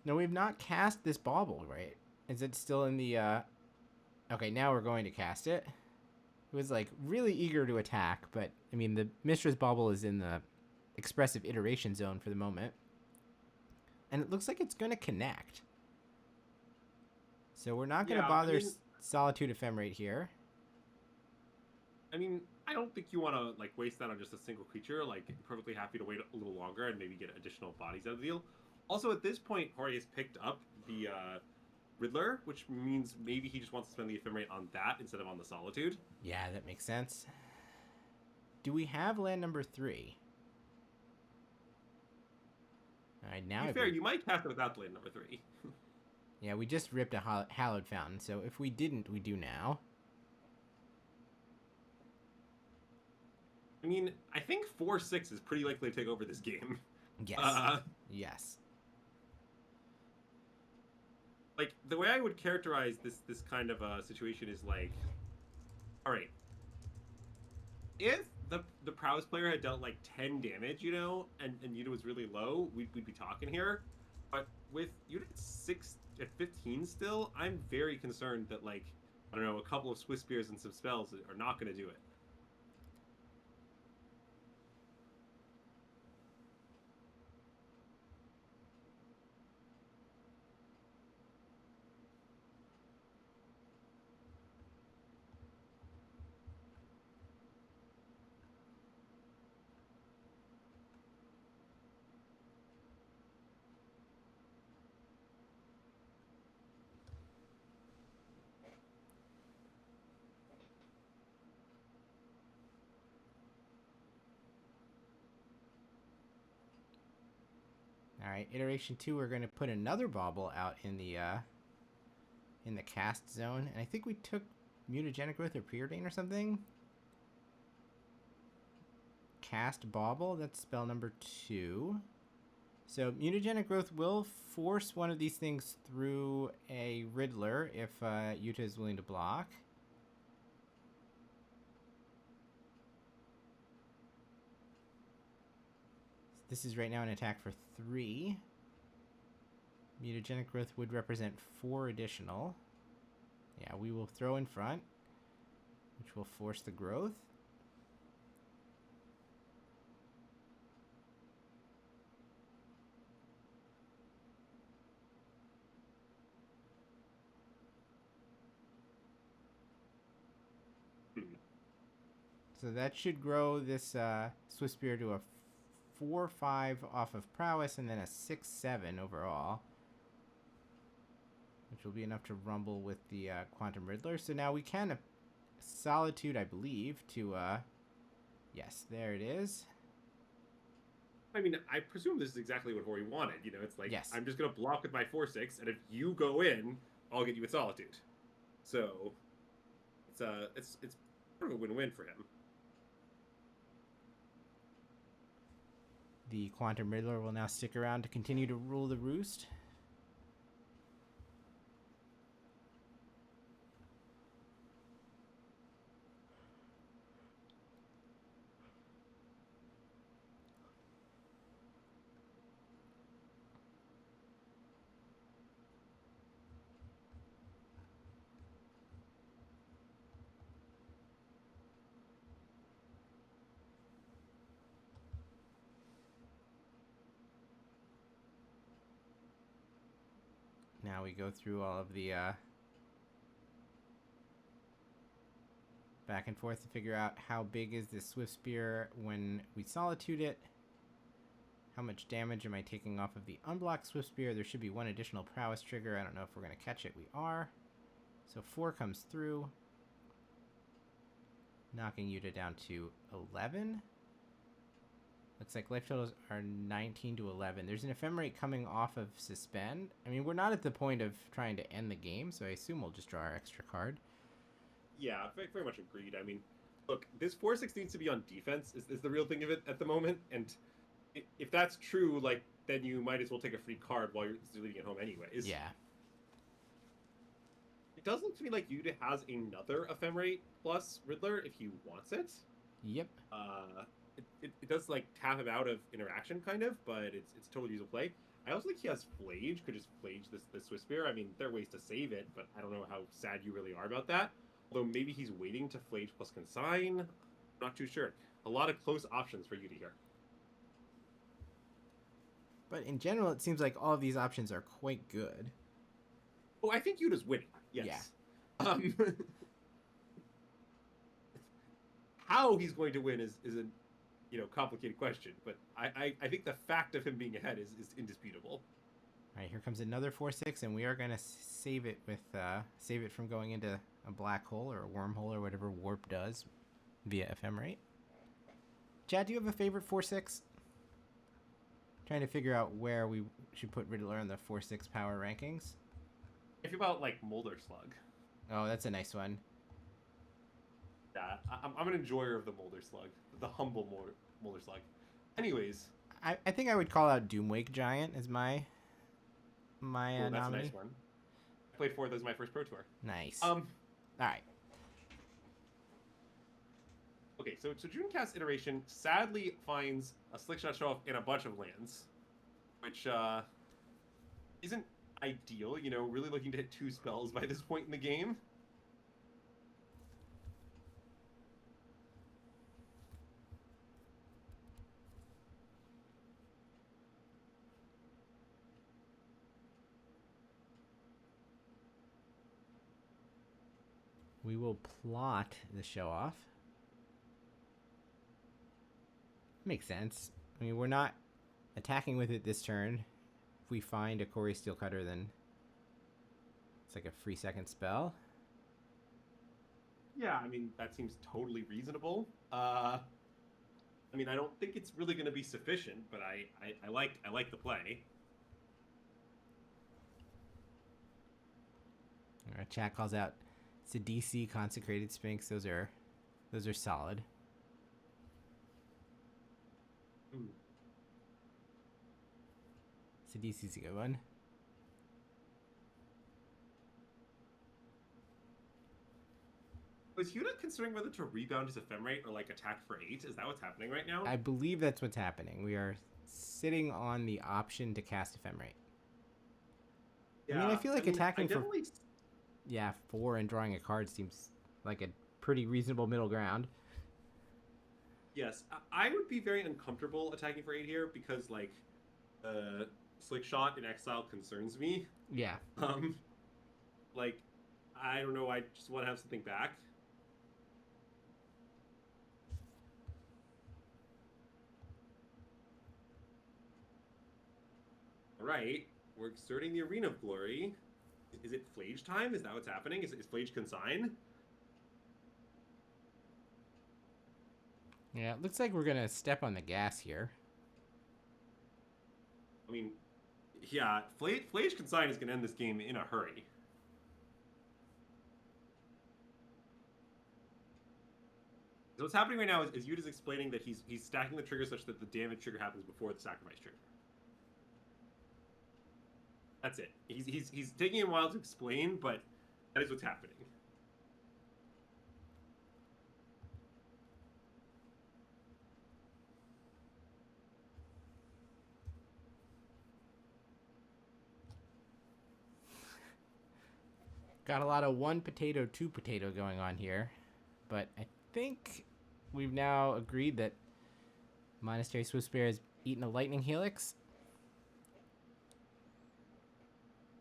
No, we've not cast this Bauble, right? Is it still in the, Okay, now we're going to cast it. It was, like, really eager to attack, but, I mean, the Mistress Bauble is in the expressive iteration zone for the moment. And it looks like it's going to connect. So we're not going to bother Solitude Ephemerate here. I mean, I don't think you want to, like, waste that on just a single creature. Like, perfectly happy to wait a little longer and maybe get additional bodies out of the deal. Also, at this point, Hori has picked up the Riddler, which means maybe he just wants to spend the Ephemerate on that instead of on the Solitude. Yeah, that makes sense. Do we have land number 3? All right, now... To be fair, you might cast it without land number 3. Yeah, we just ripped a Hallowed Fountain, so if we didn't, we do now. I mean, I think 4/6 is pretty likely to take over this game. Yes. Yes. Like, the way I would characterize this kind of a situation is like, all right, if the Prowess player had dealt like 10 damage, you know, and unit was really low, we'd be talking here. But with unit 6 at 15 still, I'm very concerned that, like, I don't know, a couple of Swiss Spears and some spells are not going to do it. All right, iteration 2, we're going to put another Bauble out in the cast zone, and I think we took Mutagenic Growth or Preordain or something. cast Bauble. That's spell number 2. So mutagenic growth will force one of these things through a Riddler if Yuta is willing to block. This is right now an attack for 3. Mutagenic growth would represent 4 additional. Yeah, we will throw in front, which will force the growth. So that should grow this Swift Spear to a 4-5 off of prowess and then a 6-7 overall, which will be enough to rumble with the Quantum Riddler. So now we can Solitude, I believe, to yes, there it is. I mean, I presume this is exactly what Hori wanted. You know, it's like, yes. I'm just going to block with my 4/6, and if you go in, I'll get you with Solitude. So it's sort of a win-win for him. The Quantum Riddler will now stick around to continue to rule the roost. Now we go through all of the back and forth to figure out how big is this Swift Spear when we Solitude it. How much damage am I taking off of the unblocked Swift Spear? There should be 1 additional prowess trigger. I don't know if we're going to catch it. We are. So 4 comes through, knocking Yuta down to 11. Looks like life totals are 19 to 11. There's an ephemerate coming off of Suspend. I mean, we're not at the point of trying to end the game, so I assume we'll just draw our extra card. Yeah, very, very much agreed. I mean, look, this 4/6 needs to be on defense, is the real thing of it at the moment. And if that's true, like, then you might as well take a free card while you're leaving it home anyways. Yeah. It does look to me like Yuta has another ephemerate plus Riddler if he wants it. Yep. It does, like, tap him out of interaction, kind of, but it's totally usable play. I also think he has Flage, could just Flage this Swift Spear. I mean, there are ways to save it, but I don't know how sad you really are about that. Although maybe he's waiting to Flage plus Consign. I'm not too sure. A lot of close options for Yuta here. But in general, it seems like all of these options are quite good. Oh, I think Yuta's winning. Yes. Yeah. How he's going to win is a complicated question, but I think the fact of him being ahead is indisputable. All right, here comes another 4/6, and we are going to save it with save it from going into a black hole or a wormhole or whatever warp does via ephemerate. Chad, do you have a favorite 4/6? Trying to figure out where we should put Riddler in the 4/6 power rankings. If you're about like Molder Slug. Oh, that's a nice one. Yeah, I'm an enjoyer of the Molder Slug, the humble Molder Slug. Anyways, I think I would call out Doomwake Giant as my that's nominee. A nice one. I played 4 of those my first Pro Tour. Nice. All right. Okay, so Dreamcast iteration sadly finds a Slickshot show off in a bunch of lands, which isn't ideal. Really looking to hit 2 spells by this point in the game. We will plot the show off. Makes sense. I mean, we're not attacking with it this turn. If we find a Corey Steelcutter, then it's like a free second spell. Yeah, I mean, that seems totally reasonable. I mean, I don't think it's really going to be sufficient, but I like the play. All right, chat calls out Sidisi, Consecrated Sphinx. Those are solid. Sidisi's a good one. Was Yuta considering whether to rebound his ephemerate or like attack for 8? Is that what's happening right now? I believe that's what's happening. We are sitting on the option to cast ephemerate. Yeah, I mean, I feel like attacking for 4 and drawing a card seems like a pretty reasonable middle ground. Yes, I would be very uncomfortable attacking for 8 here because like Slick Shot in Exile concerns me. Yeah. Like I don't know, I just want to have something back. Right, we're exerting the Arena of Glory. Is it Flage time? Is that what's happening? Is Flage consign? Yeah, it looks like we're gonna step on the gas here. I mean, yeah, Flage consign is gonna end this game in a hurry. So what's happening right now is Yuta's explaining that he's stacking the trigger such that the damage trigger happens before the sacrifice trigger. That's it. He's taking a while to explain, but that is what's happening. Got a lot of 1 potato, 2 potato going on here, but I think we've now agreed that Monastery Swift Spear has eaten a lightning helix.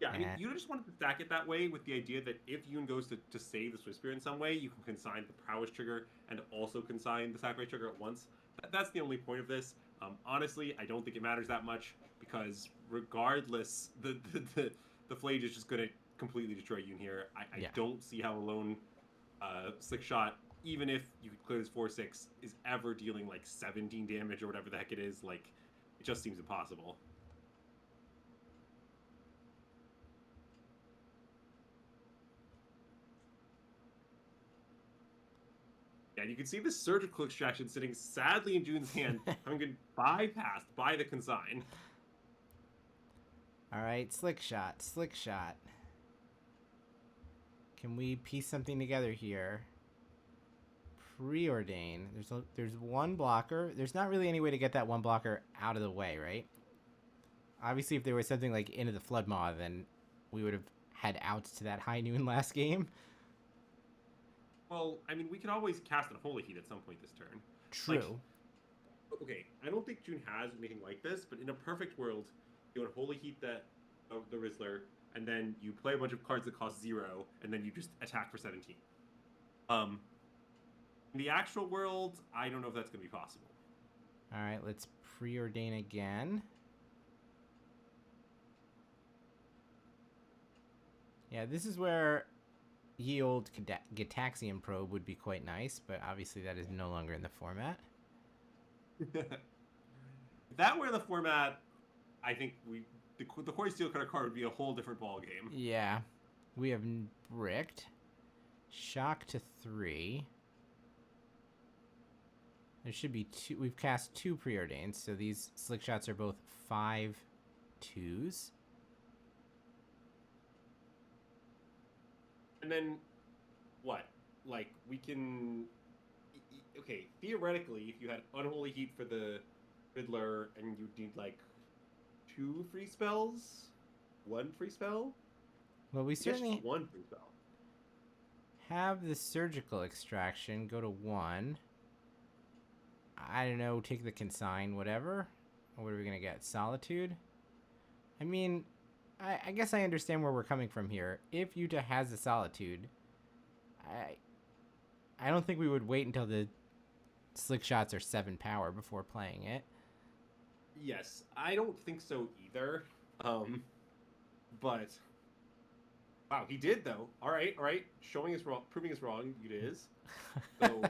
Yeah, I mean, Yuta just wanted to stack it that way with the idea that if Yoon goes to save the Swift Spear in some way, you can consign the Prowess trigger and also consign the Sacrifice trigger at once. That's the only point of this. Honestly, I don't think it matters that much because regardless, the Flage is just going to completely destroy Yoon here. I don't see how alone Slick Shot, even if you could clear this 4/6, is ever dealing like 17 damage or whatever the heck it is. Like, it just seems impossible. Yeah, you can see the surgical extraction sitting sadly in Jun's hand, having been bypassed by the consign. All right, Slick Shot, Slick Shot. Can we piece something together here? Preordain. There's 1 blocker. There's not really any way to get that 1 blocker out of the way, right? Obviously, if there was something like Into the Flood Maw, then we would have had outs to that High Noon last game. Well, I mean, we could always cast a Holy Heat at some point this turn. True. Like, okay, I don't think Jun has anything like this, but in a perfect world, you would Holy Heat the Rizzler, and then you play a bunch of cards that cost 0, and then you just attack for 17. In the actual world, I don't know if that's going to be possible. All right, let's preordain again. Yeah, this is where Ye Old Gitaxian Probe would be quite nice, but obviously that is no longer in the format. If that were the format, I think the Quarry Steel Cutter card would be a whole different ball game. Yeah, we have bricked. Shock to 3. There should be 2. We've cast 2 preordains, so these Slick Shots are both 5/2s. And then, what? Like, we can... Okay, theoretically, if you had Unholy Heat for the Fiddler, and you'd need, like, 2 free spells? 1 free spell? Well, we certainly... 1 free spell. Have the Surgical Extraction go to 1. I don't know, take the Consign, whatever. What are we going to get? Solitude? I mean... I guess I understand where we're coming from here. If Yuta has a Solitude, I don't think we would wait until the Slick Shots are 7 power before playing it. Yes, I don't think so either. But wow, he did though. All right, showing us wrong, proving us wrong. Yuta is. So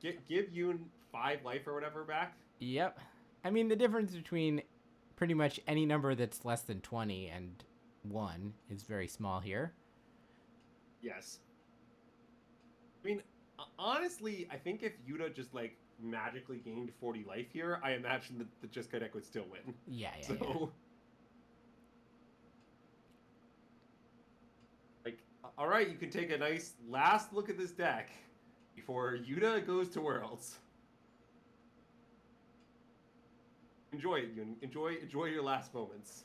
give Yoon 5 life or whatever back. Yep. I mean, the difference between pretty much any number that's less than 20 and 1 is very small here. Yes. I mean, honestly, I think if Yuta just, like, magically gained 40 life here, I imagine that the Jeskai deck would still win. Yeah. Like, all right, you can take a nice last look at this deck before Yuta goes to Worlds. Enjoy it, Yun. Enjoy your last moments.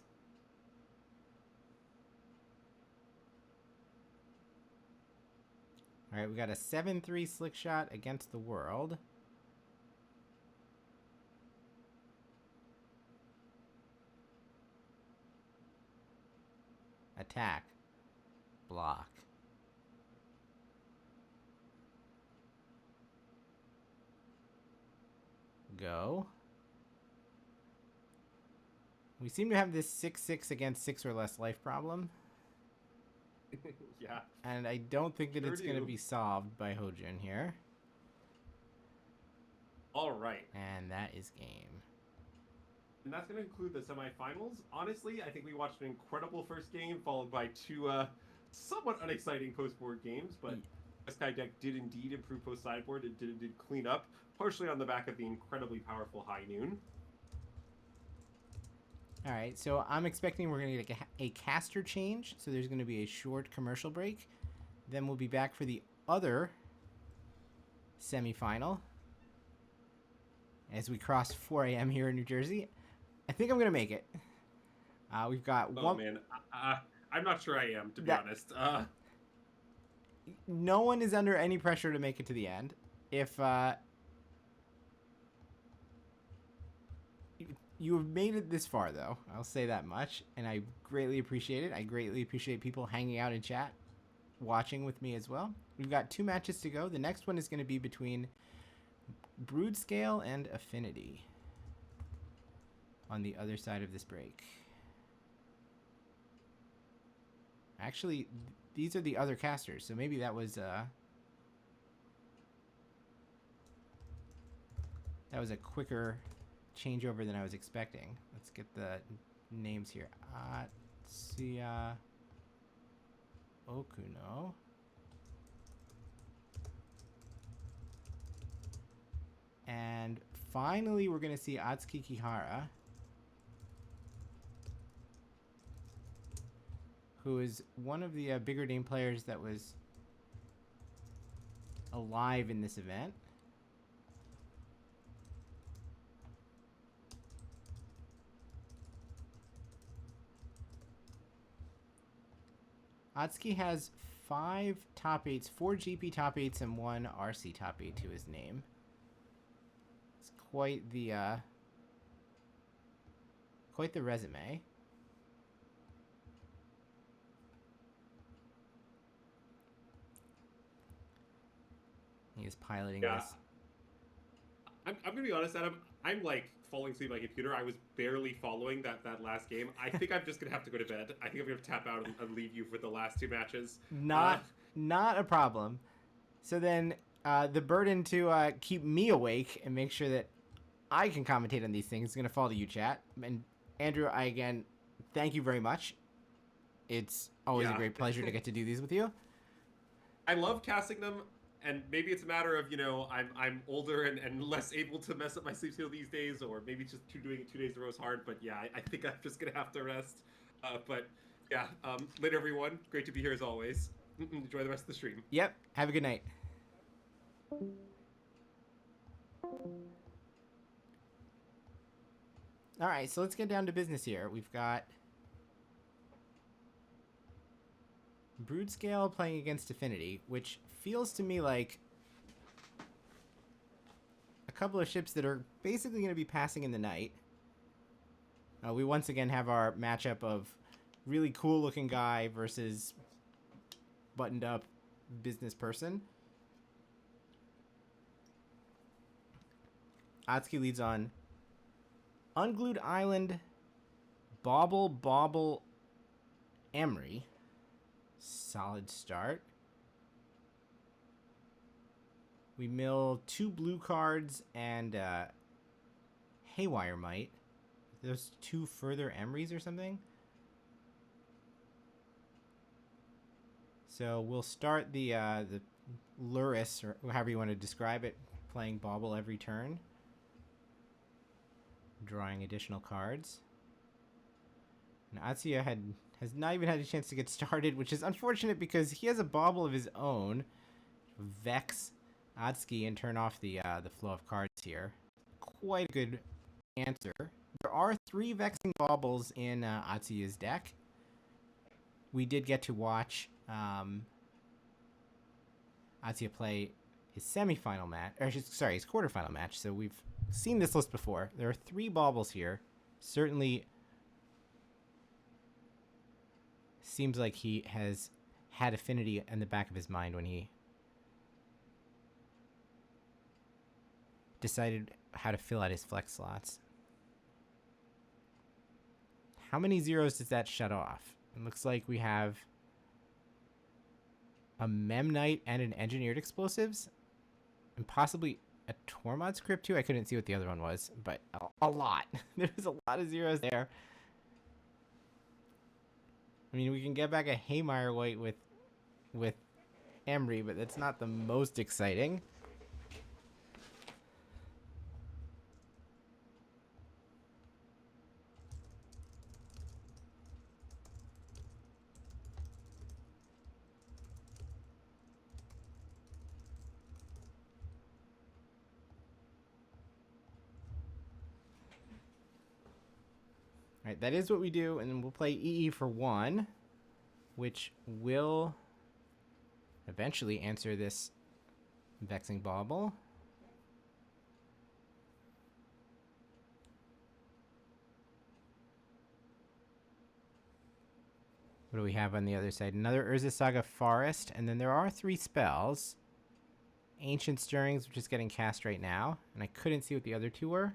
All right, we got a 7-3 slick shot against the world. Attack. Block. Go. We seem to have this 6-6 against 6 or less life problem. Yeah. And I don't think that Sure it's going to be solved by Hojun here. All right. And that is game. And that's going to conclude the semifinals. Honestly, I think we watched an incredible first game, followed by two somewhat unexciting post-board games, but Jeskai deck did indeed improve post-sideboard. It did clean up, partially on the back of the incredibly powerful High Noon. All right, so I'm expecting we're going to get a caster change, so there's going to be a short commercial break. Then we'll be back for the other semifinal as we cross 4 a.m. here in New Jersey. I think I'm going to make it. We've got one... Oh, man. I'm not sure I am, to be honest. No one is under any pressure to make it to the end. If... You have made it this far, though. I'll say that much, and I greatly appreciate it. I greatly appreciate people hanging out in chat, watching with me as well. We've got 2 matches to go. The next one is going to be between Brood Scale and Affinity on the other side of this break. Actually, these are the other casters, so maybe that was a quicker changeover than I was expecting. Let's get the names here. Atsuya Okuno. And finally, we're going to see Atsuki Kihara, who is one of the bigger name players that was alive in this event. Atsuki has 5 top 8s, 4 GP top 8s, and 1 RC top 8 to his name. It's quite the resume. He is piloting this. I'm gonna be honest, Adam. I'm like falling asleep on my computer. I was barely following that last game. I think I'm just gonna have to go to bed. I think I'm gonna tap out and leave you for the last 2 matches. Not a problem. So then the burden to keep me awake and make sure that I can commentate on these things is gonna fall to you, chat. And Andrew, I again thank you very much. It's always a great pleasure to get to do these with you. I love casting them. And maybe it's a matter of, I'm older and less able to mess up my sleep schedule these days, or maybe just doing it 2 days in a row is hard. But yeah, I think I'm just going to have to rest. But yeah, later, everyone. Great to be here as always. Enjoy the rest of the stream. Yep. Have a good night. All right, so let's get down to business here. We've got Brood Scale playing against Affinity, which feels to me like a couple of ships that are basically going to be passing in the night. We once again have our matchup of really cool looking guy versus buttoned up business person. Atsuki leads on Unglued Island, Bauble, Emery. Solid start. We mill 2 blue cards and Haywire Might. Those 2 further Emerys or something. So we'll start the Luris, or however you want to describe it, playing Bauble every turn, drawing additional cards. And Atsuya has not even had a chance to get started, which is unfortunate because he has a Bauble of his own. Vex Atsuki and turn off the flow of cards here. Quite a good answer. There are 3 Vexing Baubles in Atsuya's deck. We did get to watch Atsuya play his semifinal match, or sorry, his quarterfinal match. So we've seen this list before. There are 3 Baubles here. Certainly seems like he has had affinity in the back of his mind when he decided how to fill out his flex slots. How many zeros does that shut off? It looks like we have a Memnite and an Engineered Explosives, and possibly a Tormod script too. I couldn't see what the other one was, but a lot. There's a lot of zeros there. I mean, we can get back a Haymire White with Emery, but that's not the most exciting. Alright, that is what we do, and then we'll play EE for 1, which will eventually answer this Vexing Bauble. What do we have on the other side? Another Urza Saga Forest, and then there are 3 spells. Ancient Stirrings, which is getting cast right now, and I couldn't see what the other 2 were.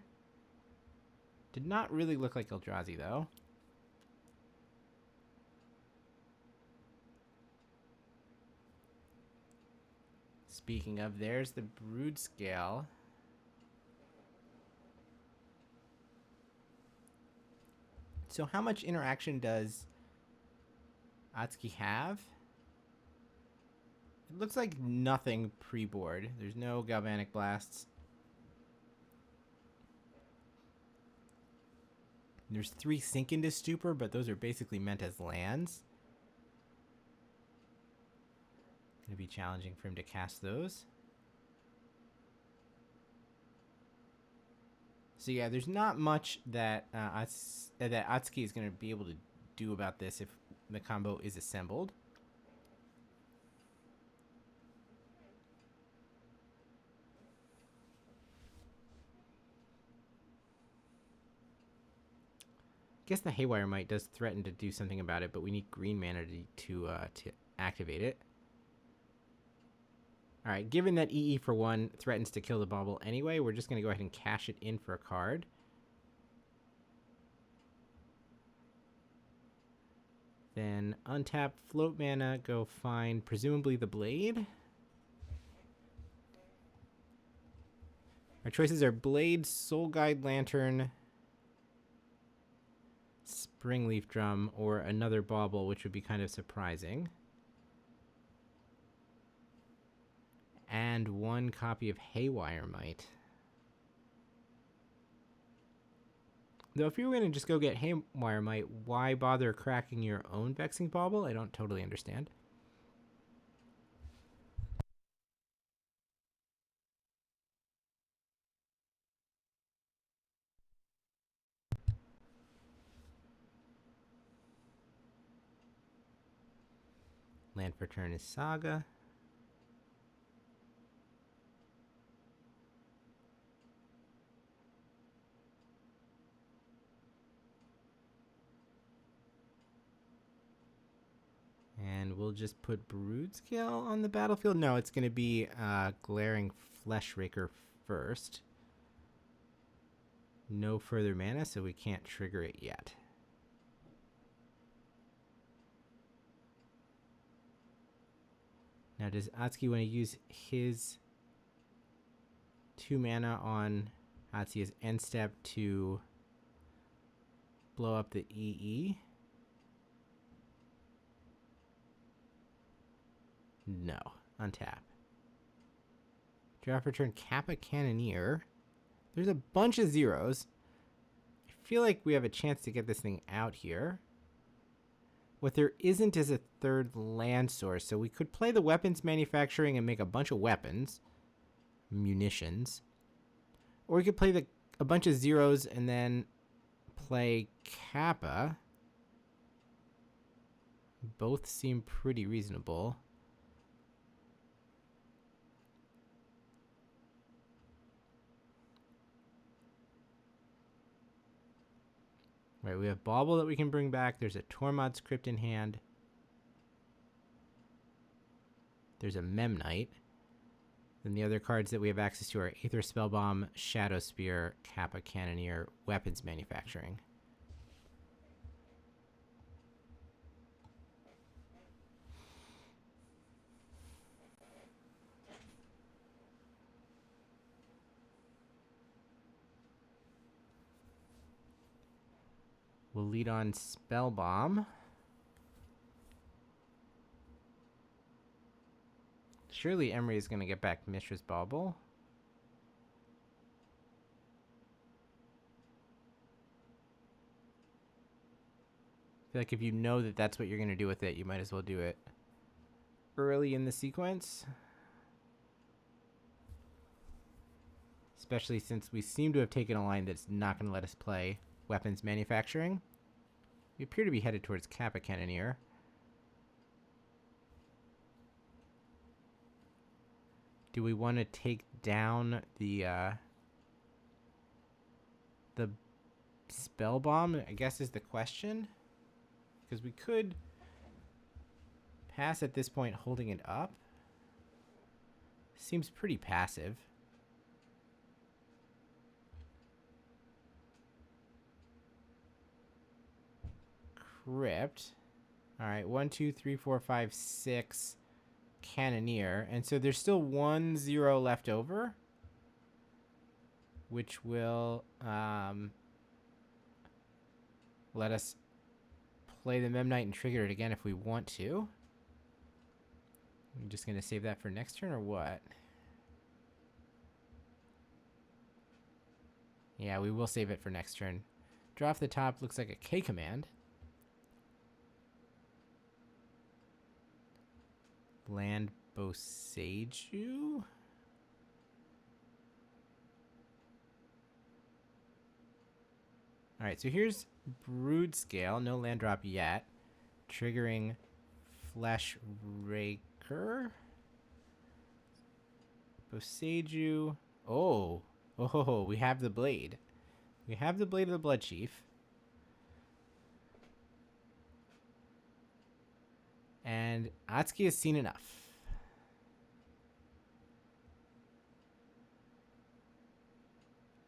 Did not really look like Eldrazi, though. Speaking of, there's the Brood Scale. So how much interaction does Atsuki have? It looks like nothing pre-board. There's no Galvanic Blasts. There's 3 Sink into Stupor, but those are basically meant as lands. Gonna be challenging for him to cast those. So yeah, there's not much that that Atsuki is gonna be able to do about this if the combo is assembled. I guess the Haywire Might does threaten to do something about it, but we need green mana to activate it. Alright, given that EE for 1 threatens to kill the Bauble anyway, we're just going to go ahead and cash it in for a card. Then untap, float mana, go find presumably the Blade. Our choices are Blade, Soul Guide Lantern, Springleaf Drum, or another Bauble, which would be kind of surprising. And 1 copy of Haywire Might. Though if you were going to just go get Haywire Might, why bother cracking your own Vexing Bauble? I don't totally understand. Land for turn is Saga. And we'll just put Broodscale on the battlefield. No, it's going to be Glaring Fleshraker first. No further mana, so we can't trigger it yet. Now, does Atsuki want to use his 2 mana on Atsuya's end step to blow up the EE? No. Untap. Draw for turn Kappa Cannoneer. There's a bunch of zeros. I feel like we have a chance to get this thing out here. What there isn't is a third land source, so we could play the weapons manufacturing and make a bunch of weapons. Munitions. Or we could play a bunch of zeros and then play Kappa. Both seem pretty reasonable. Right, we have Bauble that we can bring back. There's a Tormod script in hand. There's a Memnite. Then the other cards that we have access to are Aether Spellbomb, Shadow Spear, Kappa Cannoneer, Weapons Manufacturing. We'll lead on Spellbomb. Surely Emery is going to get back Mishra's Bauble. I feel like if you know that that's what you're going to do with it, you might as well do it early in the sequence. Especially since we seem to have taken a line that's not going to let us play Weapons Manufacturing. We appear to be headed towards Kappa Cannoneer. Do we want to take down the Spell Bomb, I guess is the question? Because we could pass at this point holding it up. Seems pretty passive. Crypt. Alright, 1, 2, 3, 4, 5, 6 Cannoneer. And so there's still 1 0 left over, which will let us play the Memnite and trigger it again if we want to. I'm just going to save that for next turn or what? Yeah, we will save it for next turn. Draw off the top looks like a K command. Land Boseiju? Alright, so here's Brood Scale. No land drop yet. Triggering Flesh Raker. Boseiju. Oh, we have the blade. We have the Blade of the Blood Chief. And Atsuki has seen enough.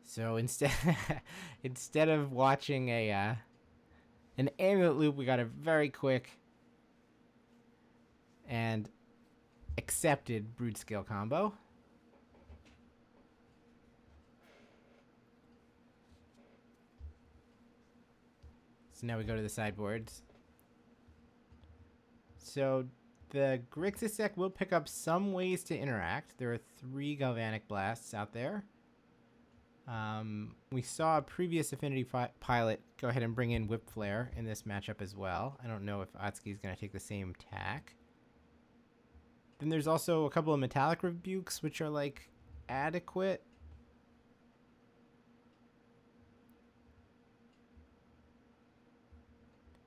So instead of watching an Amulet loop, we got a very quick and accepted Brood Scale combo. So now we go to the sideboards. So the Grixis deck will pick up some ways to interact. There are 3 Galvanic Blasts out there. We saw a previous Affinity Pilot go ahead and bring in Whip Flare in this matchup as well. I don't know if Atsuki is going to take the same tack. Then there's also a couple of Metallic Rebukes, which are like adequate.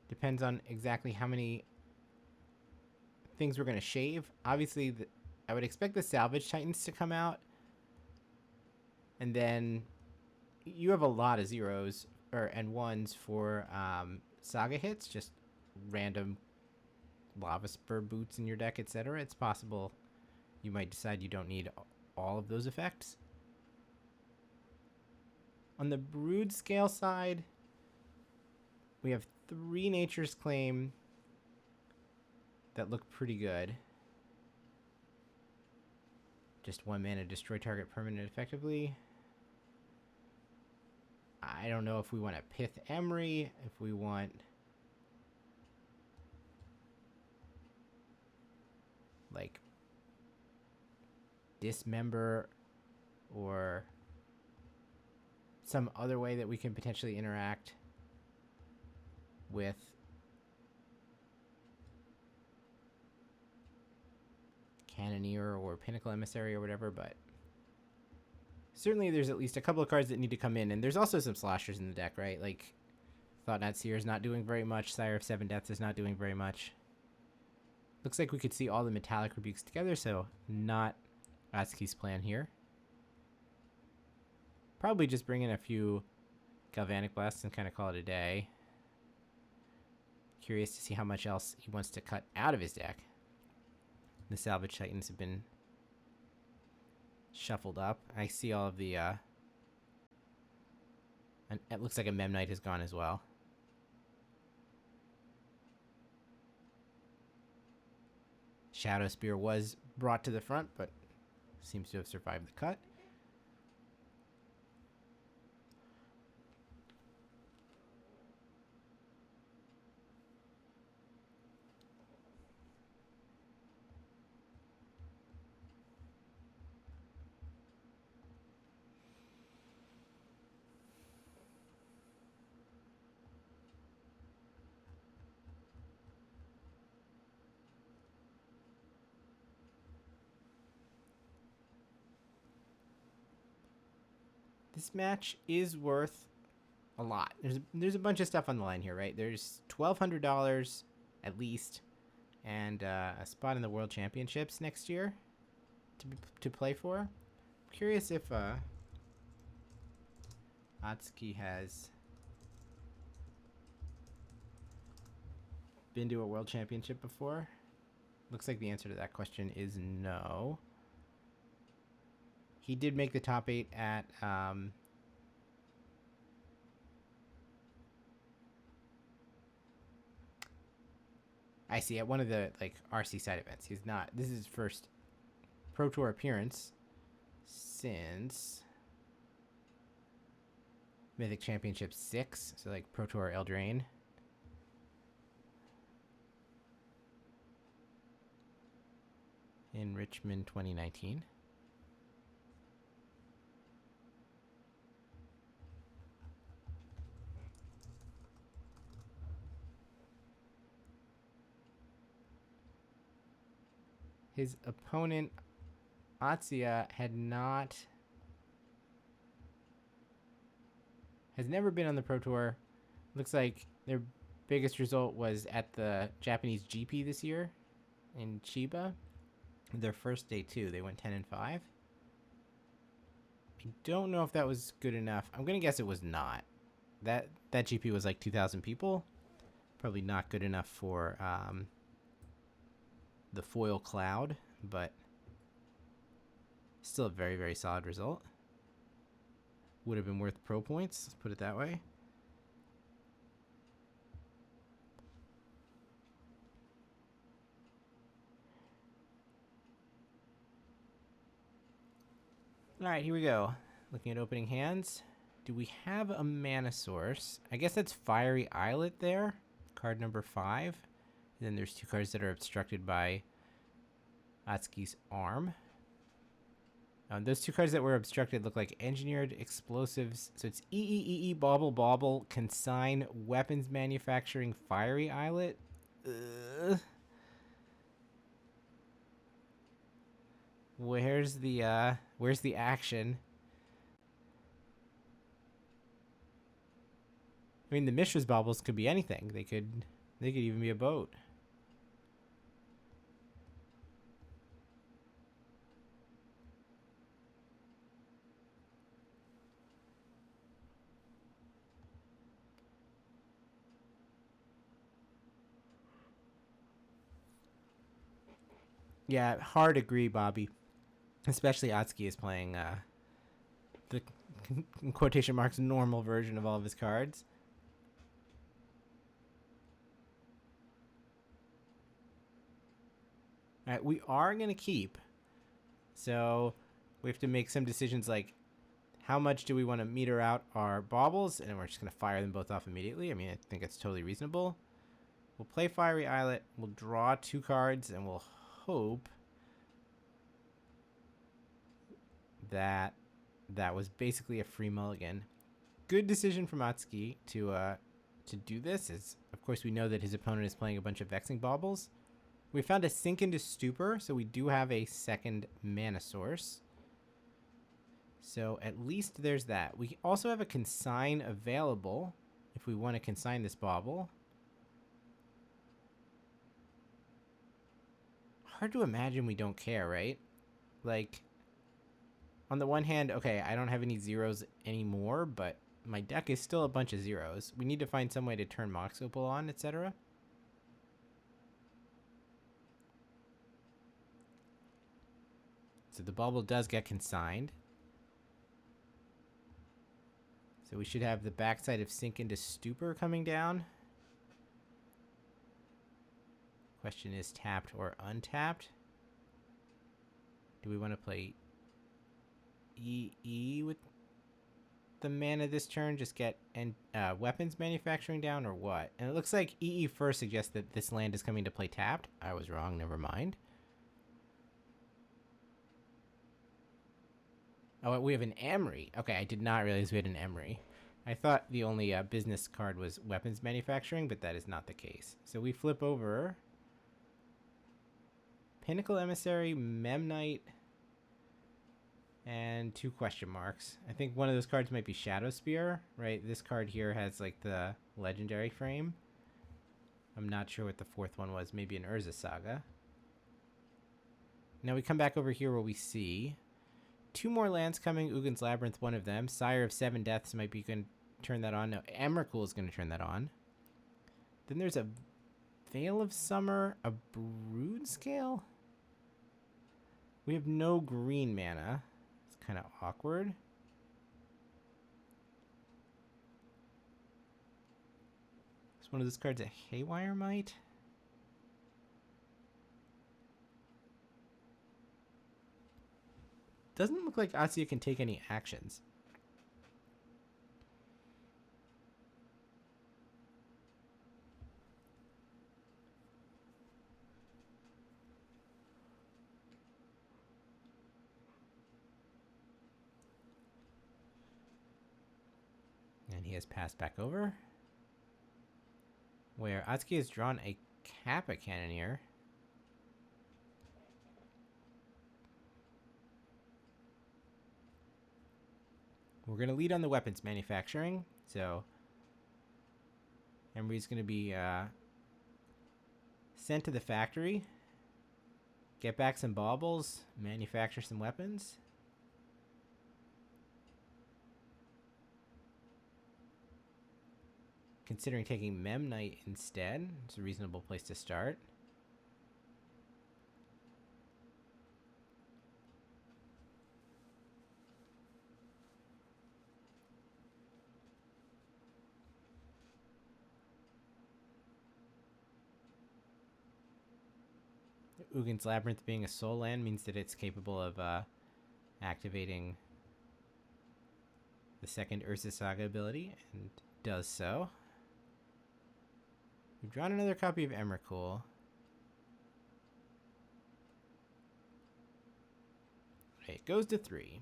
Depends on exactly how many things we're going to shave. Obviously, I would expect the Salvage Titans to come out. And then you have a lot of zeros and ones for Saga hits, just random Lava Spur boots in your deck, etc. It's possible you might decide you don't need all of those effects. On the Brood Scale side, we have 3 Nature's Claim that look pretty good. Just 1 mana, destroy target permanent effectively. I don't know if we want to Pith Emery, if we want like Dismember or some other way that we can potentially interact with Cannoneer or Pinnacle Emissary or whatever, but certainly there's at least a couple of cards that need to come in, and there's also some slashers in the deck, right? Like, Thought-Knot Seer is not doing very much, Sire of Seven Deaths is not doing very much. Looks like we could see all the Metallic Rebukes together, so not Atsuki's plan here. Probably just bring in a few Galvanic Blasts and kind of call it a day. Curious to see how much else he wants to cut out of his deck. The Salvage Titans have been shuffled up. I see all of the, and it looks like a Memnite has gone as well. Shadow Spear was brought to the front, but seems to have survived the cut. This match is worth a lot. There's a bunch of stuff on the line here, right? There's $1,200 at least, and a spot in the World Championships next year to play for. I'm curious if Atsuki has been to a World Championship before. Looks like the answer to that question is no. He did make the top 8 at I see, at one of the like RC side events. He's not. This is his first Pro Tour appearance since Mythic Championship 6, so like Pro Tour Eldraine. In Richmond 2019. His opponent, Atsuya, has never been on the Pro Tour. Looks like their biggest result was at the Japanese GP this year in Chiba. Their first day too. They went 10-5. I don't know if that was good enough. I'm gonna guess it was not. That GP was like 2,000 people. Probably not good enough for the foil cloud, but still a very, very solid result. Would have been worth pro points, let's put it that way. Alright, here we go. Looking at opening hands. Do we have a mana source? I guess that's Fiery Islet there. Card number 5. Then there's 2 cards that are obstructed by Atsuki's arm. Those 2 cards that were obstructed look like Engineered Explosives. So it's Bauble Bauble, Consign, Weapons Manufacturing, Fiery Islet. Where's the action? I mean, the Mishra's Baubles could be anything. They could even be a boat. Yeah, hard agree, Bobby. Especially Atsuki is playing the in quotation marks normal version of all of his cards. All right, we are going to keep. So we have to make some decisions like how much do we want to meter out our baubles, and we're just going to fire them both off immediately. I mean, I think it's totally reasonable. We'll play Fiery Islet. We'll draw 2 cards, and we'll hope that that was basically a free mulligan. Good decision from Atsuki to do this. Is of course we know that his opponent is playing a bunch of Vexing Baubles. We found a Sink into Stupor, so we do have a second mana source. So at least there's that. We also have a Consign available if we want to consign this Bauble. Hard to imagine we don't care, right? Like, on the one hand, okay, I don't have any zeros anymore, but my deck is still a bunch of zeros. We need to find some way to turn Mox Opal on, etc. So the Bauble does get consigned. So we should have the backside of Sink into Stupor coming down. Question is tapped or untapped. Do we want to play EE with the mana this turn? Just get weapons manufacturing down or what? And it looks like EE first suggests that this land is coming to play tapped. I was wrong, never mind. Oh, we have an Emery. Okay, I did not realize we had an Emery. I thought the only business card was weapons manufacturing, but that is not the case. So we flip over Pinnacle Emissary, Memnite, and 2 question marks. I think one of those cards might be Shadow Spear, right? This card here has like the legendary frame. I'm not sure what the 4th one was. Maybe an Urza Saga. Now we come back over here where we see 2 more lands coming. Ugin's Labyrinth, one of them. Sire of 7 Deaths might be going to turn that on. No, Emrakul is going to turn that on. Then there's a Veil of Summer, a Brood Scale. We have no green mana. It's kind of awkward. Is one of those cards a Haywire Might? Doesn't look like Atsuya can take any actions. And he has passed back over. Where Atsuki has drawn a Kappa Cannoneer. We're going to lead on the weapons manufacturing. So Emery's going to be sent to the factory. Get back some baubles. Manufacture some weapons. Considering taking Memnite instead. It's a reasonable place to start. Ugin's Labyrinth being a soul land means that it's capable of activating the second Urza Saga ability, and does so. We've drawn another copy of Emrakul. Okay, it goes to 3.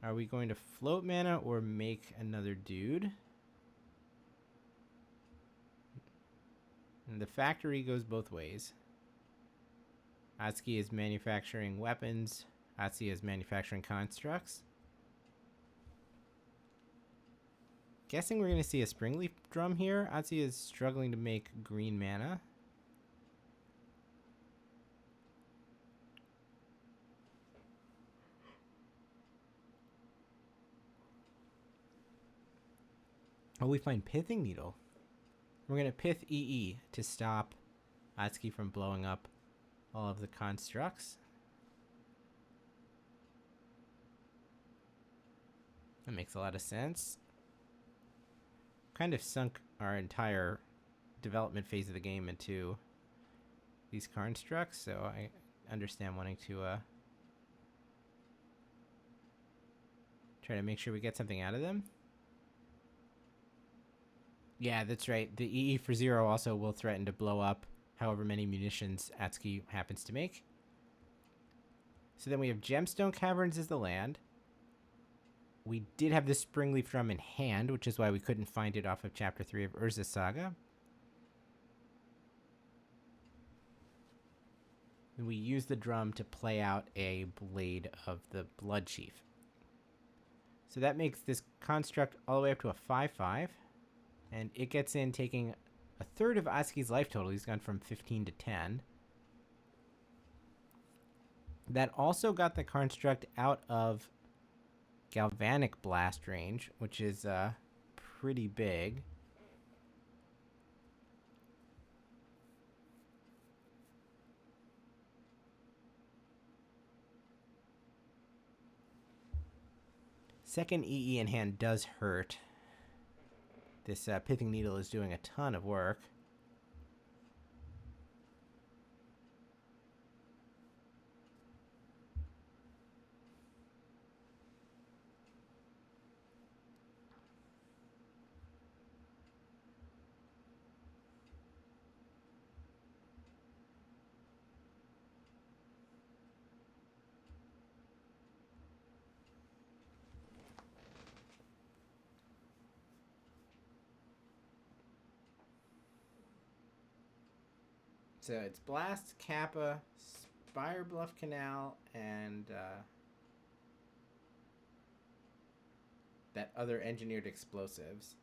Are we going to float mana or make another dude? And the factory goes both ways. Atsuki is manufacturing weapons. Atsuki is manufacturing constructs. Guessing we're going to see a Springleaf Drum here. Atsuki is struggling to make green mana. Oh, we find Pithing Needle. We're going to Pith EE to stop Atsuki from blowing up all of the constructs. That makes a lot of sense. Kind of sunk our entire development phase of the game into these constructs, so I understand wanting to try to make sure we get something out of them. Yeah, that's right. The EE for 0 also will threaten to blow up however many munitions Atsuki happens to make. So then we have Gemstone Caverns as the land. we did have the Springleaf Drum in hand, which is why we couldn't find it off of Chapter 3 of Urza Saga. And we used the drum to play out a Blade of the Bloodchief. So that makes this construct all the way up to a 5/5. And it gets in taking a third of Atsuki's life total. He's gone from 15 to 10. That also got the construct out of Galvanic Blast range, which is pretty big. Second EE in hand does hurt. This Pithing Needle is doing a ton of work. So it's Blast, Kappa, Spire Bluff Canal, and that other engineered explosives.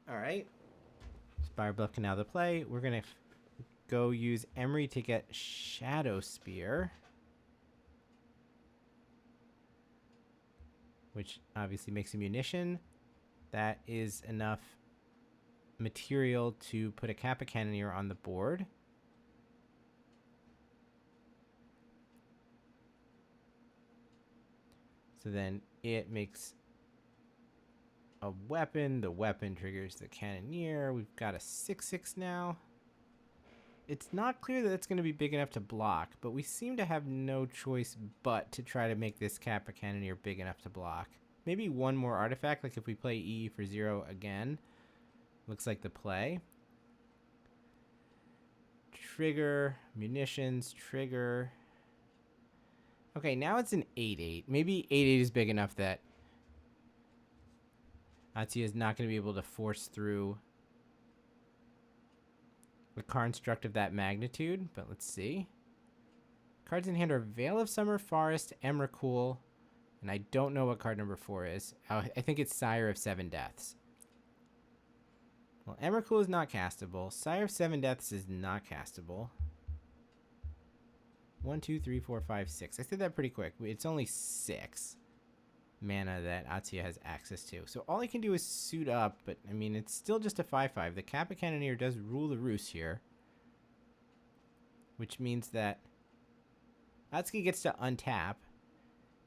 All right. Spire Bluff Canal to play. We're going to go use Emery to get Shadow Spear, which obviously makes a munition. That is enough material to put a Kappa Cannoneer on the board. So then it makes a weapon. The weapon triggers the Cannoneer. We've got a 6/6 now. It's not clear that it's going to be big enough to block, but we seem to have no choice but to try to make this Kappa Cannoneer big enough to block. Maybe one more artifact, like if we play EE for 0 again. Looks like the play. Trigger, munitions, trigger. Okay, now it's an 8/8. Maybe 8/8 is big enough that Atsuya is not going to be able to force through the construct of that magnitude, but let's see. Cards in hand are Veil of Summer, Forest, Emrakul, and I don't know what card number 4 is. I think it's Sire of 7 Deaths. Well, Emrakul is not castable. Sire of 7 Deaths is not castable. 1, 2, 3, 4, 5, 6. I said that pretty quick. It's only 6 mana that Atsuya has access to. So all he can do is suit up, but I mean, it's still just a 5/5. The Kappa Cannoneer does rule the roost here, which means that Atsuki gets to untap.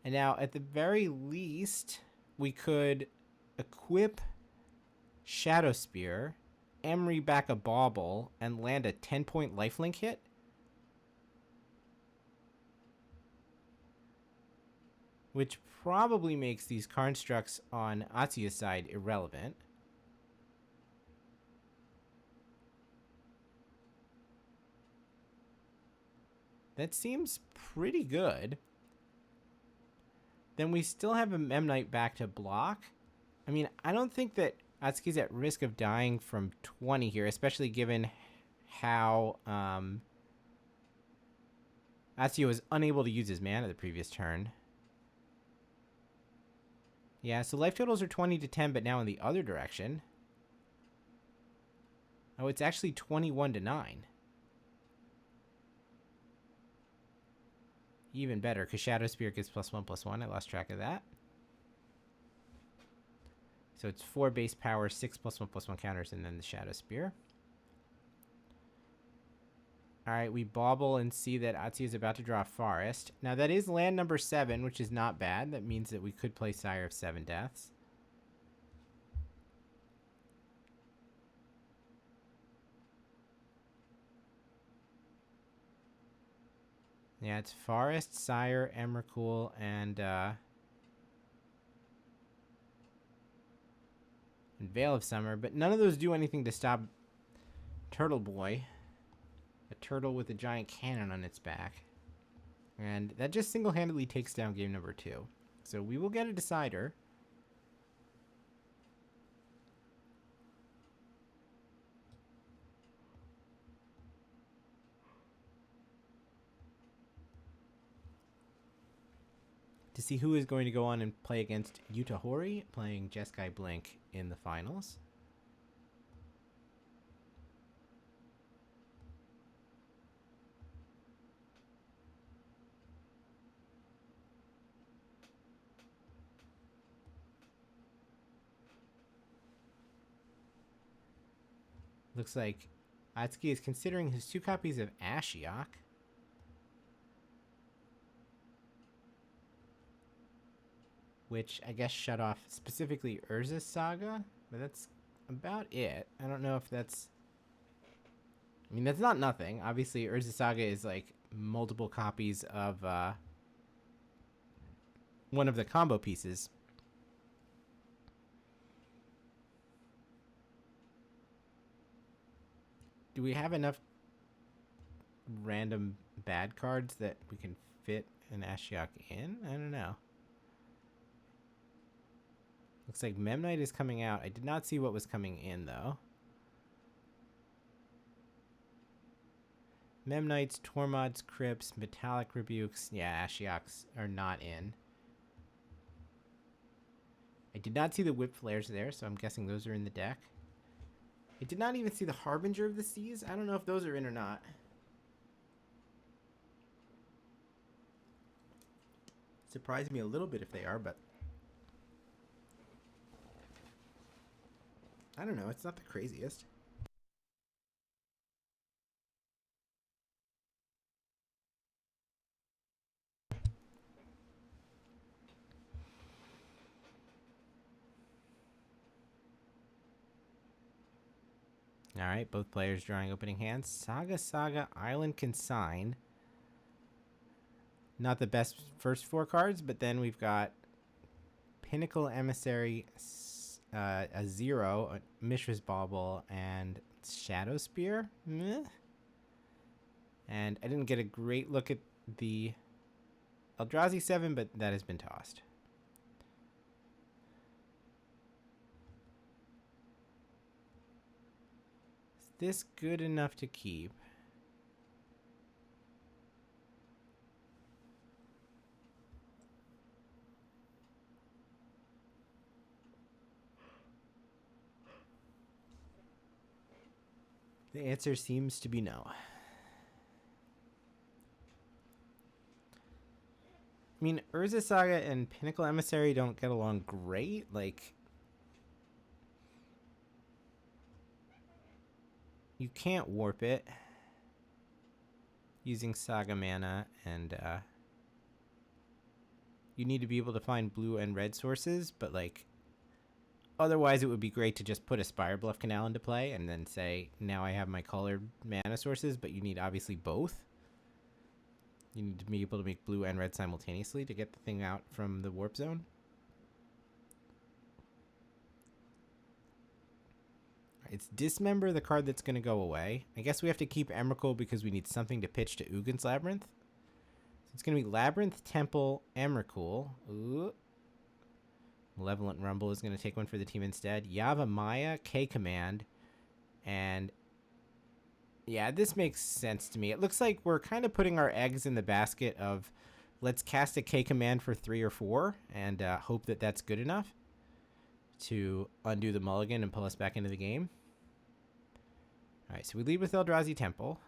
And now, at the very least, we could equip Shadow Spear, Emery back a Bauble, and land a 10-point lifelink hit. Which probably makes these constructs on Atsuya's side irrelevant. That seems pretty good. Then we still have a Memnite back to block. I mean, I don't think that Atsuki's at risk of dying from 20 here, especially given how Atsuya was unable to use his mana the previous turn. Yeah, so life totals are 20 to 10, but now in the other direction. Oh, it's actually 21 to 9. Even better, because Shadow Spear gives +1/+1. I lost track of that. So it's 4 base power, 6 +1/+1 counters, and then the Shadow Spear. Alright, we bauble and see that Atsuya is about to draw a Forest. Now that is land number 7, which is not bad. That means that we could play Sire of 7 Deaths. Yeah, it's Forest, Sire, Emrakul, and and Veil of Summer, but none of those do anything to stop Turtle Boy, a turtle with a giant cannon on its back. And that just single-handedly takes down game number 2. So we will get a decider. To see who is going to go on and play against Yuta Hori, playing Jeskai Blink in the finals. Looks like Atsuki is considering his 2 copies of Ashiok. Which I guess shut off specifically Urza's Saga, but that's about it. I don't know if that's... I mean, that's not nothing. Obviously, Urza's Saga is like multiple copies of one of the combo pieces. Do we have enough random bad cards that we can fit an Ashiok in? I don't know. Looks like Memnite is coming out. I did not see what was coming in, though. Memnites, Tormods, Crypts, Metallic Rebukes. Yeah, Ashioks are not in. I did not see the Whip Flares there, so I'm guessing those are in the deck. I did not even see the Harbinger of the Seas. I don't know if those are in or not. Surprised me a little bit if they are, but I don't know. It's not the craziest. All right, both players drawing opening hands. Saga, Island Consign. Not the best first 4 cards, but then we've got Pinnacle Emissary, a 0, a Mishra's Bauble, and Shadow Spear. Meh. And I didn't get a great look at the Eldrazi 7, but that has been tossed. Is this good enough to keep? The answer seems to be no. I mean, Urza Saga and Pinnacle Emissary don't get along great. Like, you can't warp it using Saga mana, and you need to be able to find blue and red sources, but like, otherwise it would be great to just put a Spire Bluff Canal into play and then say, now I have my colored mana sources, but you need obviously both. You need to be able to make blue and red simultaneously to get the thing out from the warp zone. It's Dismember, the card that's going to go away. I guess we have to keep Emrakul because we need something to pitch to Ugin's Labyrinth. So it's going to be Labyrinth, Temple, Emrakul. Ooh. Malevolent Rumble is going to take one for the team instead. Yava Maya, K-Command. And yeah, this makes sense to me. It looks like we're kind of putting our eggs in the basket of let's cast a K-Command for 3 or 4 and hope that that's good enough to undo the mulligan and pull us back into the game. All right, so we lead with Eldrazi Temple.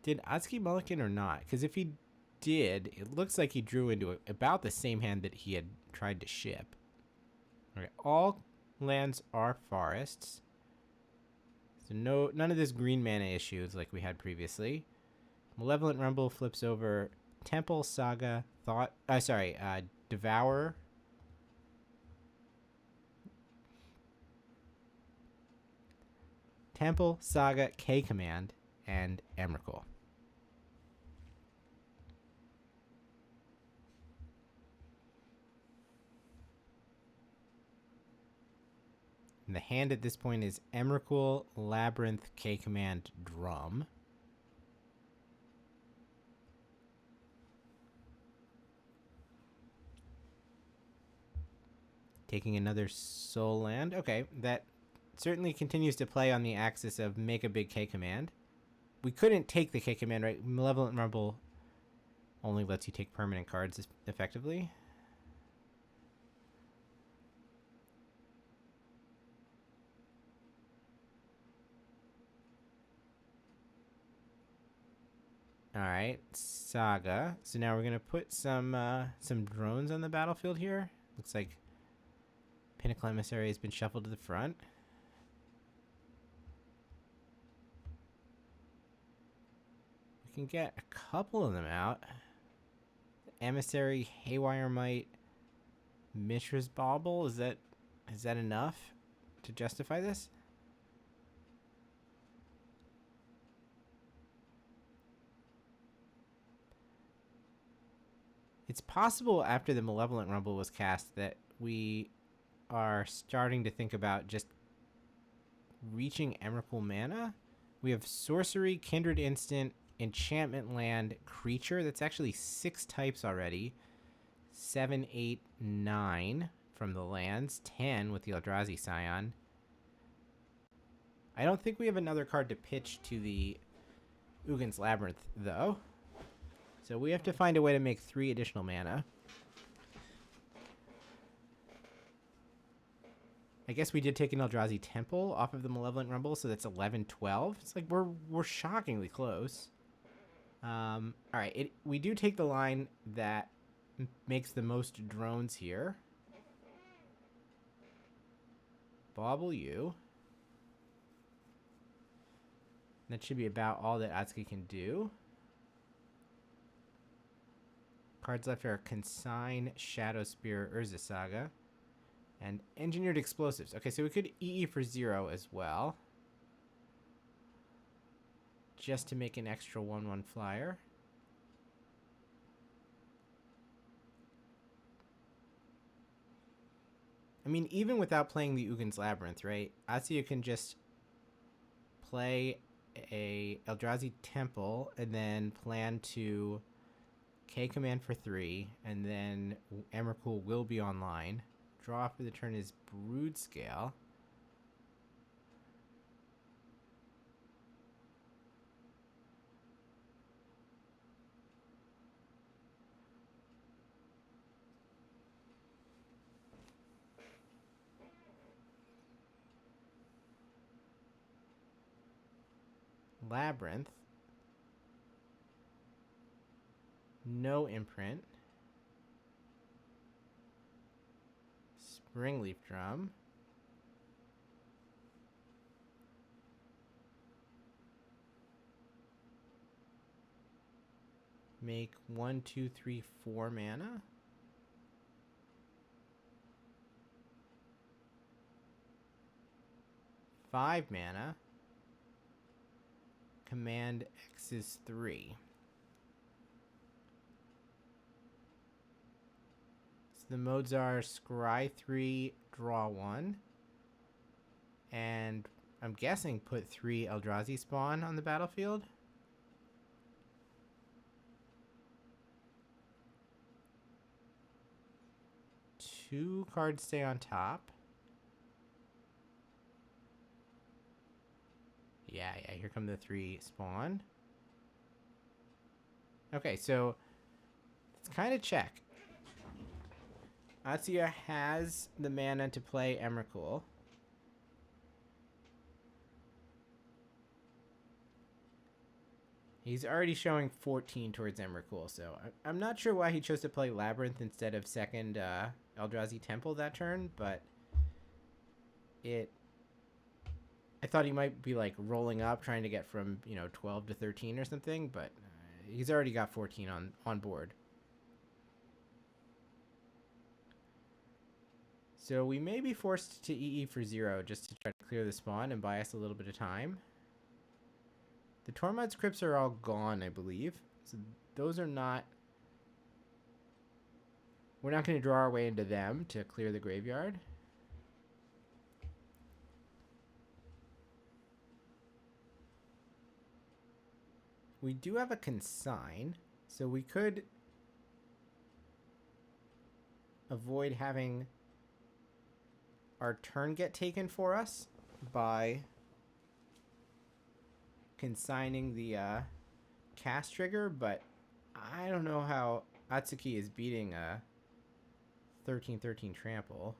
Did Atsuki mulligan or not? Because if he did, it looks like he drew into about the same hand that he had tried to ship. Okay, all lands are forests. So none of this green mana issues like we had previously. Malevolent Rumble flips over Temple, Saga, Devour. Temple, Saga, K-Command, and Emrakul. And the hand at this point is Emrakul, Labyrinth, K-Command, Drum. Taking another soul land. Okay, that certainly continues to play on the axis of make a big K-Command. We couldn't take the K-Command, right? Malevolent Rumble only lets you take permanent cards effectively. Alright, Saga. So now we're going to put some drones on the battlefield here. Looks like Pinnacle Emissary has been shuffled to the front. We can get a couple of them out. Emissary, Haywire Might, Mishra's Bauble. Is that enough to justify this? It's possible after the Malevolent Rumble was cast that we are starting to think about just reaching Emrakul mana. We have Sorcery, Kindred Instant, Enchantment Land, Creature. That's actually 6 types already. 7, 8, 9 from the lands. 10 with the Eldrazi Scion. I don't think we have another card to pitch to the Ugin's Labyrinth, though. So we have to find a way to make 3 additional mana. I guess we did take an Eldrazi Temple off of the Malevolent Rumble, so that's 11, 12. It's like we're shockingly close. All right, we do take the line that makes the most drones here. Bauble you. That should be about all that Atsuki can do. Cards left are Consign, Shadow Spear, Urza Saga, and Engineered Explosives. Okay, so we could EE for 0 as well. Just to make an extra 1/1 flyer. I mean, even without playing the Ugin's Labyrinth, right? Atsuki can just play a Eldrazi Temple and then plan to K-Command for 3, and then Emrakul will be online. Draw for the turn is Brood Scale. Labyrinth. No imprint. Springleaf Drum. Make 1, 2, 3, 4 mana. Five mana. Command X is 3. The modes are scry 3, draw 1, and I'm guessing put 3 Eldrazi spawn on the battlefield. Two cards stay on top. Yeah, here come the 3 spawn. Okay, so it's kind of check. Atsuki has the mana to play Emrakul. He's already showing 14 towards Emrakul, so I'm not sure why he chose to play Labyrinth instead of second Eldrazi Temple that turn, but I thought he might be like rolling up, trying to get from 12 to 13 or something, but he's already got 14 on board. So we may be forced to EE for 0 just to try to clear the spawn and buy us a little bit of time. The Tormod's crypts are all gone, I believe. So those are not... We're not going to draw our way into them to clear the graveyard. We do have a consign, so we could avoid having our turn get taken for us by consigning the cast trigger, but I don't know how Atsuki is beating a 13/13 trample.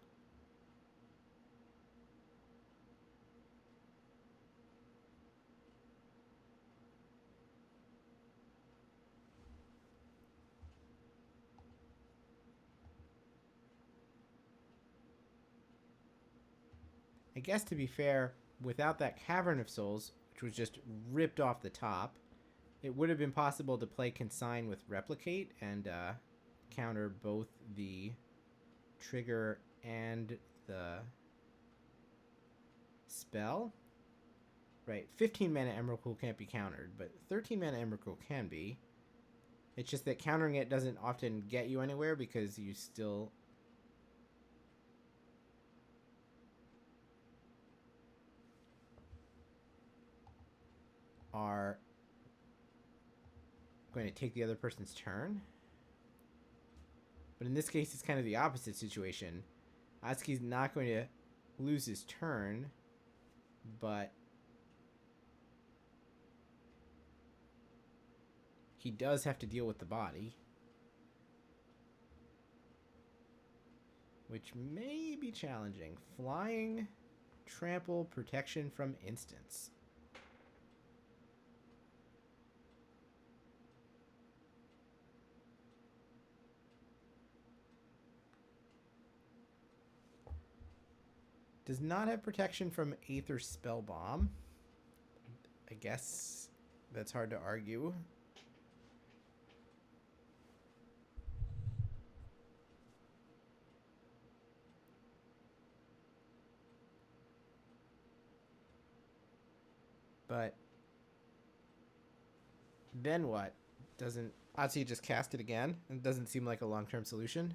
I guess to be fair, without that Cavern of Souls, which was just ripped off the top, it would have been possible to play Consign with Replicate and counter both the trigger and the spell. Right, 15 mana Emrakul can't be countered, but 13 mana Emrakul can be. It's just that countering it doesn't often get you anywhere because you still... are going to take the other person's turn. But in this case, it's kind of the opposite situation. Atsuki's not going to lose his turn, but he does have to deal with the body, which may be challenging. Flying, trample, protection from instants. Does not have protection from Aether Spellbomb. I guess that's hard to argue. But then what? Doesn't Atsuki just cast it again? It doesn't seem like a long-term solution.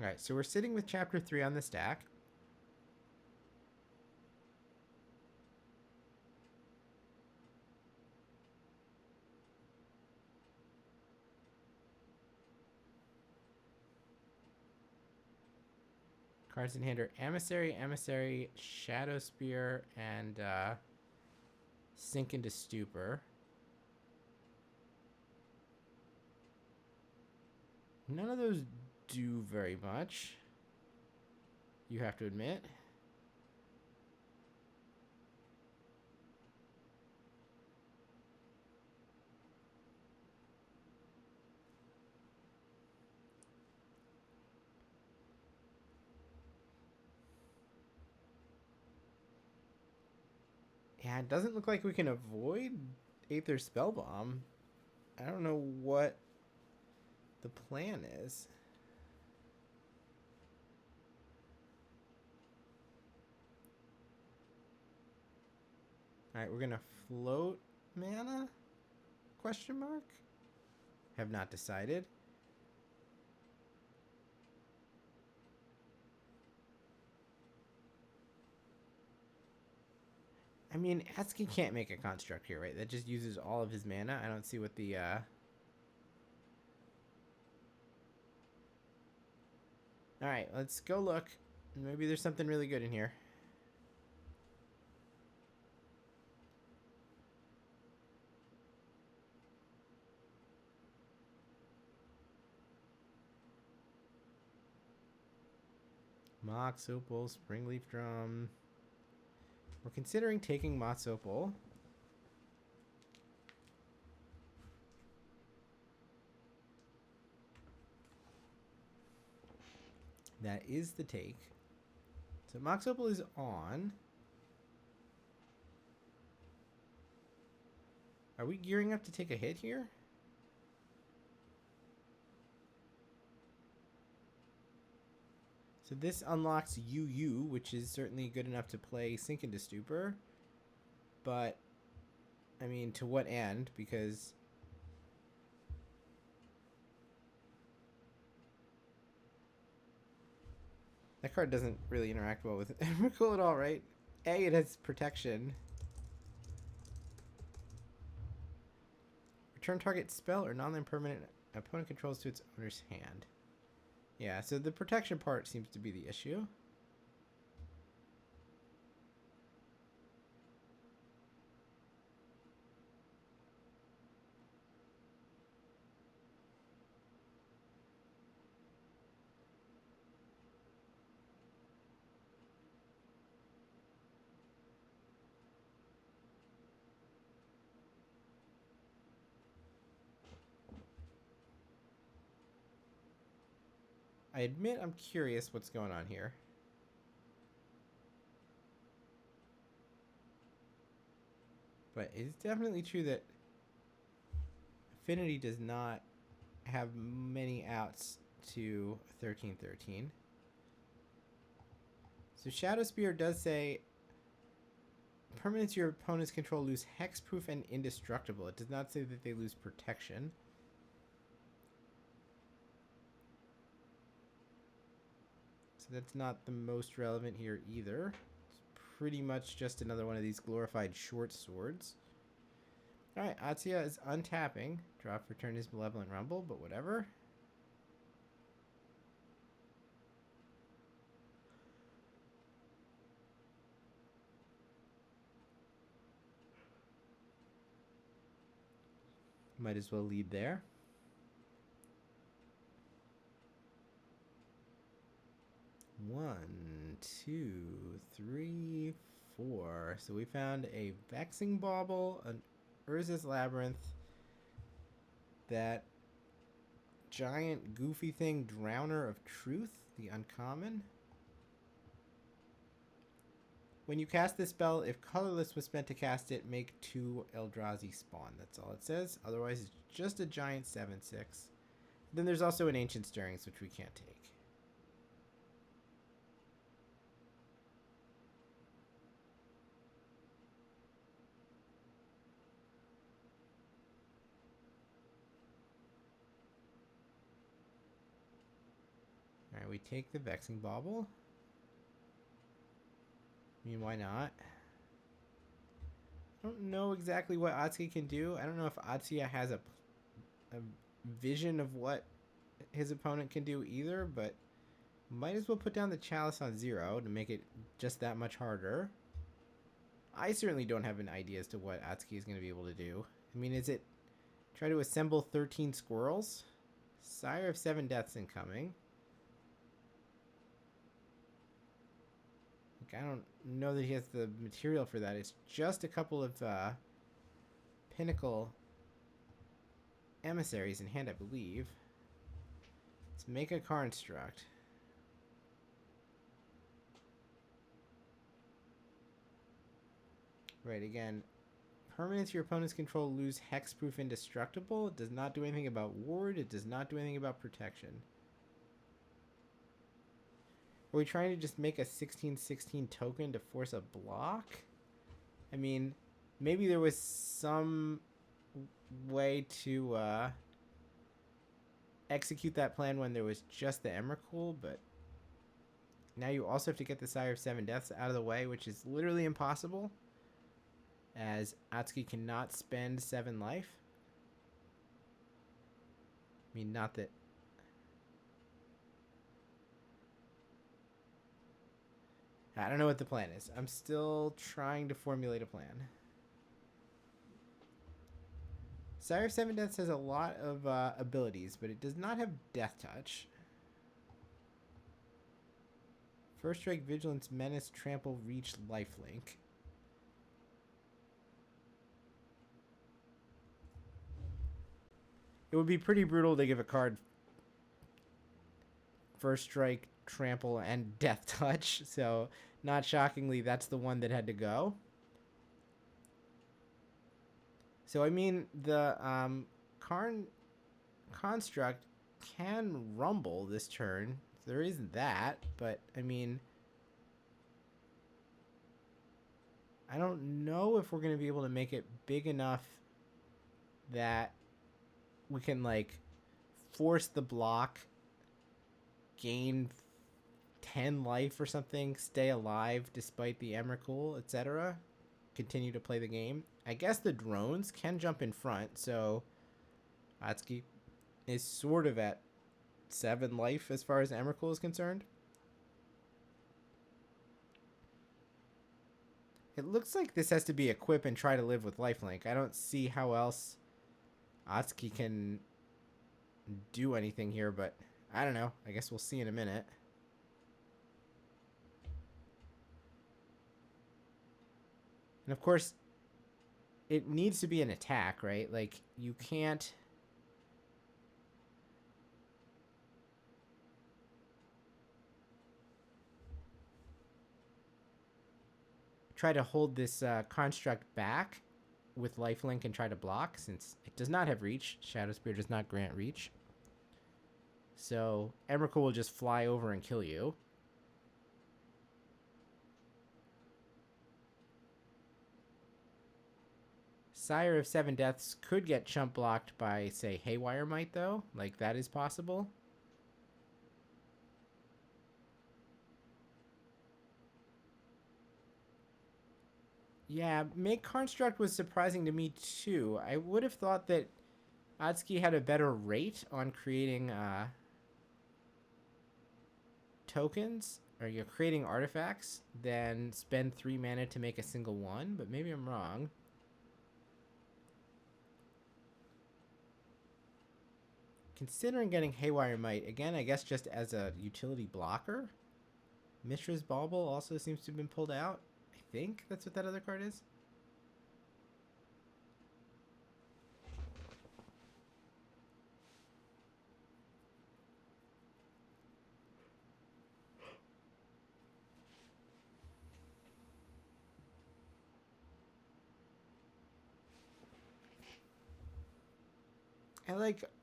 Alright, so we're sitting with Chapter 3 on the stack. Cards in hand are Emissary, Emissary, Shadow Spear, and Sink into Stupor. None of those do very much, you have to admit. Yeah, it doesn't look like we can avoid Aether Spellbomb. I don't know what the plan is. Alright, we're gonna float mana? Question mark? Have not decided. I mean, Atsuki can't make a construct here, right? That just uses all of his mana. I don't see what the Alright, let's go look. Maybe there's something really good in here. Mox Opal, Springleaf Drum. We're considering taking Mox Opal. That is the take. So Mox Opal is on. Are we gearing up to take a hit here? So this unlocks UU, which is certainly good enough to play Sink into Stupor. But, I mean, to what end? Because that card doesn't really interact well with Emrakul at all, right? A, it has protection. Return target spell or non-land permanent opponent controls to its owner's hand. Yeah, so the protection part seems to be the issue. I admit I'm curious what's going on here. But it's definitely true that Affinity does not have many outs to 13-13. So Shadow Spear does say permanents your opponents control lose hexproof and indestructible. It does not say that they lose protection. So that's not the most relevant here either. It's pretty much just another one of these glorified short swords. Alright, Atsuya is untapping. Draw for turn his Malevolent Rumble, but whatever. Might as well lead there. One, two, three, four. So we found a Vexing Bauble, an Urza's Labyrinth, that giant goofy thing, Drowner of Truth, the uncommon. When you cast this spell, if colorless was spent to cast it, make 2 Eldrazi spawn. That's all it says. Otherwise, it's just a giant 7/6. Then there's also an Ancient Stirrings, which we can't take. Alright, we take the Vexing Bauble. I mean, why not? I don't know exactly what Atsuya can do. I don't know if Atsuya has a vision of what his opponent can do either, but might as well put down the Chalice on 0 to make it just that much harder. I certainly don't have an idea as to what Atsuya is going to be able to do. I mean, is it try to assemble 13 squirrels? Sire of 7 Deaths incoming. I don't know that he has the material for that. It's just a couple of Pinnacle Emissaries in hand, I believe. Let's make a construct. Right, again, permanents your opponents control lose hexproof indestructible. It does not do anything about ward. It does not do anything about protection. Are we trying to just make a 16/16 token to force a block? I mean, maybe there was some way to execute that plan when there was just the Emrakul, but now you also have to get the Sire of 7 Deaths out of the way, which is literally impossible, as Atsuki cannot spend 7 life. I mean, not that... I don't know what the plan is. I'm still trying to formulate a plan. Sire of 7 Deaths has a lot of abilities, but it does not have Death Touch. First Strike, Vigilance, Menace, Trample, Reach, Lifelink. It would be pretty brutal to give a card First Strike, Trample, and Death Touch, so not shockingly that's the one that had to go. So I mean, the Construct can rumble this turn. there is that, but I mean, I don't know if we're going to be able to make it big enough that we can, like, force the block, gain 10 life or something, stay alive despite the Emrakul, etc. Continue to play the game. I guess the drones can jump in front, so Atsuki is sort of at 7 life as far as Emrakul is concerned. It looks like this has to be equip and try to live with lifelink. I don't see how else Atsuki can do anything here, but I don't know. I guess we'll see in a minute. And of course, it needs to be an attack, right? Like, you can't... try to hold this construct back with lifelink and try to block, since it does not have reach. Shadow Spear does not grant reach. So Emrakul will just fly over and kill you. Sire of 7 Deaths could get chump blocked by, say, Haywire Might, though. Like, that is possible. Yeah, Make Construct was surprising to me, too. I would have thought that Atsuki had a better rate on creating tokens, or you're creating artifacts, than spend 3 mana to make a single one, but maybe I'm wrong. Considering getting Haywire Might, again, I guess just as a utility blocker. Mishra's Bauble also seems to have been pulled out. I think that's what that other card is.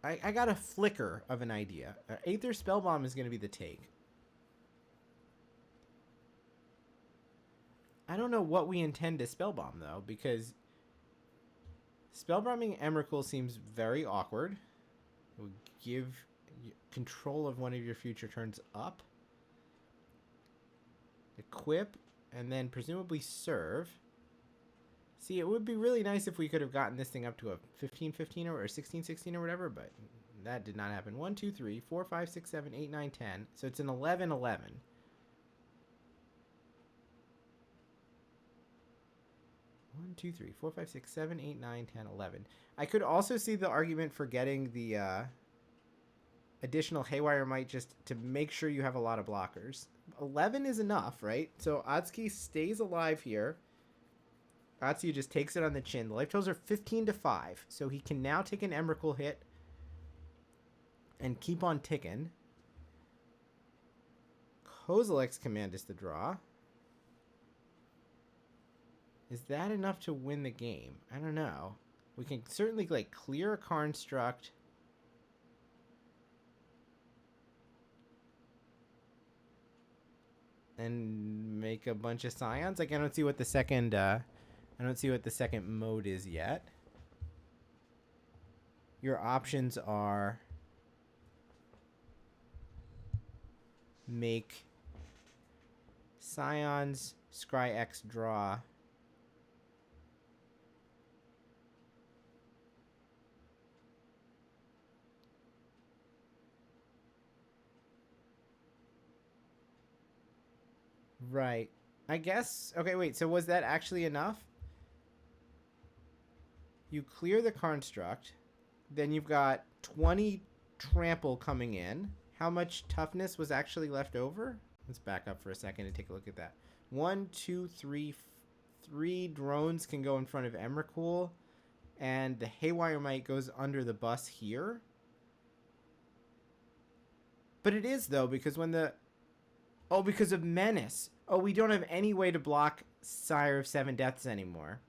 I got a flicker of an idea. Aether Spellbomb is going to be the take. I don't know what we intend to Spellbomb, though, because Spellbombing Emrakul seems very awkward. It would give control of one of your future turns up. Equip, and then presumably serve. See, it would be really nice if we could have gotten this thing up to a 15-15 or 16-16 or whatever, but that did not happen. 1, 2, 3, 4, 5, 6, 7, 8, 9, 10. So it's an 11-11. 1, 2, 3, 4, 5, 6, 7, 8, 9, 10, 11. I could also see the argument for getting the additional Haywire Might just to make sure you have a lot of blockers. 11 is enough, right? So Atsuki stays alive here. Atsuki just takes it on the chin. The life totals are 15-5, so he can now take an Emrakul hit and keep on ticking. Kozilek's command is the draw. Is that enough to win the game? I don't know. We can certainly, like, clear a construct. And make a bunch of scions. Like, I don't see what the second mode is yet. Your options are make scions, scry X, draw. Right. I guess. Okay, wait. So was that actually enough? You clear the construct. Then you've got 20 trample coming in. How much toughness was actually left over? Let's back up for a second and take a look at that. 1, 2, 3, 3 drones can go in front of Emrakul. And the Haywire Might goes under the bus here. But it is, though, because when the... Oh, because of Menace. Oh, we don't have any way to block Sire of 7 Deaths anymore.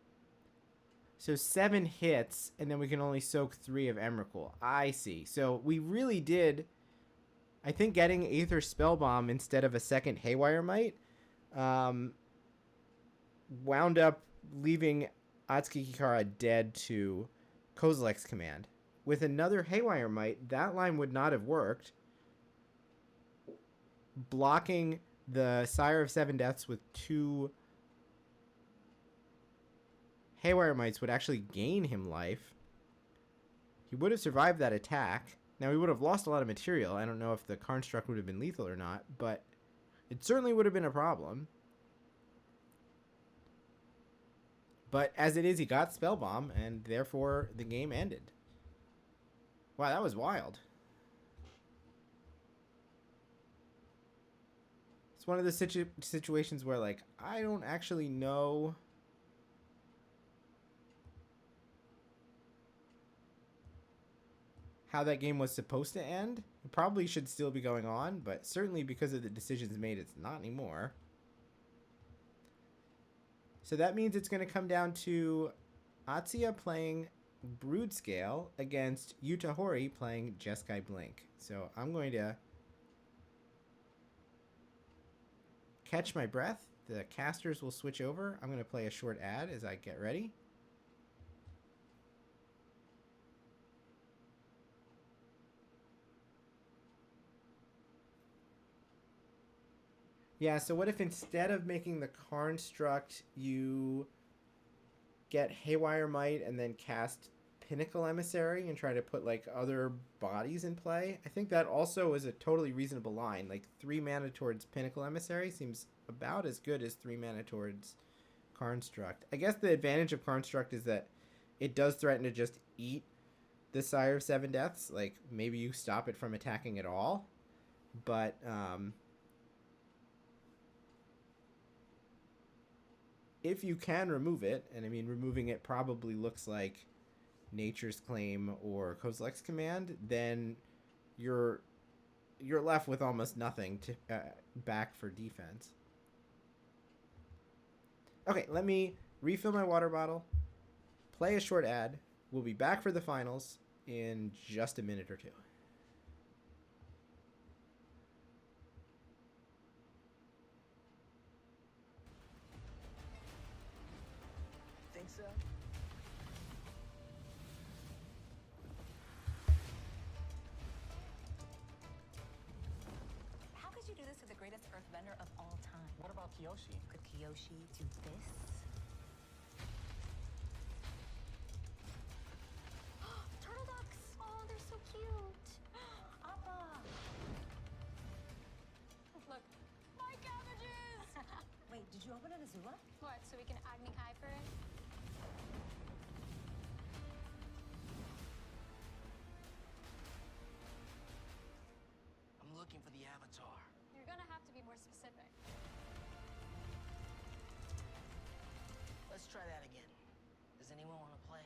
So 7 hits, and then we can only soak 3 of Emrakul. I see. So we really did I think getting Aether Spellbomb instead of a second Haywire Might wound up leaving Atsuki Kikara dead to Kozilek's command. With another Haywire Might, that line would not have worked. Blocking the Sire of Seven Deaths with 2 Haywire Mites would actually gain him life. He would have survived that attack. Now, he would have lost a lot of material. I don't know if the Karnstruck would have been lethal or not, but it certainly would have been a problem. But as it is, he got Spellbomb, and therefore the game ended. Wow, that was wild. It's one of the situations where, like, I don't actually know how that game was supposed to end. It probably should still be going on, but certainly because of the decisions made, it's not anymore. So that means it's going to come down to Atsuya playing Brood Scale against Yuta Hori playing Jeskai Blink. So I'm going to catch my breath. The casters will switch over. I'm going to play a short ad as I get ready. Yeah, so what if instead of making the Karnstruct, you get Haywire Might and then cast Pinnacle Emissary and try to put, like, other bodies in play? I think that also is a totally reasonable line. Like, 3 mana towards Pinnacle Emissary seems about as good as 3 mana towards Karnstruct. I guess the advantage of Karnstruct is that it does threaten to just eat the Sire of Seven Deaths. Like, maybe you stop it from attacking at all. But, if you can remove it, and I mean, removing it probably looks like Nature's Claim or Kozilek's Command, then you're left with almost nothing to back for defense. Okay, let me refill my water bottle, play a short ad. We'll be back for the finals in just a minute or two. Think so? How could you do this to the greatest earthbender of all time? What about Kiyoshi? Could Kiyoshi do this? Turtle ducks! Oh, they're so cute. Appa! Look, my cabbages! Wait, did you open an Azula? What, so we can Agni Kai for it? I'm looking for the Avatar. You're gonna have to be more specific. Let's try that again. Does anyone want to play?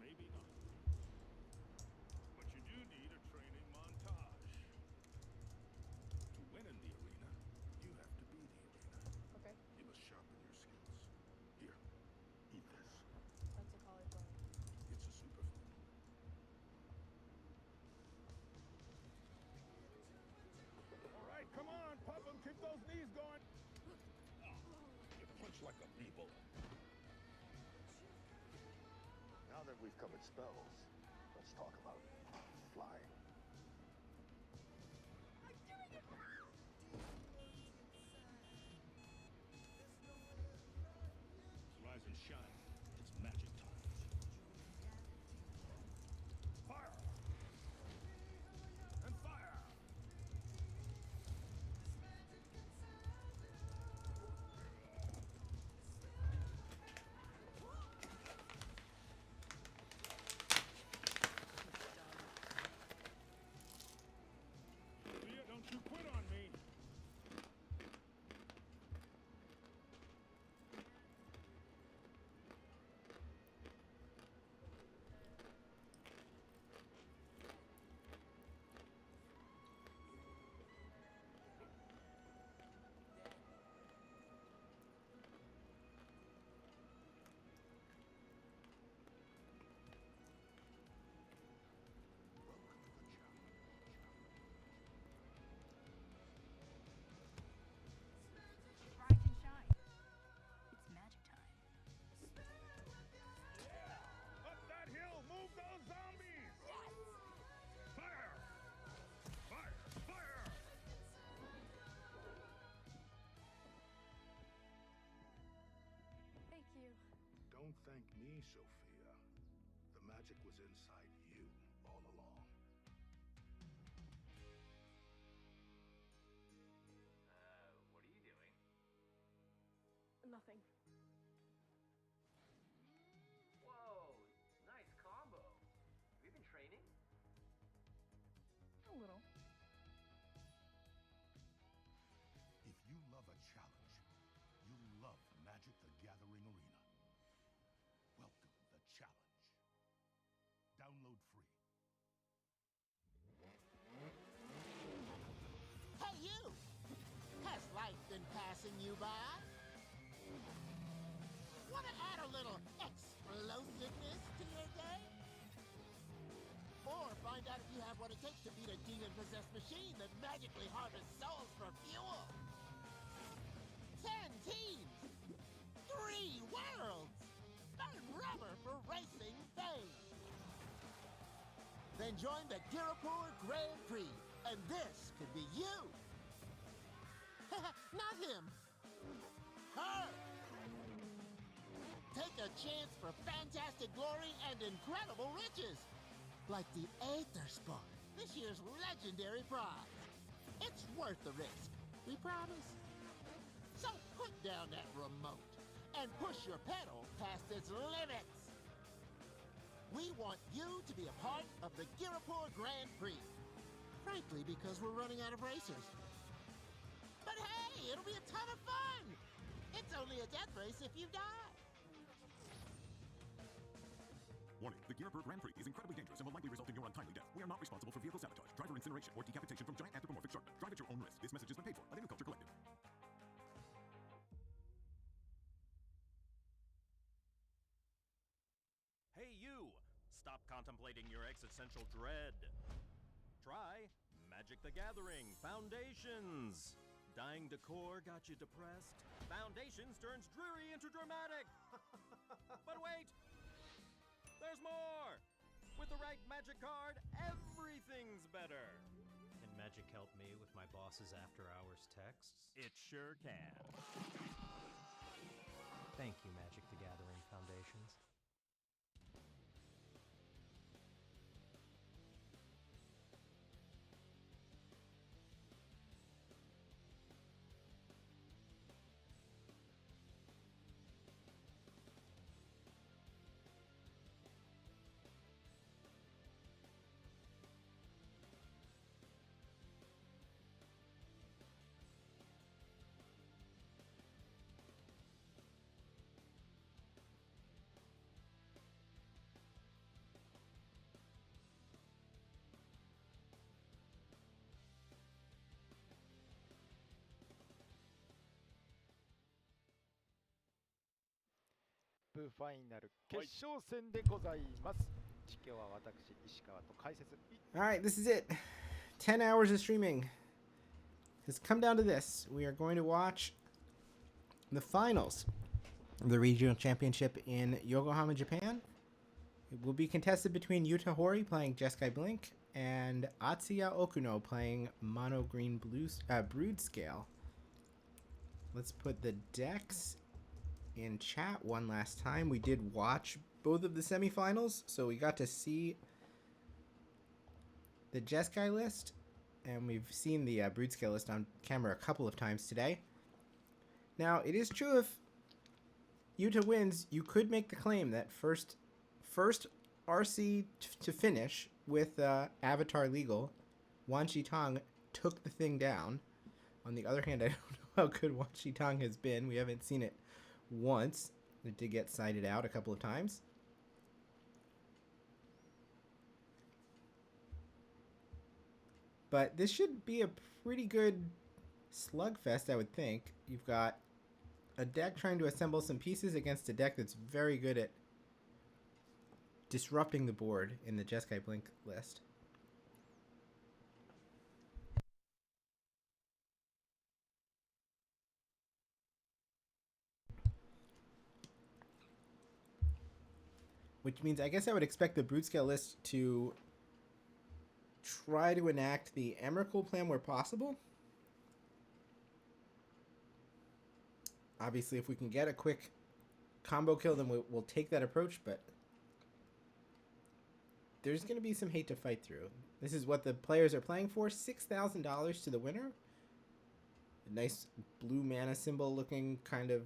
Maybe not. But you do need a training montage. To win in the arena, you have to be the arena. Okay. You must sharpen your skills. Here, eat this. What's a cauliflower? It's a superfood. All right, come on, pop 'em. Keep those knees going. You punch like a people. Now that we've covered spells, let's talk about flying. Rise and shine. It's magic time. Fire! And fire! Don't you quit on me. Don't thank me, Sophia. The magic was inside you all along. What are you doing? Nothing. Whoa, nice combo. Have you been training? A little. If you love a challenge, you'll love Magic the Gathering Arena. Welcome the challenge. Download free. Hey, you! Has life been passing you by? Want to add a little explosiveness to your day? Or find out if you have what it takes to beat a demon-possessed machine that magically harvests souls for fuel? 10 teams! 3 worlds! Burn rubber for racing fame! Then join the Girapur Grand Prix, and this could be you! Not him! Her! Take a chance for fantastic glory and incredible riches! Like the Aether Spark, this year's legendary prize. It's worth the risk, we promise. So put down that remote and push your pedal past its limits. We want you to be a part of the Girapur Grand Prix. Frankly, because we're running out of racers. But hey, it'll be a ton of fun! It's only a death race if you die. Warning, the Girapur Grand Prix is incredibly dangerous and will likely result in your untimely death. We are not responsible for vehicle sabotage, driver incineration, or decapitation from giant anthropomorphic shark. Drive at your own risk. This message has been paid for by the New Culture Collective. Hey, you! Stop contemplating your existential dread. Try Magic the Gathering Foundations. Dying decor got you depressed? Foundations turns dreary into dramatic. But wait! There's more! With the right magic card, everything's better. Can magic help me with my boss's after-hours texts? It sure can. Thank you, Magic the Gathering Foundations.ファイナル決勝戦でございます。実況は私石川と解説。All right, this is it. 10 hours of streaming has come down to this. We are going to watch the finals of the regional championship in Yokohama, Japan. It will be contested between Yuta Hori playing Jeskai Blink and Atsuya Okuno playing Mono Green Brood Scale. Let's put the decks in chat one last time. We did watch both of the semifinals, so we got to see the Jeskai list, and we've seen the Brood Scale list on camera a couple of times today. Now, it is true if Yuta wins, you could make the claim that first RC to finish with Avatar Legal, Wan Shi-tang took the thing down. On the other hand, I don't know how good Wan Shi-tang has been. We haven't seen it once. It did get cited out a couple of times. But this should be a pretty good slugfest, I would think. You've got a deck trying to assemble some pieces against a deck that's very good at disrupting the board in the Jeskai Blink list. Which means I guess I would expect the Brood Scale list to try to enact the Emrakul plan where possible. Obviously, if we can get a quick combo kill, then we'll take that approach, but there's going to be some hate to fight through. This is what the players are playing for, $6,000 to the winner. A nice blue mana symbol looking kind of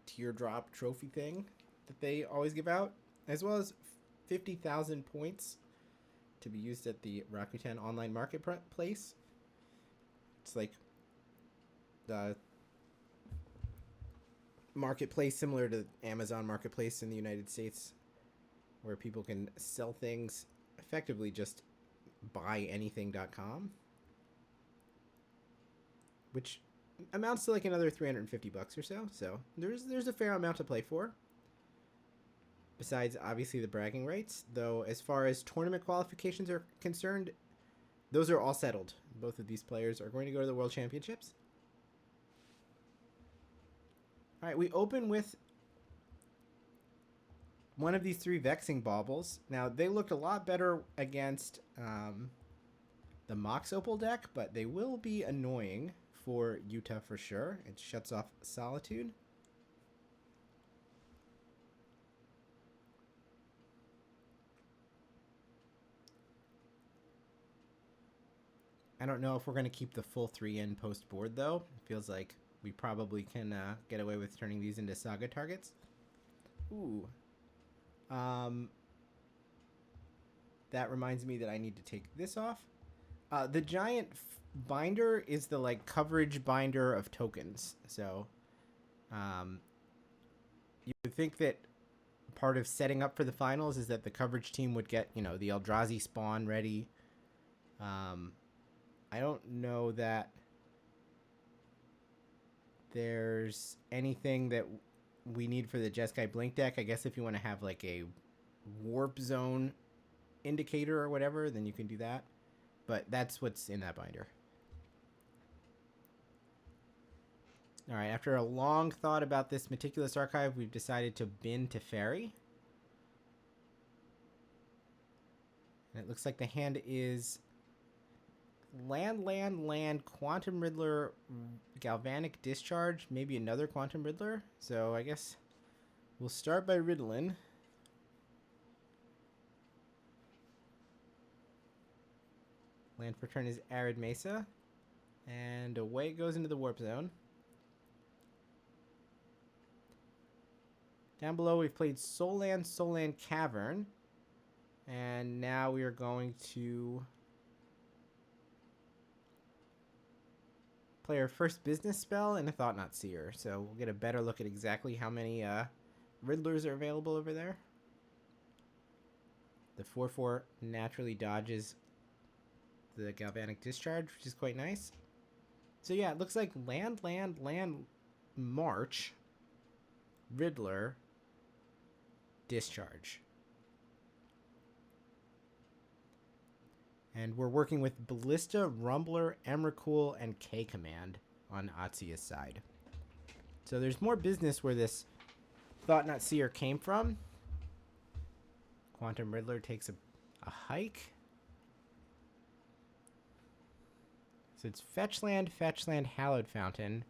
teardrop trophy thing that they always give out, as well as 50,000 points to be used at the Rakuten online marketplace. It's like the marketplace similar to Amazon Marketplace in the United States, where people can sell things effectively just buyanything.com, which amounts to like another $350 or so. So there's a fair amount to play for. Besides, obviously, the bragging rights, though, as far as tournament qualifications are concerned, those are all settled. Both of these players are going to go to the World Championships. All right, we open with one of these three Vexing Baubles. Now, they looked a lot better against the Mox Opal deck, but they will be annoying for Yuta for sure. It shuts off Solitude. I don't know if we're going to keep the full 3 in post board, though. It feels like we probably can get away with turning these into Saga targets. Ooh. That reminds me that I need to take this off. The giant binder is the like coverage binder of tokens. So you would think that part of setting up for the finals is that the coverage team would get, you know, the Eldrazi spawn ready. I don't know that there's anything that we need for the Jeskai Blink deck. I guess if you want to have like a warp zone indicator or whatever, then you can do that. But that's what's in that binder. All right, after a long thought about this meticulous archive, we've decided to bin to Fairy. And it looks like the hand is land, Quantum Riddler, Galvanic Discharge, maybe another Quantum Riddler. So I guess we'll start by Riddlin'. Land for turn is Arid Mesa. And away it goes into the Warp Zone. Down below we've played Soul Land Cavern. And now we are going to play our first business spell and a Thought-Knot Seer. So we'll get a better look at exactly how many Riddlers are available over there. The 4/4 naturally dodges the Galvanic Discharge, which is quite nice. So yeah, it looks like land, March, Riddler, Discharge. And we're working with Ballista, Rumbler, Emrakul, and K-Command on Atsuya's side. So there's more business where this Thought-Knot Seer came from. Quantum Riddler takes a hike. So it's fetch land, Hallowed Fountain,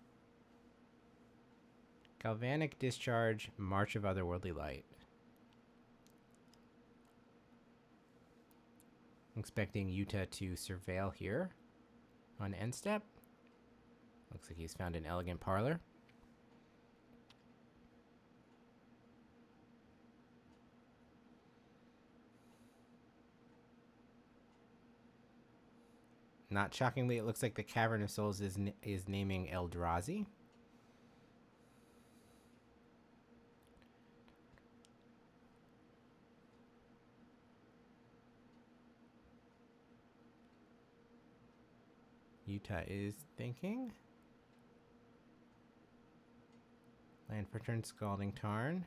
Galvanic Discharge, March of Otherworldly Light. I'm expecting Yuta to surveil here on end step. Looks like he's found an Elegant Parlor. Not shockingly, it looks like the Cavern of Souls is naming Eldrazi. Yuta is thinking. Land for turn, Scalding Tarn.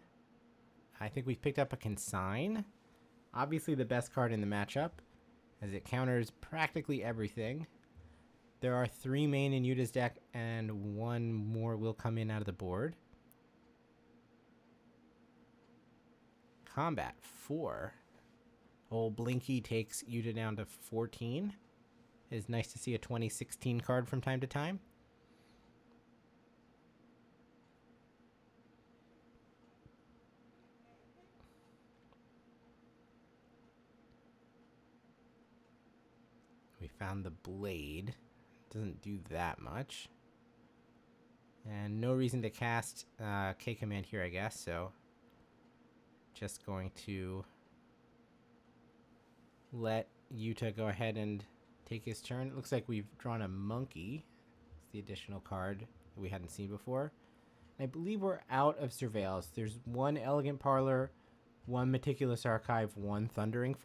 I think we've picked up a Consign. Obviously the best card in the matchup, as it counters practically everything. There are 3 main in Yuta's deck, and 1 more will come in out of the board. Combat 4. Old Blinky takes Yuta down to 14. It is nice to see a 2016 card from time to time. found the blade. Doesn't do that much. And no reason to cast K command here, I guess, so just going to let Yuta go ahead and take his turn. It looks like we've drawn a monkey. It's the additional card that we hadn't seen before. And I believe we're out of Surveils. There's one Elegant Parlor, one Meticulous Archive, one Thundering Force.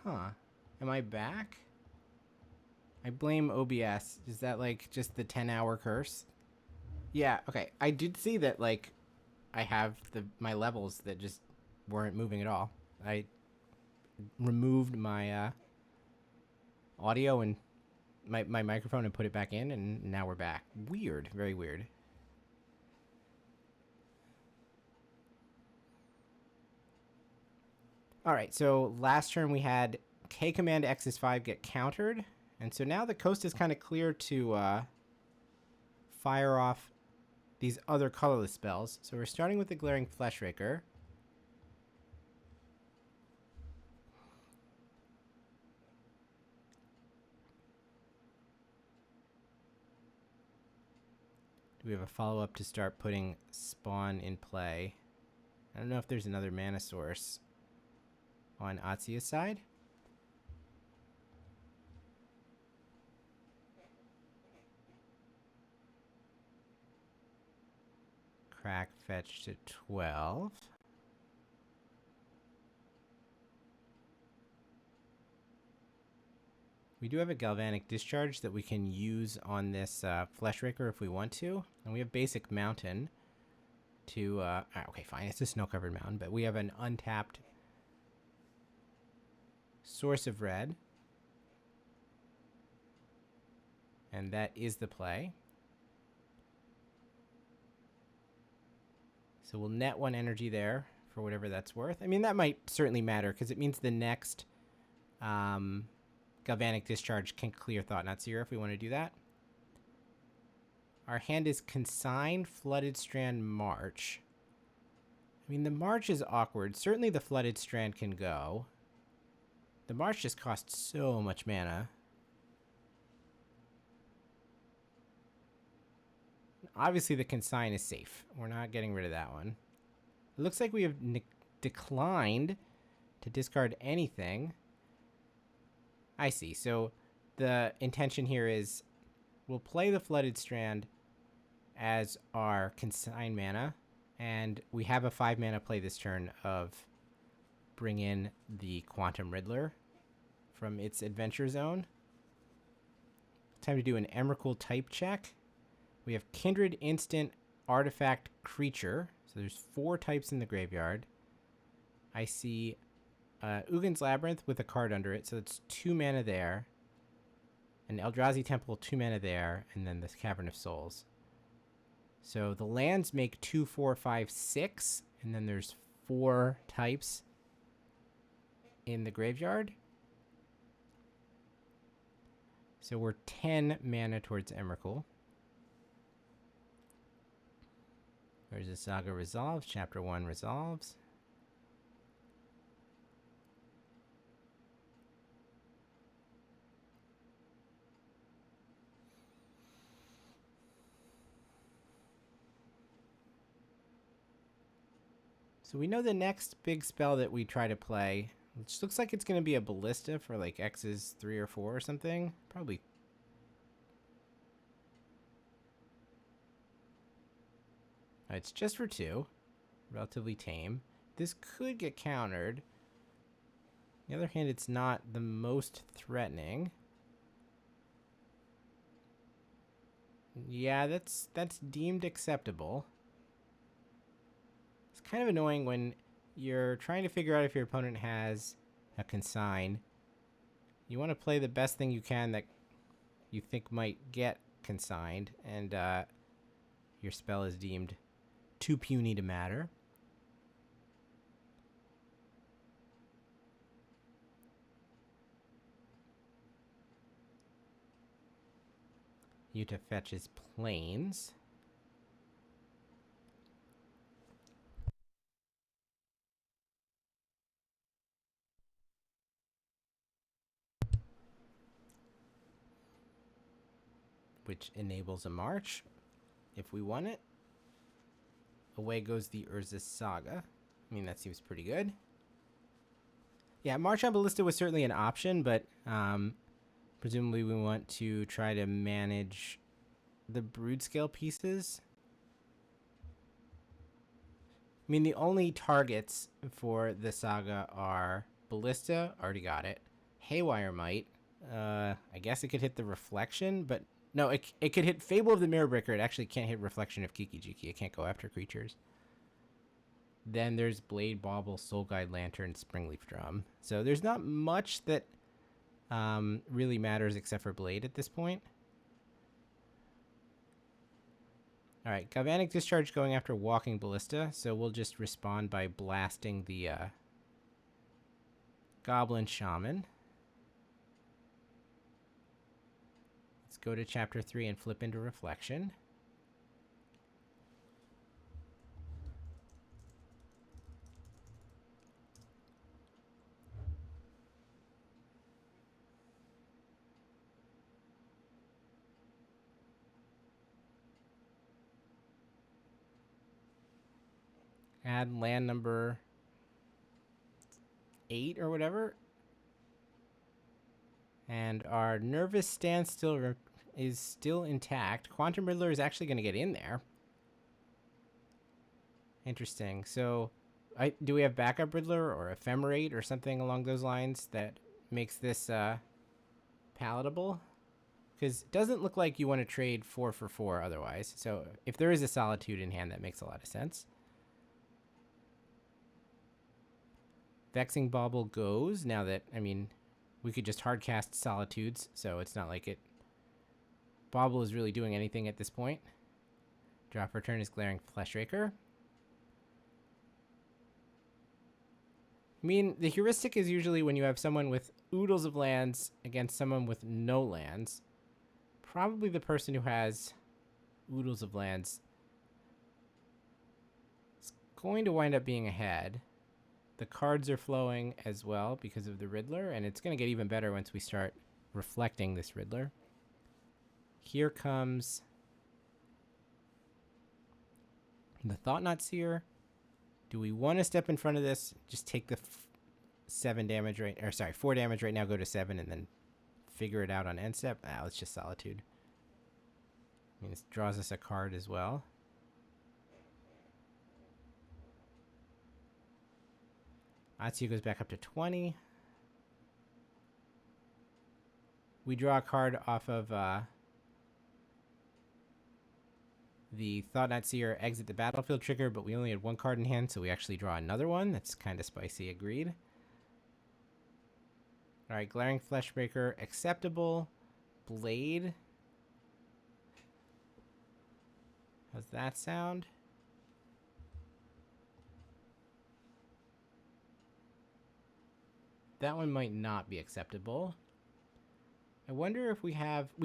Huh. Am I back? I blame OBS. Is that like just the 10-hour curse? Yeah, okay. I did see that like I have my levels that just weren't moving at all. I removed my audio and my microphone and put it back in, and now we're back. Weird. Very weird. Alright, so last turn we had K command X5 get countered, and so now the coast is kind of clear to fire off these other colorless spells. So we're starting with the Glaring Fleshraker. Do we have a follow-up to start putting Spawn in play? I don't know if there's another mana source on Atsuya's side. Crack fetch to 12. We do have a Galvanic Discharge that we can use on this Fleshraker if we want to. And we have Basic Mountain to... okay, fine, it's a snow-covered mountain, but we have an untapped source of red. And that is the play. So we'll net 1 energy there for whatever that's worth. I mean, that might certainly matter because it means the next Galvanic Discharge can clear Thought Knot Seer if we want to do that. Our hand is Consign, Flooded Strand, March. I mean, the March is awkward. Certainly the Flooded Strand can go. The March just costs so much mana. Obviously, the Consign is safe. We're not getting rid of that one. It looks like we have declined to discard anything. I see. So the intention here is we'll play the Flooded Strand as our Consign mana, and we have a 5 mana play this turn of bring in the Quantum Riddler. from its adventure zone. Time to do an Emrakul type check. We have Kindred, Instant, Artifact, Creature. So there's 4 types in the graveyard. I see Ugin's Labyrinth with a card under it, so it's 2 mana there. An Eldrazi Temple, 2 mana there, and then this Cavern of Souls. So the lands make 2, 4, 5, 6, and then there's 4 types in the graveyard. So we're 10 mana towards Emrakul. There's a Saga resolves. Chapter 1 resolves. So we know the next big spell that we try to play, which looks like it's going to be a Ballista for like X's 3 or 4 or something. Probably. It's just for 2. Relatively tame. This could get countered. On the other hand, it's not the most threatening. Yeah, that's deemed acceptable. It's kind of annoying when you're trying to figure out if your opponent has a consign. You want to play the best thing you can that you think might get consigned, and your spell is deemed too puny to matter. Yuta fetches planes. Which enables a march if we want it. Away goes the Urza Saga. I mean, that seems pretty good. Yeah, March on Ballista was certainly an option, but presumably we want to try to manage the brood scale pieces. I mean, the only targets for the Saga are Ballista, already got it. Haywire Might, I guess it could hit the Reflection, but no, it could hit Fable of the Mirrorbreaker. It actually can't hit Reflection of Kiki-Jiki. It can't go after creatures. Then there's Blade, Bauble, Soul Guide, Lantern, Springleaf Drum. So there's not much that really matters except for Blade at this point. All right, Galvanic Discharge going after Walking Ballista. So we'll just respond by blasting the Goblin Shaman. Let's go to Chapter 3 and flip into Reflection. Add land number 8 or whatever. And our Nervous Standstill is still intact. Quantum Riddler is actually going to get in there. Interesting. So, do we have backup Riddler or Ephemerate or something along those lines that makes this palatable? Because it doesn't look like you want to trade 4 for 4 otherwise. So, if there is a Solitude in hand, that makes a lot of sense. Vexing Bauble goes, now that, I mean, we could just hardcast Solitudes, so it's not like it... Bauble is really doing anything at this point. Drop return is Glaring Fleshraker. I mean, the heuristic is usually when you have someone with oodles of lands against someone with no lands. Probably the person who has oodles of lands is going to wind up being ahead. The cards are flowing as well because of the Riddler, and it's going to get even better once we start reflecting this Riddler. Here comes the Thought-Knot Seer. Do we want to step in front of this? Just take the 7 damage right, or sorry, 4 damage right now, go to 7, and then figure it out on end step? Ah, let's just Solitude. I mean, this draws us a card as well. Atsuyu goes back up to 20. we draw a card off of the Thought Not Seer exit the battlefield trigger, but we only had one card in hand, so we actually draw another one. That's kind of spicy, agreed. Alright, Glaring Fleshbreaker, acceptable. Blade. How's that sound? That one might not be acceptable. I wonder if we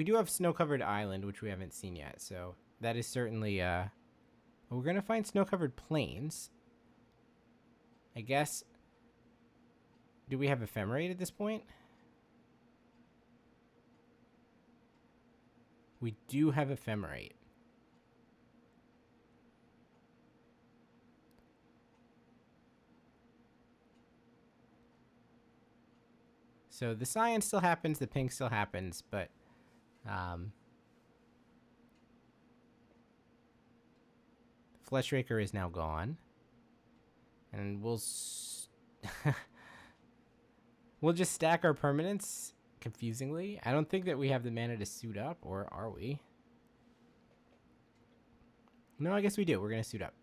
do have Snow-Covered Island, which we haven't seen yet, so that is certainly, we're gonna find Snow-Covered Plains. I guess, do we have Ephemerate at this point? We do have Ephemerate. So the cyan still happens, the pink still happens, but Fleshraker is now gone. And we'll we'll just stack our permanents confusingly. I don't think that we have the mana to suit up, or are we? No, I guess we do. We're going to suit up.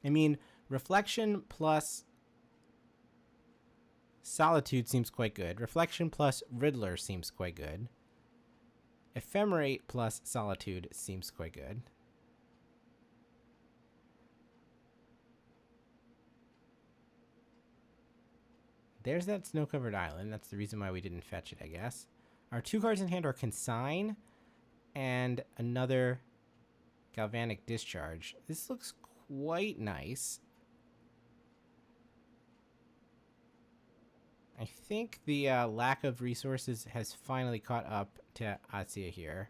I mean, Reflection plus Solitude seems quite good. Reflection plus Riddler seems quite good. Ephemerate plus Solitude seems quite good. There's that Snow-Covered Island. That's the reason why we didn't fetch it, I guess. Our two cards in hand are Consign and another Galvanic Discharge. This looks quite nice. I think the lack of resources has finally caught up to Atsuya here.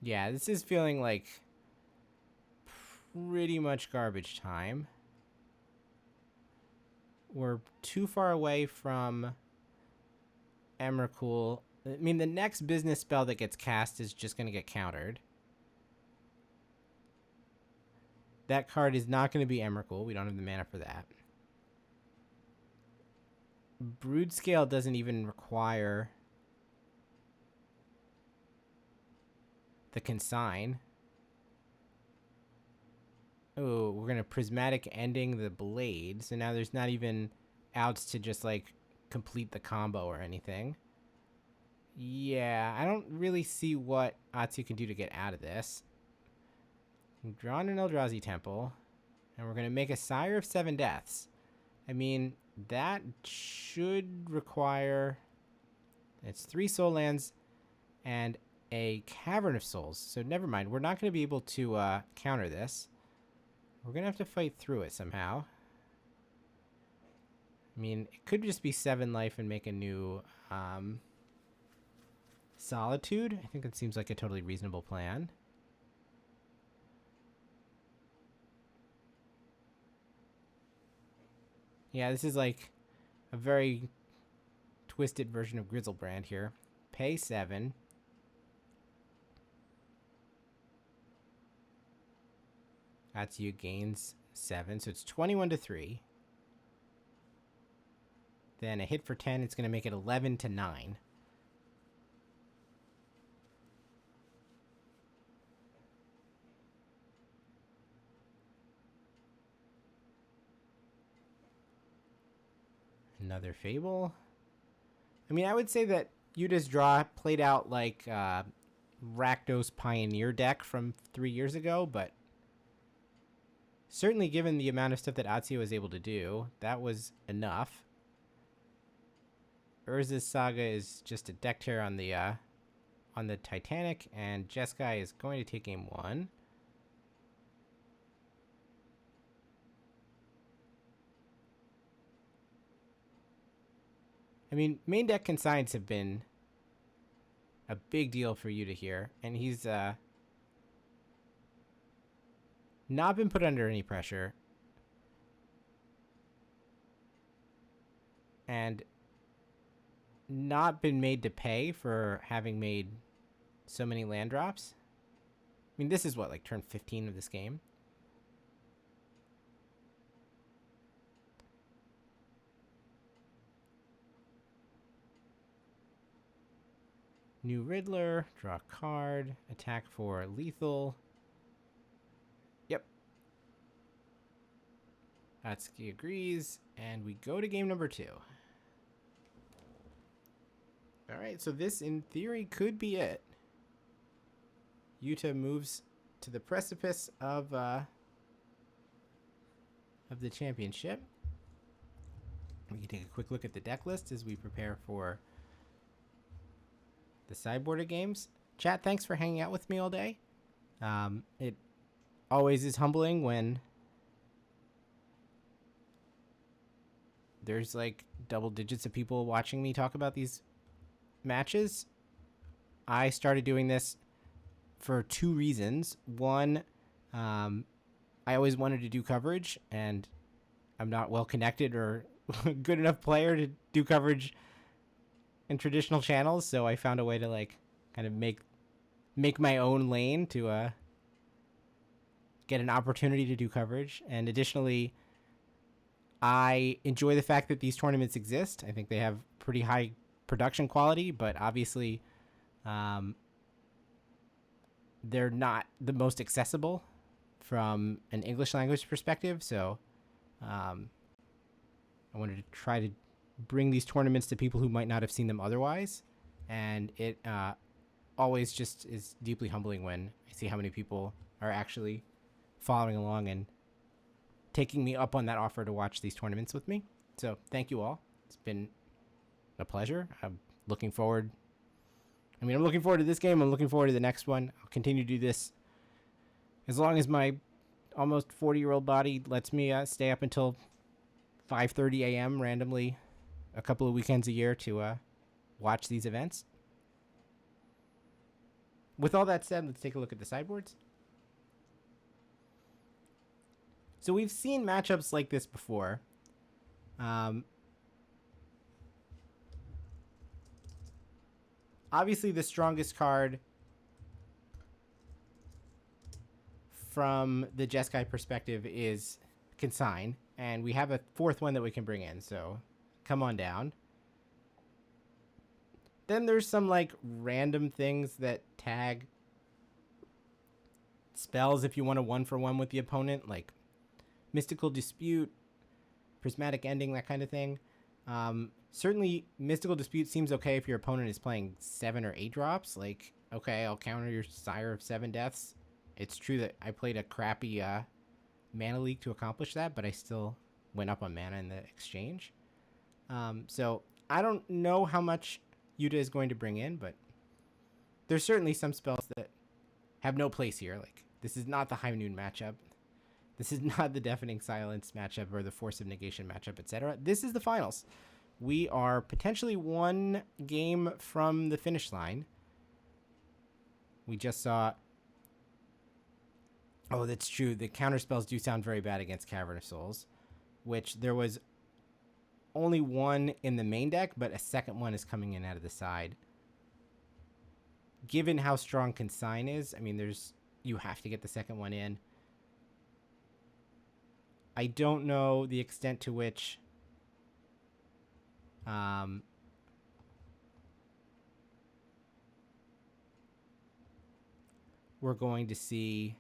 Yeah, this is feeling like pretty much garbage time. We're too far away from Emrakul. I mean, the next business spell that gets cast is just going to get countered. That card is not going to be Emrakul. We don't have the mana for that. Brood Scale doesn't even require the Consign. Oh, we're going to Prismatic Ending the Blade. So now there's not even outs to just, like, complete the combo or anything. Yeah, I don't really see what Atsuya can do to get out of this. We've drawn an Eldrazi Temple, and we're going to make a Sire of Seven Deaths. I mean, that should require... It's 3 Soul Lands and a Cavern of Souls. So never mind, we're not going to be able to counter this. We're going to have to fight through it somehow. I mean, it could just be 7 life and make a new... Solitude. I think that seems like a totally reasonable plan. Yeah, this is like a very twisted version of Grizzlebrand here. Pay 7. Atsuya gains 7, so it's 21-3. Then a hit for 10, it's going to make it 11-9. Another Fable. I mean, I would say that Yuta's draw played out like Rakdos Pioneer deck from 3 years ago, but certainly given the amount of stuff that Atsuya was able to do, that was enough. Urza's Saga is just a deck tear on the Titanic, and Jeskai is going to take game 1. I mean, main deck consigns have been a big deal for Yuta here, and he's not been put under any pressure. And not been made to pay for having made so many land drops. mean, this is what, like turn 15 of this game? New Riddler, draw a card, attack for lethal. Yep. Atsuki agrees, and we go to game number 2. All right, so this, in theory, could be it. Yuta moves to the precipice of the championship. We can take a quick look at the deck list as we prepare for the sideboarded games. Chat, thanks for hanging out with me all day. It always is humbling when there's like double digits of people watching me talk about these matches. I started doing this for 2 reasons. One, I always wanted to do coverage, and I'm not well connected or good enough player to do coverage in traditional channels, so I found a way to like kind of make my own lane to get an opportunity to do coverage. And additionally, I enjoy the fact that these tournaments exist. I think they have pretty high production quality, but obviously they're not the most accessible from an English language perspective, so I wanted to try to bring these tournaments to people who might not have seen them otherwise, and it always just is deeply humbling when I see how many people are actually following along and taking me up on that offer to watch these tournaments with me. So thank you all. It's been a pleasure. I'm looking forward to this game. I'm looking forward to the next one. I'll continue to do this as long as my almost 40-year-old body lets me stay up until 5:30 a.m. randomly a couple of weekends a year to watch these events. With all that said, let's take a look at the sideboards. So we've seen matchups like this before. Obviously, the strongest card from the Jeskai perspective is Consign, and we have a 4th one that we can bring in, so come on down. Then there's some like random things that tag spells if you want a 1-for-1 with the opponent, like Mystical Dispute, Prismatic Ending, that kind of thing. Certainly, Mystical Dispute seems okay if your opponent is playing 7 or 8 drops. Like, okay, I'll counter your Sire of 7 Deaths. It's true that I played a crappy mana leak to accomplish that, but I still went up on mana in the exchange. So I don't know how much Yuta is going to bring in, but there's certainly some spells that have no place here. Like, this is not the High Noon matchup. This is not the Deafening Silence matchup or the Force of Negation matchup, etc. This is the finals. We are potentially 1 game from the finish line. We just saw... Oh, that's true. The counter spells do sound very bad against Cavern of Souls, which there was only 1 in the main deck, but a second one is coming in out of the side. Given how strong Consign is, I mean, you have to get the second one in. I don't know the extent to which we're going to see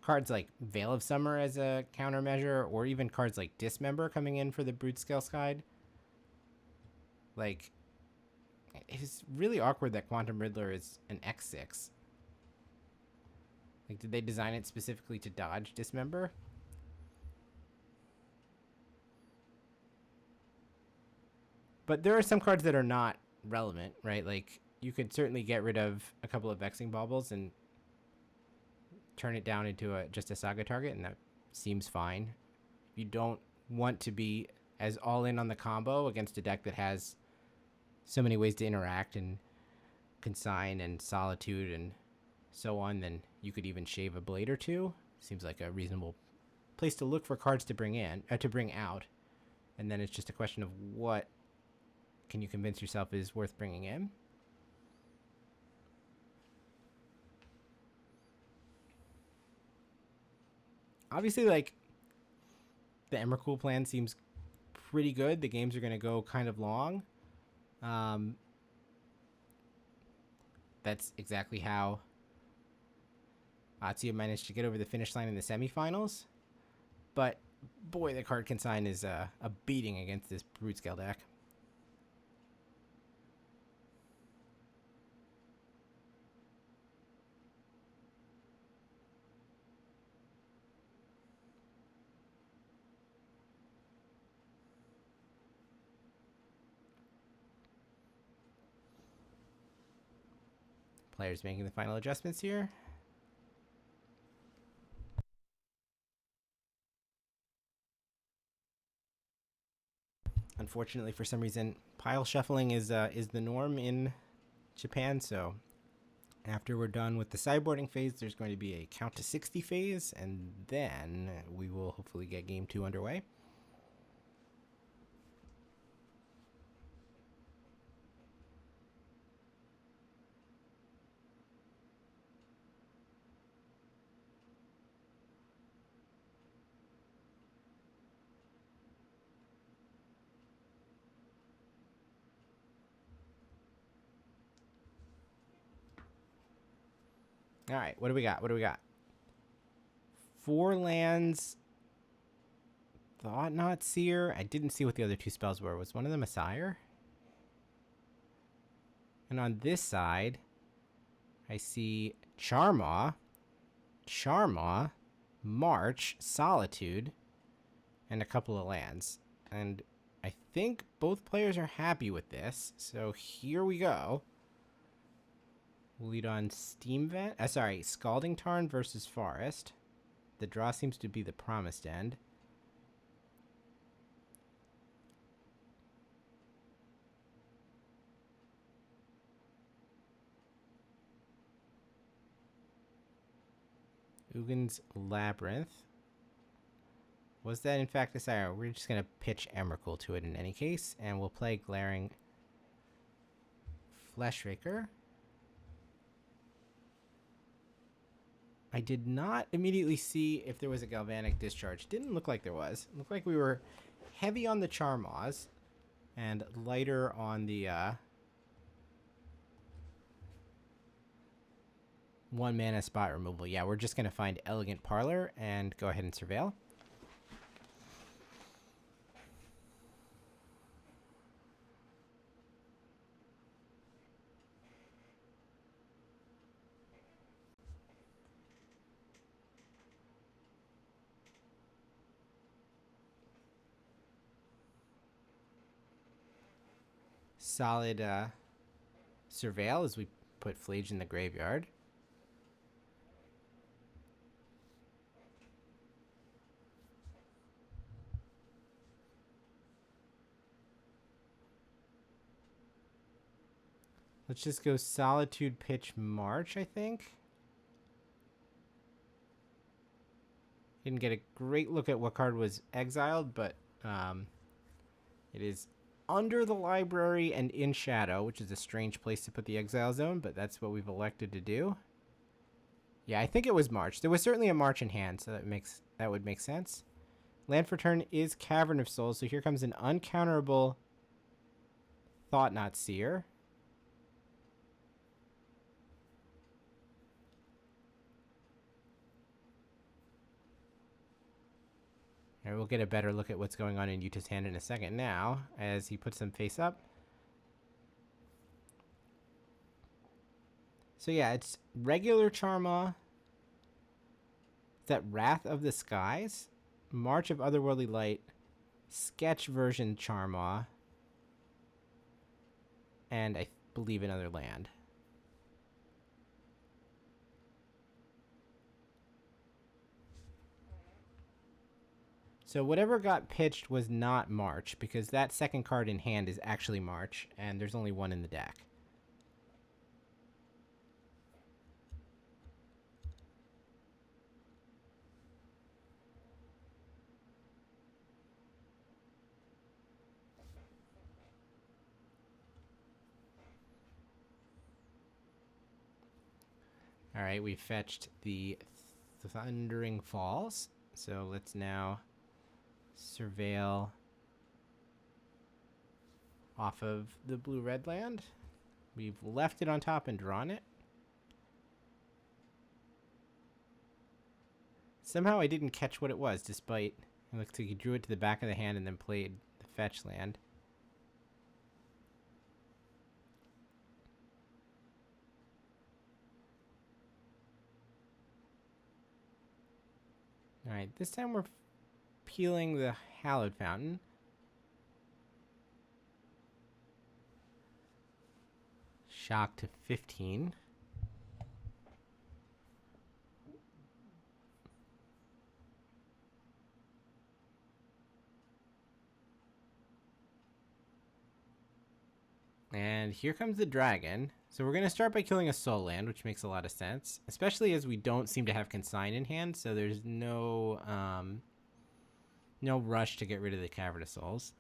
cards like Veil of Summer as a countermeasure, or even cards like Dismember coming in for the Brute Scale Side. Like, it's really awkward that Quantum Riddler is an X6. Like, did they design it specifically to dodge Dismember? But there are some cards that are not relevant, right? Like, you could certainly get rid of a couple of Vexing Baubles and turn it down into just a Saga target, and that seems fine. If you don't want to be as all in on the combo against a deck that has so many ways to interact and Consign and Solitude and so on, then you could even shave a blade or 2. Seems like a reasonable place to look for cards to bring in, to bring out, and then it's just a question of what can you convince yourself is worth bringing in. obviously, like, the Emrakul plan seems pretty good. The games are going to go kind of long. That's exactly how Atsuya managed to get over the finish line in the semifinals. But, boy, the card consign is a beating against this Brute Scale deck. Players making the final adjustments here. Unfortunately, for some reason, pile shuffling is the norm in Japan. So after we're done with the sideboarding phase, there's going to be a count to 60 phase, and then we will hopefully get game 2 underway. All right, what do we got? 4 lands. Thought Not Seer. I didn't see what the other 2 spells were. Was one of them a Sire? And on this side, I see Charmaw, March, Solitude, and a couple of lands. And I think both players are happy with this. So here we go. We'll lead on Scalding Tarn versus Forest. The draw seems to be the Promised End. Ugin's Labyrinth. Was that in fact a Sire? We're just going to pitch Emrakul to it in any case, and we'll play Glaring Fleshraker. I did not immediately see if there was a Galvanic Discharge. Didn't look like there was. It looked like we were heavy on the Charmaws and lighter on the 1 mana spot removal. Yeah, we're just going to find Elegant Parlor and go ahead and Surveil. Solid Surveil as we put Flage in the graveyard. Let's just go Solitude, pitch March, I think. Didn't get a great look at what card was exiled, but it is under the library and in shadow, which is a strange place to put the exile zone, but that's what we've elected to do. Yeah, I think it was March. There was certainly a March in hand, so that would make sense. Land for turn is Cavern of Souls, so here comes an uncounterable Thought Not Seer. And we'll get a better look at what's going on in Yuta's hand in a second now, as he puts them face up. So yeah, it's regular Charmaw. Is that Wrath of the Skies? March of Otherworldly Light. Sketch version Charmaw. And I believe another land. So whatever got pitched was not March, because that second card in hand is actually March, and there's only one in the deck. All right, we fetched the Thundering Falls. So let's now surveil off of the blue-red land. We've left it on top and drawn it. Somehow I didn't catch what it was, despite it looks like he drew it to the back of the hand and then played the fetch land. Alright, this time we're peeling the Hallowed Fountain. Shock to 15. And here comes the dragon. So we're going to start by killing a soul land, which makes a lot of sense, especially as we don't seem to have consign in hand, so there's no rush to get rid of the Cavern of Souls.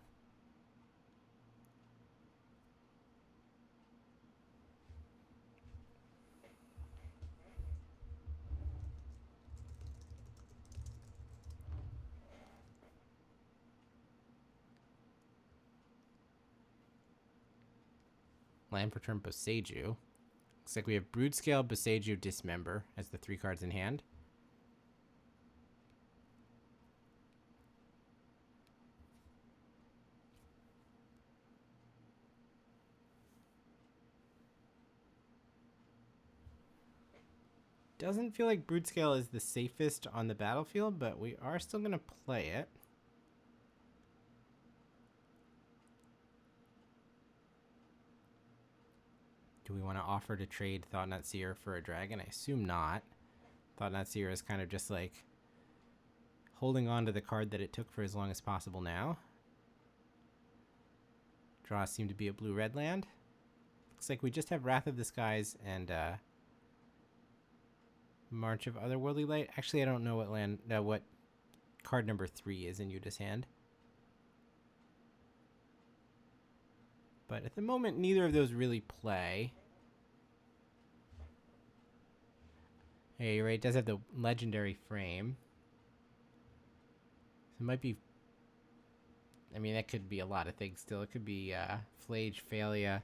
Land for turn Boseiju. Looks like we have Broodscale, Boseiju, Dismember as the 3 cards in hand. Doesn't feel like Broodscale is the safest on the battlefield, but we are still going to play it. Do we want to offer to trade Thought-Knot Seer for a dragon? I assume not. Thought-Knot Seer is kind of just like holding on to the card that it took for as long as possible now. Draws seem to be a blue-red land. Looks like we just have Wrath of the Skies and March of Otherworldly Light. Actually, I don't know what card number 3 is in Yuta's hand. But at the moment, neither of those really play. Hey, you're right, it does have the legendary frame. So it might be... I mean, that could be a lot of things still. It could be Flage, Failure.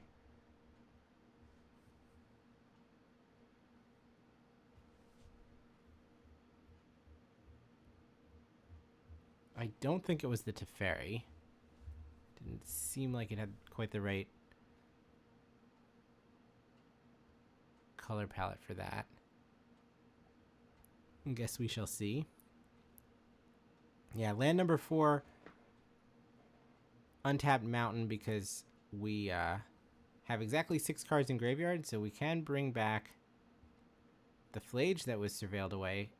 I don't think it was the Teferi. Didn't seem like it had quite the right color palette for that. I guess we shall see. Yeah, land number 4, untapped mountain, because we have exactly 6 cards in graveyard, so we can bring back the Flage that was surveilled away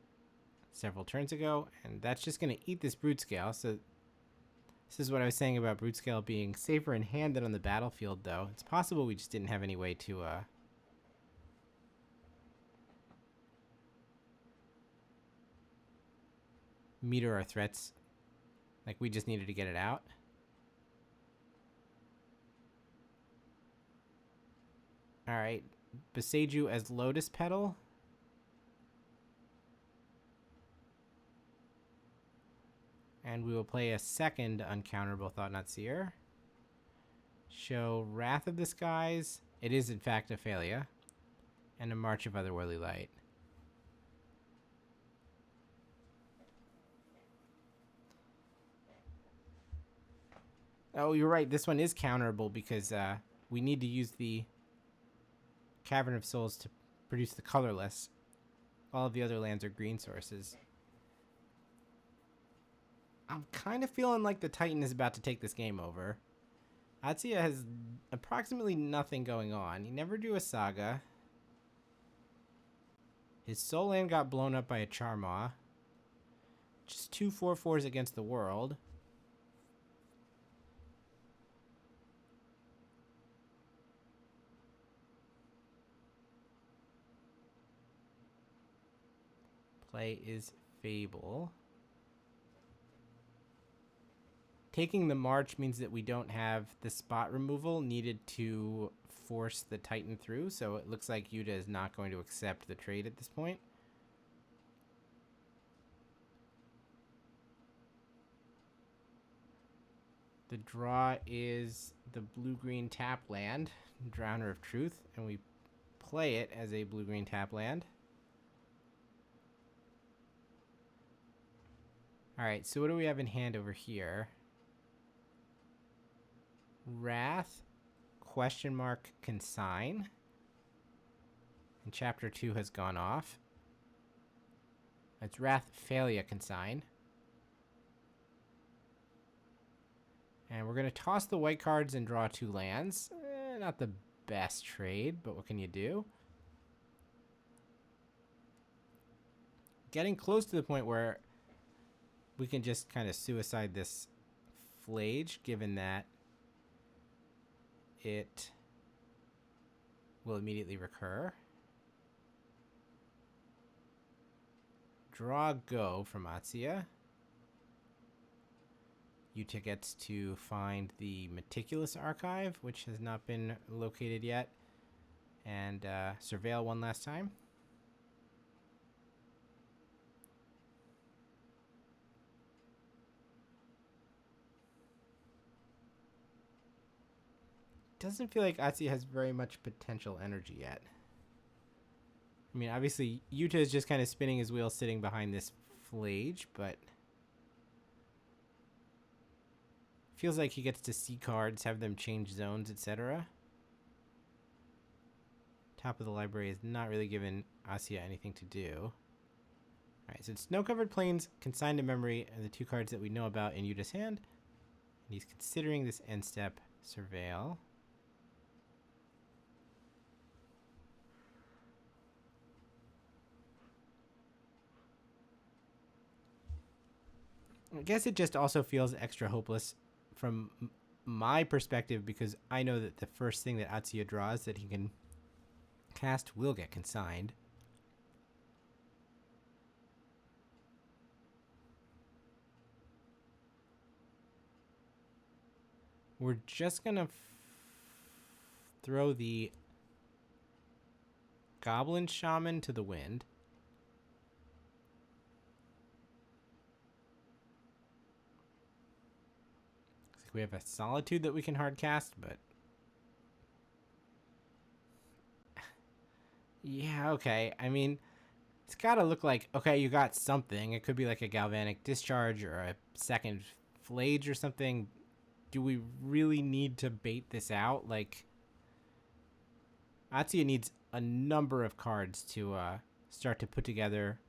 several turns ago, and that's just going to eat this Broodscale. So this is what I was saying about Broodscale being safer in hand than on the battlefield, though. It's possible we just didn't have any way to meter our threats. Like, we just needed to get it out. Alright, Boseiju as Lotus Petal. And we will play a second uncounterable Thought-Knot Seer. Show Wrath of the Skies. It is, in fact, a failure. And a March of Otherworldly Light. Oh, you're right. This one is counterable because we need to use the Cavern of Souls to produce the colorless. All of the other lands are green sources. I'm kind of feeling like the Titan is about to take this game over. Atsuya has approximately nothing going on. He never drew a Saga. His Soul Land got blown up by a Charmaw. Just 2 4/4s against the world. Play is Fable. Taking the March means that we don't have the spot removal needed to force the Titan through, so it looks like Yuta is not going to accept the trade at this point. The draw is the blue-green tap land, Drowner of Truth, and we play it as a blue-green tap land. Alright, so what do we have in hand over here? Wrath, question mark, consign. And chapter 2 has gone off. It's Wrath, failure, consign. And we're going to toss the white cards and draw 2 lands. Not the best trade, but what can you do? Getting close to the point where we can just kind of suicide this Flage, given that it will immediately recur. Draw go from Atsuya. Yuta gets to find the Meticulous Archive, which has not been located yet, and surveil one last time. Doesn't feel like Atsuya has very much potential energy yet. I mean, obviously, Yuta is just kind of spinning his wheels sitting behind this Flage, but feels like he gets to see cards, have them change zones, etc. Top of the library is not really giving Atsuya anything to do. Alright, so it's Snow-Covered Plains, Consigned to Memory, and the 2 cards that we know about in Yuta's hand. And he's considering this end step, Surveil. I guess it just also feels extra hopeless from my perspective because I know that the first thing that Atsuya draws that he can cast will get consigned. We're just gonna throw the Goblin Shaman to the wind. We have a Solitude that we can hard cast, but yeah, okay. I mean, it's got to look like, okay, you got something. It could be like a Galvanic Discharge or a second Flage or something. Do we really need to bait this out? Like, Atsuya needs a number of cards to start to put together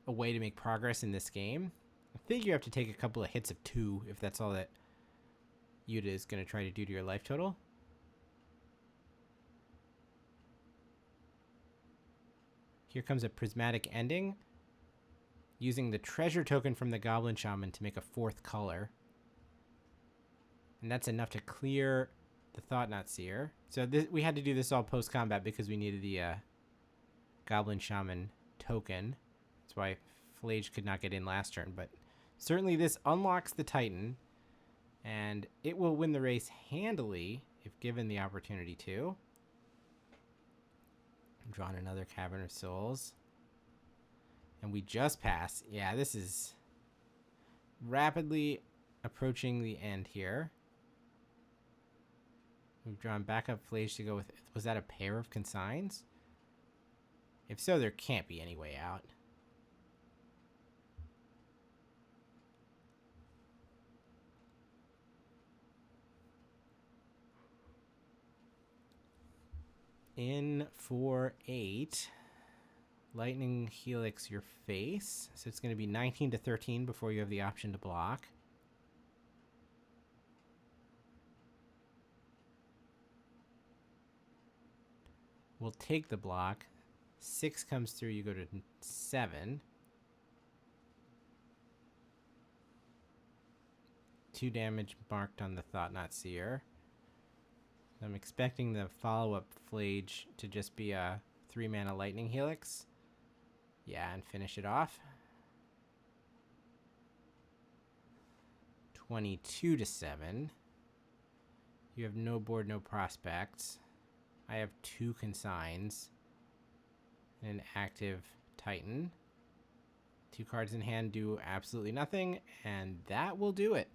a way to make progress in this game. I think you have to take a couple of hits of 2 if that's all that Yuta is going to try to do to your life total. Here comes a Prismatic Ending, using the treasure token from the Goblin Shaman to make a 4th color. And that's enough to clear the Thought-Knot Seer. So we had to do this all post-combat because we needed the Goblin Shaman token. That's why Flage could not get in last turn, but certainly this unlocks the Titan, and it will win the race handily if given the opportunity to. I'm drawing another Cavern of Souls. And we just pass. Yeah, this is rapidly approaching the end here. We've drawn backup Flage to go with. Was that a pair of consigns? If so, there can't be any way out. In for 8. Lightning Helix your face. So it's going to be 19 to 13 before you have the option to block. We'll take the block. 6 comes through, you go to 7. 2 damage marked on the Thought-Knot Seer. I'm expecting the follow-up Flage to just be a 3-mana Lightning Helix. Yeah, and finish it off. 22 to 7. You have no board, no prospects. I have 2 consigns. And an active Titan. 2 cards in hand do absolutely nothing, and that will do it.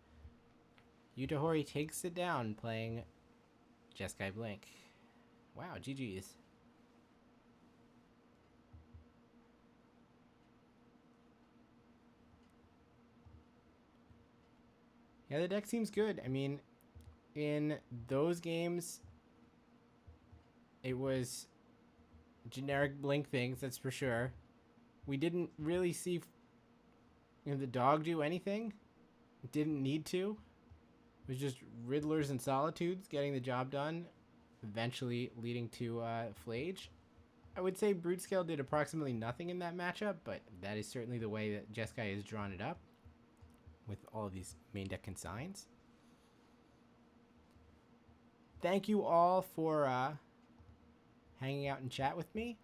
Yuta Hori takes it down playing Jeskai Blink. Wow, GG's. Yeah, the deck seems good. I mean, in those games, it was generic Blink things, that's for sure. We didn't really see the dog do anything. It didn't need to. It was just Riddlers and Solitudes getting the job done, eventually leading to Flage. I would say Brutescale did approximately nothing in that matchup, but that is certainly the way that Jeskai has drawn it up with all of these main deck consigns. Thank you all for hanging out and chat with me.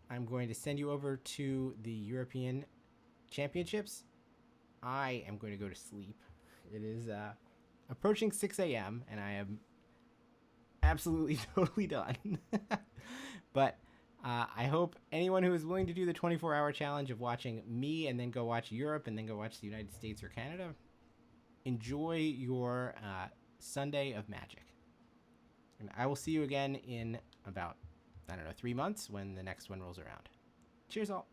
I'm going to send you over to the European Championships. I am going to go to sleep. It is approaching 6 a.m. and I am absolutely totally done. But I hope anyone who is willing to do the 24-hour challenge of watching me and then go watch Europe and then go watch the United States or Canada, enjoy your Sunday of Magic. And I will see you again in about, 3 months when the next one rolls around. Cheers all.